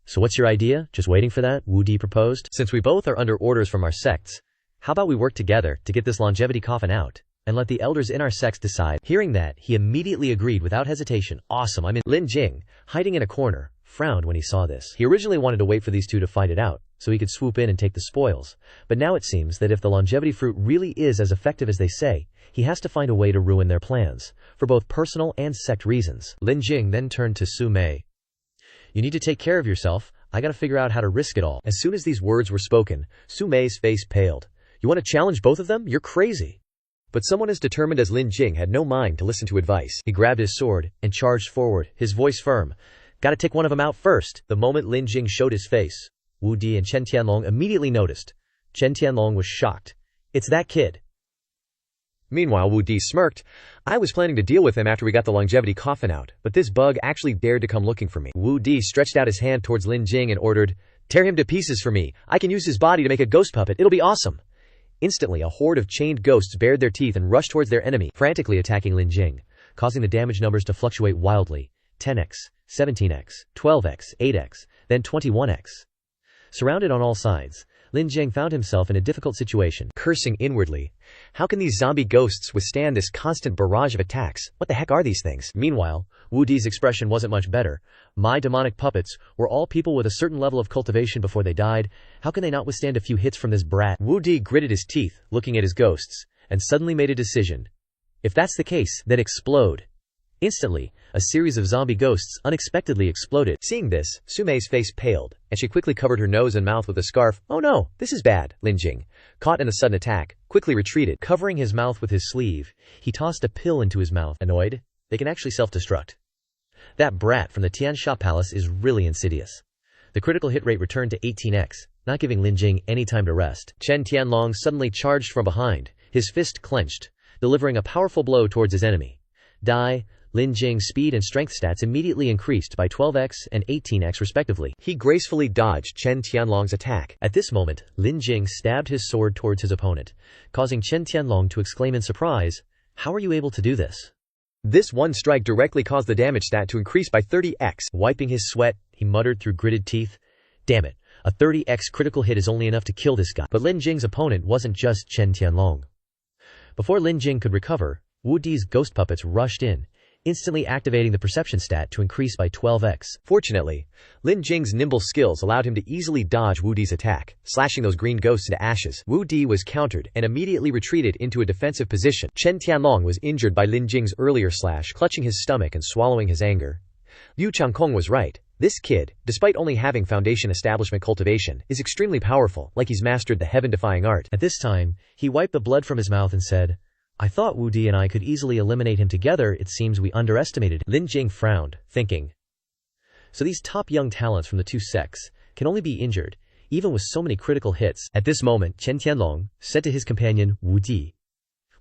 "So what's your idea? Just waiting for that?" Wu Di proposed. "Since we both are under orders from our sects, how about we work together to get this longevity coffin out and let the elders in our sects decide?" Hearing that, he immediately agreed without hesitation. "Awesome, I'm in." Lin Jing, hiding in a corner, frowned when he saw this. He originally wanted to wait for these two to fight it out, so he could swoop in and take the spoils. But now it seems that if the longevity fruit really is as effective as they say, he has to find a way to ruin their plans, for both personal and sect reasons. Lin Jing then turned to Su Mi. "You need to take care of yourself. I gotta figure out how to risk it all." As soon as these words were spoken, Su Mi's face paled. "You want to challenge both of them? You're crazy." But someone as determined as Lin Jing had no mind to listen to advice. He grabbed his sword and charged forward, his voice firm. "Gotta take one of them out first." The moment Lin Jing showed his face, Wu Di and Chen Tianlong immediately noticed. Chen Tianlong was shocked. "It's that kid." Meanwhile, Wu Di smirked. "I was planning to deal with him after we got the longevity coffin out, but this bug actually dared to come looking for me." Wu Di stretched out his hand towards Lin Jing and ordered, "Tear him to pieces for me. I can use his body to make a ghost puppet. It'll be awesome." Instantly, a horde of chained ghosts bared their teeth and rushed towards their enemy, frantically attacking Lin Jing, causing the damage numbers to fluctuate wildly. 10x, 17x, 12x, 8x, then 21x. Surrounded on all sides, Lin Jing found himself in a difficult situation, cursing inwardly. How can these zombie ghosts withstand this constant barrage of attacks? What the heck are these things? Meanwhile, Wu Di's expression wasn't much better. "My demonic puppets were all people with a certain level of cultivation before they died. How can they not withstand a few hits from this brat?" Wu Di gritted his teeth, looking at his ghosts, and suddenly made a decision. "If that's the case, then explode." Instantly, a series of zombie ghosts unexpectedly exploded. Seeing this, Su Mi's face paled, and she quickly covered her nose and mouth with a scarf. "Oh no, this is bad." Lin Jing, caught in the sudden attack, quickly retreated. Covering his mouth with his sleeve, he tossed a pill into his mouth. Annoyed, they can actually self-destruct. That brat from the Tiansha Palace is really insidious. The critical hit rate returned to 18x, not giving Lin Jing any time to rest. Chen Tianlong suddenly charged from behind, his fist clenched, delivering a powerful blow towards his enemy. Lin Jing's speed and strength stats immediately increased by 12x and 18x respectively. He gracefully dodged Chen Tianlong's attack. At this moment, Lin Jing stabbed his sword towards his opponent, causing Chen Tianlong to exclaim in surprise, "How are you able to do this?" This one strike directly caused the damage stat to increase by 30x. Wiping his sweat, he muttered through gritted teeth, "Damn it, a 30x critical hit is only enough to kill this guy." But Lin Jing's opponent wasn't just Chen Tianlong. Before Lin Jing could recover, Wu Di's ghost puppets rushed in, instantly activating the perception stat to increase by 12x. Fortunately, Lin Jing's nimble skills allowed him to easily dodge Wu Di's attack, slashing those green ghosts into ashes. Wu Di was countered and immediately retreated into a defensive position. Chen Tianlong was injured by Lin Jing's earlier slash, clutching his stomach and swallowing his anger. Liu Changkong was right. This kid, despite only having foundation establishment cultivation, is extremely powerful, like he's mastered the heaven-defying art. At this time, he wiped the blood from his mouth and said, "I thought Wu Di and I could easily eliminate him together. It seems we underestimated him." Lin Jing frowned, thinking, so these top young talents from the two sects can only be injured, even with so many critical hits. At this moment, Chen Tianlong said to his companion, "Wu Di,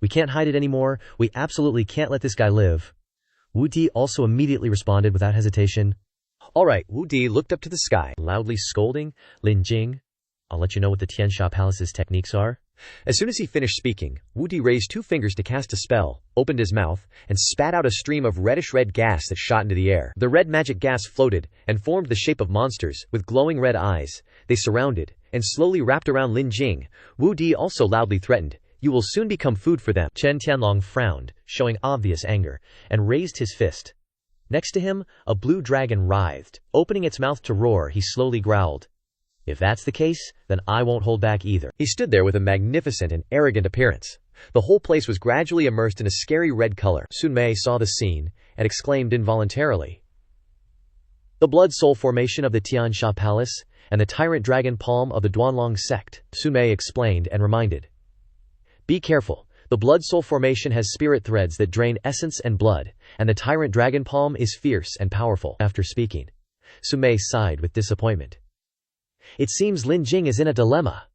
we can't hide it anymore. We absolutely can't let this guy live." Wu Di also immediately responded without hesitation, "All right." Wu Di looked up to the sky, loudly scolding, "Lin Jing, I'll let you know what the Tiansha Palace's techniques are." As soon as he finished speaking, Wu Di raised 2 fingers to cast a spell, opened his mouth, and spat out a stream of reddish-red gas that shot into the air. The red magic gas floated and formed the shape of monsters, with glowing red eyes. They surrounded and slowly wrapped around Lin Jing. Wu Di also loudly threatened, "You will soon become food for them." Chen Tianlong frowned, showing obvious anger, and raised his fist. Next to him, a blue dragon writhed. Opening its mouth to roar, he slowly growled, "If that's the case, then I won't hold back either." He stood there with a magnificent and arrogant appearance. The whole place was gradually immersed in a scary red color. Sun Mei saw the scene and exclaimed involuntarily, "The blood soul formation of the Tiansha Palace and the tyrant dragon palm of the Duanlong sect." Sun Mei explained and reminded, "Be careful. The blood soul formation has spirit threads that drain essence and blood, and the tyrant dragon palm is fierce and powerful." After speaking, Sun Mei sighed with disappointment. It seems Lin Jing is in a dilemma.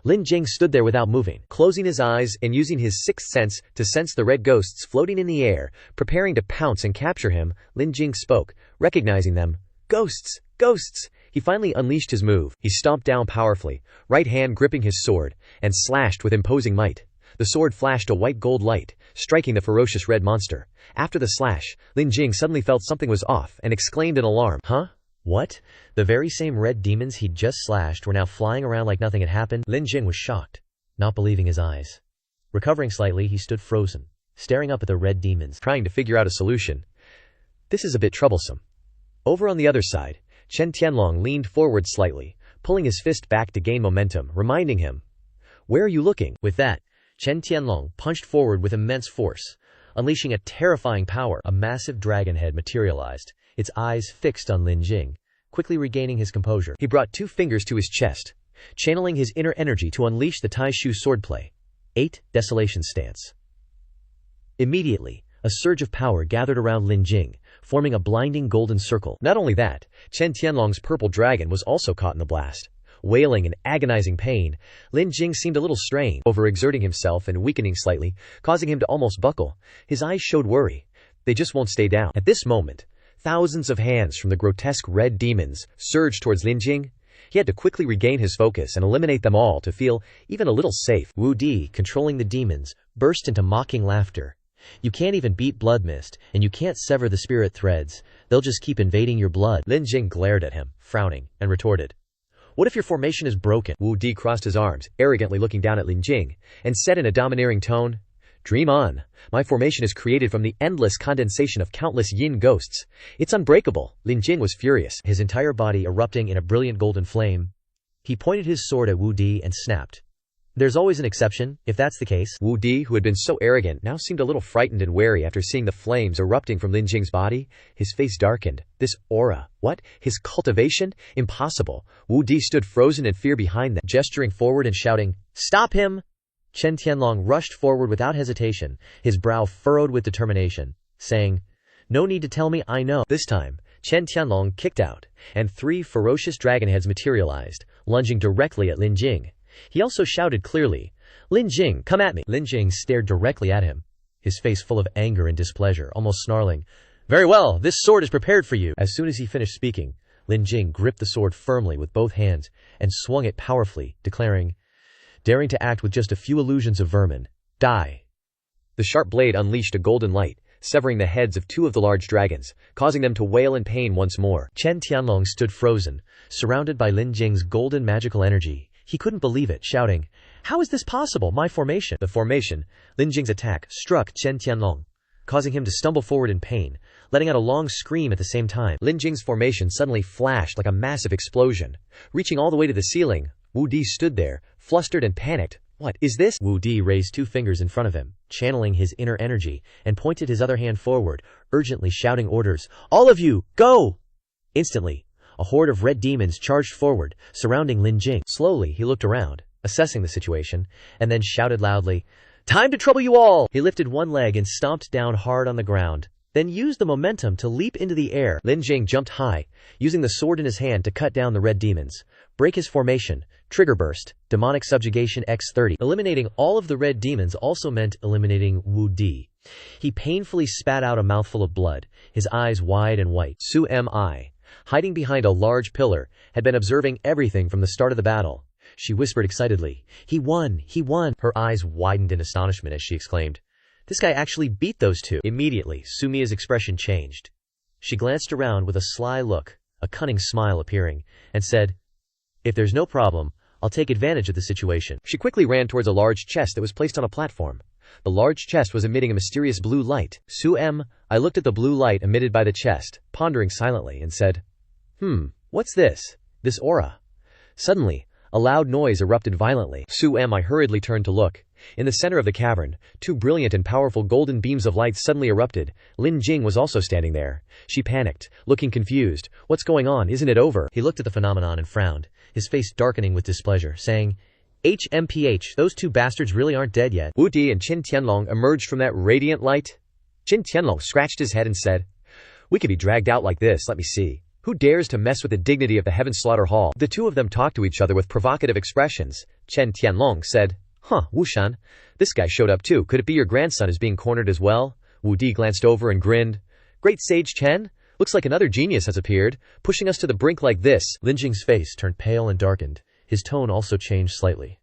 Lin Jing stood there without moving, closing his eyes and using his sixth sense to sense the red ghosts floating in the air, preparing to pounce and capture him. Lin Jing spoke, recognizing them. "Ghosts! Ghosts!" He finally unleashed his move. He stomped down powerfully, right hand gripping his sword, and slashed with imposing might. The sword flashed a white-gold light, striking the ferocious red monster. After the slash, Lin Jing suddenly felt something was off and exclaimed in alarm, "Huh? What?" The very same red demons he'd just slashed were now flying around like nothing had happened. Lin Jing was shocked, not believing his eyes. Recovering slightly, he stood frozen, staring up at the red demons, trying to figure out a solution. This is a bit troublesome. Over on the other side, Chen Tianlong leaned forward slightly, pulling his fist back to gain momentum, reminding him, "Where are you looking?" With that, Chen Tianlong punched forward with immense force, unleashing a terrifying power. A massive dragon head materialized, its eyes fixed on Lin Jing. Quickly regaining his composure, he brought 2 fingers to his chest, channeling his inner energy to unleash the Taishu swordplay. 8. Desolation Stance. Immediately, a surge of power gathered around Lin Jing, forming a blinding golden circle. Not only that, Chen Tianlong's purple dragon was also caught in the blast. Wailing in agonizing pain, Lin Jing seemed a little strained, overexerting himself and weakening slightly, causing him to almost buckle. His eyes showed worry. They just won't stay down. At this moment, thousands of hands from the grotesque red demons surged towards Lin Jing. He had to quickly regain his focus and eliminate them all to feel even a little safe. Wu Di, controlling the demons, burst into mocking laughter. "You can't even beat Blood Mist, and you can't sever the spirit threads. They'll just keep invading your blood." Lin Jing glared at him, frowning, and retorted, "What if your formation is broken?" Wu Di crossed his arms, arrogantly looking down at Lin Jing, and said in a domineering tone, "Dream on. My formation is created from the endless condensation of countless yin ghosts. It's unbreakable." Lin Jing was furious, his entire body erupting in a brilliant golden flame. He pointed his sword at Wu Di and snapped, "There's always an exception, if that's the case." Wu Di, who had been so arrogant, now seemed a little frightened and wary after seeing the flames erupting from Lin Jing's body. His face darkened. This aura, what? His cultivation? Impossible. Wu Di stood frozen in fear behind them, gesturing forward and shouting, "Stop him!" Chen Tianlong rushed forward without hesitation, his brow furrowed with determination, saying, "No need to tell me, I know." This time, Chen Tianlong kicked out, and 3 ferocious dragon heads materialized, lunging directly at Lin Jing. He also shouted clearly, "Lin Jing, come at me!" Lin Jing stared directly at him, his face full of anger and displeasure, almost snarling, "Very well, this sword is prepared for you." As soon as he finished speaking, Lin Jing gripped the sword firmly with both hands and swung it powerfully, declaring, "Daring to act with just a few illusions of vermin, die." The sharp blade unleashed a golden light, severing the heads of 2 of the large dragons, causing them to wail in pain once more. Chen Tianlong stood frozen, surrounded by Lin Jing's golden magical energy. He couldn't believe it, shouting, "How is this possible? My formation!" The formation, Lin Jing's attack, struck Chen Tianlong, causing him to stumble forward in pain, letting out a long scream at the same time. Lin Jing's formation suddenly flashed like a massive explosion. Reaching all the way to the ceiling, Wu Di stood there, flustered and panicked. "What is this?" Wu Di raised 2 fingers in front of him, channeling his inner energy, and pointed his other hand forward, urgently shouting orders. "All of you, go!" Instantly, a horde of red demons charged forward, surrounding Lin Jing. Slowly, he looked around, assessing the situation, and then shouted loudly, "Time to trouble you all!" He lifted one leg and stomped down hard on the ground, then used the momentum to leap into the air. Lin Jing jumped high, using the sword in his hand to cut down the red demons. Break his formation, trigger burst, demonic subjugation x30. Eliminating all of the red demons also meant eliminating Wu Di. He painfully spat out a mouthful of blood, his eyes wide and white. Su Mi, hiding behind a large pillar, had been observing everything from the start of the battle. She whispered excitedly, "He won! He won!" Her eyes widened in astonishment as she exclaimed, "This guy actually beat those two." Immediately, Sumia's expression changed. She glanced around with a sly look, a cunning smile appearing, and said, "If there's no problem, I'll take advantage of the situation." She quickly ran towards a large chest that was placed on a platform. The large chest was emitting a mysterious blue light. I looked at the blue light emitted by the chest, pondering silently, and said, "What's this? This aura?" Suddenly, a loud noise erupted violently. I hurriedly turned to look. In the center of the cavern, 2 brilliant and powerful golden beams of light suddenly erupted. Lin Jing was also standing there. She panicked, looking confused. "What's going on? Isn't it over?" He looked at the phenomenon and frowned, his face darkening with displeasure, saying, "HMPH, those 2 bastards really aren't dead yet." Wu Di and Qin Tianlong emerged from that radiant light. Qin Tianlong scratched his head and said, "We could be dragged out like this, let me see. Who dares to mess with the dignity of the Heaven Slaughter Hall?" The 2 of them talked to each other with provocative expressions. Chen Tianlong said, Wushan, this guy showed up too. Could it be your grandson is being cornered as well?" Wu Di glanced over and grinned. "Great Sage Chen? Looks like another genius has appeared, pushing us to the brink like this." Lin Jing's face turned pale and darkened. His tone also changed slightly.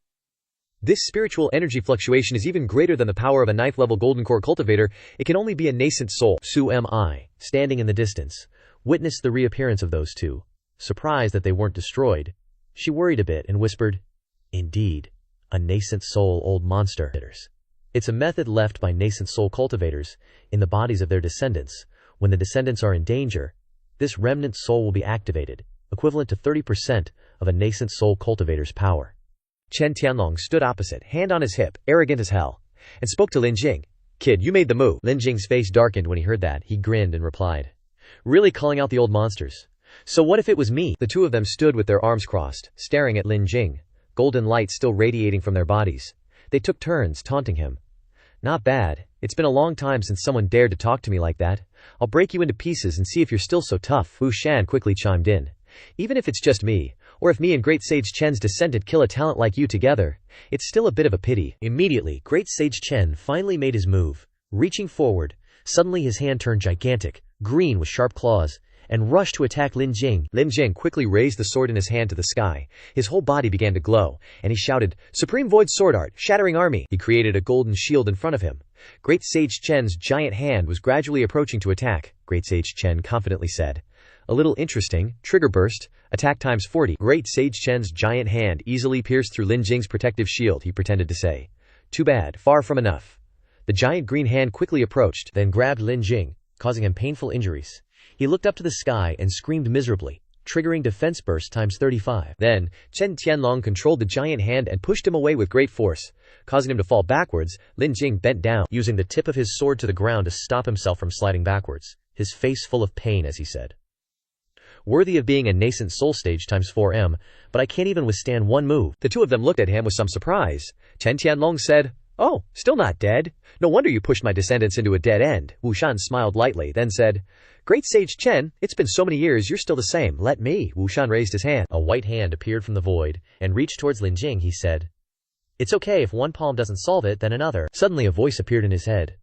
"This spiritual energy fluctuation is even greater than the power of a 9th-level golden core cultivator. It can only be a nascent soul." Su Mi, standing in the distance, witnessed the reappearance of those 2. Surprised that they weren't destroyed, she worried a bit and whispered, "Indeed, a nascent soul, old monster. It's a method left by nascent soul cultivators in the bodies of their descendants. When the descendants are in danger, this remnant soul will be activated, equivalent to 30% of a nascent soul cultivator's power." Chen Tianlong stood opposite, hand on his hip, arrogant as hell, and spoke to Lin Jing. "Kid, you made the move." Lin Jing's face darkened when he heard that. He grinned and replied, "Really calling out the old monsters? So what if it was me?" The 2 of them stood with their arms crossed, staring at Lin Jing, golden light still radiating from their bodies. They took turns taunting him. "Not bad. It's been a long time since someone dared to talk to me like that. I'll break you into pieces and see if you're still so tough." Wu Shan quickly chimed in. "Even if it's just me, or if me and Great Sage Chen's descendant kill a talent like you together, it's still a bit of a pity." Immediately, Great Sage Chen finally made his move. Reaching forward, suddenly his hand turned gigantic, green with sharp claws, and rushed to attack Lin Jing. Lin Jing quickly raised the sword in his hand to the sky. His whole body began to glow, and he shouted, "Supreme Void Sword Art, Shattering Army!" He created a golden shield in front of him. Great Sage Chen's giant hand was gradually approaching to attack. Great Sage Chen confidently said, "A little interesting, trigger burst, attack times 40. Great Sage Chen's giant hand easily pierced through Lin Jing's protective shield. He pretended to say, "Too bad, far from enough." The giant green hand quickly approached, then grabbed Lin Jing, causing him painful injuries. He looked up to the sky and screamed miserably, triggering defense burst times 35. Then, Chen Tianlong controlled the giant hand and pushed him away with great force, causing him to fall backwards. Lin Jing bent down, using the tip of his sword to the ground to stop himself from sliding backwards, his face full of pain as he said, "Worthy of being a nascent soul stage times 4M, but I can't even withstand one move." The 2 of them looked at him with some surprise. Chen Tianlong said, "Oh, still not dead? No wonder you pushed my descendants into a dead end." Wu Shan smiled lightly, then said, "Great Sage Chen, it's been so many years, you're still the same. Let me." Wu Shan raised his hand. A white hand appeared from the void and reached towards Lin Jing. He said, "It's okay if one palm doesn't solve it, then another." Suddenly a voice appeared in his head.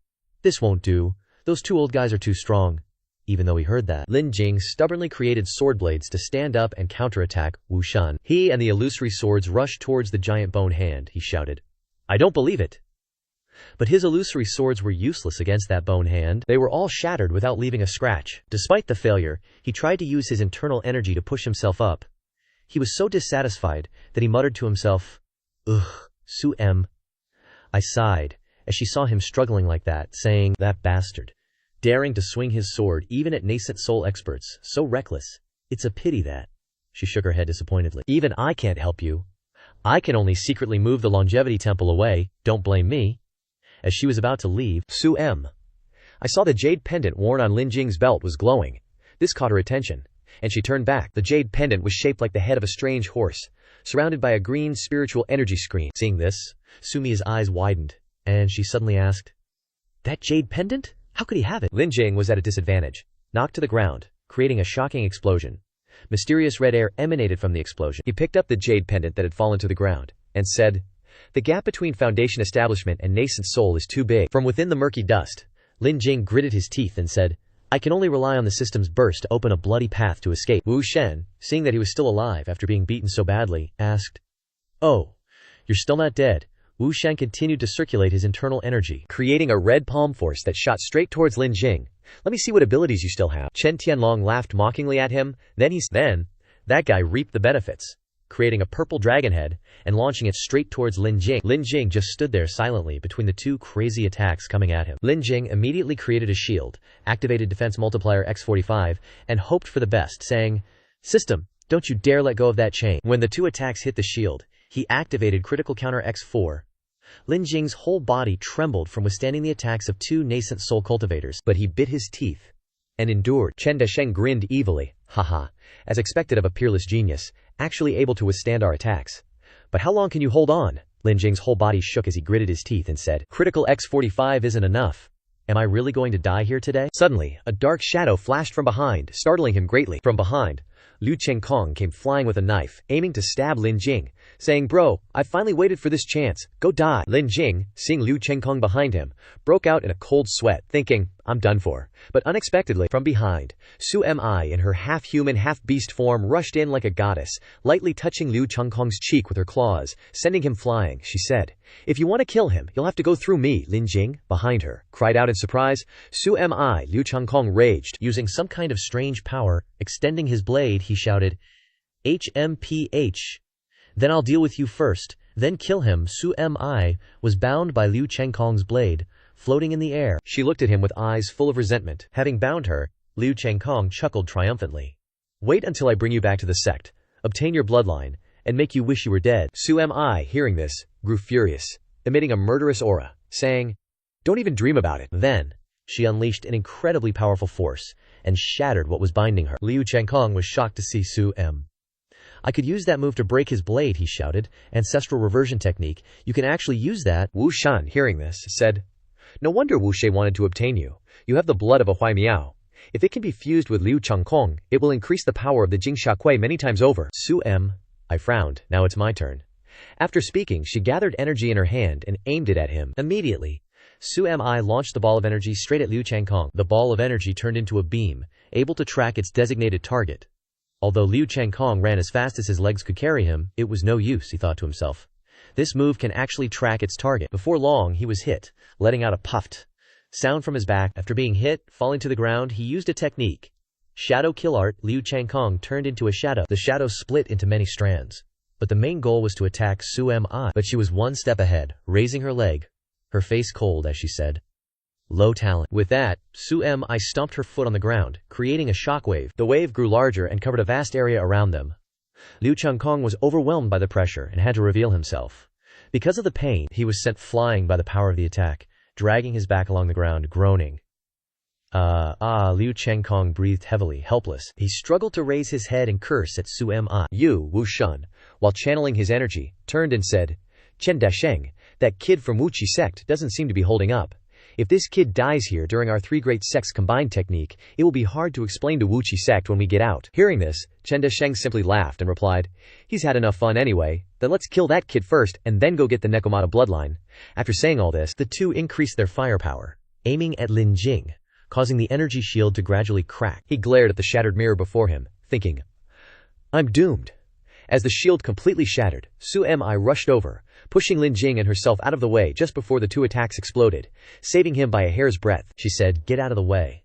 "This won't do. Those 2 old guys are too strong." Even though he heard that, Lin Jing stubbornly created sword blades to stand up and counterattack Wu Shan. He and the illusory swords rushed towards the giant bone hand. He shouted, "I don't believe it." But his illusory swords were useless against that bone hand. They were all shattered without leaving a scratch. Despite the failure, he tried to use his internal energy to push himself up. He was so dissatisfied that he muttered to himself, "Ugh, Su-em." I sighed as she saw him struggling like that, saying, "That bastard. Daring to swing his sword even at nascent soul experts, so reckless. It's a pity that." She shook her head disappointedly. "Even I can't help you. I can only secretly move the longevity temple away, don't blame me." As she was about to leave, Su-em. I saw the jade pendant worn on Lin Jing's belt was glowing. This caught her attention, and she turned back. The jade pendant was shaped like the head of a strange horse, surrounded by a green spiritual energy screen. Seeing this, Sumi's eyes widened, and she suddenly asked, "That jade pendant? How could he have it?" Lin Jing was at a disadvantage, knocked to the ground, creating a shocking explosion. Mysterious red air emanated from the explosion. He picked up the jade pendant that had fallen to the ground, and said, "The gap between foundation establishment and nascent soul is too big." From within the murky dust, Lin Jing gritted his teeth and said, "I can only rely on the system's burst to open a bloody path to escape." Wu Shen, seeing that he was still alive after being beaten so badly, asked, "Oh, you're still not dead?" Wu Shen continued to circulate his internal energy, creating a red palm force that shot straight towards Lin Jing. "Let me see what abilities you still have." Chen Tianlong laughed mockingly at him, then that guy reaped the benefits, creating a purple dragon head and launching it straight towards Lin Jing. Lin Jing just stood there silently between the two crazy attacks coming at him. Lin Jing immediately created a shield, activated defense multiplier X45, and hoped for the best, saying, "System, don't you dare let go of that chain." When the two attacks hit the shield, he activated critical counter X4. Lin Jing's whole body trembled from withstanding the attacks of two nascent soul cultivators, but he bit his teeth and endured. Chen Desheng grinned evilly, "Haha, as expected of a peerless genius, actually able to withstand our attacks. But how long can you hold on?" Lin Jing's whole body shook as he gritted his teeth and said, "Critical X45 isn't enough. Am I really going to die here today?" Suddenly, a dark shadow flashed from behind, startling him greatly. From behind, Liu Chenggong came flying with a knife, aiming to stab Lin Jing, saying, "Bro, I finally waited for this chance. Go die." Lin Jing, seeing Liu Chenggong behind him, broke out in a cold sweat, thinking, "I'm done for." But unexpectedly, from behind, Su-mi in her half-human, half-beast form rushed in like a goddess, lightly touching Liu Chenggong's cheek with her claws, sending him flying. She said, "If you want to kill him, you'll have to go through me." Lin Jing, behind her, cried out in surprise. Su-mi. Liu Chenggong raged, using some kind of strange power. Extending his blade, he shouted, "HMPH. Then I'll deal with you first, then kill him." Su-mi was bound by Liu Chenggong's blade, floating in the air. She looked at him with eyes full of resentment. Having bound her, Liu Chenggong chuckled triumphantly. "Wait until I bring you back to the sect, obtain your bloodline, and make you wish you were dead." Su-mi, hearing this, grew furious, emitting a murderous aura, saying, "Don't even dream about it." Then, she unleashed an incredibly powerful force, and shattered what was binding her. Liu Chenggong was shocked to see Su-mi. "I could use that move to break his blade," he shouted. "Ancestral reversion technique. You can actually use that." Wu Shan, hearing this, said, "No wonder Wu She wanted to obtain you. You have the blood of a Huai Miao. If it can be fused with Liu Chenggong, it will increase the power of the Jing Shakuei many times over." Su-mi. I frowned. Now it's my turn. After speaking, she gathered energy in her hand and aimed it at him. Immediately, Su-mi launched the ball of energy straight at Liu Chenggong. The ball of energy turned into a beam, able to track its designated target. Although Liu Chenggong ran as fast as his legs could carry him, it was no use, he thought to himself. This move can actually track its target. Before long, he was hit, letting out a puffed sound from his back. After being hit, falling to the ground, he used a technique. Shadow kill art. Liu Chenggong turned into a shadow. The shadow split into many strands. But the main goal was to attack Su-mi. But she was one step ahead, raising her leg, her face cold as she said, "Low talent." With that, Su-mi stomped her foot on the ground, creating a shockwave. The wave grew larger and covered a vast area around them. Liu Chenggong was overwhelmed by the pressure and had to reveal himself. Because of the pain, he was sent flying by the power of the attack, dragging his back along the ground, groaning. Liu Chenggong breathed heavily, helpless. He struggled to raise his head and curse at Su-mi. Wu Shan, while channeling his energy, turned and said, "Chen Desheng, that kid from Wuqi sect doesn't seem to be holding up. If this kid dies here during our three great sects combined technique, it will be hard to explain to Wuqi sect when we get out." Hearing this, Chen Desheng simply laughed and replied, "He's had enough fun anyway, then let's kill that kid first and then go get the Nekomata bloodline." After saying all this, the two increased their firepower, aiming at Lin Jing, causing the energy shield to gradually crack. He glared at the shattered mirror before him, thinking, "I'm doomed." As the shield completely shattered, Su-mi rushed over, pushing Lin Jing and herself out of the way just before the two attacks exploded, saving him by a hair's breadth. She said, "Get out of the way."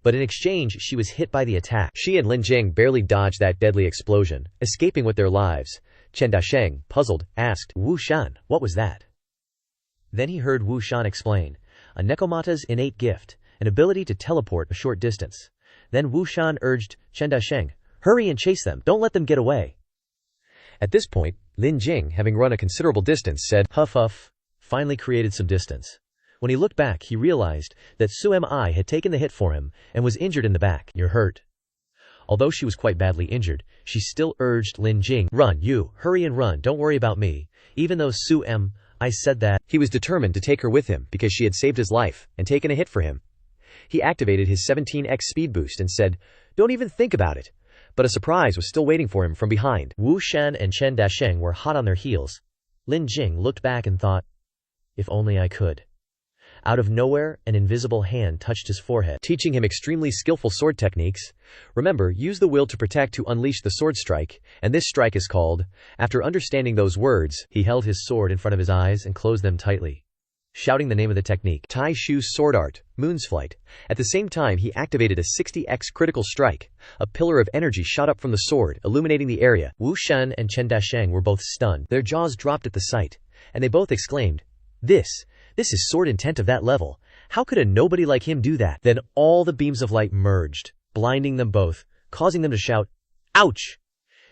but in exchange she was hit by the attack. She and Lin Jing barely dodged that deadly explosion, escaping with their lives. Chen Dasheng, puzzled, asked, Wu Shan, what was that? Then he heard Wu Shan explain, a Nekomata's innate gift, an ability to teleport a short distance. Then Wu Shan urged Chen Dasheng, hurry and chase them, don't let them get away. At this point, Lin Jing, having run a considerable distance, said, huff huff, finally created some distance. When he looked back, he realized that Su Mi had taken the hit for him and was injured in the back. You're hurt. Although she was quite badly injured, she still urged Lin Jing, run, you, hurry and run, don't worry about me. Even though Su Mi said that, he was determined to take her with him because she had saved his life and taken a hit for him. He activated his 17x speed boost and said, don't even think about it. But a surprise was still waiting for him from behind. Wu Shan and Chen Dasheng were hot on their heels. Lin Jing looked back and thought, if only I could. Out of nowhere, an invisible hand touched his forehead, teaching him extremely skillful sword techniques. Remember, use the will to protect to unleash the sword strike, and this strike is called. After understanding those words, he held his sword in front of his eyes and closed them tightly, shouting the name of the technique, Tai Shu's sword art, Moon's Flight. At the same time, he activated a 60x critical strike. A pillar of energy shot up from the sword, illuminating the area. Wu Shan and Chen Dasheng were both stunned. Their jaws dropped at the sight, and they both exclaimed, This is sword intent of that level. How could a nobody like him do that? Then all the beams of light merged, blinding them both, causing them to shout, ouch!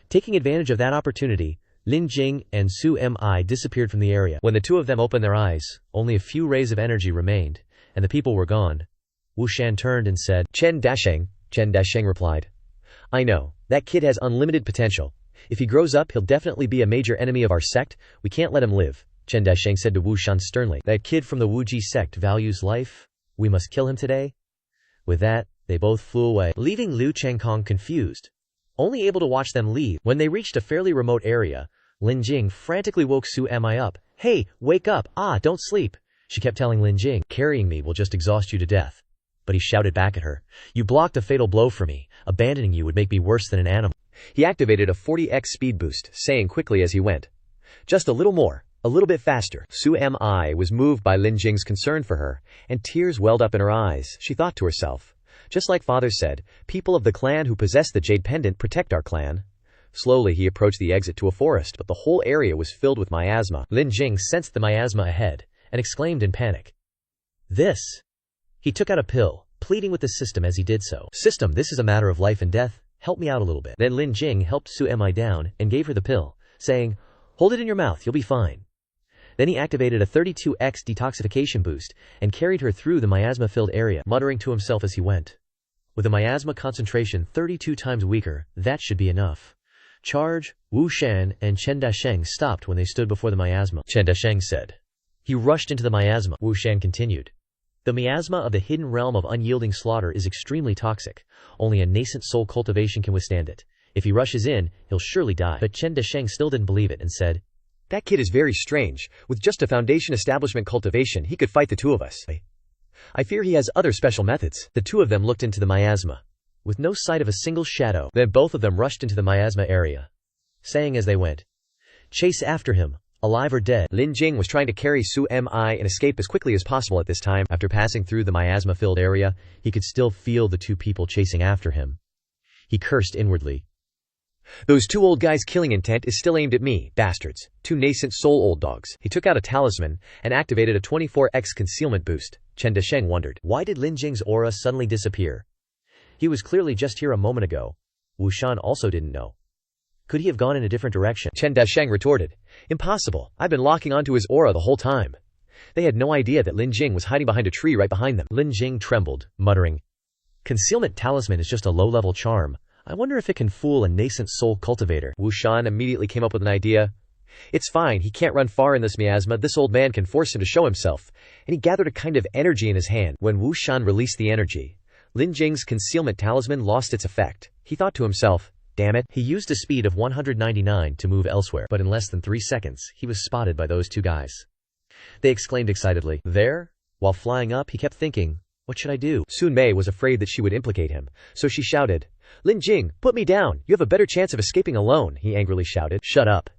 Taking advantage of that opportunity, Lin Jing and Su Mi disappeared from the area. When the two of them opened their eyes, only a few rays of energy remained, and the people were gone. Wu Shan turned and said, Chen Dasheng. Chen Dasheng replied, I know, that kid has unlimited potential. If he grows up, he'll definitely be a major enemy of our sect. We can't let him live. Chen Dasheng said to Wu Shan sternly, that kid from the Wuji sect values life. We must kill him today. With that, they both flew away, leaving Liu Chengkong confused, only able to watch them leave. When they reached a fairly remote area, Lin Jing frantically woke Su Mi up. Hey, wake up, don't sleep. She kept telling Lin Jing, carrying me will just exhaust you to death. But he shouted back at her, you blocked a fatal blow for me. Abandoning you would make me worse than an animal. He activated a 40x speed boost, saying quickly as he went, just a little more. A little bit faster. Su Mi was moved by Lin Jing's concern for her, and tears welled up in her eyes. She thought to herself, just like father said, people of the clan who possess the jade pendant protect our clan. Slowly he approached the exit to a forest, but the whole area was filled with miasma. Lin Jing sensed the miasma ahead, and exclaimed in panic, this! He took out a pill, pleading with the system as he did so. System, this is a matter of life and death, help me out a little bit. Then Lin Jing helped Su Mi down, and gave her the pill, saying, hold it in your mouth, you'll be fine. Then he activated a 32x detoxification boost, and carried her through the miasma-filled area, muttering to himself as he went. With a miasma concentration 32 times weaker, that should be enough. Charge! Wu Shan and Chen Dasheng stopped when they stood before the miasma. Chen Dasheng said. He rushed into the miasma. Wu Shan continued. The miasma of the hidden realm of unyielding slaughter is extremely toxic. Only a nascent soul cultivation can withstand it. If he rushes in, he'll surely die. But Chen Dasheng still didn't believe it and said, that kid is very strange. With just a foundation establishment cultivation, he could fight the two of us. I fear he has other special methods. The two of them looked into the miasma, with no sight of a single shadow. Then both of them rushed into the miasma area, saying as they went, chase after him, alive or dead. Lin Jing was trying to carry Su Mi and escape as quickly as possible at this time. After passing through the miasma-filled area, he could still feel the two people chasing after him. He cursed inwardly. Those two old guys' killing intent is still aimed at me, bastards. Two nascent soul old dogs. He took out a talisman and activated a 24x concealment boost. Chen Dasheng wondered, why did Lin Jing's aura suddenly disappear? He was clearly just here a moment ago. Wu Shan also didn't know. Could he have gone in a different direction? Chen Dasheng retorted, impossible. I've been locking onto his aura the whole time. They had no idea that Lin Jing was hiding behind a tree right behind them. Lin Jing trembled, muttering, concealment talisman is just a low-level charm. I wonder if it can fool a nascent soul cultivator. Wu Shan immediately came up with an idea. It's fine, he can't run far in this miasma. This old man can force him to show himself. And he gathered a kind of energy in his hand. When Wu Shan released the energy, Lin Jing's concealment talisman lost its effect. He thought to himself, damn it. He used a speed of 199 to move elsewhere, but in less than 3 seconds, he was spotted by those two guys. They exclaimed excitedly, there? While flying up, he kept thinking, what should I do? Sun Mei was afraid that she would implicate him, so she shouted, Lin Jing, put me down. You have a better chance of escaping alone, he angrily shouted. Shut up.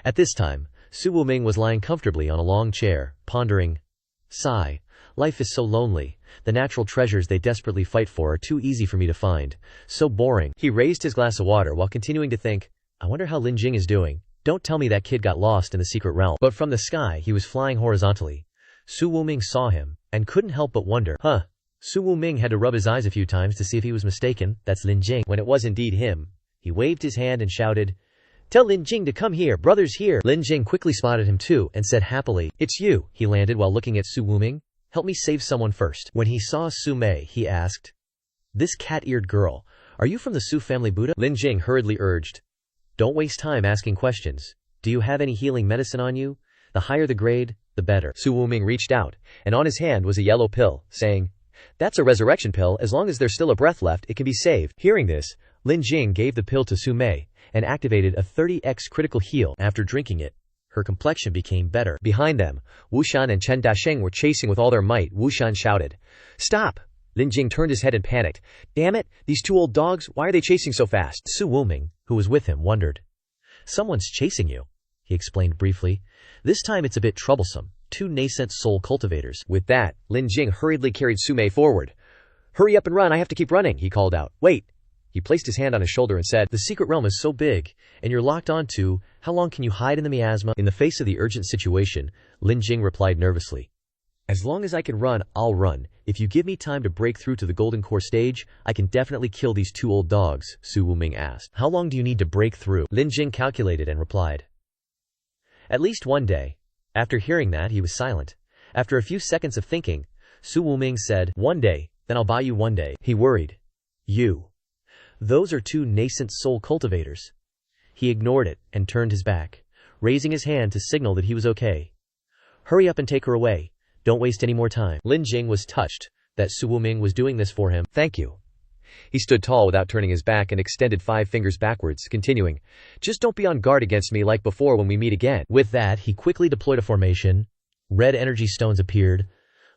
At this time, Su Wuming was lying comfortably on a long chair, pondering. Sigh. Life is so lonely. The natural treasures they desperately fight for are too easy for me to find. So boring. He raised his glass of water while continuing to think, I wonder how Lin Jing is doing. Don't tell me that kid got lost in the secret realm. But from the sky, he was flying horizontally. Su Wuming saw him, and couldn't help but wonder, Su Wuming had to rub his eyes a few times to see if he was mistaken. That's Lin Jing. When it was indeed him, he waved his hand and shouted, Tell Lin Jing to come here, brother's here. Lin Jing quickly spotted him too, and said happily, It's you. He landed while looking at Su Wuming. Help me save someone first. When he saw Su Mei, he asked, This cat-eared girl, are you from the Su family Buddha? Lin Jing hurriedly urged, Don't waste time asking questions. Do you have any healing medicine on you? The higher the grade, the better. Su Wuming reached out, and on his hand was a yellow pill, saying, That's a resurrection pill. As long as there's still a breath left, it can be saved. Hearing this, Lin Jing gave the pill to Su Mei, and activated a 30x critical heal. After drinking it, her complexion became better. Behind them, Wu Shan and Chen Dasheng were chasing with all their might. Wu Shan shouted, Stop! Lin Jing turned his head and panicked. Damn it, these two old dogs, why are they chasing so fast? Su Wuming, who was with him, wondered. Someone's chasing you, he explained briefly. This time it's a bit troublesome. Two nascent soul cultivators. With that, Lin Jing hurriedly carried Su Mei forward. Hurry up and run, I have to keep running, he called out. Wait! He placed his hand on his shoulder and said, The secret realm is so big, and you're locked onto, how long can you hide in the miasma? In the face of the urgent situation, Lin Jing replied nervously, As long as I can run, I'll run. If you give me time to break through to the golden core stage, I can definitely kill these two old dogs, Su Wuming asked. How long do you need to break through? Lin Jing calculated and replied, At least one day. After hearing that, he was silent. After a few seconds of thinking, Su Wuming said, 1 day, then I'll buy you 1 day. He worried. You. Those are two nascent soul cultivators. He ignored it and turned his back, raising his hand to signal that he was okay. Hurry up and take her away. Don't waste any more time. Lin Jing was touched that Su Wuming was doing this for him. Thank you. He stood tall without turning his back and extended 5 fingers backwards, continuing, Just don't be on guard against me like before when we meet again. With that, he quickly deployed a formation. Red energy stones appeared.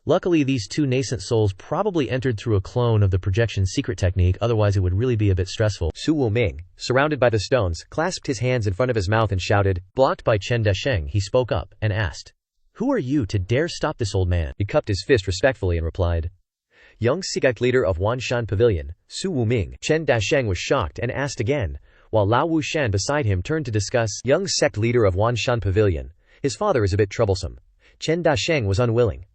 Luckily, these two nascent souls probably entered through a clone of the projection secret technique, otherwise it would really be a bit stressful. Su Wuming, surrounded by the stones, clasped his hands in front of his mouth and shouted. Blocked by Chen Dasheng, he spoke up and asked, Who are you to dare stop this old man? He cupped his fist respectfully and replied, Young sect leader of Wanshan Pavilion, Su Wuming. Chen Dasheng was shocked and asked again, while Lao Wushan beside him turned to discuss. Young sect leader of Wanshan Pavilion. His father is a bit troublesome. Chen Dasheng was unwilling.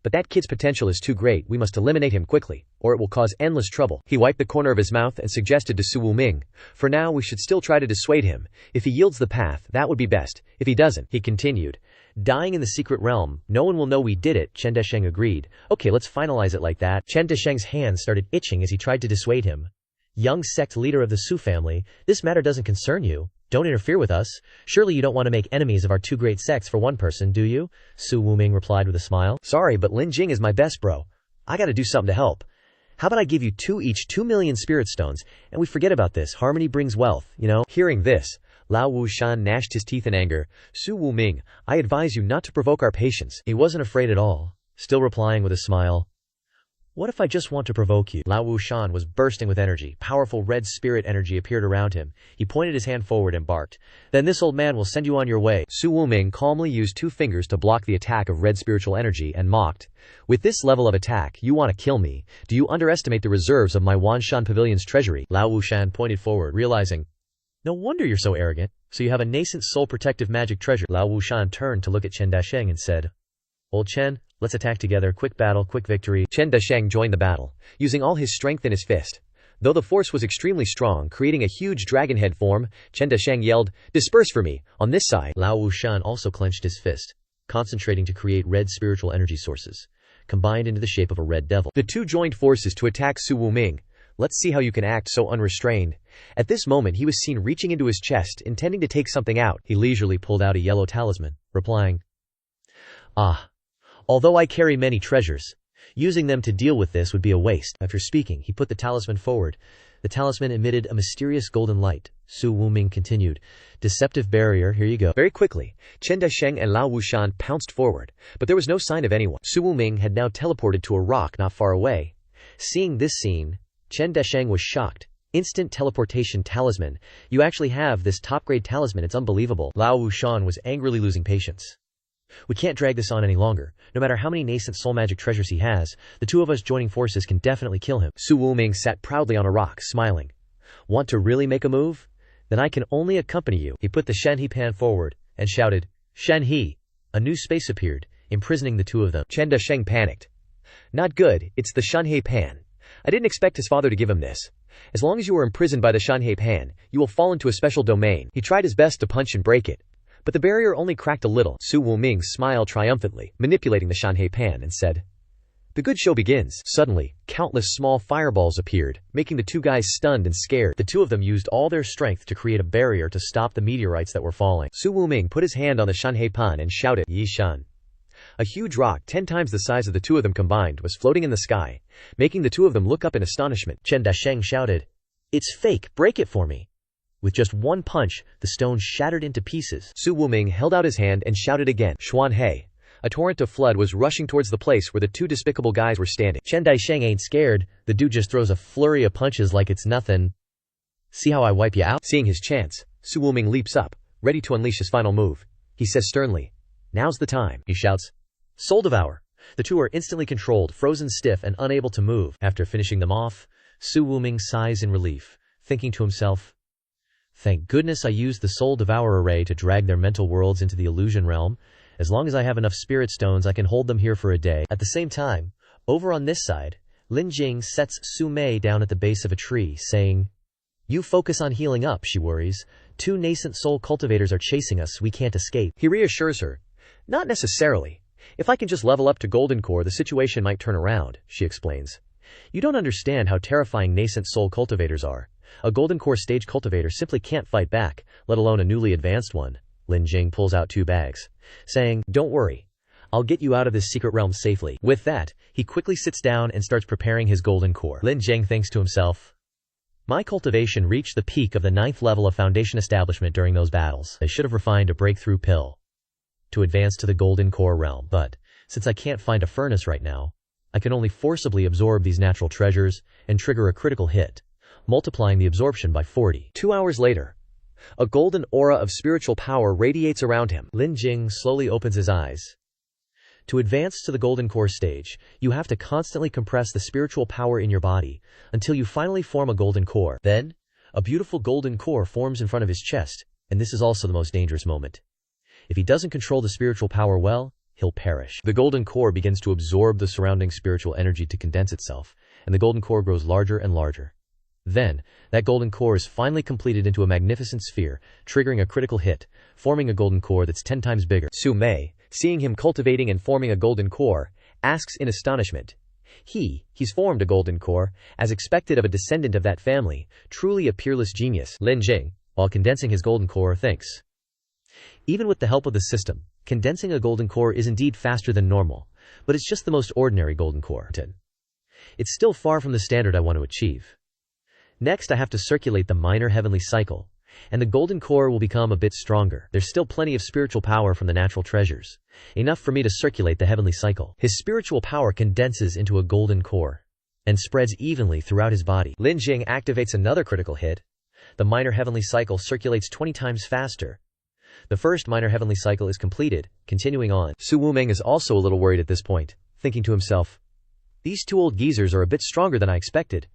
But that kid's potential is too great, we must eliminate him quickly, or it will cause endless trouble. He wiped the corner of his mouth and suggested to Su Wuming, For now we should still try to dissuade him. If he yields the path, that would be best. If he doesn't, he continued, Dying in the secret realm, no one will know we did it. Chen Dasheng agreed. Okay, let's finalize it like that. Chen Dasheng's hands started itching as he tried to dissuade him. Young sect leader of the Su family, this matter doesn't concern you. Don't interfere with us. Surely you don't want to make enemies of our two great sects for one person, do you? Su Wuming replied with a smile. Sorry, but Lin Jing is my best bro. I gotta do something to help. How about I give you each 2 million spirit stones, and we forget about this. Harmony brings wealth, you know? Hearing this, Lao Wushan gnashed his teeth in anger. Su Wuming, I advise you not to provoke our patience. He wasn't afraid at all, still replying with a smile. What if I just want to provoke you? Lao Wushan was bursting with energy. Powerful red spirit energy appeared around him. He pointed his hand forward and barked. Then this old man will send you on your way. Su Wuming calmly used 2 fingers to block the attack of red spiritual energy and mocked. With this level of attack, you want to kill me? Do you underestimate the reserves of my Wanshan Pavilion's treasury? Lao Wushan pointed forward, realizing, no wonder you're so arrogant. So you have a nascent soul protective magic treasure. Lao Wushan turned to look at Chen Dasheng and said, Old Chen, let's attack together. Quick battle, quick victory. Chen Dasheng joined the battle, using all his strength in his fist. Though the force was extremely strong, creating a huge dragon head form, Chen Dasheng yelled, Disperse for me, on this side. Lao Wushan also clenched his fist, concentrating to create red spiritual energy sources, combined into the shape of a red devil. The two joined forces to attack Su Wuming. Let's see how you can act so unrestrained. At this moment he was seen reaching into his chest, intending to take something out. He leisurely pulled out a yellow talisman, replying, Although I carry many treasures, using them to deal with this would be a waste. After speaking, he put the talisman forward. The talisman emitted a mysterious golden light. Su Wuming continued, Deceptive barrier, here you go. Very quickly, Chen Dasheng and Lao Wushan pounced forward, but there was no sign of anyone. Su Wuming had now teleported to a rock not far away. Seeing this scene, Chen Dasheng was shocked. Instant teleportation talisman. You actually have this top-grade talisman, it's unbelievable. Lao Wushan was angrily losing patience. We can't drag this on any longer. No matter how many nascent soul magic treasures he has, the two of us joining forces can definitely kill him. Su Wuming sat proudly on a rock, smiling. Want to really make a move? Then I can only accompany you. He put the Shenhe pan forward and shouted, Shenhe! A new space appeared, imprisoning the two of them. Chen Dasheng panicked. Not good, it's the Shenhe pan. I didn't expect his father to give him this. As long as you are imprisoned by the Shenhe pan, you will fall into a special domain. He tried his best to punch and break it, but the barrier only cracked a little. Su Wuming smiled triumphantly, manipulating the Shenhe pan, and said, The good show begins. Suddenly, countless small fireballs appeared, making the two guys stunned and scared. The two of them used all their strength to create a barrier to stop the meteorites that were falling. Su Wuming put his hand on the Shenhe pan and shouted, Yi Shan. A huge rock 10 times the size of the two of them combined was floating in the sky, making the two of them look up in astonishment. Chen Dasheng shouted, It's fake, break it for me. With just one punch, the stone shattered into pieces. Su Wuming held out his hand and shouted again, Xuanhe. A torrent of flood was rushing towards the place where the two despicable guys were standing. Chen Dasheng ain't scared, the dude just throws a flurry of punches like it's nothing. See how I wipe you out? Seeing his chance, Su Wuming leaps up, ready to unleash his final move. He says sternly, Now's the time. He shouts, Soul Devour. The two are instantly controlled, frozen stiff and unable to move. After finishing them off, Su Wuming sighs in relief, thinking to himself, Thank goodness I used the Soul Devour array to drag their mental worlds into the illusion realm. As long as I have enough spirit stones I can hold them here for a day. At the same time, over on this side, Lin Jing sets Su Mei down at the base of a tree, saying, You focus on healing up, she worries. 2 nascent soul cultivators are chasing us, we can't escape. He reassures her, Not necessarily. If I can just level up to Golden Core, the situation might turn around, she explains. You don't understand how terrifying nascent soul cultivators are. A Golden Core stage cultivator simply can't fight back, let alone a newly advanced one. Lin Jing pulls out 2 bags, saying, Don't worry. I'll get you out of this secret realm safely. With that, he quickly sits down and starts preparing his Golden Core. Lin Jing thinks to himself, My cultivation reached the peak of the 9th level of Foundation Establishment during those battles. I should have refined a breakthrough pill to advance to the Golden Core realm, but since I can't find a furnace right now, I can only forcibly absorb these natural treasures and trigger a critical hit, multiplying the absorption by 40. 2 hours later, a golden aura of spiritual power radiates around him. Lin Jing slowly opens his eyes. To advance to the Golden Core stage, you have to constantly compress the spiritual power in your body until you finally form a Golden Core. Then, a beautiful Golden Core forms in front of his chest, and this is also the most dangerous moment. If he doesn't control the spiritual power well, he'll perish. The Golden Core begins to absorb the surrounding spiritual energy to condense itself, and the Golden Core grows larger and larger. Then, that Golden Core is finally completed into a magnificent sphere, triggering a critical hit, forming a Golden Core that's 10 times bigger. Su Mei, seeing him cultivating and forming a Golden Core, asks in astonishment, He's formed a Golden Core, as expected of a descendant of that family, truly a peerless genius. Lin Jing, while condensing his Golden Core, thinks, Even with the help of the system, condensing a Golden Core is indeed faster than normal, but it's just the most ordinary Golden Core. It's still far from the standard I want to achieve. Next I have to circulate the minor heavenly cycle, and the Golden Core will become a bit stronger. There's still plenty of spiritual power from the natural treasures, enough for me to circulate the heavenly cycle. His spiritual power condenses into a Golden Core and spreads evenly throughout his body. Lin Jing activates another critical hit. The minor heavenly cycle circulates 20 times faster. The first minor heavenly cycle is completed, continuing on. Su Wuming is also a little worried at this point, thinking to himself, These 2 old geezers are a bit stronger than I expected.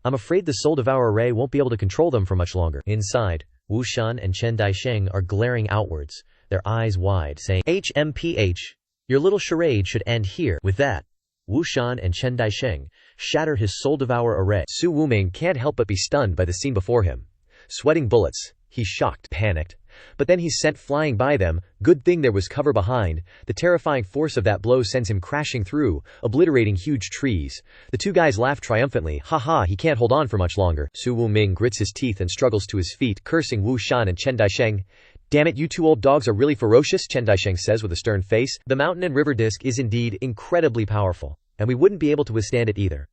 I'm afraid the Soul Devour array won't be able to control them for much longer. Inside, Wu Shan and Chen Daisheng are glaring outwards, their eyes wide, saying, HMPH, your little charade should end here. With that, Wu Shan and Chen Daisheng shatter his Soul Devour array. Su Wuming can't help but be stunned by the scene before him. Sweating bullets, he's shocked, panicked. But then he's sent flying by them. Good thing there was cover behind. The terrifying force of that blow sends him crashing through, obliterating huge trees. The 2 guys laugh triumphantly. Haha, he can't hold on for much longer. Su Wuming grits his teeth and struggles to his feet, cursing Wu Shan and Chen Daisheng. Damn it, you 2 old dogs are really ferocious, Chen Daisheng says with a stern face. The mountain and river disc is indeed incredibly powerful, and we wouldn't be able to withstand it either.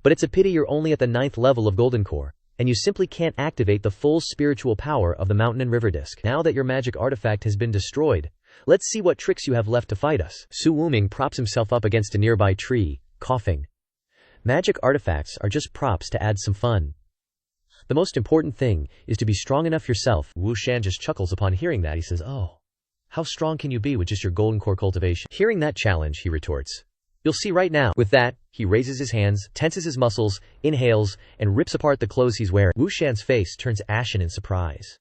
But it's a pity you're only at the 9th level of Golden Core, and you simply can't activate the full spiritual power of the mountain and river disc. Now that your magic artifact has been destroyed, let's see what tricks you have left to fight us. Su Wuming props himself up against a nearby tree, coughing. Magic artifacts are just props to add some fun. The most important thing is to be strong enough yourself. Wu Shan just chuckles upon hearing that. He says, Oh, How strong can you be with just your golden core cultivation? Hearing that challenge, he retorts, you'll see right now. With that, he raises his hands, tenses his muscles, inhales, and rips apart the clothes he's wearing. Wu Shan's face turns ashen in surprise.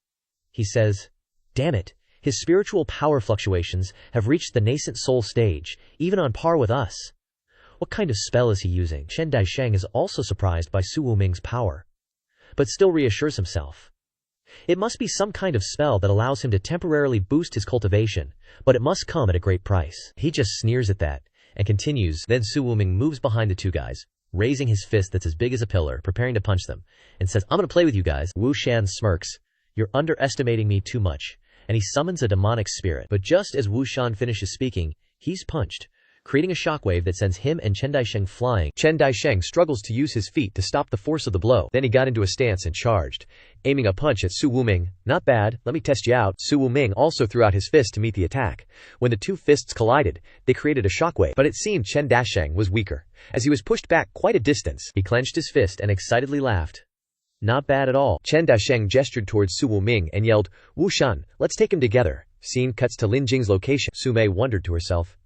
He says, damn it, his spiritual power fluctuations have reached the nascent soul stage, even on par with us. What kind of spell is he using? Chen Daisheng is also surprised by Su Wuming's power, but still reassures himself. It must be some kind of spell that allows him to temporarily boost his cultivation, but it must come at a great price. He just sneers at that and continues. Then Su Wuming moves behind the two guys, raising his fist that's as big as a pillar, preparing to punch them, and says, I'm gonna play with you guys. Wu Shan smirks, you're underestimating me too much, and he summons a demonic spirit. But just as Wu Shan finishes speaking, he's punched, creating a shockwave that sends him and Chen Daisheng flying. Chen Daisheng struggles to use his feet to stop the force of the blow. Then he got into a stance and charged, aiming a punch at Su Wuming. Not bad, let me test you out. Su Wuming also threw out his fist to meet the attack. When the two fists collided, they created a shockwave, but it seemed Chen Daisheng was weaker. As he was pushed back quite a distance, he clenched his fist and excitedly laughed. Not bad at all. Chen Daisheng gestured towards Su Wuming and yelled, Wu Shan, let's take him together. Scene cuts to Lin Jing's location. Su Mei wondered to herself,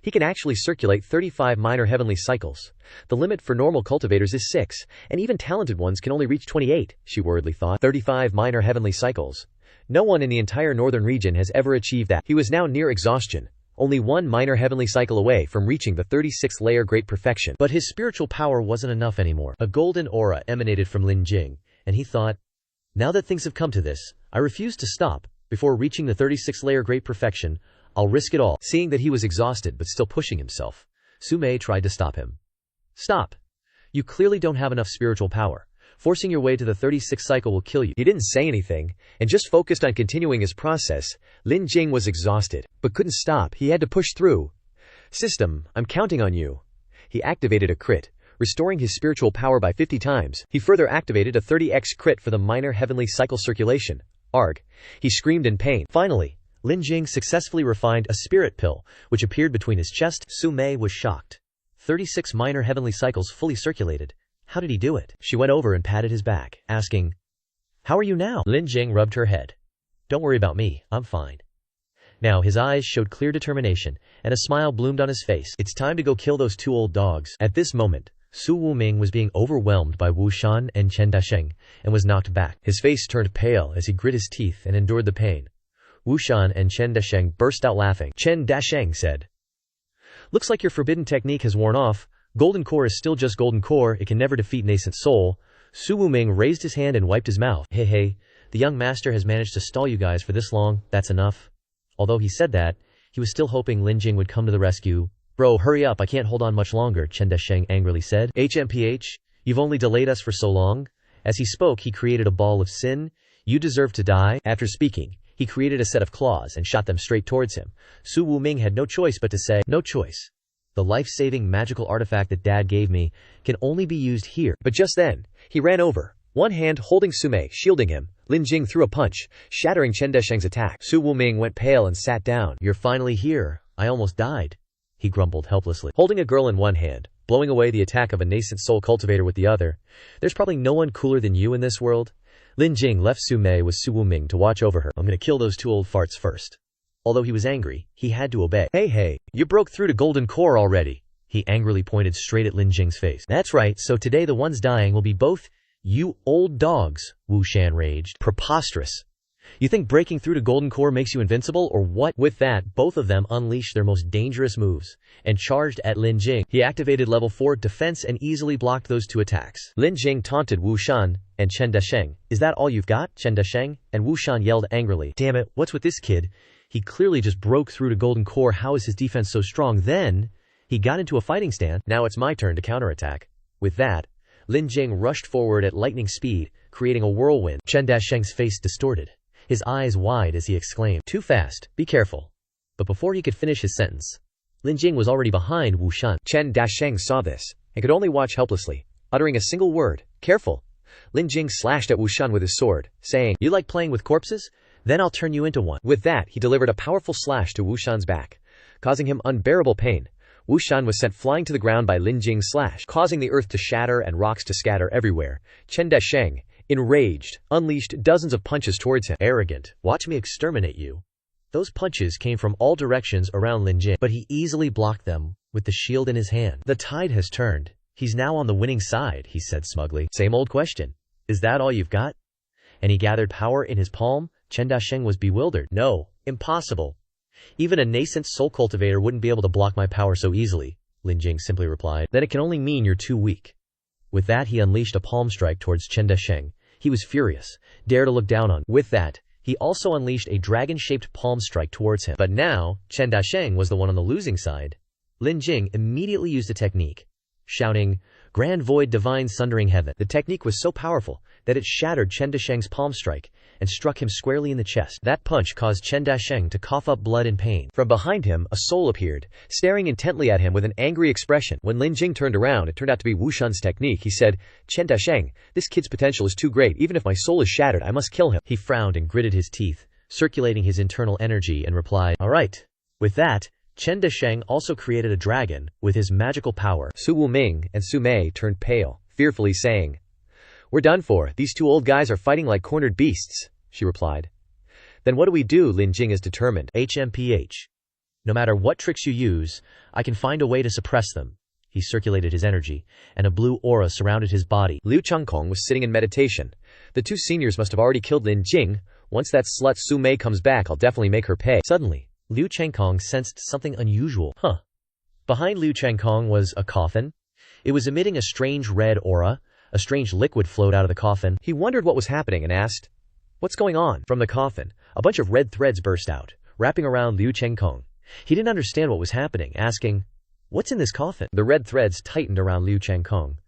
he can actually circulate 35 minor heavenly cycles. The limit for normal cultivators is 6, and even talented ones can only reach 28, she worriedly thought. 35 minor heavenly cycles. No one in the entire northern region has ever achieved that. He was now near exhaustion, only one minor heavenly cycle away from reaching the 36th layer great perfection. But his spiritual power wasn't enough anymore. A golden aura emanated from Lin Jing, and he thought, now that things have come to this, I refuse to stop. Before reaching the 36th layer great perfection, I'll risk it all. Seeing that he was exhausted but still pushing himself, Su Mei tried to stop him. Stop. You clearly don't have enough spiritual power. Forcing your way to the 36th cycle will kill you. He didn't say anything, and just focused on continuing his process. Lin Jing was exhausted, but couldn't stop. He had to push through. System, I'm counting on you. He activated a crit, restoring his spiritual power by 50 times. He further activated a 30x crit for the minor heavenly cycle circulation. Arg. He screamed in pain. Finally, Lin Jing successfully refined a spirit pill, which appeared between his chest. Su Mei was shocked. 36 minor heavenly cycles fully circulated. How did he do it? She went over and patted his back, asking, how are you now? Lin Jing rubbed her head. Don't worry about me, I'm fine. Now his eyes showed clear determination, and a smile bloomed on his face. It's time to go kill those two old dogs. At this moment, Su Wuming was being overwhelmed by Wu Shan and Chen Daisheng, and was knocked back. His face turned pale as he grit his teeth and endured the pain. Wu Shan and Chen Daisheng burst out laughing. Chen Daisheng said, looks like your forbidden technique has worn off. Golden core is still just golden core, it can never defeat nascent soul. Su Wuming raised his hand and wiped his mouth. Hey, the young master has managed to stall you guys for this long, that's enough. Although he said that, he was still hoping Lin Jing would come to the rescue. Bro, hurry up, I can't hold on much longer, Chen Daisheng angrily said. HMPH, you've only delayed us for so long. As he spoke, he created a ball of sin. You deserve to die. After speaking, he created a set of claws and shot them straight towards him. Su Wuming had no choice but to say, no choice. The life-saving magical artifact that Dad gave me can only be used here. But just then, he ran over, one hand holding Su Mei, shielding him. Lin Jing threw a punch, shattering Chen Daisheng's attack. Su Wuming went pale and sat down. You're finally here. I almost died, he grumbled helplessly. Holding a girl in one hand, blowing away the attack of a nascent soul cultivator with the other, there's probably no one cooler than you in this world. Lin Jing left Su Mei with Su Wuming to watch over her. I'm gonna kill those two old farts first. Although he was angry, he had to obey. Hey, you broke through to golden core already. He angrily pointed straight at Lin Jing's face. That's right, so today the ones dying will be both you old dogs, Wu Shan raged. Preposterous. You think breaking through to golden core makes you invincible, or what? With that, both of them unleashed their most dangerous moves and charged at Lin Jing. He activated level 4 defense and easily blocked those two attacks. Lin Jing taunted Wu Shan and Chen Daisheng. Is that all you've got, Chen Daisheng? And Wu Shan yelled angrily. Damn it, what's with this kid? He clearly just broke through to golden core. How is his defense so strong? Then he got into a fighting stance. Now it's my turn to counterattack. With that, Lin Jing rushed forward at lightning speed, creating a whirlwind. Chen Daisheng's face distorted, his eyes wide as he exclaimed, too fast, be careful. But before he could finish his sentence, Lin Jing was already behind Wu Shan. Chen Daisheng saw this and could only watch helplessly, uttering a single word, careful. Lin Jing slashed at Wu Shan with his sword, saying, you like playing with corpses? Then I'll turn you into one. With that, he delivered a powerful slash to Wu Shan's back, causing him unbearable pain. Wu Shan was sent flying to the ground by Lin Jing's slash, causing the earth to shatter and rocks to scatter everywhere. Chen Daisheng, enraged, unleashed dozens of punches towards him. Arrogant, watch me exterminate you. Those punches came from all directions around Lin Jing, but he easily blocked them with the shield in his hand. The tide has turned. He's now on the winning side, he said smugly. Same old question. Is that all you've got? And he gathered power in his palm. Chen Dasheng was bewildered. No, impossible. Even a nascent soul cultivator wouldn't be able to block my power so easily, Lin Jing simply replied. Then it can only mean you're too weak. With that, he unleashed a palm strike towards Chen Dasheng. He was furious. Dare to look down on. With that, he also unleashed a dragon-shaped palm strike towards him. But now, Chen Dasheng was the one on the losing side. Lin Jing immediately used a technique, shouting, "Grand Void Divine Sundering Heaven." The technique was so powerful that it shattered Chen Dasheng's palm strike and struck him squarely in the chest. That punch caused Chen Dasheng to cough up blood in pain. From behind him, a soul appeared, staring intently at him with an angry expression. When Lin Jing turned around, it turned out to be Wu Shun's technique. He said, "Chen Dasheng, this kid's potential is too great. Even if my soul is shattered, I must kill him." He frowned and gritted his teeth, circulating his internal energy, and replied, "All right." With that, Chen Dasheng also created a dragon with his magical power. Su Wuming and Su Mei turned pale, fearfully saying, "We're done for. These two old guys are fighting like cornered beasts," she replied. "Then what do we do?" Lin Jing is determined. HMPH. No matter what tricks you use, I can find a way to suppress them. He circulated his energy, and a blue aura surrounded his body. Liu Chengkong was sitting in meditation. The two seniors must have already killed Lin Jing. Once that slut Su Mei comes back, I'll definitely make her pay. Suddenly, Liu Chengkong sensed something unusual. Behind Liu Chengkong was a coffin. It was emitting a strange red aura. A strange liquid flowed out of the coffin. He wondered what was happening and asked, "What's going on?" From the coffin, a bunch of red threads burst out, wrapping around Liu Chengkong. He didn't understand what was happening, asking, "What's in this coffin?" The red threads tightened around Liu Chengkong.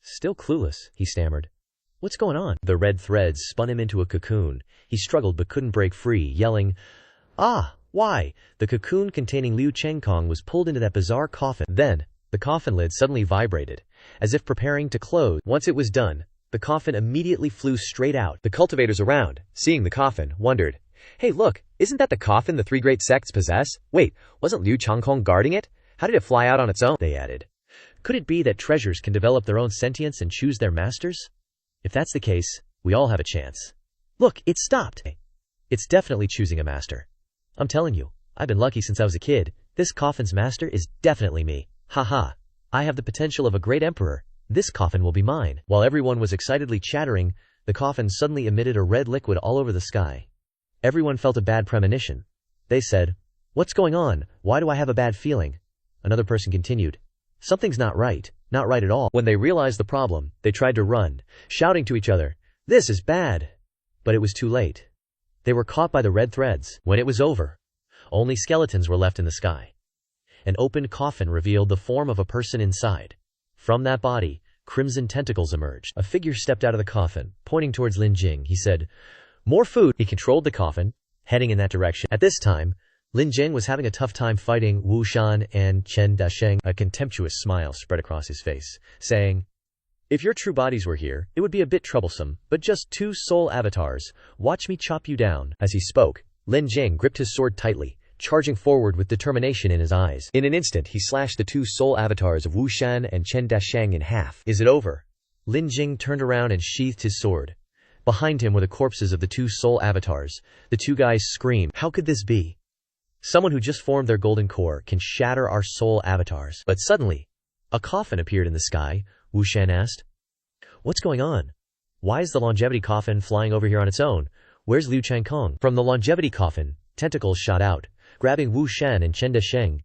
Still clueless, he stammered. "What's going on?" The red threads spun him into a cocoon. He struggled but couldn't break free, yelling, "Ah! Why?" The cocoon containing Liu Chengkong was pulled into that bizarre coffin. Then, the coffin lid suddenly vibrated, as if preparing to close. Once it was done, the coffin immediately flew straight out. The cultivators around, seeing the coffin, wondered, "Hey look, isn't that the coffin the three great sects possess? Wait, wasn't Liu Chengkong guarding it? How did it fly out on its own?" They added. Could it be that treasures can develop their own sentience and choose their masters? If that's the case, we all have a chance. Look, it stopped. It's definitely choosing a master. I'm telling you, I've been lucky since I was a kid. This coffin's master is definitely me. Haha. I have the potential of a great emperor. This coffin will be mine. While everyone was excitedly chattering, the coffin suddenly emitted a red liquid all over the sky. Everyone felt a bad premonition. They said, "What's going on? Why do I have a bad feeling?" Another person continued, "Something's not right at all." When they realized the problem, they tried to run, shouting to each other, "This is bad." But it was too late. They were caught by the red threads. When it was over, only skeletons were left in the sky. An opened coffin revealed the form of a person inside. From that body, crimson tentacles emerged. A figure stepped out of the coffin, pointing towards Lin Jing. He said, "More food." He controlled the coffin, heading in that direction. At this time, Lin Jing was having a tough time fighting Wu Shan and Chen Dasheng. A contemptuous smile spread across his face, saying, "If your true bodies were here, it would be a bit troublesome, but just two soul avatars. Watch me chop you down." As he spoke, Lin Jing gripped his sword tightly, charging forward with determination in his eyes. In an instant, he slashed the two soul avatars of Wu Shan and Chen Dasheng in half. "Is it over?" Lin Jing turned around and sheathed his sword. Behind him were the corpses of the two soul avatars. The two guys screamed, "How could this be? Someone who just formed their golden core can shatter our soul avatars." But suddenly, a coffin appeared in the sky. Wu Shan asked, "What's going on? Why is the longevity coffin flying over here on its own? Where's Liu Chengkong?" From the longevity coffin, tentacles shot out, grabbing Wu Shan and Chen Dasheng.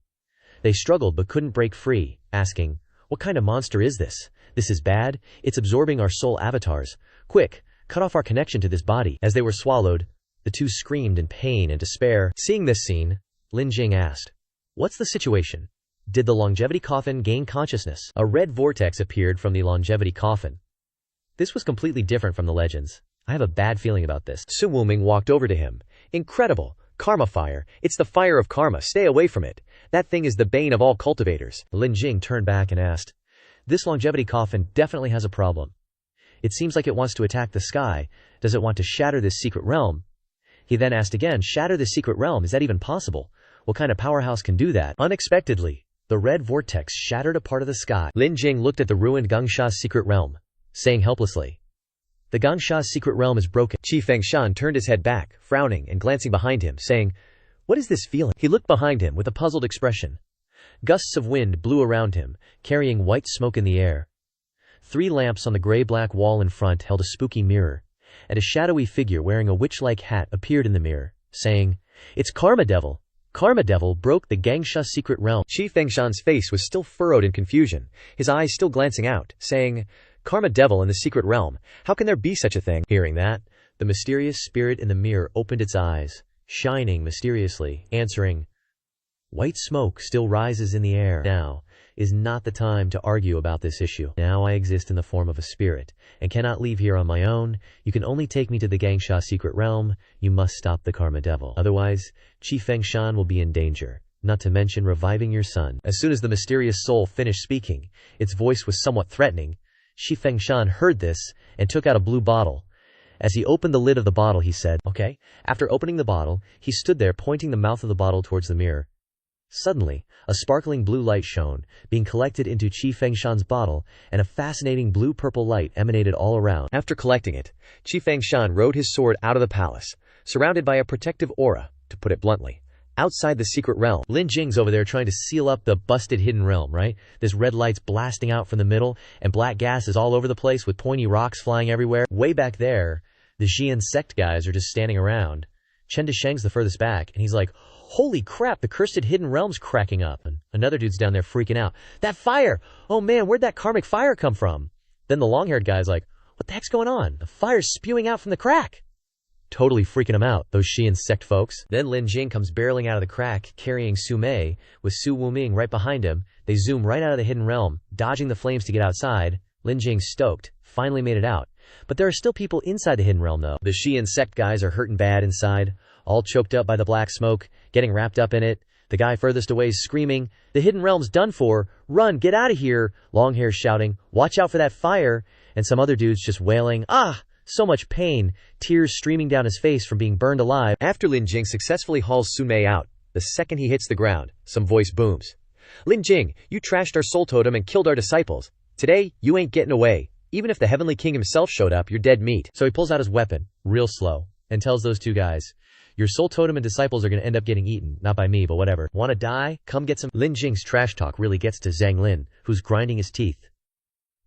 They struggled but couldn't break free, asking, "What kind of monster is this? This is bad. It's absorbing our soul avatars. Quick, cut off our connection to this body." As they were swallowed, the two screamed in pain and despair. Seeing this scene, Lin Jing asked, "What's the situation? Did the longevity coffin gain consciousness?" A red vortex appeared from the longevity coffin. This was completely different from the legends. "I have a bad feeling about this." Su Wuming walked over to him. "Incredible! Karma fire. It's the fire of karma. Stay away from it. That thing is the bane of all cultivators." Lin Jing turned back and asked, "This longevity coffin definitely has a problem. It seems like it wants to attack the sky. Does it want to shatter this secret realm?" He then asked again, "Shatter the secret realm? Is that even possible? What kind of powerhouse can do that?" Unexpectedly, the red vortex shattered a part of the sky. Lin Jing looked at the ruined Gangsha's secret realm, saying helplessly, "The Gangsha's secret realm is broken." Qi Fengshan turned his head back, frowning and glancing behind him, saying, What is this feeling? He looked behind him with a puzzled expression. Gusts of wind blew around him, carrying white smoke in the air. 3 lamps on the gray-black wall in front held a spooky mirror, and a shadowy figure wearing a witch-like hat appeared in the mirror, saying, "It's Karma Devil. Karma Devil broke the Gangsha secret realm." Qi Fengshan's face was still furrowed in confusion, his eyes still glancing out, saying, "Karma Devil in the secret realm. How can there be such a thing?" Hearing that, the mysterious spirit in the mirror opened its eyes, shining mysteriously, answering, "White smoke still rises in the air. Now is not the time to argue about this issue. Now I exist in the form of a spirit, and cannot leave here on my own. You can only take me to the Gangsha secret realm. You must stop the Karma Devil. Otherwise, Qi Fengshan will be in danger, not to mention reviving your son." As soon as the mysterious soul finished speaking, its voice was somewhat threatening. Qi Fengshan heard this, and took out a blue bottle. As he opened the lid of the bottle, he said, "Okay." After opening the bottle, he stood there pointing the mouth of the bottle towards the mirror. Suddenly, a sparkling blue light shone, being collected into Qi Fengshan's bottle, and a fascinating blue-purple light emanated all around. After collecting it, Qi Fengshan rode his sword out of the palace, surrounded by a protective aura, to put it bluntly. Outside the secret realm, Lin Jing's over there trying to seal up the busted hidden realm, right? This red light's blasting out from the middle, and black gas is all over the place with pointy rocks flying everywhere. Way back there, the Xian sect guys are just standing around. Chen Desheng's the furthest back, and he's like, "Holy crap, the cursed hidden realm's cracking up." And another dude's down there freaking out. "That fire! Oh man, where'd that karmic fire come from?" Then the long-haired guy's like, "What the heck's going on? The fire's spewing out from the crack." Totally freaking him out, those Xian sect folks. Then Lin Jing comes barreling out of the crack, carrying Su Mei, with Su Wuming right behind him. They zoom right out of the hidden realm, dodging the flames to get outside. Lin Jing's stoked, finally made it out. But there are still people inside the hidden realm though. The Xian sect guys are hurting bad inside, all choked up by the black smoke, getting wrapped up in it. The guy furthest away is screaming, "The hidden realm's done for! Run, get out of here!" Longhair's shouting, "Watch out for that fire!" And some other dude's just wailing, "Ah! So much pain," tears streaming down his face from being burned alive. After Lin Jing successfully hauls Sun Mei out, the second he hits the ground, some voice booms. "Lin Jing, you trashed our soul totem and killed our disciples. Today, you ain't getting away. Even if the Heavenly King himself showed up, you're dead meat." So he pulls out his weapon, real slow, and tells those 2 guys, "Your soul totem and disciples are gonna end up getting eaten, not by me, but whatever. Wanna die? Come get some." Lin Jing's trash talk really gets to Zhang Lin, who's grinding his teeth.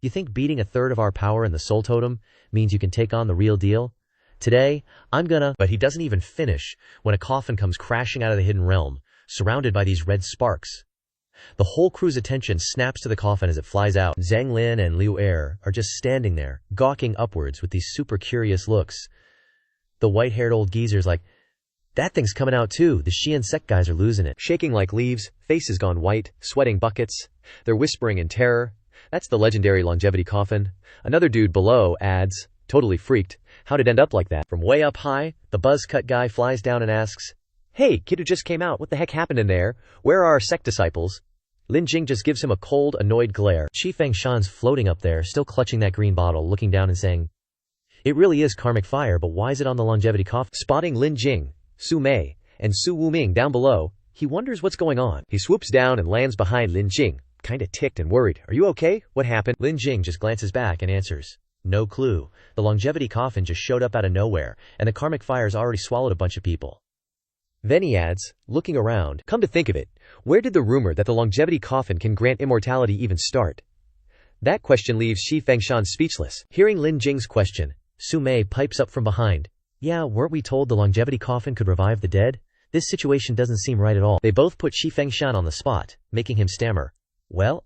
"You think beating a third of our power in the soul totem means you can take on the real deal? Today, I'm gonna—" But he doesn't even finish when a coffin comes crashing out of the hidden realm, surrounded by these red sparks. The whole crew's attention snaps to the coffin as it flies out. Zhang Lin and Liu Er are just standing there, gawking upwards with these super curious looks. The white-haired old geezer's like, "That thing's coming out too." The Xian sect guys are losing it. Shaking like leaves, faces gone white, sweating buckets. They're whispering in terror. "That's the legendary longevity coffin." Another dude below adds, totally freaked, "How'd it end up like that?" From way up high, the buzz-cut guy flies down and asks, "Hey, kid who just came out, what the heck happened in there? Where are our sect disciples?" Lin Jing just gives him a cold, annoyed glare. Qi Fengshan's floating up there, still clutching that green bottle, looking down and saying, "It really is karmic fire, but why is it on the longevity coffin?" Spotting Lin Jing, Su Mei, and Su Wuming down below, he wonders what's going on. He swoops down and lands behind Lin Jing, kinda ticked and worried. "Are you okay? What happened?" Lin Jing just glances back and answers, "No clue. The longevity coffin just showed up out of nowhere, and the karmic fire's already swallowed a bunch of people." Then he adds, looking around, "Come to think of it, where did the rumor that the longevity coffin can grant immortality even start?" That question leaves Qi Fengshan speechless. Hearing Lin Jing's question, Su Mei pipes up from behind, "Yeah, weren't we told the longevity coffin could revive the dead? This situation doesn't seem right at all." They both put Qi Fengshan on the spot, making him stammer, "Well,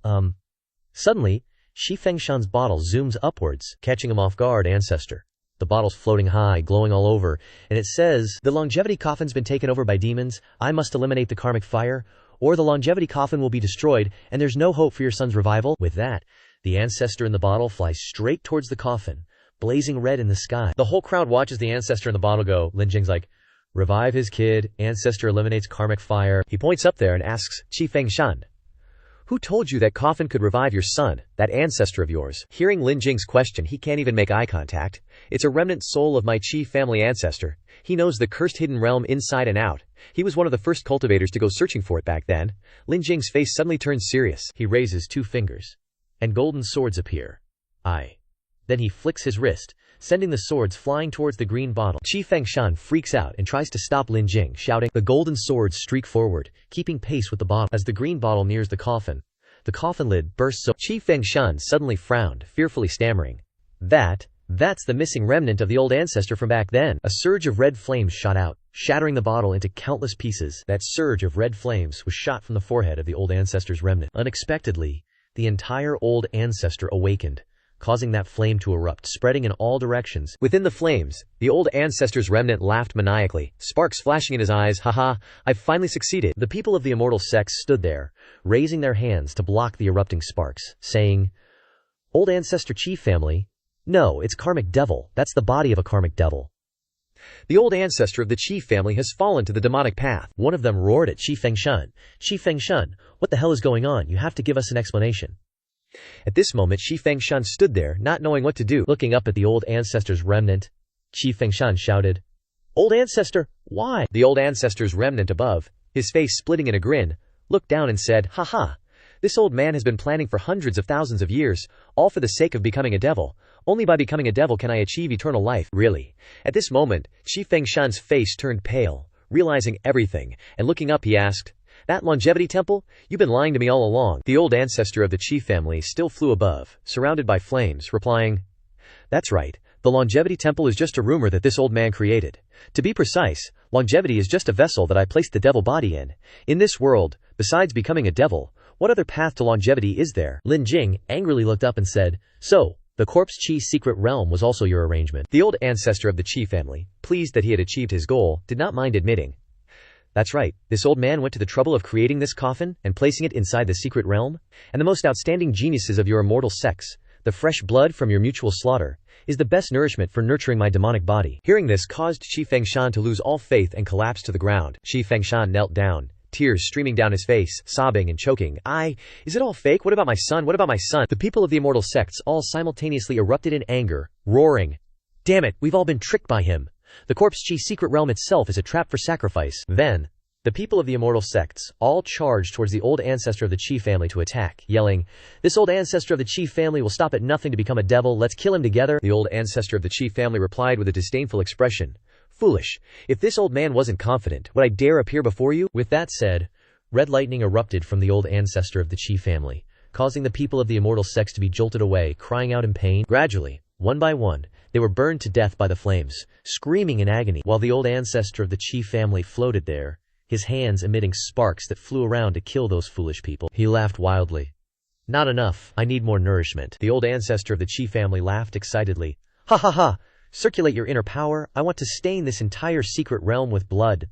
Suddenly, Qi Fengshan's bottle zooms upwards, catching him off guard. Ancestor. The bottle's floating high, glowing all over, and it says, "The longevity coffin's been taken over by demons. I must eliminate the karmic fire, or the longevity coffin will be destroyed, and there's no hope for your son's revival." With that, the ancestor in the bottle flies straight towards the coffin, blazing red in the sky. The whole crowd watches the ancestor in the bottle go. Lin Jing's like, "Revive his kid. Ancestor eliminates karmic fire." He points up there and asks Qi Fengshan, "Who told you that coffin could revive your son, that ancestor of yours?" Hearing Lin Jing's question, he can't even make eye contact. "It's a remnant soul of my Qi family ancestor. He knows the cursed hidden realm inside and out. He was one of the first cultivators to go searching for it back then." Lin Jing's face suddenly turns serious. He raises 2 fingers, and golden swords appear. Then he flicks his wrist, sending the swords flying towards the green bottle. Qi Fengshan freaks out and tries to stop Lin Jing, shouting. The golden swords streak forward, keeping pace with the bottle. As the green bottle nears the coffin lid bursts open. Qi Fengshan suddenly frowned, fearfully stammering, That's the missing remnant of the old ancestor from back then. A surge of red flames shot out, shattering the bottle into countless pieces. That surge of red flames was shot from the forehead of the old ancestor's remnant. Unexpectedly, the entire old ancestor awakened, causing that flame to erupt, spreading in all directions. Within the flames, the old ancestor's remnant laughed maniacally, sparks flashing in his eyes. Haha, I've finally succeeded. The people of the immortal sects stood there, raising their hands to block the erupting sparks, saying, Old ancestor Qi family? No, it's karmic devil. That's the body of a karmic devil. The old ancestor of the Qi family has fallen to the demonic path. One of them roared at Qi Fengshan. Qi Fengshan, what the hell is going on? You have to give us an explanation. At this moment, Qi Fengshan stood there, not knowing what to do. Looking up at the old ancestor's remnant, Qi Fengshan shouted, Old ancestor, why? The old ancestor's remnant above, his face splitting in a grin, looked down and said, Haha, this old man has been planning for hundreds of thousands of years, all for the sake of becoming a devil. Only by becoming a devil can I achieve eternal life. Really? At this moment, Qi Fengshan's face turned pale, realizing everything, and looking up he asked, That longevity temple? You've been lying to me all along. The old ancestor of the Qi family still flew above, surrounded by flames, replying, That's right. The longevity temple is just a rumor that this old man created. To be precise, longevity is just a vessel that I placed the devil body in. In this world, besides becoming a devil, what other path to longevity is there? Lin Jing angrily looked up and said, So, the corpse Qi secret realm was also your arrangement. The old ancestor of the Qi family, pleased that he had achieved his goal, did not mind admitting, That's right, this old man went to the trouble of creating this coffin and placing it inside the secret realm, and the most outstanding geniuses of your immortal sects, the fresh blood from your mutual slaughter, is the best nourishment for nurturing my demonic body. Hearing this caused Qi Fengshan to lose all faith and collapse to the ground. Qi Fengshan knelt down, tears streaming down his face, sobbing and choking. Is it all fake? What about my son? What about my son? The people of the immortal sects all simultaneously erupted in anger, roaring, Damn it, we've all been tricked by him. The corpse Qi secret realm itself is a trap for sacrifice. Then, the people of the immortal sects all charged towards the old ancestor of the Qi family to attack, yelling, This old ancestor of the Qi family will stop at nothing to become a devil. Let's kill him together. The old ancestor of the Qi family replied with a disdainful expression, Foolish. If this old man wasn't confident, would I dare appear before you? With that said, red lightning erupted from the old ancestor of the Qi family, causing the people of the immortal sects to be jolted away, crying out in pain. Gradually, one by one, they were burned to death by the flames, screaming in agony, while the old ancestor of the Qi family floated there, his hands emitting sparks that flew around to kill those foolish people. He laughed wildly. Not enough, I need more nourishment. The old ancestor of the Qi family laughed excitedly. Ha ha ha! Circulate your inner power. I want to stain this entire secret realm with blood.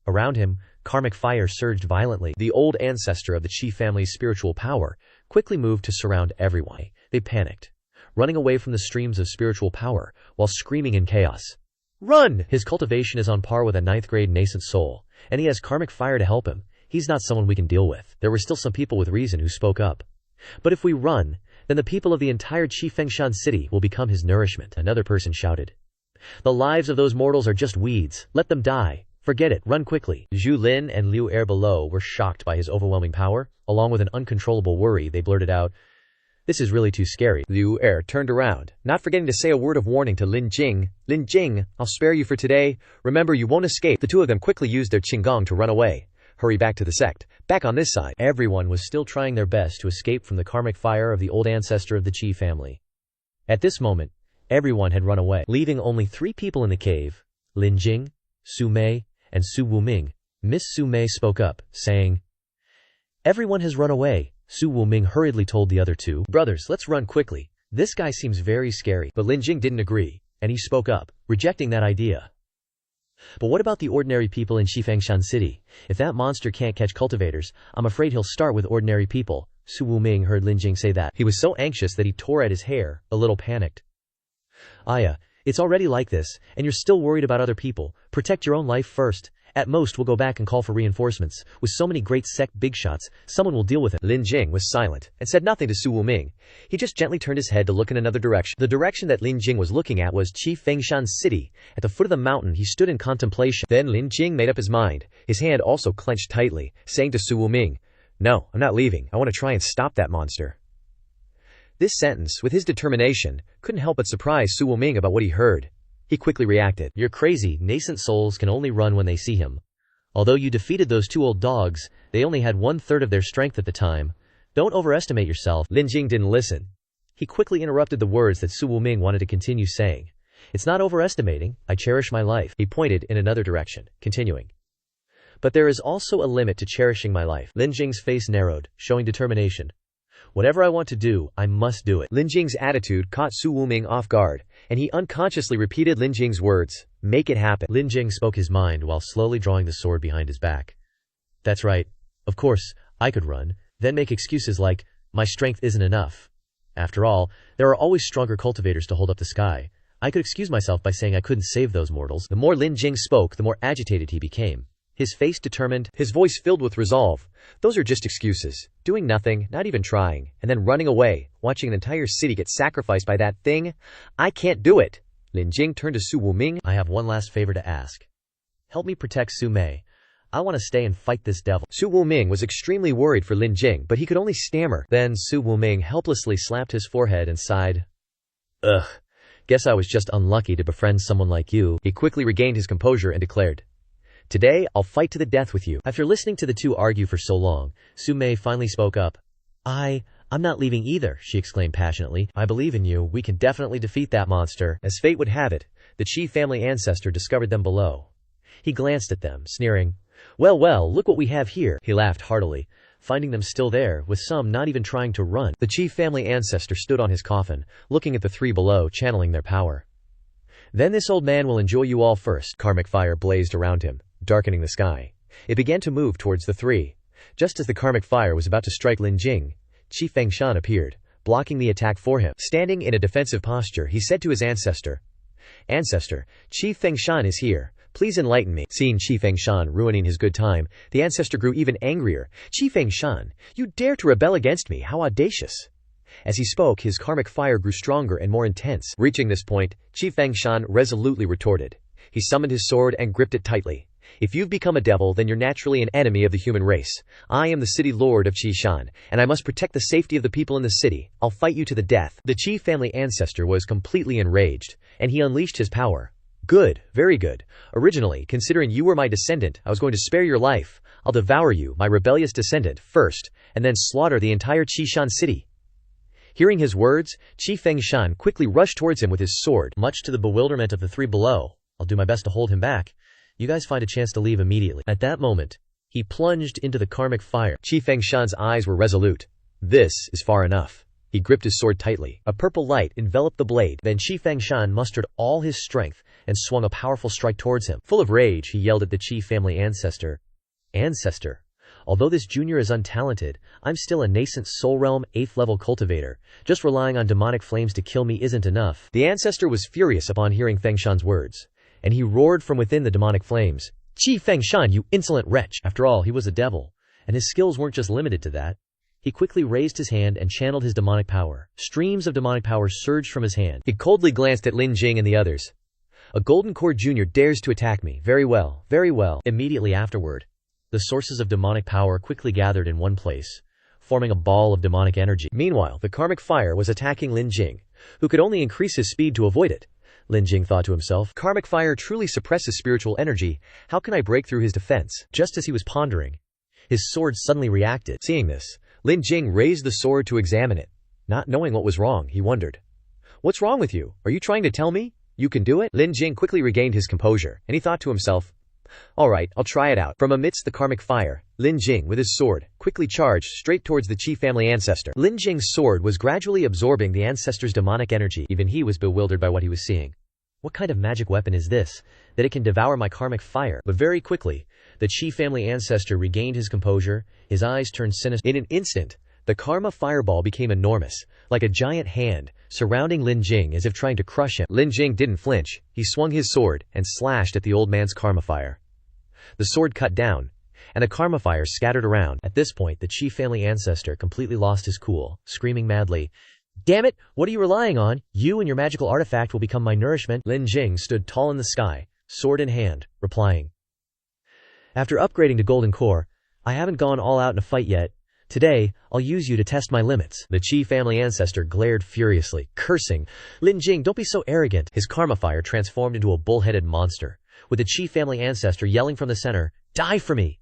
Around him, karmic fire surged violently. The old ancestor of the Qi family's spiritual power quickly moved to surround everyone. They panicked, running away from the streams of spiritual power, while screaming in chaos. Run! His cultivation is on par with a 9th grade nascent soul, and he has karmic fire to help him. He's not someone we can deal with. There were still some people with reason who spoke up. But if we run, then the people of the entire Qi Fengshan city will become his nourishment. Another person shouted. The lives of those mortals are just weeds. Let them die. Forget it. Run quickly. Zhu Lin and Liu Er below were shocked by his overwhelming power. Along with an uncontrollable worry, they blurted out, This is really too scary. Liu Er turned around, not forgetting to say a word of warning to Lin Jing. Lin Jing, I'll spare you for today. Remember, you won't escape. The two of them quickly used their Qinggong to run away. Hurry back to the sect. Back on this side. Everyone was still trying their best to escape from the karmic fire of the old ancestor of the Qi family. At this moment, everyone had run away, leaving only 3 people in the cave, Lin Jing, Su Mei, and Su Wuming. Miss Su Mei spoke up, saying, Everyone has run away. Su Wuming hurriedly told the other 2. Brothers, let's run quickly. This guy seems very scary. But Lin Jing didn't agree, and he spoke up, rejecting that idea. But what about the ordinary people in Shifengshan City? If that monster can't catch cultivators, I'm afraid he'll start with ordinary people. Su Wuming heard Lin Jing say that. He was so anxious that he tore at his hair, a little panicked. Aya, it's already like this, and you're still worried about other people. Protect your own life first. At most we'll go back and call for reinforcements. With so many great sect big shots, someone will deal with it. Lin Jing was silent, and said nothing to Su Wuming. He just gently turned his head to look in another direction. The direction that Lin Jing was looking at was Qi Fengshan City. At the foot of the mountain he stood in contemplation. Then Lin Jing made up his mind. His hand also clenched tightly, saying to Su Wuming, No, I'm not leaving. I want to try and stop that monster. This sentence, with his determination, couldn't help but surprise Su Wuming about what he heard. He quickly reacted. You're crazy, nascent souls can only run when they see him. Although you defeated those 2 old dogs, they only had 1/3 of their strength at the time. Don't overestimate yourself. Lin Jing didn't listen. He quickly interrupted the words that Su Wuming wanted to continue saying. It's not overestimating, I cherish my life. He pointed in another direction, continuing. But there is also a limit to cherishing my life. Lin Jing's face narrowed, showing determination. Whatever I want to do, I must do it. Lin Jing's attitude caught Su Wuming off guard, and he unconsciously repeated Lin Jing's words, make it happen. Lin Jing spoke his mind while slowly drawing the sword behind his back. That's right. Of course, I could run, then make excuses like, my strength isn't enough. After all, there are always stronger cultivators to hold up the sky. I could excuse myself by saying I couldn't save those mortals. The more Lin Jing spoke, the more agitated he became. His face determined, his voice filled with resolve. Those are just excuses. Doing nothing, not even trying, and then running away, watching an entire city get sacrificed by that thing. I can't do it. Lin Jing turned to Su Wuming. I have one last favor to ask. Help me protect Su Mei. I want to stay and fight this devil. Su Wuming was extremely worried for Lin Jing, but he could only stammer. Then Su Wuming helplessly slapped his forehead and sighed. Ugh, guess I was just unlucky to befriend someone like you. He quickly regained his composure and declared. Today, I'll fight to the death with you. After listening to the 2 argue for so long, Su Mei finally spoke up. I'm not leaving either, she exclaimed passionately. I believe in you, we can definitely defeat that monster. As fate would have it, the Qi family ancestor discovered them below. He glanced at them, sneering. Well, look what we have here. He laughed heartily, finding them still there, with some not even trying to run. The Qi family ancestor stood on his coffin, looking at the 3 below, channeling their power. Then this old man will enjoy you all first. Karmic fire blazed around him, darkening the sky. It began to move towards the 3. Just as the karmic fire was about to strike Lin Jing, Qi Fengshan appeared, blocking the attack for him. Standing in a defensive posture, he said to his ancestor, Ancestor, Qi Fengshan is here. Please enlighten me. Seeing Qi Fengshan ruining his good time, the ancestor grew even angrier. Qi Fengshan, you dare to rebel against me, how audacious. As he spoke, his karmic fire grew stronger and more intense. Reaching this point, Qi Fengshan resolutely retorted. He summoned his sword and gripped it tightly. If you've become a devil, then you're naturally an enemy of the human race. I am the city lord of Qishan, and I must protect the safety of the people in the city. I'll fight you to the death. The Qi family ancestor was completely enraged, and he unleashed his power. Good, very good. Originally, considering you were my descendant, I was going to spare your life. I'll devour you, my rebellious descendant, first, and then slaughter the entire Qishan city. Hearing his words, Qi Fengshan quickly rushed towards him with his sword. Much to the bewilderment of the 3 below, I'll do my best to hold him back. You guys find a chance to leave immediately. At that moment, he plunged into the karmic fire. Qi Fengshan's eyes were resolute. This is far enough. He gripped his sword tightly. A purple light enveloped the blade. Then Qi Fengshan mustered all his strength and swung a powerful strike towards him. Full of rage, he yelled at the Qi family ancestor. Ancestor, although this junior is untalented, I'm still a nascent soul realm 8th level cultivator. Just relying on demonic flames to kill me isn't enough. The ancestor was furious upon hearing Fengshan's words, and he roared from within the demonic flames. Qi Fengshan, you insolent wretch! After all, he was a devil, and his skills weren't just limited to that. He quickly raised his hand and channeled his demonic power. Streams of demonic power surged from his hand. He coldly glanced at Lin Jing and the others. A Golden Core Junior dares to attack me. Very well, very well. Immediately afterward, the sources of demonic power quickly gathered in one place, forming a ball of demonic energy. Meanwhile, the karmic fire was attacking Lin Jing, who could only increase his speed to avoid it. Lin Jing thought to himself, karmic fire truly suppresses spiritual energy. How can I break through his defense? Just as he was pondering, his sword suddenly reacted. Seeing this, Lin Jing raised the sword to examine it. Not knowing what was wrong, he wondered. What's wrong with you? Are you trying to tell me you can do it? Lin Jing quickly regained his composure, and he thought to himself, all right, I'll try it out. From amidst the karmic fire, Lin Jing, with his sword, quickly charged straight towards the Qi family ancestor. Lin Jing's sword was gradually absorbing the ancestor's demonic energy. Even he was bewildered by what he was seeing. What kind of magic weapon is this, that it can devour my karmic fire? But very quickly, the Qi family ancestor regained his composure, his eyes turned sinister. In an instant, the karma fireball became enormous, like a giant hand, surrounding Lin Jing as if trying to crush him. Lin Jing didn't flinch. He swung his sword and slashed at the old man's karma fire. The sword cut down, and the karma fire scattered around. At this point, the Qi family ancestor completely lost his cool, screaming madly, "Damn it, what are you relying on? You and your magical artifact will become my nourishment." Lin Jing stood tall in the sky, sword in hand, replying, "After upgrading to Golden Core, I haven't gone all out in a fight yet. Today, I'll use you to test my limits. The Qi family ancestor glared furiously, cursing, Lin Jing, don't be so arrogant. His karma fire transformed into a bull-headed monster, with the Qi family ancestor yelling from the center, die for me.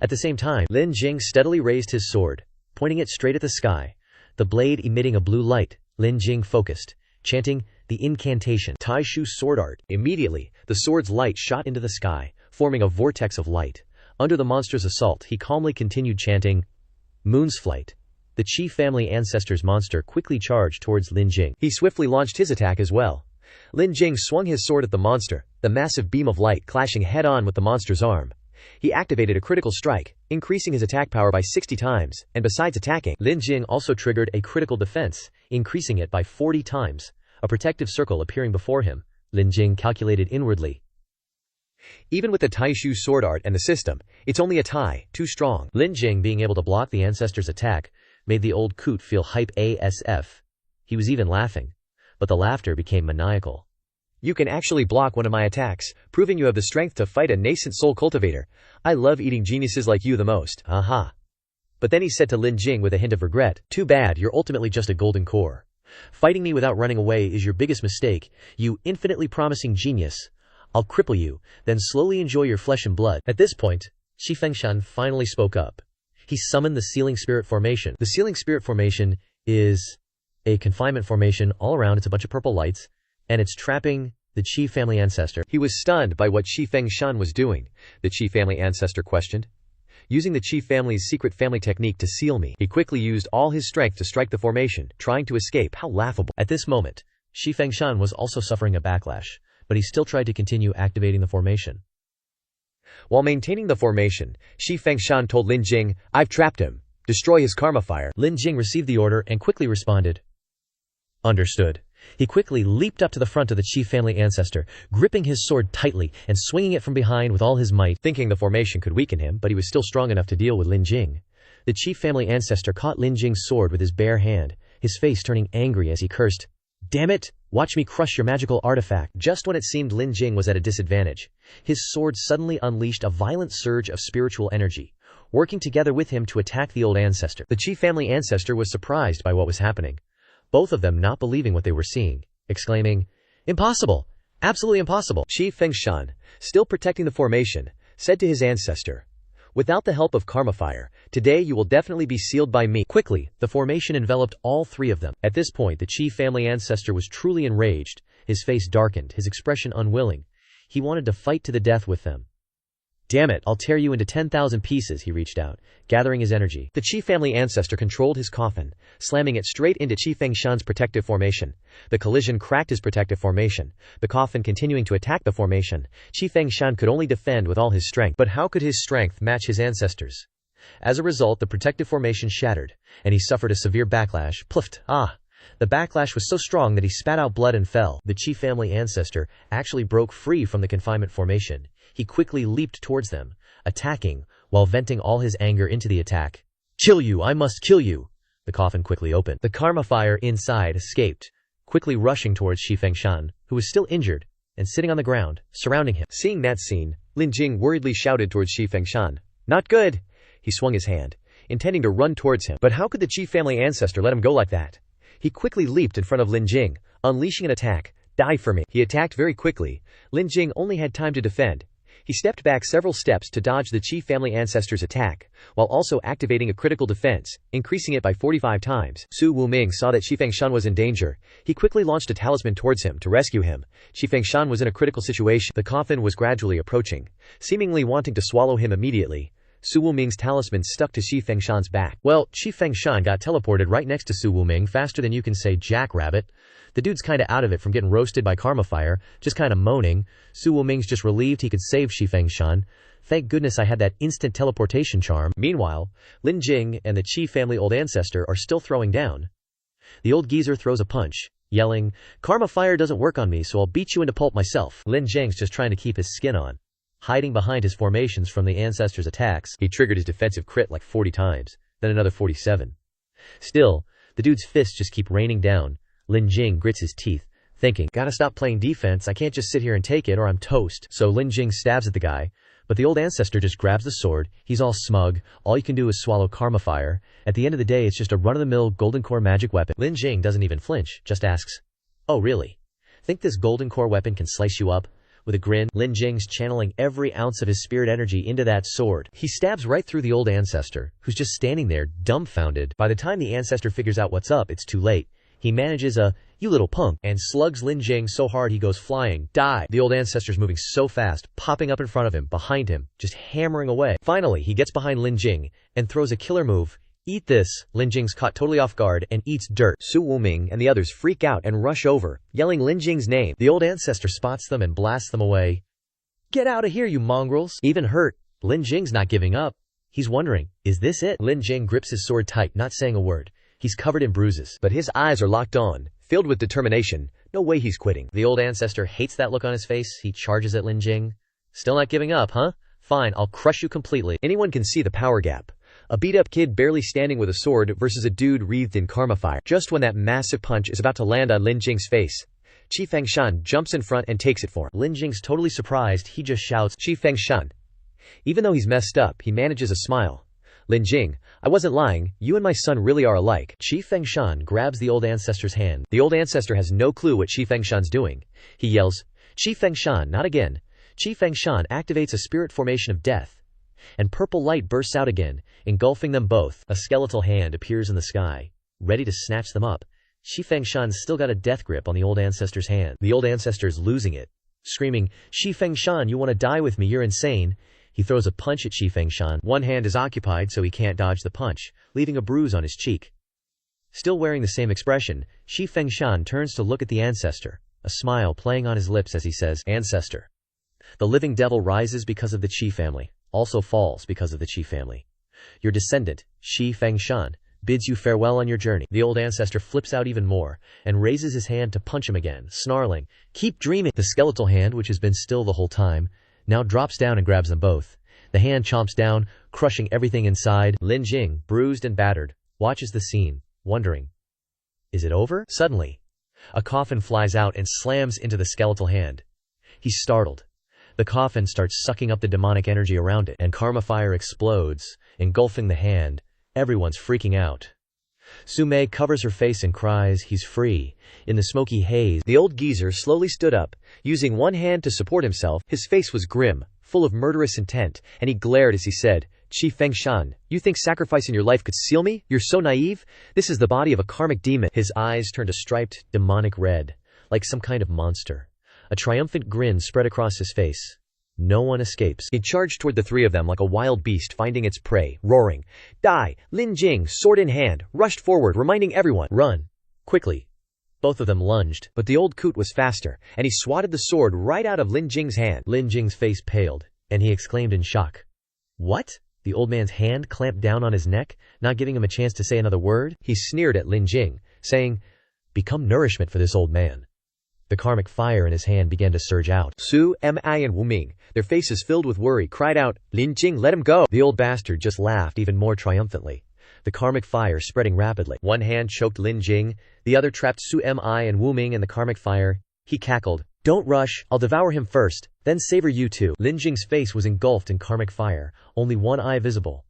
At the same time, Lin Jing steadily raised his sword, pointing it straight at the sky, the blade emitting a blue light. Lin Jing focused, chanting the incantation, Tai Shu sword art. Immediately, the sword's light shot into the sky, forming a vortex of light. Under the monster's assault, he calmly continued chanting, Moon's Flight. The Qi family ancestor's monster quickly charged towards Lin Jing. He swiftly launched his attack as well. Lin Jing swung his sword at the monster, the massive beam of light clashing head-on with the monster's arm. He activated a critical strike, increasing his attack power by 60 times, and besides attacking, Lin Jing also triggered a critical defense, increasing it by 40 times. A protective circle appearing before him, Lin Jing calculated inwardly. Even with the Tai Shu sword art and the system, it's only a Tai, too strong. Lin Jing being able to block the ancestor's attack made the old coot feel hype ASF. He was even laughing, but the laughter became maniacal. You can actually block one of my attacks, proving you have the strength to fight a nascent soul cultivator. I love eating geniuses like you the most, aha. But then he said to Lin Jing with a hint of regret, too bad, you're ultimately just a golden core. Fighting me without running away is your biggest mistake, you infinitely promising genius. I'll cripple you, then slowly enjoy your flesh and blood. At this point, Qi Fengshan finally spoke up. He summoned the Sealing Spirit Formation. The Sealing Spirit Formation is a confinement formation all around. It's a bunch of purple lights, and it's trapping the Qi family ancestor. He was stunned by what Qi Fengshan was doing. The Qi family ancestor questioned, using the Qi family's secret family technique to seal me. He quickly used all his strength to strike the formation, trying to escape. How laughable. At this moment, Qi Fengshan was also suffering a backlash, but he still tried to continue activating the formation. While maintaining the formation, Qi Fengshan told Lin Jing, I've trapped him. Destroy his karma fire. Lin Jing received the order and quickly responded, understood. He quickly leaped up to the front of the Qi family ancestor, gripping his sword tightly and swinging it from behind with all his might, thinking the formation could weaken him, but he was still strong enough to deal with Lin Jing. The Qi family ancestor caught Lin Jing's sword with his bare hand, his face turning angry as he cursed, damn it, watch me crush your magical artifact. Just when it seemed Lin Jing was at a disadvantage, his sword suddenly unleashed a violent surge of spiritual energy, working together with him to attack the old ancestor. The Qi family ancestor was surprised by what was happening, both of them not believing what they were seeing, exclaiming, impossible, absolutely impossible. Qi Fengshan, still protecting the formation, said to his ancestor, without the help of karma fire, today you will definitely be sealed by me. Quickly, the formation enveloped all three of them. At this point, the Qi family ancestor was truly enraged, his face darkened, his expression unwilling. He wanted to fight to the death with them. Damn it, I'll tear you into 10,000 pieces, he reached out, gathering his energy. The Qi family ancestor controlled his coffin, slamming it straight into Qi Fengshan's protective formation. The collision cracked his protective formation, the coffin continuing to attack the formation. Qi Fengshan could only defend with all his strength, but how could his strength match his ancestors'? As a result, the protective formation shattered, and he suffered a severe backlash. Pluft, the backlash was so strong that he spat out blood and fell. The Qi family ancestor actually broke free from the confinement formation. He quickly leaped towards them, attacking, while venting all his anger into the attack. Kill you, I must kill you! The coffin quickly opened. The karma fire inside escaped, quickly rushing towards Qi Fengshan, who was still injured, and sitting on the ground, surrounding him. Seeing that scene, Lin Jing worriedly shouted towards Qi Fengshan, not good! He swung his hand, intending to run towards him. But how could the Qi family ancestor let him go like that? He quickly leaped in front of Lin Jing, unleashing an attack. Die for me. He attacked very quickly. Lin Jing only had time to defend. He stepped back several steps to dodge the Qi family ancestor's attack, while also activating a critical defense, increasing it by 45 times. Su Wuming saw that Qi Fengshan was in danger. He quickly launched a talisman towards him to rescue him. Qi Fengshan was in a critical situation. The coffin was gradually approaching, seemingly wanting to swallow him immediately. Su Wuming's talisman stuck to Qi Fengshan's back. Well, Qi Fengshan got teleported right next to Su Wuming faster than you can say jackrabbit. The dude's kinda out of it from getting roasted by karma fire, just kinda moaning. Su Wuming's just relieved he could save Qi Fengshan. Thank goodness I had that instant teleportation charm. Meanwhile, Lin Jing and the Qi family old ancestor are still throwing down. The old geezer throws a punch, yelling, karma fire doesn't work on me, so I'll beat you into pulp myself. Lin Jing's just trying to keep his skin on, hiding behind his formations from the ancestor's attacks. He triggered his defensive crit like 40 times, then another 47. Still, the dude's fists just keep raining down. Lin Jing grits his teeth, thinking, gotta stop playing defense, I can't just sit here and take it or I'm toast. So Lin Jing stabs at the guy, But the old ancestor just grabs the sword. He's all smug. All you can do is swallow karma fire. At the end of the day, it's just a run-of-the-mill golden core magic weapon. Lin Jing doesn't even flinch, just asks, "Oh, really? Think this golden core weapon can slice you up?" With a grin, Lin Jing's channeling every ounce of his spirit energy into that sword. He stabs right through the old ancestor, who's just standing there, dumbfounded. By the time the ancestor figures out what's up, it's too late. He manages a, "You little punk," and slugs Lin Jing so hard he goes flying. Die! The old ancestor's moving so fast, popping up in front of him, behind him, just hammering away. Finally, he gets behind Lin Jing and throws a killer move. "Eat this." Lin Jing's caught totally off guard and eats dirt. Su Wuming and the others freak out and rush over, yelling Lin Jing's name. The old ancestor spots them and blasts them away. "Get out of here, you mongrels!" Even hurt, Lin Jing's not giving up. He's wondering, is this it? Lin Jing grips his sword tight, not saying a word. He's covered in bruises, but his eyes are locked on, filled with determination. No way he's quitting. The old ancestor hates that look on his face. He charges at Lin Jing. "Still not giving up, huh? Fine, I'll crush you completely." Anyone can see the power gap. A beat-up kid barely standing with a sword versus a dude wreathed in karma fire. Just when that massive punch is about to land on Lin Jing's face, Qi Fengshan jumps in front and takes it for him. Lin Jing's totally surprised. He just shouts, "Qi Fengshan." Even though he's messed up, he manages a smile. "Lin Jing, I wasn't lying. You and my son really are alike." Qi Fengshan grabs the old ancestor's hand. The old ancestor has no clue what Qi Fengshan's doing. He yells, "Qi Fengshan, not again." Qi Fengshan activates a spirit formation of death, and purple light bursts out again, engulfing them both. A skeletal hand appears in the sky, ready to snatch them up. Qi Fengshan's still got a death grip on the old ancestor's hand. The old ancestor's losing it, screaming, "Qi Fengshan, you want to die with me? You're insane." He throws a punch at Qi Fengshan. One hand is occupied, so he can't dodge the punch, leaving a bruise on his cheek. Still wearing the same expression, Qi Fengshan turns to look at the ancestor, a smile playing on his lips as he says, "Ancestor. The living devil rises because of the Qi family, also falls because of the Qi family. Your descendant, Qi Fengshan, bids you farewell on your journey." The old ancestor flips out even more and raises his hand to punch him again, snarling, "Keep dreaming." The skeletal hand, which has been still the whole time, now drops down and grabs them both. The hand chomps down, crushing everything inside. Lin Jing, bruised and battered, watches the scene, wondering, is it over? Suddenly, a coffin flies out and slams into the skeletal hand. He's startled. The coffin starts sucking up the demonic energy around it, and karma fire explodes, engulfing the hand. Everyone's freaking out. Su Mei covers her face and cries, "He's free." In the smoky haze, the old geezer slowly stood up, using one hand to support himself. His face was grim, full of murderous intent, and he glared as he said, "Qi Fengshan, you think sacrificing your life could seal me? You're so naive. This is the body of a karmic demon." His eyes turned a striped, demonic red, like some kind of monster. A triumphant grin spread across his face. No one escapes. He charged toward the three of them like a wild beast finding its prey, roaring, "Die!" Lin Jing, sword in hand, rushed forward, reminding everyone, "Run! Quickly!" Both of them lunged, but the old coot was faster, and he swatted the sword right out of Lin Jing's hand. Lin Jing's face paled, and he exclaimed in shock, "What?" The old man's hand clamped down on his neck, not giving him a chance to say another word. He sneered at Lin Jing, saying, "Become nourishment for this old man." The karmic fire in his hand began to surge out. Su, Mi and Wuming, their faces filled with worry, cried out, "Lin Jing, let him go!" The old bastard just laughed even more triumphantly. The karmic fire spreading rapidly. One hand choked Lin Jing, the other trapped Su Mi and Wuming in the karmic fire. He cackled, "Don't rush, I'll devour him first, then savor you too." Lin Jing's face was engulfed in karmic fire, only one eye visible.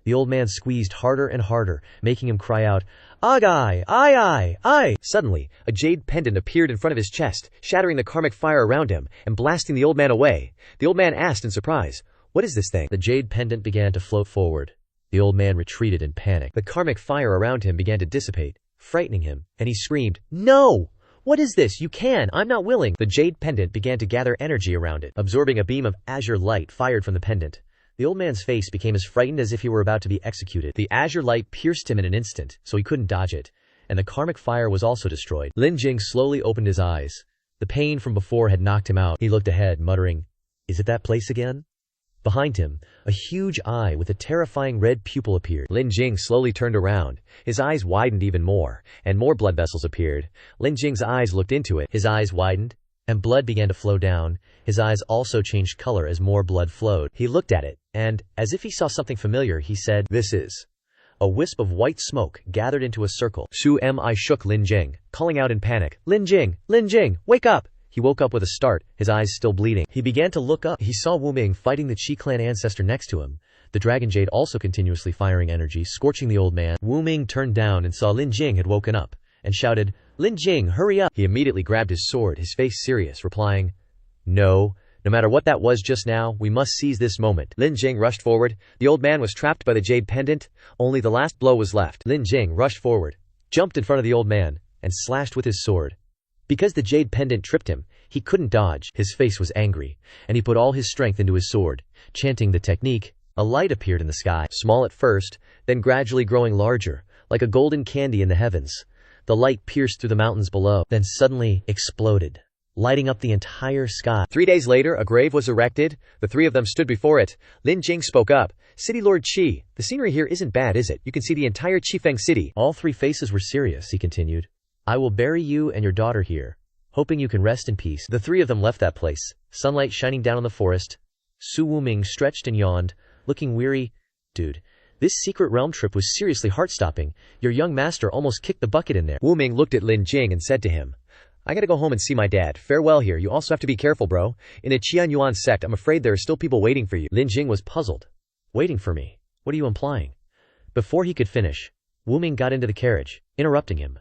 The old man squeezed harder and harder, making him cry out, "Agai! Ai! Suddenly, a jade pendant appeared in front of his chest, shattering the karmic fire around him and blasting the old man away. The old man asked in surprise, "What is this thing?" The jade pendant began to float forward. The old man retreated in panic. The karmic fire around him began to dissipate, frightening him, and he screamed, "No! What is this? You can! I'm not willing!" The jade pendant began to gather energy around it, absorbing a beam of azure light fired from the pendant. The old man's face became as frightened as if he were about to be executed. The azure light pierced him in an instant, so he couldn't dodge it, and the karmic fire was also destroyed. Lin Jing slowly opened his eyes. The pain from before had knocked him out. He looked ahead, muttering, "Is it that place again?" Behind him, a huge eye with a terrifying red pupil appeared. Lin Jing slowly turned around. His eyes widened even more, and more blood vessels appeared. Lin Jing's eyes looked into it. His eyes widened, and blood began to flow down. His eyes also changed color as more blood flowed. He looked at it, and, as if he saw something familiar, he said, "This is." A wisp of white smoke gathered into a circle. Su Mi shook Lin Jing, calling out in panic, "Lin Jing! Lin Jing! Wake up! He woke up with a start, his eyes still bleeding. He began to look up. He saw Wu Ming fighting the Qi clan ancestor next to him. The dragon jade also continuously firing energy, scorching the old man. Wu Ming turned down and saw Lin Jing had woken up, and shouted, "Lin Jing, hurry up!" He immediately grabbed his sword, his face serious, replying, No matter what that was just now, we must seize this moment. Lin Jing rushed forward. The old man was trapped by the jade pendant. Only the last blow was left. Lin Jing rushed forward, jumped in front of the old man, and slashed with his sword. Because the jade pendant tripped him, he couldn't dodge. His face was angry, and he put all his strength into his sword. Chanting the technique, a light appeared in the sky, small at first, then gradually growing larger, like a golden candy in the heavens. The light pierced through the mountains below, then suddenly exploded, lighting up the entire sky. 3 days later, a grave was erected. The three of them stood before it. Lin Jing spoke up. "City Lord Qi, the scenery here isn't bad, is it? You can see the entire Qifeng city." All three faces were serious, he continued. "I will bury you and your daughter here, hoping you can rest in peace." The three of them left that place, sunlight shining down on the forest. Su Wuming stretched and yawned, looking weary. "Dude, this secret realm trip was seriously heart-stopping. Your young master almost kicked the bucket in there." Wuming looked at Lin Jing and said to him, "I gotta go home and see my dad. Farewell here. You also have to be careful, bro. In a Qianyuan sect, I'm afraid there are still people waiting for you." Lin Jing was puzzled. "Waiting for me? What are you implying?" Before he could finish, Wuming got into the carriage, interrupting him.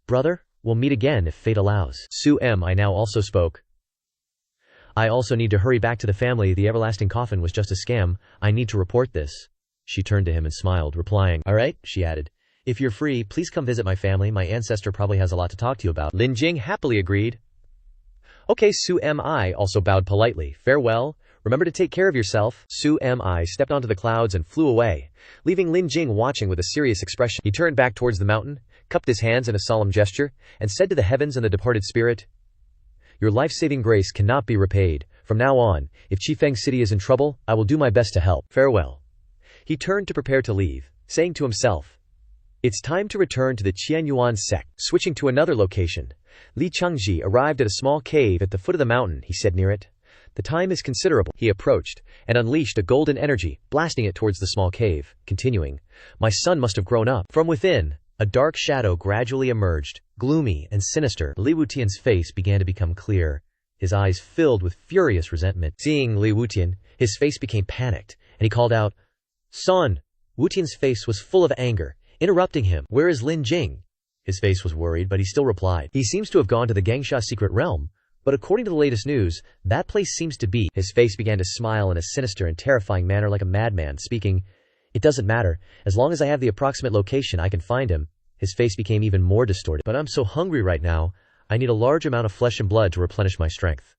"Brother, we'll meet again if fate allows." Su I now also spoke. "I also need to hurry back to the family. The everlasting coffin was just a scam. I need to report this." She turned to him and smiled, replying, "All right," she added. "If you're free, please come visit my family. My ancestor probably has a lot to talk to you about." Lin Jing happily agreed. "Okay." Su I also bowed politely. "Farewell. Remember to take care of yourself." Su I stepped onto the clouds and flew away, leaving Lin Jing watching with a serious expression. He turned back towards the mountain, cupped his hands in a solemn gesture, and said to the heavens and the departed spirit, "Your life-saving grace cannot be repaid. From now on, if Qifeng City is in trouble, I will do my best to help. Farewell." He turned to prepare to leave, saying to himself, "It's time to return to the Qianyuan sect." Switching to another location, Li Changji arrived at a small cave at the foot of the mountain. He said near it, "The time is considerable." He approached and unleashed a golden energy, blasting it towards the small cave, continuing, "My son must have grown up." From within, a dark shadow gradually emerged, gloomy and sinister. Li Wutian's face began to become clear, his eyes filled with furious resentment. Seeing Li Wutian, his face became panicked, and he called out, "Son!" Wutian's face was full of anger, interrupting him, "Where is Lin Jing?" His face was worried, but he still replied, "He seems to have gone to the Gangsha secret realm, but according to the latest news, that place seems to be—" His face began to smile in a sinister and terrifying manner like a madman, speaking, "It doesn't matter. As long as I have the approximate location, I can find him." His face became even more distorted. "But I'm so hungry right now. I need a large amount of flesh and blood to replenish my strength."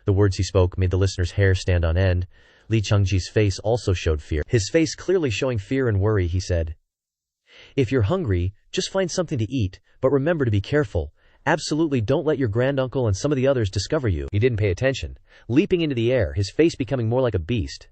The words he spoke made the listener's hair stand on end. Li Changji's face also showed fear. His face clearly showing fear and worry, he said, "If you're hungry, just find something to eat, but remember to be careful. Absolutely don't let your granduncle and some of the others discover you." He didn't pay attention, leaping into the air, his face becoming more like a beast.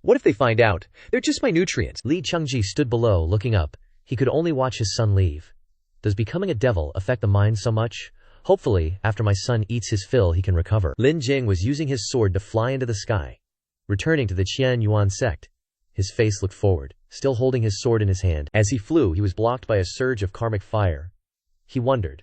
"What if they find out? They're just my nutrients." Li Changji stood below, looking up. He could only watch his son leave. Does becoming a devil affect the mind so much? Hopefully, after my son eats his fill, he can recover. Lin Jing was using his sword to fly into the sky, returning to the Qianyuan sect. His face looked forward, still holding his sword in his hand. As he flew, he was blocked by a surge of karmic fire. He wondered,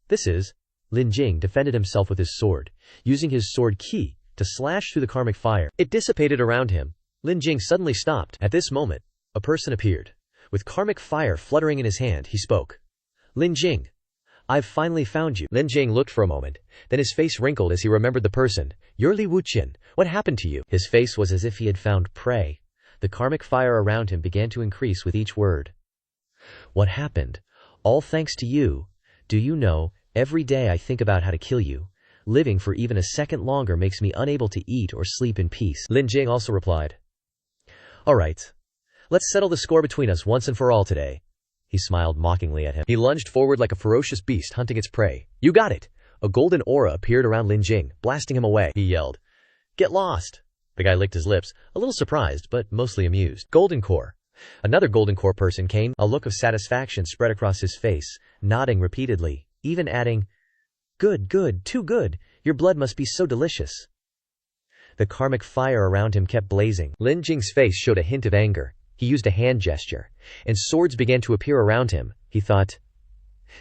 this is... Lin Jing defended himself with his sword, using his sword qi to slash through the karmic fire. It dissipated around him. Lin Jing suddenly stopped. At this moment, a person appeared. With karmic fire fluttering in his hand, he spoke. "Lin Jing, I've finally found you." Lin Jing looked for a moment, then his face wrinkled as he remembered the person. "You're Li Wuqian. What happened to you?" His face was as if he had found prey. The karmic fire around him began to increase with each word. "What happened? All thanks to you. Do you know, every day I think about how to kill you. Living for even a second longer makes me unable to eat or sleep in peace." Lin Jing also replied, "All right. Let's settle the score between us once and for all today." He smiled mockingly at him. He lunged forward like a ferocious beast hunting its prey. "You got it!" A golden aura appeared around Lin Jing, blasting him away. He yelled, "Get lost!" The guy licked his lips, a little surprised, but mostly amused. Golden Core. Another Golden Core person came, a look of satisfaction spread across his face, nodding repeatedly, even adding, "Good, good, too good. Your blood must be so delicious." The karmic fire around him kept blazing. Lin Jing's face showed a hint of anger. He used a hand gesture, and swords began to appear around him. He thought,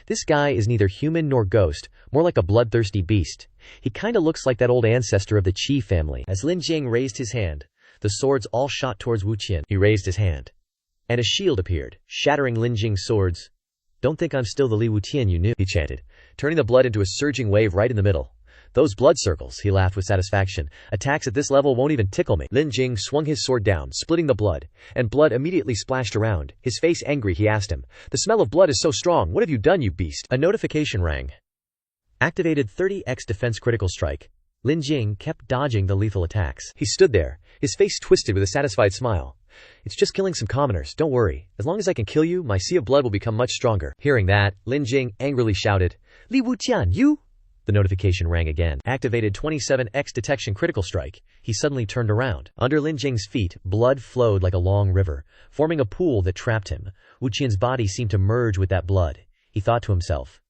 This guy is neither human nor ghost, more like a bloodthirsty beast. He kinda looks like that old ancestor of the Qi family. As Lin Jing raised his hand, the swords all shot towards Wu Qian. He raised his hand, and a shield appeared, shattering Lin Jing's swords. "Don't think I'm still the Li Wu Tian you knew," he chanted, turning the blood into a surging wave right in the middle. "Those blood circles," he laughed with satisfaction. "Attacks at this level won't even tickle me." Lin Jing swung his sword down, splitting the blood, and blood immediately splashed around. His face angry, he asked him, "The smell of blood is so strong. What have you done, you beast?" A notification rang. Activated 30x defense critical strike. Lin Jing kept dodging the lethal attacks. He stood there, his face twisted with a satisfied smile. "It's just killing some commoners, don't worry. As long as I can kill you, my sea of blood will become much stronger." Hearing that, Lin Jing angrily shouted, "Li Wu Tian, you?" The notification rang again. Activated 27x detection critical strike. He suddenly turned around. Under Lin Jing's feet, blood flowed like a long river, forming a pool that trapped him. Wu Qian's body seemed to merge with that blood. He thought to himself,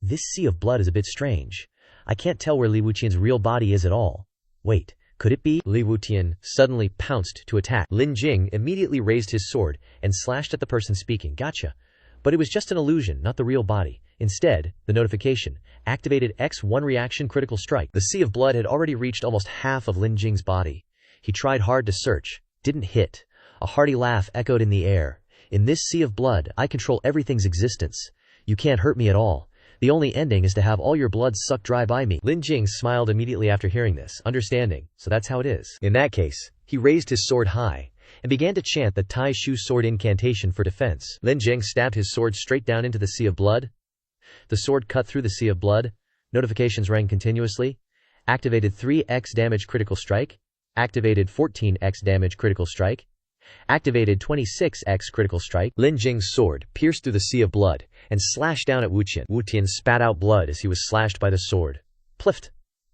"This sea of blood is a bit strange. I can't tell where Li Wu Qian's real body is at all. Wait, could it be?" Li Wu Tian suddenly pounced to attack. Lin Jing immediately raised his sword and slashed at the person speaking. "Gotcha." But it was just an illusion, not the real body. Instead, the notification activated X1 reaction critical strike. The sea of blood had already reached almost half of Lin Jing's body. He tried hard to search, didn't hit. A hearty laugh echoed in the air. "In this sea of blood, I control everything's existence. You can't hurt me at all. The only ending is to have all your blood sucked dry by me." Lin Jing smiled immediately after hearing this, understanding, so that's how it is. In that case, he raised his sword high and began to chant the Tai Shu sword incantation for defense. Lin Jing stabbed his sword straight down into the sea of blood. The sword cut through the sea of blood. Notifications rang continuously. Activated 3x damage critical strike. Activated 14x damage critical strike. Activated 26x critical strike. Lin Jing's sword pierced through the sea of blood and slashed down at Wu Qian. Wu Tian spat out blood as he was slashed by the sword. Plift.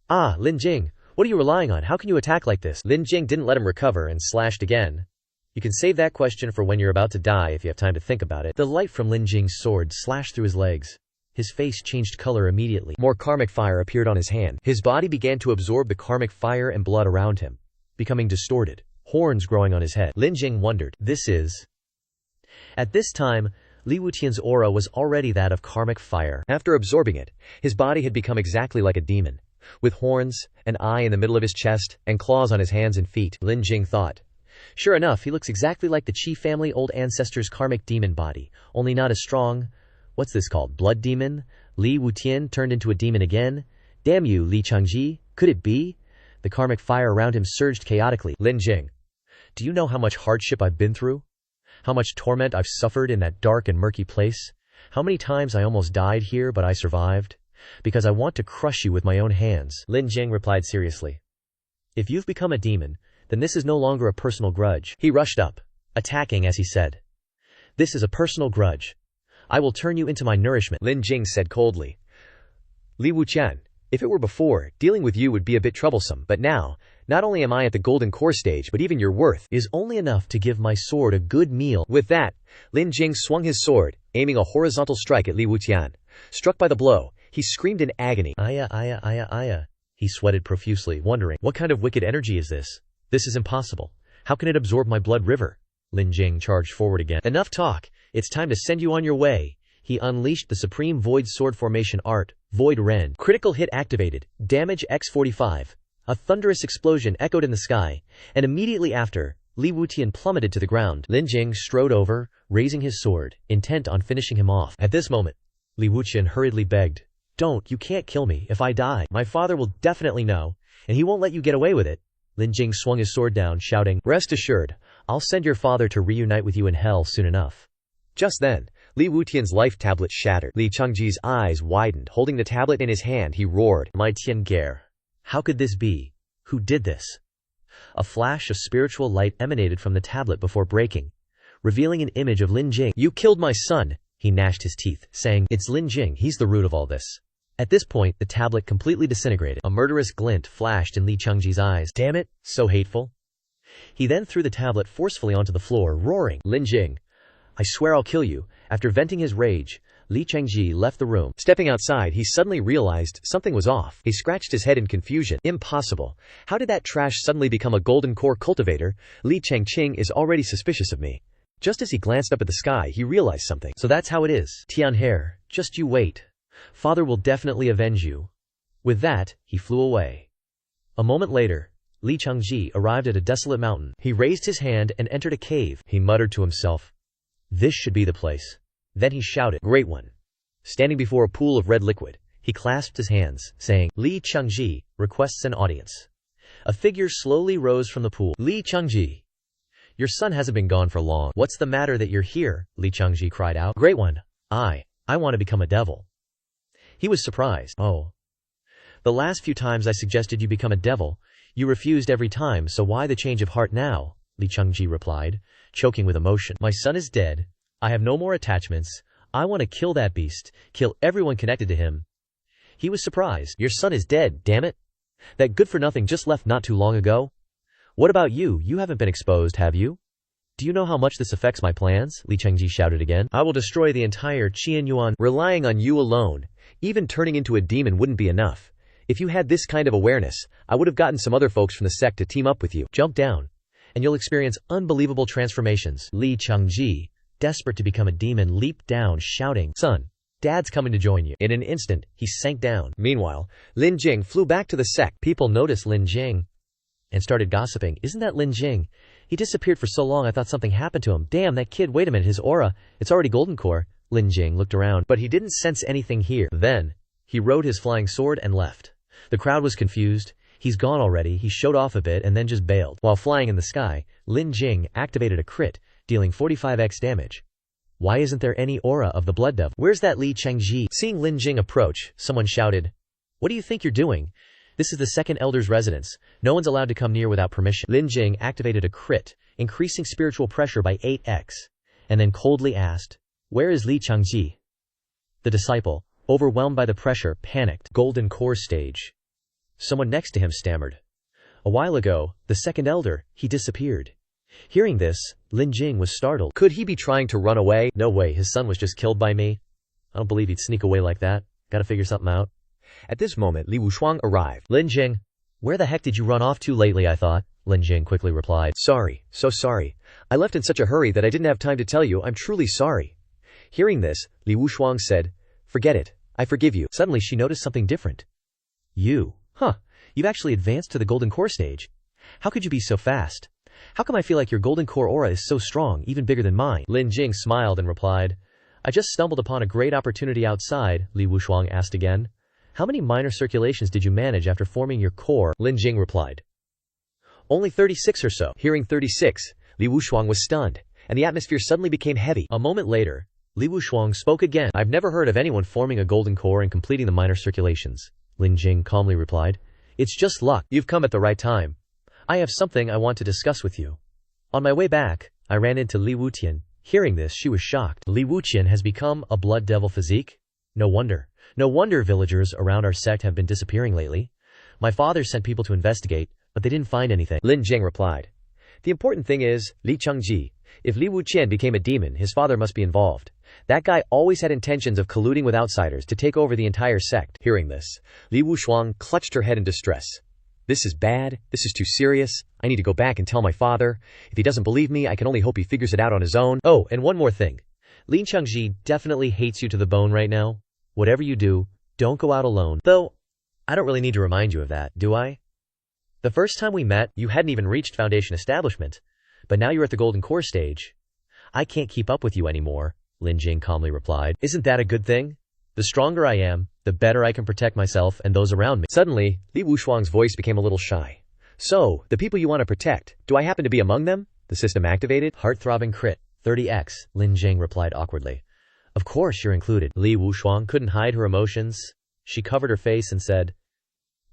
"Ah, Lin Jing, what are you relying on? How can you attack like this?" Lin Jing didn't let him recover and slashed again. You can save that question for when you're about to die if you have time to think about it. The light from Lin Jing's sword slashed through his legs. His face changed color immediately. More karmic fire appeared on his hand. His body began to absorb the karmic fire and blood around him, becoming distorted, horns growing on his head. Lin Jing wondered, "This is..." At this time, Li Wu Tian's aura was already that of karmic fire. After absorbing it, his body had become exactly like a demon, with horns, an eye in the middle of his chest, and claws on his hands and feet. Lin Jing thought, "Sure enough, he looks exactly like the Qi family old ancestor's karmic demon body, only not as strong. What's this called? Blood demon? Li Wu Tian turned into a demon again? Damn you, Li Changji, could it be?" The karmic fire around him surged chaotically. "Lin Jing, do you know how much hardship I've been through? How much torment I've suffered in that dark and murky place? How many times I almost died here, but I survived? Because I want to crush you with my own hands." Lin Jing replied seriously, "If you've become a demon, then this is no longer a personal grudge." He rushed up, attacking as he said, "This is a personal grudge. I will turn you into my nourishment." Lin Jing said coldly, "Li Wu Qian, if it were before, dealing with you would be a bit troublesome, but now, not only am I at the golden core stage, but even your worth is only enough to give my sword a good meal." With that, Lin Jing swung his sword, aiming a horizontal strike at Li Wu Tian. Struck by the blow, he screamed in agony. "Aya, aya, aya, aya." He sweated profusely, wondering, what kind of wicked energy is this? This is impossible. How can it absorb my blood river? Lin Jing charged forward again. "Enough talk. It's time to send you on your way." He unleashed the supreme void sword formation art, Void Rend. Critical hit activated. Damage X45. A thunderous explosion echoed in the sky, and immediately after, Li Wu Tian plummeted to the ground. Lin Jing strode over, raising his sword, intent on finishing him off. At this moment, Li Wu Tian hurriedly begged, "Don't, you can't kill me. If I die, my father will definitely know, and he won't let you get away with it." Lin Jing swung his sword down, shouting, "Rest assured, I'll send your father to reunite with you in hell soon enough." Just then, Li Wu Tian's life tablet shattered. Li Changji's eyes widened. Holding the tablet in his hand, he roared, "My Tian Gare! How could this be? Who did this?" A flash of spiritual light emanated from the tablet before breaking, revealing an image of Lin Jing. "You killed my son!" He gnashed his teeth, saying, "It's Lin Jing, he's the root of all this." At this point, the tablet completely disintegrated. A murderous glint flashed in Li Changji's eyes. "Damn it, so hateful." He then threw the tablet forcefully onto the floor, roaring, "Lin Jing, I swear I'll kill you." After venting his rage, Li Changji left the room. Stepping outside, he suddenly realized something was off. He scratched his head in confusion. Impossible. How did that trash suddenly become a golden core cultivator? Li Changqing is already suspicious of me. Just as he glanced up at the sky, he realized something. So that's how it is. Tianhe, Just you wait. Father will definitely avenge you." With that, he flew away. A moment later, Li Changji arrived at a desolate mountain. He raised his hand and entered a cave. He muttered to himself, "This should be the place." Then he shouted, "Great one." Standing before a pool of red liquid, he clasped his hands, saying, "Li Changji requests an audience." A figure slowly rose from the pool. "Li Changji, your son hasn't been gone for long. What's the matter that you're here?" Li Changji cried out. "Great one, I want to become a devil." He was surprised. "Oh. The last few times I suggested you become a devil, you refused every time, so why the change of heart now?" Li Changji replied, choking with emotion. "My son is dead. I have no more attachments. I want to kill that beast, kill everyone connected to him." He was surprised. "Your son is dead, damn it. That good-for-nothing just left not too long ago. What about you? You haven't been exposed, have you? Do you know how much this affects my plans?" Li Changji shouted again. "I will destroy the entire Qianyuan. Relying on you alone, even turning into a demon wouldn't be enough. If you had this kind of awareness, I would have gotten some other folks from the sect to team up with you. Jump down, and you'll experience unbelievable transformations." Li Changji, desperate to become a demon, leaped down, shouting, "Son, Dad's coming to join you." In an instant, he sank down. Meanwhile, Lin Jing flew back to the sect. People noticed Lin Jing and started gossiping. "Isn't that Lin Jing? He disappeared for so long I thought something happened to him. Damn, that kid, wait a minute, his aura, it's already golden core." Lin Jing looked around, but he didn't sense anything here. Then, he rode his flying sword and left. The crowd was confused. "He's gone already." He showed off a bit and then just bailed. While flying in the sky, Lin Jing activated a crit, dealing 45x damage. Why isn't there any aura of the blood devil? Where's that Li Changji? Seeing Lin Jing approach, someone shouted, "What do you think you're doing? This is the second elder's residence. No one's allowed to come near without permission." Lin Jing activated a crit, increasing spiritual pressure by 8x, and then coldly asked, "Where is Li Changji?" The disciple, overwhelmed by the pressure, panicked. Golden core stage. Someone next to him stammered, "A while ago, the second elder, he disappeared." Hearing this, Lin Jing was startled. Could he be trying to run away? No way, his son was just killed by me. I don't believe he'd sneak away like that. Gotta figure something out. At this moment, Li Wushuang arrived. "Lin Jing, where the heck did you run off to lately, I thought?" Lin Jing quickly replied. "Sorry, so sorry. I left in such a hurry that I didn't have time to tell you. I'm truly sorry." Hearing this, Li Wushuang said, "Forget it. I forgive you." Suddenly she noticed something different. "You've actually advanced to the golden core stage. How could you be so fast? How come I feel like your golden core aura is so strong, even bigger than mine?" Lin Jing smiled and replied, "I just stumbled upon a great opportunity outside." Li Wushuang asked again, "How many minor circulations did you manage after forming your core?" Lin Jing replied, "Only 36 or so." Hearing 36, Li Wushuang was stunned, and the atmosphere suddenly became heavy. A moment later, Li Wushuang spoke again. "I've never heard of anyone forming a golden core and completing the minor circulations." Lin Jing calmly replied, "It's just luck. You've come at the right time. I have something I want to discuss with you." On my way back, I ran into Li Wutian. Hearing this, she was shocked. Li Wutian has become a blood devil physique? No wonder. No wonder villagers around our sect have been disappearing lately. My father sent people to investigate, but they didn't find anything. Lin Jing replied, "The important thing is, Li Changji, if Li Wuqian became a demon, his father must be involved. That guy always had intentions of colluding with outsiders to take over the entire sect." Hearing this, Li Wushuang clutched her head in distress. "This is bad. This is too serious. I need to go back and tell my father. If he doesn't believe me, I can only hope he figures it out on his own. Oh, and one more thing. Li Changji definitely hates you to the bone right now. Whatever you do, don't go out alone. Though, I don't really need to remind you of that, do I? The first time we met, you hadn't even reached Foundation Establishment, but now you're at the Golden Core stage. I can't keep up with you anymore," Lin Jing calmly replied. "Isn't that a good thing? The stronger I am, the better I can protect myself and those around me." Suddenly, Li Wushuang's voice became a little shy. "So, the people you want to protect, do I happen to be among them?" The system activated. Heart-throbbing crit, 30x, Lin Jing replied awkwardly. "Of course you're included." Li Wushuang couldn't hide her emotions. She covered her face and said,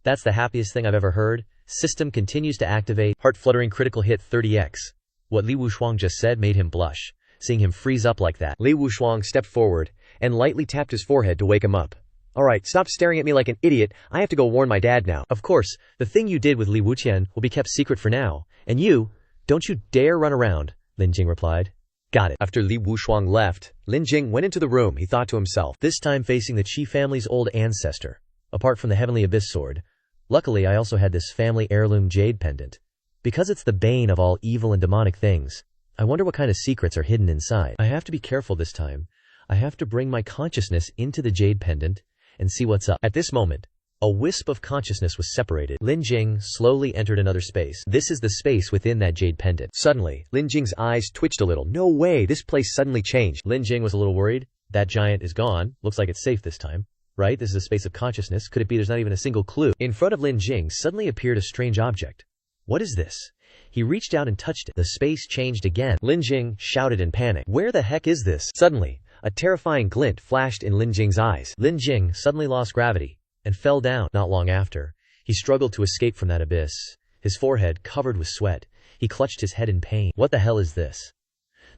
"That's the happiest thing I've ever heard. System continues to activate." Heart-fluttering critical hit 30x. What Li Wushuang just said made him blush, seeing him freeze up like that. Li Wushuang stepped forward and lightly tapped his forehead to wake him up. "Alright, stop staring at me like an idiot. I have to go warn my dad now." "Of course, the thing you did with Li Wuqian will be kept secret for now. And you, don't you dare run around," Lin Jing replied. "Got it." After Li Wushuang left, Lin Jing went into the room. He thought to himself, this time facing the Qi family's old ancestor. Apart from the Heavenly Abyss sword, luckily I also had this family heirloom jade pendant. Because it's the bane of all evil and demonic things, I wonder what kind of secrets are hidden inside. I have to be careful this time. I have to bring my consciousness into the jade pendant and see what's up. At this moment, a wisp of consciousness was separated. Lin Jing slowly entered another space. This is the space within that jade pendant. Suddenly, Lin Jing's eyes twitched a little. No way, this place suddenly changed. Lin Jing was a little worried. That giant is gone. Looks like it's safe this time. Right? This is a space of consciousness. Could it be there's not even a single clue? In front of Lin Jing suddenly appeared a strange object. What is this? He reached out and touched it. The space changed again. Lin Jing shouted in panic. Where the heck is this? Suddenly, a terrifying glint flashed in Lin Jing's eyes. Lin Jing suddenly lost gravity and fell down. Not long after, he struggled to escape from that abyss, his forehead covered with sweat. He clutched his head in pain. What the hell is this?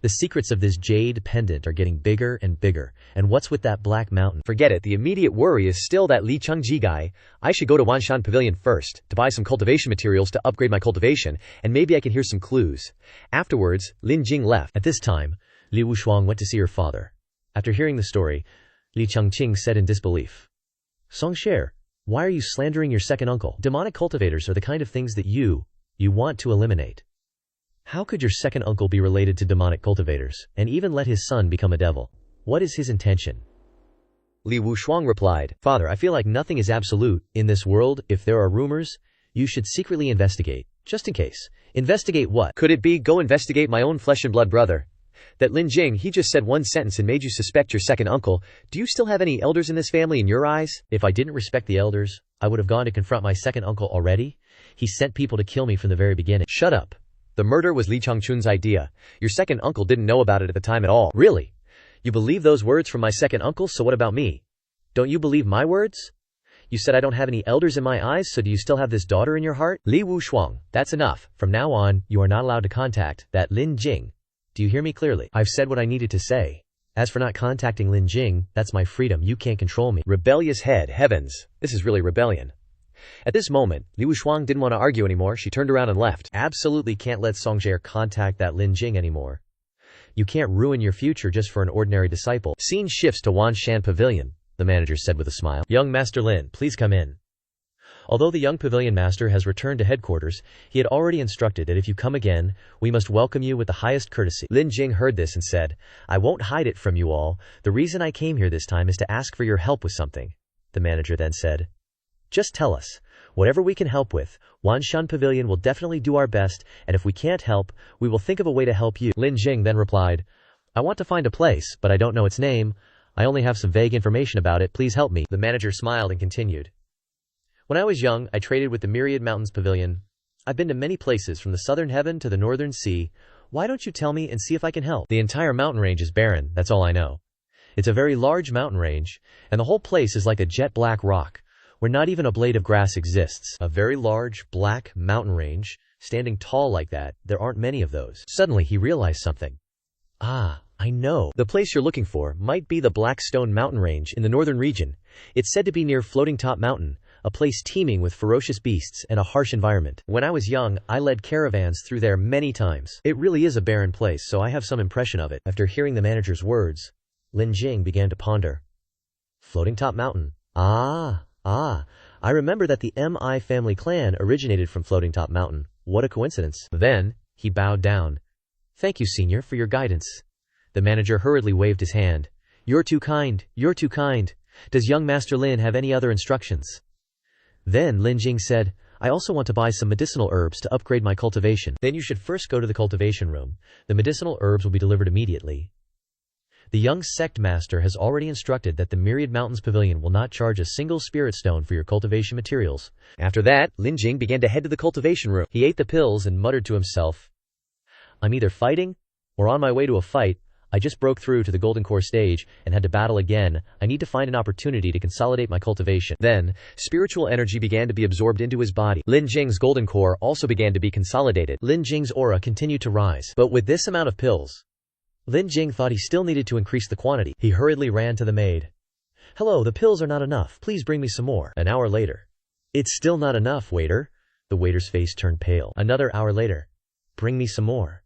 The secrets of this jade pendant are getting bigger and bigger. And what's with that black mountain? Forget it. The immediate worry is still that Li Chengji guy. I should go to Wanshan Pavilion first to buy some cultivation materials to upgrade my cultivation, and maybe I can hear some clues. Afterwards, Lin Jing left. At this time, Li Wushuang went to see her father. After hearing the story, Li Chengqing said in disbelief, Songshare, why are you slandering your second uncle? Demonic cultivators are the kind of things that you want to eliminate. How could your second uncle be related to demonic cultivators, and even let his son become a devil? What is his intention? Li Wushuang replied, Father, I feel like nothing is absolute in this world. If there are rumors, you should secretly investigate, just in case. Investigate what? Could it be go investigate my own flesh and blood brother? That Lin Jing, he just said one sentence and made you suspect your second uncle. Do you still have any elders in this family in your eyes? If I didn't respect the elders, I would have gone to confront my second uncle already. He sent people to kill me from the very beginning. Shut up. The murder was Li Chengchun's idea. Your second uncle didn't know about it at the time at all. Really? You believe those words from my second uncle, so what about me? Don't you believe my words? You said I don't have any elders in my eyes, so do you still have this daughter in your heart? Li Wushuang, that's enough. From now on, you are not allowed to contact that Lin Jing. Do you hear me clearly? I've said what I needed to say. As for not contacting Lin Jing, that's my freedom. You can't control me. Rebellious head, heavens. This is really rebellion. At this moment, Li Wushuang didn't want to argue anymore. She turned around and left. Absolutely can't let Songshare contact that Lin Jing anymore. You can't ruin your future just for an ordinary disciple. Scene shifts to Wanshan Pavilion, the manager said with a smile. Young Master Lin, please come in. Although the young pavilion master has returned to headquarters, he had already instructed that if you come again, we must welcome you with the highest courtesy. Lin Jing heard this and said, I won't hide it from you all. The reason I came here this time is to ask for your help with something. The manager then said, just tell us. Whatever we can help with, Wanshan Pavilion will definitely do our best, and if we can't help, we will think of a way to help you. Lin Jing then replied, I want to find a place, but I don't know its name. I only have some vague information about it. Please help me. The manager smiled and continued. When I was young, I traded with the Myriad Mountains Pavilion. I've been to many places from the southern heaven to the northern sea. Why don't you tell me and see if I can help? The entire mountain range is barren, that's all I know. It's a very large mountain range, and the whole place is like a jet black rock, where not even a blade of grass exists. A very large, black mountain range, standing tall like that, there aren't many of those. Suddenly he realized something. Ah, I know. The place you're looking for might be the Blackstone Mountain Range in the northern region. It's said to be near Floating Top Mountain, a place teeming with ferocious beasts and a harsh environment. When I was young, I led caravans through there many times. It really is a barren place, so I have some impression of it. After hearing the manager's words, Lin Jing began to ponder. Floating Top Mountain. I remember that the MI family clan originated from Floating Top Mountain. What a coincidence. Then, he bowed down. Thank you, senior, for your guidance. The manager hurriedly waved his hand. You're too kind. You're too kind. Does young Master Lin have any other instructions? Then Lin Jing said, I also want to buy some medicinal herbs to upgrade my cultivation. Then you should first go to the cultivation room. The medicinal herbs will be delivered immediately. The young sect master has already instructed that the Myriad Mountains Pavilion will not charge a single spirit stone for your cultivation materials. After that, Lin Jing began to head to the cultivation room. He ate the pills and muttered to himself, I'm either fighting or on my way to a fight. I just broke through to the Golden Core stage and had to battle again. I need to find an opportunity to consolidate my cultivation. Then, spiritual energy began to be absorbed into his body. Lin Jing's Golden Core also began to be consolidated. Lin Jing's aura continued to rise. But with this amount of pills, Lin Jing thought he still needed to increase the quantity. He hurriedly ran to the maid. Hello, the pills are not enough. Please bring me some more. An hour later. It's still not enough, waiter. The waiter's face turned pale. Another hour later. Bring me some more.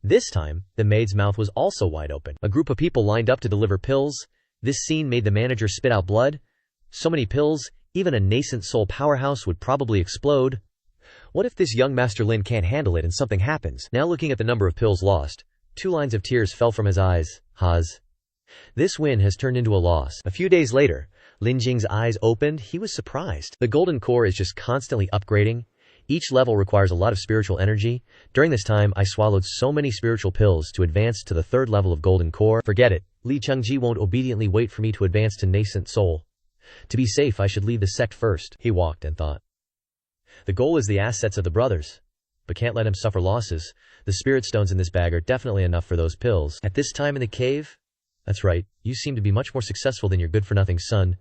This time, the maid's mouth was also wide open. A group of people lined up to deliver pills. This scene made the manager spit out blood. So many pills, even a nascent soul powerhouse would probably explode. What if this young Master Lin can't handle it and something happens? Now looking at the number of pills lost, 2 lines of tears fell from his eyes. This win has turned into a loss. A few days later, Lin Jing's eyes opened. He was surprised. The golden core is just constantly upgrading. Each level requires a lot of spiritual energy. During this time, I swallowed so many spiritual pills to advance to the 3rd level of golden core. Forget it. Li Changji won't obediently wait for me to advance to nascent soul. To be safe, I should leave the sect first. He walked and thought. The goal is the assets of the brothers, but can't let him suffer losses. The spirit stones in this bag are definitely enough for those pills. At this time in the cave? That's right, you seem to be much more successful than your good-for-nothing son.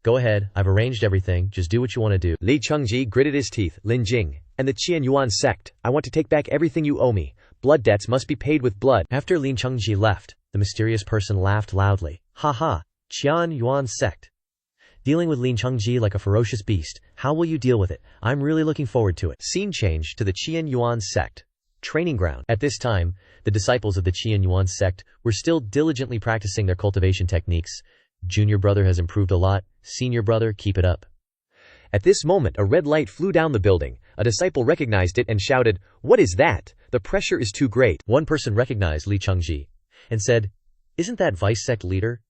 Go ahead, I've arranged everything, just do what you want to do. Li Changji gritted his teeth. Lin Jing, and the Qian Yuan sect, I want to take back everything you owe me. Blood debts must be paid with blood. After Lin Changji left, the mysterious person laughed loudly. Ha ha, Qian Yuan sect. Dealing with Lin Changji like a ferocious beast, how will you deal with it? I'm really looking forward to it. Scene change to the Qian Yuan sect. Training ground. At this time, the disciples of the Qian Yuan sect were still diligently practicing their cultivation techniques. Junior brother has improved a lot. Senior brother, keep it up. At this moment, a red light flew down the building. A disciple recognized it and shouted, "What is that? The pressure is too great." One person recognized Li Changji and said, "Isn't that vice sect leader?"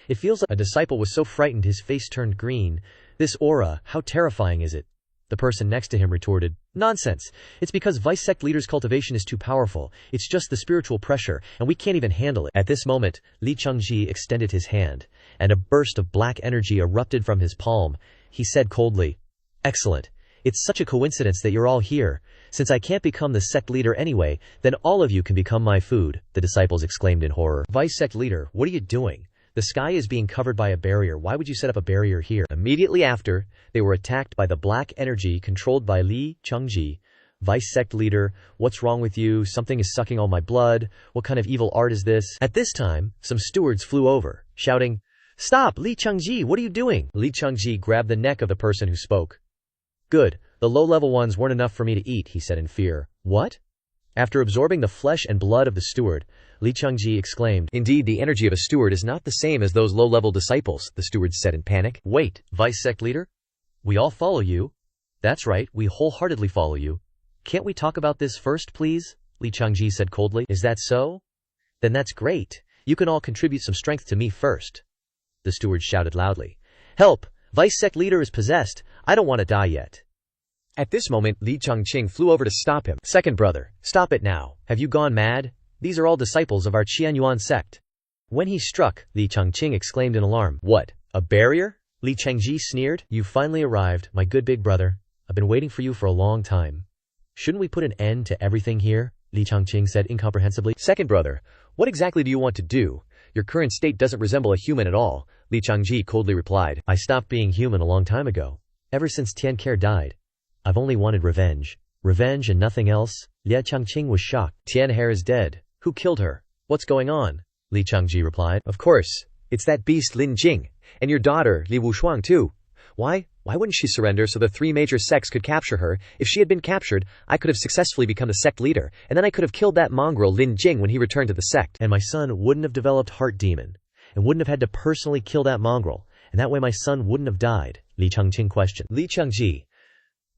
It feels like a disciple was so frightened his face turned green. This aura, how terrifying is it? The person next to him retorted, "Nonsense. It's because vice sect leader's cultivation is too powerful. It's just the spiritual pressure, and we can't even handle it." At this moment, Li Changji extended his hand, and a burst of black energy erupted from his palm. He said coldly, "Excellent. It's such a coincidence that you're all here. Since I can't become the sect leader anyway, then all of you can become my food," the disciples exclaimed in horror. "Vice sect leader, what are you doing? The sky is being covered by a barrier. Why would you set up a barrier here?" Immediately after, they were attacked by the black energy controlled by Li Changji. "Vice sect leader, what's wrong with you? Something is sucking all my blood. What kind of evil art is this?" At this time, some stewards flew over, shouting, "Stop, Li Changji, what are you doing?" Li Changji grabbed the neck of the person who spoke. "Good, the low-level ones weren't enough for me to eat," he said in fear. "What?" After absorbing the flesh and blood of the steward, Li Changji exclaimed, "Indeed, the energy of a steward is not the same as those low-level disciples," the steward said in panic. "Wait, vice sect leader? We all follow you." "That's right, we wholeheartedly follow you." "Can't we talk about this first, please?" Li Changji said coldly. "Is that so? Then that's great. You can all contribute some strength to me first." The steward shouted loudly, "Help! Vice sect leader is possessed. I don't want to die yet." At this moment, Li Changqing flew over to stop him. "Second brother, stop it now. Have you gone mad? These are all disciples of our Qian Yuan sect." When he struck, Li Changqing exclaimed in alarm, "What? A barrier?" Li Changji sneered, "You've finally arrived, my good big brother. I've been waiting for you for a long time. Shouldn't we put an end to everything here?" Li Changqing said incomprehensibly. "Second brother, what exactly do you want to do? Your current state doesn't resemble a human at all," Li Changji coldly replied. "I stopped being human a long time ago. Ever since Tian Care died, I've only wanted revenge. Revenge and nothing else." Li Changqing was shocked. "Tian Hair is dead. Who killed her? What's going on?" Li Changji replied. "Of course, it's that beast Lin Jing, and your daughter Li Wushuang too. Why wouldn't she surrender so the 3 major sects could capture her? If she had been captured, I could have successfully become the sect leader, and then I could have killed that mongrel Lin Jing when he returned to the sect. And my son wouldn't have developed heart demon, and wouldn't have had to personally kill that mongrel, and that way my son wouldn't have died." Li Changqing questioned. "Li Changji,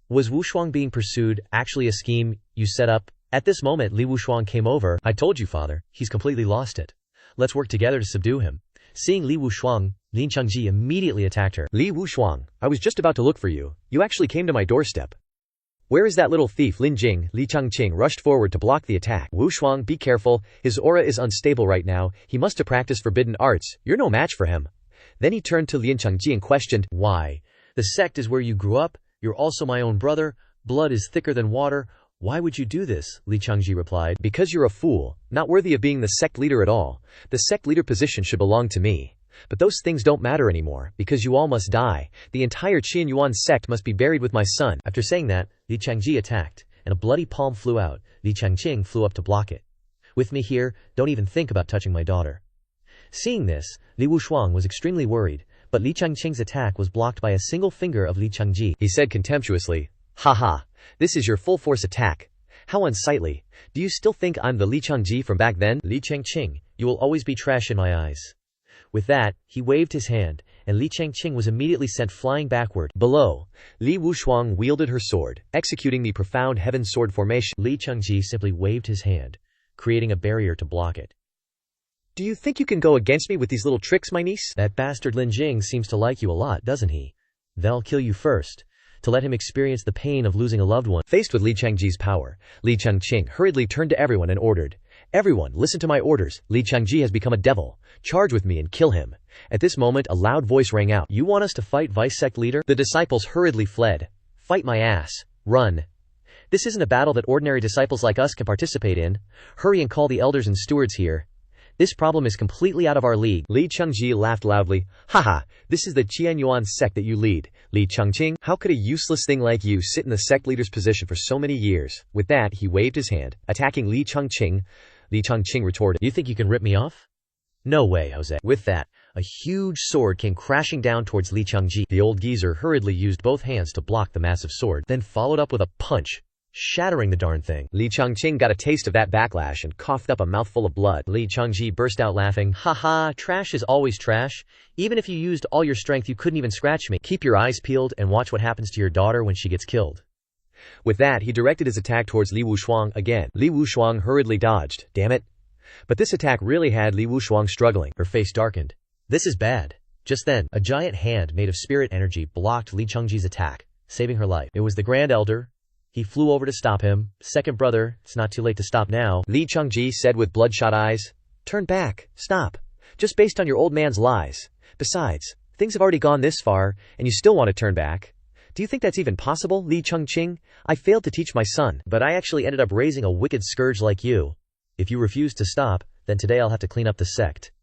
was Wushuang being pursued actually a scheme you set up?" At this moment, Li Wushuang came over. "I told you, father, he's completely lost it. Let's work together to subdue him." Seeing Li Wushuang, Li Changji immediately attacked her. "Li Wushuang, I was just about to look for you. You actually came to my doorstep. Where is that little thief Lin Jing?" Li Changqing rushed forward to block the attack. "Wushuang, be careful. His aura is unstable right now. He must have practiced forbidden arts. You're no match for him." Then he turned to Lin Changji and questioned, "Why? The sect is where you grew up. You're also my own brother. Blood is thicker than water. Why would you do this?" Li Changji replied, "Because you're a fool, not worthy of being the sect leader at all. The sect leader position should belong to me. But those things don't matter anymore, because you all must die. The entire Qian Yuan sect must be buried with my son." After saying that, Li Changji attacked, and a bloody palm flew out. Li Changqing flew up to block it. "With me here, don't even think about touching my daughter." Seeing this, Li Wushuang was extremely worried, but Li Changqing's attack was blocked by a single finger of Li Changji. He said contemptuously, "Haha, this is your full-force attack. How unsightly. Do you still think I'm the Li Changji from back then? Li Changqing, you will always be trash in my eyes." With that, he waved his hand, and Li Changqing was immediately sent flying backward. Below, Li Wushuang wielded her sword, executing the profound heaven sword formation. Li Changji simply waved his hand, creating a barrier to block it. Do you think you can go against me with these little tricks, my niece? That bastard Lin Jing seems to like you a lot, doesn't he? Then I'll kill you first, to let him experience the pain of losing a loved one. Faced with Li Changji's power, Li Changqing hurriedly turned to everyone and ordered, "Everyone, listen to my orders. Li Changji has become a devil. Charge with me and kill him." At this moment, a loud voice rang out, "You want us to fight Vice Sect Leader?" The disciples hurriedly fled. "Fight my ass. Run. This isn't a battle that ordinary disciples like us can participate in. Hurry and call the elders and stewards here. This problem is completely out of our league." Li Changji laughed loudly. "Haha, this is the Qianyuan sect that you lead, Li Changqing. How could a useless thing like you sit in the sect leader's position for so many years?" With that, he waved his hand, attacking Li Changqing. Li Changqing retorted, "You think you can rip me off? No way, Jose." With that, a huge sword came crashing down towards Li Changji. The old geezer hurriedly used both hands to block the massive sword, then followed up with a punch, shattering the darn thing. Li Changqing got a taste of that backlash and coughed up a mouthful of blood. Li Changji burst out laughing. "Haha, trash is always trash. Even if you used all your strength, you couldn't even scratch me. Keep your eyes peeled and watch what happens to your daughter when she gets killed." With that, he directed his attack towards Li Wushuang again. Li Wushuang hurriedly dodged. Damn it. But this attack really had Li Wushuang struggling. Her face darkened. This is bad. Just then, a giant hand made of spirit energy blocked Li Changji's attack, saving her life. It was the Grand Elder. He flew over to stop him. "Second brother, it's not too late to stop now," Li Changji said with bloodshot eyes. "Turn back. Stop. Just based on your old man's lies. Besides, things have already gone this far, and you still want to turn back. Do you think that's even possible, Li Changqing? I failed to teach my son, but I actually ended up raising a wicked scourge like you. If you refuse to stop, then today I'll have to clean up the sect."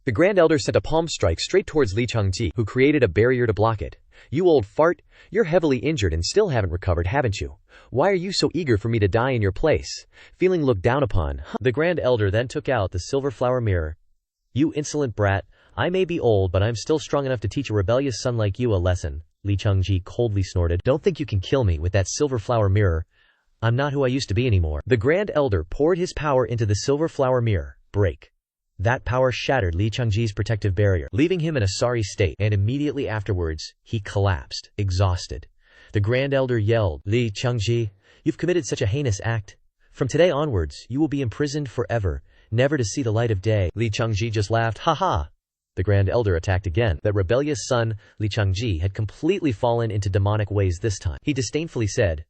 The Grand Elder sent a palm strike straight towards Li Changji, who created a barrier to block it. "You old fart, you're heavily injured and still haven't recovered, haven't you? Why are you so eager for me to die in your place? Feeling looked down upon, huh?" The Grand Elder then took out the silver flower mirror. "You insolent brat, I may be old, but I'm still strong enough to teach a rebellious son like you a lesson," Li Changji coldly snorted. "Don't think you can kill me with that silver flower mirror. I'm not who I used to be anymore." The Grand Elder poured his power into the silver flower mirror. Break. That power shattered Li Changji's protective barrier, leaving him in a sorry state, and immediately afterwards, he collapsed, exhausted. The Grand Elder yelled, "Li Changji, you've committed such a heinous act. From today onwards, you will be imprisoned forever, never to see the light of day." Li Changji just laughed. "Ha. The Grand Elder attacked again. That rebellious son, Li Changji, had completely fallen into demonic ways this time. He disdainfully said,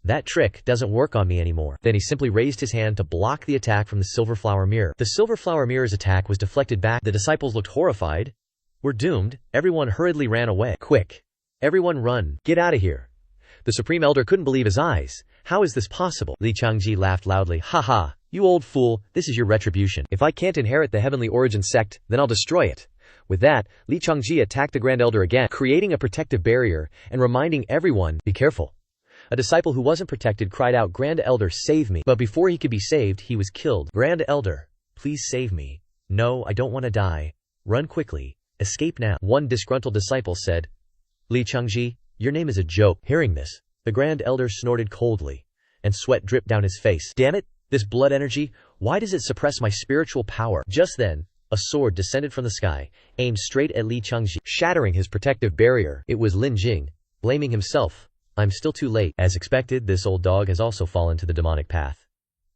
"That trick doesn't work on me anymore." Then he simply raised his hand to block the attack from the silver flower mirror. The silver flower mirror's attack was deflected back. The disciples looked horrified. "We're doomed." Everyone hurriedly ran away. "Quick. Everyone run. Get out of here." The Supreme Elder couldn't believe his eyes. "How is this possible?" Li Changji laughed loudly. "Ha. You old fool, this is your retribution. If I can't inherit the Heavenly Origin sect, then I'll destroy it." With that, Li Changji attacked the Grand Elder again, creating a protective barrier and reminding everyone, "Be careful." A disciple who wasn't protected cried out, "Grand Elder, save me." But before he could be saved, he was killed. "Grand Elder, please save me." "No, I don't want to die. Run quickly. Escape now." One disgruntled disciple said, "Li Changji, your name is a joke." Hearing this, the Grand Elder snorted coldly, and sweat dripped down his face. "Damn it, this blood energy, why does it suppress my spiritual power?" Just then, a sword descended from the sky, aimed straight at Li Changji, shattering his protective barrier. It was Lin Jing, blaming himself. "I'm still too late." As expected, this old dog has also fallen to the demonic path.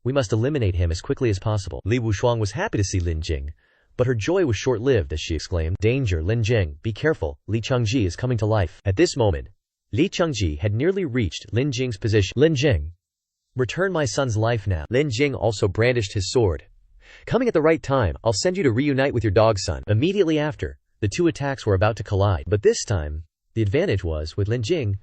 We must eliminate him as quickly as possible. Li Wushuang was happy to see Lin Jing, but her joy was short-lived as she exclaimed, "Danger, Lin Jing, be careful, Li Changji is coming to life." At this moment, Li Changji had nearly reached Lin Jing's position. "Lin Jing, return my son's life now." Lin Jing also brandished his sword. "Coming at the right time, I'll send you to reunite with your dog son." Immediately after, the two attacks were about to collide, but this time, the advantage was with Lin Jing.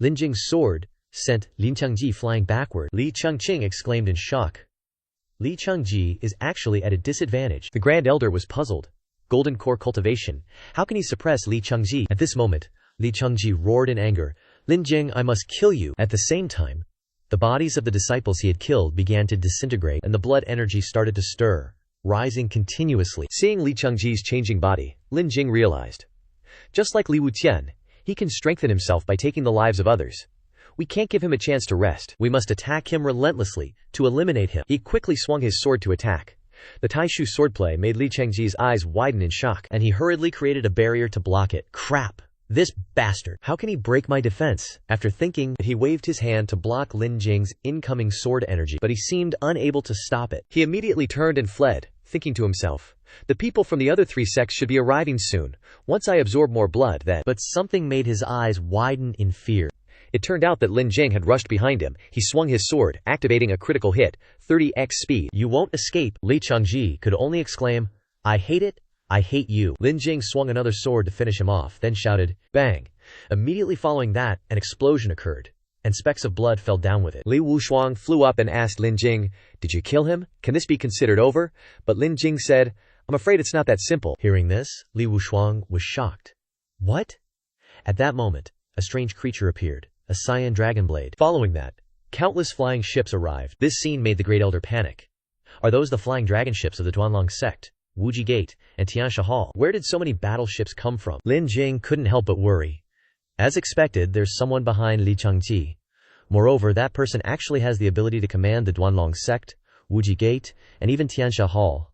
Lin Jing's sword sent Li Changji flying backward. Li Changqing exclaimed in shock. Li Changji is actually at a disadvantage. The Grand Elder was puzzled. Golden core cultivation. How can he suppress Li Changji? At this moment, Li Changji roared in anger. "Lin Jing, I must kill you." At the same time, the bodies of the disciples he had killed began to disintegrate, and the blood energy started to stir, rising continuously. Seeing Li Changji's changing body, Lin Jing realized, just like Li Wutian, he can strengthen himself by taking the lives of others. We can't give him a chance to rest. We must attack him relentlessly to eliminate him. He quickly swung his sword to attack. The Taishu swordplay made Li Changji's eyes widen in shock, and he hurriedly created a barrier to block it. Crap! This bastard! How can he break my defense? After thinking, he waved his hand to block Lin Jing's incoming sword energy, but he seemed unable to stop it. He immediately turned and fled, thinking to himself, the people from the other three sects should be arriving soon. Once I absorb more blood, then. But something made his eyes widen in fear. It turned out that Lin Jing had rushed behind him. He swung his sword, activating a critical hit, 30x speed. You won't escape. Li Changji could only exclaim, I hate it, I hate you. Lin Jing swung another sword to finish him off, then shouted, bang. Immediately following that, an explosion occurred, and specks of blood fell down with it. Li Wushuang flew up and asked Lin Jing, did you kill him? Can this be considered over? But Lin Jing said, I'm afraid it's not that simple. Hearing this, Li Wushuang was shocked. What? At that moment, a strange creature appeared, a cyan dragon blade. Following that, countless flying ships arrived. This scene made the Great Elder panic. Are those the flying dragon ships of the Duanlong sect, Wuji Gate, and Tiansha Hall? Where did so many battleships come from? Lin Jing couldn't help but worry. As expected, there's someone behind Li Changji. Moreover, that person actually has the ability to command the Duanlong sect, Wuji Gate, and even Tiansha Hall.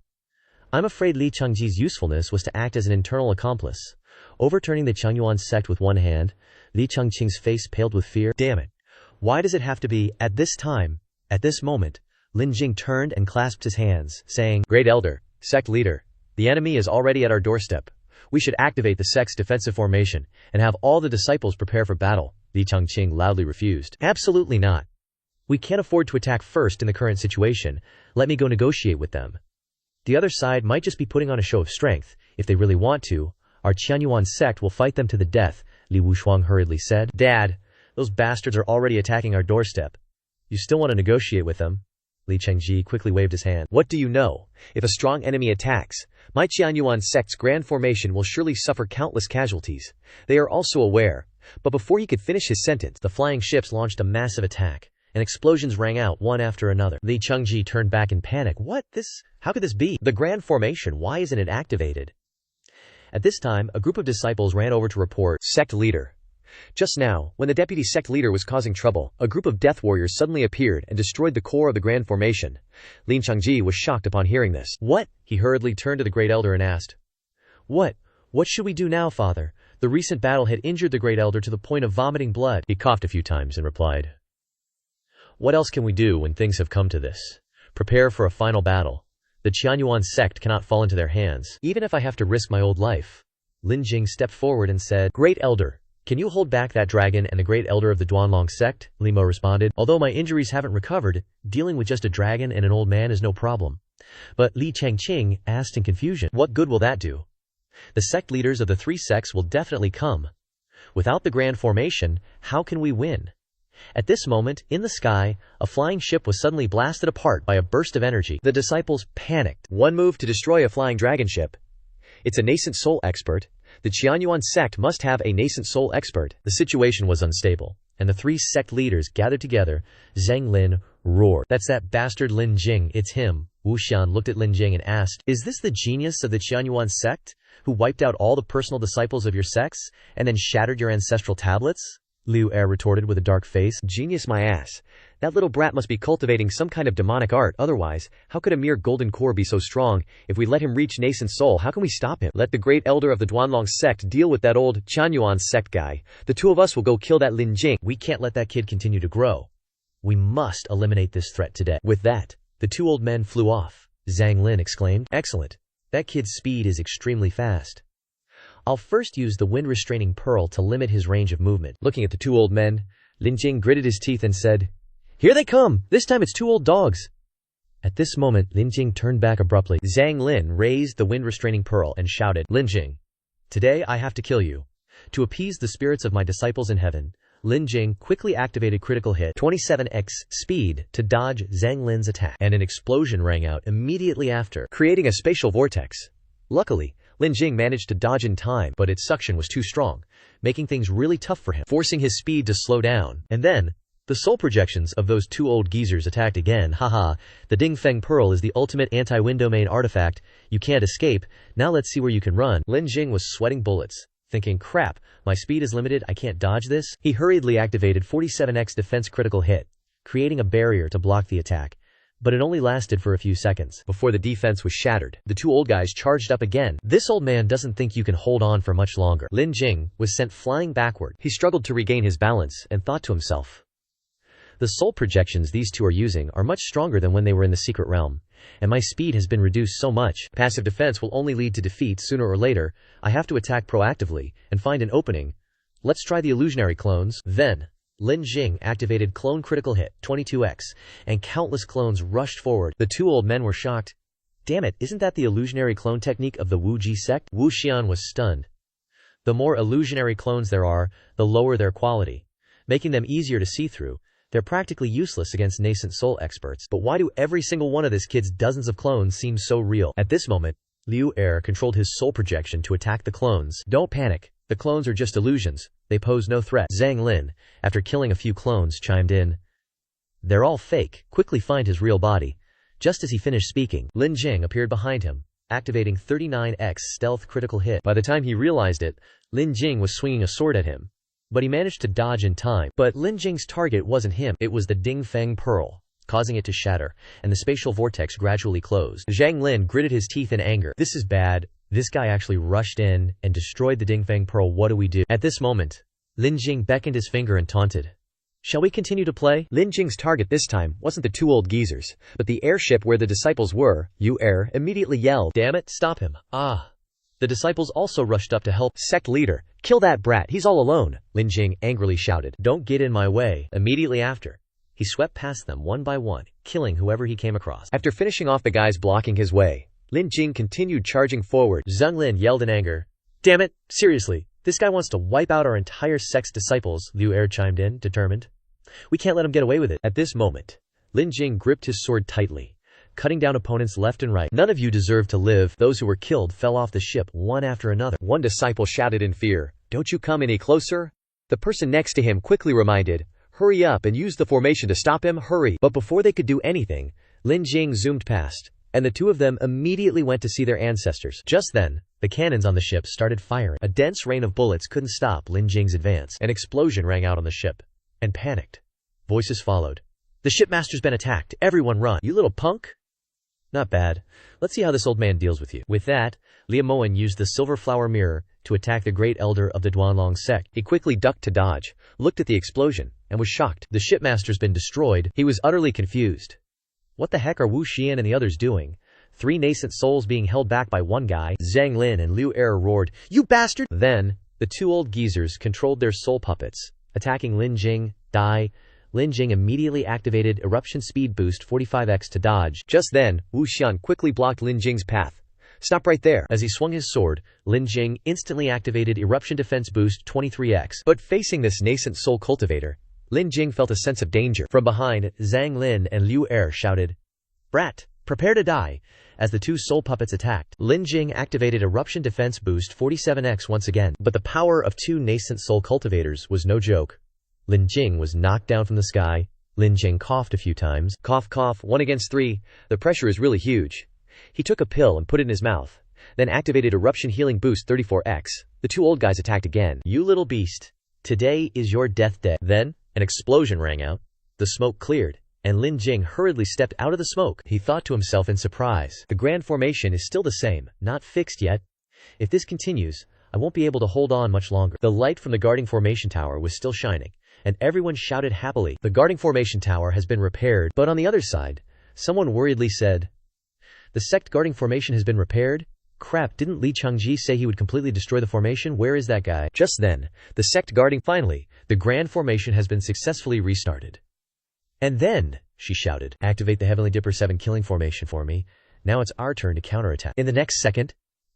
I'm afraid Li Changji's usefulness was to act as an internal accomplice. Overturning the Changyuan sect with one hand, Li Changqing's face paled with fear. Damn it. Why does it have to be, at this time, at this moment? Lin Jing turned and clasped his hands, saying, Great Elder, sect leader, the enemy is already at our doorstep. We should activate the sect's defensive formation, and have all the disciples prepare for battle. Li Changqing loudly refused. Absolutely not. We can't afford to attack first in the current situation. Let me go negotiate with them. The other side might just be putting on a show of strength. If they really want to, our Qianyuan sect will fight them to the death, Li Wushuang hurriedly said. Dad, those bastards are already attacking our doorstep. You still want to negotiate with them? Li Changji quickly waved his hand. What do you know? If a strong enemy attacks, my Qianyuan sect's grand formation will surely suffer countless casualties. They are also aware. But before he could finish his sentence, the flying ships launched a massive attack, and explosions rang out one after another. Li Changji turned back in panic. How could this be? The grand formation, why isn't it activated? At this time, a group of disciples ran over to report, Sect leader. Just now, when the deputy sect leader was causing trouble, a group of death warriors suddenly appeared and destroyed the core of the grand formation. Lin Changji was shocked upon hearing this. What? He hurriedly turned to the Great Elder and asked. What should we do now, Father? The recent battle had injured the Great Elder to the point of vomiting blood. He coughed a few times and replied, What else can we do when things have come to this? Prepare for a final battle. The Qianyuan sect cannot fall into their hands, even if I have to risk my old life. Lin Jing stepped forward and said, Great Elder, can you hold back that dragon and the Great Elder of the Duanlong sect? Limo responded, Although my injuries haven't recovered, dealing with just a dragon and an old man is no problem. But Li Changqing asked in confusion, What good will that do? The sect leaders of the three sects will definitely come. Without the grand formation, how can we win? At this moment, in the sky, a flying ship was suddenly blasted apart by a burst of energy. The disciples panicked. One move to destroy a flying dragon ship. It's a nascent soul expert. The Qianyuan sect must have a nascent soul expert. The situation was unstable, and the three sect leaders gathered together. Zhang Lin roared. That's that bastard Lin Jing, it's him. Wu Xian looked at Lin Jing and asked, Is this the genius of the Qianyuan sect, who wiped out all the personal disciples of your sects, and then shattered your ancestral tablets? Liu Er retorted with a dark face. Genius my ass. That little brat must be cultivating some kind of demonic art, otherwise, how could a mere golden core be so strong? If we let him reach nascent soul, how can we stop him? Let the Great Elder of the Duanlong sect deal with that old Qianyuan sect guy. The two of us will go kill that Lin Jing. We can't let that kid continue to grow. We must eliminate this threat today. With that, the two old men flew off. Zhang Lin exclaimed, Excellent. That kid's speed is extremely fast. I'll first use the wind-restraining pearl to limit his range of movement. Looking at the two old men, Lin Jing gritted his teeth and said, Here they come! This time it's two old dogs! At this moment, Lin Jing turned back abruptly. Zhang Lin raised the wind-restraining pearl and shouted, Lin Jing, today I have to kill you. To appease the spirits of my disciples in heaven, Lin Jing quickly activated critical hit 27x speed to dodge Zhang Lin's attack, and an explosion rang out immediately after, creating a spatial vortex. Luckily, Lin Jing managed to dodge in time, but its suction was too strong, making things really tough for him, forcing his speed to slow down. And then, the soul projections of those two old geezers attacked again. Haha, the Ding Feng Pearl is the ultimate anti-wind-domain artifact. You can't escape. Now let's see where you can run. Lin Jing was sweating bullets, thinking, crap, my speed is limited, I can't dodge this. He hurriedly activated 47x defense critical hit, creating a barrier to block the attack. But it only lasted for a few seconds. Before the defense was shattered, the two old guys charged up again. This old man doesn't think you can hold on for much longer. Lin Jing was sent flying backward. He struggled to regain his balance and thought to himself, the soul projections these two are using are much stronger than when they were in the secret realm. and my speed has been reduced so much. Passive defense will only lead to defeat sooner or later. I have to attack proactively and find an opening. Let's try the illusionary clones. Then, Lin Jing activated clone critical hit, 22x, and countless clones rushed forward. The two old men were shocked. Damn it, isn't that the illusionary clone technique of the Wu Ji sect? Wu Xian was stunned. The more illusionary clones there are, the lower their quality, making them easier to see through. They're practically useless against nascent soul experts. But why do every single one of this kid's dozens of clones seem so real? At this moment, Liu Er controlled his soul projection to attack the clones. Don't panic. The clones are just illusions. They pose no threat. Zhang Lin, after killing a few clones, chimed in. They're all fake. Quickly find his real body. Just as he finished speaking, Lin Jing appeared behind him, activating 39x stealth critical hit. By the time he realized it, Lin Jing was swinging a sword at him. But he managed to dodge in time. But Lin Jing's target wasn't him. It was the Ding Feng Pearl, causing it to shatter, and the spatial vortex gradually closed. Zhang Lin gritted his teeth in anger. This is bad. This guy actually rushed in and destroyed the Ding Feng Pearl. What do we do? At this moment, Lin Jing beckoned his finger and taunted. Shall we continue to play? Lin Jing's target this time wasn't the two old geezers, but the airship where the disciples were. Liu Er immediately yelled, "Damn it, stop him." The disciples also rushed up to help. Sect leader, kill that brat, he's all alone, Lin Jing angrily shouted. Don't get in my way. Immediately after, he swept past them one by one, killing whoever he came across. After finishing off the guys blocking his way, Lin Jing continued charging forward. Zhang Lin yelled in anger, "Damn it, seriously, this guy wants to wipe out our entire sect's disciples," Liu Er chimed in, determined. "We can't let him get away with it." At this moment, Lin Jing gripped his sword tightly, cutting down opponents left and right. "None of you deserve to live." Those who were killed fell off the ship one after another. One disciple shouted in fear, "Don't you come any closer." The person next to him quickly reminded, "Hurry up and use the formation to stop him, hurry." But before they could do anything, Lin Jing zoomed past, and the two of them immediately went to see their ancestors. Just then, the cannons on the ship started firing. A dense rain of bullets couldn't stop Lin Jing's advance. An explosion rang out on the ship, and panicked voices followed. "The shipmaster's been attacked. Everyone run." "You little punk." "Not bad. Let's see how this old man deals with you." With that, Liu Moen used the silver flower mirror to attack the great elder of the Duanlong sect. He quickly ducked to dodge, looked at the explosion, and was shocked. The shipmaster's been destroyed. He was utterly confused. What the heck are Wu Xian and the others doing? 3 nascent souls being held back by one guy. Zhang Lin and Liu Er roared, "You bastard!" Then, the two old geezers controlled their soul puppets, attacking Lin Jing. Lin Jing immediately activated Eruption Speed Boost 45x to dodge. Just then, Wu Xian quickly blocked Lin Jing's path. "Stop right there." As he swung his sword, Lin Jing instantly activated Eruption Defense Boost 23x. But facing this nascent soul cultivator, Lin Jing felt a sense of danger. From behind, Zhang Lin and Liu Er shouted, "Brat, prepare to die." As the two soul puppets attacked, Lin Jing activated Eruption Defense Boost 47x once again. But the power of 2 nascent soul cultivators was no joke. Lin Jing was knocked down from the sky. Lin Jing coughed a few times. Cough, cough, 1 against 3. The pressure is really huge. He took a pill and put it in his mouth, then activated Eruption Healing Boost 34x. The two old guys attacked again. "You little beast. Today is your death day." Then, an explosion rang out. The smoke cleared, and Lin Jing hurriedly stepped out of the smoke. He thought to himself in surprise, the grand formation is still the same, not fixed yet. If this continues, I won't be able to hold on much longer. The light from the guarding formation tower was still shining, and everyone shouted happily. The guarding formation tower has been repaired. But on the other side, someone worriedly said, "The sect guarding formation has been repaired? Crap, didn't Li Changji say he would completely destroy the formation? Where is that guy?" Just then, the sect guarding finally, the grand formation has been successfully restarted. "And then," she shouted, "activate the Heavenly Dipper 7 killing formation for me. Now it's our turn to counterattack." In the next second,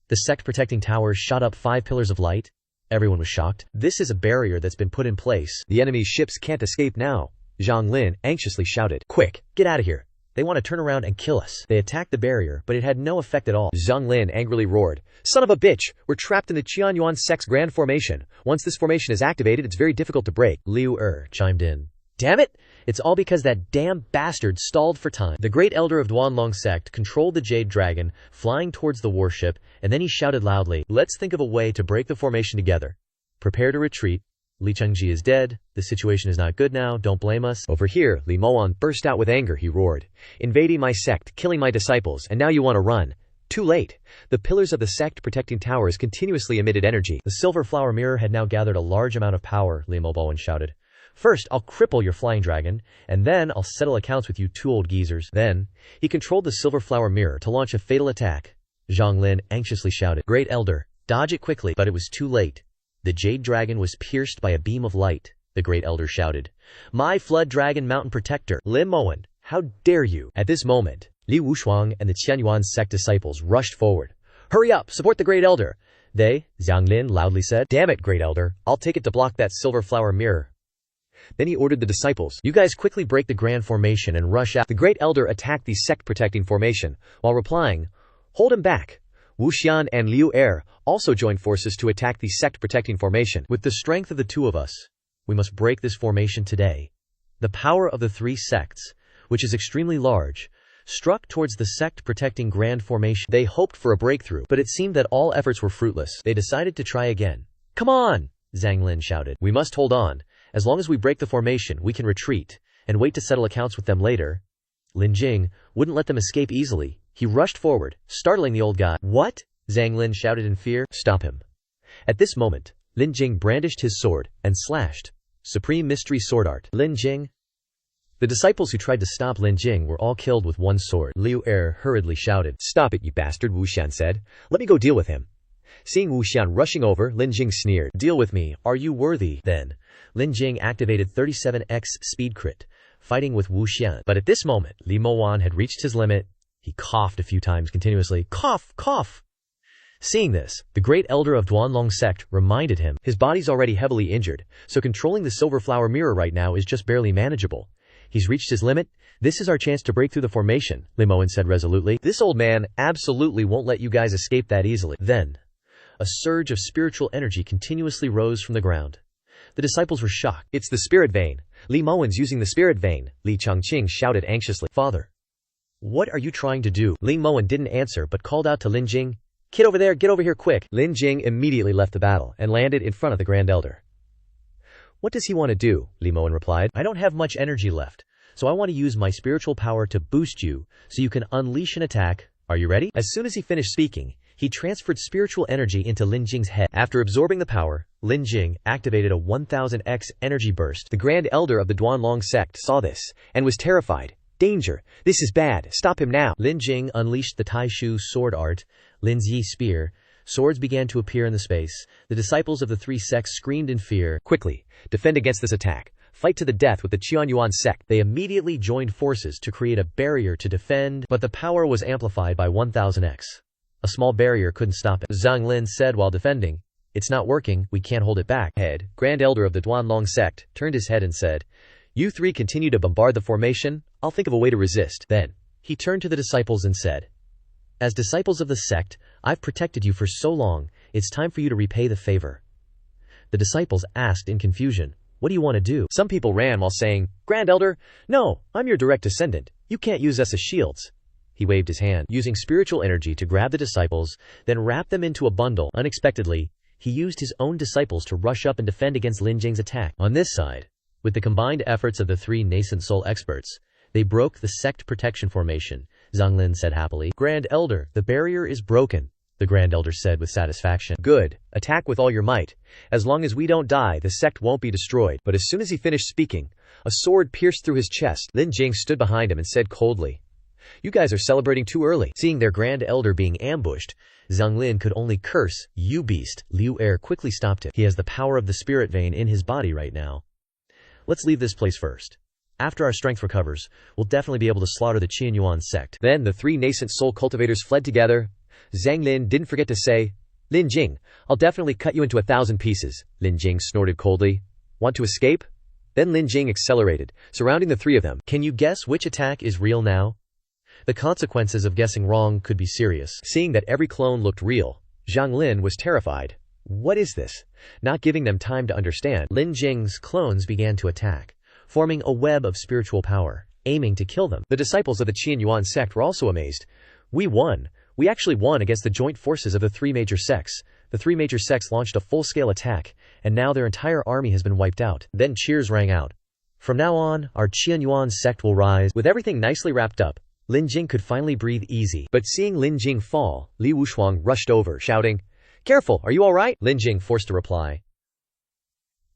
the sect protecting towers shot up 5 pillars of light. Everyone was shocked. "This is a barrier that's been put in place. The enemy's ships can't escape now." Zhang Lin anxiously shouted, "Quick, get out of here. They want to turn around and kill us." They attacked the barrier, but it had no effect at all. Zhang Lin angrily roared, "Son of a bitch, we're trapped in the Qianyuan sect's grand formation. Once this formation is activated, it's very difficult to break." Liu Er chimed in, "Damn it! It's all because that damn bastard stalled for time." The great elder of Duanlong sect controlled the Jade Dragon, flying towards the warship, and then he shouted loudly, "Let's think of a way to break the formation together. Prepare to retreat. Li Changji is dead. The situation is not good now. Don't blame us." "Over here," Li Moan burst out with anger. He roared, "Invading my sect, killing my disciples, and now you want to run. Too late." The pillars of the sect protecting towers continuously emitted energy. The silver flower mirror had now gathered a large amount of power, Li Moan shouted. First, I'll cripple your flying dragon, and then I'll settle accounts with you two old geezers. Then, he controlled the silver flower mirror to launch a fatal attack. Zhang Lin anxiously shouted, "Great Elder, dodge it quickly," but it was too late. The jade dragon was pierced by a beam of light. The Great Elder shouted, "My Flood Dragon Mountain Protector, Lim Moen, how dare you!" At this moment, Li Wushuang and the Qianyuan sect disciples rushed forward. "Hurry up, support the Great Elder!" Zhang Lin loudly said. "Damn it, Great Elder, I'll take it to block that silver flower mirror." Then he ordered the disciples, "You guys quickly break the grand formation and rush out." The Great Elder attacked the sect-protecting formation, while replying, "Hold him back." Wu Xian and Liu Er also joined forces to attack the sect-protecting formation. "With the strength of the two of us, we must break this formation today." The power of the three sects, which is extremely large, struck towards the sect-protecting grand formation. They hoped for a breakthrough, but it seemed that all efforts were fruitless. They decided to try again. "Come on!" Zhang Lin shouted. "We must hold on. As long as we break the formation, we can retreat, and wait to settle accounts with them later." Lin Jing wouldn't let them escape easily. He rushed forward, startling the old guy. "What?" Zhang Lin shouted in fear. "Stop him." At this moment, Lin Jing brandished his sword and slashed. Supreme Mystery Sword Art. Lin Jing. The disciples who tried to stop Lin Jing were all killed with one sword. Liu Er hurriedly shouted, "Stop it, you bastard," Wu Xian said. "Let me go deal with him." Seeing Wu Xian rushing over, Lin Jing sneered, "Deal with me, are you worthy?" Then, Lin Jing activated 37x speed crit, fighting with Wu Xian. But at this moment, Li Moan had reached his limit. He coughed a few times continuously. Cough, cough. Seeing this, the Great Elder of Duanlong sect reminded him his body's already heavily injured, so controlling the silver flower mirror right now is just barely manageable. He's reached his limit. This is our chance to break through the formation, Li Moan said resolutely. This old man absolutely won't let you guys escape that easily. Then, a surge of spiritual energy continuously rose from the ground. The disciples were shocked. "It's the spirit vein. Li Moan's using the spirit vein," Li Changqing shouted anxiously. "Father, what are you trying to do?" Li Moan didn't answer but called out to Lin Jing, "Kid over there, get over here quick." Lin Jing immediately left the battle and landed in front of the Grand Elder. "What does he want to do?" Li Moan replied. "I don't have much energy left, so I want to use my spiritual power to boost you so you can unleash an attack. Are you ready?" As soon as he finished speaking, he transferred spiritual energy into Lin Jing's head. After absorbing the power, Lin Jing activated a 1000x energy burst. The Grand Elder of the Duanlong sect saw this and was terrified. "Danger! This is bad! Stop him now!" Lin Jing unleashed the Taishu sword art, Lin's Yi spear. Swords began to appear in the space. The disciples of the three sects screamed in fear. "Quickly, defend against this attack. Fight to the death with the Qianyuan sect." They immediately joined forces to create a barrier to defend, but the power was amplified by 1000x. A small barrier couldn't stop it. Zhang Lin said while defending, "It's not working, we can't hold it back." Head, Grand Elder of the Duanlong sect, turned his head and said, "You three continue to bombard the formation, I'll think of a way to resist." Then, he turned to the disciples and said, "As disciples of the sect, I've protected you for so long, it's time for you to repay the favor." The disciples asked in confusion, "What do you want to do?" Some people ran while saying, "Grand Elder, no, I'm your direct descendant. You can't use us as shields." He waved his hand, using spiritual energy to grab the disciples, then wrap them into a bundle. Unexpectedly, he used his own disciples to rush up and defend against Lin Jing's attack. On this side, with the combined efforts of the three nascent soul experts, they broke the sect protection formation. Zhang Lin said happily. "Grand Elder, the barrier is broken," the Grand Elder said with satisfaction. "Good, attack with all your might. As long as we don't die, the sect won't be destroyed." But as soon as he finished speaking, a sword pierced through his chest. Lin Jing stood behind him and said coldly, "You guys are celebrating too early." Seeing their Grand Elder being ambushed, Zhang Lin could only curse, "You beast." Liu Er quickly stopped him. He has the power of the spirit vein in his body right now. "Let's leave this place first. After our strength recovers, we'll definitely be able to slaughter the Qianyuan sect." Then the three nascent soul cultivators fled together. Zhang Lin didn't forget to say, "Lin Jing, I'll definitely cut you into 1,000 pieces." Lin Jing snorted coldly. "Want to escape?" Then Lin Jing accelerated, surrounding the three of them. Can you guess which attack is real now? The consequences of guessing wrong could be serious. Seeing that every clone looked real, Zhang Lin was terrified. What is this? Not giving them time to understand, Lin Jing's clones began to attack, forming a web of spiritual power, aiming to kill them. The disciples of the Qianyuan sect were also amazed. "We won. We actually won against the joint forces of the three major sects." The three major sects launched a full-scale attack, and now their entire army has been wiped out. Then cheers rang out. "From now on, our Qianyuan sect will rise." With everything nicely wrapped up, Lin Jing could finally breathe easy. But seeing Lin Jing fall, Li Wushuang rushed over, shouting, "Careful, are you alright?" Lin Jing forced a reply.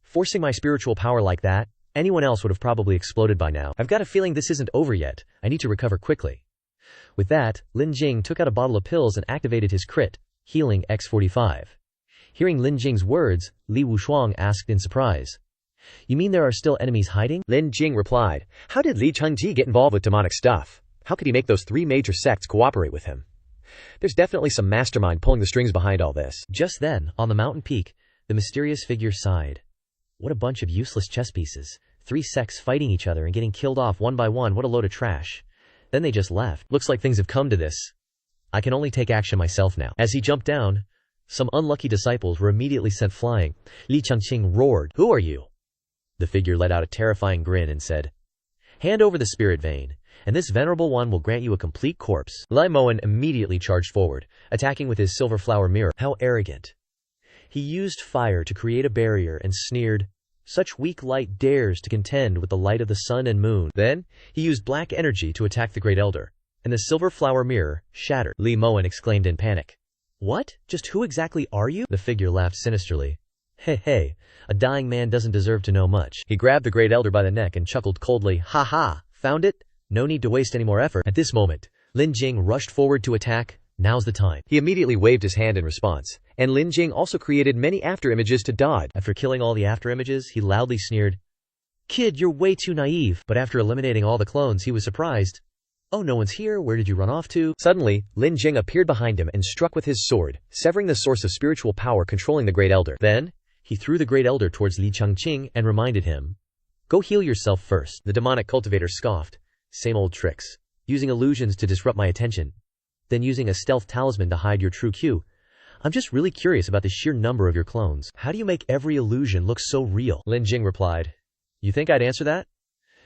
"Forcing my spiritual power like that? Anyone else would have probably exploded by now. I've got a feeling this isn't over yet. I need to recover quickly. With that, Lin Jing took out a bottle of pills and activated his crit, healing X45. Hearing Lin Jing's words, Li Wushuang asked in surprise. You mean there are still enemies hiding? Lin Jing replied, how did Li Chengji get involved with demonic stuff? How could he make those 3 major sects cooperate with him? There's definitely some mastermind pulling the strings behind all this. Just then, on the mountain peak, the mysterious figure sighed. What a bunch of useless chess pieces. 3 sects fighting each other and getting killed off one by one. What a load of trash. Then they just left. Looks like things have come to this. I can only take action myself now. As he jumped down, some unlucky disciples were immediately sent flying. Li Changqing roared, Who are you? The figure let out a terrifying grin and said, Hand over the spirit vein, and this venerable one will grant you a complete corpse. Lai Moen immediately charged forward, attacking with his silver flower mirror. How arrogant. He used fire to create a barrier and sneered, Such weak light dares to contend with the light of the sun and moon. Then, he used black energy to attack the Great Elder, and the silver flower mirror shattered. Li Moen exclaimed in panic. What? Just who exactly are you? The figure laughed sinisterly. Hey, a dying man doesn't deserve to know much. He grabbed the Great Elder by the neck and chuckled coldly. Ha ha, found it? No need to waste any more effort. At this moment, Lin Jing rushed forward to attack. Now's the time. He immediately waved his hand in response, and Lin Jing also created many afterimages to dodge. After killing all the afterimages, he loudly sneered, Kid, you're way too naive. But after eliminating all the clones, he was surprised. Oh, no one's here. Where did you run off to? Suddenly, Lin Jing appeared behind him and struck with his sword, severing the source of spiritual power controlling the Great Elder. Then, he threw the Great Elder towards Li Changqing and reminded him, Go heal yourself first. The demonic cultivator scoffed. Same old tricks. Using illusions to disrupt my attention. Then using a stealth talisman to hide your true Q. I'm just really curious about the sheer number of your clones. How do you make every illusion look so real? Lin Jing replied. You think I'd answer that?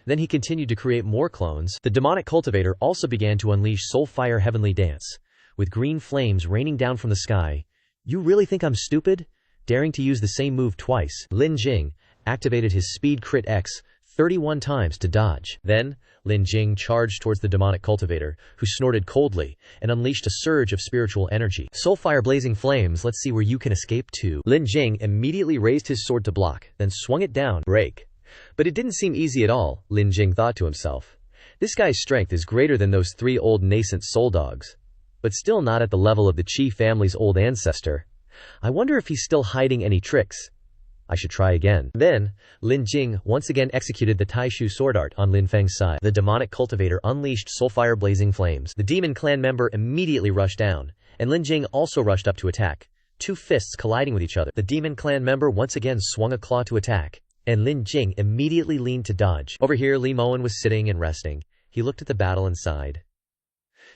Then he continued to create more clones. The demonic cultivator also began to unleash Soul Fire Heavenly Dance, with green flames raining down from the sky. You really think I'm stupid? Daring to use the same move twice, Lin Jing activated his Speed Crit X 31 times to dodge. Then, Lin Jing charged towards the demonic cultivator, who snorted coldly and unleashed a surge of spiritual energy. Soul Fire Blazing Flames, let's see where you can escape to. Lin Jing immediately raised his sword to block, then swung it down. Break. But it didn't seem easy at all, Lin Jing thought to himself. This guy's strength is greater than those 3 old nascent soul dogs, but still not at the level of the Qi family's old ancestor. I wonder if he's still hiding any tricks. I should try again. Then, Lin Jing once again executed the Taishu sword art on Lin Feng's side. The demonic cultivator unleashed Soulfire Blazing Flames. The demon clan member immediately rushed down, and Lin Jing also rushed up to attack, 2 fists colliding with each other. The demon clan member once again swung a claw to attack, and Lin Jing immediately leaned to dodge. Over here, Li Moen was sitting and resting. He looked at the battle and sighed.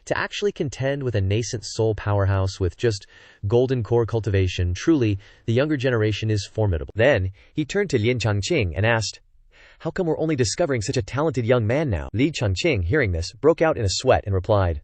To actually contend with a nascent soul powerhouse with just golden core cultivation, truly, the younger generation is formidable. Then, he turned to Li Changqing and asked, How come we're only discovering such a talented young man now? Li Changqing, hearing this, broke out in a sweat and replied,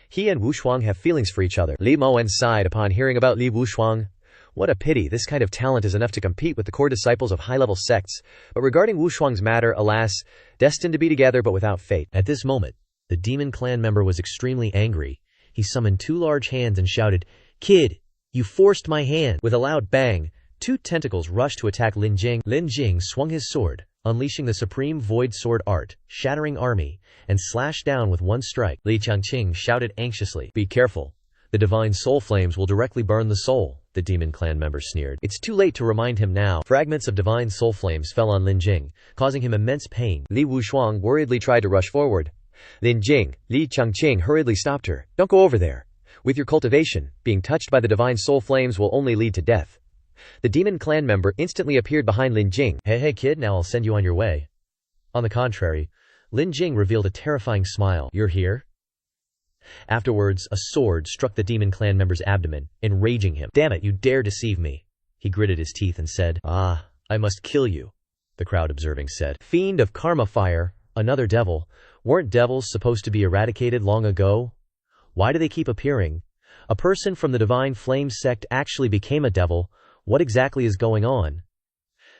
He and Wu Shuang have feelings for each other. Li Moen sighed upon hearing about Li Wu Shuang. What a pity, this kind of talent is enough to compete with the core disciples of high-level sects. But regarding Wu Shuang's matter, alas, destined to be together but without fate. At this moment, the demon clan member was extremely angry. He summoned 2 large hands and shouted, Kid, you forced my hand. With a loud bang, 2 tentacles rushed to attack Lin Jing. Lin Jing swung his sword, unleashing the supreme void sword art, shattering army, and slashed down with 1 strike. Li Changqing shouted anxiously, Be careful. The divine soul flames will directly burn the soul. The demon clan member sneered. It's too late to remind him now. Fragments of divine soul flames fell on Lin Jing, causing him immense pain. Li Wushuang worriedly tried to rush forward. Lin Jing, Li Changqing hurriedly stopped her. Don't go over there. With your cultivation, being touched by the divine soul flames will only lead to death. The demon clan member instantly appeared behind Lin Jing. Hey kid, now I'll send you on your way. On the contrary, Lin Jing revealed a terrifying smile. You're here? Afterwards, a sword struck the demon clan member's abdomen, enraging him. Damn it, you dare deceive me. He gritted his teeth and said, I must kill you. The crowd observing said, Fiend of karma fire, another devil. Weren't devils supposed to be eradicated long ago? Why do they keep appearing? A person from the Divine Flame sect actually became a devil. What exactly is going on?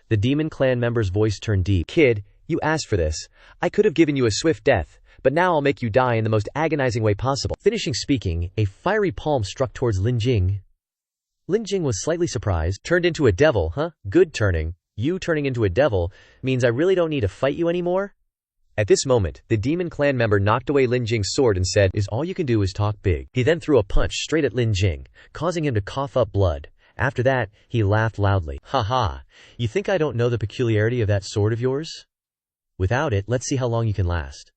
The demon clan member's voice turned deep. Kid, you asked for this. I could have given you a swift death, but now I'll make you die in the most agonizing way possible. Finishing speaking, a fiery palm struck towards Lin Jing. Lin Jing was slightly surprised. Turned into a devil, huh? Good turning. You turning into a devil means I really don't need to fight you anymore? At this moment, the demon clan member knocked away Lin Jing's sword and said, Is all you can do is talk big. He then threw a punch straight at Lin Jing, causing him to cough up blood. After that, he laughed loudly. Ha ha, you think I don't know the peculiarity of that sword of yours? Without it, let's see how long you can last.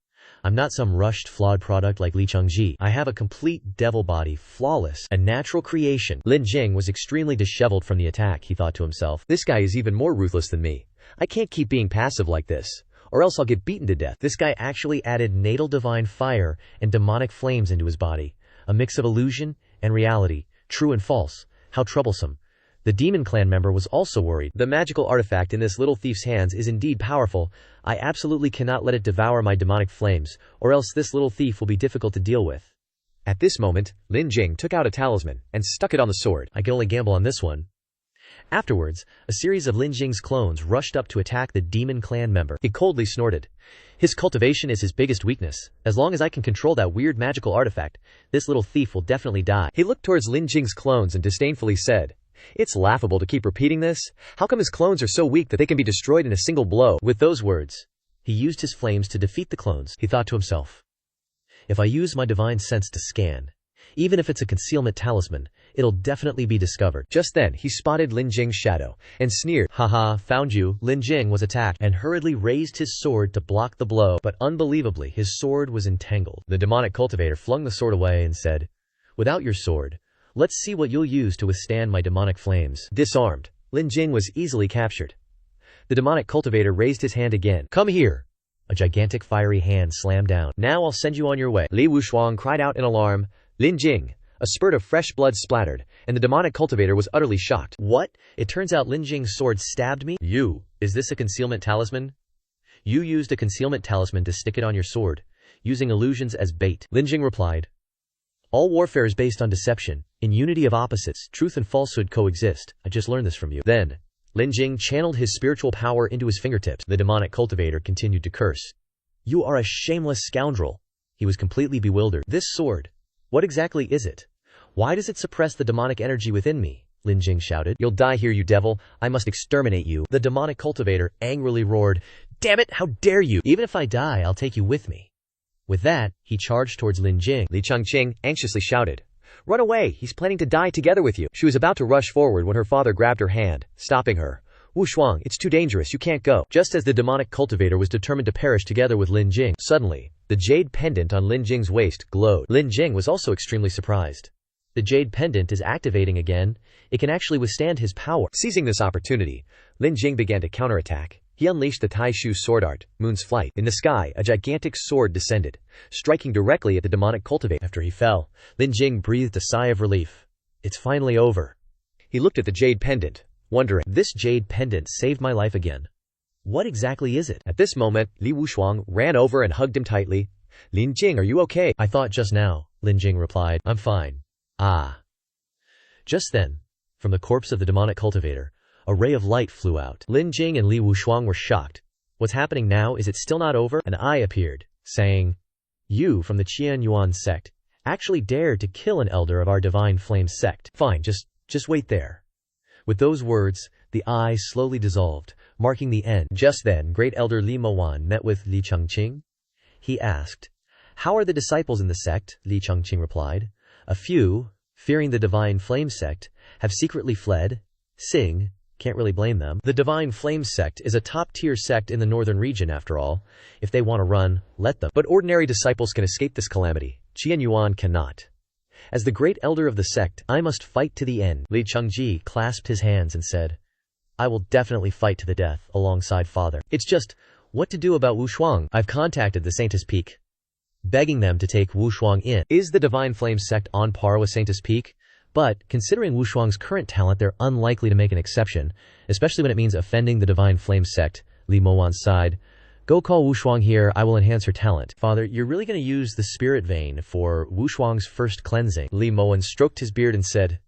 I'm not some rushed, flawed product like Li Changji. I have a complete devil body, flawless, a natural creation. Lin Jing was extremely disheveled from the attack, he thought to himself. This guy is even more ruthless than me. I can't keep being passive like this, or else I'll get beaten to death. This guy actually added natal divine fire and demonic flames into his body. A mix of illusion and reality, true and false. How troublesome. The demon clan member was also worried. The magical artifact in this little thief's hands is indeed powerful. I absolutely cannot let it devour my demonic flames, or else this little thief will be difficult to deal with. At this moment, Lin Jing took out a talisman and stuck it on the sword. I can only gamble on this one. Afterwards, a series of Lin Jing's clones rushed up to attack the demon clan member. He coldly snorted. His cultivation is his biggest weakness. As long as I can control that weird magical artifact, this little thief will definitely die. He looked towards Lin Jing's clones and disdainfully said, It's laughable to keep repeating this. How come his clones are so weak that they can be destroyed in a single blow? With those words, he used his flames to defeat the clones. He thought to himself, if I use my divine sense to scan, even if it's a concealment talisman, it'll definitely be discovered. Just then, he spotted Lin Jing's shadow and sneered. Haha, found you. Lin Jing was attacked and hurriedly raised his sword to block the blow, but unbelievably, his sword was entangled. The demonic cultivator flung the sword away and said, Without your sword, let's see what you'll use to withstand my demonic flames. Disarmed, Lin Jing was easily captured. The demonic cultivator raised his hand again. Come here. A gigantic fiery hand slammed down. Now I'll send you on your way. Li Wushuang cried out in alarm. Lin Jing. A spurt of fresh blood splattered, and the demonic cultivator was utterly shocked. What? It turns out Lin Jing's sword stabbed me? Is this a concealment talisman? You used a concealment talisman to stick it on your sword, using illusions as bait. Lin Jing replied. All warfare is based on deception. In unity of opposites, truth and falsehood coexist. I just learned this from you. Then, Lin Jing channeled his spiritual power into his fingertips. The demonic cultivator continued to curse. You are a shameless scoundrel. He was completely bewildered. This sword, what exactly is it? Why does it suppress the demonic energy within me? Lin Jing shouted. You'll die here, you devil. I must exterminate you. The demonic cultivator angrily roared. Damn it, how dare you! Even if I die, I'll take you with me. With that, he charged towards Lin Jing. Li Changqing anxiously shouted. Run away, he's planning to die together with you. She was about to rush forward when her father grabbed her hand, stopping her. Wushuang, it's too dangerous, you can't go. Just as the demonic cultivator was determined to perish together with Lin Jing, suddenly, the jade pendant on Lin Jing's waist glowed. Lin Jing was also extremely surprised. The jade pendant is activating again. It can actually withstand his power. Seizing this opportunity, Lin Jing began to counterattack. He unleashed the Tai Shu sword art, Moon's Flight. In the sky, a gigantic sword descended, striking directly at the demonic cultivator. After he fell, Lin Jing breathed a sigh of relief. It's finally over. He looked at the jade pendant, wondering, this jade pendant saved my life again. What exactly is it? At this moment, Li Wushuang ran over and hugged him tightly. Lin Jing, are you okay? I thought just now, Lin Jing replied. I'm fine. Ah. Just then, from the corpse of the demonic cultivator, a ray of light flew out. Lin Jing and Li Wushuang were shocked. What's happening now? Is it still not over? An eye appeared, saying, You, from the Qian Yuan sect, actually dared to kill an elder of our divine flame sect. Fine, just wait there. With those words, the eye slowly dissolved, marking the end. Just then, great elder Li Mowan met with Li Changqing. He asked, How are the disciples in the sect? Li Changqing replied, A few, fearing the divine flame sect, have secretly fled. Sing, can't really blame them. The divine flame sect is a top-tier sect in the northern region after all. If they want to run, let them. But ordinary disciples can escape this calamity. Qian Yuan cannot. As the great elder of the sect, I must fight to the end. Li Changji clasped his hands and said, I will definitely fight to the death, alongside father. It's just, what to do about Wushuang? I've contacted the Saintus Peak, begging them to take Wushuang in. Is the divine flame sect on par with Saintus Peak? But, considering Wushuang's current talent, they're unlikely to make an exception, especially when it means offending the divine flame sect. Li Mowan sighed. Go call Wushuang here, I will enhance her talent. Father, you're really going to use the spirit vein for Wushuang's first cleansing. Li Mowan stroked his beard and said,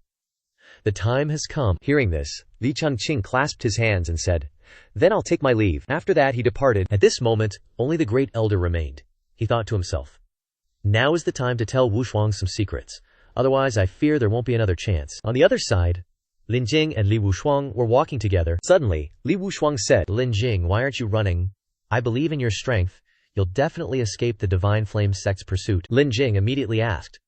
The time has come. Hearing this, Li Changqing clasped his hands and said, Then I'll take my leave. After that he departed. At this moment, only the great elder remained. He thought to himself, Now is the time to tell Wushuang some secrets. Otherwise, I fear there won't be another chance. On the other side, Lin Jing and Li Wushuang were walking together. Suddenly, Li Wushuang said, "Lin Jing, why aren't you running? I believe in your strength. You'll definitely escape the Divine Flame sect's pursuit." Lin Jing immediately asked,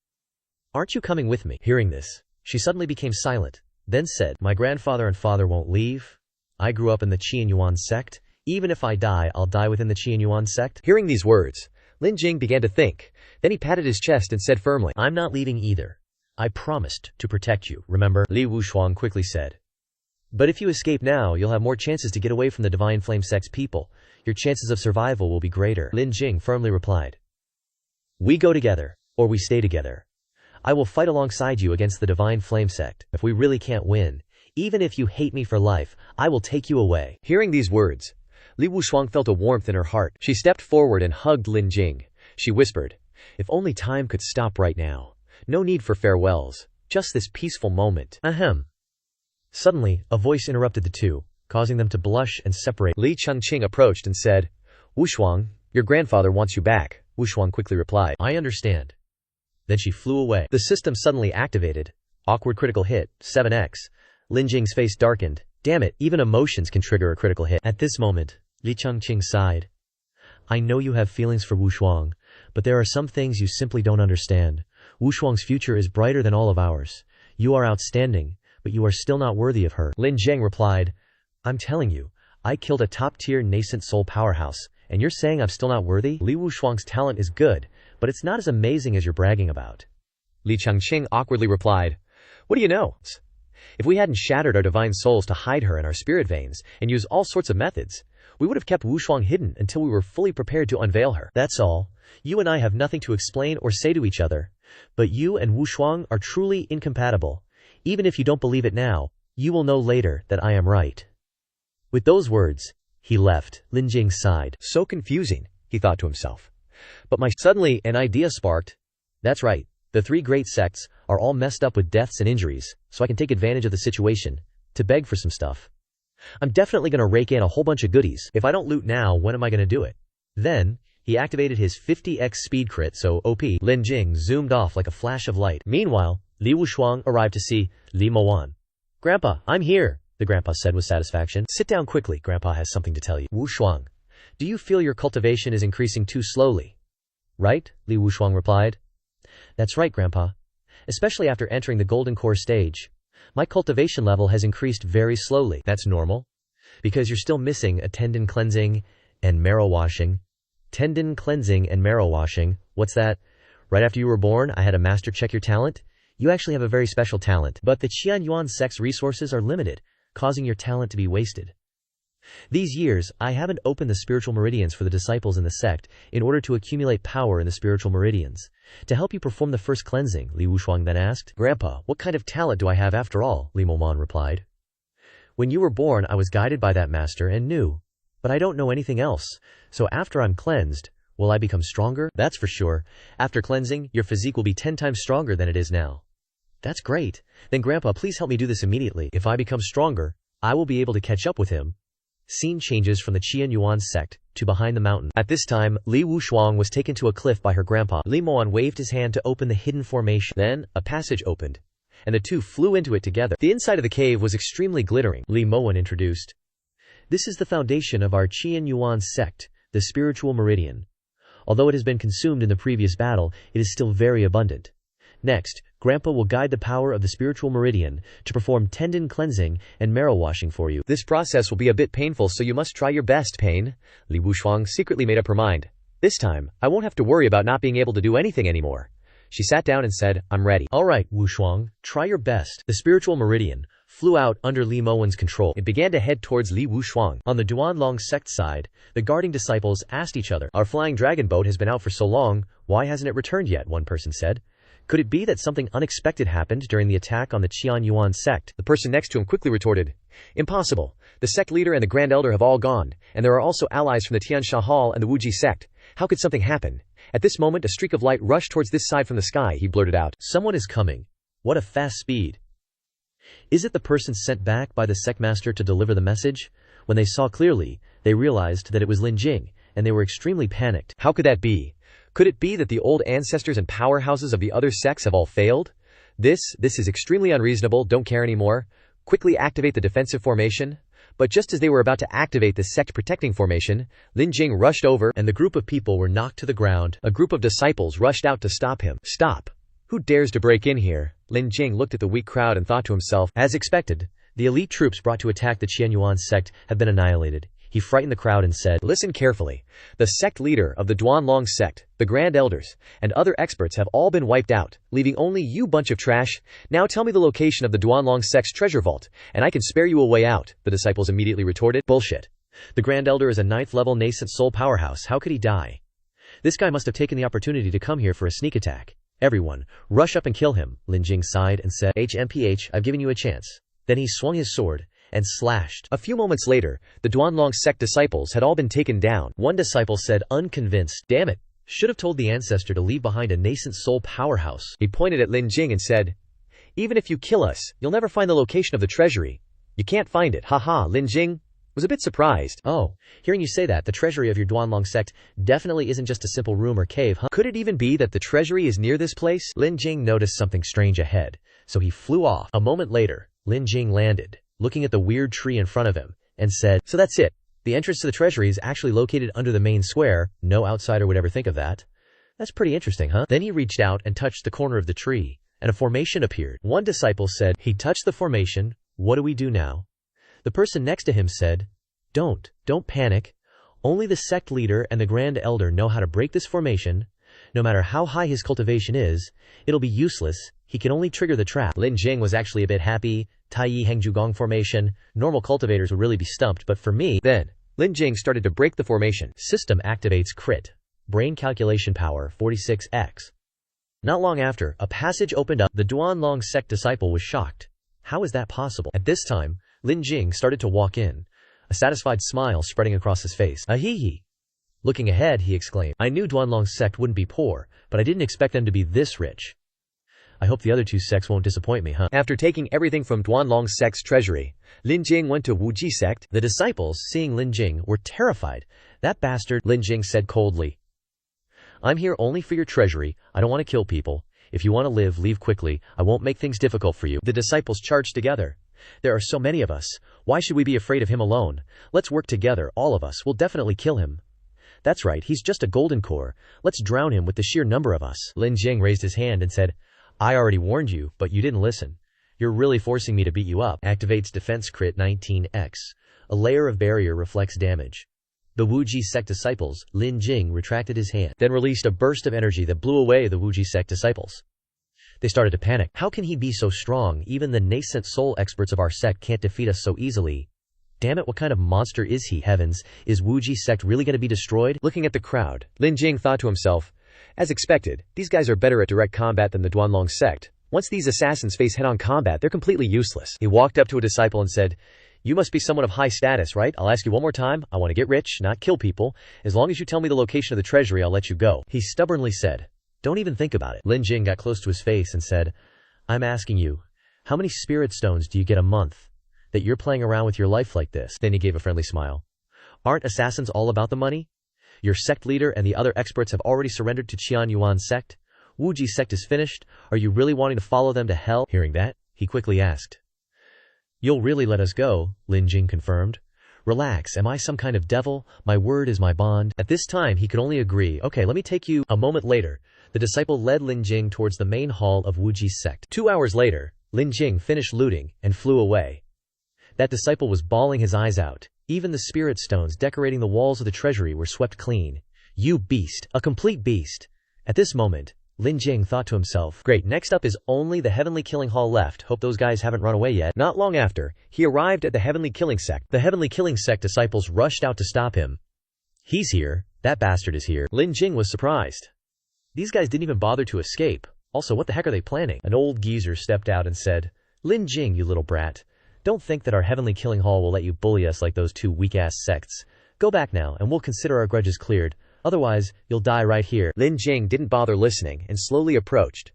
"Aren't you coming with me?" Hearing this, she suddenly became silent, then said, "My grandfather and father won't leave. I grew up in the Qian Yuan sect. Even if I die, I'll die within the Qian Yuan sect." Hearing these words, Lin Jing began to think. Then he patted his chest and said firmly, "I'm not leaving either. I promised to protect you, remember?" Li Wushuang quickly said, "But if you escape now, you'll have more chances to get away from the Divine Flame sect's people. Your chances of survival will be greater." Lin Jing firmly replied, "We go together, or we stay together. I will fight alongside you against the Divine Flame sect. If we really can't win, even if you hate me for life, I will take you away." Hearing these words, Li Wushuang felt a warmth in her heart. She stepped forward and hugged Lin Jing. She whispered, "If only time could stop right now. No need for farewells. Just this peaceful moment." Ahem. Suddenly, a voice interrupted the two, causing them to blush and separate. Li Chengqing approached and said, "Wushuang, your grandfather wants you back." Wushuang quickly replied, "I understand." Then she flew away. The system suddenly activated. Awkward critical hit, 7x. Lin Jing's face darkened. Damn it, even emotions can trigger a critical hit. At this moment, Li Chengqing sighed. "I know you have feelings for Wushuang, but there are some things you simply don't understand. Wushuang's future is brighter than all of ours. You are outstanding, but you are still not worthy of her." Lin Jing replied, "I'm telling you, I killed a top-tier nascent soul powerhouse, and you're saying I'm still not worthy?" Li Wushuang's talent is good, but it's not as amazing as you're bragging about. Li Chengqing awkwardly replied, "What do you know? If we hadn't shattered our divine souls to hide her in our spirit veins and used all sorts of methods, we would have kept Wushuang hidden until we were fully prepared to unveil her. That's all. You and I have nothing to explain or say to each other. But you and Wushuang are truly incompatible. Even if you don't believe it now, you will know later that I am right." With those words, he left. Lin Jing sighed. So confusing, he thought to himself. Suddenly, an idea sparked. That's right. The three great sects are all messed up with deaths and injuries, so I can take advantage of the situation to beg for some stuff. I'm definitely going to rake in a whole bunch of goodies. If I don't loot now, when am I going to do it? Then, he activated his 50x speed crit, so OP. Lin Jing zoomed off like a flash of light. Meanwhile, Li Wushuang arrived to see Li Moan. "Grandpa, I'm here," the grandpa said with satisfaction. "Sit down quickly, Grandpa has something to tell you." "Wushuang, do you feel your cultivation is increasing too slowly?" "Right," Li Wushuang replied. "That's right, Grandpa. Especially after entering the Golden Core stage. My cultivation level has increased very slowly." "That's normal, because you're still missing a tendon cleansing and marrow washing." "Tendon cleansing and marrow washing? What's that?" "Right after you were born, I had a master check your talent. You actually have a very special talent, but the Qian Yuan sect's resources are limited, causing your talent to be wasted. These years, I haven't opened the spiritual meridians for the disciples in the sect in order to accumulate power in the spiritual meridians. To help you perform the first cleansing," Li Wushuang then asked. "Grandpa, what kind of talent do I have after all?" Li Moan replied. "When you were born, I was guided by that master and knew. But I don't know anything else. So after I'm cleansed, will I become stronger?" "That's for sure. After cleansing, your physique will be 10 times stronger than it is now." "That's great. Then Grandpa, please help me do this immediately. If I become stronger, I will be able to catch up with him." Scene changes from the Qian Yuan sect to behind the mountain. At this time, Li Wushuang was taken to a cliff by her grandpa. Li Moan waved his hand to open the hidden formation. Then, a passage opened, and the two flew into it together. The inside of the cave was extremely glittering. Li Moan introduced, "This is the foundation of our Qian Yuan sect, the spiritual meridian. Although it has been consumed in the previous battle, it is still very abundant. Next, Grandpa will guide the power of the spiritual meridian to perform tendon cleansing and marrow washing for you. This process will be a bit painful, so you must try your best, Pain." Li Wushuang secretly made up her mind. "This time, I won't have to worry about not being able to do anything anymore." She sat down and said, "I'm ready." "All right, Wushuang, try your best." The spiritual meridian flew out under Li Moan's control. It began to head towards Li Wushuang. On the Duanlong sect side, the guarding disciples asked each other, "Our flying dragon boat has been out for so long, why hasn't it returned yet?" one person said. "Could it be that something unexpected happened during the attack on the Qian Yuan sect?" The person next to him quickly retorted, "Impossible. The sect leader and the Grand Elder have all gone, and there are also allies from the Tiansha Hall and the Wuji sect. How could something happen?" At this moment, a streak of light rushed towards this side from the sky. He blurted out, "Someone is coming. What a fast speed. Is it the person sent back by the sect master to deliver the message?" When they saw clearly, they realized that it was Lin Jing, and they were extremely panicked. How could that be? Could it be that the old ancestors and powerhouses of the other sects have all failed? This is extremely unreasonable. Don't care anymore. quickly activate the defensive formation. But just as they were about to activate the sect protecting formation, Lin Jing rushed over and the group of people were knocked to the ground. A group of disciples rushed out to stop him. Stop! Who dares to break in here? Lin Jing looked at the weak crowd and thought to himself, as expected, the elite troops brought to attack the Qianyuan sect have been annihilated. He frightened the crowd and said, listen carefully. The sect leader of the Duanlong sect, the Grand Elders, and other experts have all been wiped out, leaving only you bunch of trash. Now tell me the location of the Duanlong sect's treasure vault, and I can spare you a way out. The disciples immediately retorted, bullshit. The Grand Elder is a 9th level nascent soul powerhouse. How could he die? This guy must have taken the opportunity to come here for a sneak attack. Everyone, rush up and kill him. Lin Jing sighed and said, HMPH, I've given you a chance. Then he swung his sword and slashed. A few moments later, the Duanlong sect disciples had all been taken down. One disciple said, unconvinced, damn it, should have told the ancestor to leave behind a nascent soul powerhouse. He pointed at Lin Jing and said, even if you kill us, you'll never find the location of the treasury. You can't find it, haha. Lin Jing was a bit surprised. Oh, hearing you say that, the treasury of your Duanlong sect definitely isn't just a simple room or cave, huh? Could it even be that the treasury is near this place? Lin Jing noticed something strange ahead, so he flew off. A moment later, Lin Jing landed, looking at the weird tree in front of him, and said, so that's it. The entrance to the treasury is actually located under the main square. No outsider would ever think of that. That's pretty interesting, huh? Then he reached out and touched the corner of the tree, and a formation appeared. One disciple said, he touched the formation. What do we do now? The person next to him said, don't panic. Only the sect leader and the Grand Elder know how to break this formation. No matter how high his cultivation is, it'll be useless. He can only trigger the trap. Lin Jing was actually a bit happy. Taiyi Hengjugong formation. Normal cultivators would really be stumped, but for me, then, Lin Jing started to break the formation. System activates crit. Brain calculation power 46x. Not long after, a passage opened up. The Duanlong sect disciple was shocked. How is that possible? At this time, Lin Jing started to walk in, a satisfied smile spreading across his face. Ahihi. Looking ahead, he exclaimed, I knew Duanlong's sect wouldn't be poor, but I didn't expect them to be this rich. I hope the other two sects won't disappoint me, huh? After taking everything from Duanlong's sect's treasury, Lin Jing went to Wuji sect. The disciples, seeing Lin Jing, were terrified. That bastard, Lin Jing said coldly. I'm here only for your treasury. I don't want to kill people. If you want to live, leave quickly. I won't make things difficult for you. The disciples charged together. There are so many of us. Why should we be afraid of him alone? Let's work together, all of us. We'll definitely kill him. That's right, he's just a golden core. Let's drown him with the sheer number of us. Lin Jing raised his hand and said, I already warned you, but you didn't listen. You're really forcing me to beat you up. Activates defense crit 19x. A layer of barrier reflects damage. The Wuji sect disciples, Lin Jing retracted his hand, then released a burst of energy that blew away the Wuji sect disciples. They started to panic. How can he be so strong? Even the nascent soul experts of our sect can't defeat us so easily. Damn it, what kind of monster is he? Heavens, is Wuji's sect really going to be destroyed? Looking at the crowd, Lin Jing thought to himself, as expected, these guys are better at direct combat than the Duanlong sect. Once these assassins face head-on combat, they're completely useless. He walked up to a disciple and said, you must be someone of high status, right? I'll ask you one more time. I want to get rich, not kill people. As long as you tell me the location of the treasury, I'll let you go. He stubbornly said, don't even think about it. Lin Jing got close to his face and said, I'm asking you, how many spirit stones do you get a month? That you're playing around with your life like this? Then he gave a friendly smile. Aren't assassins all about the money? Your sect leader and the other experts have already surrendered to Qianyuan's sect. Wuji's sect is finished. Are you really wanting to follow them to hell? Hearing that, he quickly asked. You'll really let us go? Lin Jing confirmed. Relax, am I some kind of devil? My word is my bond. At this time, he could only agree. Okay, let me take you. A moment later, the disciple led Lin Jing towards the main hall of Wuji's sect. 2 hours later, Lin Jing finished looting and flew away. That disciple was bawling his eyes out. Even the spirit stones decorating the walls of the treasury were swept clean. You beast, a complete beast. At this moment, Lin Jing thought to himself, great, next up is only the Heavenly Killing Hall left. Hope those guys haven't run away yet. Not long after, he arrived at the Heavenly Killing Sect. The Heavenly Killing Sect disciples rushed out to stop him. He's here. That bastard is here. Lin Jing was surprised. These guys didn't even bother to escape. Also, what the heck are they planning? An old geezer stepped out and said, Lin Jing, you little brat. Don't think that our Heavenly Killing Hall will let you bully us like those two weak-ass sects. Go back now, and we'll consider our grudges cleared. Otherwise, you'll die right here. Lin Jing didn't bother listening and slowly approached.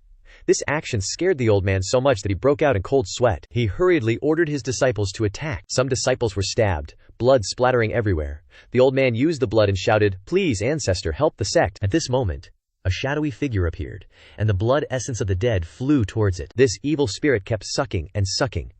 This action scared the old man so much that he broke out in cold sweat. He hurriedly ordered his disciples to attack. Some disciples were stabbed, blood splattering everywhere. The old man used the blood and shouted, Please, ancestor, help the sect. At this moment, a shadowy figure appeared, and the blood essence of the dead flew towards it. This evil spirit kept sucking and sucking.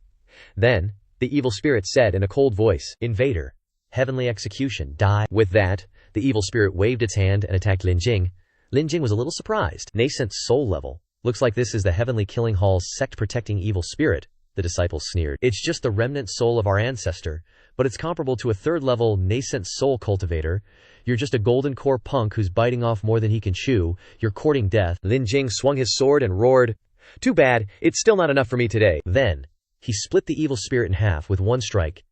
Then, the evil spirit said in a cold voice, "Invader. Heavenly execution, die." With that, the evil spirit waved its hand and attacked Lin Jing. Lin Jing was a little surprised. Nascent soul level. Looks like this is the Heavenly Killing Hall's sect-protecting evil spirit, the disciples sneered. It's just the remnant soul of our ancestor, but it's comparable to a third-level nascent soul cultivator. You're just a golden core punk who's biting off more than he can chew. You're courting death. Lin Jing swung his sword and roared, "Too bad, it's still not enough for me today." Then, he split the evil spirit in half with one strike.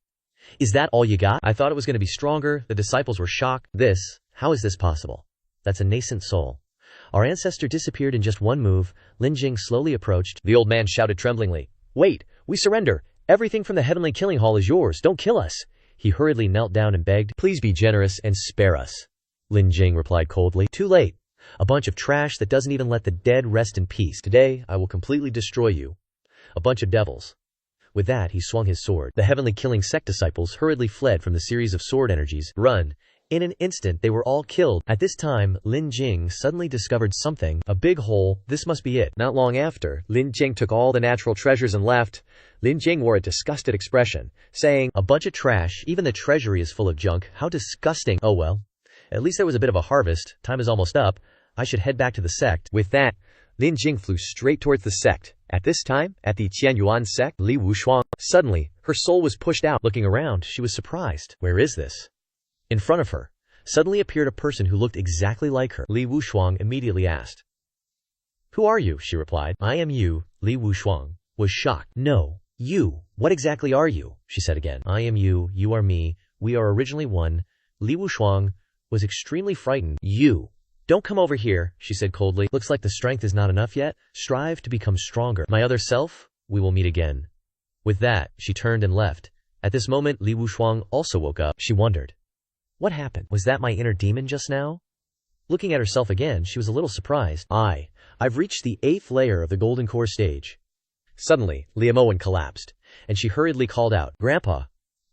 "Is that all you got? I thought it was going to be stronger." The disciples were shocked. How is this possible? That's a nascent soul. Our ancestor disappeared in just one move. Lin Jing slowly approached. The old man shouted tremblingly, "Wait, we surrender. Everything from the Heavenly Killing Hall is yours. Don't kill us." He hurriedly knelt down and begged, "Please be generous and spare us." Lin Jing replied coldly, "Too late. A bunch of trash that doesn't even let the dead rest in peace. Today, I will completely destroy you. A bunch of devils." With that, he swung his sword. The Heavenly Killing Sect disciples hurriedly fled from the series of sword energies. Run. In an instant, they were all killed. At this time, Lin Jing suddenly discovered something. A big hole. This must be it. Not long after, Lin Jing took all the natural treasures and left. Lin Jing wore a disgusted expression, saying, "A bunch of trash. Even the treasury is full of junk. How disgusting. Oh well. At least there was a bit of a harvest. Time is almost up. I should head back to the sect." With that, Lin Jing flew straight towards the sect. At this time, at the Qianyuan sect, Li Wushuang. Suddenly, her soul was pushed out. Looking around, she was surprised. Where is this? In front of her, suddenly appeared a person who looked exactly like her. Li Wushuang immediately asked, "Who are you?" She replied, "I am you." Li Wushuang was shocked. "No, you. What exactly are you?" She said again, "I am you, you are me, we are originally one." Li Wushuang was extremely frightened. "You. Don't come over here," she said coldly. "Looks like the strength is not enough yet. Strive to become stronger. My other self, we will meet again." With that, she turned and left. At this moment, Li Wushuang also woke up. She wondered, what happened? Was that my inner demon just now? Looking at herself again, she was a little surprised. I've reached the 8th layer of the Golden Core stage. Suddenly, Li Moen collapsed, and she hurriedly called out, "Grandpa!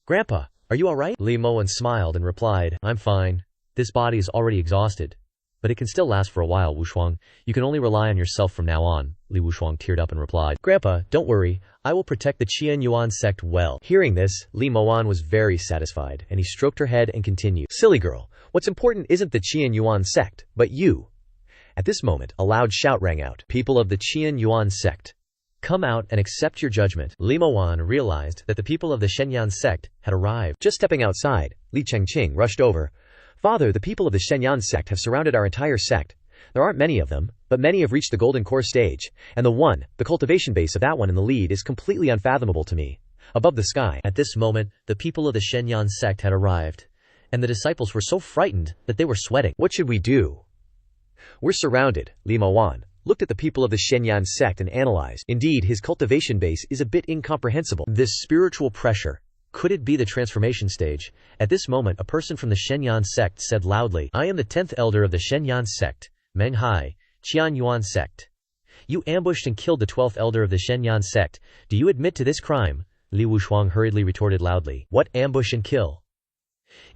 Grandpa, are you alright?" Li Moen smiled and replied, "I'm fine. This body is already exhausted, but it can still last for a while, Wushuang. You can only rely on yourself from now on." Li Wushuang teared up and replied, "Grandpa, don't worry. I will protect the Qianyuan sect well." Hearing this, Li Moan was very satisfied, and he stroked her head and continued, "Silly girl, what's important isn't the Qianyuan sect, but you." At this moment, a loud shout rang out, "People of the Qianyuan sect, come out and accept your judgment." Li Moan realized that the people of the Shenyang sect had arrived. Just stepping outside, Li Chengqing rushed over. "Father, the people of the Shenyang sect have surrounded our entire sect. There aren't many of them, but many have reached the Golden Core stage, and the cultivation base of that one in the lead is completely unfathomable to me. Above the sky." At this moment, the people of the Shenyang sect had arrived, and the disciples were so frightened that they were sweating. "What should we do?" "We're surrounded." Li Moan looked at the people of the Shenyang sect and analyzed. Indeed, his cultivation base is a bit incomprehensible. This spiritual pressure. Could it be the transformation stage? At this moment, a person from the Shenyang sect said loudly, "I am the 10th elder of the Shenyang sect, Meng Hai, Qianyuan sect. You ambushed and killed the 12th elder of the Shenyang sect. Do you admit to this crime?" Li Wushuang hurriedly retorted loudly, "What ambush and kill?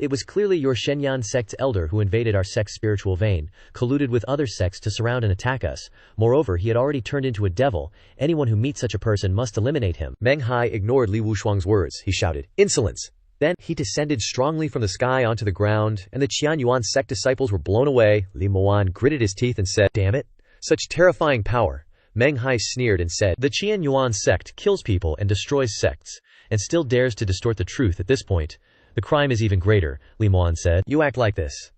It was clearly your Shenyang sect's elder who invaded our sect's spiritual vein, colluded with other sects to surround and attack us. Moreover, he had already turned into a devil. Anyone who meets such a person must eliminate him." Meng Hai ignored Li Wushuang's words. He shouted, "Insolence!" Then, he descended strongly from the sky onto the ground, and the Qianyuan sect disciples were blown away. Li Moan gritted his teeth and said, "Damn it! Such terrifying power." Meng Hai sneered and said, "The Qianyuan sect kills people and destroys sects, and still dares to distort the truth at this point. The crime is even greater," Li Moan said. "You act like this.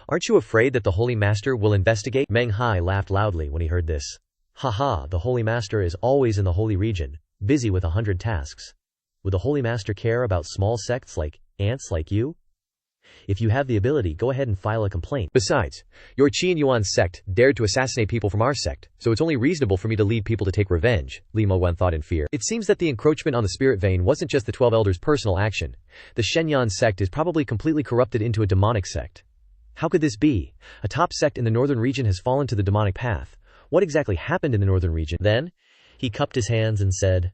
Aren't you afraid that the Holy Master will investigate?" Meng Hai laughed loudly when he heard this. "Ha, the Holy Master is always in the holy region, busy with 100 tasks. Would the Holy Master care about small sects like ants like you? If you have the ability, go ahead and file a complaint. Besides, your Qianyuan sect dared to assassinate people from our sect, so it's only reasonable for me to lead people to take revenge," Li Moan thought in fear. It seems that the encroachment on the spirit vein wasn't just the 12 elders' personal action. The Shenyang sect is probably completely corrupted into a demonic sect. How could this be? A top sect in the northern region has fallen to the demonic path. What exactly happened in the northern region? Then, he cupped his hands and said,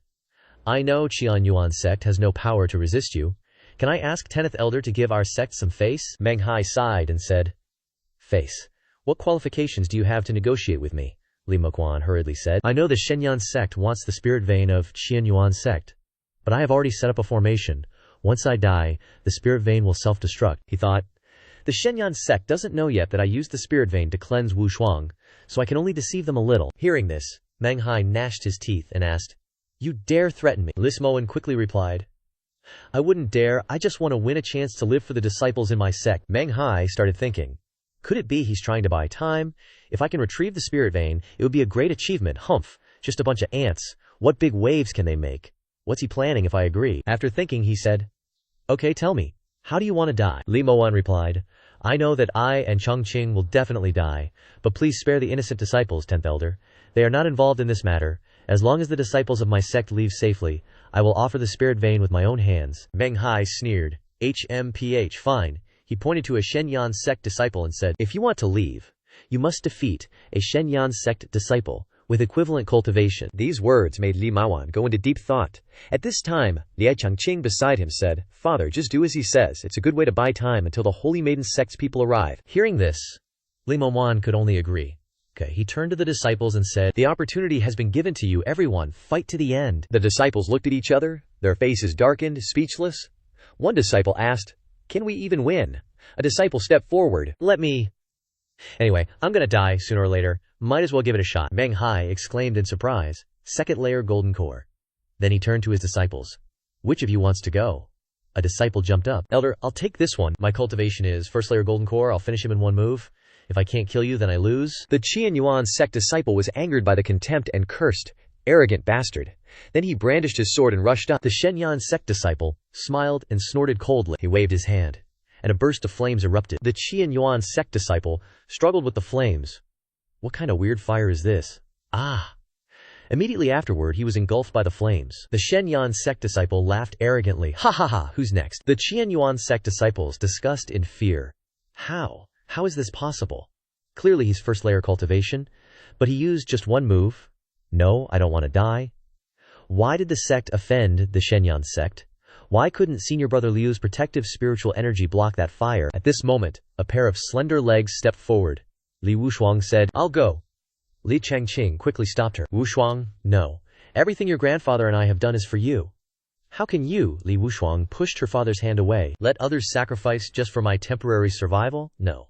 "I know Qianyuan sect has no power to resist you. Can I ask 10th elder to give our sect some face?" Meng Hai sighed and said, "Face? What qualifications do you have to negotiate with me?" Li Moan hurriedly said, "I know the Shenyang sect wants the spirit vein of Qianyuan sect. But I have already set up a formation. Once I die, the spirit vein will self-destruct, he thought. The Shenyang sect doesn't know yet that I used the spirit vein to cleanse Wu Shuang, so I can only deceive them a little. Hearing this, Meng Hai gnashed his teeth and asked, "You dare threaten me?" Lis Moen quickly replied, "I wouldn't dare, I just want to win a chance to live for the disciples in my sect." Meng Hai started thinking, could it be he's trying to buy time? If I can retrieve the spirit vein, it would be a great achievement. Humph, just a bunch of ants. What big waves can they make? What's he planning if I agree? After thinking, he said, "Okay, tell me, how do you want to die?" Li Moan replied, "I know that I and Chongqing will definitely die, but please spare the innocent disciples, 10th Elder. They are not involved in this matter. As long as the disciples of my sect leave safely, I will offer the spirit vein with my own hands." Meng Hai sneered. HMPH, fine. He pointed to a Shenyang sect disciple and said, "If you want to leave, you must defeat a Shenyang sect disciple with equivalent cultivation." These words made Li Mawan go into deep thought. At this time, Liai Changqing beside him said, "Father, just do as he says. It's a good way to buy time until the Holy Maiden sect's people arrive." Hearing this, Li Mawan could only agree. Okay, he turned to the disciples and said, "The opportunity has been given to you, everyone. Fight to the end." The disciples looked at each other, their faces darkened, speechless. One disciple asked, "Can we even win?" A disciple stepped forward. Anyway, I'm gonna die sooner or later. Might as well give it a shot." Meng Hai exclaimed in surprise. "Second layer golden core." Then he turned to his disciples. "Which of you wants to go?" A disciple jumped up. "Elder, I'll take this one. My cultivation is first layer golden core. I'll finish him in one move. If I can't kill you, then I lose." The Qian Yuan sect disciple was angered by the contempt and cursed, "Arrogant bastard." Then he brandished his sword and rushed up. The Shenyang sect disciple smiled and snorted coldly. He waved his hand, and a burst of flames erupted. The Qian Yuan sect disciple struggled with the flames. What kind of weird fire is this? Ah! Immediately afterward, he was engulfed by the flames. The Shenyang sect disciple laughed arrogantly. "Ha ha ha, who's next?" The Qian Yuan sect disciples discussed in fear. How is this possible? Clearly he's first layer cultivation, but he used just one move. No, I don't want to die. Why did the sect offend the Shenyang sect? Why couldn't senior brother Liu's protective spiritual energy block that fire? At this moment, a pair of slender legs stepped forward. Li Wushuang said, "I'll go." Li Changqing quickly stopped her. "Wushuang, no. Everything your grandfather and I have done is for you." "How can you?" Li Wushuang pushed her father's hand away. "Let others sacrifice just for my temporary survival? No."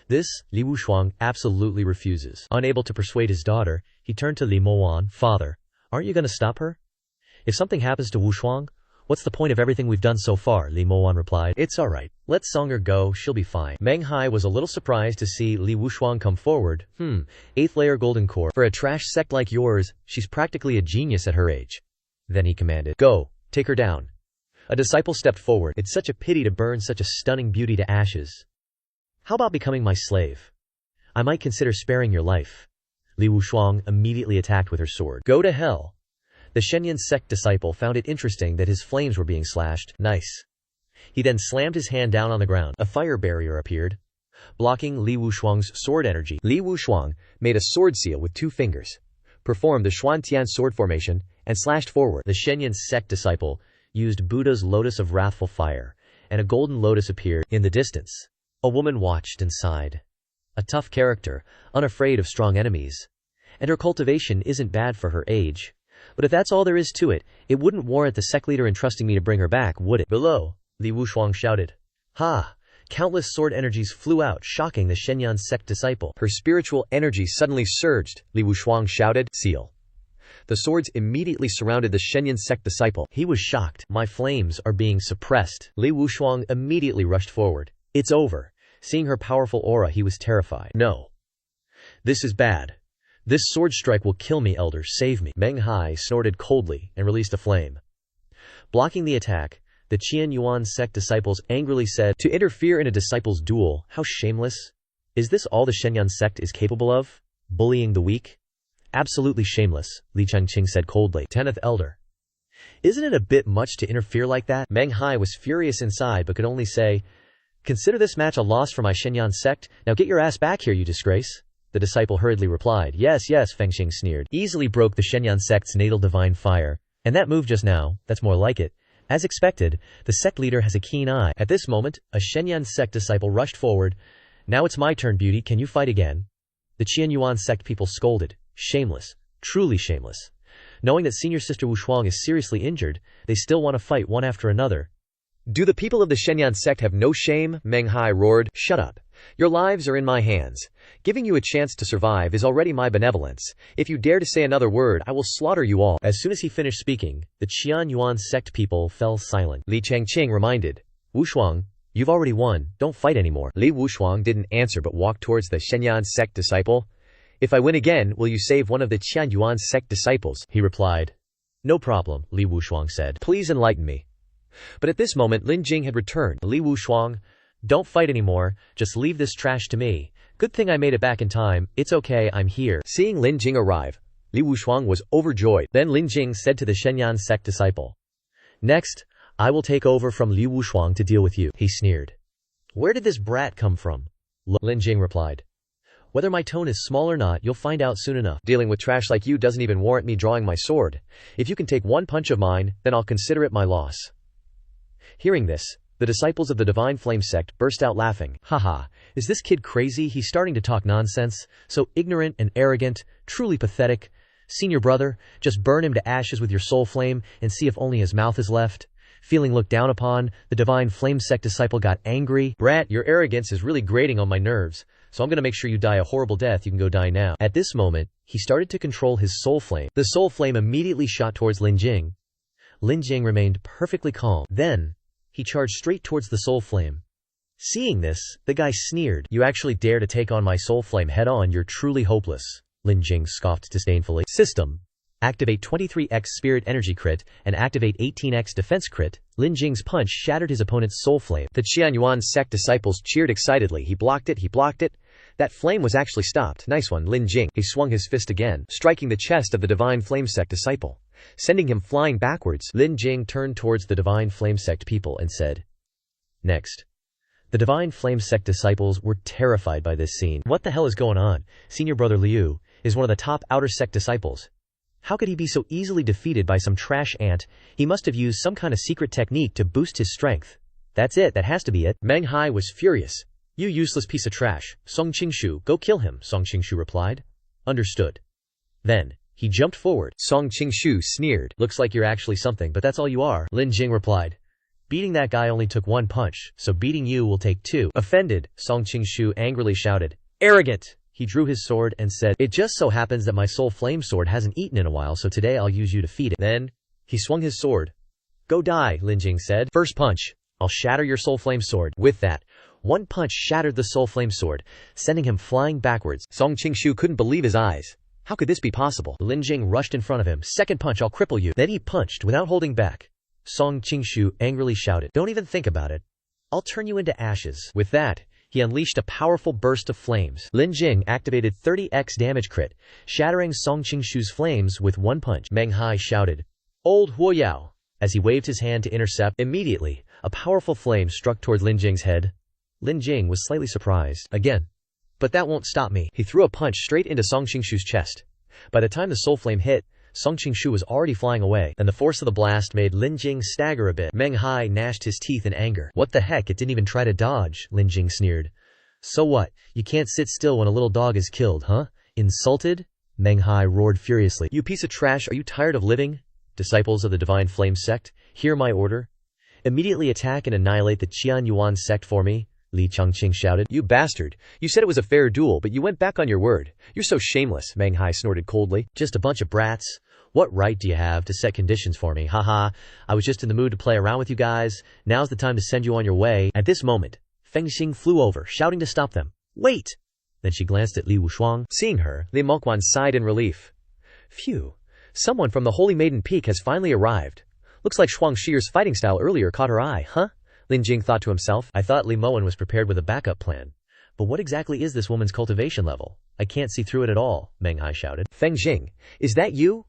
This, Li Wushuang absolutely refuses. Unable to persuade his daughter, he turned to Li Moan. "Father, aren't you going to stop her? If something happens to Wushuang, what's the point of everything we've done so far?" Li Moan replied, "It's alright. Let Songer go, she'll be fine." Meng Hai was a little surprised to see Li Wushuang come forward. 8th layer golden core. For a trash sect like yours, she's practically a genius at her age. Then he commanded, "Go, take her down." A disciple stepped forward. "It's such a pity to burn such a stunning beauty to ashes. How about becoming my slave? I might consider sparing your life." Li Wushuang immediately attacked with her sword. "Go to hell." The Shenyang sect disciple found it interesting that his flames were being slashed. Nice. He then slammed his hand down on the ground. A fire barrier appeared, blocking Li Wushuang's sword energy. Li Wushuang made a sword seal with 2 fingers, performed the Xuantian sword formation, and slashed forward. The Shenyang sect disciple used Buddha's lotus of wrathful fire, and a golden lotus appeared in the distance. A woman watched and sighed. A tough character, unafraid of strong enemies. And her cultivation isn't bad for her age. But if that's all there is to it, it wouldn't warrant the sect leader entrusting me to bring her back, would it? Below, Li Wushuang shouted. "Ha!" Countless sword energies flew out, shocking the Shenyang sect disciple. Her spiritual energy suddenly surged. Li Wushuang shouted, "Seal." The swords immediately surrounded the Shenyang sect disciple. He was shocked. "My flames are being suppressed." Li Wushuang immediately rushed forward. "It's over." Seeing her powerful aura, he was terrified. "No. This is bad. This sword strike will kill me, Elder. Save me." Meng Hai snorted coldly and released a flame. Blocking the attack, the Qian Yuan sect disciples angrily said, "To interfere in a disciple's duel, how shameless. Is this all the Shenyang sect is capable of? Bullying the weak? Absolutely shameless," Li Changqing said coldly. 10th Elder. "Isn't it a bit much to interfere like that?" Meng Hai was furious inside but could only say, "Consider this match a loss for my Shenyang sect. Now get your ass back here, you disgrace." The disciple hurriedly replied, "Yes, yes," Fengxing sneered. "Easily broke the Shenyang sect's natal divine fire. And that move just now, that's more like it." As expected, the sect leader has a keen eye. At this moment, a Shenyang sect disciple rushed forward. "Now it's my turn, beauty. Can you fight again?" The Qian Yuan sect people scolded. "Shameless. Truly shameless." Knowing that senior sister Wu Shuang is seriously injured, they still want to fight one after another. Do the people of the Shenyang sect have no shame? Meng Hai roared. Shut up. Your lives are in my hands. Giving you a chance to survive is already my benevolence. If you dare to say another word, I will slaughter you all. As soon as he finished speaking, the Qian Yuan sect people fell silent. Li Changqing reminded. Wu Shuang, you've already won. Don't fight anymore. Li Wushuang didn't answer but walked towards the Shenyang sect disciple. If I win again, will you save one of the Qian Yuan sect disciples? He replied. No problem, Li Wushuang said. Please enlighten me. But at this moment Lin Jing had returned. Li Wushuang, don't fight anymore, just leave this trash to me. Good thing I made it back in time, it's okay, I'm here. Seeing Lin Jing arrive, Li Wushuang was overjoyed. Then Lin Jing said to the Shenyang sect disciple. Next, I will take over from Li Wushuang to deal with you. He sneered. Where did this brat come from? Lin Jing replied. Whether my tone is small or not, you'll find out soon enough. Dealing with trash like you doesn't even warrant me drawing my sword. If you can take one punch of mine, then I'll consider it my loss. Hearing this, the disciples of the Divine Flame sect burst out laughing. Haha, is this kid crazy? He's starting to talk nonsense. So ignorant and arrogant, truly pathetic. Senior brother, just burn him to ashes with your soul flame and see if only his mouth is left. Feeling looked down upon, the Divine Flame sect disciple got angry. Brat, your arrogance is really grating on my nerves, so I'm gonna make sure you die a horrible death. You can go die now. At this moment, he started to control his soul flame. The soul flame immediately shot towards Lin Jing. Lin Jing remained perfectly calm. Then, he charged straight towards the soul flame. Seeing this, the guy sneered. You actually dare to take on my soul flame head on? You're truly hopeless. Lin Jing scoffed disdainfully. System. Activate 23x Spirit Energy Crit and activate 18x Defense Crit. Lin Jing's punch shattered his opponent's soul flame. The Qian Yuan sect disciples cheered excitedly. He blocked it. That flame was actually stopped. Nice one, Lin Jing. He swung his fist again, striking the chest of the Divine Flame sect disciple, sending him flying backwards. Lin Jing turned towards the Divine Flame sect people and said, Next. The Divine Flame sect disciples were terrified by this scene. What the hell is going on? Senior brother Liu is one of the top outer sect disciples. How could he be so easily defeated by some trash ant? He must have used some kind of secret technique to boost his strength. That's it, that has to be it. Meng Hai was furious. You useless piece of trash. Song Qingshu, go kill him, Song Qingshu replied. Understood. Then, he jumped forward. Song Qingshu sneered. Looks like you're actually something, but that's all you are, Lin Jing replied. Beating that guy only took one punch, so beating you will take two. Offended, Song Qingshu angrily shouted. Arrogant! He drew his sword and said, It just so happens that my soul flame sword hasn't eaten in a while, so today I'll use you to feed it. Then, he swung his sword. Go die, Lin Jing said. First punch. I'll shatter your soul flame sword. With that, one punch shattered the soul flame sword, sending him flying backwards. Song Qingshu couldn't believe his eyes. How could this be possible? Lin Jing rushed in front of him. Second punch, I'll cripple you. Then he punched without holding back. Song Qingshu angrily shouted, Don't even think about it. I'll turn you into ashes. With that, he unleashed a powerful burst of flames. Lin Jing activated 30x damage crit, shattering Song Qingshu's flames with one punch. Meng Hai shouted, Old Huo Yao, as he waved his hand to intercept. Immediately, a powerful flame struck towards Lin Jing's head. Lin Jing was slightly surprised. Again. But that won't stop me. He threw a punch straight into Song Qingshu's chest. By the time the soul flame hit, Song Qingshu was already flying away, and the force of the blast made Lin Jing stagger a bit. Meng Hai gnashed his teeth in anger. What the heck, it didn't even try to dodge, Lin Jing sneered. So what, you can't sit still when a little dog is killed, huh? Insulted? Meng Hai roared furiously. You piece of trash, are you tired of living? Disciples of the Divine Flame sect, hear my order. Immediately attack and annihilate the Qian Yuan sect for me, Li Changqing shouted. You bastard, you said it was a fair duel, but you went back on your word. You're so shameless, Meng Hai snorted coldly. Just a bunch of brats. What right do you have to set conditions for me? Haha, I was just in the mood to play around with you guys. Now's the time to send you on your way. At this moment, Feng Xing flew over, shouting to stop them. Wait! Then she glanced at Li Wushuang. Seeing her, Li Moquan sighed in relief. Phew, someone from the Holy Maiden Peak has finally arrived. Looks like Shuang Shier's fighting style earlier caught her eye, huh? Lin Jing thought to himself. I thought Li Moan was prepared with a backup plan. But what exactly is this woman's cultivation level? I can't see through it at all, Meng Hai shouted. Feng Xing, is that you?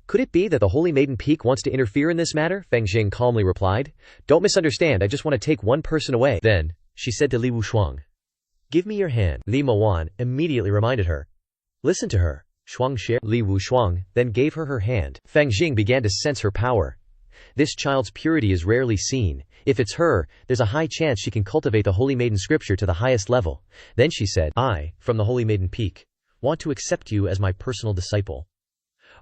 Could it be that the Holy Maiden Peak wants to interfere in this matter? Feng Xing calmly replied. Don't misunderstand, I just want to take one person away. Then, she said to Li Wushuang. Give me your hand. Li Moan immediately reminded her. Listen to her. Shuang Xie. Li Wushuang then gave her her hand. Feng Xing began to sense her power. This child's purity is rarely seen. If it's her, there's a high chance she can cultivate the Holy Maiden scripture to the highest level. Then she said, I, from the Holy Maiden Peak, want to accept you as my personal disciple.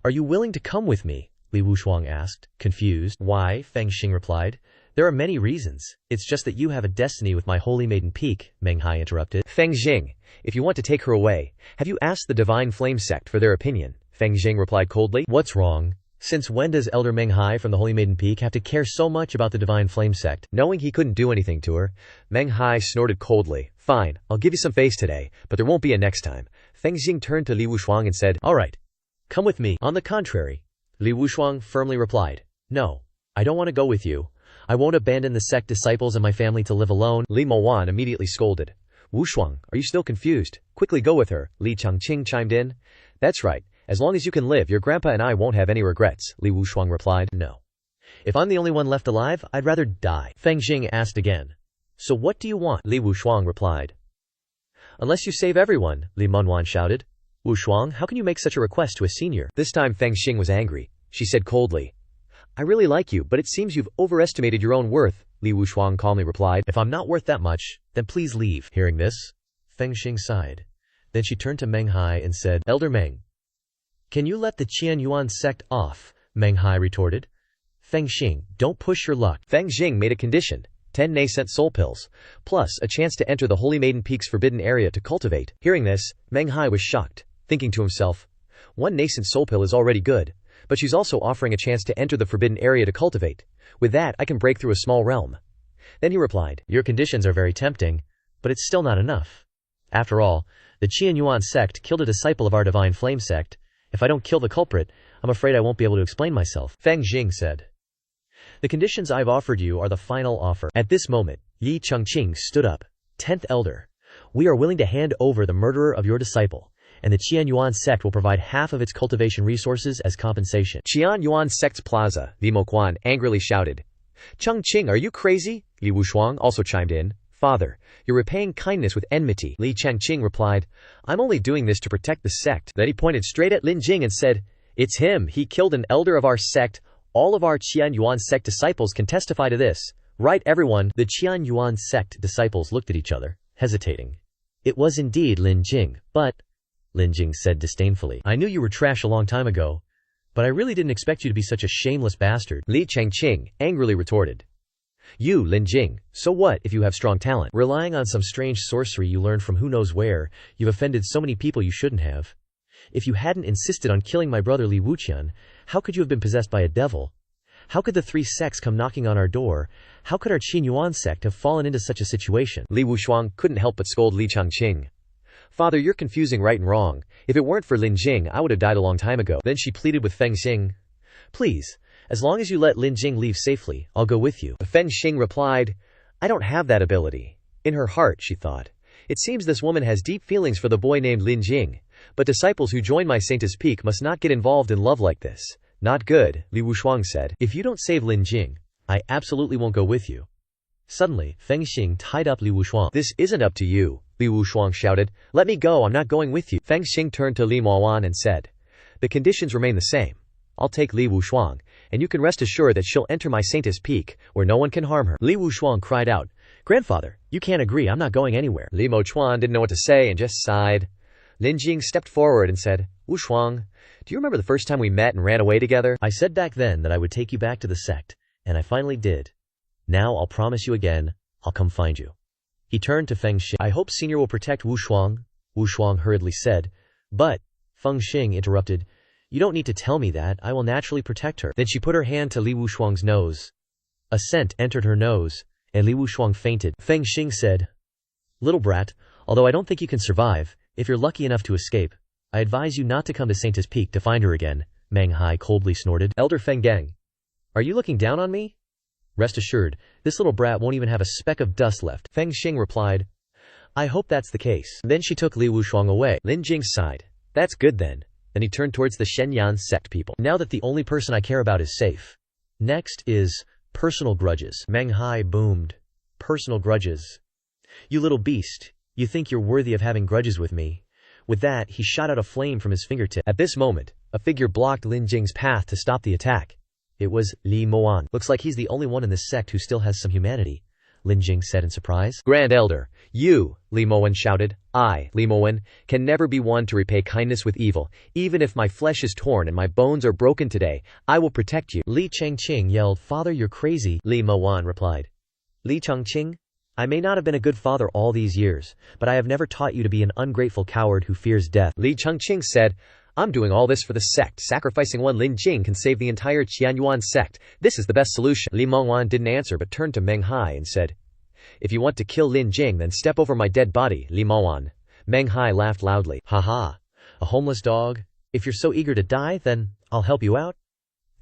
Are you willing to come with me? Li Wushuang asked, confused. Why? Feng Xing replied. There are many reasons. It's just that you have a destiny with my holy maiden peak, Meng Hai interrupted. Feng Xing, if you want to take her away, have you asked the Divine Flame sect for their opinion? Feng Xing replied coldly. What's wrong? Since when does Elder Meng Hai from the Holy Maiden Peak have to care so much about the Divine Flame sect? Knowing he couldn't do anything to her, Meng Hai snorted coldly. Fine, I'll give you some face today, but there won't be a next time. Feng Xing turned to Li Wushuang and said, All right, come with me. On the contrary, Li Wushuang firmly replied, No, I don't want to go with you. I won't abandon the sect disciples and my family to live alone. Li Mowan immediately scolded. Wushuang, are you still confused? Quickly go with her. Li Changqing chimed in. That's right. As long as you can live, your grandpa and I won't have any regrets, Li Wushuang replied. No. If I'm the only one left alive, I'd rather die. Feng Xing asked again. So what do you want? Li Wushuang replied. Unless you save everyone, Li Munwan shouted. Wushuang, how can you make such a request to a senior? This time Feng Xing was angry. She said coldly, I really like you, but it seems you've overestimated your own worth, Li Wushuang calmly replied. If I'm not worth that much, then please leave. Hearing this, Feng Xing sighed. Then she turned to Meng Hai and said, Elder Meng, can you let the Qian Yuan sect off? Meng Hai retorted. Feng Xing, don't push your luck. Feng Xing made a condition, 10 nascent soul pills, plus a chance to enter the Holy Maiden Peak's forbidden area to cultivate. Hearing this, Meng Hai was shocked, thinking to himself, one nascent soul pill is already good, but she's also offering a chance to enter the forbidden area to cultivate. With that, I can break through a small realm. Then he replied, Your conditions are very tempting, but it's still not enough. After all, the Qian Yuan sect killed a disciple of our Divine Flame sect. If I don't kill the culprit, I'm afraid I won't be able to explain myself. Feng Xing said. The conditions I've offered you are the final offer. At this moment, Yi Changqing stood up. 10th Elder, we are willing to hand over the murderer of your disciple, and the Qian Yuan sect will provide half of its cultivation resources as compensation. Qian Yuan sect's plaza, Li Moquan angrily shouted. Changqing, are you crazy? Li Wushuang also chimed in. Father, you're repaying kindness with enmity. Li Changqing replied, I'm only doing this to protect the sect. Then he pointed straight at Lin Jing and said, It's him. He killed an elder of our sect. All of our Qian Yuan sect disciples can testify to this. Right, everyone? The Qian Yuan sect disciples looked at each other, hesitating. It was indeed Lin Jing, but, Lin Jing said disdainfully, I knew you were trash a long time ago, but I really didn't expect you to be such a shameless bastard. Li Changqing angrily retorted. You, Lin Jing, so what if you have strong talent? Relying on some strange sorcery you learned from who knows where, you've offended so many people you shouldn't have. If you hadn't insisted on killing my brother Li Wuqian, how could you have been possessed by a devil? How could the three sects come knocking on our door? How could our Qin Yuan sect have fallen into such a situation? Li Wushuang couldn't help but scold Li Changqing. Father, you're confusing right and wrong. If it weren't for Lin Jing, I would have died a long time ago. Then she pleaded with Feng Xing. Please, as long as you let Lin Jing leave safely, I'll go with you. Feng Xing replied, I don't have that ability. In her heart, she thought, it seems this woman has deep feelings for the boy named Lin Jing, but disciples who join my Saintess Peak must not get involved in love like this. Not good, Li Wushuang said. If you don't save Lin Jing, I absolutely won't go with you. Suddenly, Feng Xing tied up Li Wushuang. This isn't up to you, Li Wushuang shouted. Let me go, I'm not going with you. Feng Xing turned to Li Maowan and said, the conditions remain the same. I'll take Li Wushuang, and you can rest assured that she'll enter my Saintess Peak, where no one can harm her. Li Wushuang cried out, Grandfather, you can't agree, I'm not going anywhere. Li Mochuan didn't know what to say and just sighed. Lin Jing stepped forward and said, Wushuang, do you remember the first time we met and ran away together? I said back then that I would take you back to the sect, and I finally did. Now I'll promise you again, I'll come find you. He turned to Feng Xing. I hope Senior will protect Wushuang, Wushuang hurriedly said. But, Feng Xing interrupted, you don't need to tell me that, I will naturally protect her. Then she put her hand to Li Wushuang's nose. A scent entered her nose, and Li Wushuang fainted. Feng Xing said, Little brat, although I don't think you can survive, if you're lucky enough to escape, I advise you not to come to Saintess Peak to find her again, Meng Hai coldly snorted. Elder Feng Geng, are you looking down on me? Rest assured, this little brat won't even have a speck of dust left. Feng Xing replied, I hope that's the case. Then she took Li Wushuang away. Lin Jing sighed. That's good then. Then he turned towards the Shenyan sect people. Now that the only person I care about is safe. Next is personal grudges. Meng Hai boomed. Personal grudges. You little beast. You think you're worthy of having grudges with me. With that, he shot out a flame from his fingertip. At this moment, a figure blocked Lin Jing's path to stop the attack. It was Li Moan. Looks like he's the only one in this sect who still has some humanity. Lin Jing said in surprise. Grand Elder, you, Li Mowen shouted. I, Li Mowen, can never be one to repay kindness with evil. Even if my flesh is torn and my bones are broken today, I will protect you. Li Changqing yelled, Father, you're crazy. Li Mowen replied. Li Changqing, I may not have been a good father all these years, but I have never taught you to be an ungrateful coward who fears death. Li Changqing said, I'm doing all this for the sect. Sacrificing one Lin Jing can save the entire Qianyuan sect. This is the best solution. Li Mowen didn't answer but turned to Meng Hai and said, If you want to kill Lin Jing, then step over my dead body, Li Mowen. Meng Hai laughed loudly. Ha ha. A homeless dog? If you're so eager to die, then I'll help you out.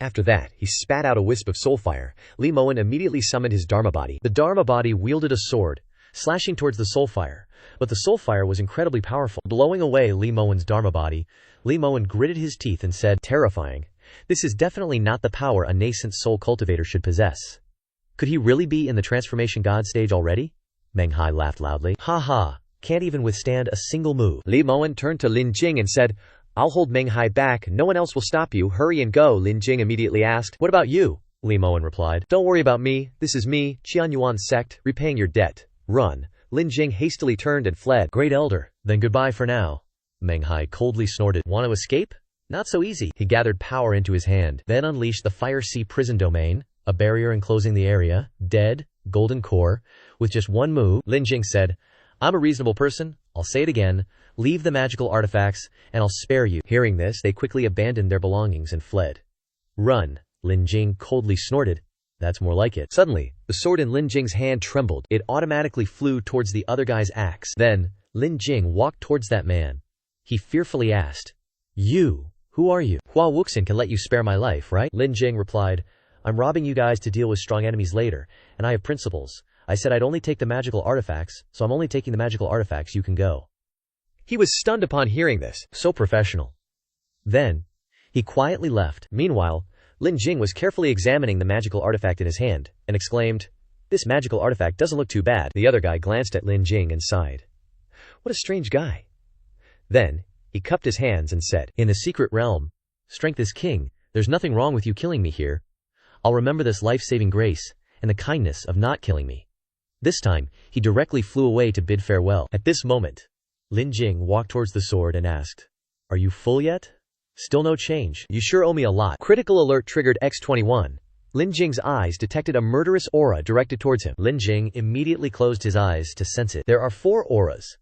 After that, he spat out a wisp of soul fire. Li Mowen immediately summoned his Dharma body. The Dharma body wielded a sword, slashing towards the soul fire. But the soul fire was incredibly powerful. Blowing away Li Mowen's Dharma body, Li Mowen gritted his teeth and said, Terrifying. This is definitely not the power a nascent soul cultivator should possess. Could he really be in the transformation god stage already? Meng Hai laughed loudly. Ha ha. Can't even withstand a single move. Li Mowen turned to Lin Jing and said, I'll hold Meng Hai back. No one else will stop you. Hurry and go. Lin Jing immediately asked, What about you? Li Mowen replied, Don't worry about me. This is me, Qianyuan sect, repaying your debt. Run. Lin Jing hastily turned and fled. Great Elder, then goodbye for now. Meng Hai coldly snorted. Want to escape? Not so easy. He gathered power into his hand, then unleashed the Fire Sea prison domain, a barrier enclosing the area, dead, golden core. With just one move, Lin Jing said, I'm a reasonable person. I'll say it again. Leave the magical artifacts, and I'll spare you. Hearing this, they quickly abandoned their belongings and fled. Run. Lin Jing coldly snorted. That's more like it. Suddenly, the sword in Lin Jing's hand trembled. It automatically flew towards the other guy's axe. Then, Lin Jing walked towards that man. He fearfully asked, You, who are you? Hua Wuxin can let you spare my life, right? Lin Jing replied, I'm robbing you guys to deal with strong enemies later, and I have principles. I said I'd only take the magical artifacts, so I'm only taking the magical artifacts. You can go. He was stunned upon hearing this. So professional. Then, he quietly left. Meanwhile, Lin Jing was carefully examining the magical artifact in his hand, and exclaimed, This magical artifact doesn't look too bad. The other guy glanced at Lin Jing and sighed. What a strange guy. Then, he cupped his hands and said, In the secret realm, strength is king. There's nothing wrong with you killing me here. I'll remember this life-saving grace, and the kindness of not killing me. This time, he directly flew away to bid farewell. At this moment, Lin Jing walked towards the sword and asked, Are you full yet? Still no change. You sure owe me a lot. Critical alert triggered X21. Lin Jing's eyes detected a murderous aura directed towards him. Lin Jing immediately closed his eyes to sense it. There are 4 auras.